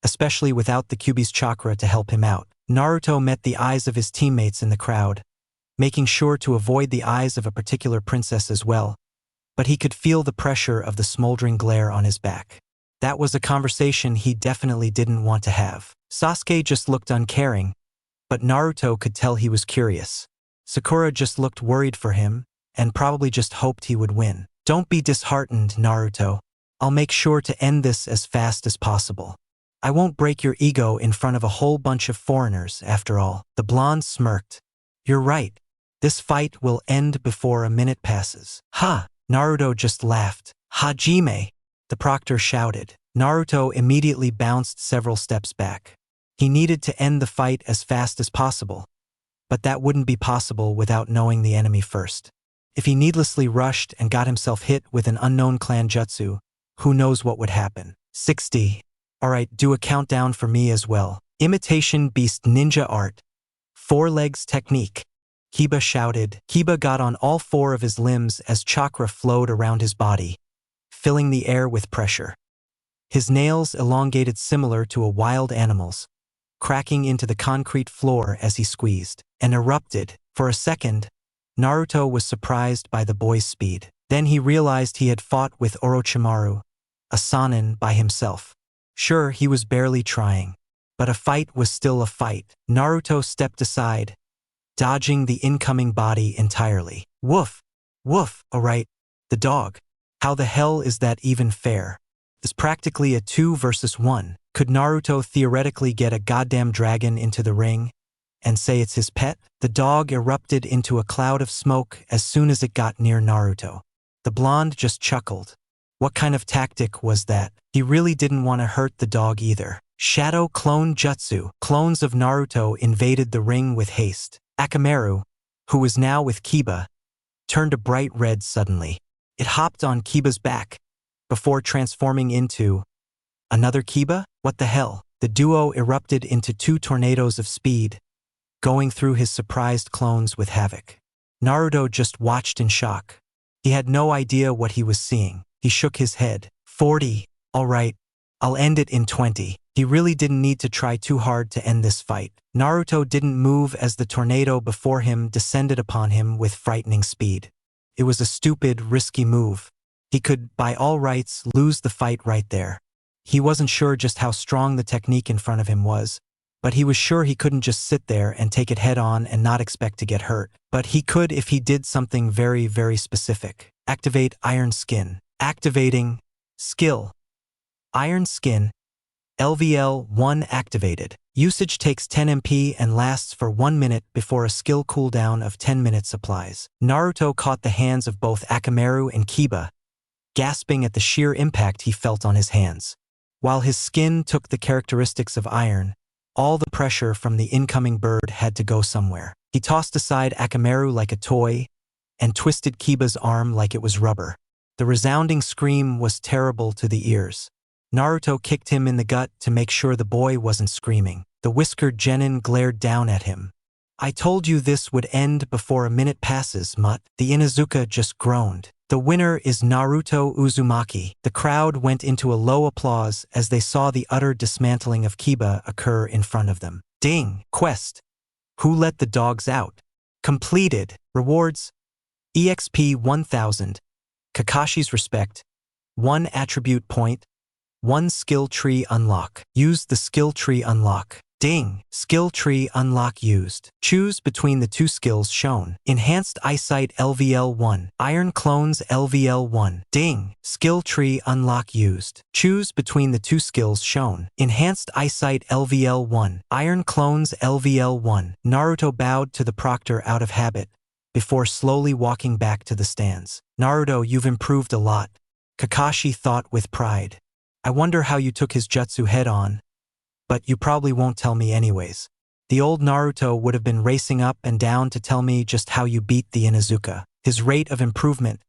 especially without the Kyuubi's chakra to help him out. Naruto met the eyes of his teammates in the crowd, making sure to avoid the eyes of a particular princess as well, but he could feel the pressure of the smoldering glare on his back. That was a conversation he definitely didn't want to have. Sasuke just looked uncaring, but Naruto could tell he was curious. Sakura just looked worried for him, and probably just hoped he would win. Don't be disheartened, Naruto. I'll make sure to end this as fast as possible. I won't break your ego in front of a whole bunch of foreigners, after all. The blonde smirked. You're right. This fight will end before a minute passes. Ha! Naruto just laughed. Hajime! The proctor shouted. Naruto immediately bounced several steps back. He needed to end the fight as fast as possible, but that wouldn't be possible without knowing the enemy first. If he needlessly rushed and got himself hit with an unknown clan jutsu, who knows what would happen. 60. Alright, do a countdown for me as well. Imitation Beast Ninja Art. 4 legs technique. Kiba shouted. Kiba got on all 4 of his limbs as chakra flowed around his body, filling the air with pressure. His nails elongated similar to a wild animal's, cracking into the concrete floor as he squeezed and erupted. For a second, Naruto was surprised by the boy's speed. Then he realized he had fought with Orochimaru, a Sannin, by himself. Sure, he was barely trying, but a fight was still a fight. Naruto stepped aside, dodging the incoming body entirely. Woof! Woof! Alright, the dog. How the hell is that even fair? It's practically a 2 versus 1. Could Naruto theoretically get a goddamn dragon into the ring and say it's his pet? The dog erupted into a cloud of smoke as soon as it got near Naruto. The blonde just chuckled. What kind of tactic was that? He really didn't want to hurt the dog either. Shadow Clone Jutsu. Clones of Naruto invaded the ring with haste. Akamaru, who was now with Kiba, turned a bright red suddenly. It hopped on Kiba's back, before transforming into another Kiba? What the hell? The duo erupted into 2 tornadoes of speed, going through his surprised clones with havoc. Naruto just watched in shock. He had no idea what he was seeing. He shook his head. 40. Alright, I'll end it in 20. He really didn't need to try too hard to end this fight. Naruto didn't move as the tornado before him descended upon him with frightening speed. It was a stupid, risky move. He could, by all rights, lose the fight right there. He wasn't sure just how strong the technique in front of him was, but he was sure he couldn't just sit there and take it head on and not expect to get hurt. But he could if he did something very, very specific. Activate Iron Skin. Activating skill. Iron Skin. LVL 1 activated. Usage takes 10 MP and lasts for 1 minute before a skill cooldown of 10 minutes applies. Naruto caught the hands of both Akamaru and Kiba, gasping at the sheer impact he felt on his hands. While his skin took the characteristics of iron, all the pressure from the incoming bird had to go somewhere. He tossed aside Akamaru like a toy and twisted Kiba's arm like it was rubber. The resounding scream was terrible to the ears. Naruto kicked him in the gut to make sure the boy wasn't screaming. The whiskered genin glared down at him. I told you this would end before a minute passes, mutt. The Inuzuka just groaned. The winner is Naruto Uzumaki. The crowd went into a low applause as they saw the utter dismantling of Kiba occur in front of them. Ding! Quest. Who let the dogs out? Completed. Rewards. EXP 1000. Kakashi's respect. 1 attribute point. 1 skill tree unlock. Use the skill tree unlock. Ding! Skill tree unlock used. Choose between the 2 skills shown. Enhanced Eyesight LVL 1. Iron Clones LVL 1. Ding! Skill tree unlock used. Choose between the 2 skills shown. Enhanced Eyesight LVL 1. Iron Clones LVL 1. Naruto bowed to the proctor out of habit, before slowly walking back to the stands. Naruto, you've improved a lot. Kakashi thought with pride. I wonder how you took his jutsu head on. But you probably won't tell me anyways. The old Naruto would have been racing up and down to tell me just how you beat the Inuzuka. His rate of improvement,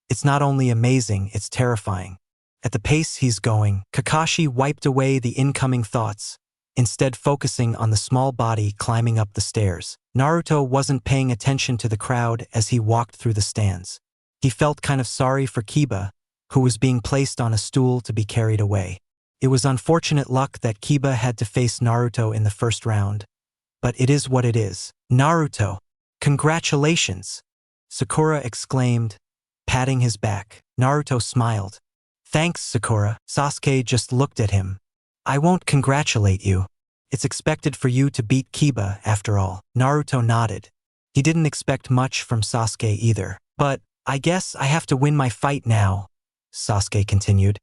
it's not only amazing, it's terrifying. At the pace he's going, Kakashi wiped away the incoming thoughts, instead focusing on the small body climbing up the stairs. Naruto wasn't paying attention to the crowd as he walked through the stands. He felt kind of sorry for Kiba, who was being placed on a stool to be carried away. It was unfortunate luck that Kiba had to face Naruto in the first round, but it is what it is. Naruto, congratulations! Sakura exclaimed, patting his back. Naruto smiled. Thanks, Sakura. Sasuke just looked at him. I won't congratulate you. It's expected for you to beat Kiba, after all. Naruto nodded. He didn't expect much from Sasuke either. But, I guess I have to win my fight now, Sasuke continued.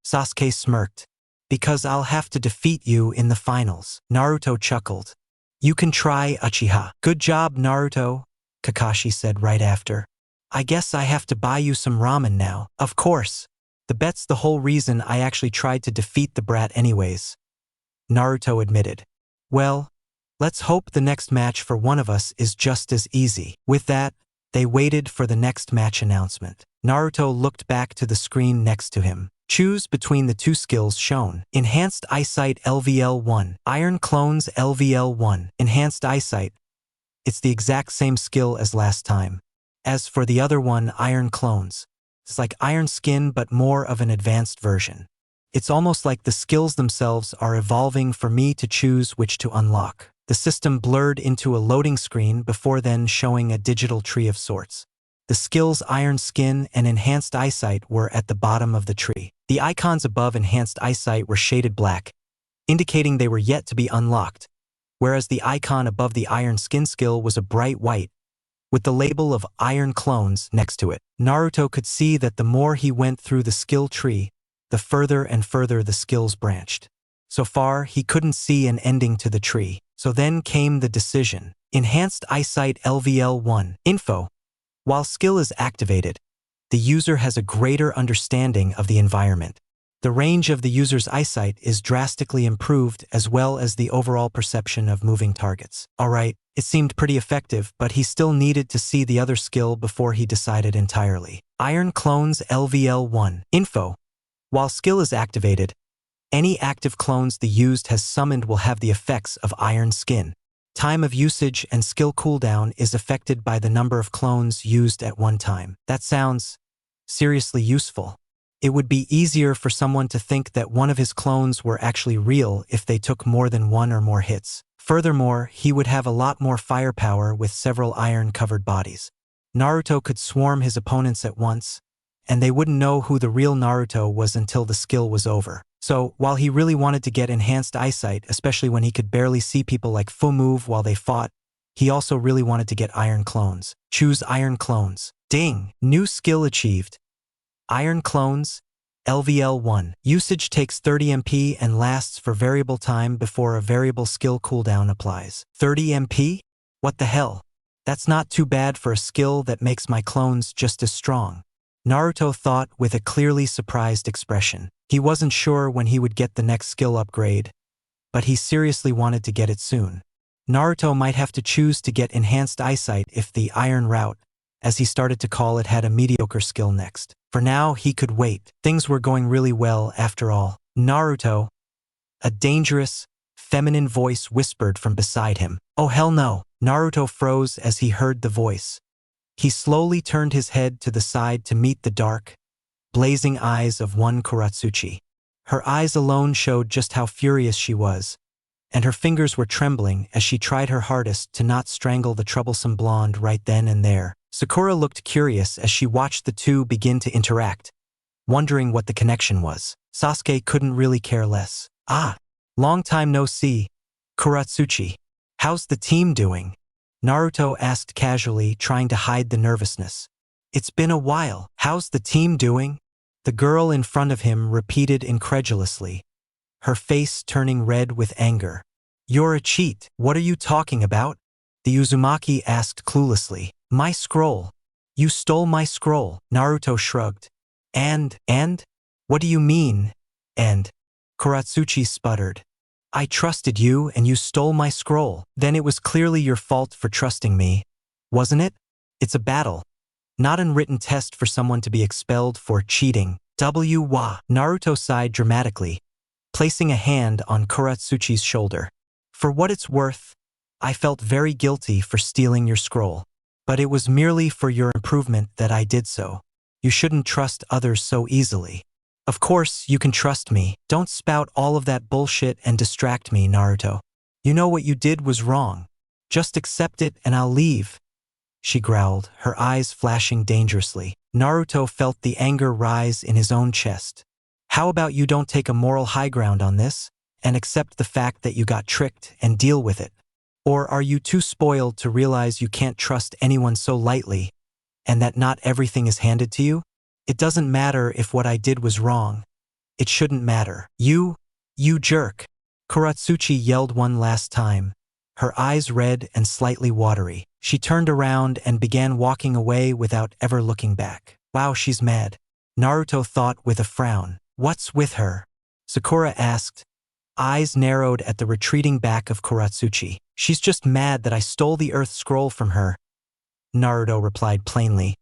Sasuke smirked. Because I'll have to defeat you in the finals. Naruto chuckled. You can try, Uchiha. Good job, Naruto, Kakashi said right after. I guess I have to buy you some ramen now. Of course. The bet's the whole reason I actually tried to defeat the brat anyways, Naruto admitted. Well, let's hope the next match for one of us is just as easy. With that, they waited for the next match announcement. Naruto looked back to the screen next to him. Choose between the two skills shown. Enhanced Eyesight LVL1. Iron Clones LVL1. Enhanced Eyesight. It's the exact same skill as last time. As for the other one, Iron Clones. It's like Iron Skin but more of an advanced version. It's almost like the skills themselves are evolving for me to choose which to unlock. The system blurred into a loading screen before then showing a digital tree of sorts. The skills Iron Skin and Enhanced Eyesight were at the bottom of the tree. The icons above Enhanced Eyesight were shaded black, indicating they were yet to be unlocked, whereas the icon above the Iron Skin skill was a bright white, with the label of Iron Clones next to it. Naruto could see that the more he went through the skill tree, the further and further the skills branched. So far, he couldn't see an ending to the tree. So then came the decision. Enhanced Eyesight LVL1. Info. While skill is activated, the user has a greater understanding of the environment. The range of the user's eyesight is drastically improved as well as the overall perception of moving targets. Alright, it seemed pretty effective, but he still needed to see the other skill before he decided entirely. Iron Clones LVL1. Info. While skill is activated, any active clones the used has summoned will have the effects of Iron Skin. Time of usage and skill cooldown is affected by the number of clones used at one time. That sounds seriously useful. It would be easier for someone to think that one of his clones were actually real if they took more than one or more hits. Furthermore, he would have a lot more firepower with several iron-covered bodies. Naruto could swarm his opponents at once, and they wouldn't know who the real Naruto was until the skill was over. So, while he really wanted to get Enhanced Eyesight, especially when he could barely see people like full move while they fought, he also really wanted to get Iron Clones. Choose Iron Clones. Ding! New skill achieved. Iron Clones, LVL1. Usage takes 30 MP and lasts for variable time before a variable skill cooldown applies. 30 MP? What the hell? That's not too bad for a skill that makes my clones just as strong, Naruto thought with a clearly surprised expression. He wasn't sure when he would get the next skill upgrade, but he seriously wanted to get it soon. Naruto might have to choose to get Enhanced Eyesight if the Iron Route, as he started to call it, had a mediocre skill next. For now, he could wait. Things were going really well after all. Naruto, a dangerous, feminine voice whispered from beside him. Oh hell no. Naruto froze as he heard the voice. He slowly turned his head to the side to meet the dark, blazing eyes of one Kuratsuchi. Her eyes alone showed just how furious she was, and her fingers were trembling as she tried her hardest to not strangle the troublesome blonde right then and there. Sakura looked curious as she watched the two begin to interact, wondering what the connection was. Sasuke couldn't really care less. Ah, long time no see, Kuratsuchi. How's the team doing? Naruto asked casually, trying to hide the nervousness. It's been a while. How's the team doing? The girl in front of him repeated incredulously, her face turning red with anger. You're a cheat. What are you talking about? The Uzumaki asked cluelessly. My scroll. You stole my scroll. Naruto shrugged. And? What do you mean? And Kuratsuchi sputtered. I trusted you and you stole my scroll. Then it was clearly your fault for trusting me, wasn't it? It's a battle, not an written test for someone to be expelled for cheating. Wa. Naruto sighed dramatically, placing a hand on Kuratsuchi's shoulder. For what it's worth, I felt very guilty for stealing your scroll. But it was merely for your improvement that I did so. You shouldn't trust others so easily. Of course, you can trust me. Don't spout all of that bullshit and distract me, Naruto. You know what you did was wrong. Just accept it and I'll leave, she growled, her eyes flashing dangerously. Naruto felt the anger rise in his own chest. How about you don't take a moral high ground on this, and accept the fact that you got tricked and deal with it? Or are you too spoiled to realize you can't trust anyone so lightly, and that not everything is handed to you? It doesn't matter if what I did was wrong. It shouldn't matter. You jerk. Kuratsuchi yelled one last time, her eyes red and slightly watery. She turned around and began walking away without ever looking back. Wow, she's mad, Naruto thought with a frown. What's with her? Sakura asked, eyes narrowed at the retreating back of Kuratsuchi. She's just mad that I stole the Earth Scroll from her, Naruto replied plainly,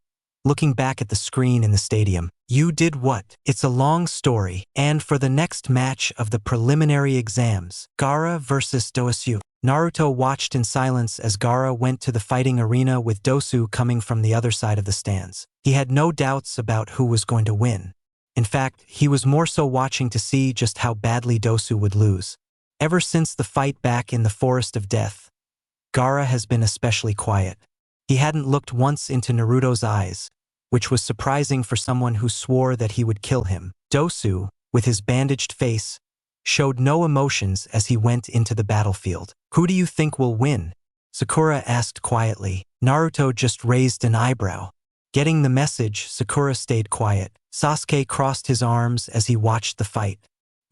looking back at the screen in the stadium. You did what? It's a long story, and for the next match of the preliminary exams, Gaara versus Dosu. Naruto watched in silence as Gaara went to the fighting arena with Dosu coming from the other side of the stands. He had no doubts about who was going to win. In fact, he was more so watching to see just how badly Dosu would lose. Ever since the fight back in the Forest of Death, Gaara has been especially quiet. He hadn't looked once into Naruto's eyes, which was surprising for someone who swore that he would kill him. Dosu, with his bandaged face, showed no emotions as he went into the battlefield. Who do you think will win? Sakura asked quietly. Naruto just raised an eyebrow. Getting the message, Sakura stayed quiet. Sasuke crossed his arms as he watched the fight.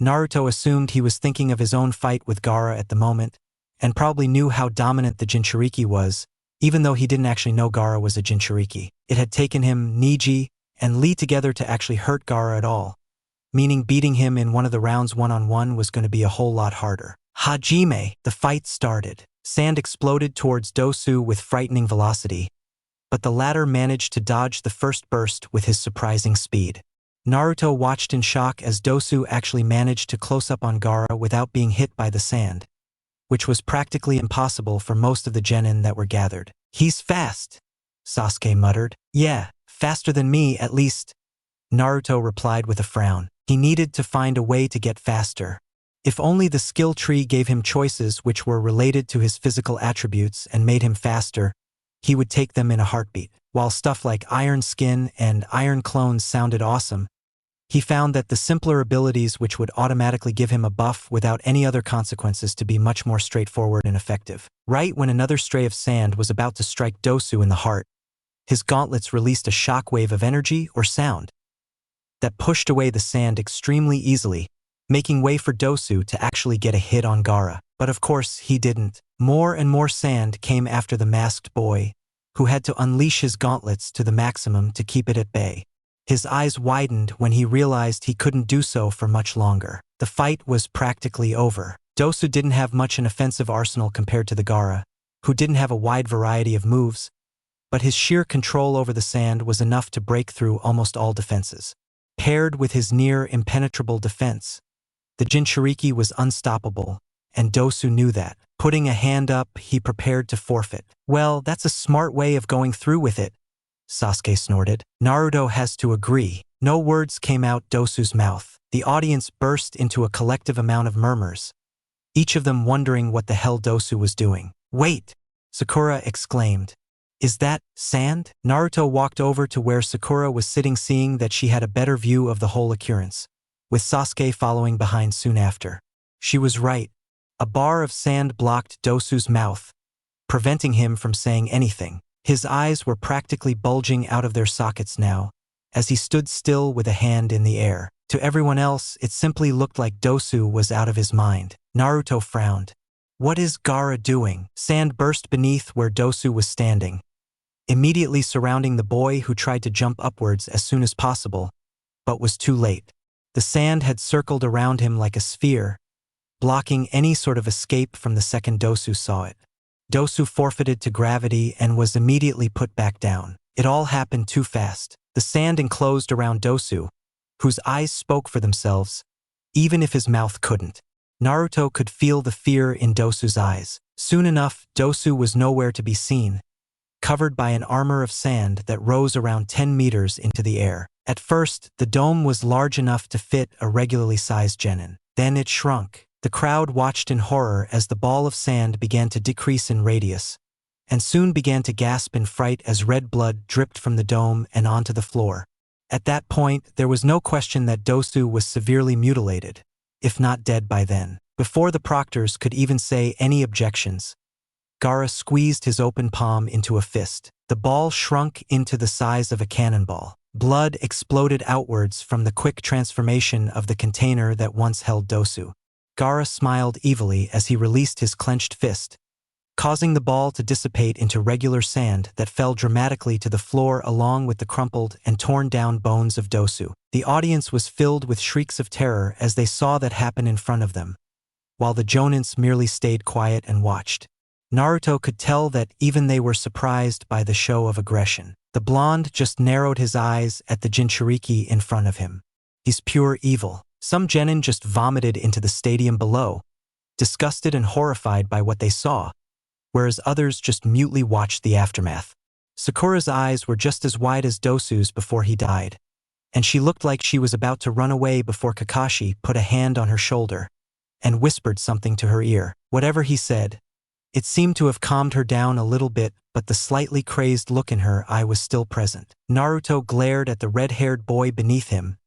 Naruto assumed he was thinking of his own fight with Gaara at the moment, and probably knew how dominant the Jinchuriki was, even though he didn't actually know Gaara was a Jinchuriki. It had taken him Niji and Lee together to actually hurt Gaara at all, meaning beating him in one of the rounds one-on-one was going to be a whole lot harder. Hajime, the fight started. Sand exploded towards Dosu with frightening velocity, but the latter managed to dodge the first burst with his surprising speed. Naruto watched in shock as Dosu actually managed to close up on Gaara without being hit by the sand, which was practically impossible for most of the genin that were gathered. He's fast, Sasuke muttered. Yeah, faster than me at least, Naruto replied with a frown. He needed to find a way to get faster. If only the skill tree gave him choices which were related to his physical attributes and made him faster, he would take them in a heartbeat. While stuff like Iron Skin and Iron Clones sounded awesome, he found that the simpler abilities which would automatically give him a buff without any other consequences to be much more straightforward and effective. Right when another stray of sand was about to strike Dosu in the heart, his gauntlets released a shockwave of energy or sound that pushed away the sand extremely easily, making way for Dosu to actually get a hit on Gaara. But of course, he didn't. More and more sand came after the masked boy, who had to unleash his gauntlets to the maximum to keep it at bay. His eyes widened when he realized he couldn't do so for much longer. The fight was practically over. Dosu didn't have much an offensive arsenal compared to the Gaara, who didn't have a wide variety of moves, but his sheer control over the sand was enough to break through almost all defenses. Paired with his near impenetrable defense, the Jinchuriki was unstoppable, and Dosu knew that. Putting a hand up, he prepared to forfeit. Well, that's a smart way of going through with it, Sasuke snorted. Naruto has to agree. No words came out Dosu's mouth. The audience burst into a collective amount of murmurs, each of them wondering what the hell Dosu was doing. Wait! Sakura exclaimed. Is that sand? Naruto walked over to where Sakura was sitting, seeing that she had a better view of the whole occurrence, with Sasuke following behind soon after. She was right. A bar of sand blocked Dosu's mouth, preventing him from saying anything. His eyes were practically bulging out of their sockets now, as he stood still with a hand in the air. To everyone else, it simply looked like Dosu was out of his mind. Naruto frowned. What is Gaara doing? Sand burst beneath where Dosu was standing, immediately surrounding the boy, who tried to jump upwards as soon as possible, but was too late. The sand had circled around him like a sphere, blocking any sort of escape from the second Dosu saw it. Dosu forfeited to gravity and was immediately put back down. It all happened too fast. The sand enclosed around Dosu, whose eyes spoke for themselves, even if his mouth couldn't. Naruto could feel the fear in Dosu's eyes. Soon enough, Dosu was nowhere to be seen, covered by an armor of sand that rose around 10 meters into the air. At first, the dome was large enough to fit a regularly sized genin. Then it shrunk. The crowd watched in horror as the ball of sand began to decrease in radius, and soon began to gasp in fright as red blood dripped from the dome and onto the floor. At that point, there was no question that Dosu was severely mutilated, if not dead by then. Before the proctors could even say any objections, Gaara squeezed his open palm into a fist. The ball shrunk into the size of a cannonball. Blood exploded outwards from the quick transformation of the container that once held Dosu. Gaara smiled evilly as he released his clenched fist, causing the ball to dissipate into regular sand that fell dramatically to the floor along with the crumpled and torn down bones of Dosu. The audience was filled with shrieks of terror as they saw that happen in front of them, while the jonins merely stayed quiet and watched. Naruto could tell that even they were surprised by the show of aggression. The blonde just narrowed his eyes at the Jinchuriki in front of him. He's pure evil. Some genin just vomited into the stadium below, disgusted and horrified by what they saw, whereas others just mutely watched the aftermath. Sakura's eyes were just as wide as Dosu's before he died, and she looked like she was about to run away before Kakashi put a hand on her shoulder and whispered something to her ear. Whatever he said, it seemed to have calmed her down a little bit, but the slightly crazed look in her eye was still present. Naruto glared at the red-haired boy beneath him,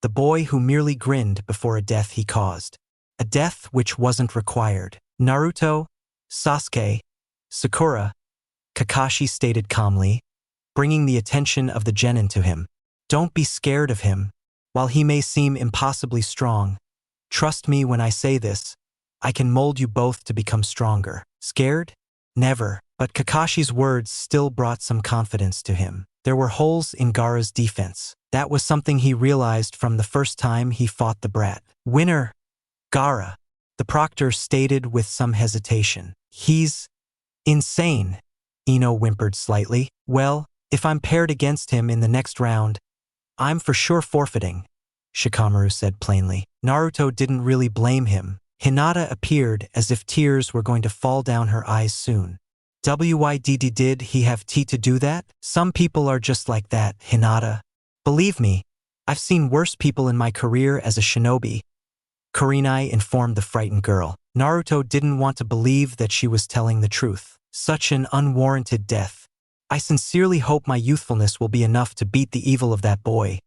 the boy who merely grinned before a death he caused. A death which wasn't required. Naruto, Sasuke, Sakura, Kakashi stated calmly, bringing the attention of the genin to him. Don't be scared of him. While he may seem impossibly strong, trust me when I say this, I can mold you both to become stronger. Scared? Never. But Kakashi's words still brought some confidence to him. There were holes in Gaara's defense. That was something he realized from the first time he fought the brat. Winner, Gaara, the proctor stated with some hesitation. He's insane, Ino whimpered slightly. Well, if I'm paired against him in the next round, I'm for sure forfeiting, Shikamaru said plainly. Naruto didn't really blame him. Hinata appeared as if tears were going to fall down her eyes soon. Wydd, did he have tea to do that? Some people are just like that, Hinata. Believe me, I've seen worse people in my career as a shinobi, Kurenai informed the frightened girl. Naruto didn't want to believe that she was telling the truth. Such an unwarranted death. I sincerely hope my youthfulness will be enough to beat the evil of that boy,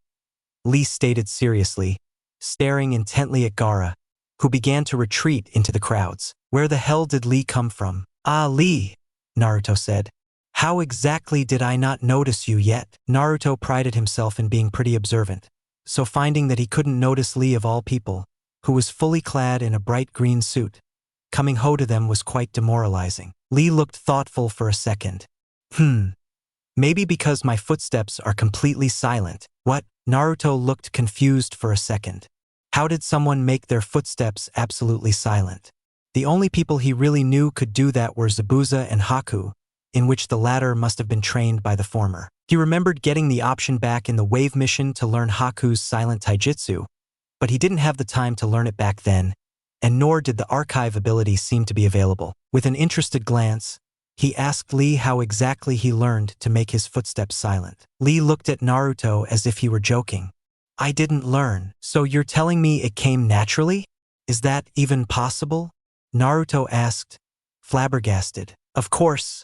Lee stated seriously, staring intently at Gaara, who began to retreat into the crowds. Where the hell did Lee come from? Ah, Lee, Naruto said. How exactly did I not notice you yet? Naruto prided himself in being pretty observant, so finding that he couldn't notice Lee of all people, who was fully clad in a bright green suit, coming ho to them was quite demoralizing. Lee looked thoughtful for a second. Maybe because my footsteps are completely silent. What? Naruto looked confused for a second. How did someone make their footsteps absolutely silent? The only people he really knew could do that were Zabuza and Haku, in which the latter must have been trained by the former. He remembered getting the option back in the Wave mission to learn Haku's silent taijutsu, but he didn't have the time to learn it back then, and nor did the archive ability seem to be available. With an interested glance, he asked Lee how exactly he learned to make his footsteps silent. Lee looked at Naruto as if he were joking. I didn't learn. So you're telling me it came naturally? Is that even possible? Naruto asked, flabbergasted. Of course.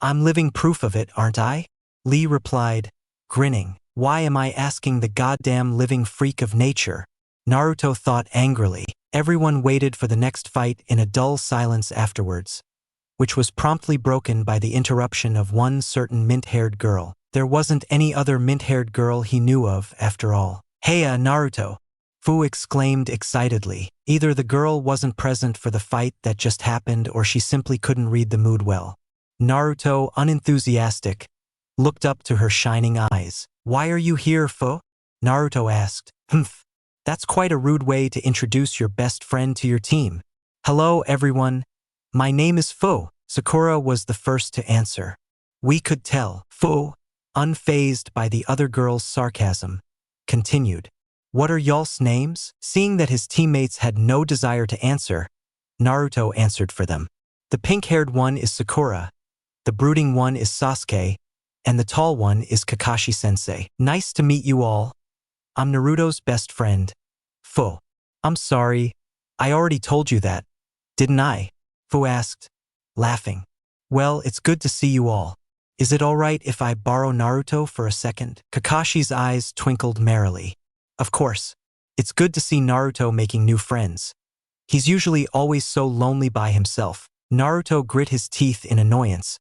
I'm living proof of it, aren't I? Lee replied, grinning. Why am I asking the goddamn living freak of nature? Naruto thought angrily. Everyone waited for the next fight in a dull silence afterwards, which was promptly broken by the interruption of one certain mint-haired girl. There wasn't any other mint-haired girl he knew of, after all. Heya, Naruto! Fu exclaimed excitedly. Either the girl wasn't present for the fight that just happened or she simply couldn't read the mood well. Naruto, unenthusiastic, looked up to her shining eyes. Why are you here, Fu? Naruto asked. Humph. That's quite a rude way to introduce your best friend to your team. Hello, everyone. My name is Fu. Sakura was the first to answer. We could tell. Fu, unfazed by the other girl's sarcasm, continued. What are y'all's names? Seeing that his teammates had no desire to answer, Naruto answered for them. The pink-haired one is Sakura, the brooding one is Sasuke, and the tall one is Kakashi-sensei. Nice to meet you all. I'm Naruto's best friend, Fu. I'm sorry, I already told you that, didn't I? Fu asked, laughing. Well, it's good to see you all. Is it alright if I borrow Naruto for a second? Kakashi's eyes twinkled merrily. Of course. It's good to see Naruto making new friends. He's usually always so lonely by himself. Naruto grit his teeth in annoyance,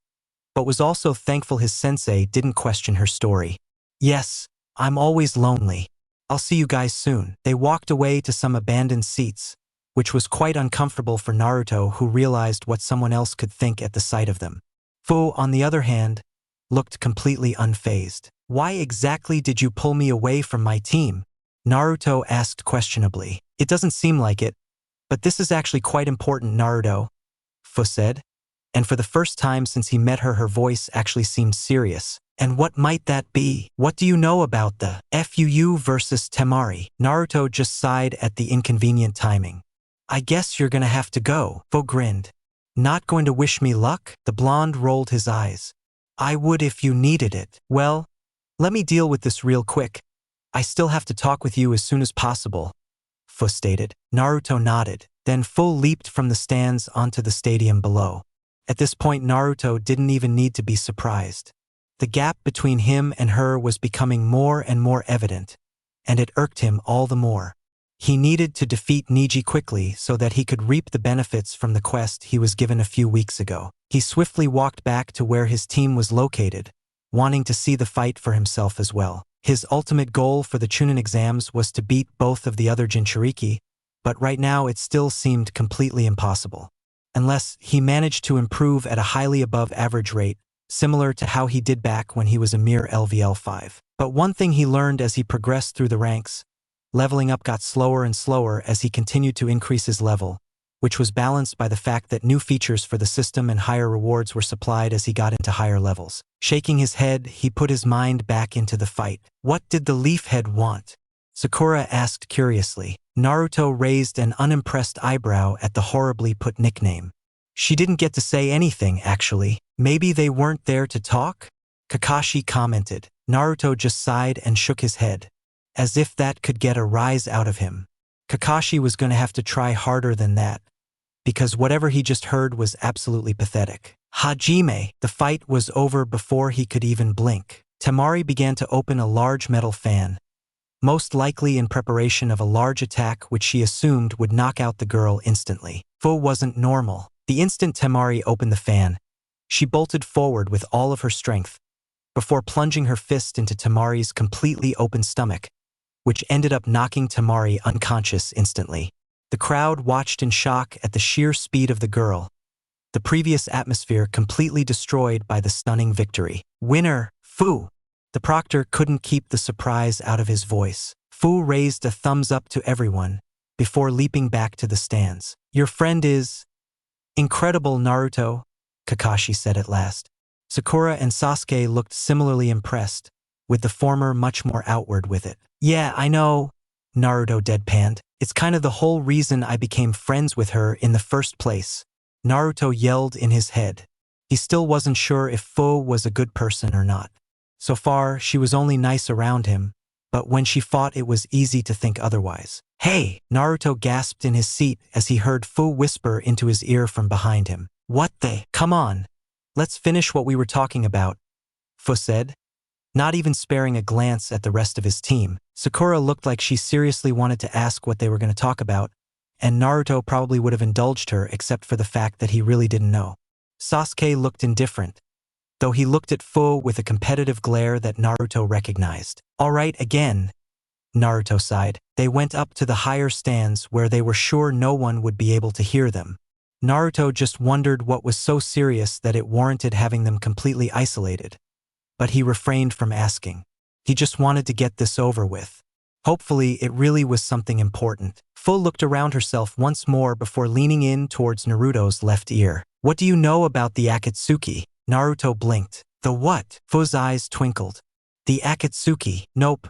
but was also thankful his sensei didn't question her story. Yes, I'm always lonely. I'll see you guys soon. They walked away to some abandoned seats, which was quite uncomfortable for Naruto, who realized what someone else could think at the sight of them. Fu, on the other hand, looked completely unfazed. Why exactly did you pull me away from my team? Naruto asked questionably. It doesn't seem like it, but this is actually quite important, Naruto, Fu said, and for the first time since he met her, her voice actually seemed serious. And what might that be? What do you know about the FUU versus Temari? Naruto just sighed at the inconvenient timing. I guess you're gonna have to go, Fu grinned. Not going to wish me luck? The blonde rolled his eyes. I would if you needed it. Well, let me deal with this real quick. I still have to talk with you as soon as possible, Fu stated. Naruto nodded. Then Fu leaped from the stands onto the stadium below. At this point, Naruto didn't even need to be surprised. The gap between him and her was becoming more and more evident, and it irked him all the more. He needed to defeat Neji quickly so that he could reap the benefits from the quest he was given a few weeks ago. He swiftly walked back to where his team was located, wanting to see the fight for himself as well. His ultimate goal for the Chunin exams was to beat both of the other Jinchuriki, but right now it still seemed completely impossible. Unless he managed to improve at a highly above average rate, similar to how he did back when he was a mere LVL 5. But one thing he learned as he progressed through the ranks, leveling up got slower and slower as he continued to increase his level, which was balanced by the fact that new features for the system and higher rewards were supplied as he got into higher levels. Shaking his head, he put his mind back into the fight. What did the leaf head want? Sakura asked curiously. Naruto raised an unimpressed eyebrow at the horribly put nickname. She didn't get to say anything, actually. Maybe they weren't there to talk? Kakashi commented. Naruto just sighed and shook his head, as if that could get a rise out of him. Kakashi was going to have to try harder than that, because whatever he just heard was absolutely pathetic. Hajime, the fight was over before he could even blink. Temari began to open a large metal fan, most likely in preparation of a large attack which she assumed would knock out the girl instantly. Fu wasn't normal. The instant Temari opened the fan, she bolted forward with all of her strength, before plunging her fist into Temari's completely open stomach, which ended up knocking Temari unconscious instantly. The crowd watched in shock at the sheer speed of the girl, the previous atmosphere completely destroyed by the stunning victory. Winner, Fu! The proctor couldn't keep the surprise out of his voice. Fu raised a thumbs up to everyone, before leaping back to the stands. Your friend is incredible, Naruto, Kakashi said at last. Sakura and Sasuke looked similarly impressed, with the former much more outward with it. Yeah, I know, Naruto deadpanned. It's kind of the whole reason I became friends with her in the first place. Naruto yelled in his head. He still wasn't sure if Fu was a good person or not. So far, she was only nice around him, but when she fought it was easy to think otherwise. Hey! Naruto gasped in his seat as he heard Fu whisper into his ear from behind him. What the? Come on! Let's finish what we were talking about, Fu said, not even sparing a glance at the rest of his team. Sakura looked like she seriously wanted to ask what they were going to talk about, and Naruto probably would have indulged her except for the fact that he really didn't know. Sasuke looked indifferent, though he looked at Fu with a competitive glare that Naruto recognized. All right, again, Naruto sighed. They went up to the higher stands where they were sure no one would be able to hear them. Naruto just wondered what was so serious that it warranted having them completely isolated, but he refrained from asking. He just wanted to get this over with. Hopefully, it really was something important. Fu looked around herself once more before leaning in towards Naruto's left ear. What do you know about the Akatsuki? Naruto blinked. The what? Fu's eyes twinkled. The Akatsuki. Nope.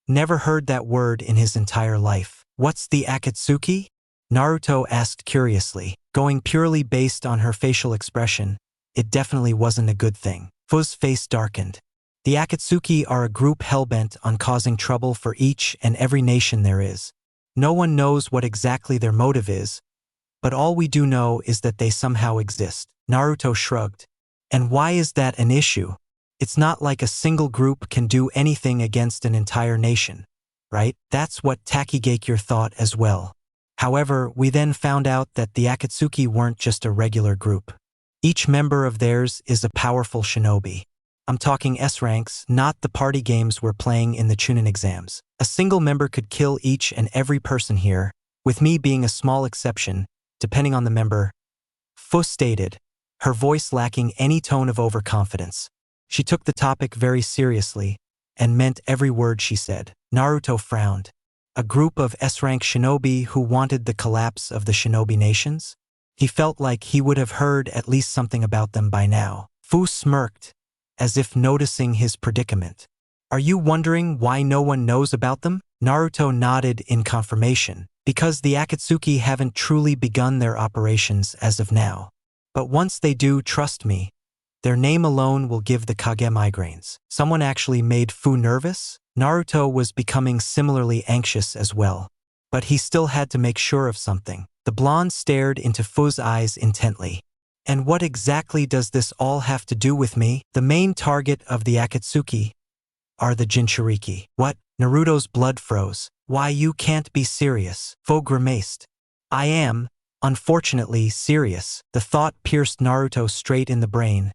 Never heard that word in his entire life. What's the Akatsuki? Naruto asked curiously. Going purely based on her facial expression, it definitely wasn't a good thing. Fu's face darkened. The Akatsuki are a group hellbent on causing trouble for each and every nation there is. No one knows what exactly their motive is, but all we do know is that they somehow exist. Naruto shrugged. And why is that an issue? It's not like a single group can do anything against an entire nation, right? That's what Takigakure thought as well. However, we then found out that the Akatsuki weren't just a regular group. Each member of theirs is a powerful shinobi. I'm talking S ranks, not the party games we're playing in the Chunin exams. A single member could kill each and every person here, with me being a small exception, depending on the member. Fu stated, her voice lacking any tone of overconfidence. She took the topic very seriously, and meant every word she said. Naruto frowned. A group of S-rank shinobi who wanted the collapse of the shinobi nations? He felt like he would have heard at least something about them by now. Fu smirked, as if noticing his predicament. Are you wondering why no one knows about them? Naruto nodded in confirmation. Because the Akatsuki haven't truly begun their operations as of now. But once they do, trust me, their name alone will give the Kage migraines. Someone actually made Fu nervous? Naruto was becoming similarly anxious as well. But he still had to make sure of something. The blonde stared into Fu's eyes intently. And what exactly does this all have to do with me? The main target of the Akatsuki are the Jinchuriki. What? Naruto's blood froze. Why, you can't be serious. Fu grimaced. I am, unfortunately, serious. The thought pierced Naruto straight in the brain,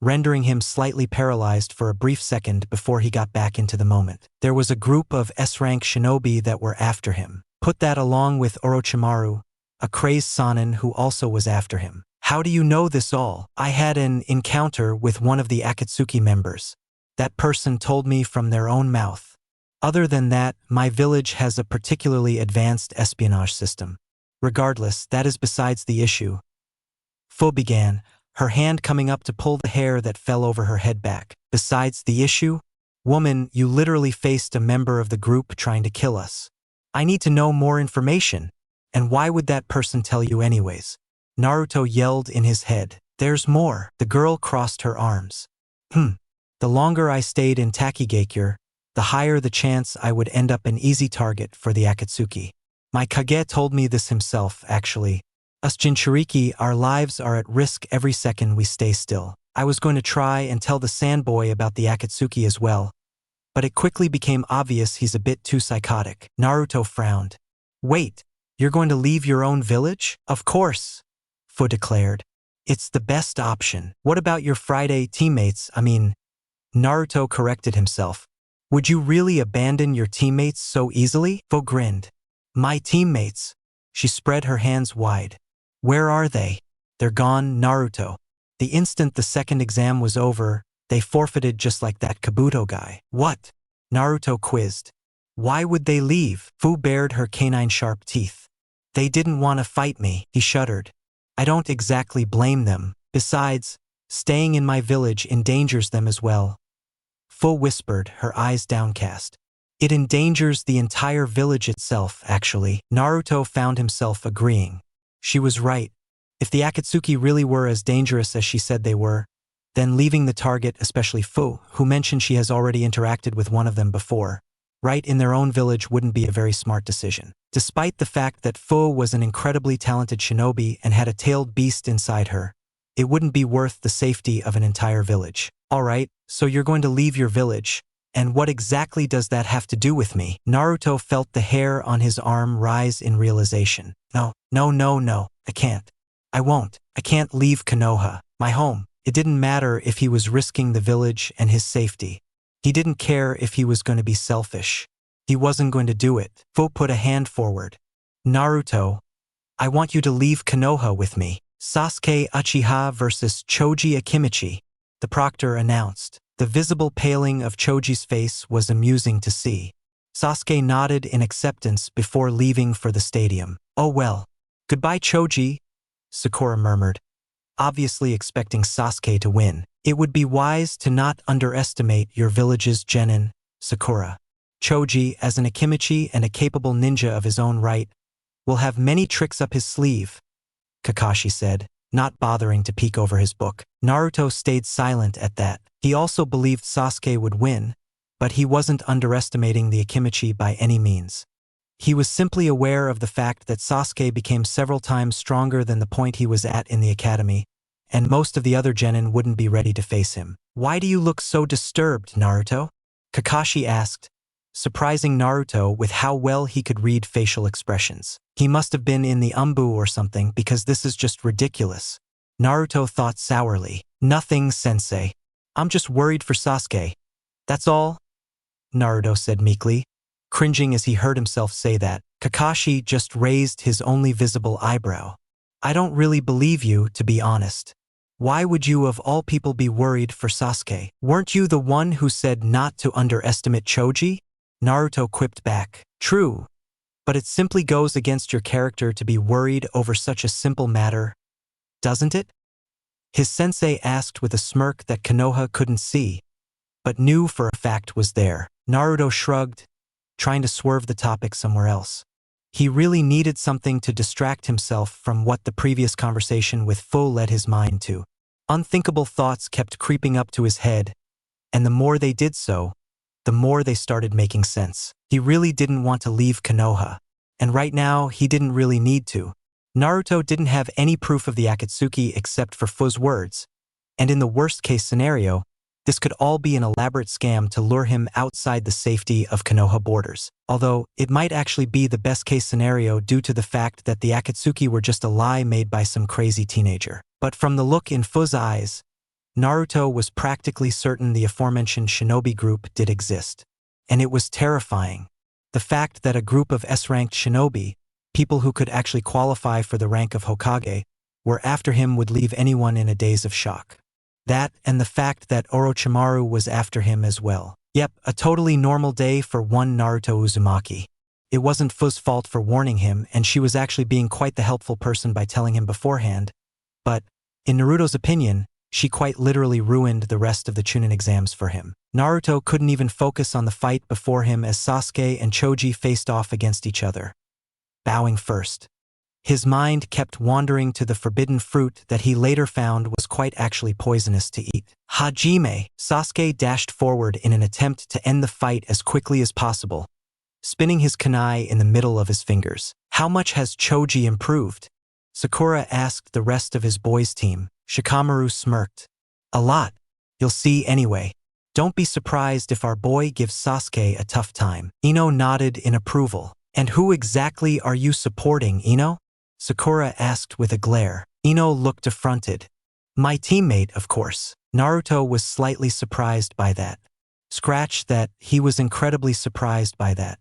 rendering him slightly paralyzed for a brief second before he got back into the moment. There was a group of S-rank shinobi that were after him. Put that along with Orochimaru, a crazed Sanin who also was after him. How do you know this all? I had an encounter with one of the Akatsuki members. That person told me from their own mouth. Other than that, my village has a particularly advanced espionage system. Regardless, that is besides the issue. Fu began, her hand coming up to pull the hair that fell over her head back. Besides the issue? Woman, you literally faced a member of the group trying to kill us. I need to know more information. And why would that person tell you anyways? Naruto yelled in his head. There's more. The girl crossed her arms. The longer I stayed in Takigakure, the higher the chance I would end up an easy target for the Akatsuki. My Kage told me this himself, actually. Us Jinchuriki, our lives are at risk every second we stay still. I was going to try and tell the sandboy about the Akatsuki as well, but it quickly became obvious he's a bit too psychotic. Naruto frowned. Wait, you're going to leave your own village? Of course, Fu declared. It's the best option. What about your Friday teammates? Naruto corrected himself. Would you really abandon your teammates so easily? Fu grinned. My teammates. She spread her hands wide. Where are they? They're gone, Naruto. The instant the second exam was over, they forfeited just like that Kabuto guy. What? Naruto quizzed. Why would they leave? Fu bared her canine-sharp teeth. They didn't want to fight me, he shuddered. I don't exactly blame them. Besides, staying in my village endangers them as well. Fu whispered, her eyes downcast. It endangers the entire village itself, actually. Naruto found himself agreeing. She was right. If the Akatsuki really were as dangerous as she said they were, then leaving the target, especially Fu, who mentioned she has already interacted with one of them before, right in their own village wouldn't be a very smart decision. Despite the fact that Fu was an incredibly talented shinobi and had a tailed beast inside her, it wouldn't be worth the safety of an entire village. Alright, so you're going to leave your village, and what exactly does that have to do with me? Naruto felt the hair on his arm rise in realization. No, I can't. I won't. I can't leave Konoha, my home. It didn't matter if he was risking the village and his safety. He didn't care if he was going to be selfish. He wasn't going to do it. Fu put a hand forward. Naruto, I want you to leave Konoha with me. Sasuke Uchiha versus Choji Akimichi, the proctor announced. The visible paling of Choji's face was amusing to see. Sasuke nodded in acceptance before leaving for the stadium. Oh well. Goodbye, Choji, Sakura murmured, obviously expecting Sasuke to win. It would be wise to not underestimate your village's genin, Sakura. Choji, as an Akimichi and a capable ninja of his own right, will have many tricks up his sleeve, Kakashi said, not bothering to peek over his book. Naruto stayed silent at that. He also believed Sasuke would win, but he wasn't underestimating the Akimichi by any means. He was simply aware of the fact that Sasuke became several times stronger than the point he was at in the academy, and most of the other genin wouldn't be ready to face him. Why do you look so disturbed, Naruto? Kakashi asked, surprising Naruto with how well he could read facial expressions. He must have been in the umbu or something because this is just ridiculous. Naruto thought sourly. Nothing, sensei. I'm just worried for Sasuke. That's all, Naruto said meekly, cringing as he heard himself say that. Kakashi just raised his only visible eyebrow. I don't really believe you, to be honest. Why would you of all people be worried for Sasuke? Weren't you the one who said not to underestimate Choji? Naruto quipped back. True, but it simply goes against your character to be worried over such a simple matter, doesn't it? His sensei asked with a smirk that Konoha couldn't see, but knew for a fact was there. Naruto shrugged, trying to swerve the topic somewhere else. He really needed something to distract himself from what the previous conversation with Fu led his mind to. Unthinkable thoughts kept creeping up to his head, and the more they did so, the more they started making sense. He really didn't want to leave Konoha, and right now he didn't really need to. Naruto didn't have any proof of the Akatsuki except for Fu's words, and in the worst-case scenario, this could all be an elaborate scam to lure him outside the safety of Konoha borders. Although, it might actually be the best-case scenario due to the fact that the Akatsuki were just a lie made by some crazy teenager. But from the look in Fu's eyes, Naruto was practically certain the aforementioned shinobi group did exist. And it was terrifying. The fact that a group of S-ranked shinobi, people who could actually qualify for the rank of Hokage, were after him would leave anyone in a daze of shock. That and the fact that Orochimaru was after him as well. Yep, a totally normal day for one Naruto Uzumaki. It wasn't Fu's fault for warning him, and she was actually being quite the helpful person by telling him beforehand. But, in Naruto's opinion, she quite literally ruined the rest of the Chunin exams for him. Naruto couldn't even focus on the fight before him as Sasuke and Choji faced off against each other, bowing first. His mind kept wandering to the forbidden fruit that he later found was quite actually poisonous to eat. Hajime! Sasuke dashed forward in an attempt to end the fight as quickly as possible, spinning his kunai in the middle of his fingers. How much has Choji improved? Sakura asked the rest of his boys' team. Shikamaru smirked. A lot. You'll see anyway. Don't be surprised if our boy gives Sasuke a tough time. Ino nodded in approval. And who exactly are you supporting, Ino? Sakura asked with a glare. Ino looked affronted. My teammate, of course. Naruto was slightly surprised by that. Scratch that, he was incredibly surprised by that.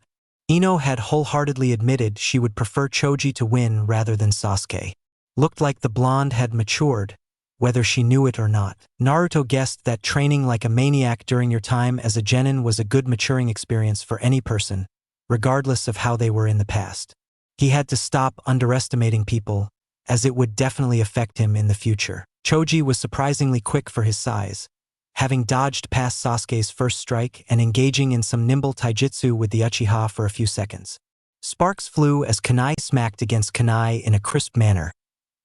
Ino had wholeheartedly admitted she would prefer Choji to win rather than Sasuke. Looked like the blonde had matured, whether she knew it or not. Naruto guessed that training like a maniac during your time as a genin was a good maturing experience for any person, regardless of how they were in the past. He had to stop underestimating people, as it would definitely affect him in the future. Choji was surprisingly quick for his size, having dodged past Sasuke's first strike and engaging in some nimble taijutsu with the Uchiha for a few seconds. Sparks flew as kunai smacked against kunai in a crisp manner,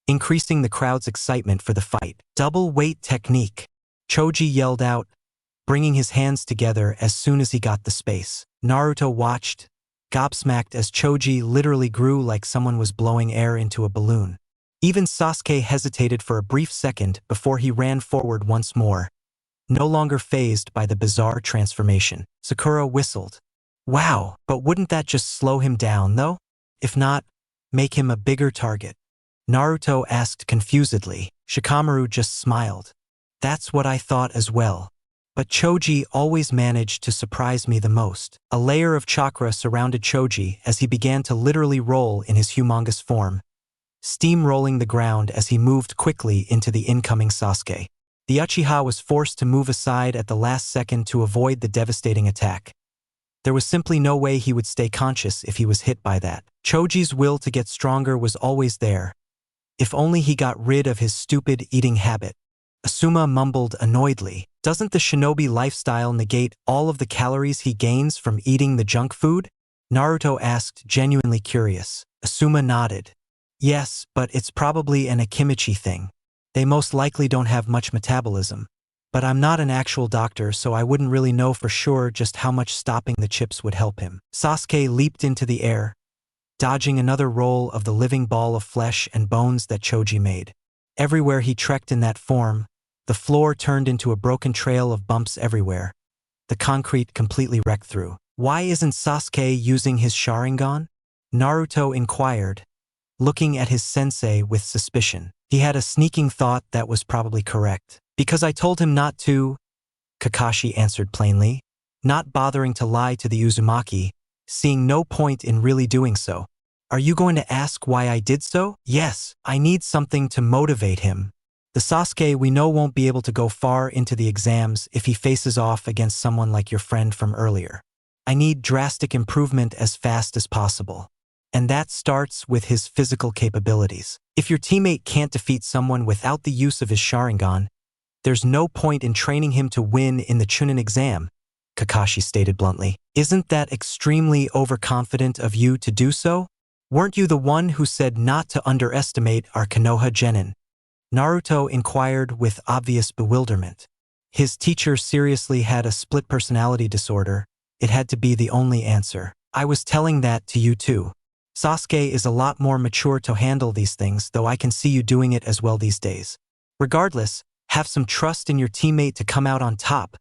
increasing the crowd's excitement for the fight. Double weight technique. Choji yelled out, bringing his hands together as soon as he got the space. Naruto watched, gobsmacked as Choji literally grew like someone was blowing air into a balloon. Even Sasuke hesitated for a brief second before he ran forward once more, no longer fazed by the bizarre transformation. Sakura whistled. Wow, but wouldn't that just slow him down though? If not, make him a bigger target? Naruto asked confusedly. Shikamaru just smiled. That's what I thought as well. But Choji always managed to surprise me the most. A layer of chakra surrounded Choji as he began to literally roll in his humongous form, steamrolling the ground as he moved quickly into the incoming Sasuke. The Uchiha was forced to move aside at the last second to avoid the devastating attack. There was simply no way he would stay conscious if he was hit by that. Choji's will to get stronger was always there. If only he got rid of his stupid eating habit. Asuma mumbled annoyedly. Doesn't the shinobi lifestyle negate all of the calories he gains from eating the junk food? Naruto asked, genuinely curious. Asuma nodded. Yes, but it's probably an Akimichi thing. They most likely don't have much metabolism. But I'm not an actual doctor, so I wouldn't really know for sure just how much stopping the chips would help him. Sasuke leaped into the air, dodging another roll of the living ball of flesh and bones that Choji made. Everywhere he trekked in that form, the floor turned into a broken trail of bumps everywhere, the concrete completely wrecked through. Why isn't Sasuke using his Sharingan? Naruto inquired, looking at his sensei with suspicion. He had a sneaking thought that was probably correct. Because I told him not to, Kakashi answered plainly, not bothering to lie to the Uzumaki, seeing no point in really doing so. Are you going to ask why I did so? Yes, I need something to motivate him. The Sasuke we know won't be able to go far into the exams if he faces off against someone like your friend from earlier. I need drastic improvement as fast as possible. And that starts with his physical capabilities. If your teammate can't defeat someone without the use of his Sharingan, there's no point in training him to win in the Chunin exam, Kakashi stated bluntly. Isn't that extremely overconfident of you to do so? Weren't you the one who said not to underestimate our Konoha genin? Naruto inquired with obvious bewilderment. His teacher seriously had a split personality disorder. It had to be the only answer. I was telling that to you too. Sasuke is a lot more mature to handle these things, though I can see you doing it as well these days. Regardless, have some trust in your teammate to come out on top,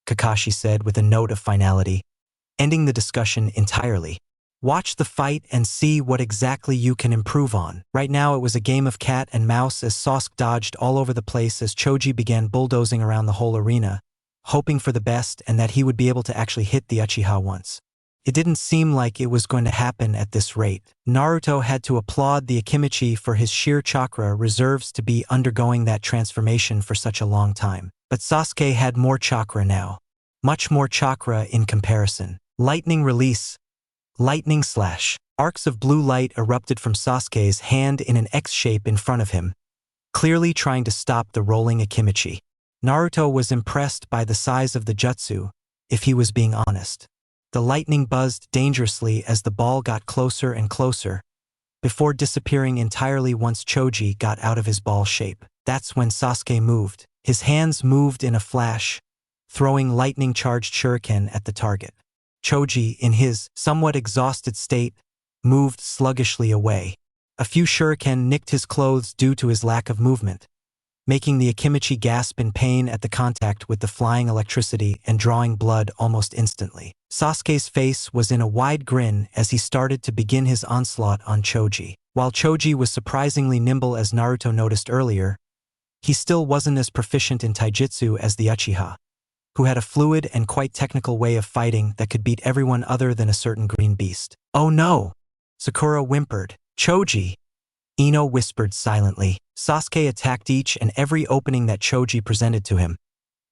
Kakashi said with a note of finality, ending the discussion entirely. Watch the fight and see what exactly you can improve on. Right now it was a game of cat and mouse as Sasuke dodged all over the place as Choji began bulldozing around the whole arena, hoping for the best and that he would be able to actually hit the Uchiha once. It didn't seem like it was going to happen at this rate. Naruto had to applaud the Akimichi for his sheer chakra reserves to be undergoing that transformation for such a long time. But Sasuke had more chakra now. Much more chakra in comparison. Lightning release. Lightning slash. Arcs of blue light erupted from Sasuke's hand in an X shape in front of him, clearly trying to stop the rolling Akimichi. Naruto was impressed by the size of the jutsu, if he was being honest. The lightning buzzed dangerously as the ball got closer and closer, before disappearing entirely once Choji got out of his ball shape. That's when Sasuke moved. His hands moved in a flash, throwing lightning-charged shuriken at the target. Choji, in his somewhat exhausted state, moved sluggishly away. A few shuriken nicked his clothes due to his lack of movement, making the Akimichi gasp in pain at the contact with the flying electricity and drawing blood almost instantly. Sasuke's face was in a wide grin as he started to begin his onslaught on Choji. While Choji was surprisingly nimble as Naruto noticed earlier, he still wasn't as proficient in taijutsu as the Uchiha, who had a fluid and quite technical way of fighting that could beat everyone other than a certain green beast. Oh no! Sakura whimpered. Choji! Ino whispered silently. Sasuke attacked each and every opening that Choji presented to him,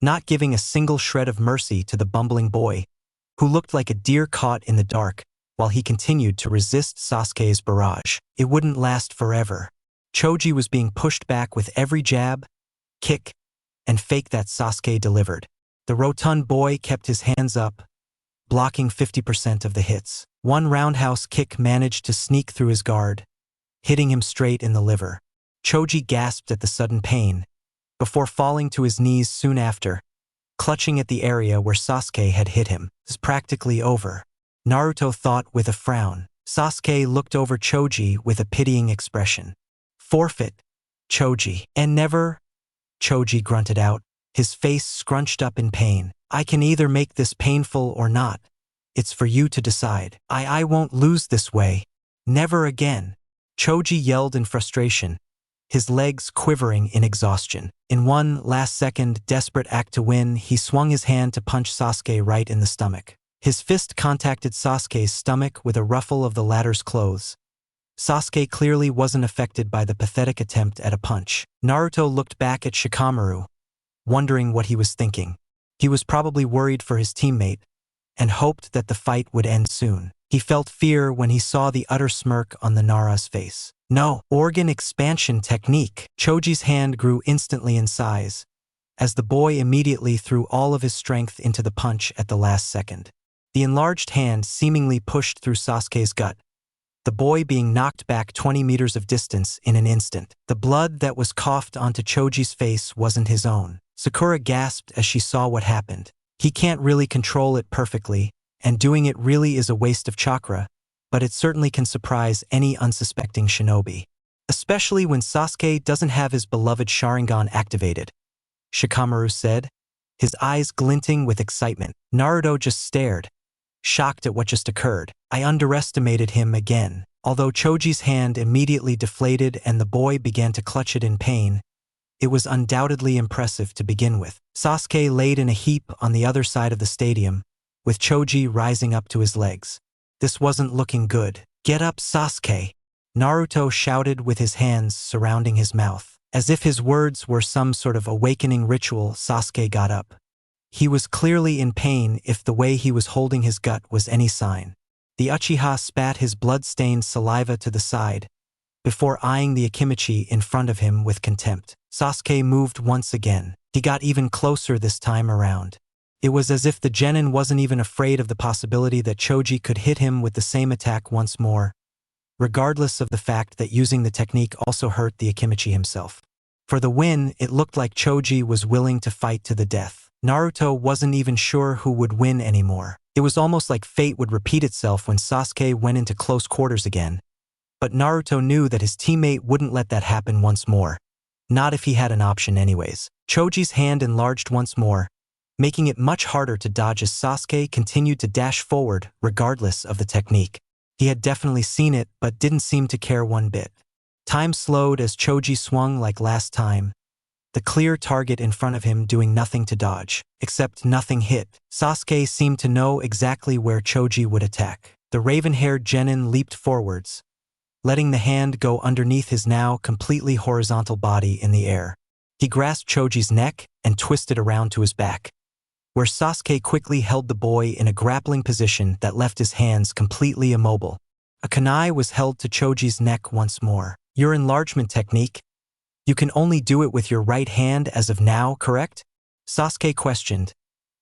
not giving a single shred of mercy to the bumbling boy, who looked like a deer caught in the dark, while he continued to resist Sasuke's barrage. It wouldn't last forever. Choji was being pushed back with every jab, kick, and fake that Sasuke delivered. The rotund boy kept his hands up, blocking 50% of the hits. One roundhouse kick managed to sneak through his guard, hitting him straight in the liver. Choji gasped at the sudden pain, before falling to his knees soon after, clutching at the area where Sasuke had hit him. It's practically over, Naruto thought with a frown. Sasuke looked over Choji with a pitying expression. Forfeit, Choji. And never? Choji grunted out, his face scrunched up in pain. I can either make this painful or not. It's for you to decide. I won't lose this way. Never again. Choji yelled in frustration, his legs quivering in exhaustion. In one last-second, desperate act to win, he swung his hand to punch Sasuke right in the stomach. His fist contacted Sasuke's stomach with a ruffle of the latter's clothes. Sasuke clearly wasn't affected by the pathetic attempt at a punch. Naruto looked back at Shikamaru, wondering what he was thinking. He was probably worried for his teammate, and hoped that the fight would end soon. He felt fear when he saw the utter smirk on the Nara's face. No, organ expansion technique. Choji's hand grew instantly in size, as the boy immediately threw all of his strength into the punch at the last second. The enlarged hand seemingly pushed through Sasuke's gut, the boy being knocked back 20 meters of distance in an instant. The blood that was coughed onto Choji's face wasn't his own. Sakura gasped as she saw what happened. He can't really control it perfectly, and doing it really is a waste of chakra, but it certainly can surprise any unsuspecting shinobi. Especially when Sasuke doesn't have his beloved Sharingan activated, Shikamaru said, his eyes glinting with excitement. Naruto just stared, shocked at what just occurred. I underestimated him again. Although Choji's hand immediately deflated and the boy began to clutch it in pain, it was undoubtedly impressive to begin with. Sasuke laid in a heap on the other side of the stadium, with Choji rising up to his legs. This wasn't looking good. Get up, Sasuke! Naruto shouted with his hands surrounding his mouth. As if his words were some sort of awakening ritual, Sasuke got up. He was clearly in pain if the way he was holding his gut was any sign. The Uchiha spat his blood-stained saliva to the side, before eyeing the Akimichi in front of him with contempt. Sasuke moved once again. He got even closer this time around. It was as if the genin wasn't even afraid of the possibility that Choji could hit him with the same attack once more, regardless of the fact that using the technique also hurt the Akimichi himself. For the win, it looked like Choji was willing to fight to the death. Naruto wasn't even sure who would win anymore. It was almost like fate would repeat itself when Sasuke went into close quarters again. But Naruto knew that his teammate wouldn't let that happen once more. Not if he had an option anyways. Choji's hand enlarged once more, making it much harder to dodge as Sasuke continued to dash forward regardless of the technique. He had definitely seen it but didn't seem to care one bit. Time slowed as Choji swung like last time, the clear target in front of him doing nothing to dodge, except nothing hit. Sasuke seemed to know exactly where Choji would attack. The raven-haired genin leaped forwards, letting the hand go underneath his now completely horizontal body in the air. He grasped Choji's neck and twisted around to his back, where Sasuke quickly held the boy in a grappling position that left his hands completely immobile. A kunai was held to Choji's neck once more. Your enlargement technique? You can only do it with your right hand as of now, correct? Sasuke questioned,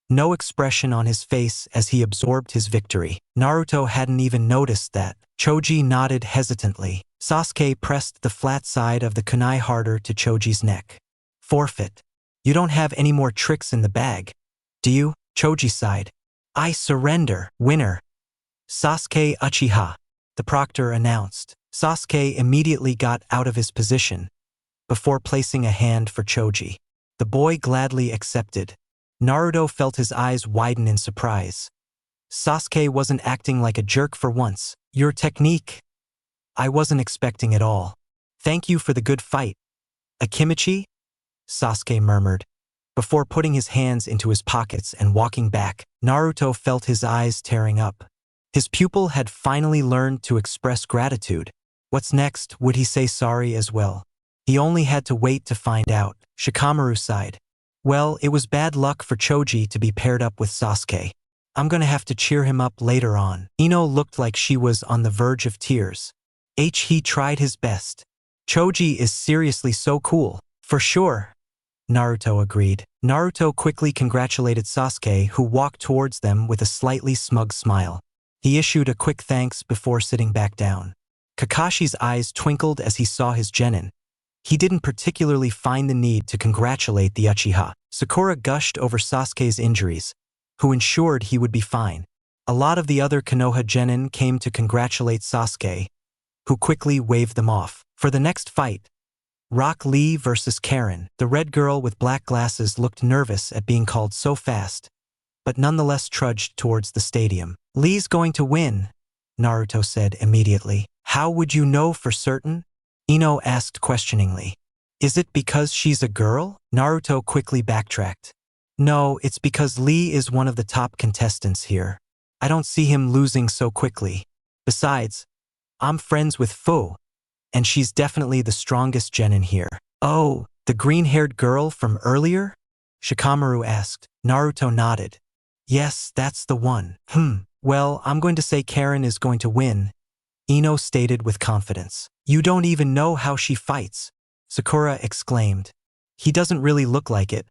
no expression on his face as he absorbed his victory. Naruto hadn't even noticed that. Choji nodded hesitantly. Sasuke pressed the flat side of the kunai harder to Choji's neck. Forfeit. You don't have any more tricks in the bag, do you? Choji sighed. I surrender, winner. Sasuke Uchiha, the proctor announced. Sasuke immediately got out of his position, before placing a hand for Choji. The boy gladly accepted. Naruto felt his eyes widen in surprise. Sasuke wasn't acting like a jerk for once. Your technique? I wasn't expecting it all. Thank you for the good fight. Akimichi? Sasuke murmured. Before putting his hands into his pockets and walking back, Naruto felt his eyes tearing up. His pupil had finally learned to express gratitude. What's next? Would he say sorry as well? He only had to wait to find out. Shikamaru sighed. Well, it was bad luck for Choji to be paired up with Sasuke. I'm gonna have to cheer him up later on. Ino looked like she was on the verge of tears. He tried his best. Choji is seriously so cool. For sure. Naruto agreed. Naruto quickly congratulated Sasuke, who walked towards them with a slightly smug smile. He issued a quick thanks before sitting back down. Kakashi's eyes twinkled as he saw his genin. He didn't particularly find the need to congratulate the Uchiha. Sakura gushed over Sasuke's injuries, who ensured he would be fine. A lot of the other Konoha genin came to congratulate Sasuke, who quickly waved them off. For the next fight, Rock Lee versus Karen. The red girl with black glasses looked nervous at being called so fast, but nonetheless trudged towards the stadium. Lee's going to win, Naruto said immediately. How would you know for certain? Ino asked questioningly. Is it because she's a girl? Naruto quickly backtracked. No, it's because Lee is one of the top contestants here. I don't see him losing so quickly. Besides, I'm friends with Fu, and she's definitely the strongest genin here. Oh, the green-haired girl from earlier? Shikamaru asked. Naruto nodded. Yes, that's the one. Well, I'm going to say Karen is going to win, Ino stated with confidence. You don't even know how she fights, Sakura exclaimed. He doesn't really look like it,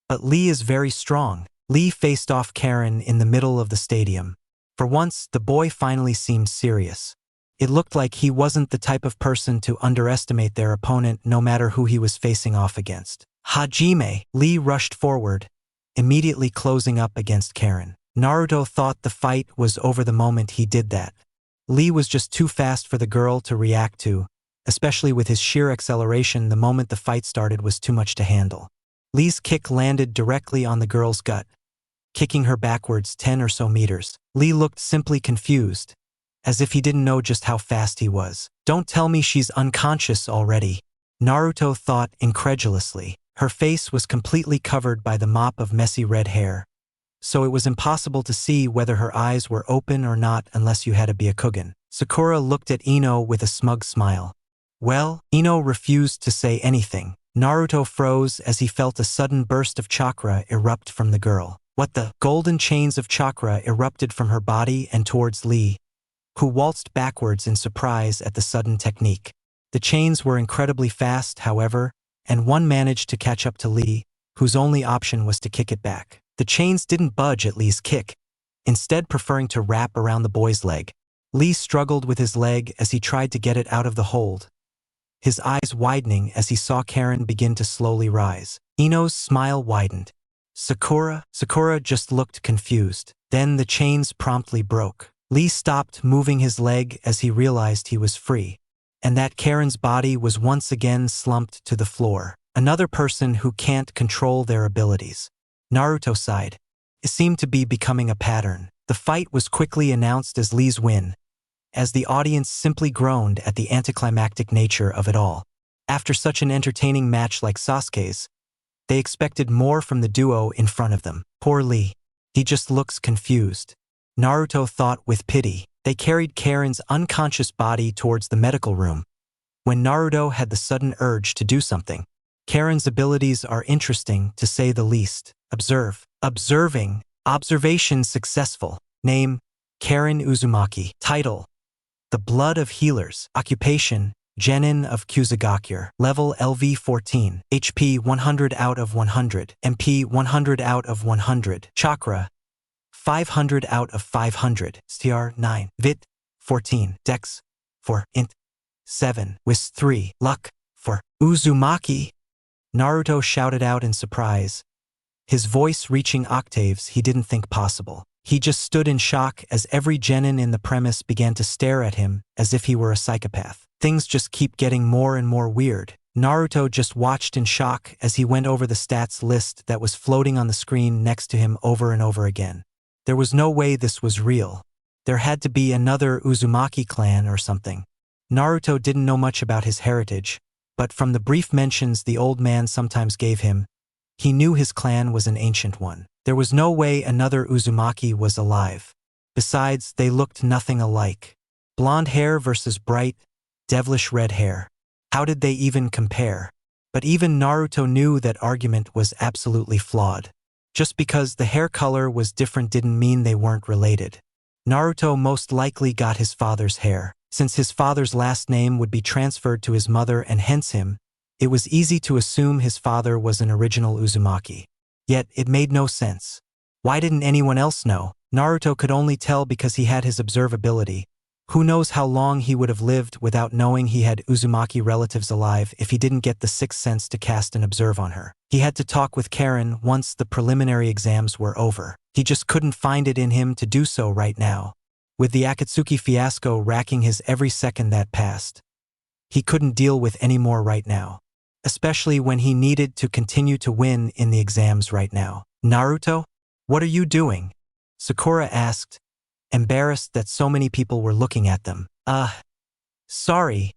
but Lee is very strong. Lee faced off Karen in the middle of the stadium. For once, the boy finally seemed serious. It looked like he wasn't the type of person to underestimate their opponent no matter who he was facing off against. Hajime, Lee rushed forward, immediately closing up against Karen. Naruto thought the fight was over the moment he did that. Lee was just too fast for the girl to react to, especially with his sheer acceleration. The moment the fight started was too much to handle. Lee's kick landed directly on the girl's gut, kicking her backwards 10 or so meters. Lee looked simply confused, as if he didn't know just how fast he was. Don't tell me she's unconscious already, Naruto thought incredulously. Her face was completely covered by the mop of messy red hair, so it was impossible to see whether her eyes were open or not unless you had to be a Kugan. Sakura looked at Ino with a smug smile. Well, Ino refused to say anything. Naruto froze as he felt a sudden burst of chakra erupt from the girl. What the? Golden chains of chakra erupted from her body and towards Lee, who waltzed backwards in surprise at the sudden technique. The chains were incredibly fast, however, and one managed to catch up to Lee, whose only option was to kick it back. The chains didn't budge at Lee's kick, instead preferring to wrap around the boy's leg. Lee struggled with his leg as he tried to get it out of the hold, his eyes widening as he saw Karen begin to slowly rise. Ino's smile widened. Sakura just looked confused. Then the chains promptly broke. Lee stopped moving his leg as he realized he was free, and that Karen's body was once again slumped to the floor. Another person who can't control their abilities. Naruto sighed. It seemed to be becoming a pattern. The fight was quickly announced as Lee's win, as the audience simply groaned at the anticlimactic nature of it all. After such an entertaining match like Sasuke's, they expected more from the duo in front of them. Poor Lee. He just looks confused. Naruto thought with pity. They carried Karen's unconscious body towards the medical room, when Naruto had the sudden urge to do something. Karen's abilities are interesting, to say the least. Observe. Observing. Observation successful. Name: Karen Uzumaki. Title: The Blood of Healers. Occupation: Genin of Kusagakure. Level LV 14. HP 100 out of 100. MP 100 out of 100. Chakra 500 out of 500. STR 9. Vit 14. Dex 4. Int 7. Wis 3. Luck 4. Uzumaki! Naruto shouted out in surprise, his voice reaching octaves he didn't think possible. He just stood in shock as every genin in the premise began to stare at him as if he were a psychopath. Things just keep getting more and more weird. Naruto just watched in shock as he went over the stats list that was floating on the screen next to him over and over again. There was no way this was real. There had to be another Uzumaki clan or something. Naruto didn't know much about his heritage, but from the brief mentions the old man sometimes gave him, he knew his clan was an ancient one. There was no way another Uzumaki was alive. Besides, they looked nothing alike. Blonde hair versus bright, devilish red hair. How did they even compare? But even Naruto knew that argument was absolutely flawed. Just because the hair color was different didn't mean they weren't related. Naruto most likely got his father's hair. Since his father's last name would be transferred to his mother and hence him, it was easy to assume his father was an original Uzumaki. Yet, it made no sense. Why didn't anyone else know? Naruto could only tell because he had his observability. Who knows how long he would have lived without knowing he had Uzumaki relatives alive if he didn't get the sixth sense to cast and observe on her. He had to talk with Karen once the preliminary exams were over. He just couldn't find it in him to do so right now. With the Akatsuki fiasco racking his every second that passed, he couldn't deal with any more right now, especially when he needed to continue to win in the exams right now. Naruto? What are you doing? Sakura asked, embarrassed that so many people were looking at them. Sorry,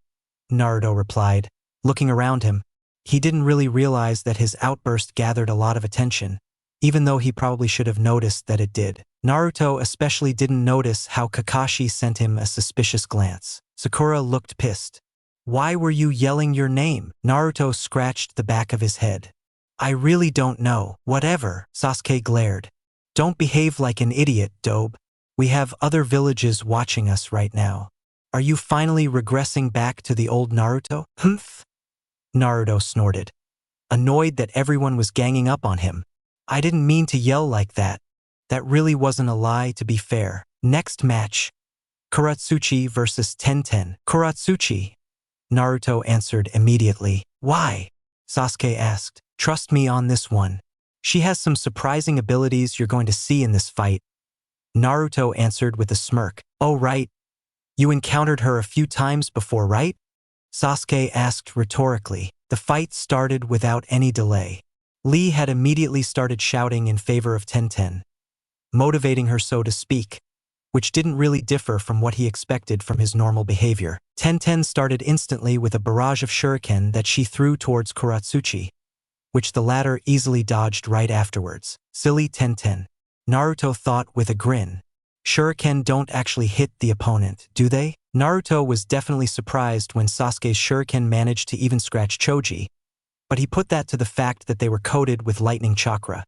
Naruto replied, looking around him. He didn't really realize that his outburst gathered a lot of attention, even though he probably should have noticed that it did. Naruto especially didn't notice how Kakashi sent him a suspicious glance. Sakura looked pissed. Why were you yelling your name? Naruto scratched the back of his head. I really don't know. Whatever, Sasuke glared. Don't behave like an idiot, Dobe. We have other villages watching us right now. Are you finally regressing back to the old Naruto? Humph. Naruto snorted, annoyed that everyone was ganging up on him. I didn't mean to yell like that. That really wasn't a lie, to be fair. Next match. Kuratsuchi versus Tenten. Kuratsuchi. Naruto answered immediately. Why? Sasuke asked. Trust me on this one. She has some surprising abilities you're going to see in this fight. Naruto answered with a smirk. Oh right. You encountered her a few times before, right? Sasuke asked rhetorically. The fight started without any delay. Lee had immediately started shouting in favor of Tenten, motivating her so to speak, which didn't really differ from what he expected from his normal behavior. Tenten started instantly with a barrage of shuriken that she threw towards Kuratsuchi, which the latter easily dodged right afterwards. Silly Tenten. Naruto thought with a grin. Shuriken don't actually hit the opponent, do they? Naruto was definitely surprised when Sasuke's shuriken managed to even scratch Choji, but he put that to the fact that they were coated with lightning chakra,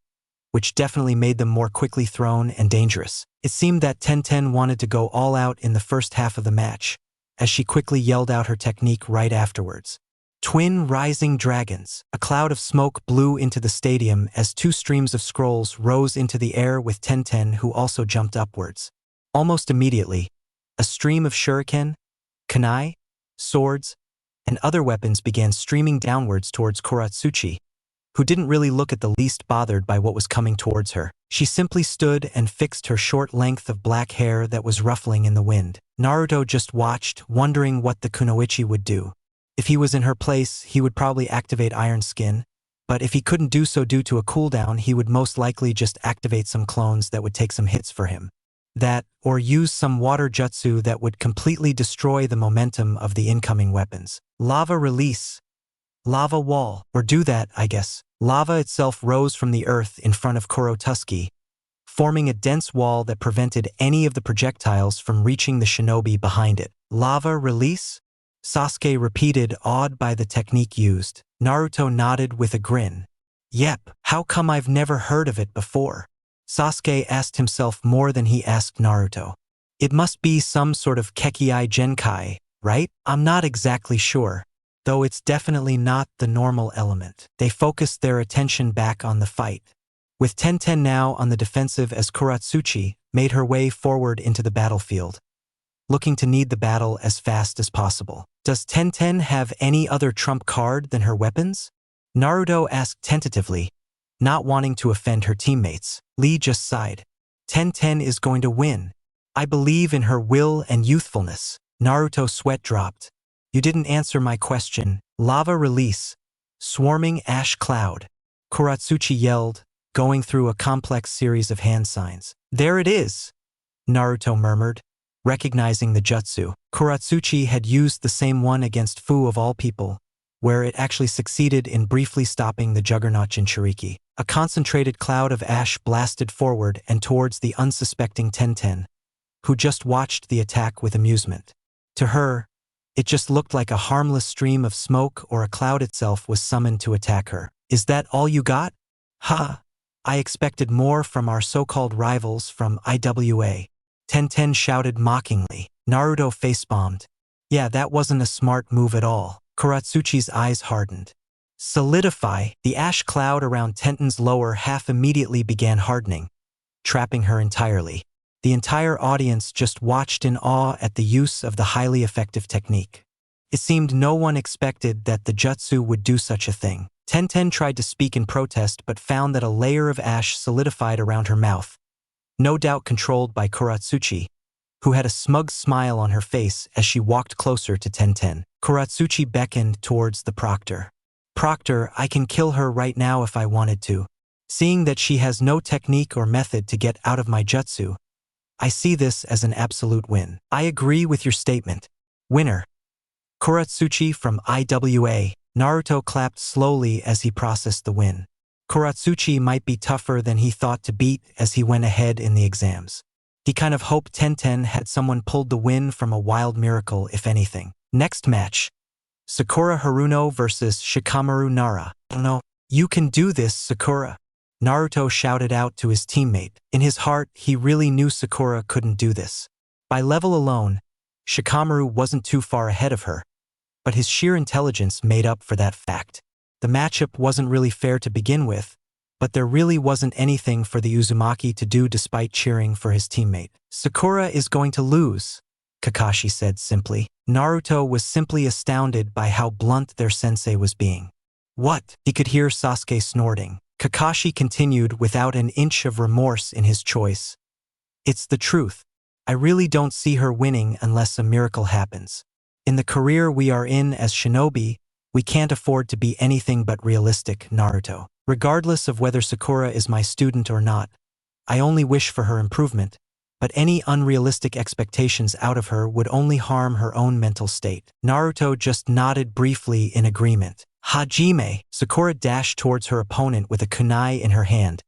which definitely made them more quickly thrown and dangerous. It seemed that Tenten wanted to go all out in the first half of the match, as she quickly yelled out her technique right afterwards. Twin rising dragons. A cloud of smoke blew into the stadium as two streams of scrolls rose into the air with Tenten, who also jumped upwards. Almost immediately, a stream of shuriken, kunai, swords, and other weapons began streaming downwards towards Kuratsuchi, who didn't really look at the least bothered by what was coming towards her. She simply stood and fixed her short length of black hair that was ruffling in the wind. Naruto just watched, wondering what the kunoichi would do. If he was in her place, he would probably activate Iron Skin, but if he couldn't do so due to a cooldown, he would most likely just activate some clones that would take some hits for him. That, or use some water jutsu that would completely destroy the momentum of the incoming weapons. Lava release. Lava wall. Or do that, I guess. Lava itself rose from the earth in front of Kurotuski, forming a dense wall that prevented any of the projectiles from reaching the shinobi behind it. Lava release? Sasuke repeated, awed by the technique used. Naruto nodded with a grin. Yep, how come I've never heard of it before? Sasuke asked himself more than he asked Naruto. It must be some sort of Kekkei Genkai, right? I'm not exactly sure, though it's definitely not the normal element. They focused their attention back on the fight, with Tenten now on the defensive as Kuratsuchi made her way forward into the battlefield, looking to need the battle as fast as possible. Does Tenten have any other trump card than her weapons? Naruto asked tentatively, not wanting to offend her teammates. Lee just sighed. Tenten is going to win. I believe in her will and youthfulness. Naruto sweat dropped. You didn't answer my question. Lava release. Swarming ash cloud. Kuratsuchi yelled, going through a complex series of hand signs. There it is, Naruto murmured, recognizing the jutsu. Kuratsuchi had used the same one against Fu of all people, where it actually succeeded in briefly stopping the Juggernaut Jinchuriki. A concentrated cloud of ash blasted forward and towards the unsuspecting Tenten, who just watched the attack with amusement. To her, it just looked like a harmless stream of smoke, or a cloud itself was summoned to attack her. Is that all you got? Ha! I expected more from our so-called rivals from IWA. Tenten shouted mockingly. Naruto facepalmed. Yeah, that wasn't a smart move at all. Kuratsuchi's eyes hardened. Solidify. The ash cloud around Tenten's lower half immediately began hardening, trapping her entirely. The entire audience just watched in awe at the use of the highly effective technique. It seemed no one expected that the jutsu would do such a thing. Tenten tried to speak in protest but found that a layer of ash solidified around her mouth, no doubt controlled by Kuratsuchi, who had a smug smile on her face as she walked closer to Tenten. Kuratsuchi beckoned towards the proctor. Proctor, I can kill her right now if I wanted to. Seeing that she has no technique or method to get out of my jutsu, I see this as an absolute win. I agree with your statement. Winner. Kuratsuchi from IWA. Naruto clapped slowly as he processed the win. Kuratsuchi might be tougher than he thought to beat as he went ahead in the exams. He kind of hoped Tenten had someone pulled the win from a wild miracle, if anything. Next match. Sakura Haruno versus Shikamaru Nara. No, you can do this, Sakura. Naruto shouted out to his teammate. In his heart, he really knew Sakura couldn't do this. By level alone, Shikamaru wasn't too far ahead of her, but his sheer intelligence made up for that fact. The matchup wasn't really fair to begin with, but there really wasn't anything for the Uzumaki to do despite cheering for his teammate. Sakura is going to lose, Kakashi said simply. Naruto was simply astounded by how blunt their sensei was being. What? He could hear Sasuke snorting. Kakashi continued without an inch of remorse in his choice. It's the truth. I really don't see her winning unless a miracle happens. In the career we are in as shinobi, we can't afford to be anything but realistic, Naruto. Regardless of whether Sakura is my student or not, I only wish for her improvement, but any unrealistic expectations out of her would only harm her own mental state. Naruto just nodded briefly in agreement. Hajime! Sakura dashed towards her opponent with a kunai in her hand,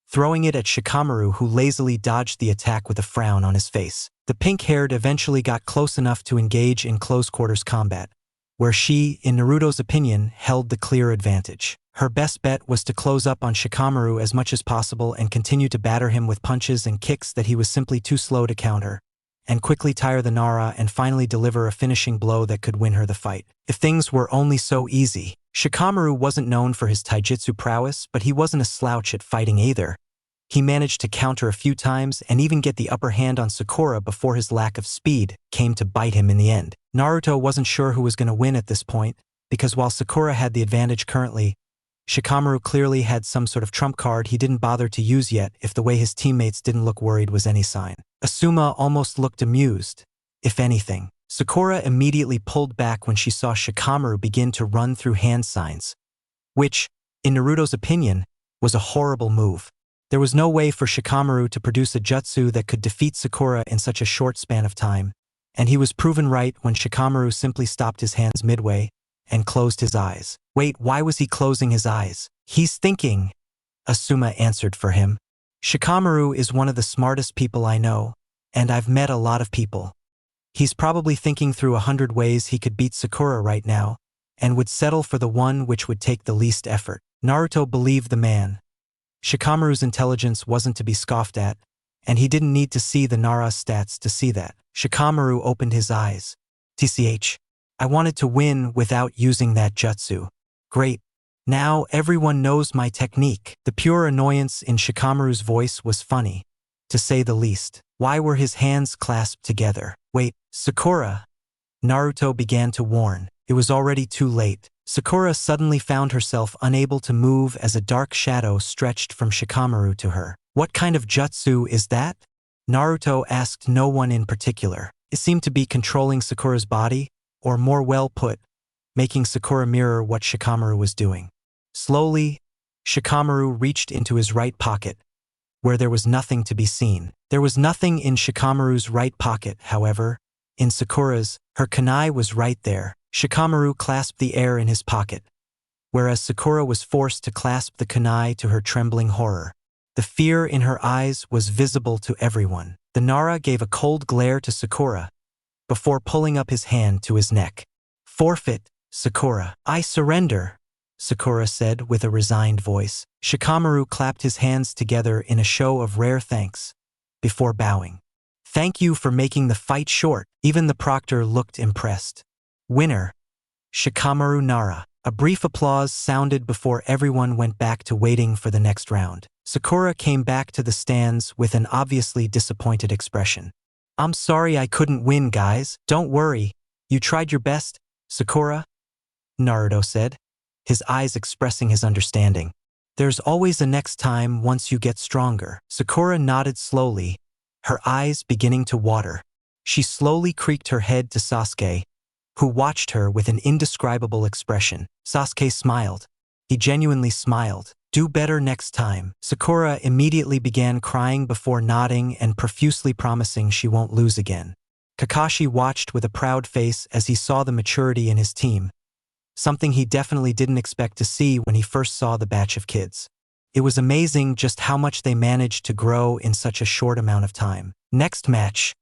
throwing it at Shikamaru, who lazily dodged the attack with a frown on his face. The pink-haired eventually got close enough to engage in close-quarters combat, where she, in Naruto's opinion, held the clear advantage. Her best bet was to close up on Shikamaru as much as possible and continue to batter him with punches and kicks that he was simply too slow to counter, and quickly tire the Nara and finally deliver a finishing blow that could win her the fight. If things were only so easy. Shikamaru wasn't known for his taijutsu prowess, but he wasn't a slouch at fighting either. He managed to counter a few times and even get the upper hand on Sakura before his lack of speed came to bite him in the end. Naruto wasn't sure who was going to win at this point, because while Sakura had the advantage currently, Shikamaru clearly had some sort of trump card he didn't bother to use yet. If the way his teammates didn't look worried was any sign. Asuma almost looked amused, if anything. Sakura immediately pulled back when she saw Shikamaru begin to run through hand signs, which, in Naruto's opinion, was a horrible move. There was no way for Shikamaru to produce a jutsu that could defeat Sakura in such a short span of time, and he was proven right when Shikamaru simply stopped his hands midway and closed his eyes. Wait, why was he closing his eyes? He's thinking, Asuma answered for him. Shikamaru is one of the smartest people I know, and I've met a lot of people. He's probably thinking through 100 ways he could beat Sakura right now, and would settle for the one which would take the least effort. Naruto believed the man. Shikamaru's intelligence wasn't to be scoffed at, and he didn't need to see the Nara stats to see that. Shikamaru opened his eyes. TCH. I wanted to win without using that jutsu. Great. Now everyone knows my technique. The pure annoyance in Shikamaru's voice was funny, to say the least. Why were his hands clasped together? Wait, Sakura. Naruto began to warn. It was already too late. Sakura suddenly found herself unable to move as a dark shadow stretched from Shikamaru to her. What kind of jutsu is that? Naruto asked no one in particular. It seemed to be controlling Sakura's body, or more well put, making Sakura mirror what Shikamaru was doing. Slowly, Shikamaru reached into his right pocket, where there was nothing to be seen. There was nothing in Shikamaru's right pocket, however. In Sakura's, her kunai was right there. Shikamaru clasped the air in his pocket, whereas Sakura was forced to clasp the kunai to her trembling horror. The fear in her eyes was visible to everyone. The Nara gave a cold glare to Sakura, before pulling up his hand to his neck. Forfeit, Sakura. I surrender, Sakura said with a resigned voice. Shikamaru clapped his hands together in a show of rare thanks, before bowing. Thank you for making the fight short. Even the proctor looked impressed. Winner, Shikamaru Nara. A brief applause sounded before everyone went back to waiting for the next round. Sakura came back to the stands with an obviously disappointed expression. I'm sorry I couldn't win, guys. Don't worry. You tried your best, Sakura, Naruto said, his eyes expressing his understanding. There's always a next time once you get stronger. Sakura nodded slowly, her eyes beginning to water. She slowly creaked her head to Sasuke, who watched her with an indescribable expression. Sasuke smiled. He genuinely smiled. Do better next time. Sakura immediately began crying before nodding and profusely promising she won't lose again. Kakashi watched with a proud face as he saw the maturity in his team, something he definitely didn't expect to see when he first saw the batch of kids. It was amazing just how much they managed to grow in such a short amount of time. Next match.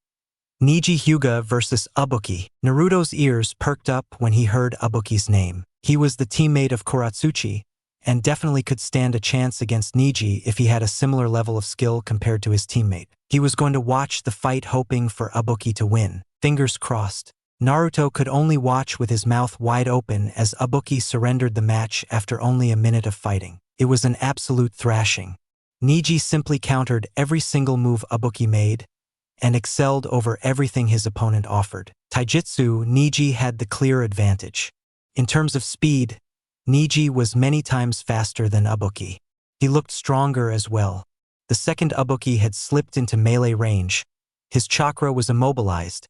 Niji Hyuga versus Ibuki. Naruto's ears perked up when he heard Ibuki's name. He was the teammate of Kuratsuchi, and definitely could stand a chance against Niji if he had a similar level of skill compared to his teammate. He was going to watch the fight hoping for Ibuki to win. Fingers crossed. Naruto could only watch with his mouth wide open as Ibuki surrendered the match after only a minute of fighting. It was an absolute thrashing. Niji simply countered every single move Ibuki made and excelled over everything his opponent offered. Taijutsu, Niji had the clear advantage. In terms of speed, Niji was many times faster than Ibuki. He looked stronger as well. The second Ibuki had slipped into melee range. His chakra was immobilized,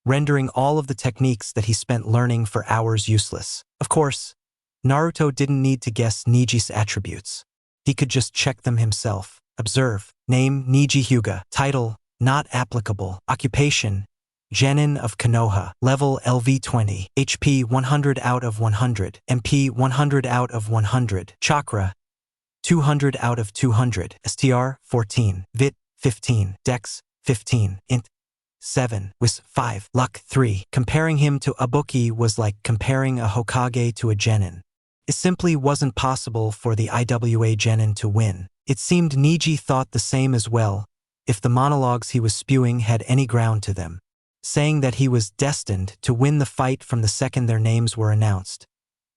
rendering all of the techniques that he spent learning for hours useless. Of course, Naruto didn't need to guess Niji's attributes. He could just check them himself. Observe. Name: Niji Hyuga. Title: not applicable. Occupation: Genin of Konoha. Level: LV20. HP: 100 out of 100. MP: 100 out of 100. Chakra: 200 out of 200. STR: 14. Vit: 15. Dex: 15. Int: 7. Wis: 5. Luck: 3. Comparing him to Ibuki was like comparing a Hokage to a Genin. It simply wasn't possible for the IWA Genin to win. It seemed Niji thought the same as well, if the monologues he was spewing had any ground to them, saying that he was destined to win the fight from the second their names were announced,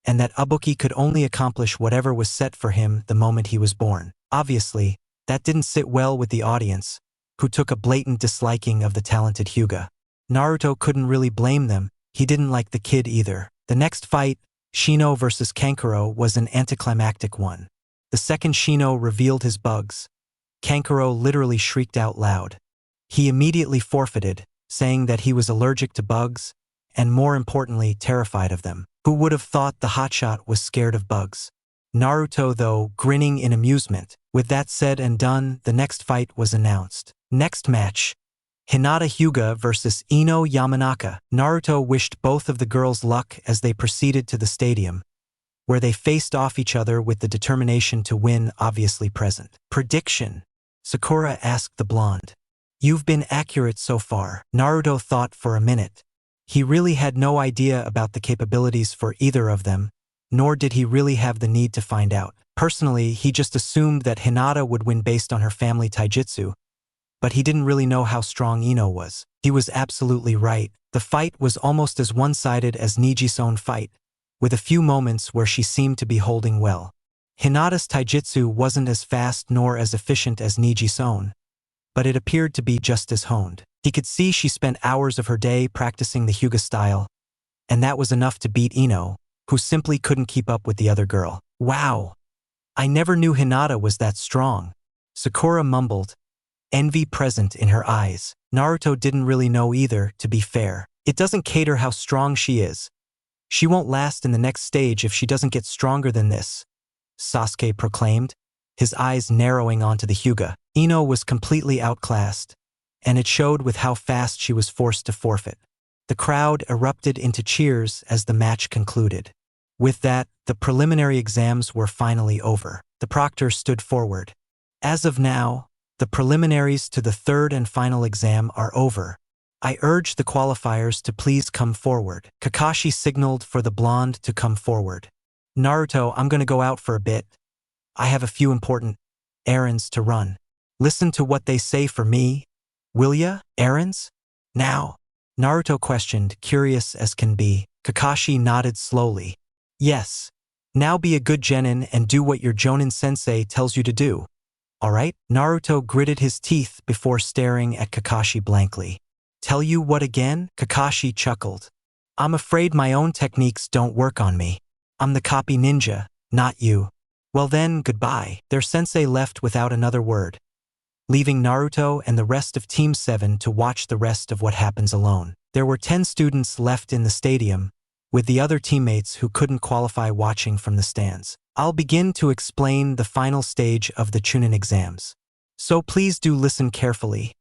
and that Ibuki could only accomplish whatever was set for him the moment he was born. Obviously, that didn't sit well with the audience, who took a blatant disliking of the talented Hyuga. Naruto couldn't really blame them. He didn't like the kid either. The next fight, Shino versus Kankuro, was an anticlimactic one. The second Shino revealed his bugs, Kankuro literally shrieked out loud. He immediately forfeited, saying that he was allergic to bugs, and more importantly, terrified of them. Who would have thought the hotshot was scared of bugs? Naruto, though, grinning in amusement. With that said and done, the next fight was announced. Next match: Hinata Hyuga versus Ino Yamanaka. Naruto wished both of the girls luck as they proceeded to the stadium, where they faced off each other with the determination to win obviously present. Prediction: Sakura asked the blonde. You've been accurate so far. Naruto thought for a minute. He really had no idea about the capabilities for either of them, nor did he really have the need to find out. Personally, he just assumed that Hinata would win based on her family taijutsu, but he didn't really know how strong Ino was. He was absolutely right. The fight was almost as one-sided as Niji's own fight, with a few moments where she seemed to be holding well. Hinata's taijutsu wasn't as fast nor as efficient as Niji's own, but it appeared to be just as honed. He could see she spent hours of her day practicing the Hyuga style, and that was enough to beat Ino, who simply couldn't keep up with the other girl. Wow! I never knew Hinata was that strong. Sakura mumbled, envy present in her eyes. Naruto didn't really know either, to be fair. It doesn't cater how strong she is. She won't last in the next stage if she doesn't get stronger than this, Sasuke proclaimed, his eyes narrowing onto the Hyuga. Ino was completely outclassed, and it showed with how fast she was forced to forfeit. The crowd erupted into cheers as the match concluded. With that, the preliminary exams were finally over. The proctor stood forward. As of now, the preliminaries to the third and final exam are over. I urge the qualifiers to please come forward. Kakashi signaled for the blonde to come forward. Naruto, I'm gonna go out for a bit. I have a few important errands to run. Listen to what they say for me, will ya? Errands? Now? Naruto questioned, curious as can be. Kakashi nodded slowly. Yes. Now be a good genin and do what your Jonin sensei tells you to do. Alright? Naruto gritted his teeth before staring at Kakashi blankly. Tell you what again? Kakashi chuckled. I'm afraid my own techniques don't work on me. I'm the copy ninja, not you. Well then, goodbye. Their sensei left without another word, leaving Naruto and the rest of Team 7 to watch the rest of what happens alone. There were 10 students left in the stadium, with the other teammates who couldn't qualify watching from the stands. I'll begin to explain the final stage of the Chunin exams. So please do listen carefully,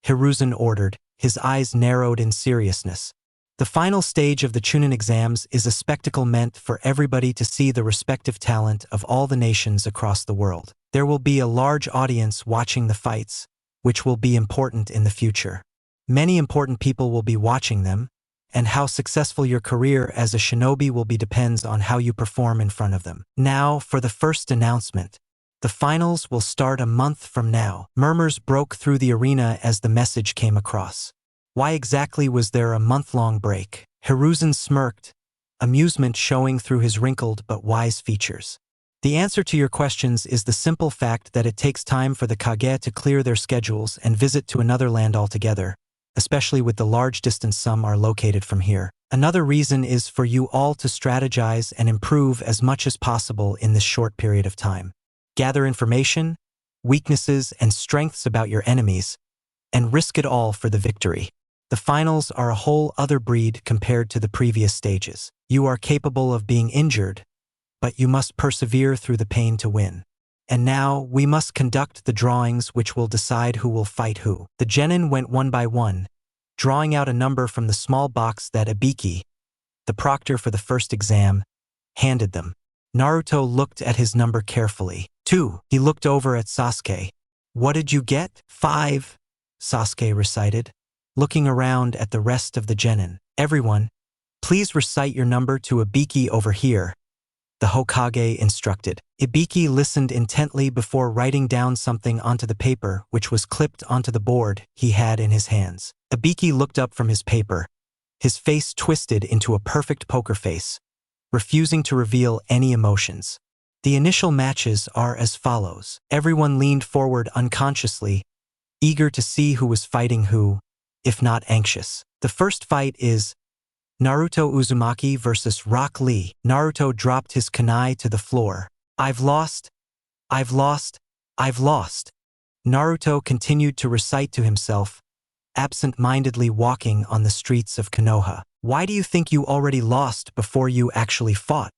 Hiruzen ordered, his eyes narrowed in seriousness. The final stage of the Chunin exams is a spectacle meant for everybody to see the respective talent of all the nations across the world. There will be a large audience watching the fights, which will be important in the future. Many important people will be watching them, and how successful your career as a shinobi will be depends on how you perform in front of them. Now, for the first announcement. The finals will start a month from now. Murmurs broke through the arena as the message came across. Why exactly was there a month-long break? Hiruzen smirked, amusement showing through his wrinkled but wise features. The answer to your questions is the simple fact that it takes time for the Kage to clear their schedules and visit to another land altogether, especially with the large distance some are located from here. Another reason is for you all to strategize and improve as much as possible in this short period of time. Gather information, weaknesses, and strengths about your enemies, and risk it all for the victory. The finals are a whole other breed compared to the previous stages. You are capable of being injured, but you must persevere through the pain to win. And now, we must conduct the drawings which will decide who will fight who. The genin went one by one, drawing out a number from the small box that Ibiki, the proctor for the first exam, handed them. Naruto looked at his number carefully. 2. He looked over at Sasuke. What did you get? 5. Sasuke recited, looking around at the rest of the genin. Everyone, please recite your number to Ibiki over here, the Hokage instructed. Ibiki listened intently before writing down something onto the paper which was clipped onto the board he had in his hands. Ibiki looked up from his paper, his face twisted into a perfect poker face, refusing to reveal any emotions. The initial matches are as follows. Everyone leaned forward unconsciously, eager to see who was fighting who, if not anxious. The first fight is Naruto Uzumaki versus Rock Lee. Naruto dropped his kunai to the floor. I've lost. I've lost. I've lost. Naruto continued to recite to himself, absent-mindedly walking on the streets of Konoha. Why do you think you already lost before you actually fought?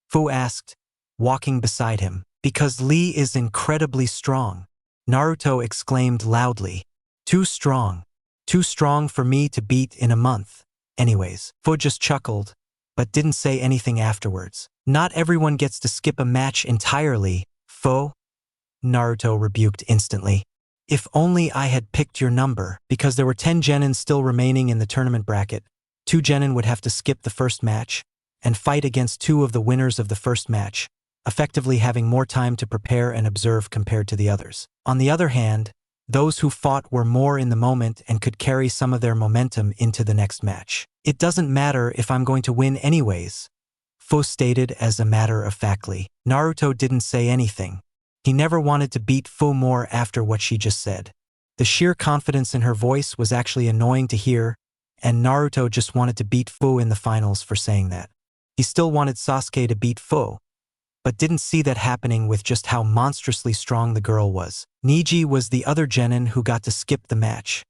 Fu asked, walking beside him. Because Lee is incredibly strong. Naruto exclaimed loudly. Too strong. Too strong for me to beat in a month. Anyways, Fu just chuckled, but didn't say anything afterwards. Not everyone gets to skip a match entirely, Fu, Naruto rebuked instantly. If only I had picked your number. Because there were 10 genin still remaining in the tournament bracket, 2 genin would have to skip the first match and fight against 2 of the winners of the first match, effectively having more time to prepare and observe compared to the others. On the other hand, those who fought were more in the moment and could carry some of their momentum into the next match. It doesn't matter if I'm going to win anyways, Fu stated as a matter of factly. Naruto didn't say anything. He never wanted to beat Fu more after what she just said. The sheer confidence in her voice was actually annoying to hear, and Naruto just wanted to beat Fu in the finals for saying that. He still wanted Sasuke to beat Fu, but didn't see that happening with just how monstrously strong the girl was. Niji was the other genin who got to skip the match,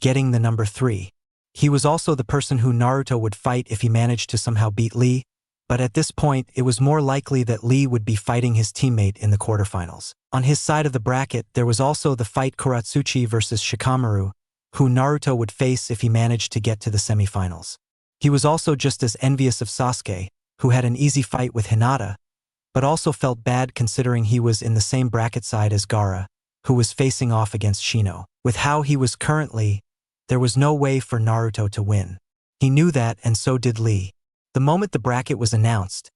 getting the number 3. He was also the person who Naruto would fight if he managed to somehow beat Lee, but at this point it was more likely that Lee would be fighting his teammate in the quarterfinals. On his side of the bracket, there was also the fight Kuratsuchi versus Shikamaru, who Naruto would face if he managed to get to the semifinals. He was also just as envious of Sasuke, who had an easy fight with Hinata, but also felt bad considering he was in the same bracket side as Gaara, who was facing off against Shino. With how he was currently, there was no way for Naruto to win. He knew that, and so did Lee. The moment the bracket was announced,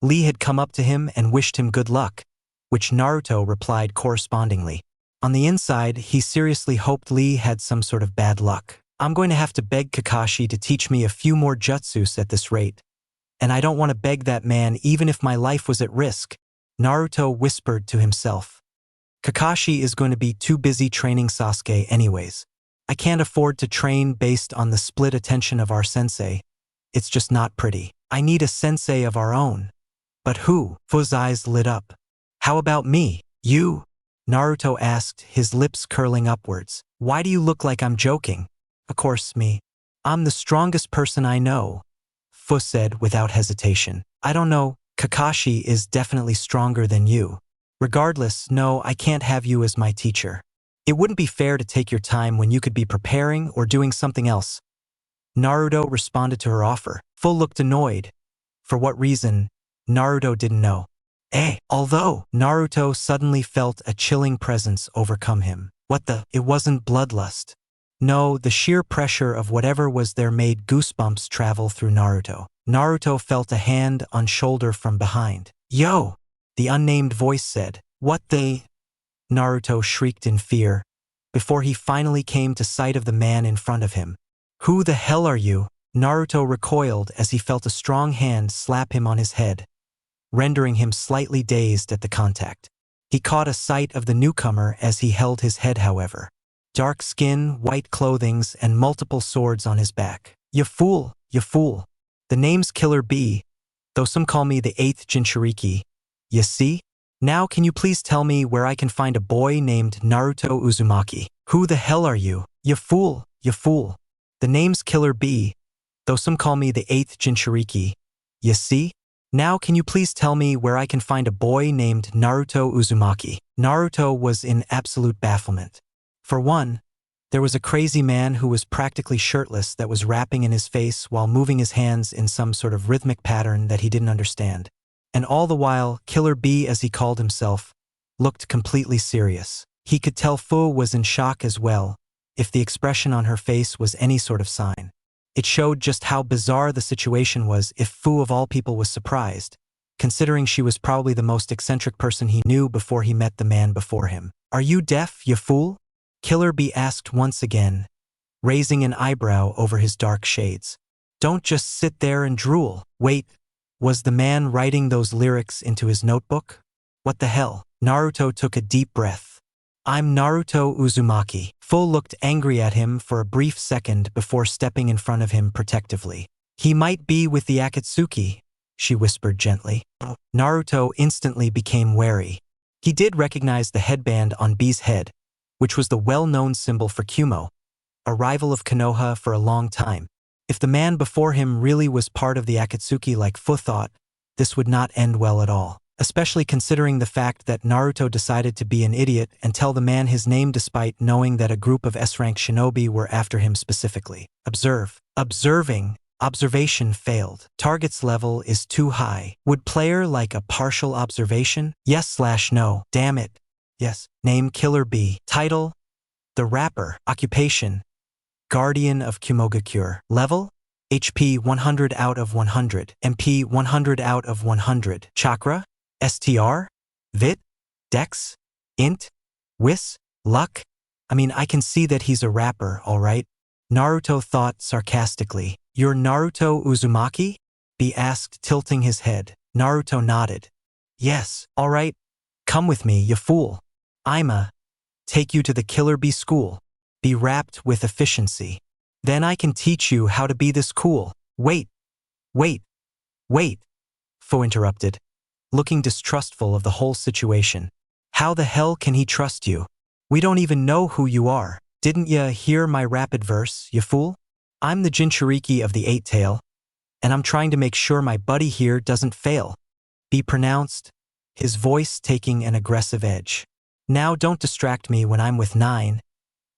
Lee had come up to him and wished him good luck, which Naruto replied correspondingly. On the inside, he seriously hoped Lee had some sort of bad luck. I'm going to have to beg Kakashi to teach me a few more jutsus at this rate, and I don't want to beg that man even if my life was at risk, Naruto whispered to himself. Kakashi is going to be too busy training Sasuke anyways. I can't afford to train based on the split attention of our sensei. It's just not pretty. I need a sensei of our own. But who? Fu's eyes lit up. How about me? You? Naruto asked, his lips curling upwards. Why do you look like I'm joking? Of course, me. I'm the strongest person I know, Fu said without hesitation. I don't know, Kakashi is definitely stronger than you. Regardless, no, I can't have you as my teacher. It wouldn't be fair to take your time when you could be preparing or doing something else. Naruto responded to her offer. Fu looked annoyed. For what reason, Naruto didn't know. Although Naruto suddenly felt a chilling presence overcome him. What the? It wasn't bloodlust. No, the sheer pressure of whatever was there made goosebumps travel through Naruto. Naruto felt a hand on shoulder from behind. "Yo!" the unnamed voice said. "What the?" Naruto shrieked in fear, before he finally came to sight of the man in front of him. "Who the hell are you?" Naruto recoiled as he felt a strong hand slap him on his head, rendering him slightly dazed at the contact. He caught a sight of the newcomer as he held his head, however. Dark skin, white clothings, and multiple swords on his back. "You fool, you fool. The name's Killer B, though some call me the 8th Jinchuriki. You see? Now can you please tell me where I can find a boy named Naruto Uzumaki?" "Who the hell are you? You fool, you fool. The name's Killer B, though some call me the 8th Jinchuriki. You see? Now can you please tell me where I can find a boy named Naruto Uzumaki?" Naruto was in absolute bafflement. For one, there was a crazy man who was practically shirtless that was rapping in his face while moving his hands in some sort of rhythmic pattern that he didn't understand. And all the while, Killer B, as he called himself, looked completely serious. He could tell Fu was in shock as well, if the expression on her face was any sort of sign. It showed just how bizarre the situation was if Fu of all people was surprised, considering she was probably the most eccentric person he knew before he met the man before him. "Are you deaf, you fool?" Killer B asked once again, raising an eyebrow over his dark shades. "Don't just sit there and drool. Wait, was the man writing those lyrics into his notebook? What the hell?" Naruto took a deep breath. "I'm Naruto Uzumaki." Fu looked angry at him for a brief second before stepping in front of him protectively. "He might be with the Akatsuki," she whispered gently. Naruto instantly became wary. He did recognize the headband on B's head, which was the well-known symbol for Kumo, a rival of Konoha for a long time. If the man before him really was part of the Akatsuki like Fu thought, this would not end well at all, especially considering the fact that Naruto decided to be an idiot and tell the man his name despite knowing that a group of S-rank shinobi were after him specifically. Observation failed. Target's level is too high. Would player like a partial observation? Yes/no. Damn it. Yes. Name Killer B. Title: The Rapper. Occupation: Guardian of Kumogakure. Level: HP 100 out of 100. MP 100 out of 100. Chakra: STR? Vit? Dex? Int? Wis? Luck? I can see that he's a rapper, alright? Naruto thought sarcastically. "You're Naruto Uzumaki?" B asked, tilting his head. Naruto nodded. "Yes, alright. Come with me, you fool. I'ma take you to the Killer B school. Be rapped with efficiency. Then I can teach you how to be this cool." Wait. Fu interrupted, looking distrustful of the whole situation. "How the hell can he trust you? We don't even know who you are. Didn't ya hear my rapid verse, you fool? I'm the Jinchuriki of the Eight Tail, and I'm trying to make sure my buddy here doesn't fail," B pronounced, his voice taking an aggressive edge. "Now don't distract me when I'm with 9,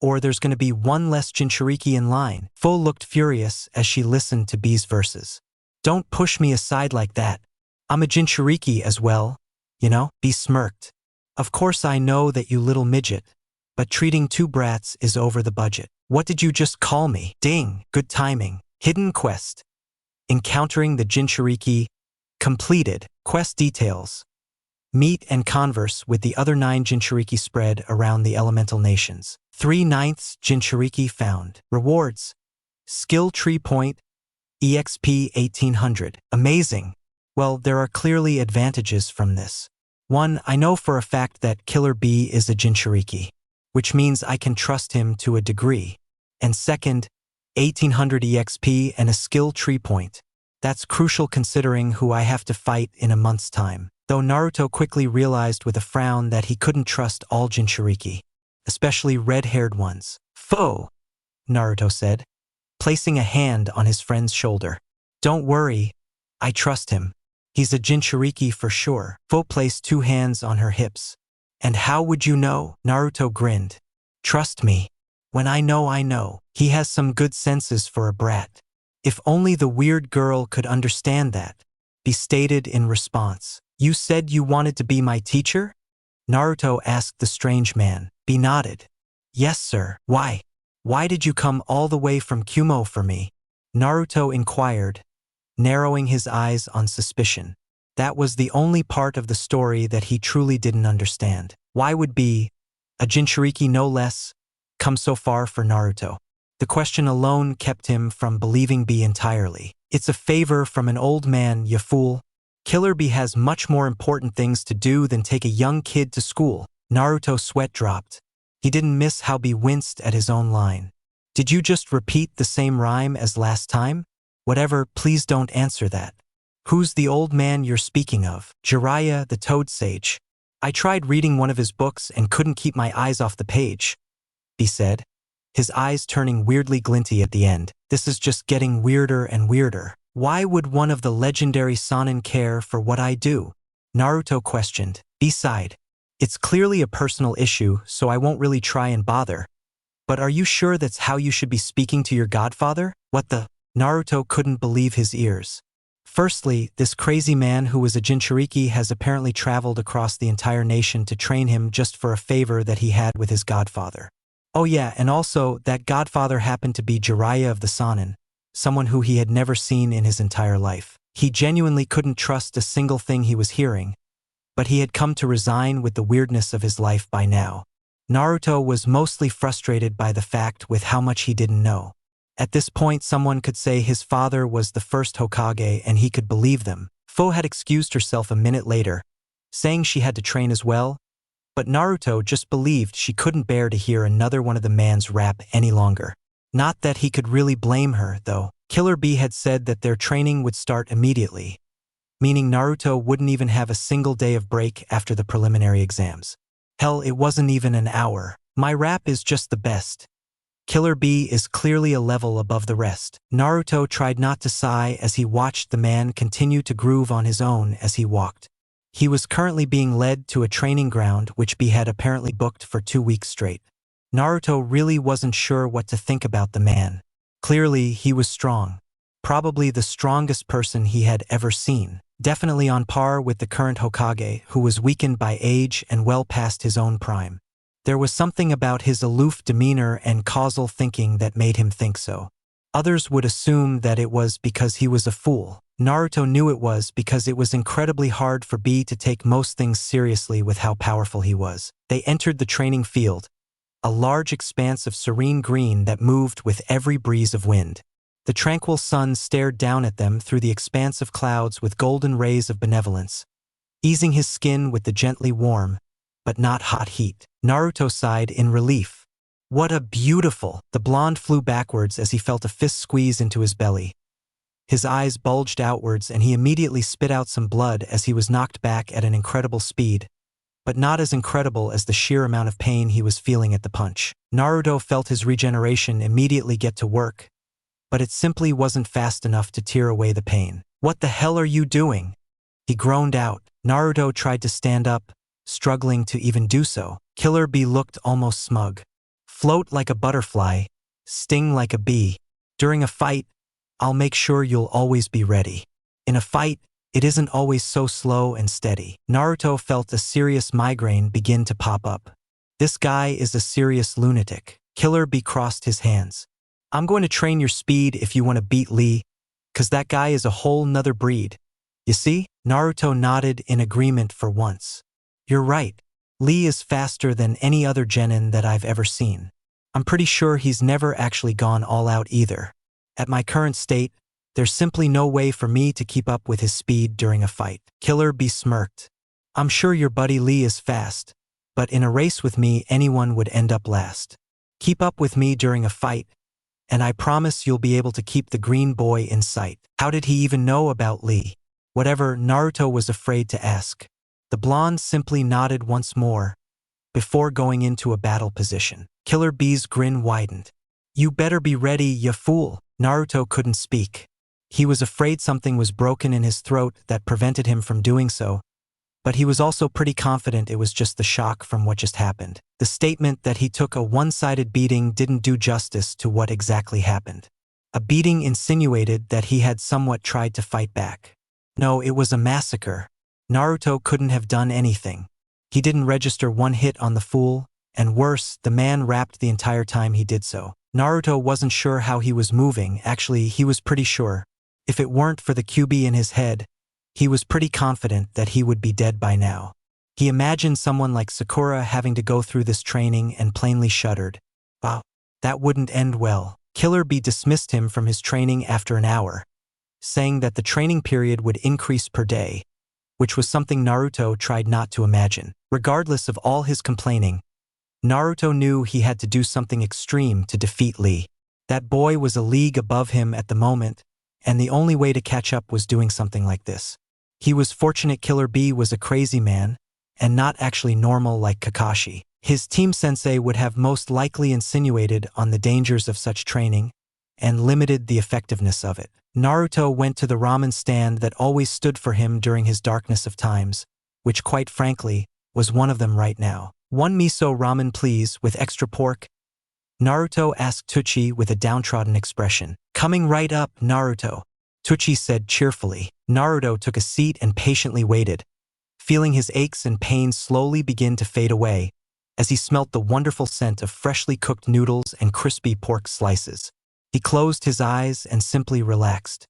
or there's gonna be one less Jinchuriki in line." Fu looked furious as she listened to B's verses. "Don't push me aside like that. I'm a Jinchuriki as well, you know?" B smirked. "Of course I know that, you little midget, but treating two brats is over the budget." "What did you just call me?" Ding, good timing. Hidden quest. Encountering the Jinchuriki. Completed. Quest details. Meet and converse with the other 9 Jinchuriki spread around the elemental nations. 3/9 Jinchuriki found. Rewards: Skill Tree Point, EXP 1800. Amazing. Well, there are clearly advantages from this. 1. I know for a fact that Killer B is a Jinchuriki, which means I can trust him to a degree. And second, 1800 EXP and a skill tree point. That's crucial considering who I have to fight in a month's time. Though Naruto quickly realized with a frown that he couldn't trust all Jinchuriki, especially red-haired ones. "Fu," Naruto said, placing a hand on his friend's shoulder. "Don't worry, I trust him. He's a Jinchuriki for sure." Fu placed 2 hands on her hips. "And how would you know?" Naruto grinned. "Trust me. When I know, I know. He has some good senses for a brat. If only the weird girl could understand that," be stated in response. "You said you wanted to be my teacher?" Naruto asked the strange man. B nodded. "Yes, sir. Why?" Why did you come all the way from Kumo for me? Naruto inquired, narrowing his eyes on suspicion. That was the only part of the story that he truly didn't understand. Why would be, a Jinchuriki no less, come so far for Naruto? The question alone kept him from believing B entirely. It's a favor from an old man, ya fool. Killer B has much more important things to do than take a young kid to school. Naruto's sweat dropped. He didn't miss how B winced at his own line. Did you just repeat the same rhyme as last time? Whatever, please don't answer that. Who's the old man you're speaking of? Jiraiya, the Toad Sage. I tried reading one of his books and couldn't keep my eyes off the page, B said, his eyes turning weirdly glinty at the end. This is just getting weirder and weirder. Why would one of the legendary Sannin care for what I do? Naruto questioned. B sighed. It's clearly a personal issue, so I won't really try and bother. But are you sure that's how you should be speaking to your godfather? What the? Naruto couldn't believe his ears. Firstly, this crazy man who was a Jinchuriki has apparently traveled across the entire nation to train him just for a favor that he had with his godfather. Oh yeah, and also, that godfather happened to be Jiraiya of the Sannin, someone who he had never seen in his entire life. He genuinely couldn't trust a single thing he was hearing, but he had come to resign with the weirdness of his life by now. Naruto was mostly frustrated by the fact with how much he didn't know. At this point, someone could say his father was the first Hokage and he could believe them. Fo had excused herself a minute later, saying she had to train as well, but Naruto just believed she couldn't bear to hear another one of the man's rap any longer. Not that he could really blame her, though. Killer B had said that their training would start immediately, meaning Naruto wouldn't even have a single day of break after the preliminary exams. Hell, it wasn't even an hour. My rap is just the best. Killer B is clearly a level above the rest. Naruto tried not to sigh as he watched the man continue to groove on his own as he walked. He was currently being led to a training ground which B had apparently booked for 2 weeks straight. Naruto really wasn't sure what to think about the man. Clearly, he was strong. Probably the strongest person he had ever seen. Definitely on par with the current Hokage, who was weakened by age and well past his own prime. There was something about his aloof demeanor and causal thinking that made him think so. Others would assume that it was because he was a fool. Naruto knew it was because it was incredibly hard for B to take most things seriously with how powerful he was. They entered the training field, a large expanse of serene green that moved with every breeze of wind. The tranquil sun stared down at them through the expanse of clouds with golden rays of benevolence, easing his skin with the gently warm, but not hot heat. Naruto sighed in relief. What a beautiful! The blonde flew backwards as he felt a fist squeeze into his belly. His eyes bulged outwards and he immediately spit out some blood as he was knocked back at an incredible speed, but not as incredible as the sheer amount of pain he was feeling at the punch. Naruto felt his regeneration immediately get to work, but it simply wasn't fast enough to tear away the pain. What the hell are you doing? He groaned out. Naruto tried to stand up, struggling to even do so. Killer B looked almost smug. Float like a butterfly, sting like a bee. During a fight, I'll make sure you'll always be ready. In a fight, it isn't always so slow and steady. Naruto felt a serious migraine begin to pop up. This guy is a serious lunatic. Killer B crossed his hands. I'm going to train your speed if you want to beat Lee, 'cause that guy is a whole nother breed. You see? Naruto nodded in agreement for once. You're right. Lee is faster than any other genin that I've ever seen. I'm pretty sure he's never actually gone all out either. At my current state, there's simply no way for me to keep up with his speed during a fight. Killer B smirked. I'm sure your buddy Lee is fast, but in a race with me, anyone would end up last. Keep up with me during a fight, and I promise you'll be able to keep the green boy in sight. How did he even know about Lee? Whatever, Naruto was afraid to ask. The blonde simply nodded once more, before going into a battle position. Killer B's grin widened. You better be ready, ya fool. Naruto couldn't speak. He was afraid something was broken in his throat that prevented him from doing so, but he was also pretty confident it was just the shock from what just happened. The statement that he took a one-sided beating didn't do justice to what exactly happened. A beating insinuated that he had somewhat tried to fight back. No, it was a massacre. Naruto couldn't have done anything. He didn't register one hit on the fool, and worse, the man rapped the entire time he did so. Naruto wasn't sure how he was moving. Actually, he was pretty sure. If it weren't for the QB in his head, he was pretty confident that he would be dead by now. He imagined someone like Sakura having to go through this training and plainly shuddered. Wow, that wouldn't end well. Killer Bee dismissed him from his training after an hour, saying that the training period would increase per day, which was something Naruto tried not to imagine. Regardless of all his complaining, Naruto knew he had to do something extreme to defeat Lee. That boy was a league above him at the moment, and the only way to catch up was doing something like this. He was fortunate Killer Bee was a crazy man, and not actually normal like Kakashi. His team sensei would have most likely insinuated on the dangers of such training and limited the effectiveness of it. Naruto went to the ramen stand that always stood for him during his darkness of times, which quite frankly was one of them right now. "One miso ramen please, with extra pork?" Naruto asked Tucci with a downtrodden expression. "Coming right up, Naruto," Tucci said cheerfully. Naruto took a seat and patiently waited, feeling his aches and pains slowly begin to fade away as he smelt the wonderful scent of freshly cooked noodles and crispy pork slices. He closed his eyes and simply relaxed.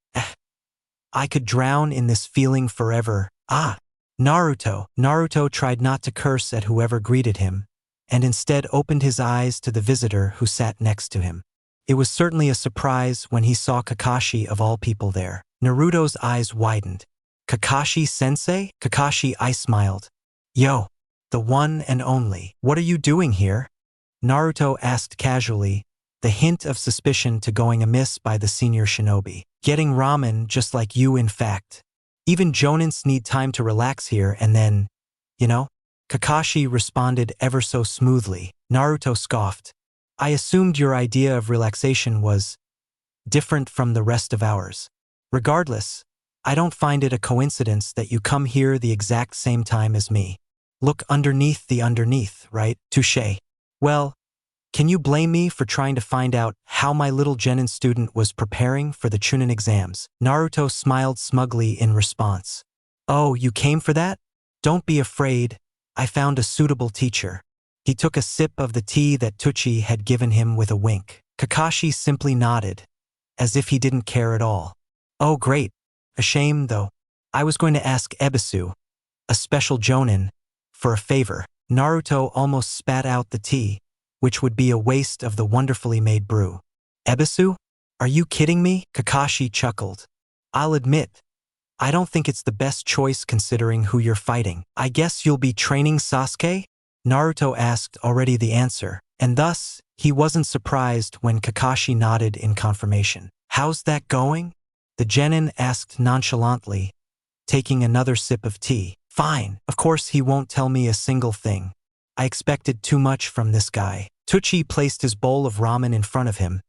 I could drown in this feeling forever. Ah, Naruto. Naruto tried not to curse at whoever greeted him, and instead opened his eyes to the visitor who sat next to him. It was certainly a surprise when he saw Kakashi of all people there. Naruto's eyes widened. "Kakashi-sensei?" "Kakashi," I smiled. "Yo, the one and only. What are you doing here?" Naruto asked casually, the hint of suspicion to going amiss by the senior shinobi. "Getting ramen just like you, in fact. Even jonins need time to relax here and then, you know?" Kakashi responded ever so smoothly. Naruto scoffed. "I assumed your idea of relaxation was different from the rest of ours. Regardless, I don't find it a coincidence that you come here the exact same time as me. Look underneath the underneath, right? Touché. Well, can you blame me for trying to find out how my little genin student was preparing for the Chunin exams?" Naruto smiled smugly in response. "Oh, you came for that? Don't be afraid. I found a suitable teacher." He took a sip of the tea that Tucci had given him with a wink. Kakashi simply nodded, as if he didn't care at all. "Oh, great. A shame, though. I was going to ask Ebisu, a special jonin, for a favor." Naruto almost spat out the tea, which would be a waste of the wonderfully made brew. "Ebisu? Are you kidding me?" Kakashi chuckled. "I'll admit, I don't think it's the best choice considering who you're fighting." "I guess you'll be training Sasuke?" Naruto asked already the answer, and thus, he wasn't surprised when Kakashi nodded in confirmation. "How's that going?" the genin asked nonchalantly, taking another sip of tea. "Fine. Of course he won't tell me a single thing. I expected too much from this guy." Tucci placed his bowl of ramen in front of him,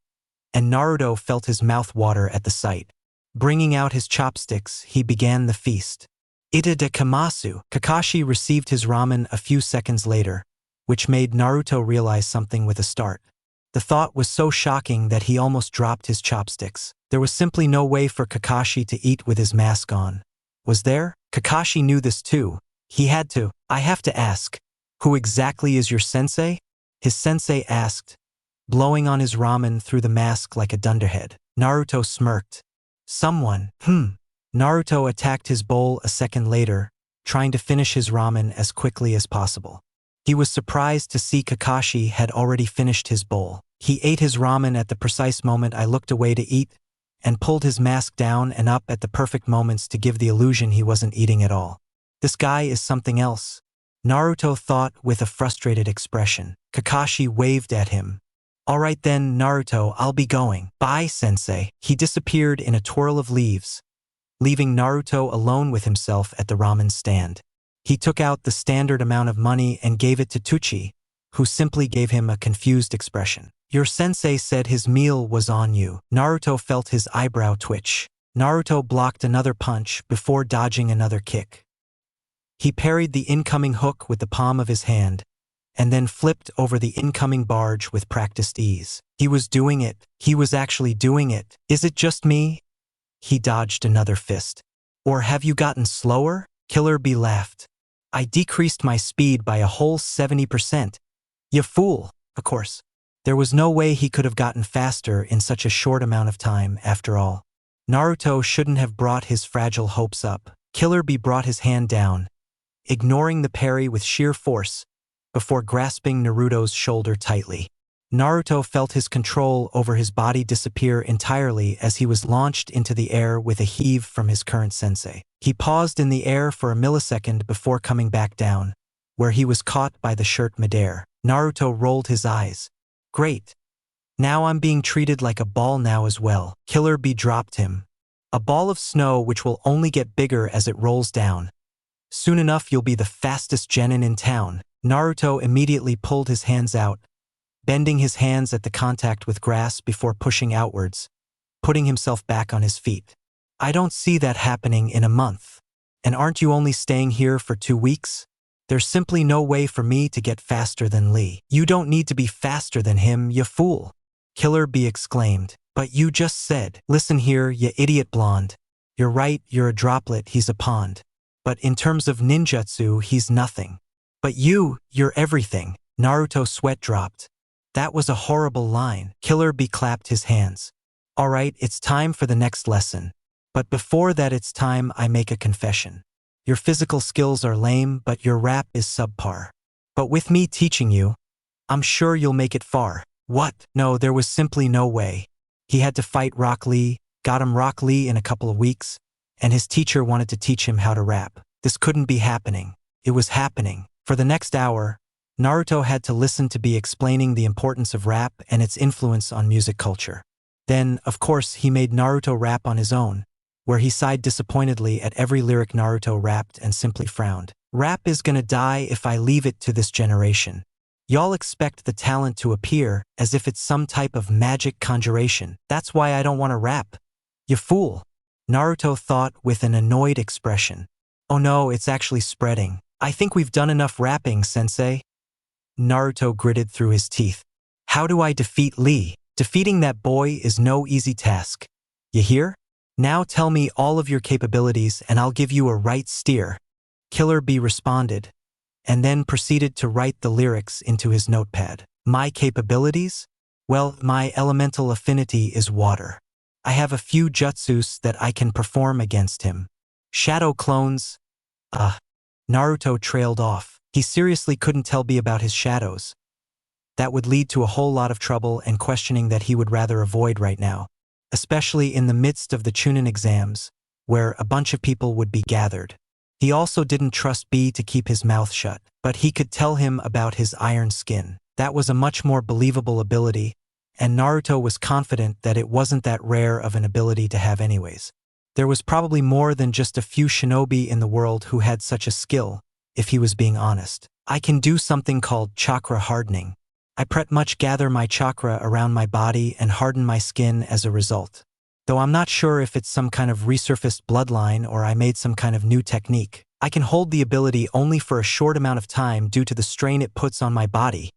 and Naruto felt his mouth water at the sight. Bringing out his chopsticks, he began the feast. "Ita de kamasu." Kakashi received his ramen a few seconds later, which made Naruto realize something with a start. The thought was so shocking that he almost dropped his chopsticks. There was simply no way for Kakashi to eat with his mask on. Was there? Kakashi knew this too. He had to. "I have to ask, who exactly is your sensei?" his sensei asked, blowing on his ramen through the mask like a dunderhead. Naruto smirked. "Someone. Naruto attacked his bowl a second later, trying to finish his ramen as quickly as possible. He was surprised to see Kakashi had already finished his bowl. He ate his ramen at the precise moment I looked away to eat, and pulled his mask down and up at the perfect moments to give the illusion he wasn't eating at all. This guy is something else, Naruto thought with a frustrated expression. Kakashi waved at him. "All right then, Naruto, I'll be going. Bye, sensei." He disappeared in a twirl of leaves, leaving Naruto alone with himself at the ramen stand. He took out the standard amount of money and gave it to Tucci, who simply gave him a confused expression. "Your sensei said his meal was on you." Naruto felt his eyebrow twitch. Naruto blocked another punch before dodging another kick. He parried the incoming hook with the palm of his hand, and then flipped over the incoming barge with practiced ease. He was doing it. He was actually doing it. "Is it just me?" He dodged another fist. "Or have you gotten slower?" Killer Bee laughed. "I decreased my speed by a whole 70%. You fool, of course. There was no way he could have gotten faster in such a short amount of time, after all. Naruto shouldn't have brought his fragile hopes up. Killer Bee brought his hand down, ignoring the parry with sheer force, before grasping Naruto's shoulder tightly. Naruto felt his control over his body disappear entirely as he was launched into the air with a heave from his current sensei. He paused in the air for a millisecond before coming back down, where he was caught by the shirt midair. Naruto rolled his eyes. Great. Now I'm being treated like a ball now as well. Killer Bee dropped him. A ball of snow which will only get bigger as it rolls down. Soon enough you'll be the fastest genin in town. Naruto immediately pulled his hands out, bending his hands at the contact with grass before pushing outwards, putting himself back on his feet. I don't see that happening in a month. And aren't you only staying here for 2 weeks? There's simply no way for me to get faster than Lee. You don't need to be faster than him, you fool. Killer Bee exclaimed. But you just said, listen here, you idiot blonde. You're right, you're a droplet, he's a pond. But in terms of ninjutsu, he's nothing. But you're everything. Naruto sweat dropped. That was a horrible line. Killer Bee clapped his hands. All right, it's time for the next lesson. But before that it's time I make a confession. Your physical skills are lame, but your rap is subpar. But with me teaching you, I'm sure you'll make it far. What? No, there was simply no way. He had to fight Rock Lee, got him Rock Lee in a couple of weeks, and his teacher wanted to teach him how to rap. This couldn't be happening. It was happening. For the next hour, Naruto had to listen to Bee explaining the importance of rap and its influence on music culture. Then, of course, he made Naruto rap on his own, where he sighed disappointedly at every lyric Naruto rapped and simply frowned. Rap is gonna die if I leave it to this generation. Y'all expect the talent to appear as if it's some type of magic conjuration. That's why I don't want to rap. You fool. Naruto thought with an annoyed expression. Oh no, it's actually spreading. I think we've done enough rapping, sensei. Naruto gritted through his teeth. How do I defeat Lee? Defeating that boy is no easy task. You hear? Now tell me all of your capabilities and I'll give you a right steer. Killer Bee responded, and then proceeded to write the lyrics into his notepad. My capabilities? Well, my elemental affinity is water. I have a few jutsus that I can perform against him. Shadow clones? Naruto trailed off. He seriously couldn't tell Bee about his shadows. That would lead to a whole lot of trouble and questioning that he would rather avoid right now, especially in the midst of the Chunin exams, where a bunch of people would be gathered. He also didn't trust Bee to keep his mouth shut, but he could tell him about his iron skin. That was a much more believable ability, and Naruto was confident that it wasn't that rare of an ability to have anyways. There was probably more than just a few shinobi in the world who had such a skill, if he was being honest. I can do something called chakra hardening. I pretty much gather my chakra around my body and harden my skin as a result. Though I'm not sure if it's some kind of resurfaced bloodline or I made some kind of new technique. I can hold the ability only for a short amount of time due to the strain it puts on my body,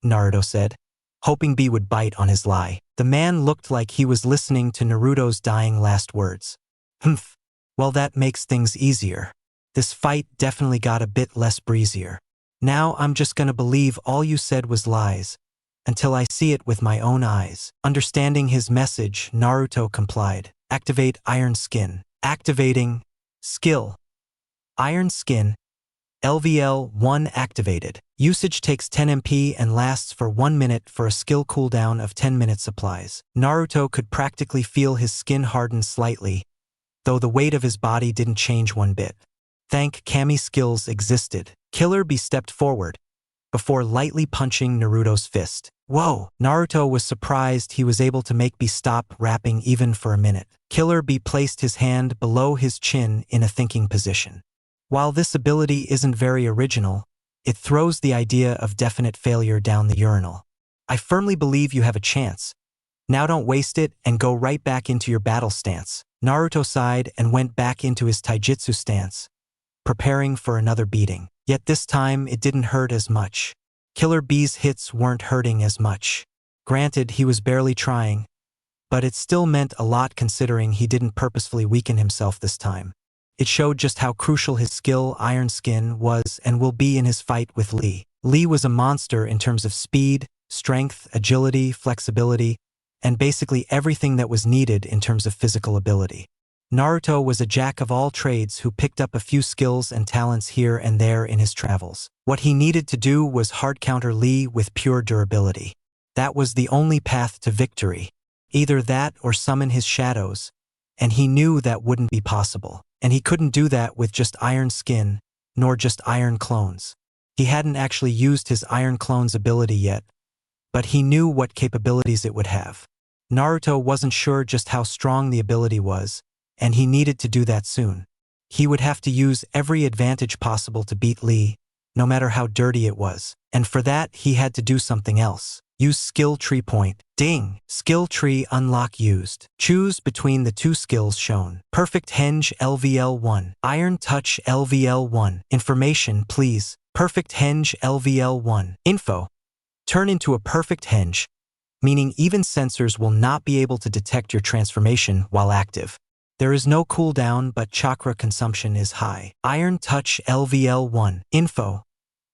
Naruto said, hoping Bee would bite on his lie. The man looked like he was listening to Naruto's dying last words. Humph. Well, that makes things easier. This fight definitely got a bit less breezier. Now I'm just gonna believe all you said was lies, until I see it with my own eyes. Understanding his message, Naruto complied. Activate Iron Skin. Activating. Skill. Iron Skin. LVL 1 activated. Usage takes 10 MP and lasts for 1 minute for a skill cooldown of 10-minute supplies. Naruto could practically feel his skin harden slightly, though the weight of his body didn't change one bit. Thank Kami skills existed. Killer Bee stepped forward, before lightly punching Naruto's fist. Whoa! Naruto was surprised he was able to make Bee stop rapping even for a minute. Killer Bee placed his hand below his chin in a thinking position. While this ability isn't very original, it throws the idea of definite failure down the urinal. I firmly believe you have a chance. Now don't waste it and go right back into your battle stance. Naruto sighed and went back into his taijutsu stance, preparing for another beating. Yet this time it didn't hurt as much. Killer Bee's hits weren't hurting as much. Granted, he was barely trying, but it still meant a lot considering he didn't purposefully weaken himself this time. It showed just how crucial his skill, Iron Skin, was and will be in his fight with Lee. Lee was a monster in terms of speed, strength, agility, flexibility, and basically everything that was needed in terms of physical ability. Naruto was a jack of all trades who picked up a few skills and talents here and there in his travels. What he needed to do was hard counter Lee with pure durability. That was the only path to victory. Either that or summon his shadows, and he knew that wouldn't be possible. And he couldn't do that with just iron skin, nor just iron clones. He hadn't actually used his iron clone's ability yet, but he knew what capabilities it would have. Naruto wasn't sure just how strong the ability was, and he needed to do that soon. He would have to use every advantage possible to beat Lee, no matter how dirty it was. And for that, he had to do something else. Use skill tree point. Ding! Skill tree unlock used. Choose between the two skills shown. Perfect Henge LVL1. Iron Touch LVL1. Information, please. Perfect Henge LVL1. Info. Turn into a perfect henge, meaning even sensors will not be able to detect your transformation while active. There is no cooldown, but chakra consumption is high. Iron Touch LVL1. Info.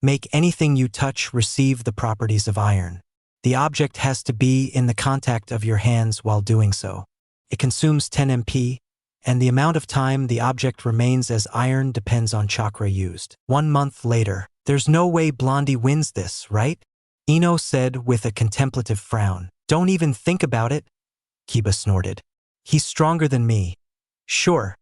Make anything you touch receive the properties of iron. The object has to be in the contact of your hands while doing so. It consumes 10 MP, and the amount of time the object remains as iron depends on chakra used. 1 month later. There's no way Blondie wins this, right? Ino said with a contemplative frown. Don't even think about it, Kiba snorted. He's stronger than me. Sure,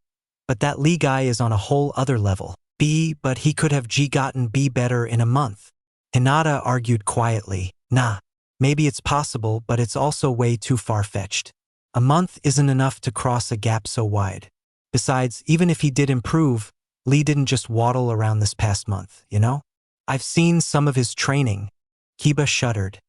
but that Lee guy is on a whole other level. But he could have gotten better in a month. Hinata argued quietly. Nah, maybe it's possible, but it's also way too far-fetched. A month isn't enough to cross a gap so wide. Besides, even if he did improve, Lee didn't just waddle around this past month, you know? I've seen some of his training. Kiba shuddered.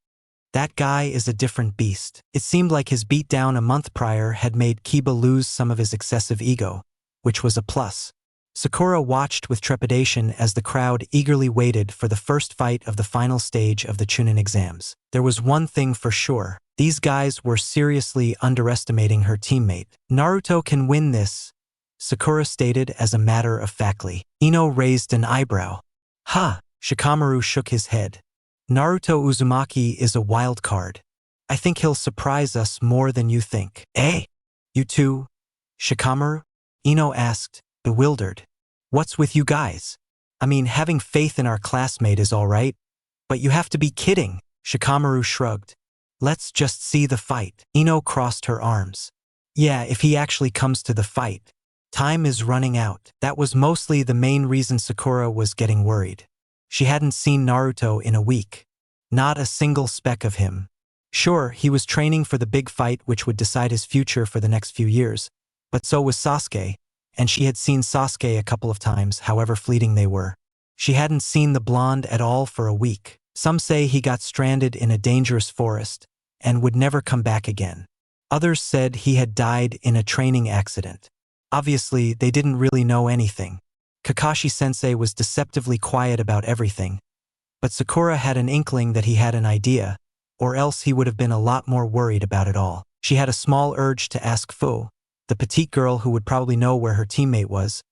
That guy is a different beast. It seemed like his beatdown a month prior had made Kiba lose some of his excessive ego, which was a plus. Sakura watched with trepidation as the crowd eagerly waited for the first fight of the final stage of the Chunin exams. There was one thing for sure. These guys were seriously underestimating her teammate. Naruto can win this, Sakura stated as a matter of factly. Ino raised an eyebrow. Ha! Shikamaru shook his head. Naruto Uzumaki is a wild card. I think he'll surprise us more than you think. Eh? You too, Shikamaru? Ino asked, bewildered. What's with you guys? I mean, having faith in our classmate is all right, but you have to be kidding. Shikamaru shrugged. Let's just see the fight. Ino crossed her arms. Yeah, if he actually comes to the fight. Time is running out. That was mostly the main reason Sakura was getting worried. She hadn't seen Naruto in a week. Not a single speck of him. Sure, he was training for the big fight which would decide his future for the next few years, but so was Sasuke, and she had seen Sasuke a couple of times, however fleeting they were. She hadn't seen the blonde at all for a week. Some say he got stranded in a dangerous forest and would never come back again. Others said he had died in a training accident. Obviously, they didn't really know anything. Kakashi-sensei was deceptively quiet about everything, but Sakura had an inkling that he had an idea, or else he would have been a lot more worried about it all. She had a small urge to ask Fu, the petite girl who would probably know where her teammate was,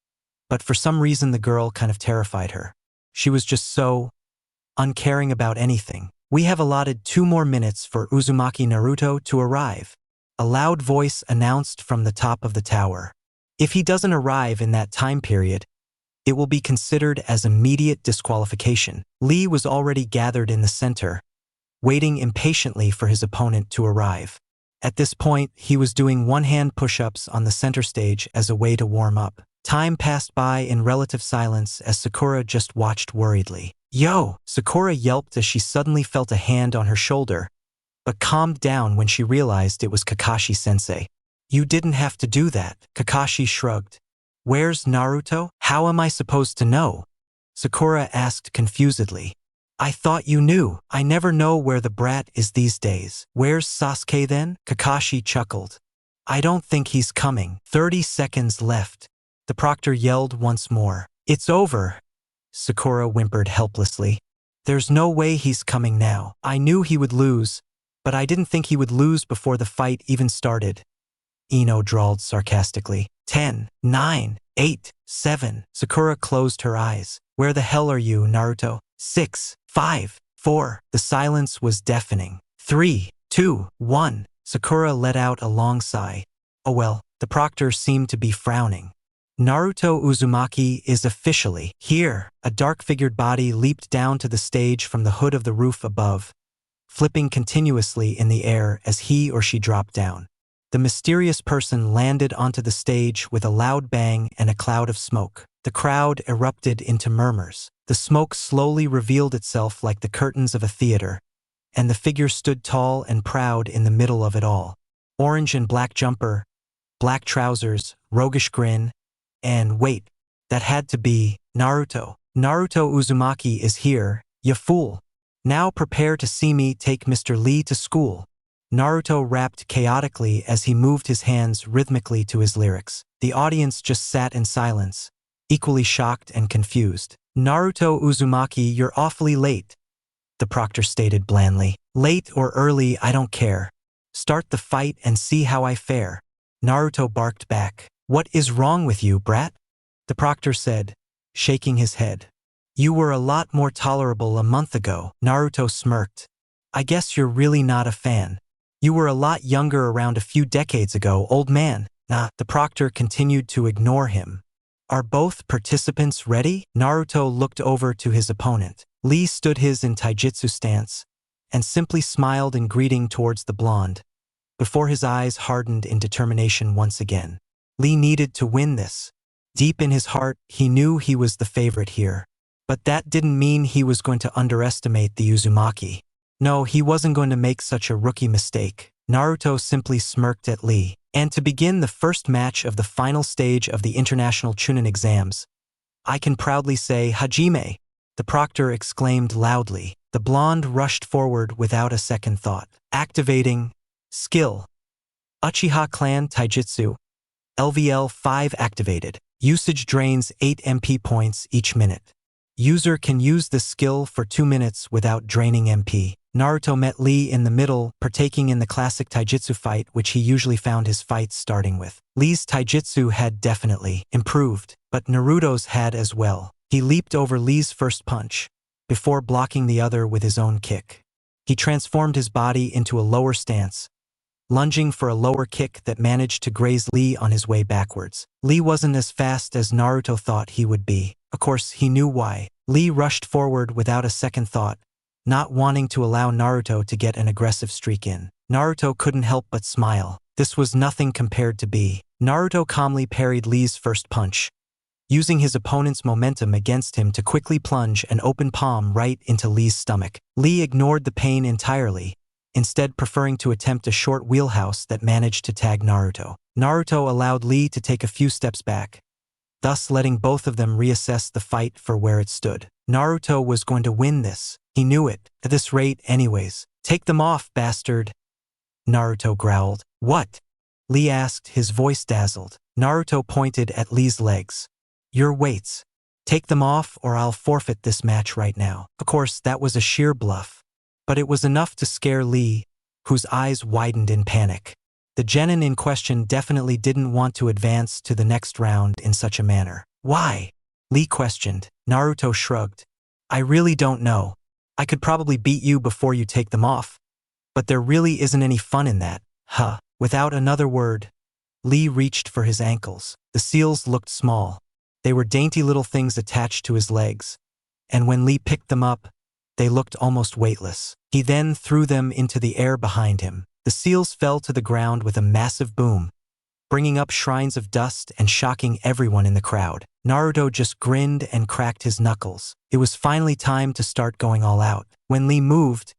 but for some reason the girl kind of terrified her. She was just so uncaring about anything. We have allotted 2 more minutes for Uzumaki Naruto to arrive. A loud voice announced from the top of the tower. If he doesn't arrive in that time period, it will be considered as immediate disqualification. Lee was already gathered in the center, waiting impatiently for his opponent to arrive. At this point, he was doing one-hand push-ups on the center stage as a way to warm up. Time passed by in relative silence as Sakura just watched worriedly. Yo! Sakura yelped as she suddenly felt a hand on her shoulder, but calmed down when she realized it was Kakashi-sensei. You didn't have to do that. Kakashi shrugged. Where's Naruto? How am I supposed to know? Sakura asked confusedly. I thought you knew. I never know where the brat is these days. Where's Sasuke then? Kakashi chuckled. I don't think he's coming. 30 seconds left. The proctor yelled once more. It's over. Sakura whimpered helplessly. There's no way he's coming now. I knew he would lose, but I didn't think he would lose before the fight even started. Ino drawled sarcastically. 10, 9, 8, 7. Sakura closed her eyes. Where the hell are you, Naruto? 6, 5, 4. The silence was deafening. 3, 2, 1. Sakura let out a long sigh. Oh well, the proctor seemed to be frowning. Naruto Uzumaki is officially here. A dark-figured body leaped down to the stage from the hood of the roof above, flipping continuously in the air as he or she dropped down. The mysterious person landed onto the stage with a loud bang and a cloud of smoke. The crowd erupted into murmurs. The smoke slowly revealed itself like the curtains of a theater, and the figure stood tall and proud in the middle of it all. Orange and black jumper, black trousers, roguish grin, and wait, that had to be Naruto. Naruto Uzumaki is here, ya fool. Now prepare to see me take Mr. Lee to school. Naruto rapped chaotically as he moved his hands rhythmically to his lyrics. The audience just sat in silence, equally shocked and confused. Naruto Uzumaki, you're awfully late, the proctor stated blandly. Late or early, I don't care. Start the fight and see how I fare. Naruto barked back. What is wrong with you, brat? The proctor said, shaking his head. You were a lot more tolerable a month ago. Naruto smirked. I guess you're really not a fan. You were a lot younger around a few decades ago, old man. Nah, the proctor continued to ignore him. Are both participants ready? Naruto looked over to his opponent. Lee stood his in taijutsu stance and simply smiled in greeting towards the blonde, before his eyes hardened in determination once again. Lee needed to win this. Deep in his heart, he knew he was the favorite here. But that didn't mean he was going to underestimate the Uzumaki. No, he wasn't going to make such a rookie mistake. Naruto simply smirked at Lee. And to begin the first match of the final stage of the International Chunin exams, I can proudly say Hajime, the proctor exclaimed loudly. The blonde rushed forward without a second thought. Activating skill. Uchiha Clan Taijutsu. LVL 5 activated. Usage drains 8 MP points each minute. User can use the skill for 2 minutes without draining MP. Naruto met Lee in the middle, partaking in the classic taijutsu fight which he usually found his fights starting with. Lee's taijutsu had definitely improved, but Naruto's had as well. He leaped over Lee's first punch, before blocking the other with his own kick. He transformed his body into a lower stance, lunging for a lower kick that managed to graze Lee on his way backwards. Lee wasn't as fast as Naruto thought he would be. Of course, he knew why. Lee rushed forward without a second thought, not wanting to allow Naruto to get an aggressive streak in. Naruto couldn't help but smile. This was nothing compared to B. Naruto calmly parried Lee's first punch, using his opponent's momentum against him to quickly plunge an open palm right into Lee's stomach. Lee ignored the pain entirely, instead preferring to attempt a short wheelhouse that managed to tag Naruto. Naruto allowed Lee to take a few steps back, thus letting both of them reassess the fight for where it stood. Naruto was going to win this. He knew it, at this rate anyways. Take them off, bastard, Naruto growled. What? Lee asked, his voice dazzled. Naruto pointed at Lee's legs. Your weights. Take them off or I'll forfeit this match right now. Of course, that was a sheer bluff, but it was enough to scare Lee, whose eyes widened in panic. The genin in question definitely didn't want to advance to the next round in such a manner. Why? Lee questioned. Naruto shrugged. I really don't know. I could probably beat you before you take them off, but there really isn't any fun in that. Huh. Without another word, Lee reached for his ankles. The seals looked small. They were dainty little things attached to his legs, and when Lee picked them up, they looked almost weightless. He then threw them into the air behind him. The seals fell to the ground with a massive boom, bringing up shrines of dust and shocking everyone in the crowd. Naruto just grinned and cracked his knuckles. It was finally time to start going all out. When Lee moved,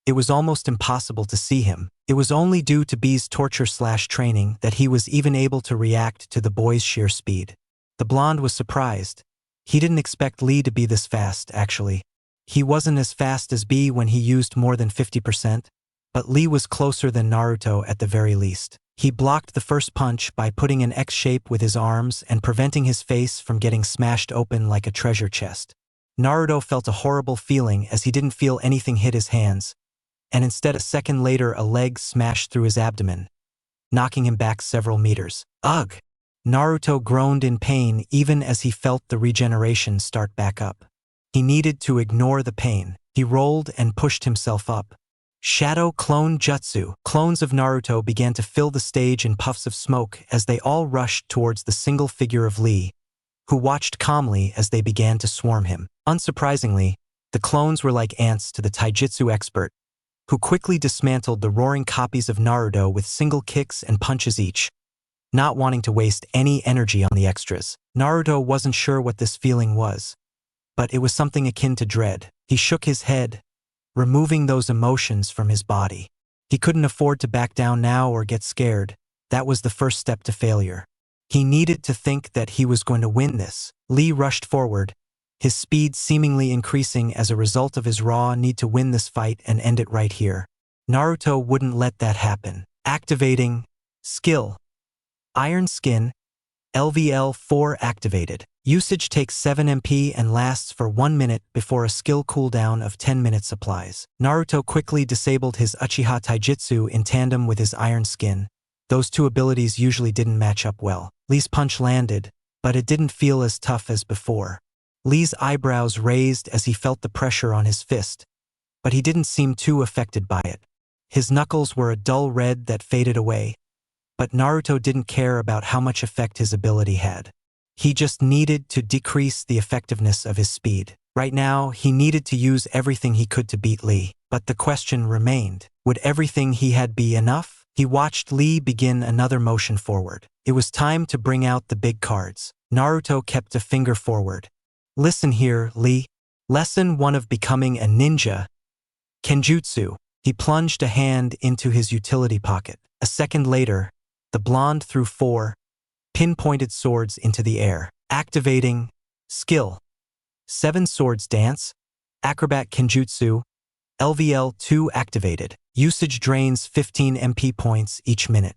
it was almost impossible to see him. It was only due to B's torture/training that he was even able to react to the boy's sheer speed. The blonde was surprised. He didn't expect Lee to be this fast, actually. He wasn't as fast as B when he used more than 50%, but Lee was closer than Naruto at the very least. He blocked the first punch by putting an X shape with his arms and preventing his face from getting smashed open like a treasure chest. Naruto felt a horrible feeling as he didn't feel anything hit his hands, and instead a second later a leg smashed through his abdomen, knocking him back several meters. Ugh! Naruto groaned in pain even as he felt the regeneration start back up. He needed to ignore the pain. He rolled and pushed himself up. Shadow Clone Jutsu. Clones of Naruto began to fill the stage in puffs of smoke as they all rushed towards the single figure of Lee, who watched calmly as they began to swarm him. Unsurprisingly, the clones were like ants to the taijutsu expert, who quickly dismantled the roaring copies of Naruto with single kicks and punches each, not wanting to waste any energy on the extras. Naruto wasn't sure what this feeling was, but it was something akin to dread. He shook his head, removing those emotions from his body. He couldn't afford to back down now or get scared. That was the first step to failure. He needed to think that he was going to win this. Lee rushed forward, his speed seemingly increasing as a result of his raw need to win this fight and end it right here. Naruto wouldn't let that happen. Activating skill. Iron Skin, LVL 4 activated. Usage takes 7 MP and lasts for 1 minute before a skill cooldown of 10 minutes applies. Naruto quickly disabled his Uchiha Taijutsu in tandem with his Iron Skin. Those two abilities usually didn't match up well. Lee's punch landed, but it didn't feel as tough as before. Lee's eyebrows raised as he felt the pressure on his fist, but he didn't seem too affected by it. His knuckles were a dull red that faded away, but Naruto didn't care about how much effect his ability had. He just needed to decrease the effectiveness of his speed. Right now, he needed to use everything he could to beat Lee, but the question remained, would everything he had be enough? He watched Lee begin another motion forward. It was time to bring out the big cards. Naruto kept a finger forward. Listen here, Lee. Lesson 1 of becoming a ninja. Kenjutsu. He plunged a hand into his utility pocket. A second later, the blonde threw 4 pinpointed swords into the air. Activating skill. 7 swords dance. Acrobat Kenjutsu. LVL 2 activated. Usage drains 15 MP points each minute.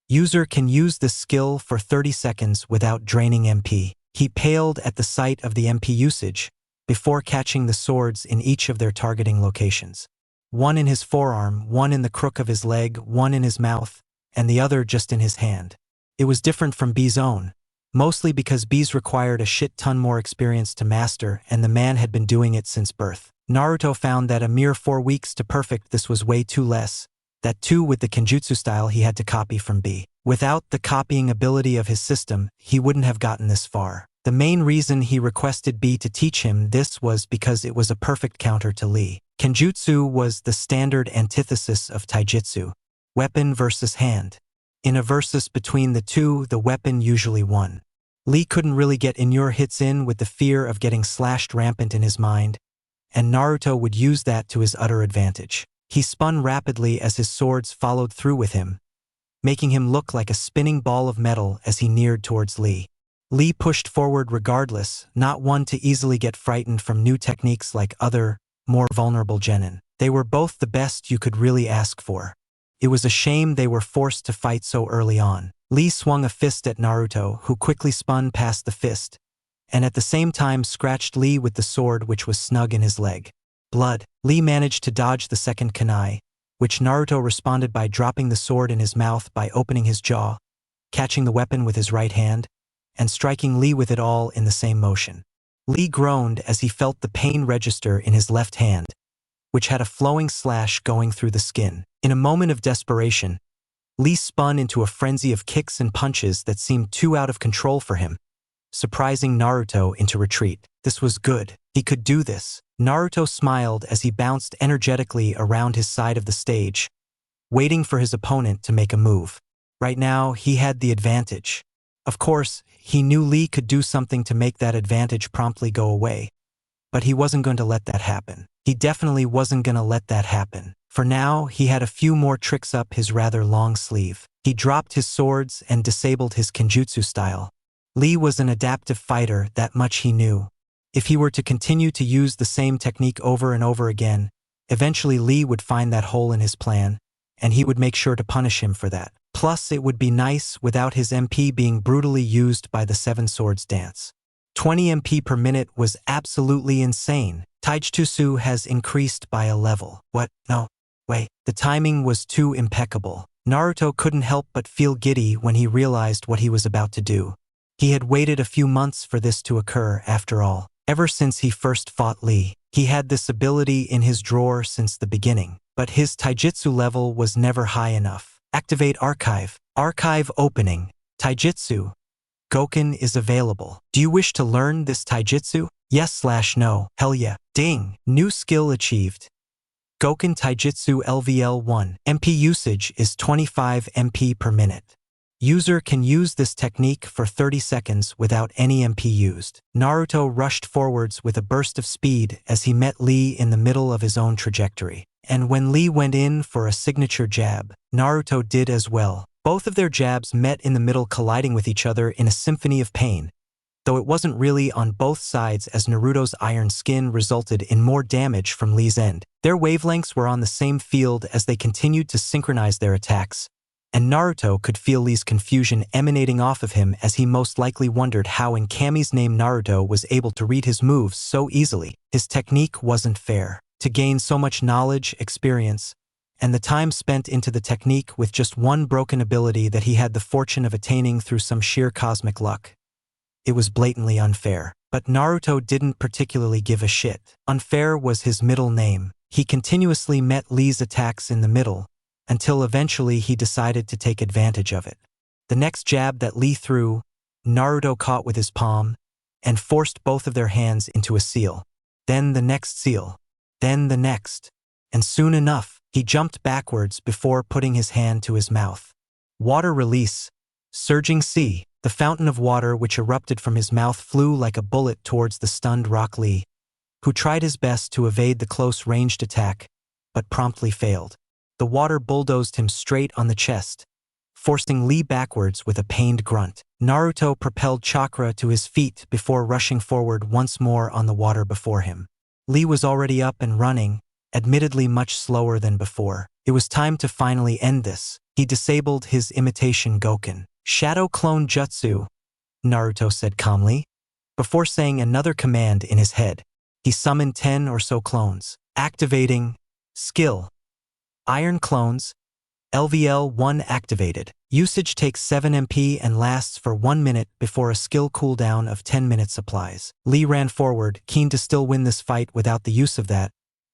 User can use this skill for 30 seconds without draining MP. He paled at the sight of the MP usage before catching the swords in each of their targeting locations. One in his forearm, one in the crook of his leg, one in his mouth, and the other just in his hand. It was different from B's own, mostly because B's required a shit ton more experience to master, and the man had been doing it since birth. Naruto found that a mere 4 weeks to perfect this was way too less, that too with the Kenjutsu style he had to copy from B. Without the copying ability of his system, he wouldn't have gotten this far. The main reason he requested B to teach him this was because it was a perfect counter to Lee. Kenjutsu was the standard antithesis of taijutsu, weapon versus hand. In a versus between the two, the weapon usually won. Lee couldn't really get in-your hits in with the fear of getting slashed rampant in his mind, and Naruto would use that to his utter advantage. He spun rapidly as his swords followed through with him, making him look like a spinning ball of metal as he neared towards Lee. Lee pushed forward regardless, not one to easily get frightened from new techniques like other, more vulnerable genin. They were both the best you could really ask for. It was a shame they were forced to fight so early on. Lee swung a fist at Naruto, who quickly spun past the fist, and at the same time scratched Lee with the sword which was snug in his leg. Blood. Lee managed to dodge the second kunai, which Naruto responded by dropping the sword in his mouth by opening his jaw, catching the weapon with his right hand, and striking Lee with it all in the same motion. Lee groaned as he felt the pain register in his left hand, which had a flowing slash going through the skin. In a moment of desperation, Lee spun into a frenzy of kicks and punches that seemed too out of control for him, surprising Naruto into retreat. This was good. He could do this. Naruto smiled as he bounced energetically around his side of the stage, waiting for his opponent to make a move. Right now, he had the advantage. Of course, he knew Lee could do something to make that advantage promptly go away, but he wasn't going to let that happen. He definitely wasn't going to let that happen. For now, he had a few more tricks up his rather long sleeve. He dropped his swords and disabled his Kenjutsu style. Lee was an adaptive fighter, that much he knew. If he were to continue to use the same technique over and over again, eventually Lee would find that hole in his plan, and he would make sure to punish him for that. Plus, it would be nice without his MP being brutally used by the Seven Swords dance. 20 MP per minute was absolutely insane. Taijutsu has increased by a level. What? No. Wait. The timing was too impeccable. Naruto couldn't help but feel giddy when he realized what he was about to do. He had waited a few months for this to occur, after all. Ever since he first fought Lee, He had this ability in his drawer since the beginning, but his taijutsu level was never high enough. Activate Archive. Archive opening. Taijutsu. Goken is available. Do you wish to learn this taijutsu? Yes/no. Hell yeah. Ding. New skill achieved. Goken Taijutsu LVL 1. MP usage is 25 MP per minute. User can use this technique for 30 seconds without any MP used. Naruto rushed forwards with a burst of speed as he met Lee in the middle of his own trajectory. And when Lee went in for a signature jab, Naruto did as well. Both of their jabs met in the middle, colliding with each other in a symphony of pain, though it wasn't really on both sides, as Naruto's iron skin resulted in more damage from Lee's end. Their wavelengths were on the same field as they continued to synchronize their attacks, and Naruto could feel Lee's confusion emanating off of him, as he most likely wondered how in Kami's name Naruto was able to read his moves so easily. His technique wasn't fair. To gain so much knowledge, experience, and the time spent into the technique with just one broken ability that he had the fortune of attaining through some sheer cosmic luck, it was blatantly unfair. But Naruto didn't particularly give a shit. Unfair was his middle name. He continuously met Lee's attacks in the middle, until eventually he decided to take advantage of it. The next jab that Lee threw, Naruto caught with his palm, and forced both of their hands into a seal. Then the next seal. Then the next. And soon enough, he jumped backwards before putting his hand to his mouth. Water release. Surging sea. The fountain of water which erupted from his mouth flew like a bullet towards the stunned Rock Lee, who tried his best to evade the close-ranged attack, but promptly failed. The water bulldozed him straight on the chest, forcing Lee backwards with a pained grunt. Naruto propelled Chakra to his feet before rushing forward once more on the water before him. Lee was already up and running, admittedly much slower than before. It was time to finally end this. He disabled his imitation Goken. Shadow Clone Jutsu, Naruto said calmly. Before saying another command in his head, he summoned 10 or so clones. Activating. Skill. Iron Clones. LVL 1 activated. Usage takes 7 MP and lasts for 1 minute before a skill cooldown of 10 minutes applies. Lee ran forward, keen to still win this fight without the use of that.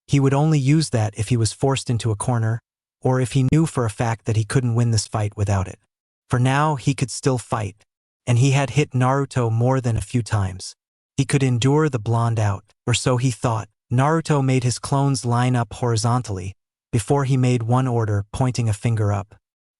He would only use that if he was forced into a corner, or if he knew for a fact that he couldn't win this fight without it. For now, he could still fight, and he had hit Naruto more than a few times. He could endure the blonde out, or so he thought. Naruto made his clones line up horizontally, before he made one order, pointing a finger up.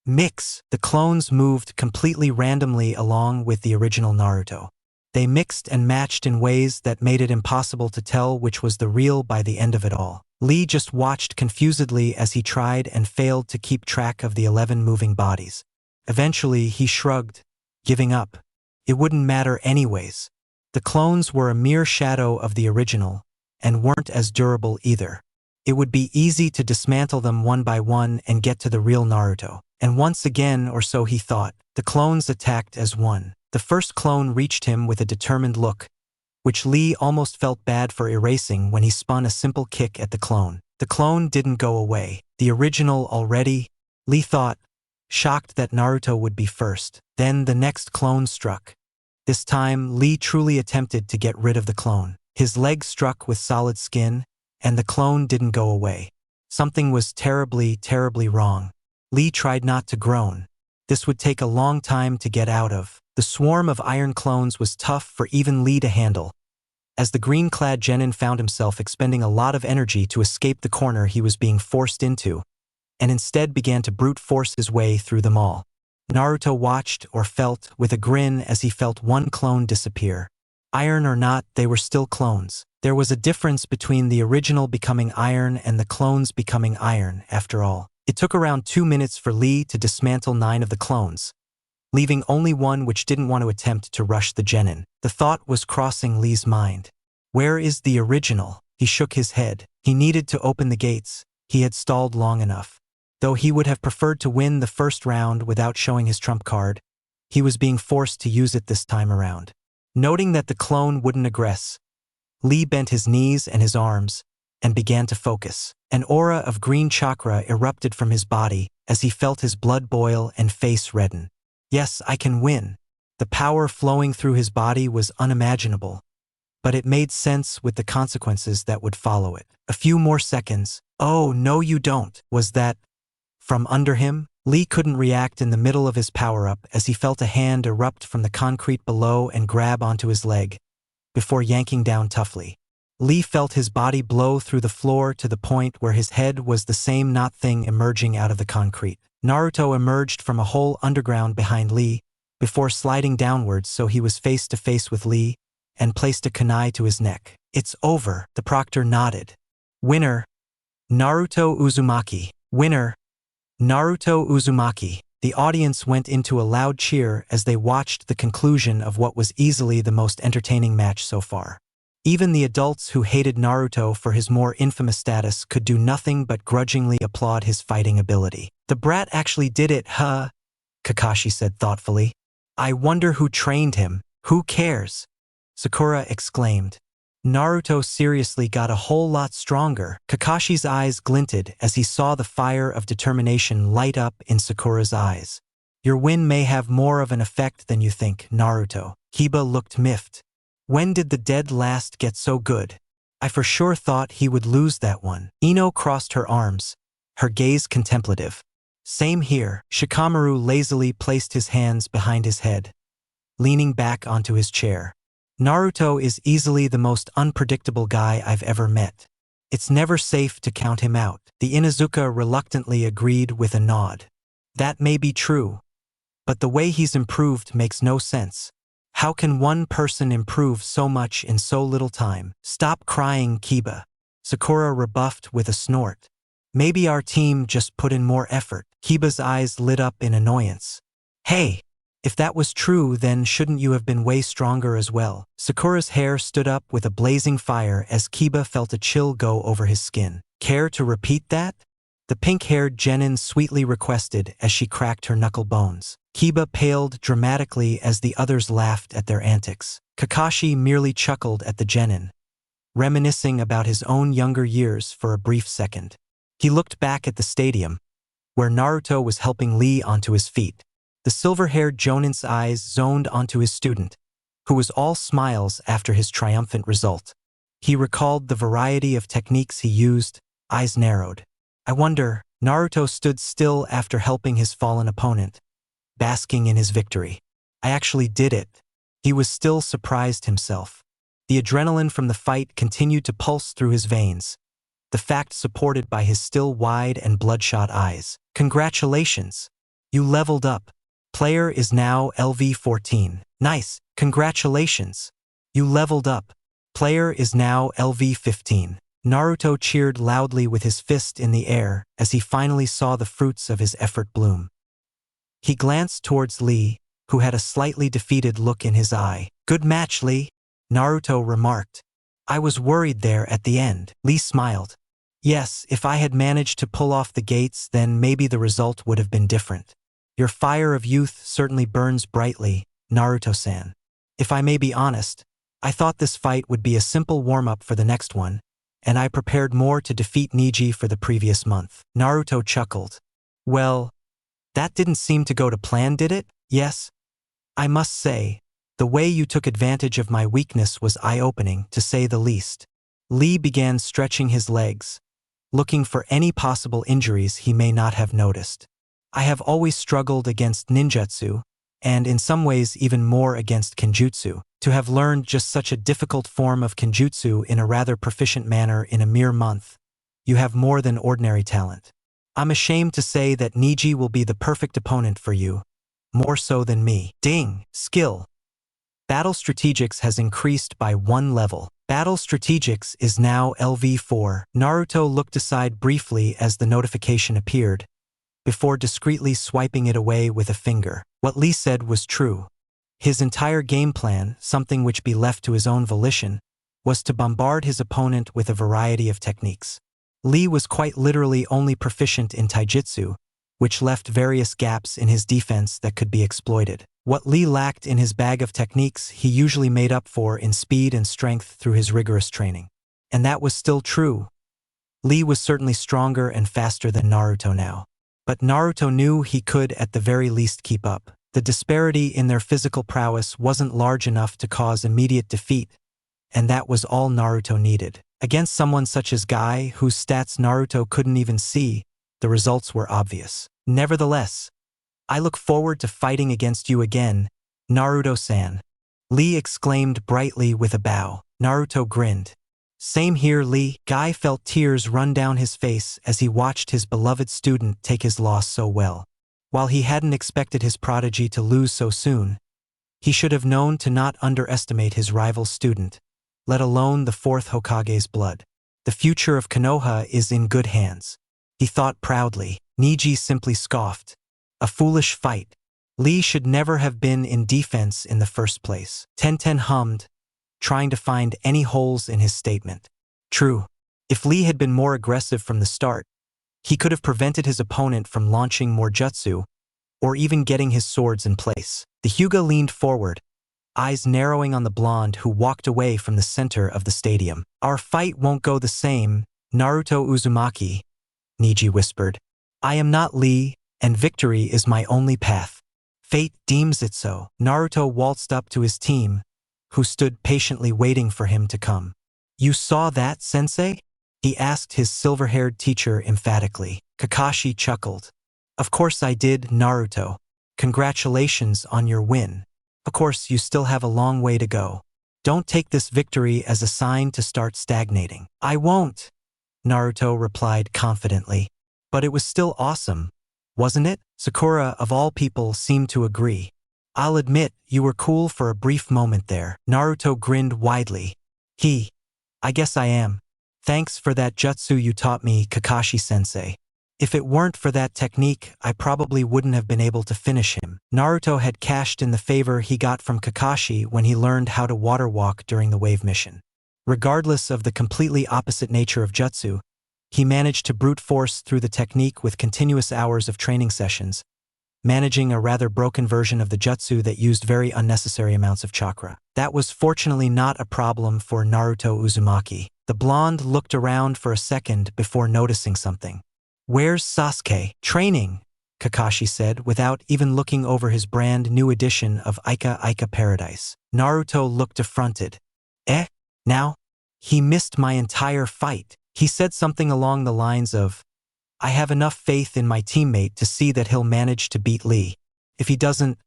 Mix. The clones moved completely randomly along with the original Naruto. They mixed and matched in ways that made it impossible to tell which was the real by the end of it all. Lee just watched confusedly as he tried and failed to keep track of the 11 moving bodies. Eventually, he shrugged, giving up. It wouldn't matter anyways. The clones were a mere shadow of the original, and weren't as durable either. It would be easy to dismantle them one by one and get to the real Naruto. And once again, or so he thought, the clones attacked as one. The first clone reached him with a determined look, which Lee almost felt bad for erasing when he spun a simple kick at the clone. The clone didn't go away. The original already, Lee thought, shocked that Naruto would be first. Then the next clone struck. This time, Lee truly attempted to get rid of the clone. His leg struck with solid skin, and the clone didn't go away. Something was terribly, terribly wrong. Lee tried not to groan. This would take a long time to get out of. The swarm of iron clones was tough for even Lee to handle, as the green-clad genin found himself expending a lot of energy to escape the corner he was being forced into, and instead began to brute force his way through them all. Naruto watched, or felt, with a grin as he felt one clone disappear. Iron or not, they were still clones. There was a difference between the original becoming iron and the clones becoming iron, after all. It took around 2 minutes for Lee to dismantle 9 of the clones, leaving only one which didn't want to attempt to rush the genin. The thought was crossing Lee's mind. Where is the original? He shook his head. He needed to open the gates. He had stalled long enough. Though he would have preferred to win the first round without showing his trump card, he was being forced to use it this time around. Noting that the clone wouldn't aggress, Lee bent his knees and his arms and began to focus. An aura of green chakra erupted from his body as he felt his blood boil and face redden. Yes, I can win. The power flowing through his body was unimaginable. but it made sense with the consequences that would follow it. A few more seconds. "Oh, no you don't," was that from under him? Lee couldn't react in the middle of his power-up as he felt a hand erupt from the concrete below and grab onto his leg, before yanking down toughly. Lee felt his body blow through the floor to the point where his head was the same not thing emerging out of the concrete. Naruto emerged from a hole underground behind Lee, before sliding downwards so he was face to face with Lee, and placed a kunai to his neck. "It's over," the proctor nodded. "Winner, Naruto Uzumaki. Winner, Naruto Uzumaki." The audience went into a loud cheer as they watched the conclusion of what was easily the most entertaining match so far. Even the adults who hated Naruto for his more infamous status could do nothing but grudgingly applaud his fighting ability. "The brat actually did it, huh?" Kakashi said thoughtfully. "I wonder who trained him." "Who cares?" Sakura exclaimed. "Naruto seriously got a whole lot stronger." Kakashi's eyes glinted as he saw the fire of determination light up in Sakura's eyes. "Your win may have more of an effect than you think, Naruto." Kiba looked miffed. "When did the dead last get so good? I for sure thought he would lose that one." Ino crossed her arms, her gaze contemplative. "Same here." Shikamaru lazily placed his hands behind his head, leaning back onto his chair. "Naruto is easily the most unpredictable guy I've ever met. It's never safe to count him out." The Inuzuka reluctantly agreed with a nod. "That may be true, but the way he's improved makes no sense. How can one person improve so much in so little time?" "Stop crying, Kiba," Sakura rebuffed with a snort. "Maybe our team just put in more effort." Kiba's eyes lit up in annoyance. "Hey! If that was true, then shouldn't you have been way stronger as well?" Sakura's hair stood up with a blazing fire as Kiba felt a chill go over his skin. "Care to repeat that?" the pink-haired genin sweetly requested as she cracked her knuckle bones. Kiba paled dramatically as the others laughed at their antics. Kakashi merely chuckled at the genin, reminiscing about his own younger years for a brief second. He looked back at the stadium, where Naruto was helping Lee onto his feet. The silver-haired Jonin's eyes zoned onto his student, who was all smiles after his triumphant result. He recalled the variety of techniques he used, eyes narrowed. "I wonder." Naruto stood still after helping his fallen opponent, basking in his victory. "I actually did it." He was still surprised himself. The adrenaline from the fight continued to pulse through his veins, the fact supported by his still wide and bloodshot eyes. "Congratulations! You leveled up. Player is now LV14. Nice. Congratulations. You leveled up. Player is now LV15. Naruto cheered loudly with his fist in the air as he finally saw the fruits of his effort bloom. He glanced towards Lee, who had a slightly defeated look in his eye. "Good match, Lee," Naruto remarked. "I was worried there at the end." Lee smiled. "Yes, if I had managed to pull off the gates, then maybe the result would have been different. Your fire of youth certainly burns brightly, Naruto-san. If I may be honest, I thought this fight would be a simple warm-up for the next one, and I prepared more to defeat Niji for the previous month." Naruto chuckled. "Well, that didn't seem to go to plan, did it?" "Yes. I must say, the way you took advantage of my weakness was eye-opening, to say the least." Lee began stretching his legs, looking for any possible injuries he may not have noticed. "I have always struggled against ninjutsu, and in some ways even more against kenjutsu. To have learned just such a difficult form of kenjutsu in a rather proficient manner in a mere month, you have more than ordinary talent. I'm ashamed to say that Niji will be the perfect opponent for you, more so than me." Ding! Skill. Battle Strategics has increased by 1 level. Battle Strategics is now LV4. Naruto looked aside briefly as the notification appeared, before discreetly swiping it away with a finger. What Lee said was true. His entire game plan, something which be left to his own volition, was to bombard his opponent with a variety of techniques. Lee was quite literally only proficient in taijutsu, which left various gaps in his defense that could be exploited. What Lee lacked in his bag of techniques he usually made up for in speed and strength through his rigorous training. And that was still true. Lee was certainly stronger and faster than Naruto now. But Naruto knew he could at the very least keep up. The disparity in their physical prowess wasn't large enough to cause immediate defeat, and that was all Naruto needed. Against someone such as Guy, whose stats Naruto couldn't even see, the results were obvious. Nevertheless, I look forward to fighting against you again, Naruto-san. Lee exclaimed brightly with a bow. Naruto grinned. Same here, Lee. Guy felt tears run down his face as he watched his beloved student take his loss so well. While he hadn't expected his prodigy to lose so soon, he should have known to not underestimate his rival student, let alone the fourth Hokage's blood. The future of Konoha is in good hands, he thought proudly. Niji simply scoffed. A foolish fight. Lee should never have been in defense in the first place. Tenten hummed, trying to find any holes in his statement. True, if Lee had been more aggressive from the start, he could have prevented his opponent from launching more jutsu, or even getting his swords in place. The Hyuga leaned forward, eyes narrowing on the blonde who walked away from the center of the stadium. Our fight won't go the same, Naruto Uzumaki, Niji whispered. I am not Lee, and victory is my only path. Fate deems it so. Naruto waltzed up to his team, who stood patiently waiting for him to come. You saw that, sensei? He asked his silver-haired teacher emphatically. Kakashi chuckled. Of course I did, Naruto. Congratulations on your win. Of course you still have a long way to go. Don't take this victory as a sign to start stagnating. I won't, Naruto replied confidently. But it was still awesome, wasn't it? Sakura, of all people, seemed to agree. I'll admit, you were cool for a brief moment there. Naruto grinned widely. I guess I am. Thanks for that jutsu you taught me, Kakashi-sensei. If it weren't for that technique, I probably wouldn't have been able to finish him. Naruto had cashed in the favor he got from Kakashi when he learned how to water walk during the wave mission. Regardless of the completely opposite nature of jutsu, he managed to brute force through the technique with continuous hours of training sessions, managing a rather broken version of the jutsu that used very unnecessary amounts of chakra. That was fortunately not a problem for Naruto Uzumaki. The blonde looked around for a second before noticing something. Where's Sasuke? Training, Kakashi said without even looking over his brand new edition of Ika Ika Paradise. Naruto looked affronted. Now? He missed my entire fight. He said something along the lines of, I have enough faith in my teammate to see that he'll manage to beat Lee. If he doesn't,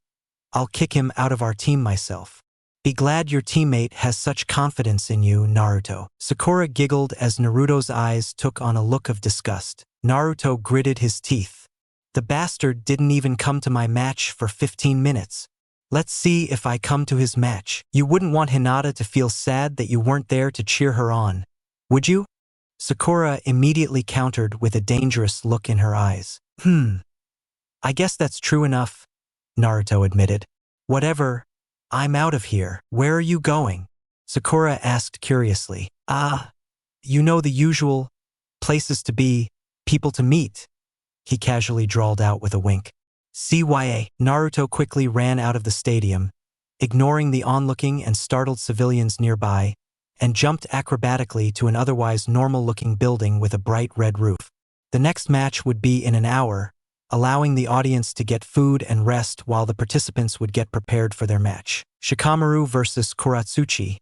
I'll kick him out of our team myself. Be glad your teammate has such confidence in you, Naruto. Sakura giggled as Naruto's eyes took on a look of disgust. Naruto gritted his teeth. The bastard didn't even come to my match for 15 minutes. Let's see if I come to his match. You wouldn't want Hinata to feel sad that you weren't there to cheer her on, would you? Sakura immediately countered with a dangerous look in her eyes. I guess that's true enough, Naruto admitted. Whatever, I'm out of here. Where are you going? Sakura asked curiously. You know the usual, places to be, people to meet, he casually drawled out with a wink. CYA. Naruto quickly ran out of the stadium, ignoring the onlooking and startled civilians nearby, and jumped acrobatically to an otherwise normal-looking building with a bright red roof. The next match would be in an hour, allowing the audience to get food and rest while the participants would get prepared for their match. Shikamaru versus Kuratsuchi,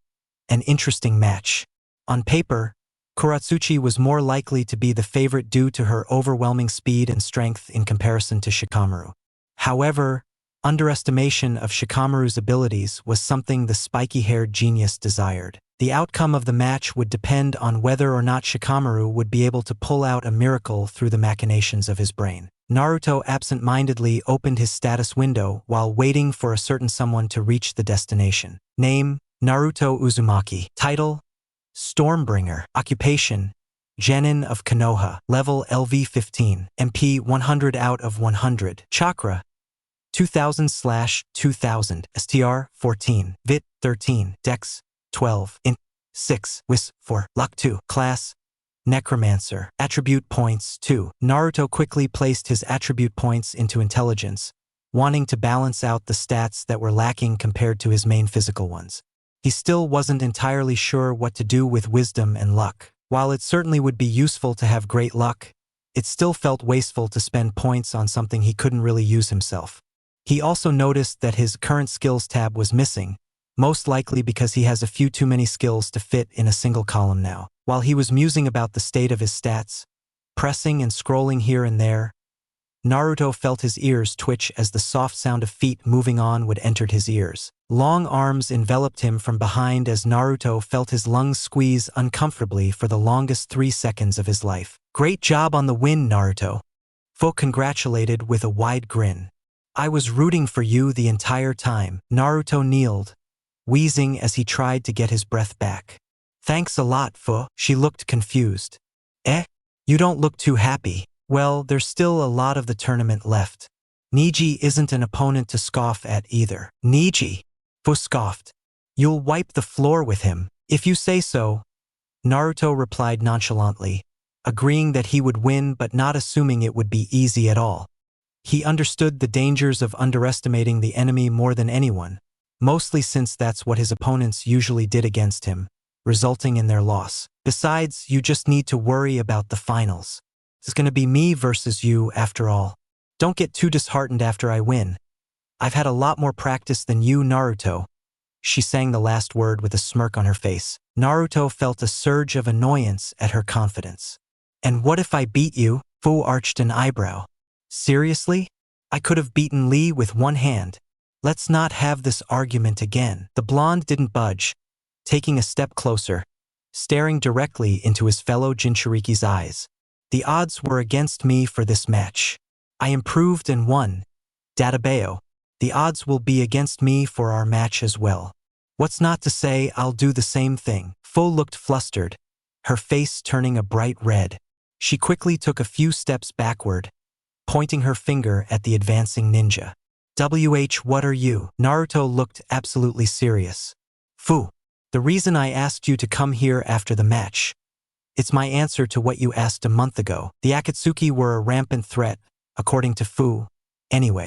an interesting match. On paper, Kuratsuchi was more likely to be the favorite due to her overwhelming speed and strength in comparison to Shikamaru. However, underestimation of Shikamaru's abilities was something the spiky-haired genius desired. The outcome of the match would depend on whether or not Shikamaru would be able to pull out a miracle through the machinations of his brain. Naruto absent-mindedly opened his status window while waiting for a certain someone to reach the destination. Name, Naruto Uzumaki. Title, Stormbringer. Occupation, Genin of Konoha. Level LV15. MP 100 out of 100. Chakra, 2000/2000. STR 14. Vit 13. Dex 12. Int 6. Wis 4. Luck 2. Class, Necromancer. Attribute points 2. Naruto quickly placed his attribute points into intelligence, wanting to balance out the stats that were lacking compared to his main physical ones. He still wasn't entirely sure what to do with wisdom and luck. While it certainly would be useful to have great luck, it still felt wasteful to spend points on something he couldn't really use himself. He also noticed that his current skills tab was missing, Most likely because he has a few too many skills to fit in a single column now. While he was musing about the state of his stats, pressing and scrolling here and there, Naruto felt his ears twitch as the soft sound of feet moving onward entered his ears. Long arms enveloped him from behind as Naruto felt his lungs squeeze uncomfortably for the longest 3 seconds of his life. Great job on the win, Naruto. Fu congratulated with a wide grin. I was rooting for you the entire time. Naruto kneeled, wheezing as he tried to get his breath back. Thanks a lot, Fu. She looked confused. You don't look too happy. Well, there's still a lot of the tournament left. Niji isn't an opponent to scoff at either. Niji? Fu scoffed. You'll wipe the floor with him. If you say so. Naruto replied nonchalantly, agreeing that he would win but not assuming it would be easy at all. He understood the dangers of underestimating the enemy more than anyone, mostly since that's what his opponents usually did against him, resulting in their loss. Besides, you just need to worry about the finals. It's gonna be me versus you after all. Don't get too disheartened after I win. I've had a lot more practice than you, Naruto. She sang the last word with a smirk on her face. Naruto felt a surge of annoyance at her confidence. And what if I beat you? Fu arched an eyebrow. Seriously? I could have beaten Lee with one hand. Let's not have this argument again. The blonde didn't budge, taking a step closer, staring directly into his fellow Jinchuriki's eyes. The odds were against me for this match. I improved and won. Databeo. The odds will be against me for our match as well. What's not to say I'll do the same thing? Fu looked flustered, her face turning a bright red. She quickly took a few steps backward, pointing her finger at the advancing ninja. What are you? Naruto looked absolutely serious. Fu, the reason I asked you to come here after the match. It's my answer to what you asked a month ago. The Akatsuki were a rampant threat, according to Fu. Anyway,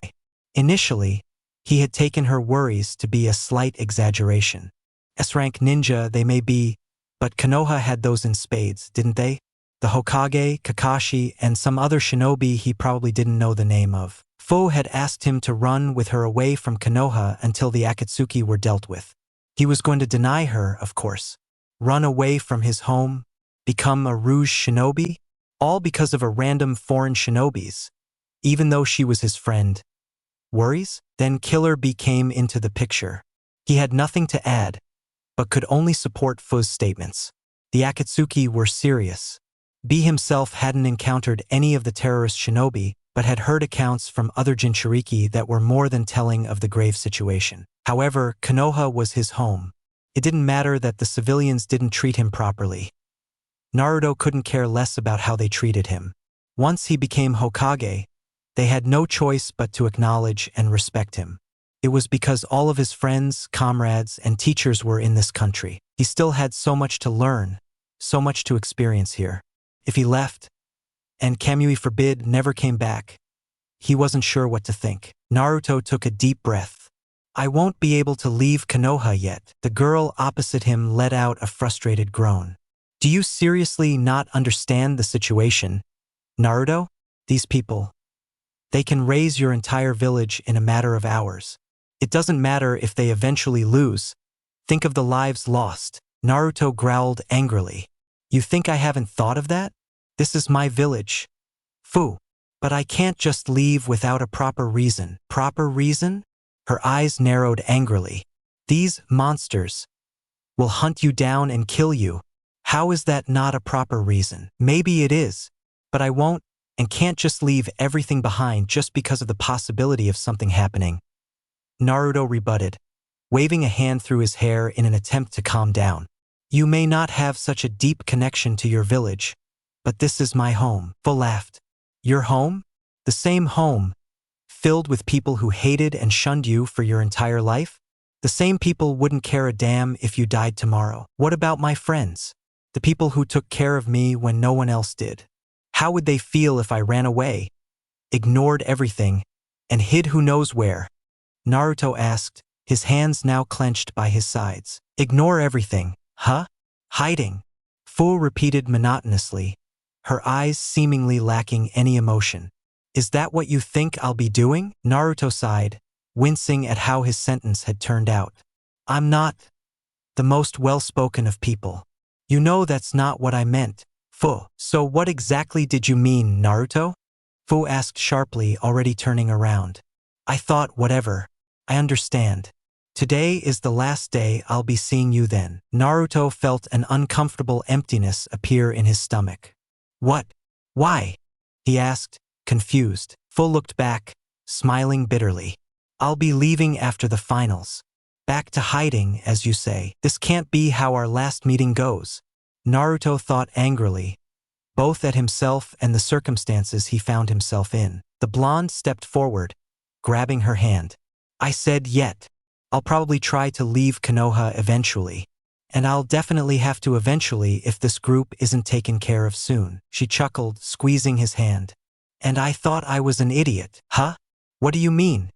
initially, he had taken her worries to be a slight exaggeration. S-rank ninja they may be, but Konoha had those in spades, didn't they? The Hokage, Kakashi, and some other shinobi he probably didn't know the name of. Fu had asked him to run with her away from Konoha until the Akatsuki were dealt with. He was going to deny her, of course. Run away from his home, become a rouge shinobi? All because of a random foreign shinobis, even though she was his friend. Worries? Then Killer Bee came into the picture. He had nothing to add, but could only support Fu's statements. The Akatsuki were serious. Bee himself hadn't encountered any of the terrorist shinobi, but had heard accounts from other Jinchuriki that were more than telling of the grave situation. However, Konoha was his home. It didn't matter that the civilians didn't treat him properly. Naruto couldn't care less about how they treated him. Once he became Hokage, they had no choice but to acknowledge and respect him. It was because all of his friends, comrades, and teachers were in this country. He still had so much to learn, so much to experience here. If he left, and Kamui forbid never came back, he wasn't sure what to think. Naruto took a deep breath. I won't be able to leave Konoha yet. The girl opposite him let out a frustrated groan. Do you seriously not understand the situation, Naruto? These people, they can raise your entire village in a matter of hours. It doesn't matter if they eventually lose. Think of the lives lost. Naruto growled angrily. You think I haven't thought of that? This is my village. Fu. But I can't just leave without a proper reason. Proper reason? Her eyes narrowed angrily. These monsters will hunt you down and kill you. How is that not a proper reason? Maybe it is, but I won't and can't just leave everything behind just because of the possibility of something happening. Naruto rebutted, waving a hand through his hair in an attempt to calm down. You may not have such a deep connection to your village, but this is my home. Fu laughed. Your home? The same home, filled with people who hated and shunned you for your entire life? The same people wouldn't care a damn if you died tomorrow. What about my friends? The people who took care of me when no one else did. How would they feel if I ran away, ignored everything, and hid who knows where? Naruto asked, his hands now clenched by his sides. Ignore everything, huh? Hiding. Fu repeated monotonously, her eyes seemingly lacking any emotion. Is that what you think I'll be doing? Naruto sighed, wincing at how his sentence had turned out. I'm not the most well-spoken of people. You know that's not what I meant. Fu. So what exactly did you mean, Naruto? Fu asked sharply, already turning around. I thought whatever. I understand. Today is the last day I'll be seeing you then. Naruto felt an uncomfortable emptiness appear in his stomach. What? Why? He asked, confused. Fu looked back, smiling bitterly. I'll be leaving after the finals. Back to hiding, as you say. This can't be how our last meeting goes. Naruto thought angrily, both at himself and the circumstances he found himself in. The blonde stepped forward, grabbing her hand. I said yet. I'll probably try to leave Konoha eventually. And I'll definitely have to eventually if this group isn't taken care of soon. She chuckled, squeezing his hand. And I thought I was an idiot. Huh? What do you mean?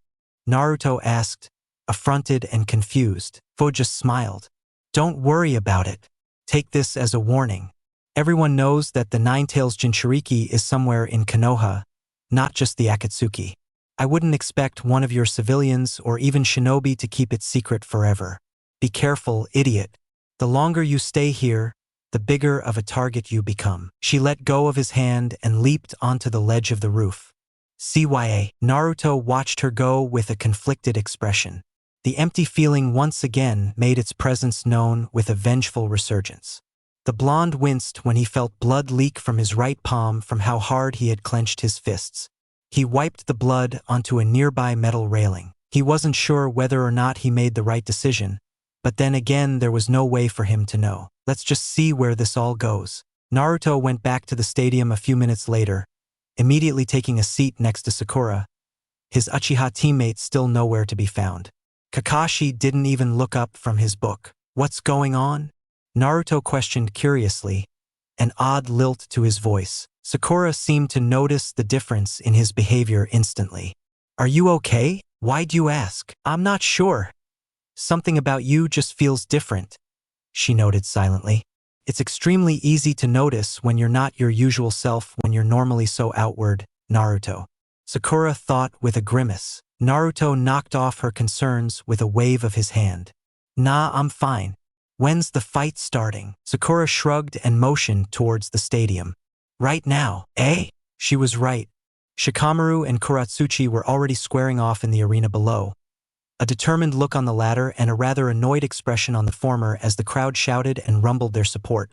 Naruto asked, affronted and confused. Fu just smiled. Don't worry about it. Take this as a warning. Everyone knows that the Nine-Tails Jinchuriki is somewhere in Konoha, not just the Akatsuki. I wouldn't expect one of your civilians or even shinobi to keep it secret forever. Be careful, idiot. The longer you stay here, the bigger of a target you become. She let go of his hand and leaped onto the ledge of the roof. CYA. Naruto watched her go with a conflicted expression. The empty feeling once again made its presence known with a vengeful resurgence. The blonde winced when he felt blood leak from his right palm from how hard he had clenched his fists. He wiped the blood onto a nearby metal railing. He wasn't sure whether or not he made the right decision, but then again there was no way for him to know. Let's just see where this all goes. Naruto went back to the stadium a few minutes later, immediately taking a seat next to Sakura, his Uchiha teammate still nowhere to be found. Kakashi didn't even look up from his book. What's going on? Naruto questioned curiously, an odd lilt to his voice. Sakura seemed to notice the difference in his behavior instantly. Are you okay? Why'd you ask? I'm not sure. Something about you just feels different, she noted silently. It's extremely easy to notice when you're not your usual self when you're normally so outward, Naruto. Sakura thought with a grimace. Naruto knocked off her concerns with a wave of his hand. Nah, I'm fine. When's the fight starting? Sakura shrugged and motioned towards the stadium. Right now, eh? She was right. Shikamaru and Kuratsuchi were already squaring off in the arena below. A determined look on the latter and a rather annoyed expression on the former as the crowd shouted and rumbled their support,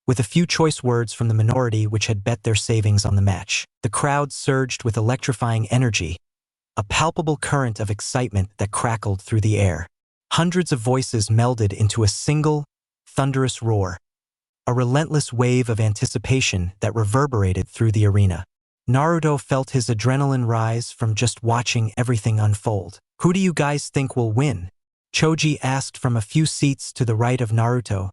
with a few choice words from the minority which had bet their savings on the match. The crowd surged with electrifying energy, a palpable current of excitement that crackled through the air. Hundreds of voices melded into a single, thunderous roar, a relentless wave of anticipation that reverberated through the arena. Naruto felt his adrenaline rise from just watching everything unfold. Who do you guys think will win? Choji asked from a few seats to the right of Naruto,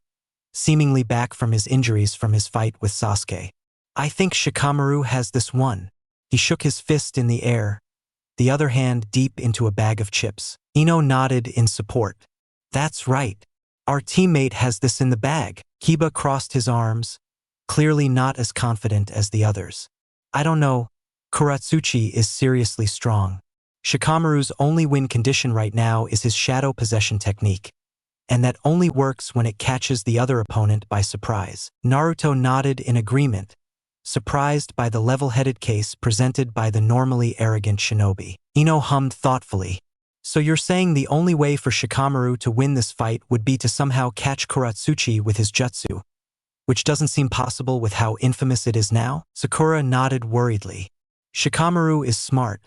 seemingly back from his injuries from his fight with Sasuke. I think Shikamaru has this one. He shook his fist in the air, the other hand deep into a bag of chips. Ino nodded in support. That's right. Our teammate has this in the bag. Kiba crossed his arms, clearly not as confident as the others. I don't know. Kuratsuchi is seriously strong. Shikamaru's only win condition right now is his shadow possession technique, and that only works when it catches the other opponent by surprise. Naruto nodded in agreement, surprised by the level-headed case presented by the normally arrogant shinobi. Ino hummed thoughtfully. So you're saying the only way for Shikamaru to win this fight would be to somehow catch Kuratsuchi with his jutsu, which doesn't seem possible with how infamous it is now? Sakura nodded worriedly. Shikamaru is smart,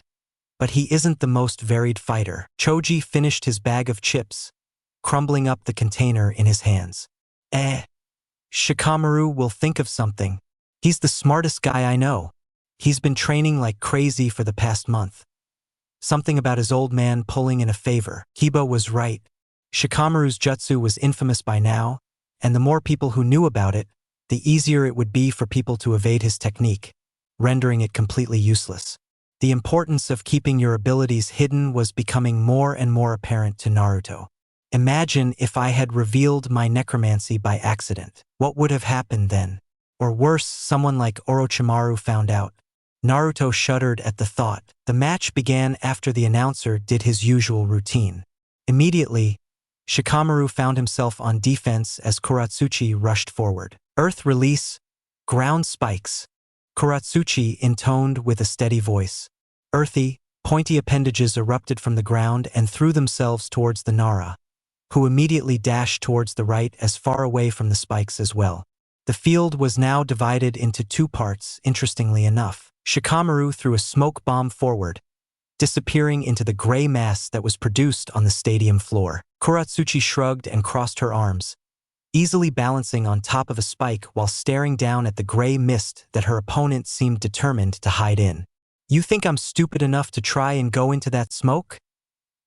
but he isn't the most varied fighter. Choji finished his bag of chips, crumbling up the container in his hands. Shikamaru will think of something. He's the smartest guy I know. He's been training like crazy for the past month. Something about his old man pulling in a favor. Kiba was right. Shikamaru's jutsu was infamous by now, and the more people who knew about it, the easier it would be for people to evade his technique, rendering it completely useless. The importance of keeping your abilities hidden was becoming more and more apparent to Naruto. Imagine if I had revealed my necromancy by accident. What would have happened then? Or worse, someone like Orochimaru found out. Naruto shuddered at the thought. The match began after the announcer did his usual routine. Immediately, Shikamaru found himself on defense as Kuratsuchi rushed forward. Earth release, ground spikes. Kuratsuchi intoned with a steady voice. Earthy, pointy appendages erupted from the ground and threw themselves towards the Nara, who immediately dashed towards the right as far away from the spikes as well. The field was now divided into two parts, interestingly enough. Shikamaru threw a smoke bomb forward, disappearing into the gray mass that was produced on the stadium floor. Kuratsuchi shrugged and crossed her arms, easily balancing on top of a spike while staring down at the gray mist that her opponent seemed determined to hide in. "You think I'm stupid enough to try and go into that smoke?"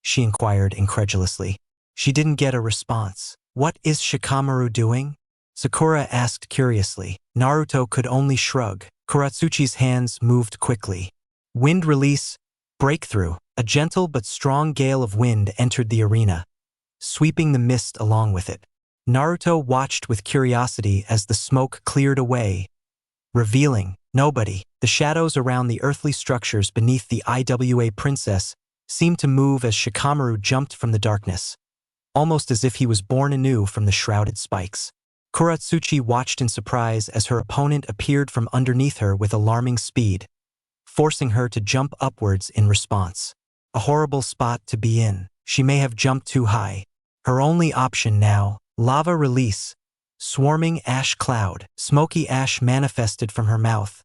she inquired incredulously. She didn't get a response. "What is Shikamaru doing?" Sakura asked curiously. Naruto could only shrug. Kuratsuchi's hands moved quickly. Wind release, breakthrough. A gentle but strong gale of wind entered the arena, sweeping the mist along with it. Naruto watched with curiosity as the smoke cleared away, revealing nobody. The shadows around the earthly structures beneath the IWA princess seemed to move as Shikamaru jumped from the darkness, almost as if he was born anew from the shrouded spikes. Kuratsuchi watched in surprise as her opponent appeared from underneath her with alarming speed, forcing her to jump upwards in response. A horrible spot to be in. She may have jumped too high. Her only option now, lava release, swarming ash cloud. Smoky ash manifested from her mouth,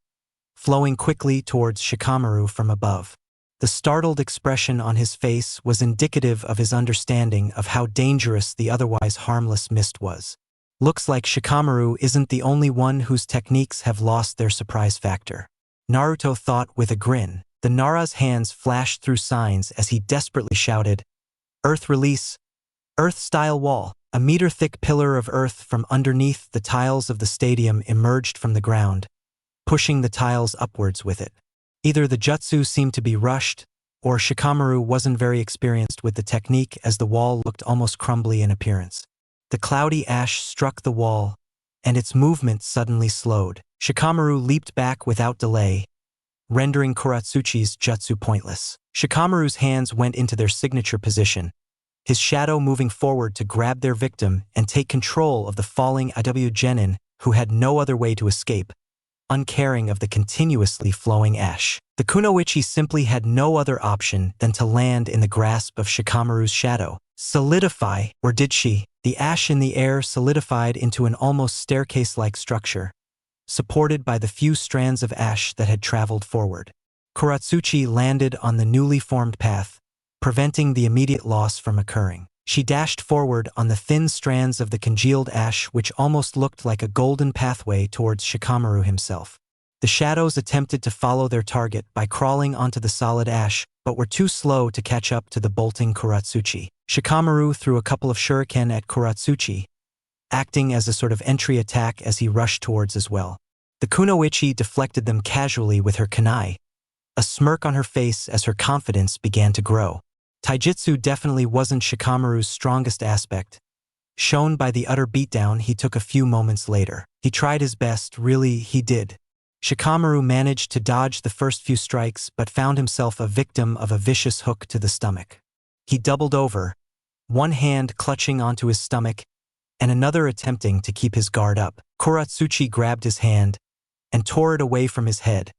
flowing quickly towards Shikamaru from above. The startled expression on his face was indicative of his understanding of how dangerous the otherwise harmless mist was. Looks like Shikamaru isn't the only one whose techniques have lost their surprise factor, Naruto thought with a grin. The Nara's hands flashed through signs as he desperately shouted, "Earth release, earth-style wall." A meter-thick pillar of earth from underneath the tiles of the stadium emerged from the ground, pushing the tiles upwards with it. Either the jutsu seemed to be rushed, or Shikamaru wasn't very experienced with the technique as the wall looked almost crumbly in appearance. The cloudy ash struck the wall, and its movement suddenly slowed. Shikamaru leaped back without delay, rendering Kuratsuchi's jutsu pointless. Shikamaru's hands went into their signature position, his shadow moving forward to grab their victim and take control of the falling IW genin, who had no other way to escape, uncaring of the continuously flowing ash. The kunoichi simply had no other option than to land in the grasp of Shikamaru's shadow. Solidify, or did she? The ash in the air solidified into an almost staircase-like structure, supported by the few strands of ash that had traveled forward. Kuratsuchi landed on the newly formed path, preventing the immediate loss from occurring. She dashed forward on the thin strands of the congealed ash which almost looked like a golden pathway towards Shikamaru himself. The shadows attempted to follow their target by crawling onto the solid ash, but were too slow to catch up to the bolting Kuratsuchi. Shikamaru threw a couple of shuriken at Kuratsuchi, acting as a sort of entry attack as he rushed towards as well. The kunoichi deflected them casually with her kunai, a smirk on her face as her confidence began to grow. Taijutsu definitely wasn't Shikamaru's strongest aspect, shown by the utter beatdown he took a few moments later. He tried his best, really he did. Shikamaru managed to dodge the first few strikes but found himself a victim of a vicious hook to the stomach. He doubled over, one hand clutching onto his stomach and another attempting to keep his guard up. Kuratsuchi grabbed his hand and tore it away from his head,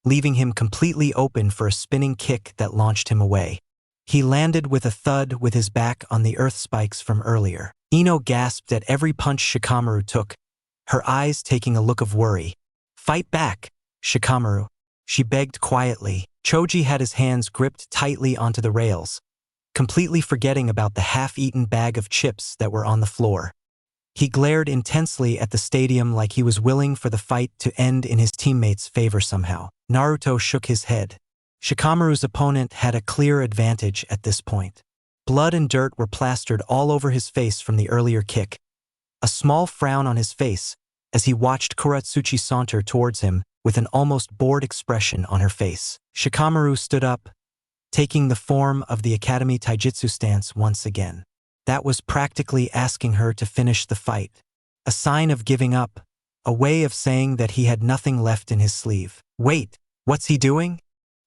leaving him completely open for a spinning kick that launched him away. He landed with a thud with his back on the earth spikes from earlier. Ino gasped at every punch Shikamaru took, her eyes taking a look of worry. "Fight back, Shikamaru," she begged quietly. Choji had his hands gripped tightly onto the rails, completely forgetting about the half-eaten bag of chips that were on the floor. He glared intensely at the stadium like he was willing for the fight to end in his teammates' favor somehow. Naruto shook his head. Shikamaru's opponent had a clear advantage at this point. Blood and dirt were plastered all over his face from the earlier kick, a small frown on his face as he watched Kuratsuchi saunter towards him with an almost bored expression on her face. Shikamaru stood up, taking the form of the Academy Taijutsu stance once again. That was practically asking her to finish the fight. A sign of giving up, a way of saying that he had nothing left in his sleeve. "Wait, what's he doing?"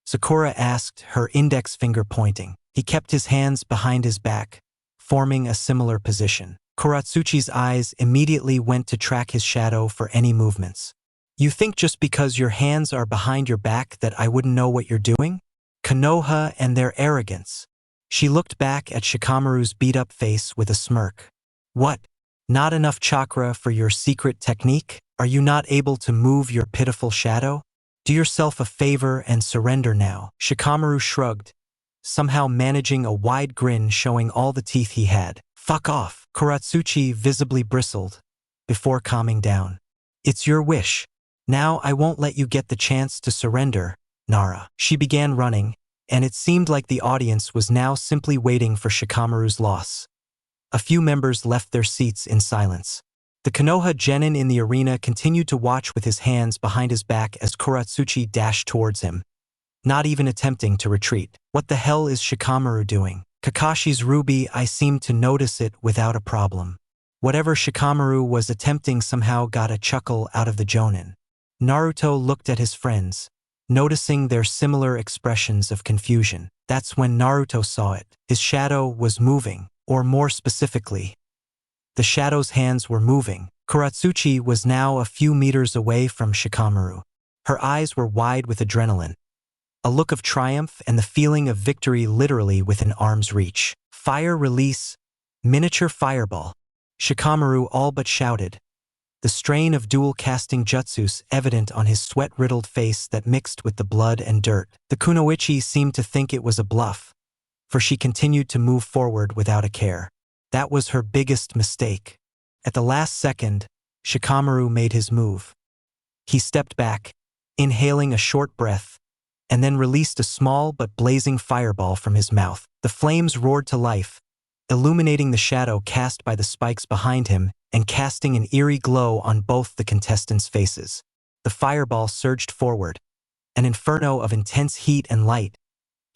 Sakura asked, her index finger pointing. He kept his hands behind his back, forming a similar position. Kuratsuchi's eyes immediately went to track his shadow for any movements. You think just because your hands are behind your back that I wouldn't know what you're doing? Konoha and their arrogance. She looked back at Shikamaru's beat-up face with a smirk. What? Not enough chakra for your secret technique? Are you not able to move your pitiful shadow? Do yourself a favor and surrender now. Shikamaru shrugged, somehow managing a wide grin showing all the teeth he had. Fuck off. Kuratsuchi visibly bristled, before calming down. It's your wish. Now I won't let you get the chance to surrender, Nara. She began running, and it seemed like the audience was now simply waiting for Shikamaru's loss. A few members left their seats in silence. The Konoha genin in the arena continued to watch with his hands behind his back as Kuratsuchi dashed towards him, not even attempting to retreat. What the hell is Shikamaru doing? Kakashi's ruby, I seemed to notice it without a problem. Whatever Shikamaru was attempting somehow got a chuckle out of the jonin. Naruto looked at his friends, noticing their similar expressions of confusion. That's when Naruto saw it. His shadow was moving, or more specifically, the shadow's hands were moving. Kuratsuchi was now a few meters away from Shikamaru. Her eyes were wide with adrenaline, a look of triumph and the feeling of victory literally within arm's reach. Fire release, miniature fireball. Shikamaru all but shouted, the strain of dual-casting jutsus evident on his sweat-riddled face that mixed with the blood and dirt. The kunoichi seemed to think it was a bluff, for she continued to move forward without a care. That was her biggest mistake. At the last second, Shikamaru made his move. He stepped back, inhaling a short breath, and then released a small but blazing fireball from his mouth. The flames roared to life, illuminating the shadow cast by the spikes behind him and casting an eerie glow on both the contestants' faces. The fireball surged forward, an inferno of intense heat and light,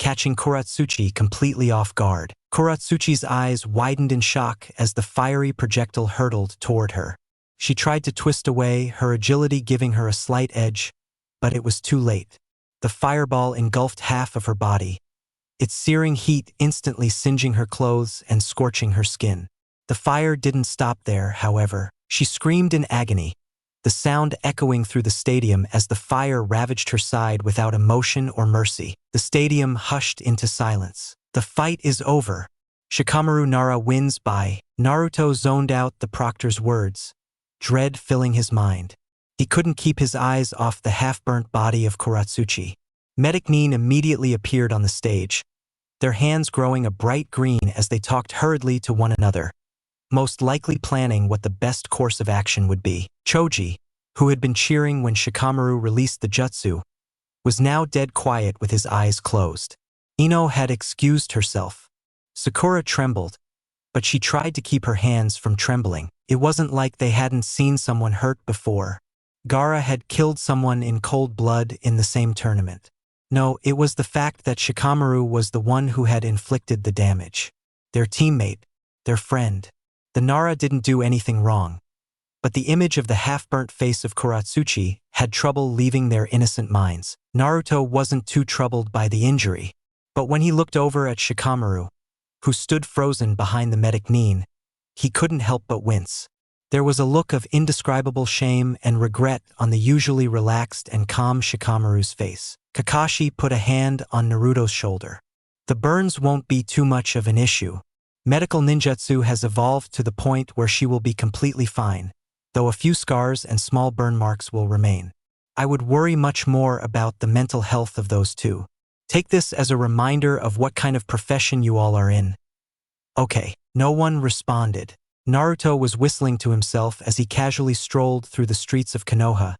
catching Kuratsuchi completely off guard. Kuratsuchi's eyes widened in shock as the fiery projectile hurtled toward her. She tried to twist away, her agility giving her a slight edge, but it was too late. The fireball engulfed half of her body, its searing heat instantly singeing her clothes and scorching her skin. The fire didn't stop there, however. She screamed in agony, the sound echoing through the stadium as the fire ravaged her side without emotion or mercy. The stadium hushed into silence. The fight is over. Shikamaru Nara wins by. Naruto zoned out the proctor's words, dread filling his mind. He couldn't keep his eyes off the half-burnt body of Kuratsuchi. Medic Nin immediately appeared on the stage, their hands growing a bright green as they talked hurriedly to one another, most likely planning what the best course of action would be. Choji, who had been cheering when Shikamaru released the jutsu, was now dead quiet with his eyes closed. Ino had excused herself. Sakura trembled, but she tried to keep her hands from trembling. It wasn't like they hadn't seen someone hurt before. Gaara had killed someone in cold blood in the same tournament. No, it was the fact that Shikamaru was the one who had inflicted the damage. Their teammate, their friend. The Nara didn't do anything wrong, but the image of the half-burnt face of Kuratsuchi had trouble leaving their innocent minds. Naruto wasn't too troubled by the injury, but when he looked over at Shikamaru, who stood frozen behind the medic Nin, he couldn't help but wince. There was a look of indescribable shame and regret on the usually relaxed and calm Shikamaru's face. Kakashi put a hand on Naruto's shoulder. The burns won't be too much of an issue. Medical ninjutsu has evolved to the point where she will be completely fine, though a few scars and small burn marks will remain. I would worry much more about the mental health of those two. Take this as a reminder of what kind of profession you all are in. Okay, no one responded. Naruto was whistling to himself as he casually strolled through the streets of Konoha,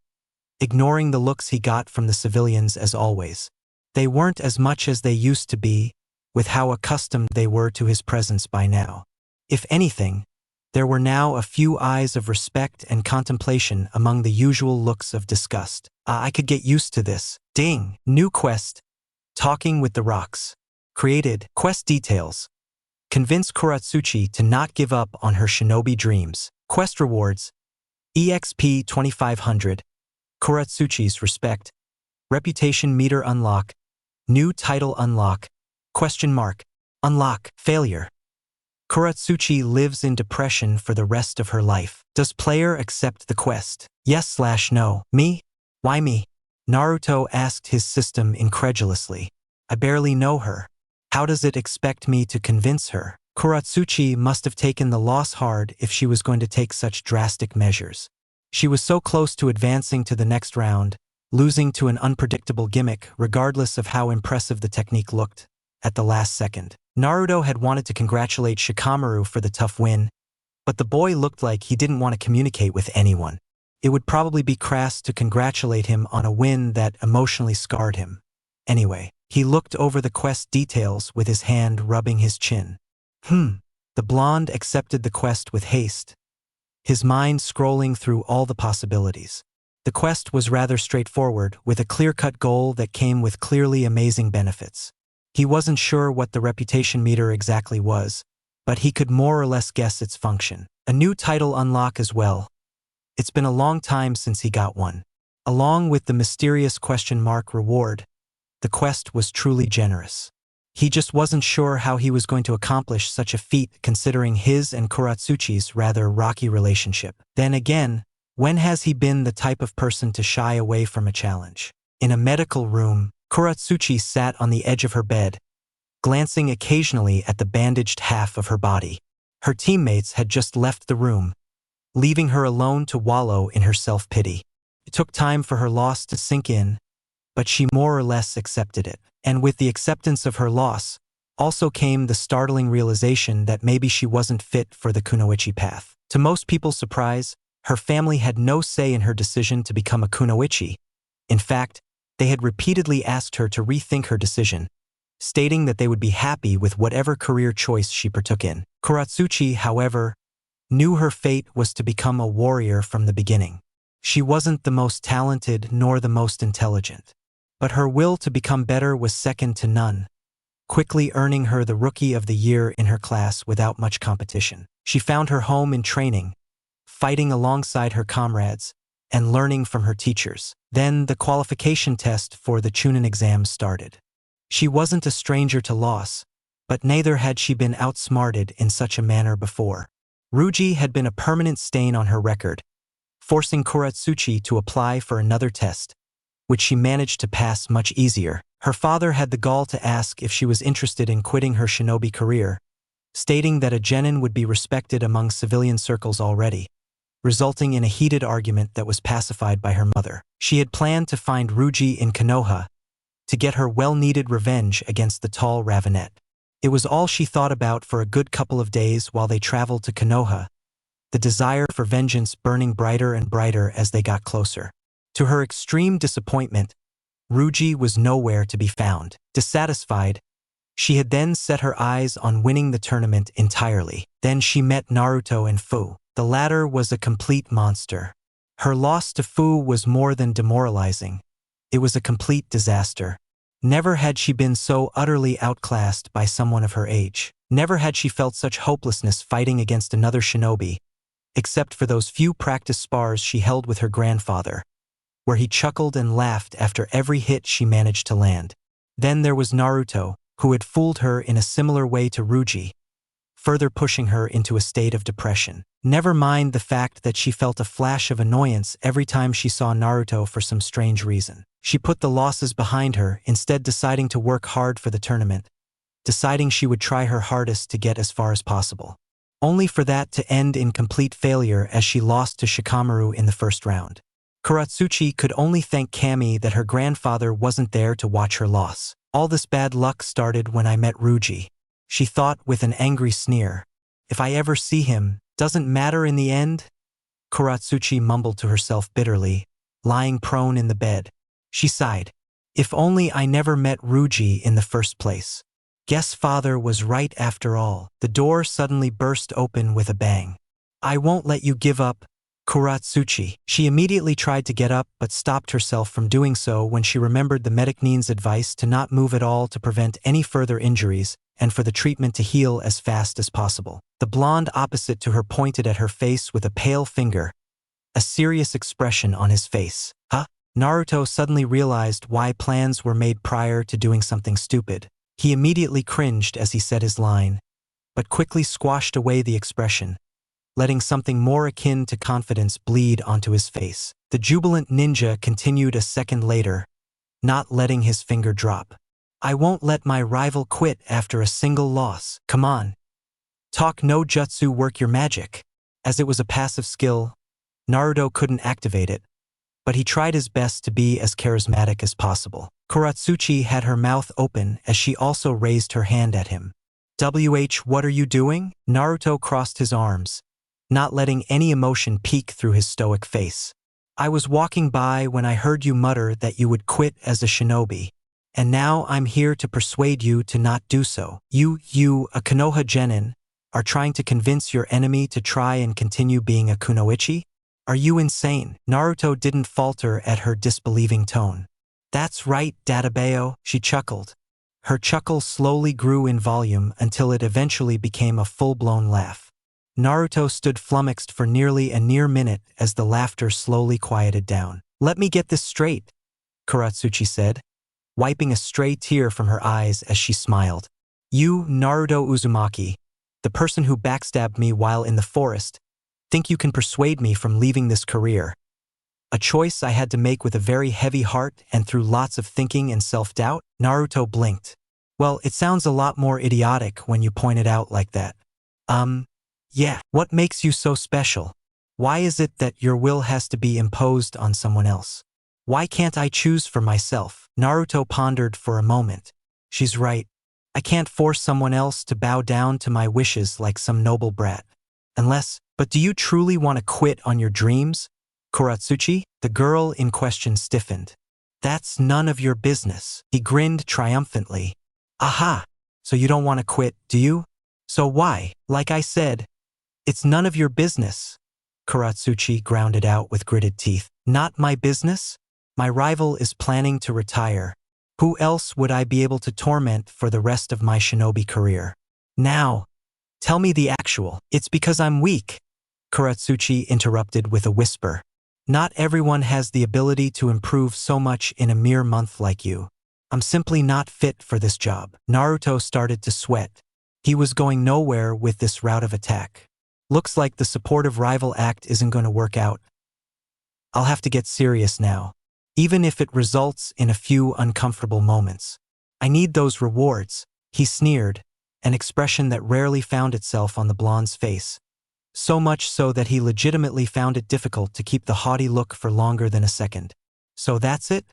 ignoring the looks he got from the civilians as always. They weren't as much as they used to be, with how accustomed they were to his presence by now. If anything, there were now a few eyes of respect and contemplation among the usual looks of disgust. I could get used to this. Ding! New quest. Talking with the Rocks. Created. Quest details. Convince Kuratsuchi to not give up on her shinobi dreams. Quest rewards. EXP 2500. Kuratsuchi's respect. Reputation meter unlock. New title unlock. Question mark. Unlock. Failure. Kuratsuchi lives in depression for the rest of her life. Does player accept the quest? Yes/no. Me? Why me? Naruto asked his system incredulously. I barely know her. How does it expect me to convince her? Kuratsuchi must have taken the loss hard if she was going to take such drastic measures. She was so close to advancing to the next round, losing to an unpredictable gimmick regardless of how impressive the technique looked, at the last second. Naruto had wanted to congratulate Shikamaru for the tough win, but the boy looked like he didn't want to communicate with anyone. It would probably be crass to congratulate him on a win that emotionally scarred him. Anyway, he looked over the quest details with his hand rubbing his chin. The blonde accepted the quest with haste, his mind scrolling through all the possibilities. The quest was rather straightforward, with a clear-cut goal that came with clearly amazing benefits. He wasn't sure what the reputation meter exactly was, but he could more or less guess its function. A new title unlock as well. It's been a long time since he got one. Along with the mysterious question mark reward, the quest was truly generous. He just wasn't sure how he was going to accomplish such a feat considering his and Kuratsuchi's rather rocky relationship. Then again, when has he been the type of person to shy away from a challenge? In a medical room, Kuratsuchi sat on the edge of her bed, glancing occasionally at the bandaged half of her body. Her teammates had just left the room, leaving her alone to wallow in her self-pity. It took time for her loss to sink in, but she more or less accepted it. And with the acceptance of her loss, also came the startling realization that maybe she wasn't fit for the kunoichi path. To most people's surprise, her family had no say in her decision to become a kunoichi. In fact, they had repeatedly asked her to rethink her decision, stating that they would be happy with whatever career choice she partook in. Kuratsuchi, however, knew her fate was to become a warrior from the beginning. She wasn't the most talented nor the most intelligent, but her will to become better was second to none, quickly earning her the Rookie of the Year in her class without much competition. She found her home in training, fighting alongside her comrades, and learning from her teachers. Then the qualification test for the Chunin exam started. She wasn't a stranger to loss, but neither had she been outsmarted in such a manner before. Ryuji had been a permanent stain on her record, forcing Kuratsuchi to apply for another test, which she managed to pass much easier. Her father had the gall to ask if she was interested in quitting her shinobi career, stating that a genin would be respected among civilian circles already, resulting in a heated argument that was pacified by her mother. She had planned to find Ryuji in Konoha to get her well-needed revenge against the tall Ravenet. It was all she thought about for a good couple of days while they traveled to Konoha, the desire for vengeance burning brighter and brighter as they got closer. To her extreme disappointment, Ryuji was nowhere to be found. Dissatisfied, she had then set her eyes on winning the tournament entirely. Then she met Naruto and Fu. The latter was a complete monster. Her loss to Fu was more than demoralizing. It was a complete disaster. Never had she been so utterly outclassed by someone of her age. Never had she felt such hopelessness fighting against another shinobi, except for those few practice spars she held with her grandfather, where he chuckled and laughed after every hit she managed to land. Then there was Naruto, who had fooled her in a similar way to Ryuji, further pushing her into a state of depression. Never mind the fact that she felt a flash of annoyance every time she saw Naruto for some strange reason. She put the losses behind her, instead deciding to work hard for the tournament, deciding she would try her hardest to get as far as possible, only for that to end in complete failure as she lost to Shikamaru in the first round. Kuratsuchi could only thank Kami that her grandfather wasn't there to watch her loss. All this bad luck started when I met Ryuji, she thought with an angry sneer. If I ever see him, doesn't matter in the end? Kuratsuchi mumbled to herself bitterly, lying prone in the bed. She sighed. If only I never met Ryuji in the first place. Guess father was right after all. The door suddenly burst open with a bang. I won't let you give up, Kuratsuchi. She immediately tried to get up but stopped herself from doing so when she remembered the medic Nin's advice to not move at all to prevent any further injuries and for the treatment to heal as fast as possible. The blonde opposite to her pointed at her face with a pale finger, a serious expression on his face. Huh? Naruto suddenly realized why plans were made prior to doing something stupid. He immediately cringed as he said his line, but quickly squashed away the expression, letting something more akin to confidence bleed onto his face. The jubilant ninja continued a second later, not letting his finger drop. I won't let my rival quit after a single loss. Come on. Talk no jutsu, work your magic. As it was a passive skill, Naruto couldn't activate it, but he tried his best to be as charismatic as possible. Kuratsuchi had her mouth open as she also raised her hand at him. What are you doing? Naruto crossed his arms, not letting any emotion peek through his stoic face. I was walking by when I heard you mutter that you would quit as a shinobi, and now I'm here to persuade you to not do so. You, a Konoha genin, are trying to convince your enemy to try and continue being a kunoichi? Are you insane? Naruto didn't falter at her disbelieving tone. That's right, Databeo, she chuckled. Her chuckle slowly grew in volume until it eventually became a full-blown laugh. Naruto stood flummoxed for nearly a near minute as the laughter slowly quieted down. Let me get this straight, Kuratsuchi said, wiping a stray tear from her eyes as she smiled. You, Naruto Uzumaki, the person who backstabbed me while in the forest, think you can persuade me from leaving this career? A choice I had to make with a very heavy heart and through lots of thinking and self-doubt? Naruto blinked. Well, it sounds a lot more idiotic when you point it out like that. Yeah. What makes you so special? Why is it that your will has to be imposed on someone else? Why can't I choose for myself? Naruto pondered for a moment. She's right. I can't force someone else to bow down to my wishes like some noble brat. But do you truly want to quit on your dreams? Kuratsuchi? The girl in question stiffened. That's none of your business. He grinned triumphantly. Aha! So you don't want to quit, do you? So why? Like I said, it's none of your business. Kuratsuchi grounded out with gritted teeth. Not my business? My rival is planning to retire. Who else would I be able to torment for the rest of my shinobi career? Now, tell me the actual. It's because I'm weak, Kuratsuchi interrupted with a whisper. Not everyone has the ability to improve so much in a mere month like you. I'm simply not fit for this job. Naruto started to sweat. He was going nowhere with this route of attack. Looks like the supportive rival act isn't going to work out. I'll have to get serious now, even if it results in a few uncomfortable moments. I need those rewards, he sneered, an expression that rarely found itself on the blonde's face. So much so that he legitimately found it difficult to keep the haughty look for longer than a second. So that's it?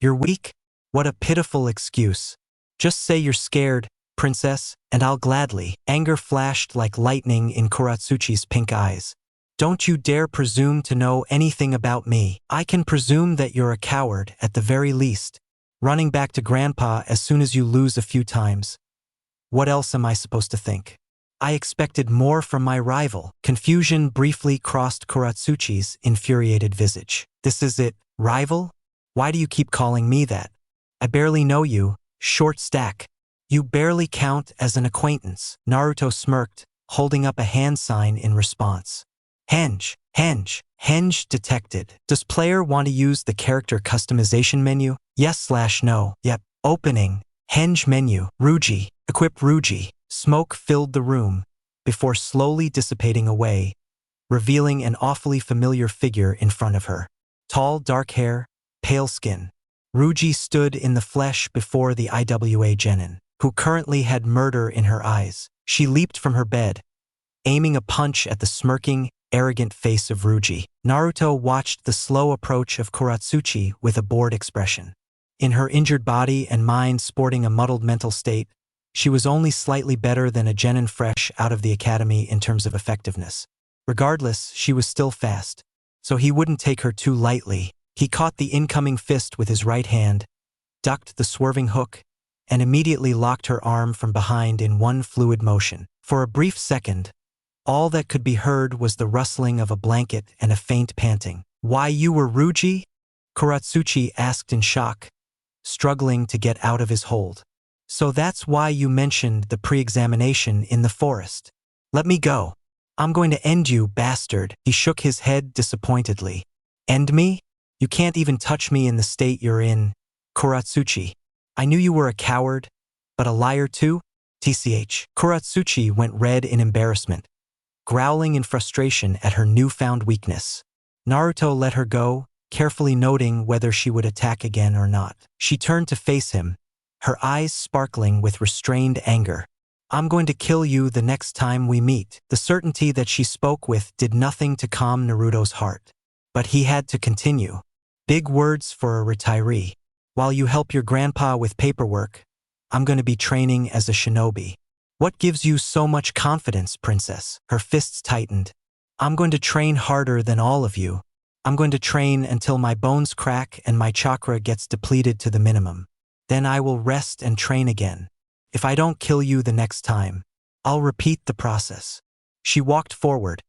You're weak? What a pitiful excuse. Just say you're scared, princess, and I'll gladly. Anger flashed like lightning in Kuratsuchi's pink eyes. Don't you dare presume to know anything about me. I can presume that you're a coward at the very least, running back to grandpa as soon as you lose a few times. What else am I supposed to think? I expected more from my rival. Confusion briefly crossed Kuratsuchi's infuriated visage. This is it, rival? Why do you keep calling me that? I barely know you, short stack. You barely count as an acquaintance. Naruto smirked, holding up a hand sign in response. Henge detected. Does player want to use the character customization menu? Yes/no. Yep. Opening. Henge menu. Ruji. Equip Ruji. Smoke filled the room, before slowly dissipating away, revealing an awfully familiar figure in front of her. Tall, dark hair, pale skin. Ruji stood in the flesh before the IWA genin, who currently had murder in her eyes. She leaped from her bed, aiming a punch at the smirking, arrogant face of Ruji. Naruto watched the slow approach of Kuratsuchi with a bored expression. In her injured body and mind sporting a muddled mental state, she was only slightly better than a genin fresh out of the academy in terms of effectiveness. Regardless, she was still fast, so he wouldn't take her too lightly. He caught the incoming fist with his right hand, ducked the swerving hook, and immediately locked her arm from behind in one fluid motion. For a brief second, all that could be heard was the rustling of a blanket and a faint panting. Why, you were Ruji? Kuratsuchi asked in shock, struggling to get out of his hold. So that's why you mentioned the pre-examination in the forest. Let me go. I'm going to end you, bastard. He shook his head disappointedly. End me? You can't even touch me in the state you're in. Kuratsuchi, I knew you were a coward, but a liar too? TCH. Kuratsuchi went red in embarrassment, growling in frustration at her newfound weakness. Naruto let her go, carefully noting whether she would attack again or not. She turned to face him, her eyes sparkling with restrained anger. I'm going to kill you the next time we meet. The certainty that she spoke with did nothing to calm Naruto's heart. But he had to continue. Big words for a retiree. While you help your grandpa with paperwork, I'm going to be training as a shinobi. What gives you so much confidence, princess? Her fists tightened. I'm going to train harder than all of you. I'm going to train until my bones crack and my chakra gets depleted to the minimum. Then I will rest and train again. If I don't kill you the next time, I'll repeat the process. She walked forward,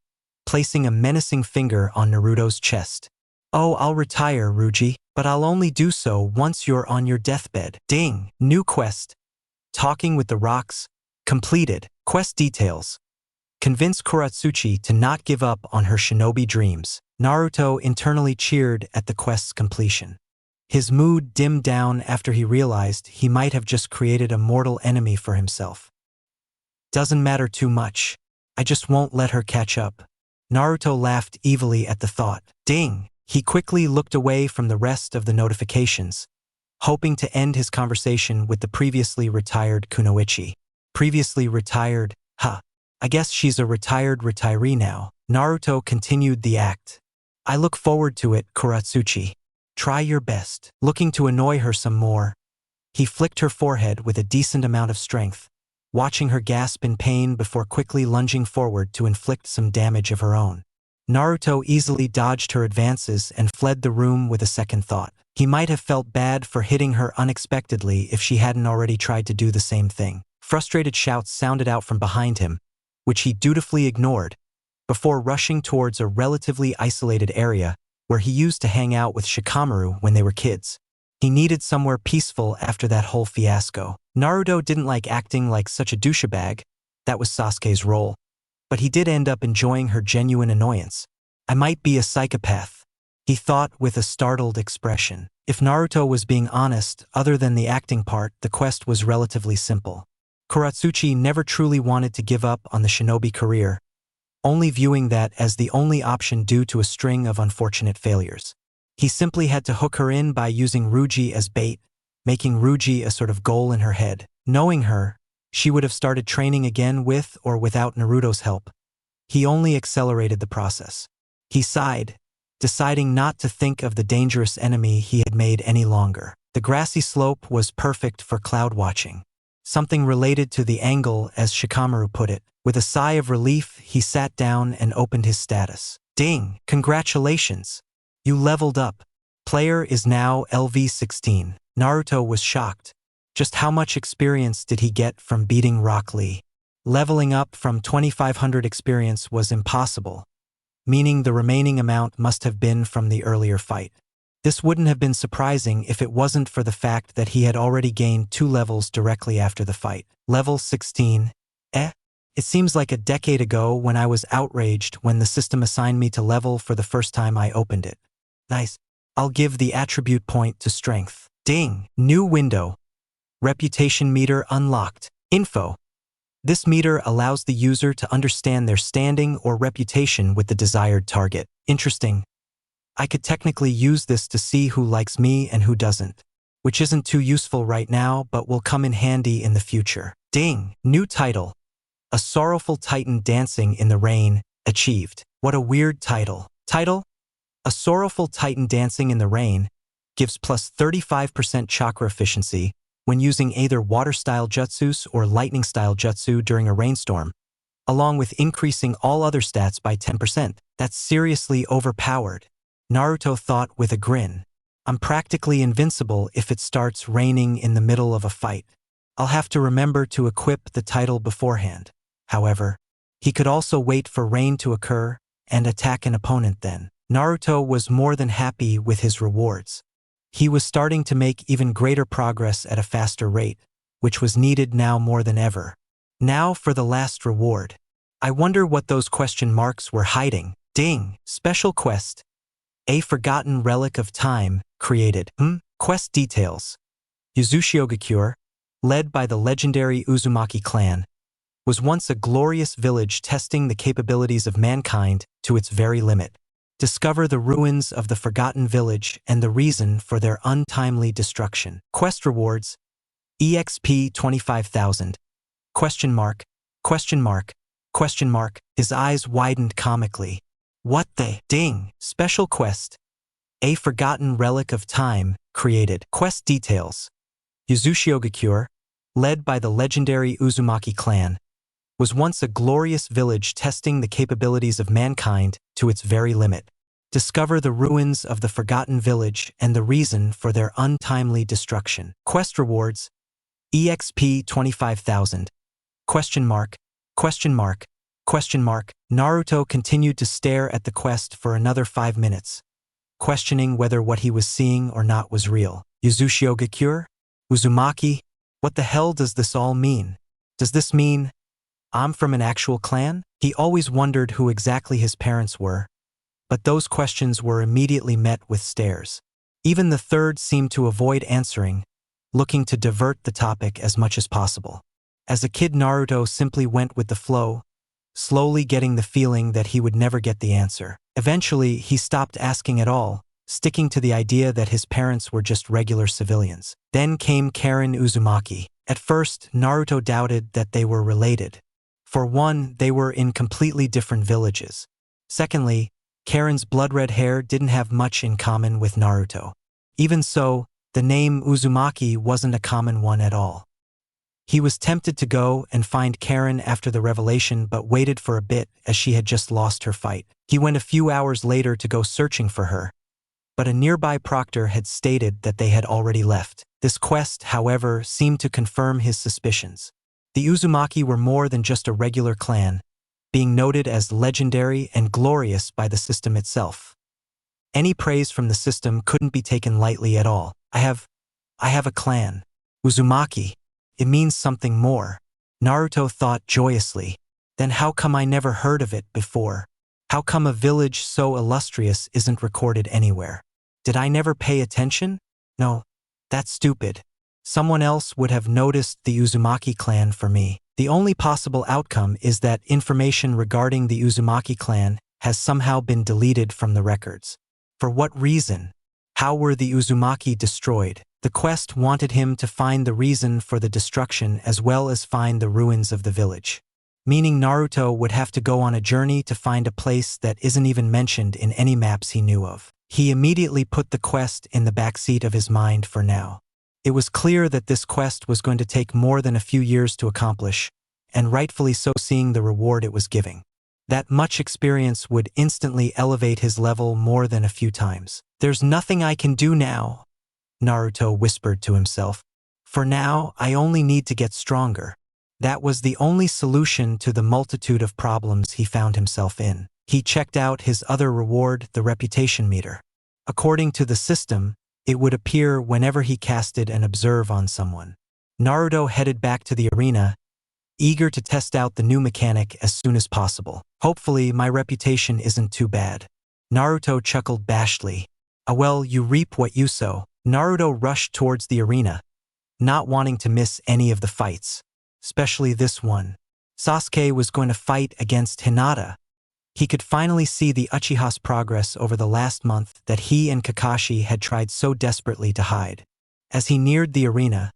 placing a menacing finger on Naruto's chest. Oh, I'll retire, Ruji, but I'll only do so once you're on your deathbed. Ding! New quest. Talking with the rocks. Completed. Quest details. Convince Kuratsuchi to not give up on her shinobi dreams. Naruto internally cheered at the quest's completion. His mood dimmed down after he realized he might have just created a mortal enemy for himself. Doesn't matter too much. I just won't let her catch up. Naruto laughed evilly at the thought. Ding! He quickly looked away from the rest of the notifications, hoping to end his conversation with the previously retired Kunoichi. Previously retired? Huh. I guess she's a retired retiree now. Naruto continued the act. I look forward to it, Kuratsuchi. Try your best. Looking to annoy her some more, he flicked her forehead with a decent amount of strength, watching her gasp in pain before quickly lunging forward to inflict some damage of her own. Naruto easily dodged her advances and fled the room with a second thought. He might have felt bad for hitting her unexpectedly if she hadn't already tried to do the same thing. Frustrated shouts sounded out from behind him, which he dutifully ignored, before rushing towards a relatively isolated area where he used to hang out with Shikamaru when they were kids. He needed somewhere peaceful after that whole fiasco. Naruto didn't like acting like such a douchebag, that was Sasuke's role, but he did end up enjoying her genuine annoyance. I might be a psychopath, he thought with a startled expression. If Naruto was being honest, other than the acting part, the quest was relatively simple. Kuratsuchi never truly wanted to give up on the shinobi career, only viewing that as the only option due to a string of unfortunate failures. He simply had to hook her in by using Ruji as bait, making Ruji a sort of goal in her head. Knowing her, she would have started training again with or without Naruto's help. He only accelerated the process. He sighed, deciding not to think of the dangerous enemy he had made any longer. The grassy slope was perfect for cloud watching. Something related to the angle, as Shikamaru put it. With a sigh of relief, he sat down and opened his status. Ding! Congratulations! You leveled up. Player is now LV16. Naruto was shocked. Just how much experience did he get from beating Rock Lee? Leveling up from 2500 experience was impossible, meaning the remaining amount must have been from the earlier fight. This wouldn't have been surprising if it wasn't for the fact that he had already gained 2 levels directly after the fight. Level 16. It seems like a decade ago when I was outraged when the system assigned me to level for the first time I opened it. Nice. I'll give the attribute point to strength. Ding! New window. Reputation meter unlocked. Info. This meter allows the user to understand their standing or reputation with the desired target. Interesting. I could technically use this to see who likes me and who doesn't, which isn't too useful right now but will come in handy in the future. Ding! New title. A Sorrowful Titan Dancing in the Rain, achieved. What a weird title. Title? A Sorrowful Titan Dancing in the Rain gives plus 35% chakra efficiency when using either water-style jutsus or lightning-style jutsu during a rainstorm, along with increasing all other stats by 10%. That's seriously overpowered. Naruto thought with a grin. I'm practically invincible if it starts raining in the middle of a fight. I'll have to remember to equip the title beforehand. However, he could also wait for rain to occur and attack an opponent then. Naruto was more than happy with his rewards. He was starting to make even greater progress at a faster rate, which was needed now more than ever. Now for the last reward. I wonder what those question marks were hiding. Ding! Special quest. A Forgotten Relic of Time, created. Quest details. Yuzushioga Cure. led by the legendary Uzumaki clan, was once a glorious village testing the capabilities of mankind to its very limit. Discover the ruins of the forgotten village and the reason for their untimely destruction. Quest rewards: EXP 25,000. Question mark, question mark, question mark. His eyes widened comically. What the ding? Special quest: a forgotten relic of time created. Quest details: Yuzushiogakure, led by the legendary Uzumaki clan, was once a glorious village testing the capabilities of mankind to its very limit. Discover the ruins of the forgotten village and the reason for their untimely destruction. Quest rewards: EXP 25,000. Question mark, question mark, question mark. Naruto continued to stare at the quest for another 5 minutes, questioning whether what he was seeing or not was real. Yuzushiogakure? Uzumaki? What the hell does this all mean? Does this mean I'm from an actual clan? He always wondered who exactly his parents were, but those questions were immediately met with stares. Even the third seemed to avoid answering, looking to divert the topic as much as possible. As a kid, Naruto simply went with the flow, slowly getting the feeling that he would never get the answer. Eventually, he stopped asking at all, sticking to the idea that his parents were just regular civilians. Then came Karen Uzumaki. At first, Naruto doubted that they were related. For one, they were in completely different villages. Secondly, Karen's blood-red hair didn't have much in common with Naruto. Even so, the name Uzumaki wasn't a common one at all. He was tempted to go and find Karen after the revelation but waited for a bit as she had just lost her fight. He went a few hours later to go searching for her, but a nearby proctor had stated that they had already left. This quest, however, seemed to confirm his suspicions. The Uzumaki were more than just a regular clan, being noted as legendary and glorious by the system itself. Any praise from the system couldn't be taken lightly at all. I have a clan. Uzumaki. It means something more. Naruto thought joyously. Then how come I never heard of it before? How come a village so illustrious isn't recorded anywhere? Did I never pay attention? No, that's stupid. Someone else would have noticed the Uzumaki clan for me. The only possible outcome is that information regarding the Uzumaki clan has somehow been deleted from the records. For what reason? How were the Uzumaki destroyed? The quest wanted him to find the reason for the destruction as well as find the ruins of the village. Meaning Naruto would have to go on a journey to find a place that isn't even mentioned in any maps he knew of. He immediately put the quest in the backseat of his mind for now. It was clear that this quest was going to take more than a few years to accomplish, and rightfully so, seeing the reward it was giving. That much experience would instantly elevate his level more than a few times. There's nothing I can do now, Naruto whispered to himself. For now, I only need to get stronger. That was the only solution to the multitude of problems he found himself in. He checked out his other reward, the reputation meter. According to the system, it would appear whenever he casted an observe on someone. Naruto headed back to the arena, eager to test out the new mechanic as soon as possible. Hopefully, my reputation isn't too bad. Naruto chuckled bashfully. Well, you reap what you sow. Naruto rushed towards the arena, not wanting to miss any of the fights, especially this one. Sasuke was going to fight against Hinata. He could finally see the Uchiha's progress over the last month that he and Kakashi had tried so desperately to hide. As he neared the arena,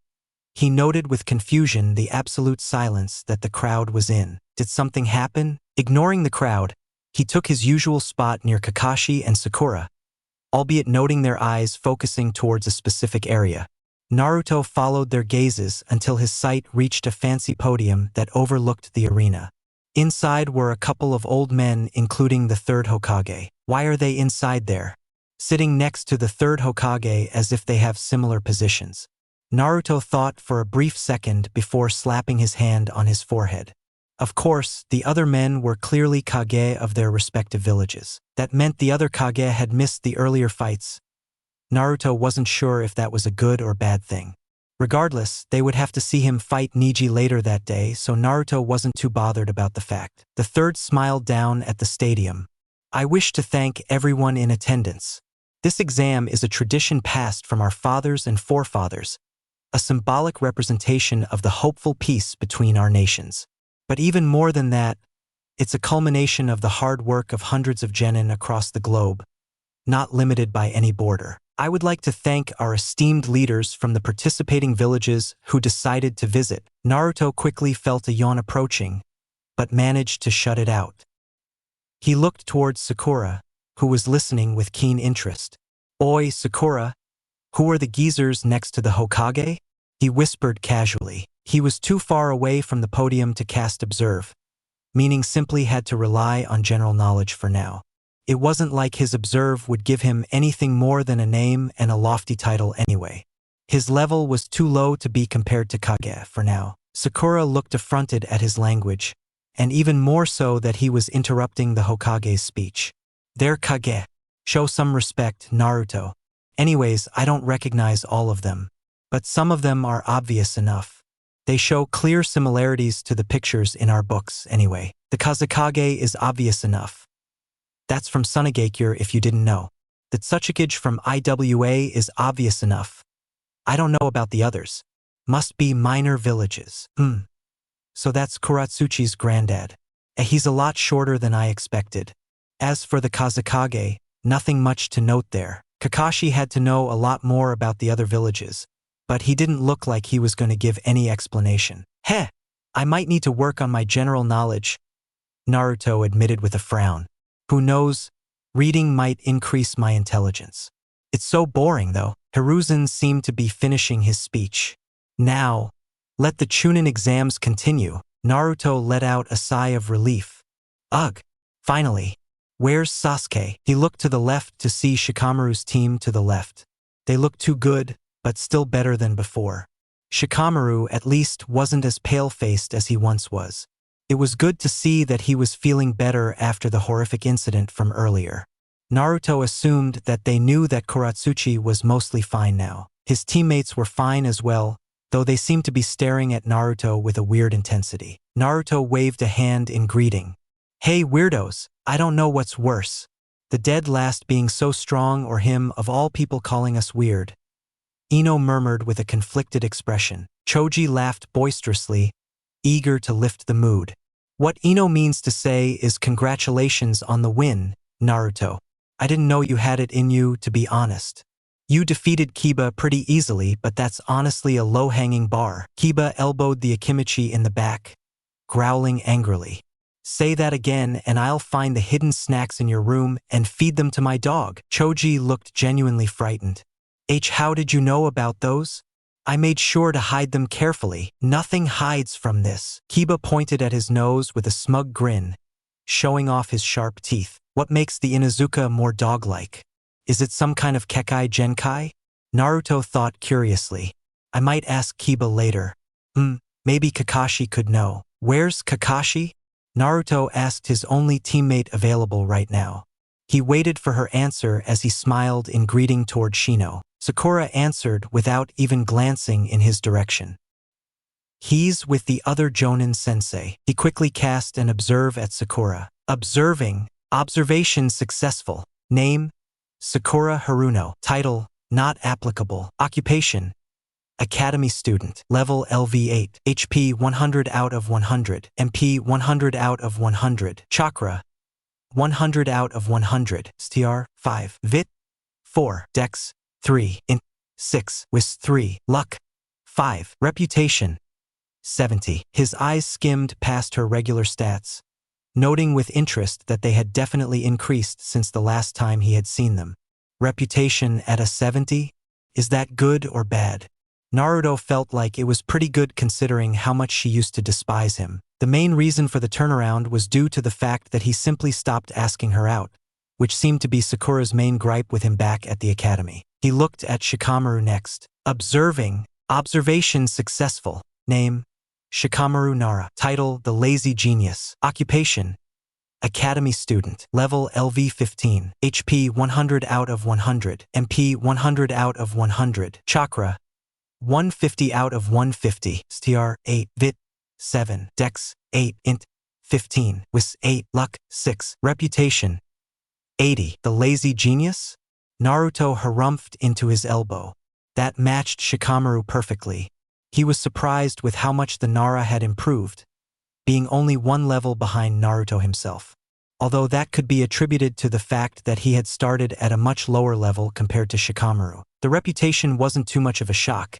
he noted with confusion the absolute silence that the crowd was in. Did something happen? Ignoring the crowd, he took his usual spot near Kakashi and Sakura, albeit noting their eyes focusing towards a specific area. Naruto followed their gazes until his sight reached a fancy podium that overlooked the arena. Inside were a couple of old men, including the third Hokage. Why are they inside there? Sitting next to the third Hokage as if they have similar positions. Naruto thought for a brief second before slapping his hand on his forehead. Of course, the other men were clearly Kage of their respective villages. That meant the other Kage had missed the earlier fights. Naruto wasn't sure if that was a good or bad thing. Regardless, they would have to see him fight Neji later that day, so Naruto wasn't too bothered about the fact. The third smiled down at the stadium. I wish to thank everyone in attendance. This exam is a tradition passed from our fathers and forefathers, a symbolic representation of the hopeful peace between our nations. But even more than that, it's a culmination of the hard work of hundreds of genin across the globe, not limited by any border. I would like to thank our esteemed leaders from the participating villages who decided to visit. Naruto quickly felt a yawn approaching, but managed to shut it out. He looked towards Sakura, who was listening with keen interest. "Oi, Sakura, who are the geezers next to the Hokage?" he whispered casually. He was too far away from the podium to cast observe, meaning simply had to rely on general knowledge for now. It wasn't like his observe would give him anything more than a name and a lofty title anyway. His level was too low to be compared to Kage for now. Sakura looked affronted at his language, and even more so that he was interrupting the Hokage's speech. "They're Kage. Show some respect, Naruto. Anyways, I don't recognize all of them, but some of them are obvious enough. They show clear similarities to the pictures in our books anyway. The Kazekage is obvious enough. That's from Sunagakure if you didn't know. The Tsuchikage from IWA is obvious enough. I don't know about the others. Must be minor villages. So that's Kuratsuchi's granddad. He's a lot shorter than I expected. As for the Kazekage, nothing much to note there. Kakashi had to know a lot more about the other villages, but he didn't look like he was going to give any explanation. Heh, I might need to work on my general knowledge, Naruto admitted with a frown. Who knows, reading might increase my intelligence. It's so boring though. Hiruzen seemed to be finishing his speech. Now, let the Chunin exams continue. Naruto let out a sigh of relief. Ugh, finally. Where's Sasuke? He looked to the left to see Shikamaru's team to the left. They looked too good, but still better than before. Shikamaru at least wasn't as pale-faced as he once was. It was good to see that he was feeling better after the horrific incident from earlier. Naruto assumed that they knew that Kuratsuchi was mostly fine now. His teammates were fine as well, though they seemed to be staring at Naruto with a weird intensity. Naruto waved a hand in greeting. Hey weirdos, I don't know what's worse. The dead last being so strong or him of all people calling us weird. Ino murmured with a conflicted expression. Choji laughed boisterously, eager to lift the mood. What Ino means to say is congratulations on the win, Naruto. I didn't know you had it in you, to be honest. You defeated Kiba pretty easily, but that's honestly a low-hanging bar. Kiba elbowed the Akimichi in the back, growling angrily. Say that again and I'll find the hidden snacks in your room and feed them to my dog. Choji looked genuinely frightened. How did you know about those? I made sure to hide them carefully. Nothing hides from this. Kiba pointed at his nose with a smug grin, showing off his sharp teeth. What makes the Inuzuka more dog-like? Is it some kind of Kekai Genkai? Naruto thought curiously. I might ask Kiba later. Maybe Kakashi could know. Where's Kakashi? Naruto asked his only teammate available right now. He waited for her answer as he smiled in greeting toward Shino. Sakura answered without even glancing in his direction. He's with the other Jonin sensei. He quickly cast an observe at Sakura. Observing. Observation successful. Name, Sakura Haruno. Title, not applicable. Occupation, Academy student. Level LV8. HP 100 out of 100. MP 100 out of 100. Chakra, 100 out of 100. STR, 5. Vit, 4. Dex, 3. Int, 6. Wis, 3. Luck, 5. Reputation, 70. His eyes skimmed past her regular stats, noting with interest that they had definitely increased since the last time he had seen them. Reputation at a 70? Is that good or bad? Naruto felt like it was pretty good considering how much she used to despise him. The main reason for the turnaround was due to the fact that he simply stopped asking her out, which seemed to be Sakura's main gripe with him back at the academy. He looked at Shikamaru next. Observing. Observation successful. Name, Shikamaru Nara. Title, The Lazy Genius. Occupation, Academy student. Level LV15. HP 100 out of 100. MP 100 out of 100. Chakra, 150 out of 150. STR, 8. Vit, 7. Dex, 8. Int, 15. Wis, 8. Luck, 6. Reputation, 80. The Lazy Genius? Naruto harumphed into his elbow. That matched Shikamaru perfectly. He was surprised with how much the Nara had improved, being only one level behind Naruto himself. Although that could be attributed to the fact that he had started at a much lower level compared to Shikamaru. The reputation wasn't too much of a shock.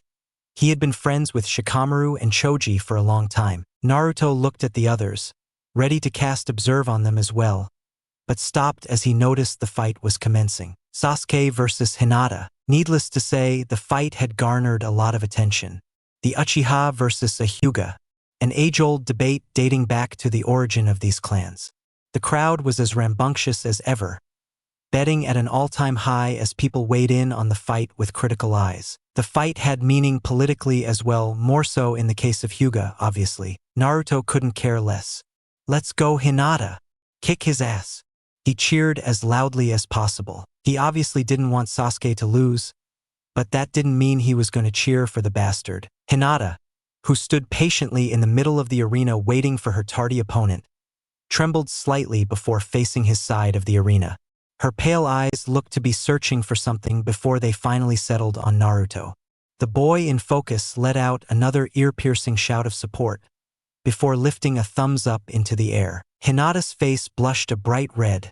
He had been friends with Shikamaru and Choji for a long time. Naruto looked at the others, ready to cast observe on them as well, but stopped as he noticed the fight was commencing. Sasuke versus Hinata. Needless to say, the fight had garnered a lot of attention. The Uchiha versus a Hyuga, an age-old debate dating back to the origin of these clans. The crowd was as rambunctious as ever, betting at an all-time high as people weighed in on the fight with critical eyes. The fight had meaning politically as well, more so in the case of Hyuga, obviously. Naruto couldn't care less. "Let's go Hinata! Kick his ass!" He cheered as loudly as possible. He obviously didn't want Sasuke to lose, but that didn't mean he was going to cheer for the bastard. Hinata, who stood patiently in the middle of the arena waiting for her tardy opponent, trembled slightly before facing his side of the arena. Her pale eyes looked to be searching for something before they finally settled on Naruto. The boy in focus let out another ear-piercing shout of support before lifting a thumbs up into the air. Hinata's face blushed a bright red,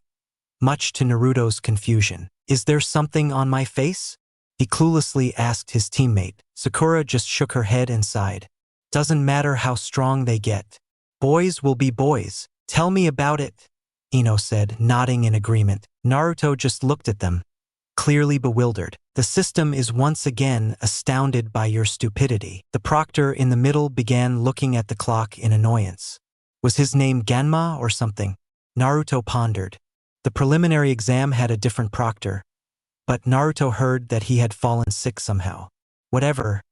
much to Naruto's confusion. "Is there something on my face?" he cluelessly asked his teammate. Sakura just shook her head and sighed. "Doesn't matter how strong they get. Boys will be boys. Tell me about it," Ino said, nodding in agreement. Naruto just looked at them, clearly bewildered. "The system is once again astounded by your stupidity." The proctor in the middle began looking at the clock in annoyance. Was his name Ganma or something? Naruto pondered. The preliminary exam had a different proctor, but Naruto heard that he had fallen sick somehow. Whatever.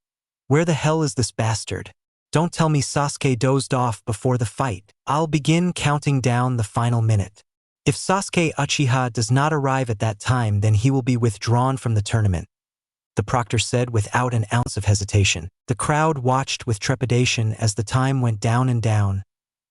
Where the hell is this bastard? Don't tell me Sasuke dozed off before the fight. I'll begin counting down the final minute. If Sasuke Uchiha does not arrive at that time, then he will be withdrawn from the tournament, the proctor said without an ounce of hesitation. The crowd watched with trepidation as the time went down,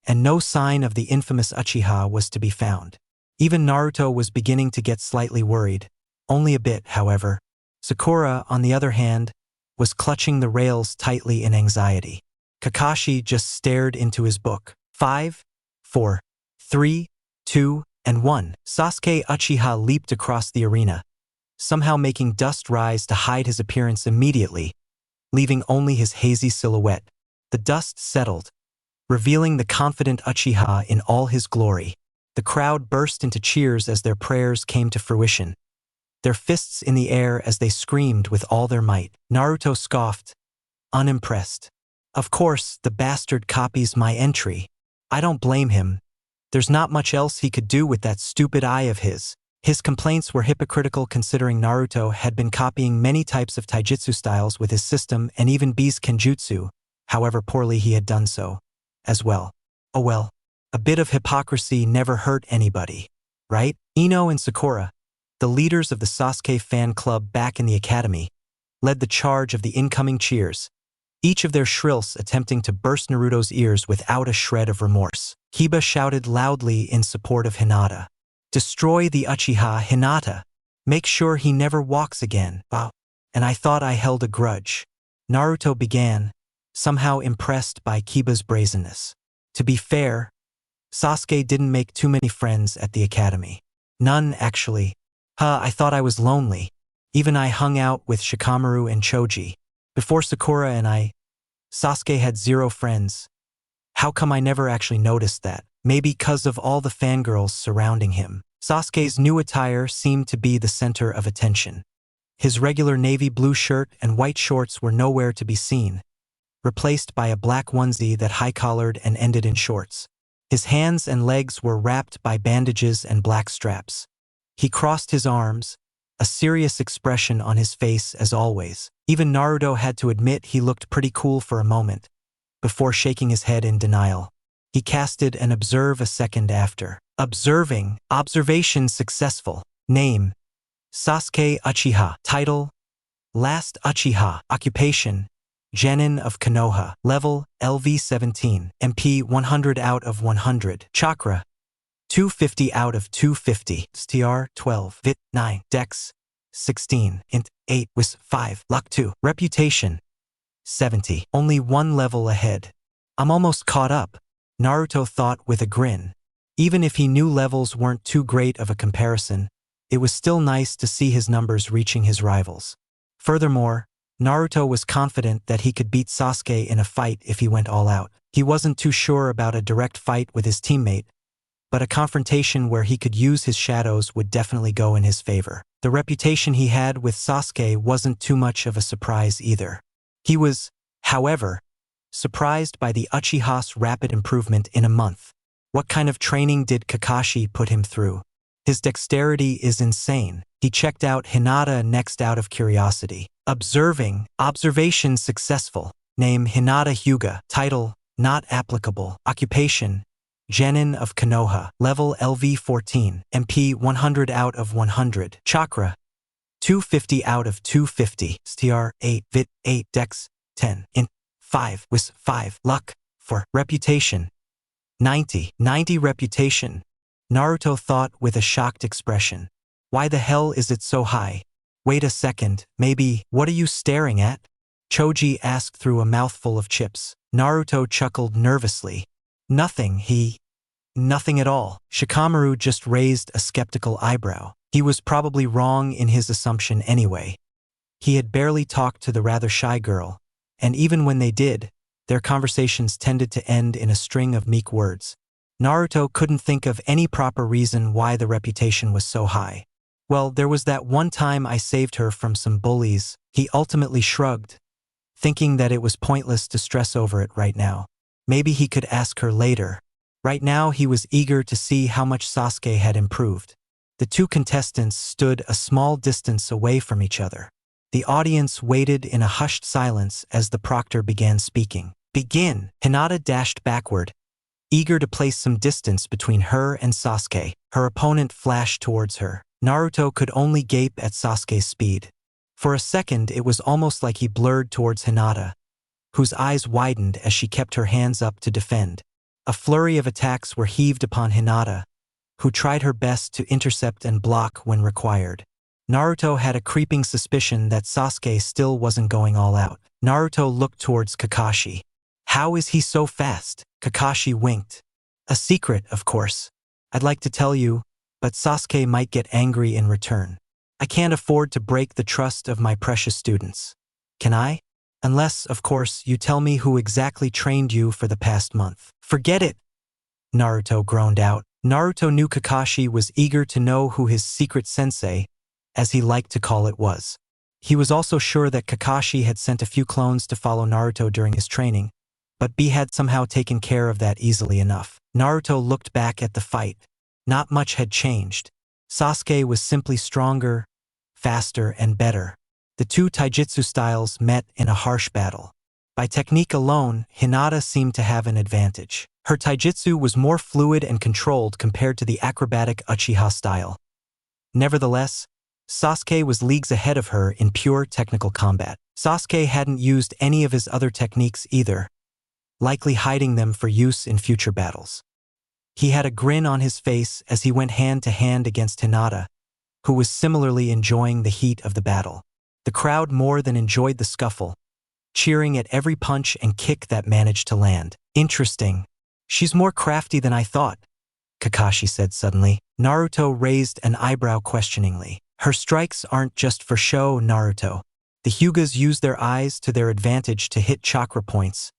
and no sign of the infamous Uchiha was to be found. Even Naruto was beginning to get slightly worried. Only a bit, however. Sakura, on the other hand, was clutching the rails tightly in anxiety. Kakashi just stared into his book. 5, 4, 3, 2, and 1. Sasuke Uchiha leaped across the arena, somehow making dust rise to hide his appearance immediately, leaving only his hazy silhouette. The dust settled, revealing the confident Uchiha in all his glory. The crowd burst into cheers as their prayers came to fruition, their fists in the air as they screamed with all their might. Naruto scoffed, unimpressed. "Of course, the bastard copies my entry. I don't blame him. There's not much else he could do with that stupid eye of his." His complaints were hypocritical considering Naruto had been copying many types of taijutsu styles with his system and even B's kenjutsu, however poorly he had done so, as well. Oh well, a bit of hypocrisy never hurt anybody, right? Ino and Sakura, the leaders of the Sasuke fan club back in the academy, led the charge of the incoming cheers, each of their shrills attempting to burst Naruto's ears without a shred of remorse. Kiba shouted loudly in support of Hinata. "Destroy the Uchiha, Hinata. Make sure he never walks again." "Wow. And I thought I held a grudge," Naruto began, somehow impressed by Kiba's brazenness. To be fair, Sasuke didn't make too many friends at the academy. None, actually. I thought I was lonely. Even I hung out with Shikamaru and Choji. Before Sakura and I, Sasuke had 0 friends. How come I never actually noticed that? Maybe because of all the fangirls surrounding him. Sasuke's new attire seemed to be the center of attention. His regular navy blue shirt and white shorts were nowhere to be seen, replaced by a black onesie that high-collared and ended in shorts. His hands and legs were wrapped by bandages and black straps. He crossed his arms, a serious expression on his face as always. Even Naruto had to admit he looked pretty cool for a moment, before shaking his head in denial. He casted an observe a second after. Observing. Observation successful. Name: Sasuke Uchiha. Title: Last Uchiha. Occupation: Genin of Konoha. Level: LV 17. MP 100 out of 100. Chakra: 250 out of 250. STR 12. Vit 9. Dex 16. Int 8 with 5, luck 2, reputation 70, only one level ahead. I'm almost caught up, Naruto thought with a grin. Even if he knew levels weren't too great of a comparison, it was still nice to see his numbers reaching his rivals. Furthermore, Naruto was confident that he could beat Sasuke in a fight if he went all out. He wasn't too sure about a direct fight with his teammate, but a confrontation where he could use his shadows would definitely go in his favor. The reputation he had with Sasuke wasn't too much of a surprise either. He was, however, surprised by the Uchiha's rapid improvement in a month. What kind of training did Kakashi put him through? His dexterity is insane. He checked out Hinata next out of curiosity. Observation successful. Name Hinata Hyuga. Title, not applicable. Occupation, Genin of Konoha. Level LV 14. MP 100 out of 100. Chakra, 250 out of 250. STR 8. Vit 8. Dex 10. Int 5. Wis 5. Luck 4. Reputation 90. Reputation. Naruto thought with a shocked expression. Why the hell is it so high? Wait a second, maybe, what are you staring at? Choji asked through a mouthful of chips. Naruto chuckled nervously. Nothing at all. Shikamaru just raised a skeptical eyebrow. He was probably wrong in his assumption anyway. He had barely talked to the rather shy girl, and even when they did, their conversations tended to end in a string of meek words. Naruto couldn't think of any proper reason why the reputation was so high. Well, there was that one time I saved her from some bullies. He ultimately shrugged, thinking that it was pointless to stress over it right now. Maybe he could ask her later. Right now he was eager to see how much Sasuke had improved. The two contestants stood a small distance away from each other. The audience waited in a hushed silence as the proctor began speaking. Begin! Hinata dashed backward, eager to place some distance between her and Sasuke. Her opponent flashed towards her. Naruto could only gape at Sasuke's speed. For a second, it was almost like he blurred towards Hinata, whose eyes widened as she kept her hands up to defend. A flurry of attacks were heaved upon Hinata, who tried her best to intercept and block when required. Naruto had a creeping suspicion that Sasuke still wasn't going all out. Naruto looked towards Kakashi. How is he so fast? Kakashi winked. A secret, of course. I'd like to tell you, but Sasuke might get angry in return. I can't afford to break the trust of my precious students. Can I? Unless, of course, you tell me who exactly trained you for the past month. Forget it, Naruto groaned out. Naruto knew Kakashi was eager to know who his secret sensei, as he liked to call it, was. He was also sure that Kakashi had sent a few clones to follow Naruto during his training, but B had somehow taken care of that easily enough. Naruto looked back at the fight. Not much had changed. Sasuke was simply stronger, faster, and better. The two taijutsu styles met in a harsh battle. By technique alone, Hinata seemed to have an advantage. Her taijutsu was more fluid and controlled compared to the acrobatic Uchiha style. Nevertheless, Sasuke was leagues ahead of her in pure technical combat. Sasuke hadn't used any of his other techniques either, likely hiding them for use in future battles. He had a grin on his face as he went hand to hand against Hinata, who was similarly enjoying the heat of the battle. The crowd more than enjoyed the scuffle, cheering at every punch and kick that managed to land. Interesting. She's more crafty than I thought, Kakashi said suddenly. Naruto raised an eyebrow questioningly. Her strikes aren't just for show, Naruto. The Hyugas use their eyes to their advantage to hit chakra points,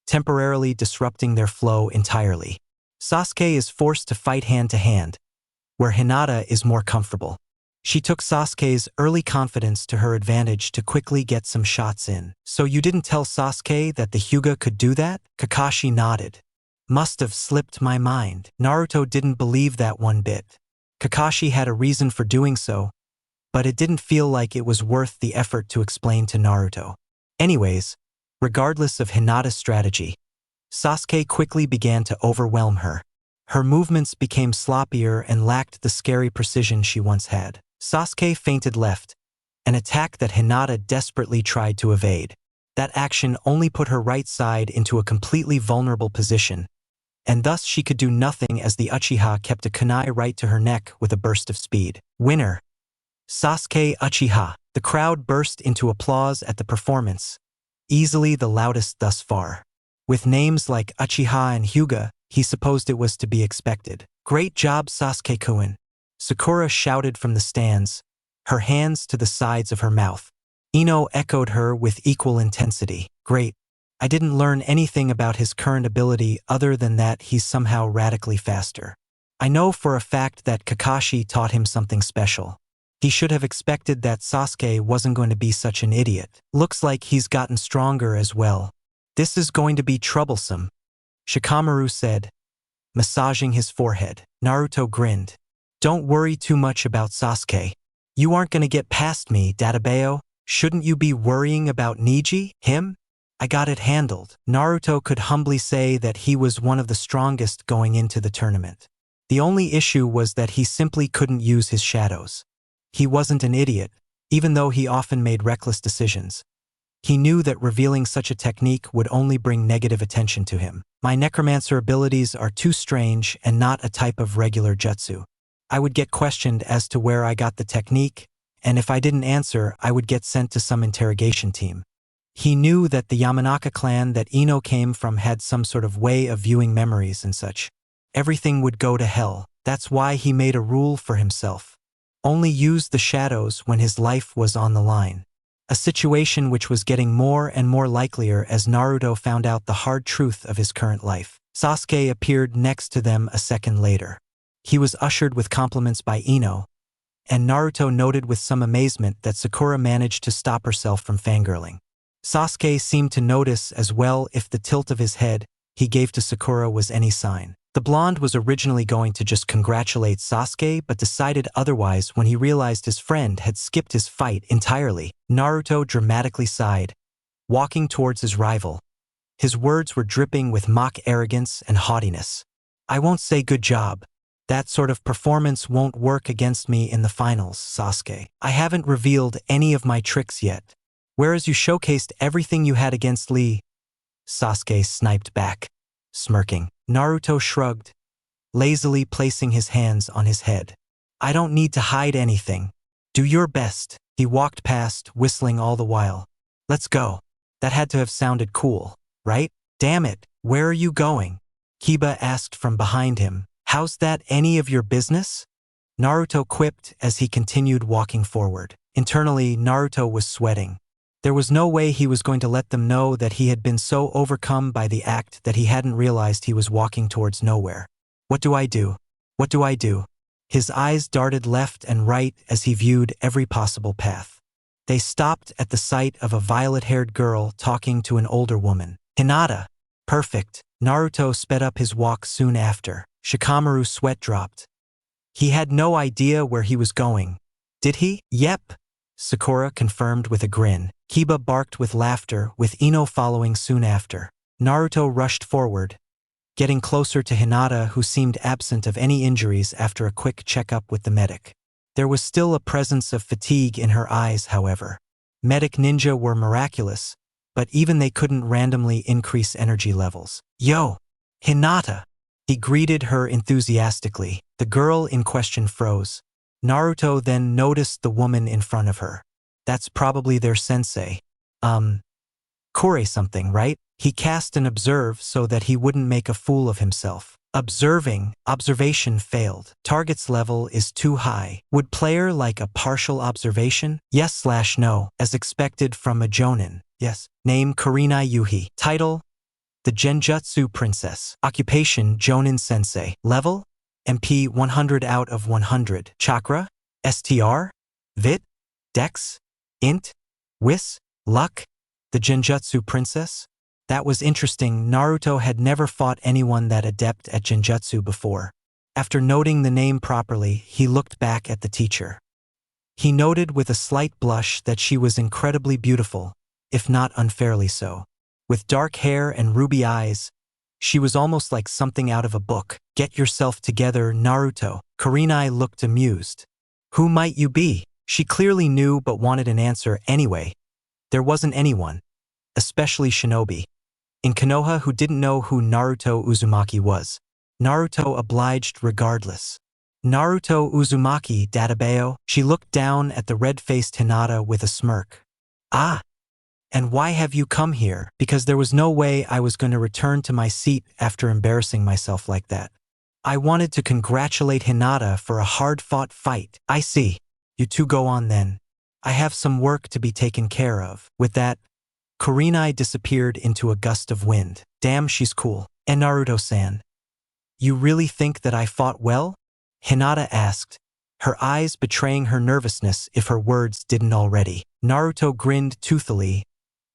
temporarily disrupting their flow entirely. Sasuke is forced to fight hand to hand, where Hinata is more comfortable. She took Sasuke's early confidence to her advantage to quickly get some shots in. So you didn't tell Sasuke that the Hyuga could do that? Kakashi nodded. Must have slipped my mind. Naruto didn't believe that one bit. Kakashi had a reason for doing so, but it didn't feel like it was worth the effort to explain to Naruto. Anyways, regardless of Hinata's strategy, Sasuke quickly began to overwhelm her. Her movements became sloppier and lacked the scary precision she once had. Sasuke feinted left, an attack that Hinata desperately tried to evade. That action only put her right side into a completely vulnerable position, and thus she could do nothing as the Uchiha kept a kunai right to her neck with a burst of speed. Winner. Sasuke Uchiha. The crowd burst into applause at the performance, easily the loudest thus far. With names like Uchiha and Hyuga, he supposed it was to be expected. Great job, Sasuke-kun. Sakura shouted from the stands, her hands to the sides of her mouth. Ino echoed her with equal intensity. Great. I didn't learn anything about his current ability other than that he's somehow radically faster. I know for a fact that Kakashi taught him something special. He should have expected that Sasuke wasn't going to be such an idiot. Looks like he's gotten stronger as well. This is going to be troublesome, Shikamaru said, massaging his forehead. Naruto grinned. Don't worry too much about Sasuke. You aren't going to get past me, Databeo. Shouldn't you be worrying about Niji, him? I got it handled. Naruto could humbly say that he was one of the strongest going into the tournament. The only issue was that he simply couldn't use his shadows. He wasn't an idiot, even though he often made reckless decisions. He knew that revealing such a technique would only bring negative attention to him. My necromancer abilities are too strange and not a type of regular jutsu. I would get questioned as to where I got the technique, and if I didn't answer, I would get sent to some interrogation team. He knew that the Yamanaka clan that Ino came from had some sort of way of viewing memories and such. Everything would go to hell. That's why he made a rule for himself. Only use the shadows when his life was on the line. A situation which was getting more and more likelier as Naruto found out the hard truth of his current life. Sasuke appeared next to them a second later. He was ushered with compliments by Ino, and Naruto noted with some amazement that Sakura managed to stop herself from fangirling. Sasuke seemed to notice as well if the tilt of his head he gave to Sakura was any sign. The blonde was originally going to just congratulate Sasuke but decided otherwise when he realized his friend had skipped his fight entirely. Naruto dramatically sighed, walking towards his rival. His words were dripping with mock arrogance and haughtiness. I won't say good job. That sort of performance won't work against me in the finals, Sasuke. I haven't revealed any of my tricks yet. Whereas you showcased everything you had against Lee, Sasuke sniped back, smirking. Naruto shrugged, lazily placing his hands on his head. I don't need to hide anything. Do your best. He walked past, whistling all the while. Let's go. That had to have sounded cool, right? Damn it, where are you going? Kiba asked from behind him. How's that any of your business? Naruto quipped as he continued walking forward. Internally, Naruto was sweating. There was no way he was going to let them know that he had been so overcome by the act that he hadn't realized he was walking towards nowhere. What do I do? What do I do? His eyes darted left and right as he viewed every possible path. They stopped at the sight of a violet-haired girl talking to an older woman. Hinata. Perfect. Naruto sped up his walk soon after. Shikamaru's sweat dropped. He had no idea where he was going. Did he? Yep. Sakura confirmed with a grin. Kiba barked with laughter, with Ino following soon after. Naruto rushed forward, getting closer to Hinata, who seemed absent of any injuries after a quick checkup with the medic. There was still a presence of fatigue in her eyes, however. Medic ninja were miraculous, but even they couldn't randomly increase energy levels. Yo! Hinata! He greeted her enthusiastically. The girl in question froze. Naruto then noticed the woman in front of her. That's probably their sensei. Kore something, right? He cast an observe so that he wouldn't make a fool of himself. Observation failed. Target's level is too high. Would player like a partial observation? Yes/no, as expected from a jonin. Yes. Name Kurenai Yuhi. Title: The Genjutsu Princess. Occupation: Jonin Sensei. Level: MP 100 out of 100. Chakra: STR? Vit? Dex? Int? Wis? Luck? The Genjutsu Princess? That was interesting. Naruto had never fought anyone that adept at Genjutsu before. After noting the name properly, he looked back at the teacher. He noted with a slight blush that she was incredibly beautiful, if not unfairly so. With dark hair and ruby eyes, she was almost like something out of a book. Get yourself together, Naruto. Kurenai looked amused. Who might you be? She clearly knew but wanted an answer anyway. There wasn't anyone, especially shinobi, in Konoha who didn't know who Naruto Uzumaki was. Naruto obliged regardless. Naruto Uzumaki Databeo. She looked down at the red-faced Hinata with a smirk. Ah! And why have you come here? Because there was no way I was going to return to my seat after embarrassing myself like that. I wanted to congratulate Hinata for a hard-fought fight. I see. You two go on then. I have some work to be taken care of. With that, Kurenai disappeared into a gust of wind. Damn, she's cool. And Naruto-san. You really think that I fought well? Hinata asked, her eyes betraying her nervousness if her words didn't already. Naruto grinned toothily,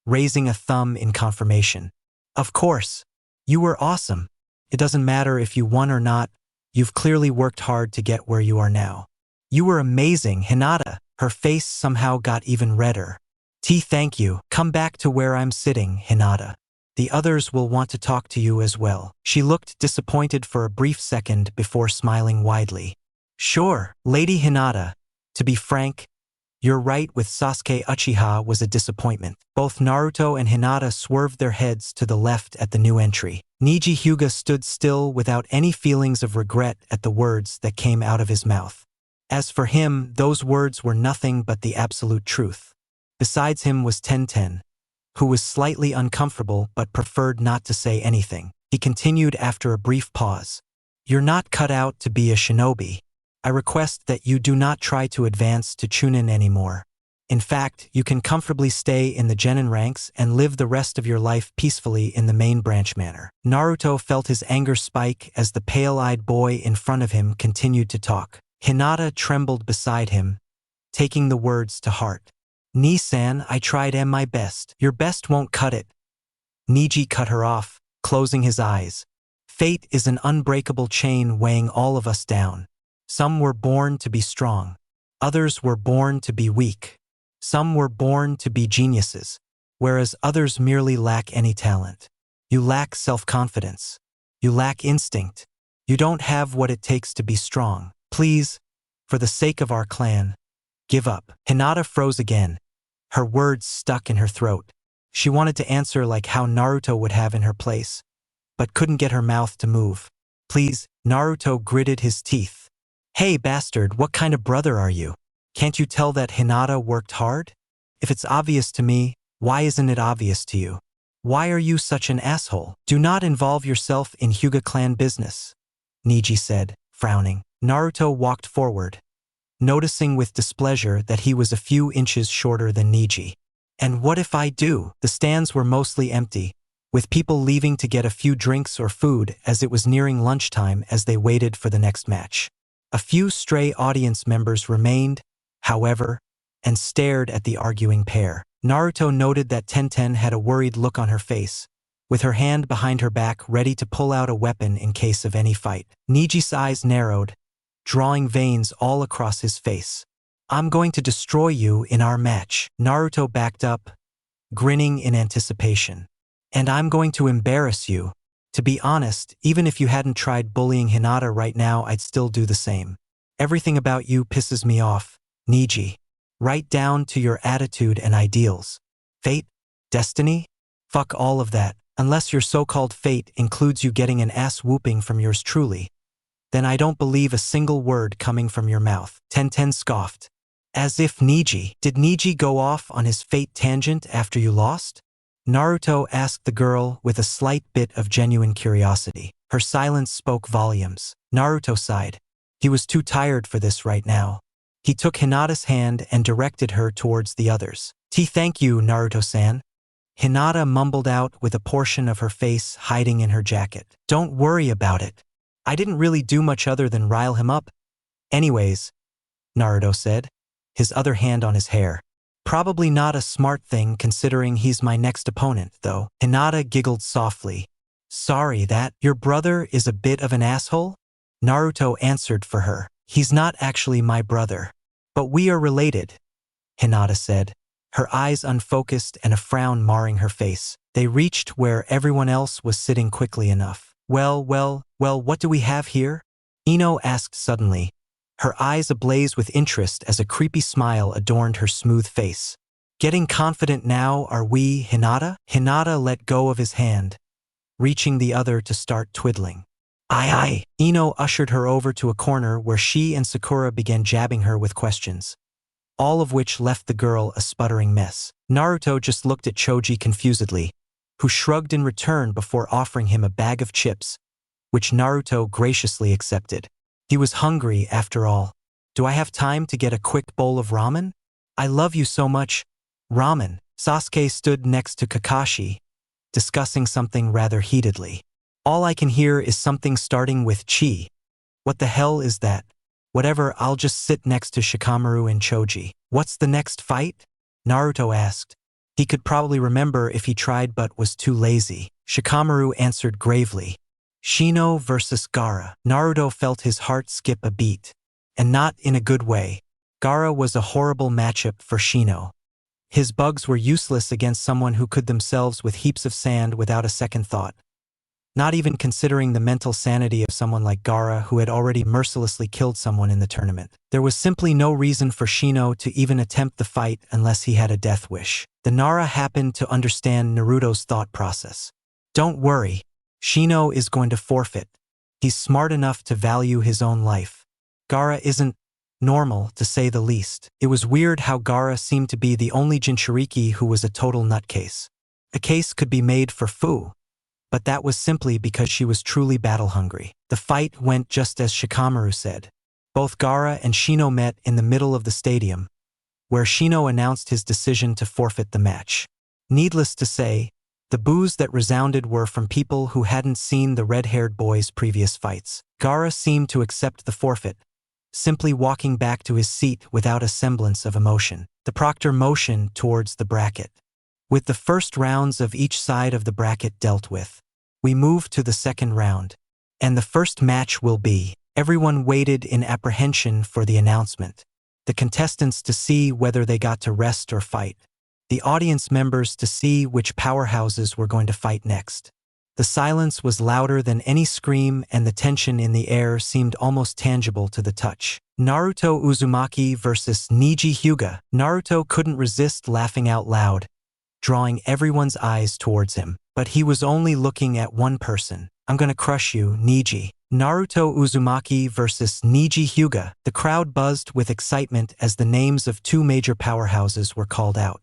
raising a thumb in confirmation. Of course. You were awesome. It doesn't matter if you won or not, you've clearly worked hard to get where you are now. You were amazing, Hinata. Her face somehow got even redder. Thank you. Come back to where I'm sitting, Hinata. The others will want to talk to you as well. She looked disappointed for a brief second before smiling widely. Sure, Lady Hinata. To be frank, you're right, with Sasuke Uchiha was a disappointment. Both Naruto and Hinata swerved their heads to the left at the new entry. Niji Hyuga stood still without any feelings of regret at the words that came out of his mouth. As for him, those words were nothing but the absolute truth. Besides him was Tenten, who was slightly uncomfortable but preferred not to say anything. He continued after a brief pause. You're not cut out to be a shinobi. I request that you do not try to advance to Chunin anymore. In fact, you can comfortably stay in the genin ranks and live the rest of your life peacefully in the main branch manner. Naruto felt his anger spike as the pale-eyed boy in front of him continued to talk. Hinata trembled beside him, taking the words to heart. Ni-san, I tried my best. Your best won't cut it. Niji cut her off, closing his eyes. Fate is an unbreakable chain weighing all of us down. Some were born to be strong. Others were born to be weak. Some were born to be geniuses, whereas others merely lack any talent. You lack self-confidence. You lack instinct. You don't have what it takes to be strong. Please, for the sake of our clan, give up. Hinata froze again. Her words stuck in her throat. She wanted to answer like how Naruto would have in her place, but couldn't get her mouth to move. Please, Naruto gritted his teeth. Hey bastard, what kind of brother are you? Can't you tell that Hinata worked hard? If it's obvious to me, why isn't it obvious to you? Why are you such an asshole? Do not involve yourself in Hyuga clan business, Niji said, frowning. Naruto walked forward, noticing with displeasure that he was a few inches shorter than Niji. And what if I do? The stands were mostly empty, with people leaving to get a few drinks or food as it was nearing lunchtime as they waited for the next match. A few stray audience members remained, however, and stared at the arguing pair. Naruto noted that Tenten had a worried look on her face, with her hand behind her back ready to pull out a weapon in case of any fight. Niji's eyes narrowed, drawing veins all across his face. I'm going to destroy you in our match. Naruto backed up, grinning in anticipation. And I'm going to embarrass you. To be honest, even if you hadn't tried bullying Hinata right now, I'd still do the same. Everything about you pisses me off, Niji. Right down to your attitude and ideals. Fate? Destiny? Fuck all of that. Unless your so-called fate includes you getting an ass-whooping from yours truly, then I don't believe a single word coming from your mouth. Tenten scoffed. As if Niji. Did Niji go off on his fate tangent after you lost? Naruto asked the girl with a slight bit of genuine curiosity. Her silence spoke volumes. Naruto sighed. He was too tired for this right now. He took Hinata's hand and directed her towards the others. Thank you, Naruto-san. Hinata mumbled out with a portion of her face hiding in her jacket. Don't worry about it. I didn't really do much other than rile him up. Anyways, Naruto said, his other hand on his hair. Probably not a smart thing considering he's my next opponent, though. Hinata giggled softly. Sorry that your brother is a bit of an asshole? Naruto answered for her. He's not actually my brother. But we are related, Hinata said, her eyes unfocused and a frown marring her face. They reached where everyone else was sitting quickly enough. Well, what do we have here? Ino asked suddenly, her eyes ablaze with interest as a creepy smile adorned her smooth face. Getting confident now, are we, Hinata? Hinata let go of his hand, reaching the other to start twiddling. Aye. Ino ushered her over to a corner where she and Sakura began jabbing her with questions, all of which left the girl a sputtering mess. Naruto just looked at Choji confusedly, who shrugged in return before offering him a bag of chips, which Naruto graciously accepted. He was hungry after all. Do I have time to get a quick bowl of ramen? I love you so much. Ramen. Sasuke stood next to Kakashi, discussing something rather heatedly. All I can hear is something starting with chi. What the hell is that? Whatever, I'll just sit next to Shikamaru and Choji. What's the next fight? Naruto asked. He could probably remember if he tried but was too lazy. Shikamaru answered gravely. Shino versus Gaara. Naruto felt his heart skip a beat. And not in a good way. Gaara was a horrible matchup for Shino. His bugs were useless against someone who could themselves with heaps of sand without a second thought. Not even considering the mental sanity of someone like Gaara who had already mercilessly killed someone in the tournament. There was simply no reason for Shino to even attempt the fight unless he had a death wish. The Nara happened to understand Naruto's thought process. Don't worry, Shino is going to forfeit. He's smart enough to value his own life. Gaara isn't normal, to say the least. It was weird how Gaara seemed to be the only Jinchuriki who was a total nutcase. A case could be made for Fu, but that was simply because she was truly battle-hungry. The fight went just as Shikamaru said. Both Gaara and Shino met in the middle of the stadium, where Shino announced his decision to forfeit the match. Needless to say, the boos that resounded were from people who hadn't seen the red-haired boy's previous fights. Gaara seemed to accept the forfeit, simply walking back to his seat without a semblance of emotion. The proctor motioned towards the bracket. With the first rounds of each side of the bracket dealt with, we move to the second round, and the first match will be. Everyone waited in apprehension for the announcement. The contestants to see whether they got to rest or fight. The audience members to see which powerhouses were going to fight next. The silence was louder than any scream and the tension in the air seemed almost tangible to the touch. Naruto Uzumaki versus Neji Hyuga. Naruto couldn't resist laughing out loud, drawing everyone's eyes towards him. But he was only looking at one person. I'm gonna crush you, Neji. Naruto Uzumaki versus Neji Hyuga. The crowd buzzed with excitement as the names of two major powerhouses were called out.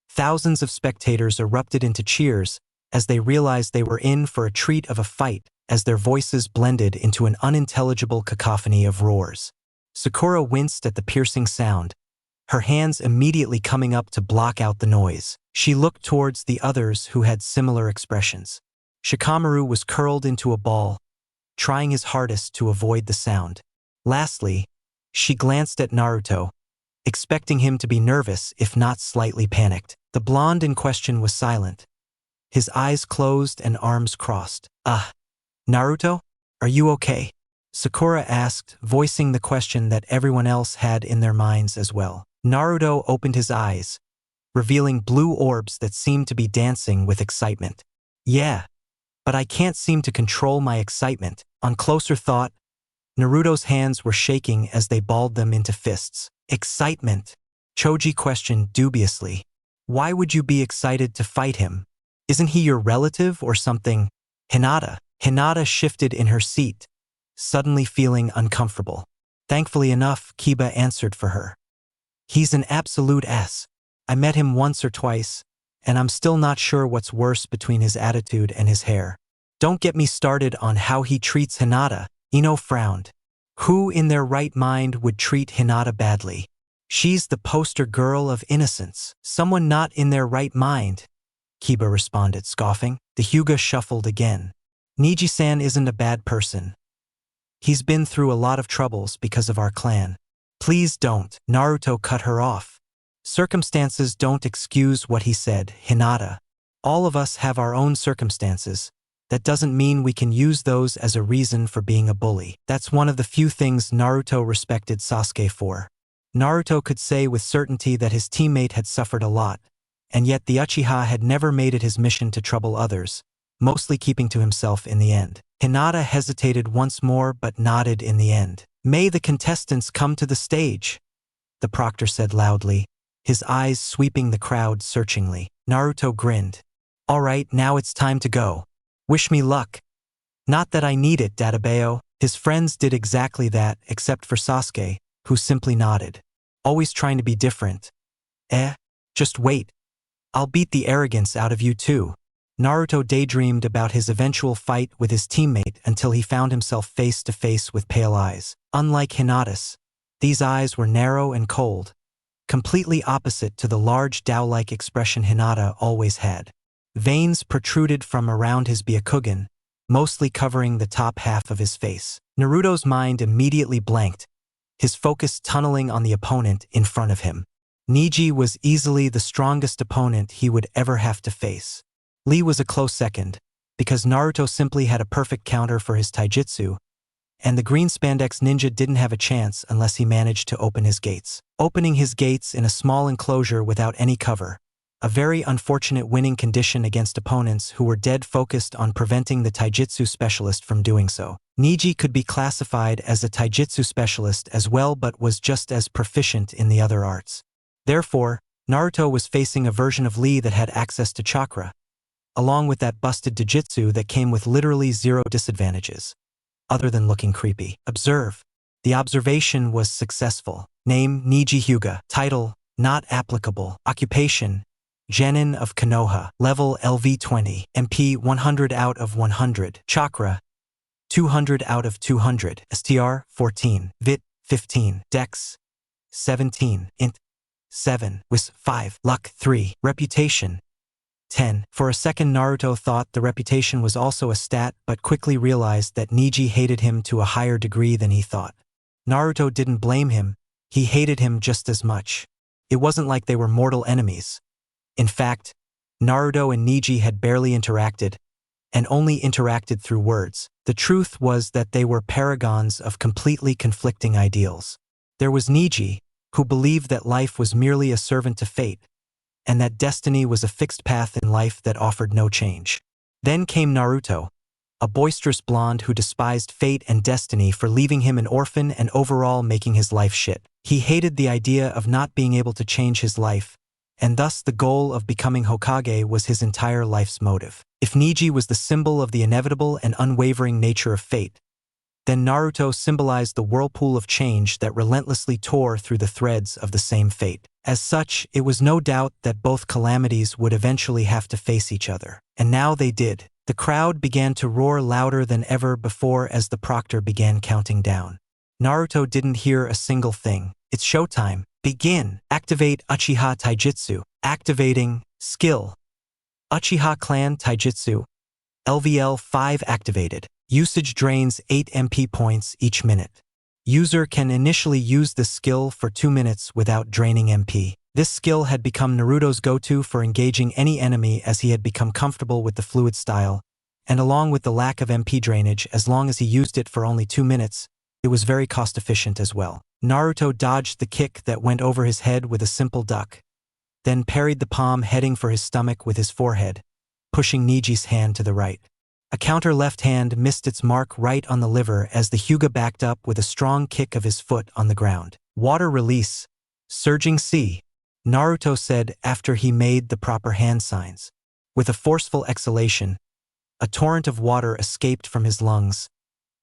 Thousands of spectators erupted into cheers as they realized they were in for a treat of a fight as their voices blended into an unintelligible cacophony of roars. Sakura winced at the piercing sound, her hands immediately coming up to block out the noise. She looked towards the others who had similar expressions. Shikamaru was curled into a ball, trying his hardest to avoid the sound. Lastly, she glanced at Naruto, expecting him to be nervous if not slightly panicked. The blonde in question was silent, his eyes closed and arms crossed. Naruto, are you okay? Sakura asked, voicing the question that everyone else had in their minds as well. Naruto opened his eyes, revealing blue orbs that seemed to be dancing with excitement. Yeah, but I can't seem to control my excitement. On closer thought, Naruto's hands were shaking as they balled them into fists. Excitement? Choji questioned dubiously. Why would you be excited to fight him? Isn't he your relative or something? Hinata shifted in her seat, suddenly feeling uncomfortable. Thankfully enough, Kiba answered for her. He's an absolute ass. I met him once or twice, and I'm still not sure what's worse between his attitude and his hair. Don't get me started on how he treats Hinata. Ino frowned. Who in their right mind would treat Hinata badly? She's the poster girl of innocence. Someone not in their right mind, Kiba responded, scoffing. The Hyuga shuffled again. Neji-san isn't a bad person. He's been through a lot of troubles because of our clan. Please don't. Naruto cut her off. Circumstances don't excuse what he said, Hinata. All of us have our own circumstances. That doesn't mean we can use those as a reason for being a bully. That's one of the few things Naruto respected Sasuke for. Naruto could say with certainty that his teammate had suffered a lot, and yet the Uchiha had never made it his mission to trouble others, mostly keeping to himself in the end. Hinata hesitated once more but nodded in the end. May the contestants come to the stage, the proctor said loudly, his eyes sweeping the crowd searchingly. Naruto grinned. All right, now it's time to go. Wish me luck. Not that I need it, Databeo. His friends did exactly that, except for Sasuke, who simply nodded. Always trying to be different. Just wait. I'll beat the arrogance out of you too. Naruto daydreamed about his eventual fight with his teammate until he found himself face to face with pale eyes. Unlike Hinata's, these eyes were narrow and cold, completely opposite to the large Tao-like expression Hinata always had. Veins protruded from around his Byakugan, mostly covering the top half of his face. Naruto's mind immediately blanked, his focus tunneling on the opponent in front of him. Neji was easily the strongest opponent he would ever have to face. Lee was a close second, because Naruto simply had a perfect counter for his taijutsu, and the green spandex ninja didn't have a chance unless he managed to open his gates. Opening his gates in a small enclosure without any cover, a very unfortunate winning condition against opponents who were dead focused on preventing the taijutsu specialist from doing so. Neji could be classified as a taijutsu specialist as well, but was just as proficient in the other arts. Therefore, Naruto was facing a version of Lee that had access to chakra, along with that busted taijutsu that came with literally zero disadvantages, other than looking creepy. Observe. The observation was successful. Name, Neji Hyuga. Title, not applicable. Occupation, Genin of Konoha. Level, LV20. MP, 100 out of 100. Chakra, 200 out of 200. STR, 14. Vit, 15. Dex, 17. Int, 7. Wis, 5. Luck, 3. Reputation, 10. For a second Naruto thought the reputation was also a stat, but quickly realized that Neji hated him to a higher degree than he thought. Naruto didn't blame him, he hated him just as much. It wasn't like they were mortal enemies. In fact, Naruto and Neji had barely interacted, and only interacted through words. The truth was that they were paragons of completely conflicting ideals. There was Neji, who believed that life was merely a servant to fate, and that destiny was a fixed path in life that offered no change. Then came Naruto, a boisterous blonde who despised fate and destiny for leaving him an orphan and overall making his life shit. He hated the idea of not being able to change his life, and thus the goal of becoming Hokage was his entire life's motive. If Neji was the symbol of the inevitable and unwavering nature of fate, then Naruto symbolized the whirlpool of change that relentlessly tore through the threads of the same fate. As such, it was no doubt that both calamities would eventually have to face each other. And now they did. The crowd began to roar louder than ever before as the proctor began counting down. Naruto didn't hear a single thing. It's showtime. Begin. Activate Uchiha Taijutsu. Activating. Skill. Uchiha Clan Taijutsu. LVL 5 activated. Usage drains 8 MP points each minute. User can initially use this skill for 2 minutes without draining MP. This skill had become Naruto's go-to for engaging any enemy as he had become comfortable with the fluid style, and along with the lack of MP drainage, as long as he used it for only 2 minutes, it was very cost-efficient as well. Naruto dodged the kick that went over his head with a simple duck, then parried the palm heading for his stomach with his forehead, pushing Neji's hand to the right. A counter left hand missed its mark right on the liver as the Hyuga backed up with a strong kick of his foot on the ground. Water release. Surging sea, Naruto said after he made the proper hand signs. With a forceful exhalation, a torrent of water escaped from his lungs,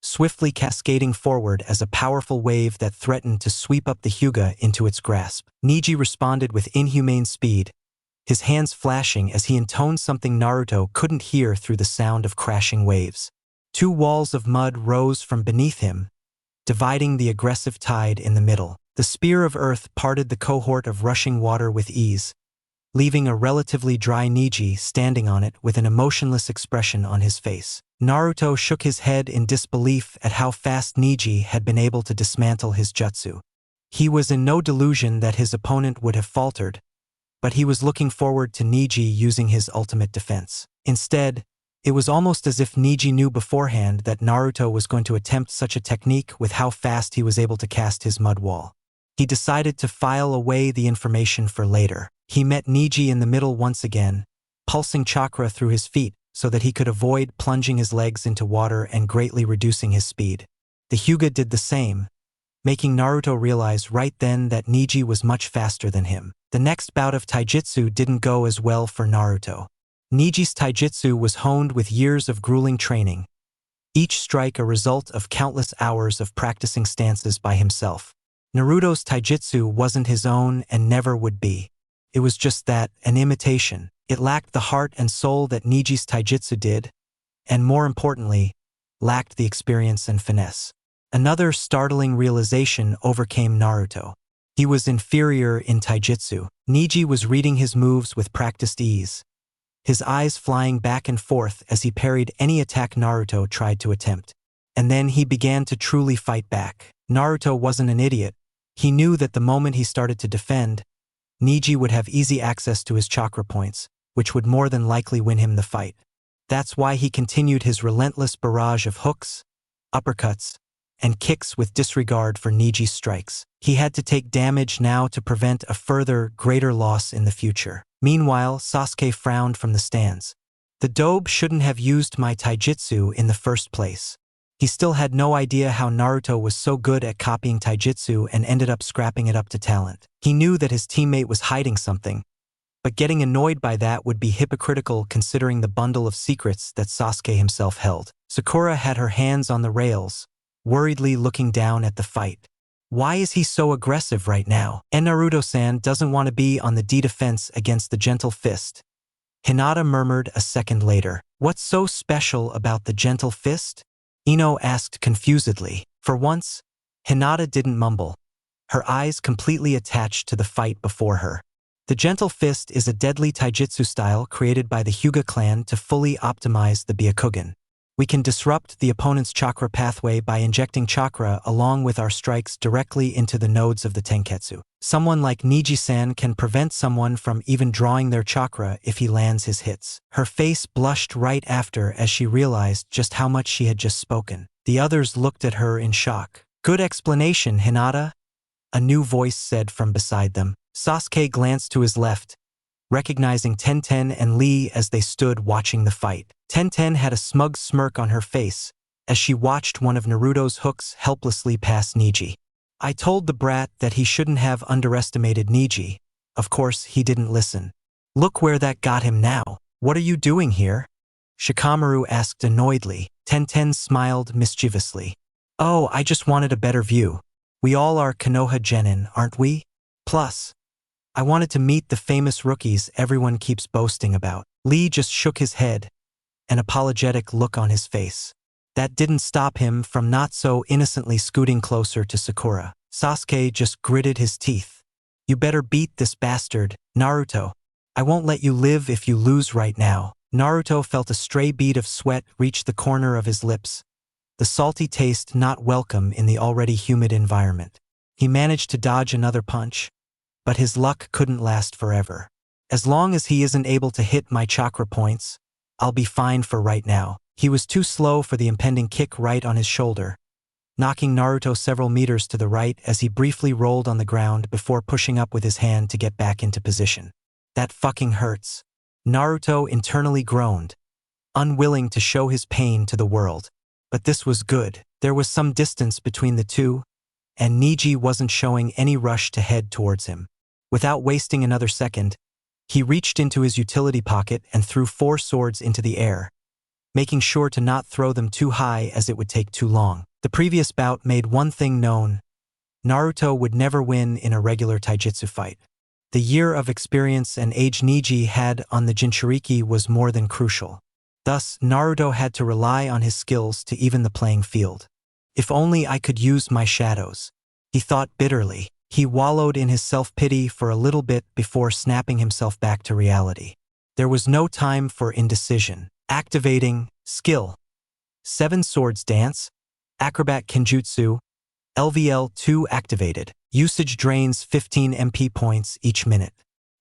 swiftly cascading forward as a powerful wave that threatened to sweep up the Hyuga into its grasp. Neji responded with inhumane speed, his hands flashing as he intoned something Naruto couldn't hear through the sound of crashing waves. 2 walls of mud rose from beneath him, dividing the aggressive tide in the middle. The spear of earth parted the cohort of rushing water with ease, leaving a relatively dry Neji standing on it with an emotionless expression on his face. Naruto shook his head in disbelief at how fast Neji had been able to dismantle his jutsu. He was in no delusion that his opponent would have faltered, but he was looking forward to Neji using his ultimate defense. Instead, it was almost as if Neji knew beforehand that Naruto was going to attempt such a technique with how fast he was able to cast his mud wall. He decided to file away the information for later. He met Neji in the middle once again, pulsing chakra through his feet so that he could avoid plunging his legs into water and greatly reducing his speed. The Hyuga did the same, making Naruto realize right then that Neji was much faster than him. The next bout of taijutsu didn't go as well for Naruto. Neji's taijutsu was honed with years of grueling training, each strike a result of countless hours of practicing stances by himself. Naruto's taijutsu wasn't his own and never would be. It was just that, an imitation. It lacked the heart and soul that Niji's taijutsu did, and more importantly, lacked the experience and finesse. Another startling realization overcame Naruto. He was inferior in taijutsu. Niji was reading his moves with practiced ease, his eyes flying back and forth as he parried any attack Naruto tried to attempt. And then he began to truly fight back. Naruto wasn't an idiot. He knew that the moment he started to defend, Niji would have easy access to his chakra points, which would more than likely win him the fight. That's why he continued his relentless barrage of hooks, uppercuts, and kicks with disregard for Niji's strikes. He had to take damage now to prevent a further, greater loss in the future. Meanwhile, Sasuke frowned from the stands. The dobe shouldn't have used my taijutsu in the first place. He still had no idea how Naruto was so good at copying taijutsu and ended up scrapping it up to talent. He knew that his teammate was hiding something, but getting annoyed by that would be hypocritical considering the bundle of secrets that Sasuke himself held. Sakura had her hands on the rails, worriedly looking down at the fight. Why is he so aggressive right now? And Naruto-san doesn't want to be on the defense against the gentle fist. Hinata murmured a second later. What's so special about the gentle fist? Ino asked confusedly. For once, Hinata didn't mumble, her eyes completely attached to the fight before her. The gentle fist is a deadly taijutsu style created by the Hyuga clan to fully optimize the Byakugan. We can disrupt the opponent's chakra pathway by injecting chakra along with our strikes directly into the nodes of the tenketsu. Someone like Niji-san can prevent someone from even drawing their chakra if he lands his hits. Her face blushed right after as she realized just how much she had just spoken. The others looked at her in shock. Good explanation, Hinata, a new voice said from beside them. Sasuke glanced to his left, recognizing Tenten and Lee as they stood watching the fight. Tenten had a smug smirk on her face as she watched one of Naruto's hooks helplessly pass Niji. I told the brat that he shouldn't have underestimated Niji. Of course, he didn't listen. Look where that got him now. What are you doing here? Shikamaru asked annoyedly. Tenten smiled mischievously. Oh, I just wanted a better view. We all are Konoha genin, aren't we? Plus, I wanted to meet the famous rookies everyone keeps boasting about. Lee just shook his head, an apologetic look on his face. That didn't stop him from not so innocently scooting closer to Sakura. Sasuke just gritted his teeth. You better beat this bastard, Naruto. I won't let you live if you lose right now. Naruto felt a stray bead of sweat reach the corner of his lips, the salty taste not welcome in the already humid environment. He managed to dodge another punch, but his luck couldn't last forever. As long as he isn't able to hit my chakra points, I'll be fine for right now. He was too slow for the impending kick right on his shoulder, knocking Naruto several meters to the right as he briefly rolled on the ground before pushing up with his hand to get back into position. That fucking hurts. Naruto internally groaned, unwilling to show his pain to the world. But this was good. There was some distance between the two, and Niji wasn't showing any rush to head towards him. Without wasting another second, he reached into his utility pocket and threw 4 swords into the air, making sure to not throw them too high as it would take too long. The previous bout made one thing known: Naruto would never win in a regular taijutsu fight. The year of experience and age Niji had on the Jinchuriki was more than crucial. Thus, Naruto had to rely on his skills to even the playing field. If only I could use my shadows, he thought bitterly. He wallowed in his self-pity for a little bit before snapping himself back to reality. There was no time for indecision. Activating skill. 7 swords dance, acrobat kenjutsu, LVL2 activated. Usage drains 15 MP points each minute.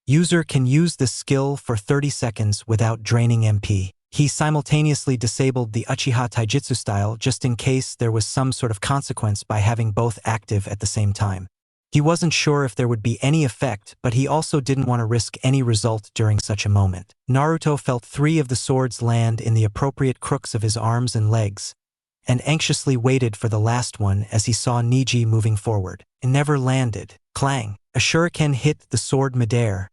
User can use this skill for 30 seconds without draining MP. He simultaneously disabled the Uchiha taijutsu style just in case there was some sort of consequence by having both active at the same time. He wasn't sure if there would be any effect, but he also didn't want to risk any result during such a moment. Naruto felt 3 of the swords land in the appropriate crooks of his arms and legs, and anxiously waited for the last one as he saw Niji moving forward. It never landed. Clang! A shuriken hit the sword midair,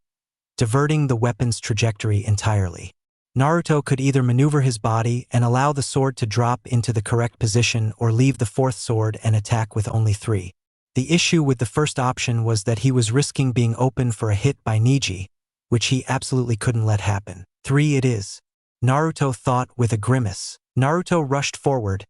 diverting the weapon's trajectory entirely. Naruto could either maneuver his body and allow the sword to drop into the correct position or leave the fourth sword and attack with only 3. The issue with the first option was that he was risking being open for a hit by Neji, which he absolutely couldn't let happen. 3 it is, Naruto thought with a grimace. Naruto rushed forward,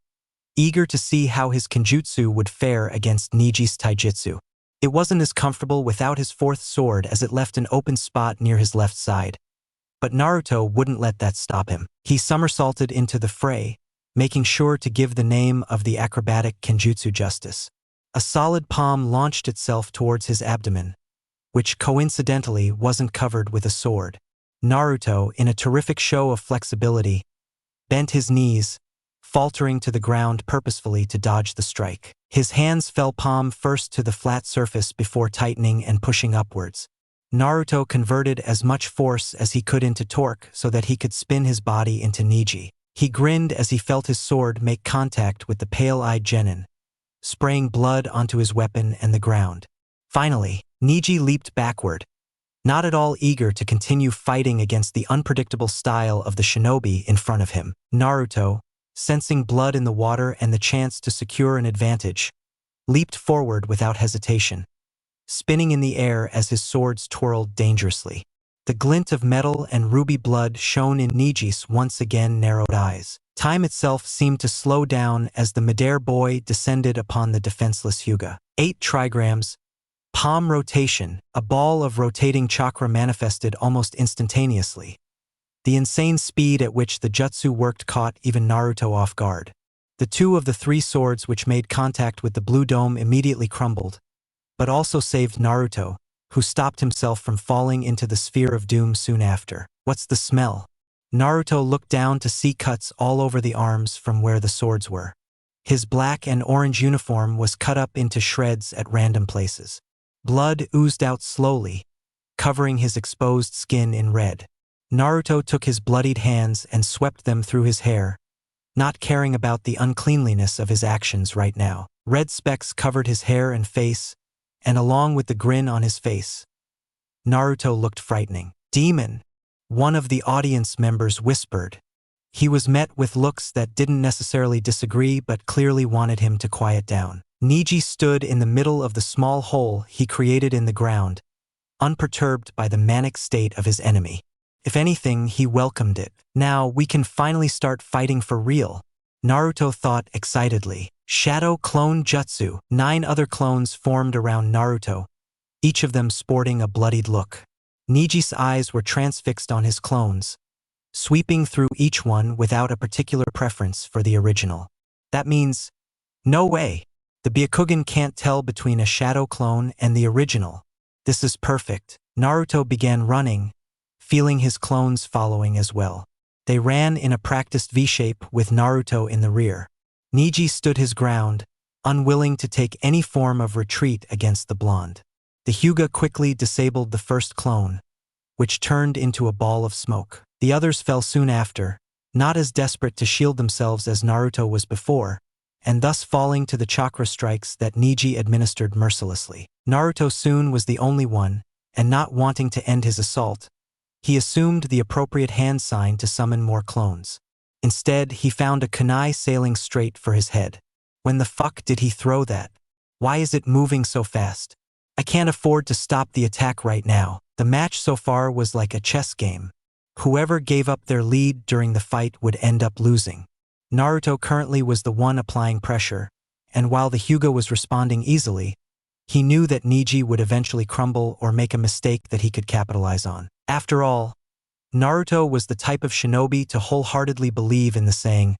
eager to see how his kenjutsu would fare against Neji's taijutsu. It wasn't as comfortable without his fourth sword as it left an open spot near his left side. But Naruto wouldn't let that stop him. He somersaulted into the fray, making sure to give the name of the acrobatic kenjutsu justice. A solid palm launched itself towards his abdomen, which coincidentally wasn't covered with a sword. Naruto, in a terrific show of flexibility, bent his knees, faltering to the ground purposefully to dodge the strike. His hands fell palm first to the flat surface before tightening and pushing upwards. Naruto converted as much force as he could into torque so that he could spin his body into Neji. He grinned as he felt his sword make contact with the pale-eyed genin, spraying blood onto his weapon and the ground. Finally, Neji leaped backward, not at all eager to continue fighting against the unpredictable style of the shinobi in front of him. Naruto, sensing blood in the water and the chance to secure an advantage, leaped forward without hesitation, spinning in the air as his swords twirled dangerously. The glint of metal and ruby blood shone in Neji's once again narrowed eyes. Time itself seemed to slow down as the Madare boy descended upon the defenseless Hyuga. 8 trigrams, palm rotation, a ball of rotating chakra manifested almost instantaneously. The insane speed at which the jutsu worked caught even Naruto off guard. The 2 of the 3 swords which made contact with the blue dome immediately crumbled, but also saved Naruto, who stopped himself from falling into the sphere of doom soon after. What's the smell? Naruto looked down to see cuts all over the arms from where the swords were. His black and orange uniform was cut up into shreds at random places. Blood oozed out slowly, covering his exposed skin in red. Naruto took his bloodied hands and swept them through his hair, not caring about the uncleanliness of his actions right now. Red specks covered his hair and face, and along with the grin on his face, Naruto looked frightening. Demon, one of the audience members whispered. He was met with looks that didn't necessarily disagree but clearly wanted him to quiet down. Neji stood in the middle of the small hole he created in the ground, unperturbed by the manic state of his enemy. If anything, he welcomed it. Now we can finally start fighting for real, Naruto thought excitedly. Shadow Clone Jutsu. 9 other clones formed around Naruto, each of them sporting a bloodied look. Neji's eyes were transfixed on his clones, sweeping through each one without a particular preference for the original. That means, no way. The Byakugan can't tell between a shadow clone and the original. This is perfect. Naruto began running, feeling his clones following as well. They ran in a practiced V-shape with Naruto in the rear. Neji stood his ground, unwilling to take any form of retreat against the blonde. The Hyuga quickly disabled the first clone, which turned into a ball of smoke. The others fell soon after, not as desperate to shield themselves as Naruto was before, and thus falling to the chakra strikes that Neji administered mercilessly. Naruto soon was the only one, and not wanting to end his assault, he assumed the appropriate hand sign to summon more clones. Instead, he found a kunai sailing straight for his head. When the fuck did he throw that? Why is it moving so fast? I can't afford to stop the attack right now. The match so far was like a chess game. Whoever gave up their lead during the fight would end up losing. Naruto currently was the one applying pressure, and while the Hyuga was responding easily, he knew that Neji would eventually crumble or make a mistake that he could capitalize on. After all, Naruto was the type of shinobi to wholeheartedly believe in the saying,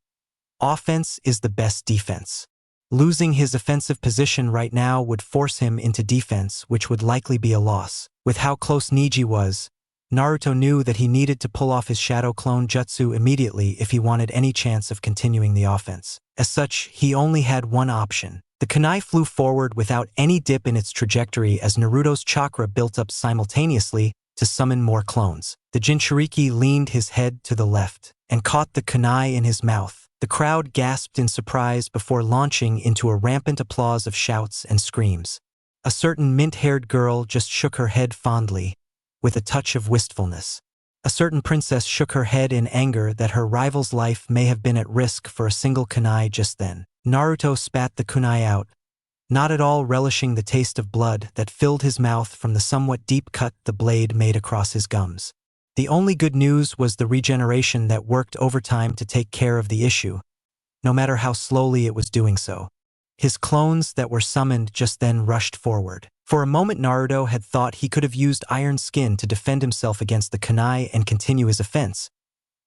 offense is the best defense. Losing his offensive position right now would force him into defense, which would likely be a loss. With how close Neji was, Naruto knew that he needed to pull off his shadow clone jutsu immediately if he wanted any chance of continuing the offense. As such, he only had one option. The kunai flew forward without any dip in its trajectory as Naruto's chakra built up simultaneously to summon more clones. The Jinchuriki leaned his head to the left and caught the kunai in his mouth. The crowd gasped in surprise before launching into a rampant applause of shouts and screams. A certain mint-haired girl just shook her head fondly, with a touch of wistfulness. A certain princess shook her head in anger that her rival's life may have been at risk for a single kunai just then. Naruto spat the kunai out, not at all relishing the taste of blood that filled his mouth from the somewhat deep cut the blade made across his gums. The only good news was the regeneration that worked overtime to take care of the issue, no matter how slowly it was doing so. His clones that were summoned just then rushed forward. For a moment Naruto had thought he could have used Iron Skin to defend himself against the kunai and continue his offense,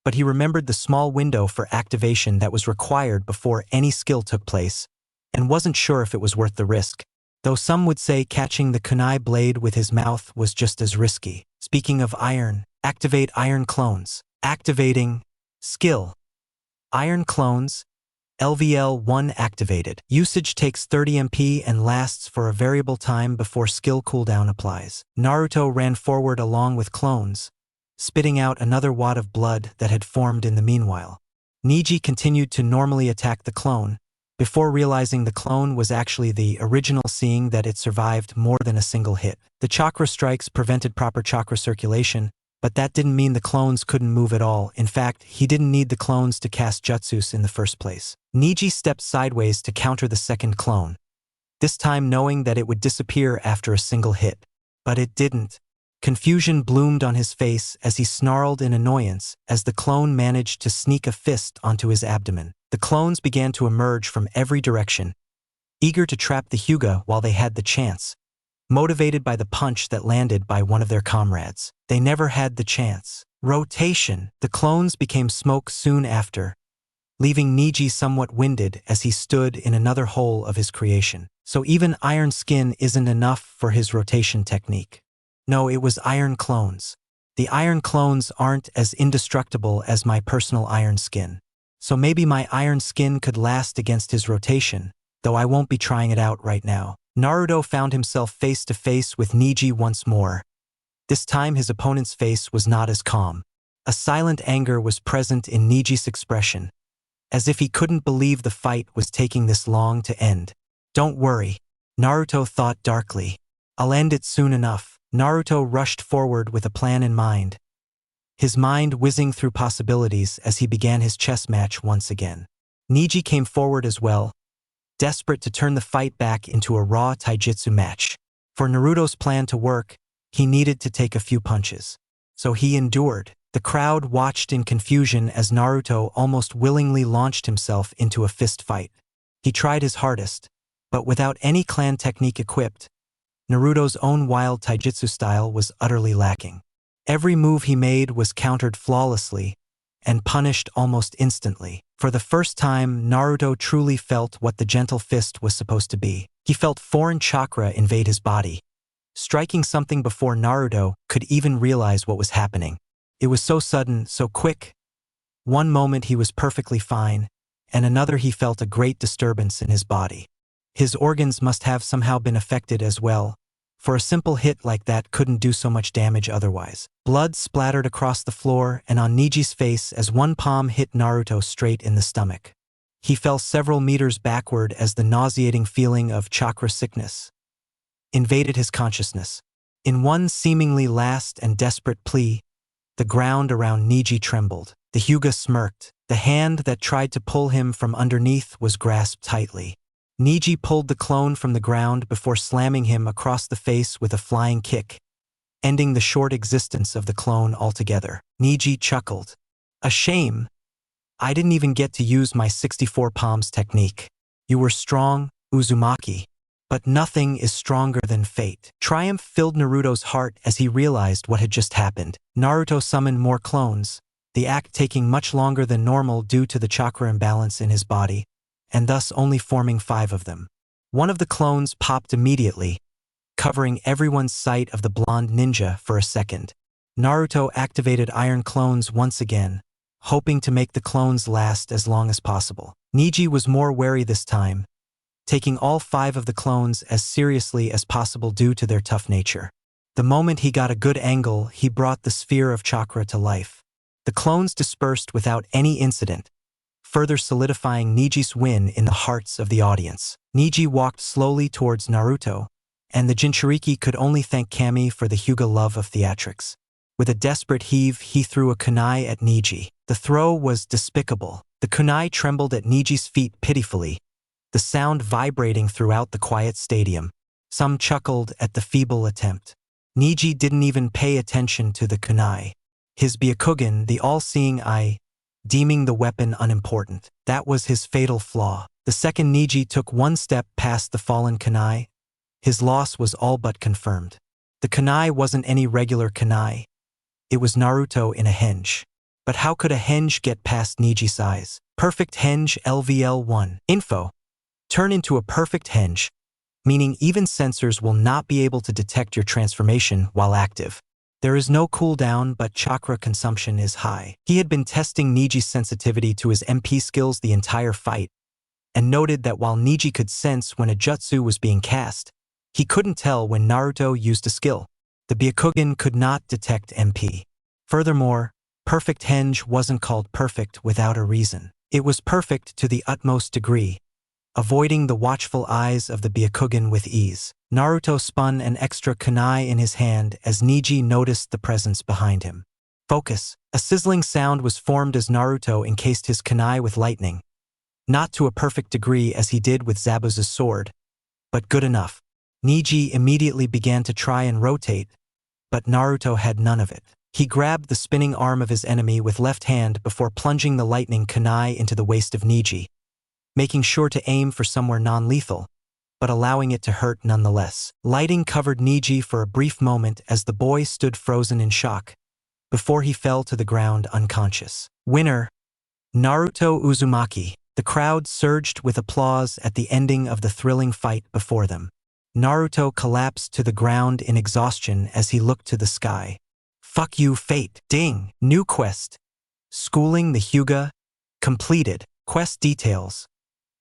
but he remembered the small window for activation that was required before any skill took place, and wasn't sure if it was worth the risk, though some would say catching the kunai blade with his mouth was just as risky. Speaking of iron, activate iron clones. Activating skill. Iron clones, LVL-1 activated. Usage takes 30 MP and lasts for a variable time before skill cooldown applies. Naruto ran forward along with clones, spitting out another wad of blood that had formed in the meanwhile. Neji continued to normally attack the clone, before realizing the clone was actually the original, seeing that it survived more than a single hit. The chakra strikes prevented proper chakra circulation, but that didn't mean the clones couldn't move at all. In fact, he didn't need the clones to cast jutsus in the first place. Neji stepped sideways to counter the second clone, this time knowing that it would disappear after a single hit. But it didn't. Confusion bloomed on his face as he snarled in annoyance as the clone managed to sneak a fist onto his abdomen. The clones began to emerge from every direction, eager to trap the Hyuga while they had the chance, motivated by the punch that landed by one of their comrades. They never had the chance. Rotation. The clones became smoke soon after, leaving Neji somewhat winded as he stood in another hole of his creation. So even Iron Skin isn't enough for his rotation technique. No, it was Iron Clones. The Iron Clones aren't as indestructible as my personal Iron Skin. So maybe my Iron Skin could last against his rotation, though I won't be trying it out right now. Naruto found himself face to face with Neji once more. This time his opponent's face was not as calm. A silent anger was present in Neji's expression, as if he couldn't believe the fight was taking this long to end. Don't worry, Naruto thought darkly. I'll end it soon enough. Naruto rushed forward with a plan in mind, his mind whizzing through possibilities as he began his chess match once again. Neji came forward as well, desperate to turn the fight back into a raw taijutsu match. For Naruto's plan to work, he needed to take a few punches. So he endured. The crowd watched in confusion as Naruto almost willingly launched himself into a fist fight. He tried his hardest, but without any clan technique equipped, Naruto's own wild taijutsu style was utterly lacking. Every move he made was countered flawlessly and punished almost instantly. For the first time, Naruto truly felt what the gentle fist was supposed to be. He felt foreign chakra invade his body, striking something before Naruto could even realize what was happening. It was so sudden, so quick. One moment he was perfectly fine, and another he felt a great disturbance in his body. His organs must have somehow been affected as well, for a simple hit like that couldn't do so much damage otherwise. Blood splattered across the floor and on Neji's face as one palm hit Naruto straight in the stomach. He fell several meters backward as the nauseating feeling of chakra sickness invaded his consciousness. In one seemingly last and desperate plea, the ground around Neji trembled. The Hyuga smirked. The hand that tried to pull him from underneath was grasped tightly. Neji pulled the clone from the ground before slamming him across the face with a flying kick, ending the short existence of the clone altogether. Neji chuckled. A shame. I didn't even get to use my 64 palms technique. You were strong, Uzumaki. But nothing is stronger than fate. Triumph filled Naruto's heart as he realized what had just happened. Naruto summoned more clones, the act taking much longer than normal due to the chakra imbalance in his body, and thus only forming 5 of them. One of the clones popped immediately, covering everyone's sight of the blonde ninja for a second. Naruto activated Iron Clones once again, hoping to make the clones last as long as possible. Neji was more wary this time, taking all 5 of the clones as seriously as possible due to their tough nature. The moment he got a good angle, he brought the sphere of chakra to life. The clones dispersed without any incident, further solidifying Neji's win in the hearts of the audience. Neji walked slowly towards Naruto, and the Jinchuriki could only thank Kami for the Hyuga love of theatrics. With a desperate heave, he threw a kunai at Niji. The throw was despicable. The kunai trembled at Niji's feet pitifully, the sound vibrating throughout the quiet stadium. Some chuckled at the feeble attempt. Niji didn't even pay attention to the kunai. His Byakugan, the all-seeing eye, deeming the weapon unimportant. That was his fatal flaw. The second Niji took one step past the fallen kunai, his loss was all but confirmed. The kunai wasn't any regular kunai. It was Naruto in a henge. But how could a henge get past Niji's eyes? Perfect henge LVL1. Info. Turn into a perfect henge, meaning even sensors will not be able to detect your transformation while active. There is no cooldown, but chakra consumption is high. He had been testing Niji's sensitivity to his MP skills the entire fight, and noted that while Niji could sense when a jutsu was being cast, he couldn't tell when Naruto used a skill. The Byakugan could not detect MP. Furthermore, perfect henge wasn't called perfect without a reason. It was perfect to the utmost degree, avoiding the watchful eyes of the Byakugan with ease. Naruto spun an extra kunai in his hand as Niji noticed the presence behind him. Focus. A sizzling sound was formed as Naruto encased his kunai with lightning. Not to a perfect degree as he did with Zabuza's sword, but good enough. Niji immediately began to try and rotate, but Naruto had none of it. He grabbed the spinning arm of his enemy with left hand before plunging the lightning kunai into the waist of Niji, making sure to aim for somewhere non-lethal, but allowing it to hurt nonetheless. Lighting covered Niji for a brief moment as the boy stood frozen in shock, before he fell to the ground unconscious. Winner, Naruto Uzumaki. The crowd surged with applause at the ending of the thrilling fight before them. Naruto collapsed to the ground in exhaustion as he looked to the sky. Fuck you, fate. Ding. New quest. Schooling the Hyuga. Completed. Quest details.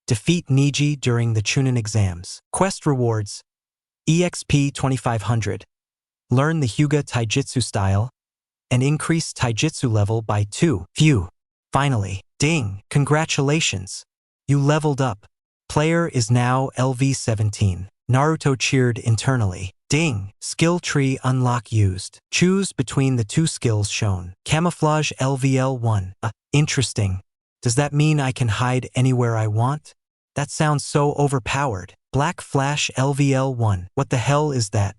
Defeat Niji during the Chunin exams. Quest rewards. EXP 2500. Learn the Hyuga Taijutsu style, and increase Taijutsu level by 2. Phew. Finally. Ding. Congratulations. You leveled up. Player is now LV17. Naruto cheered internally. Ding. Skill tree unlock used. Choose between the two skills shown. Camouflage LVL1. Interesting. Does that mean I can hide anywhere I want? That sounds so overpowered. Black Flash LVL1. What the hell is that?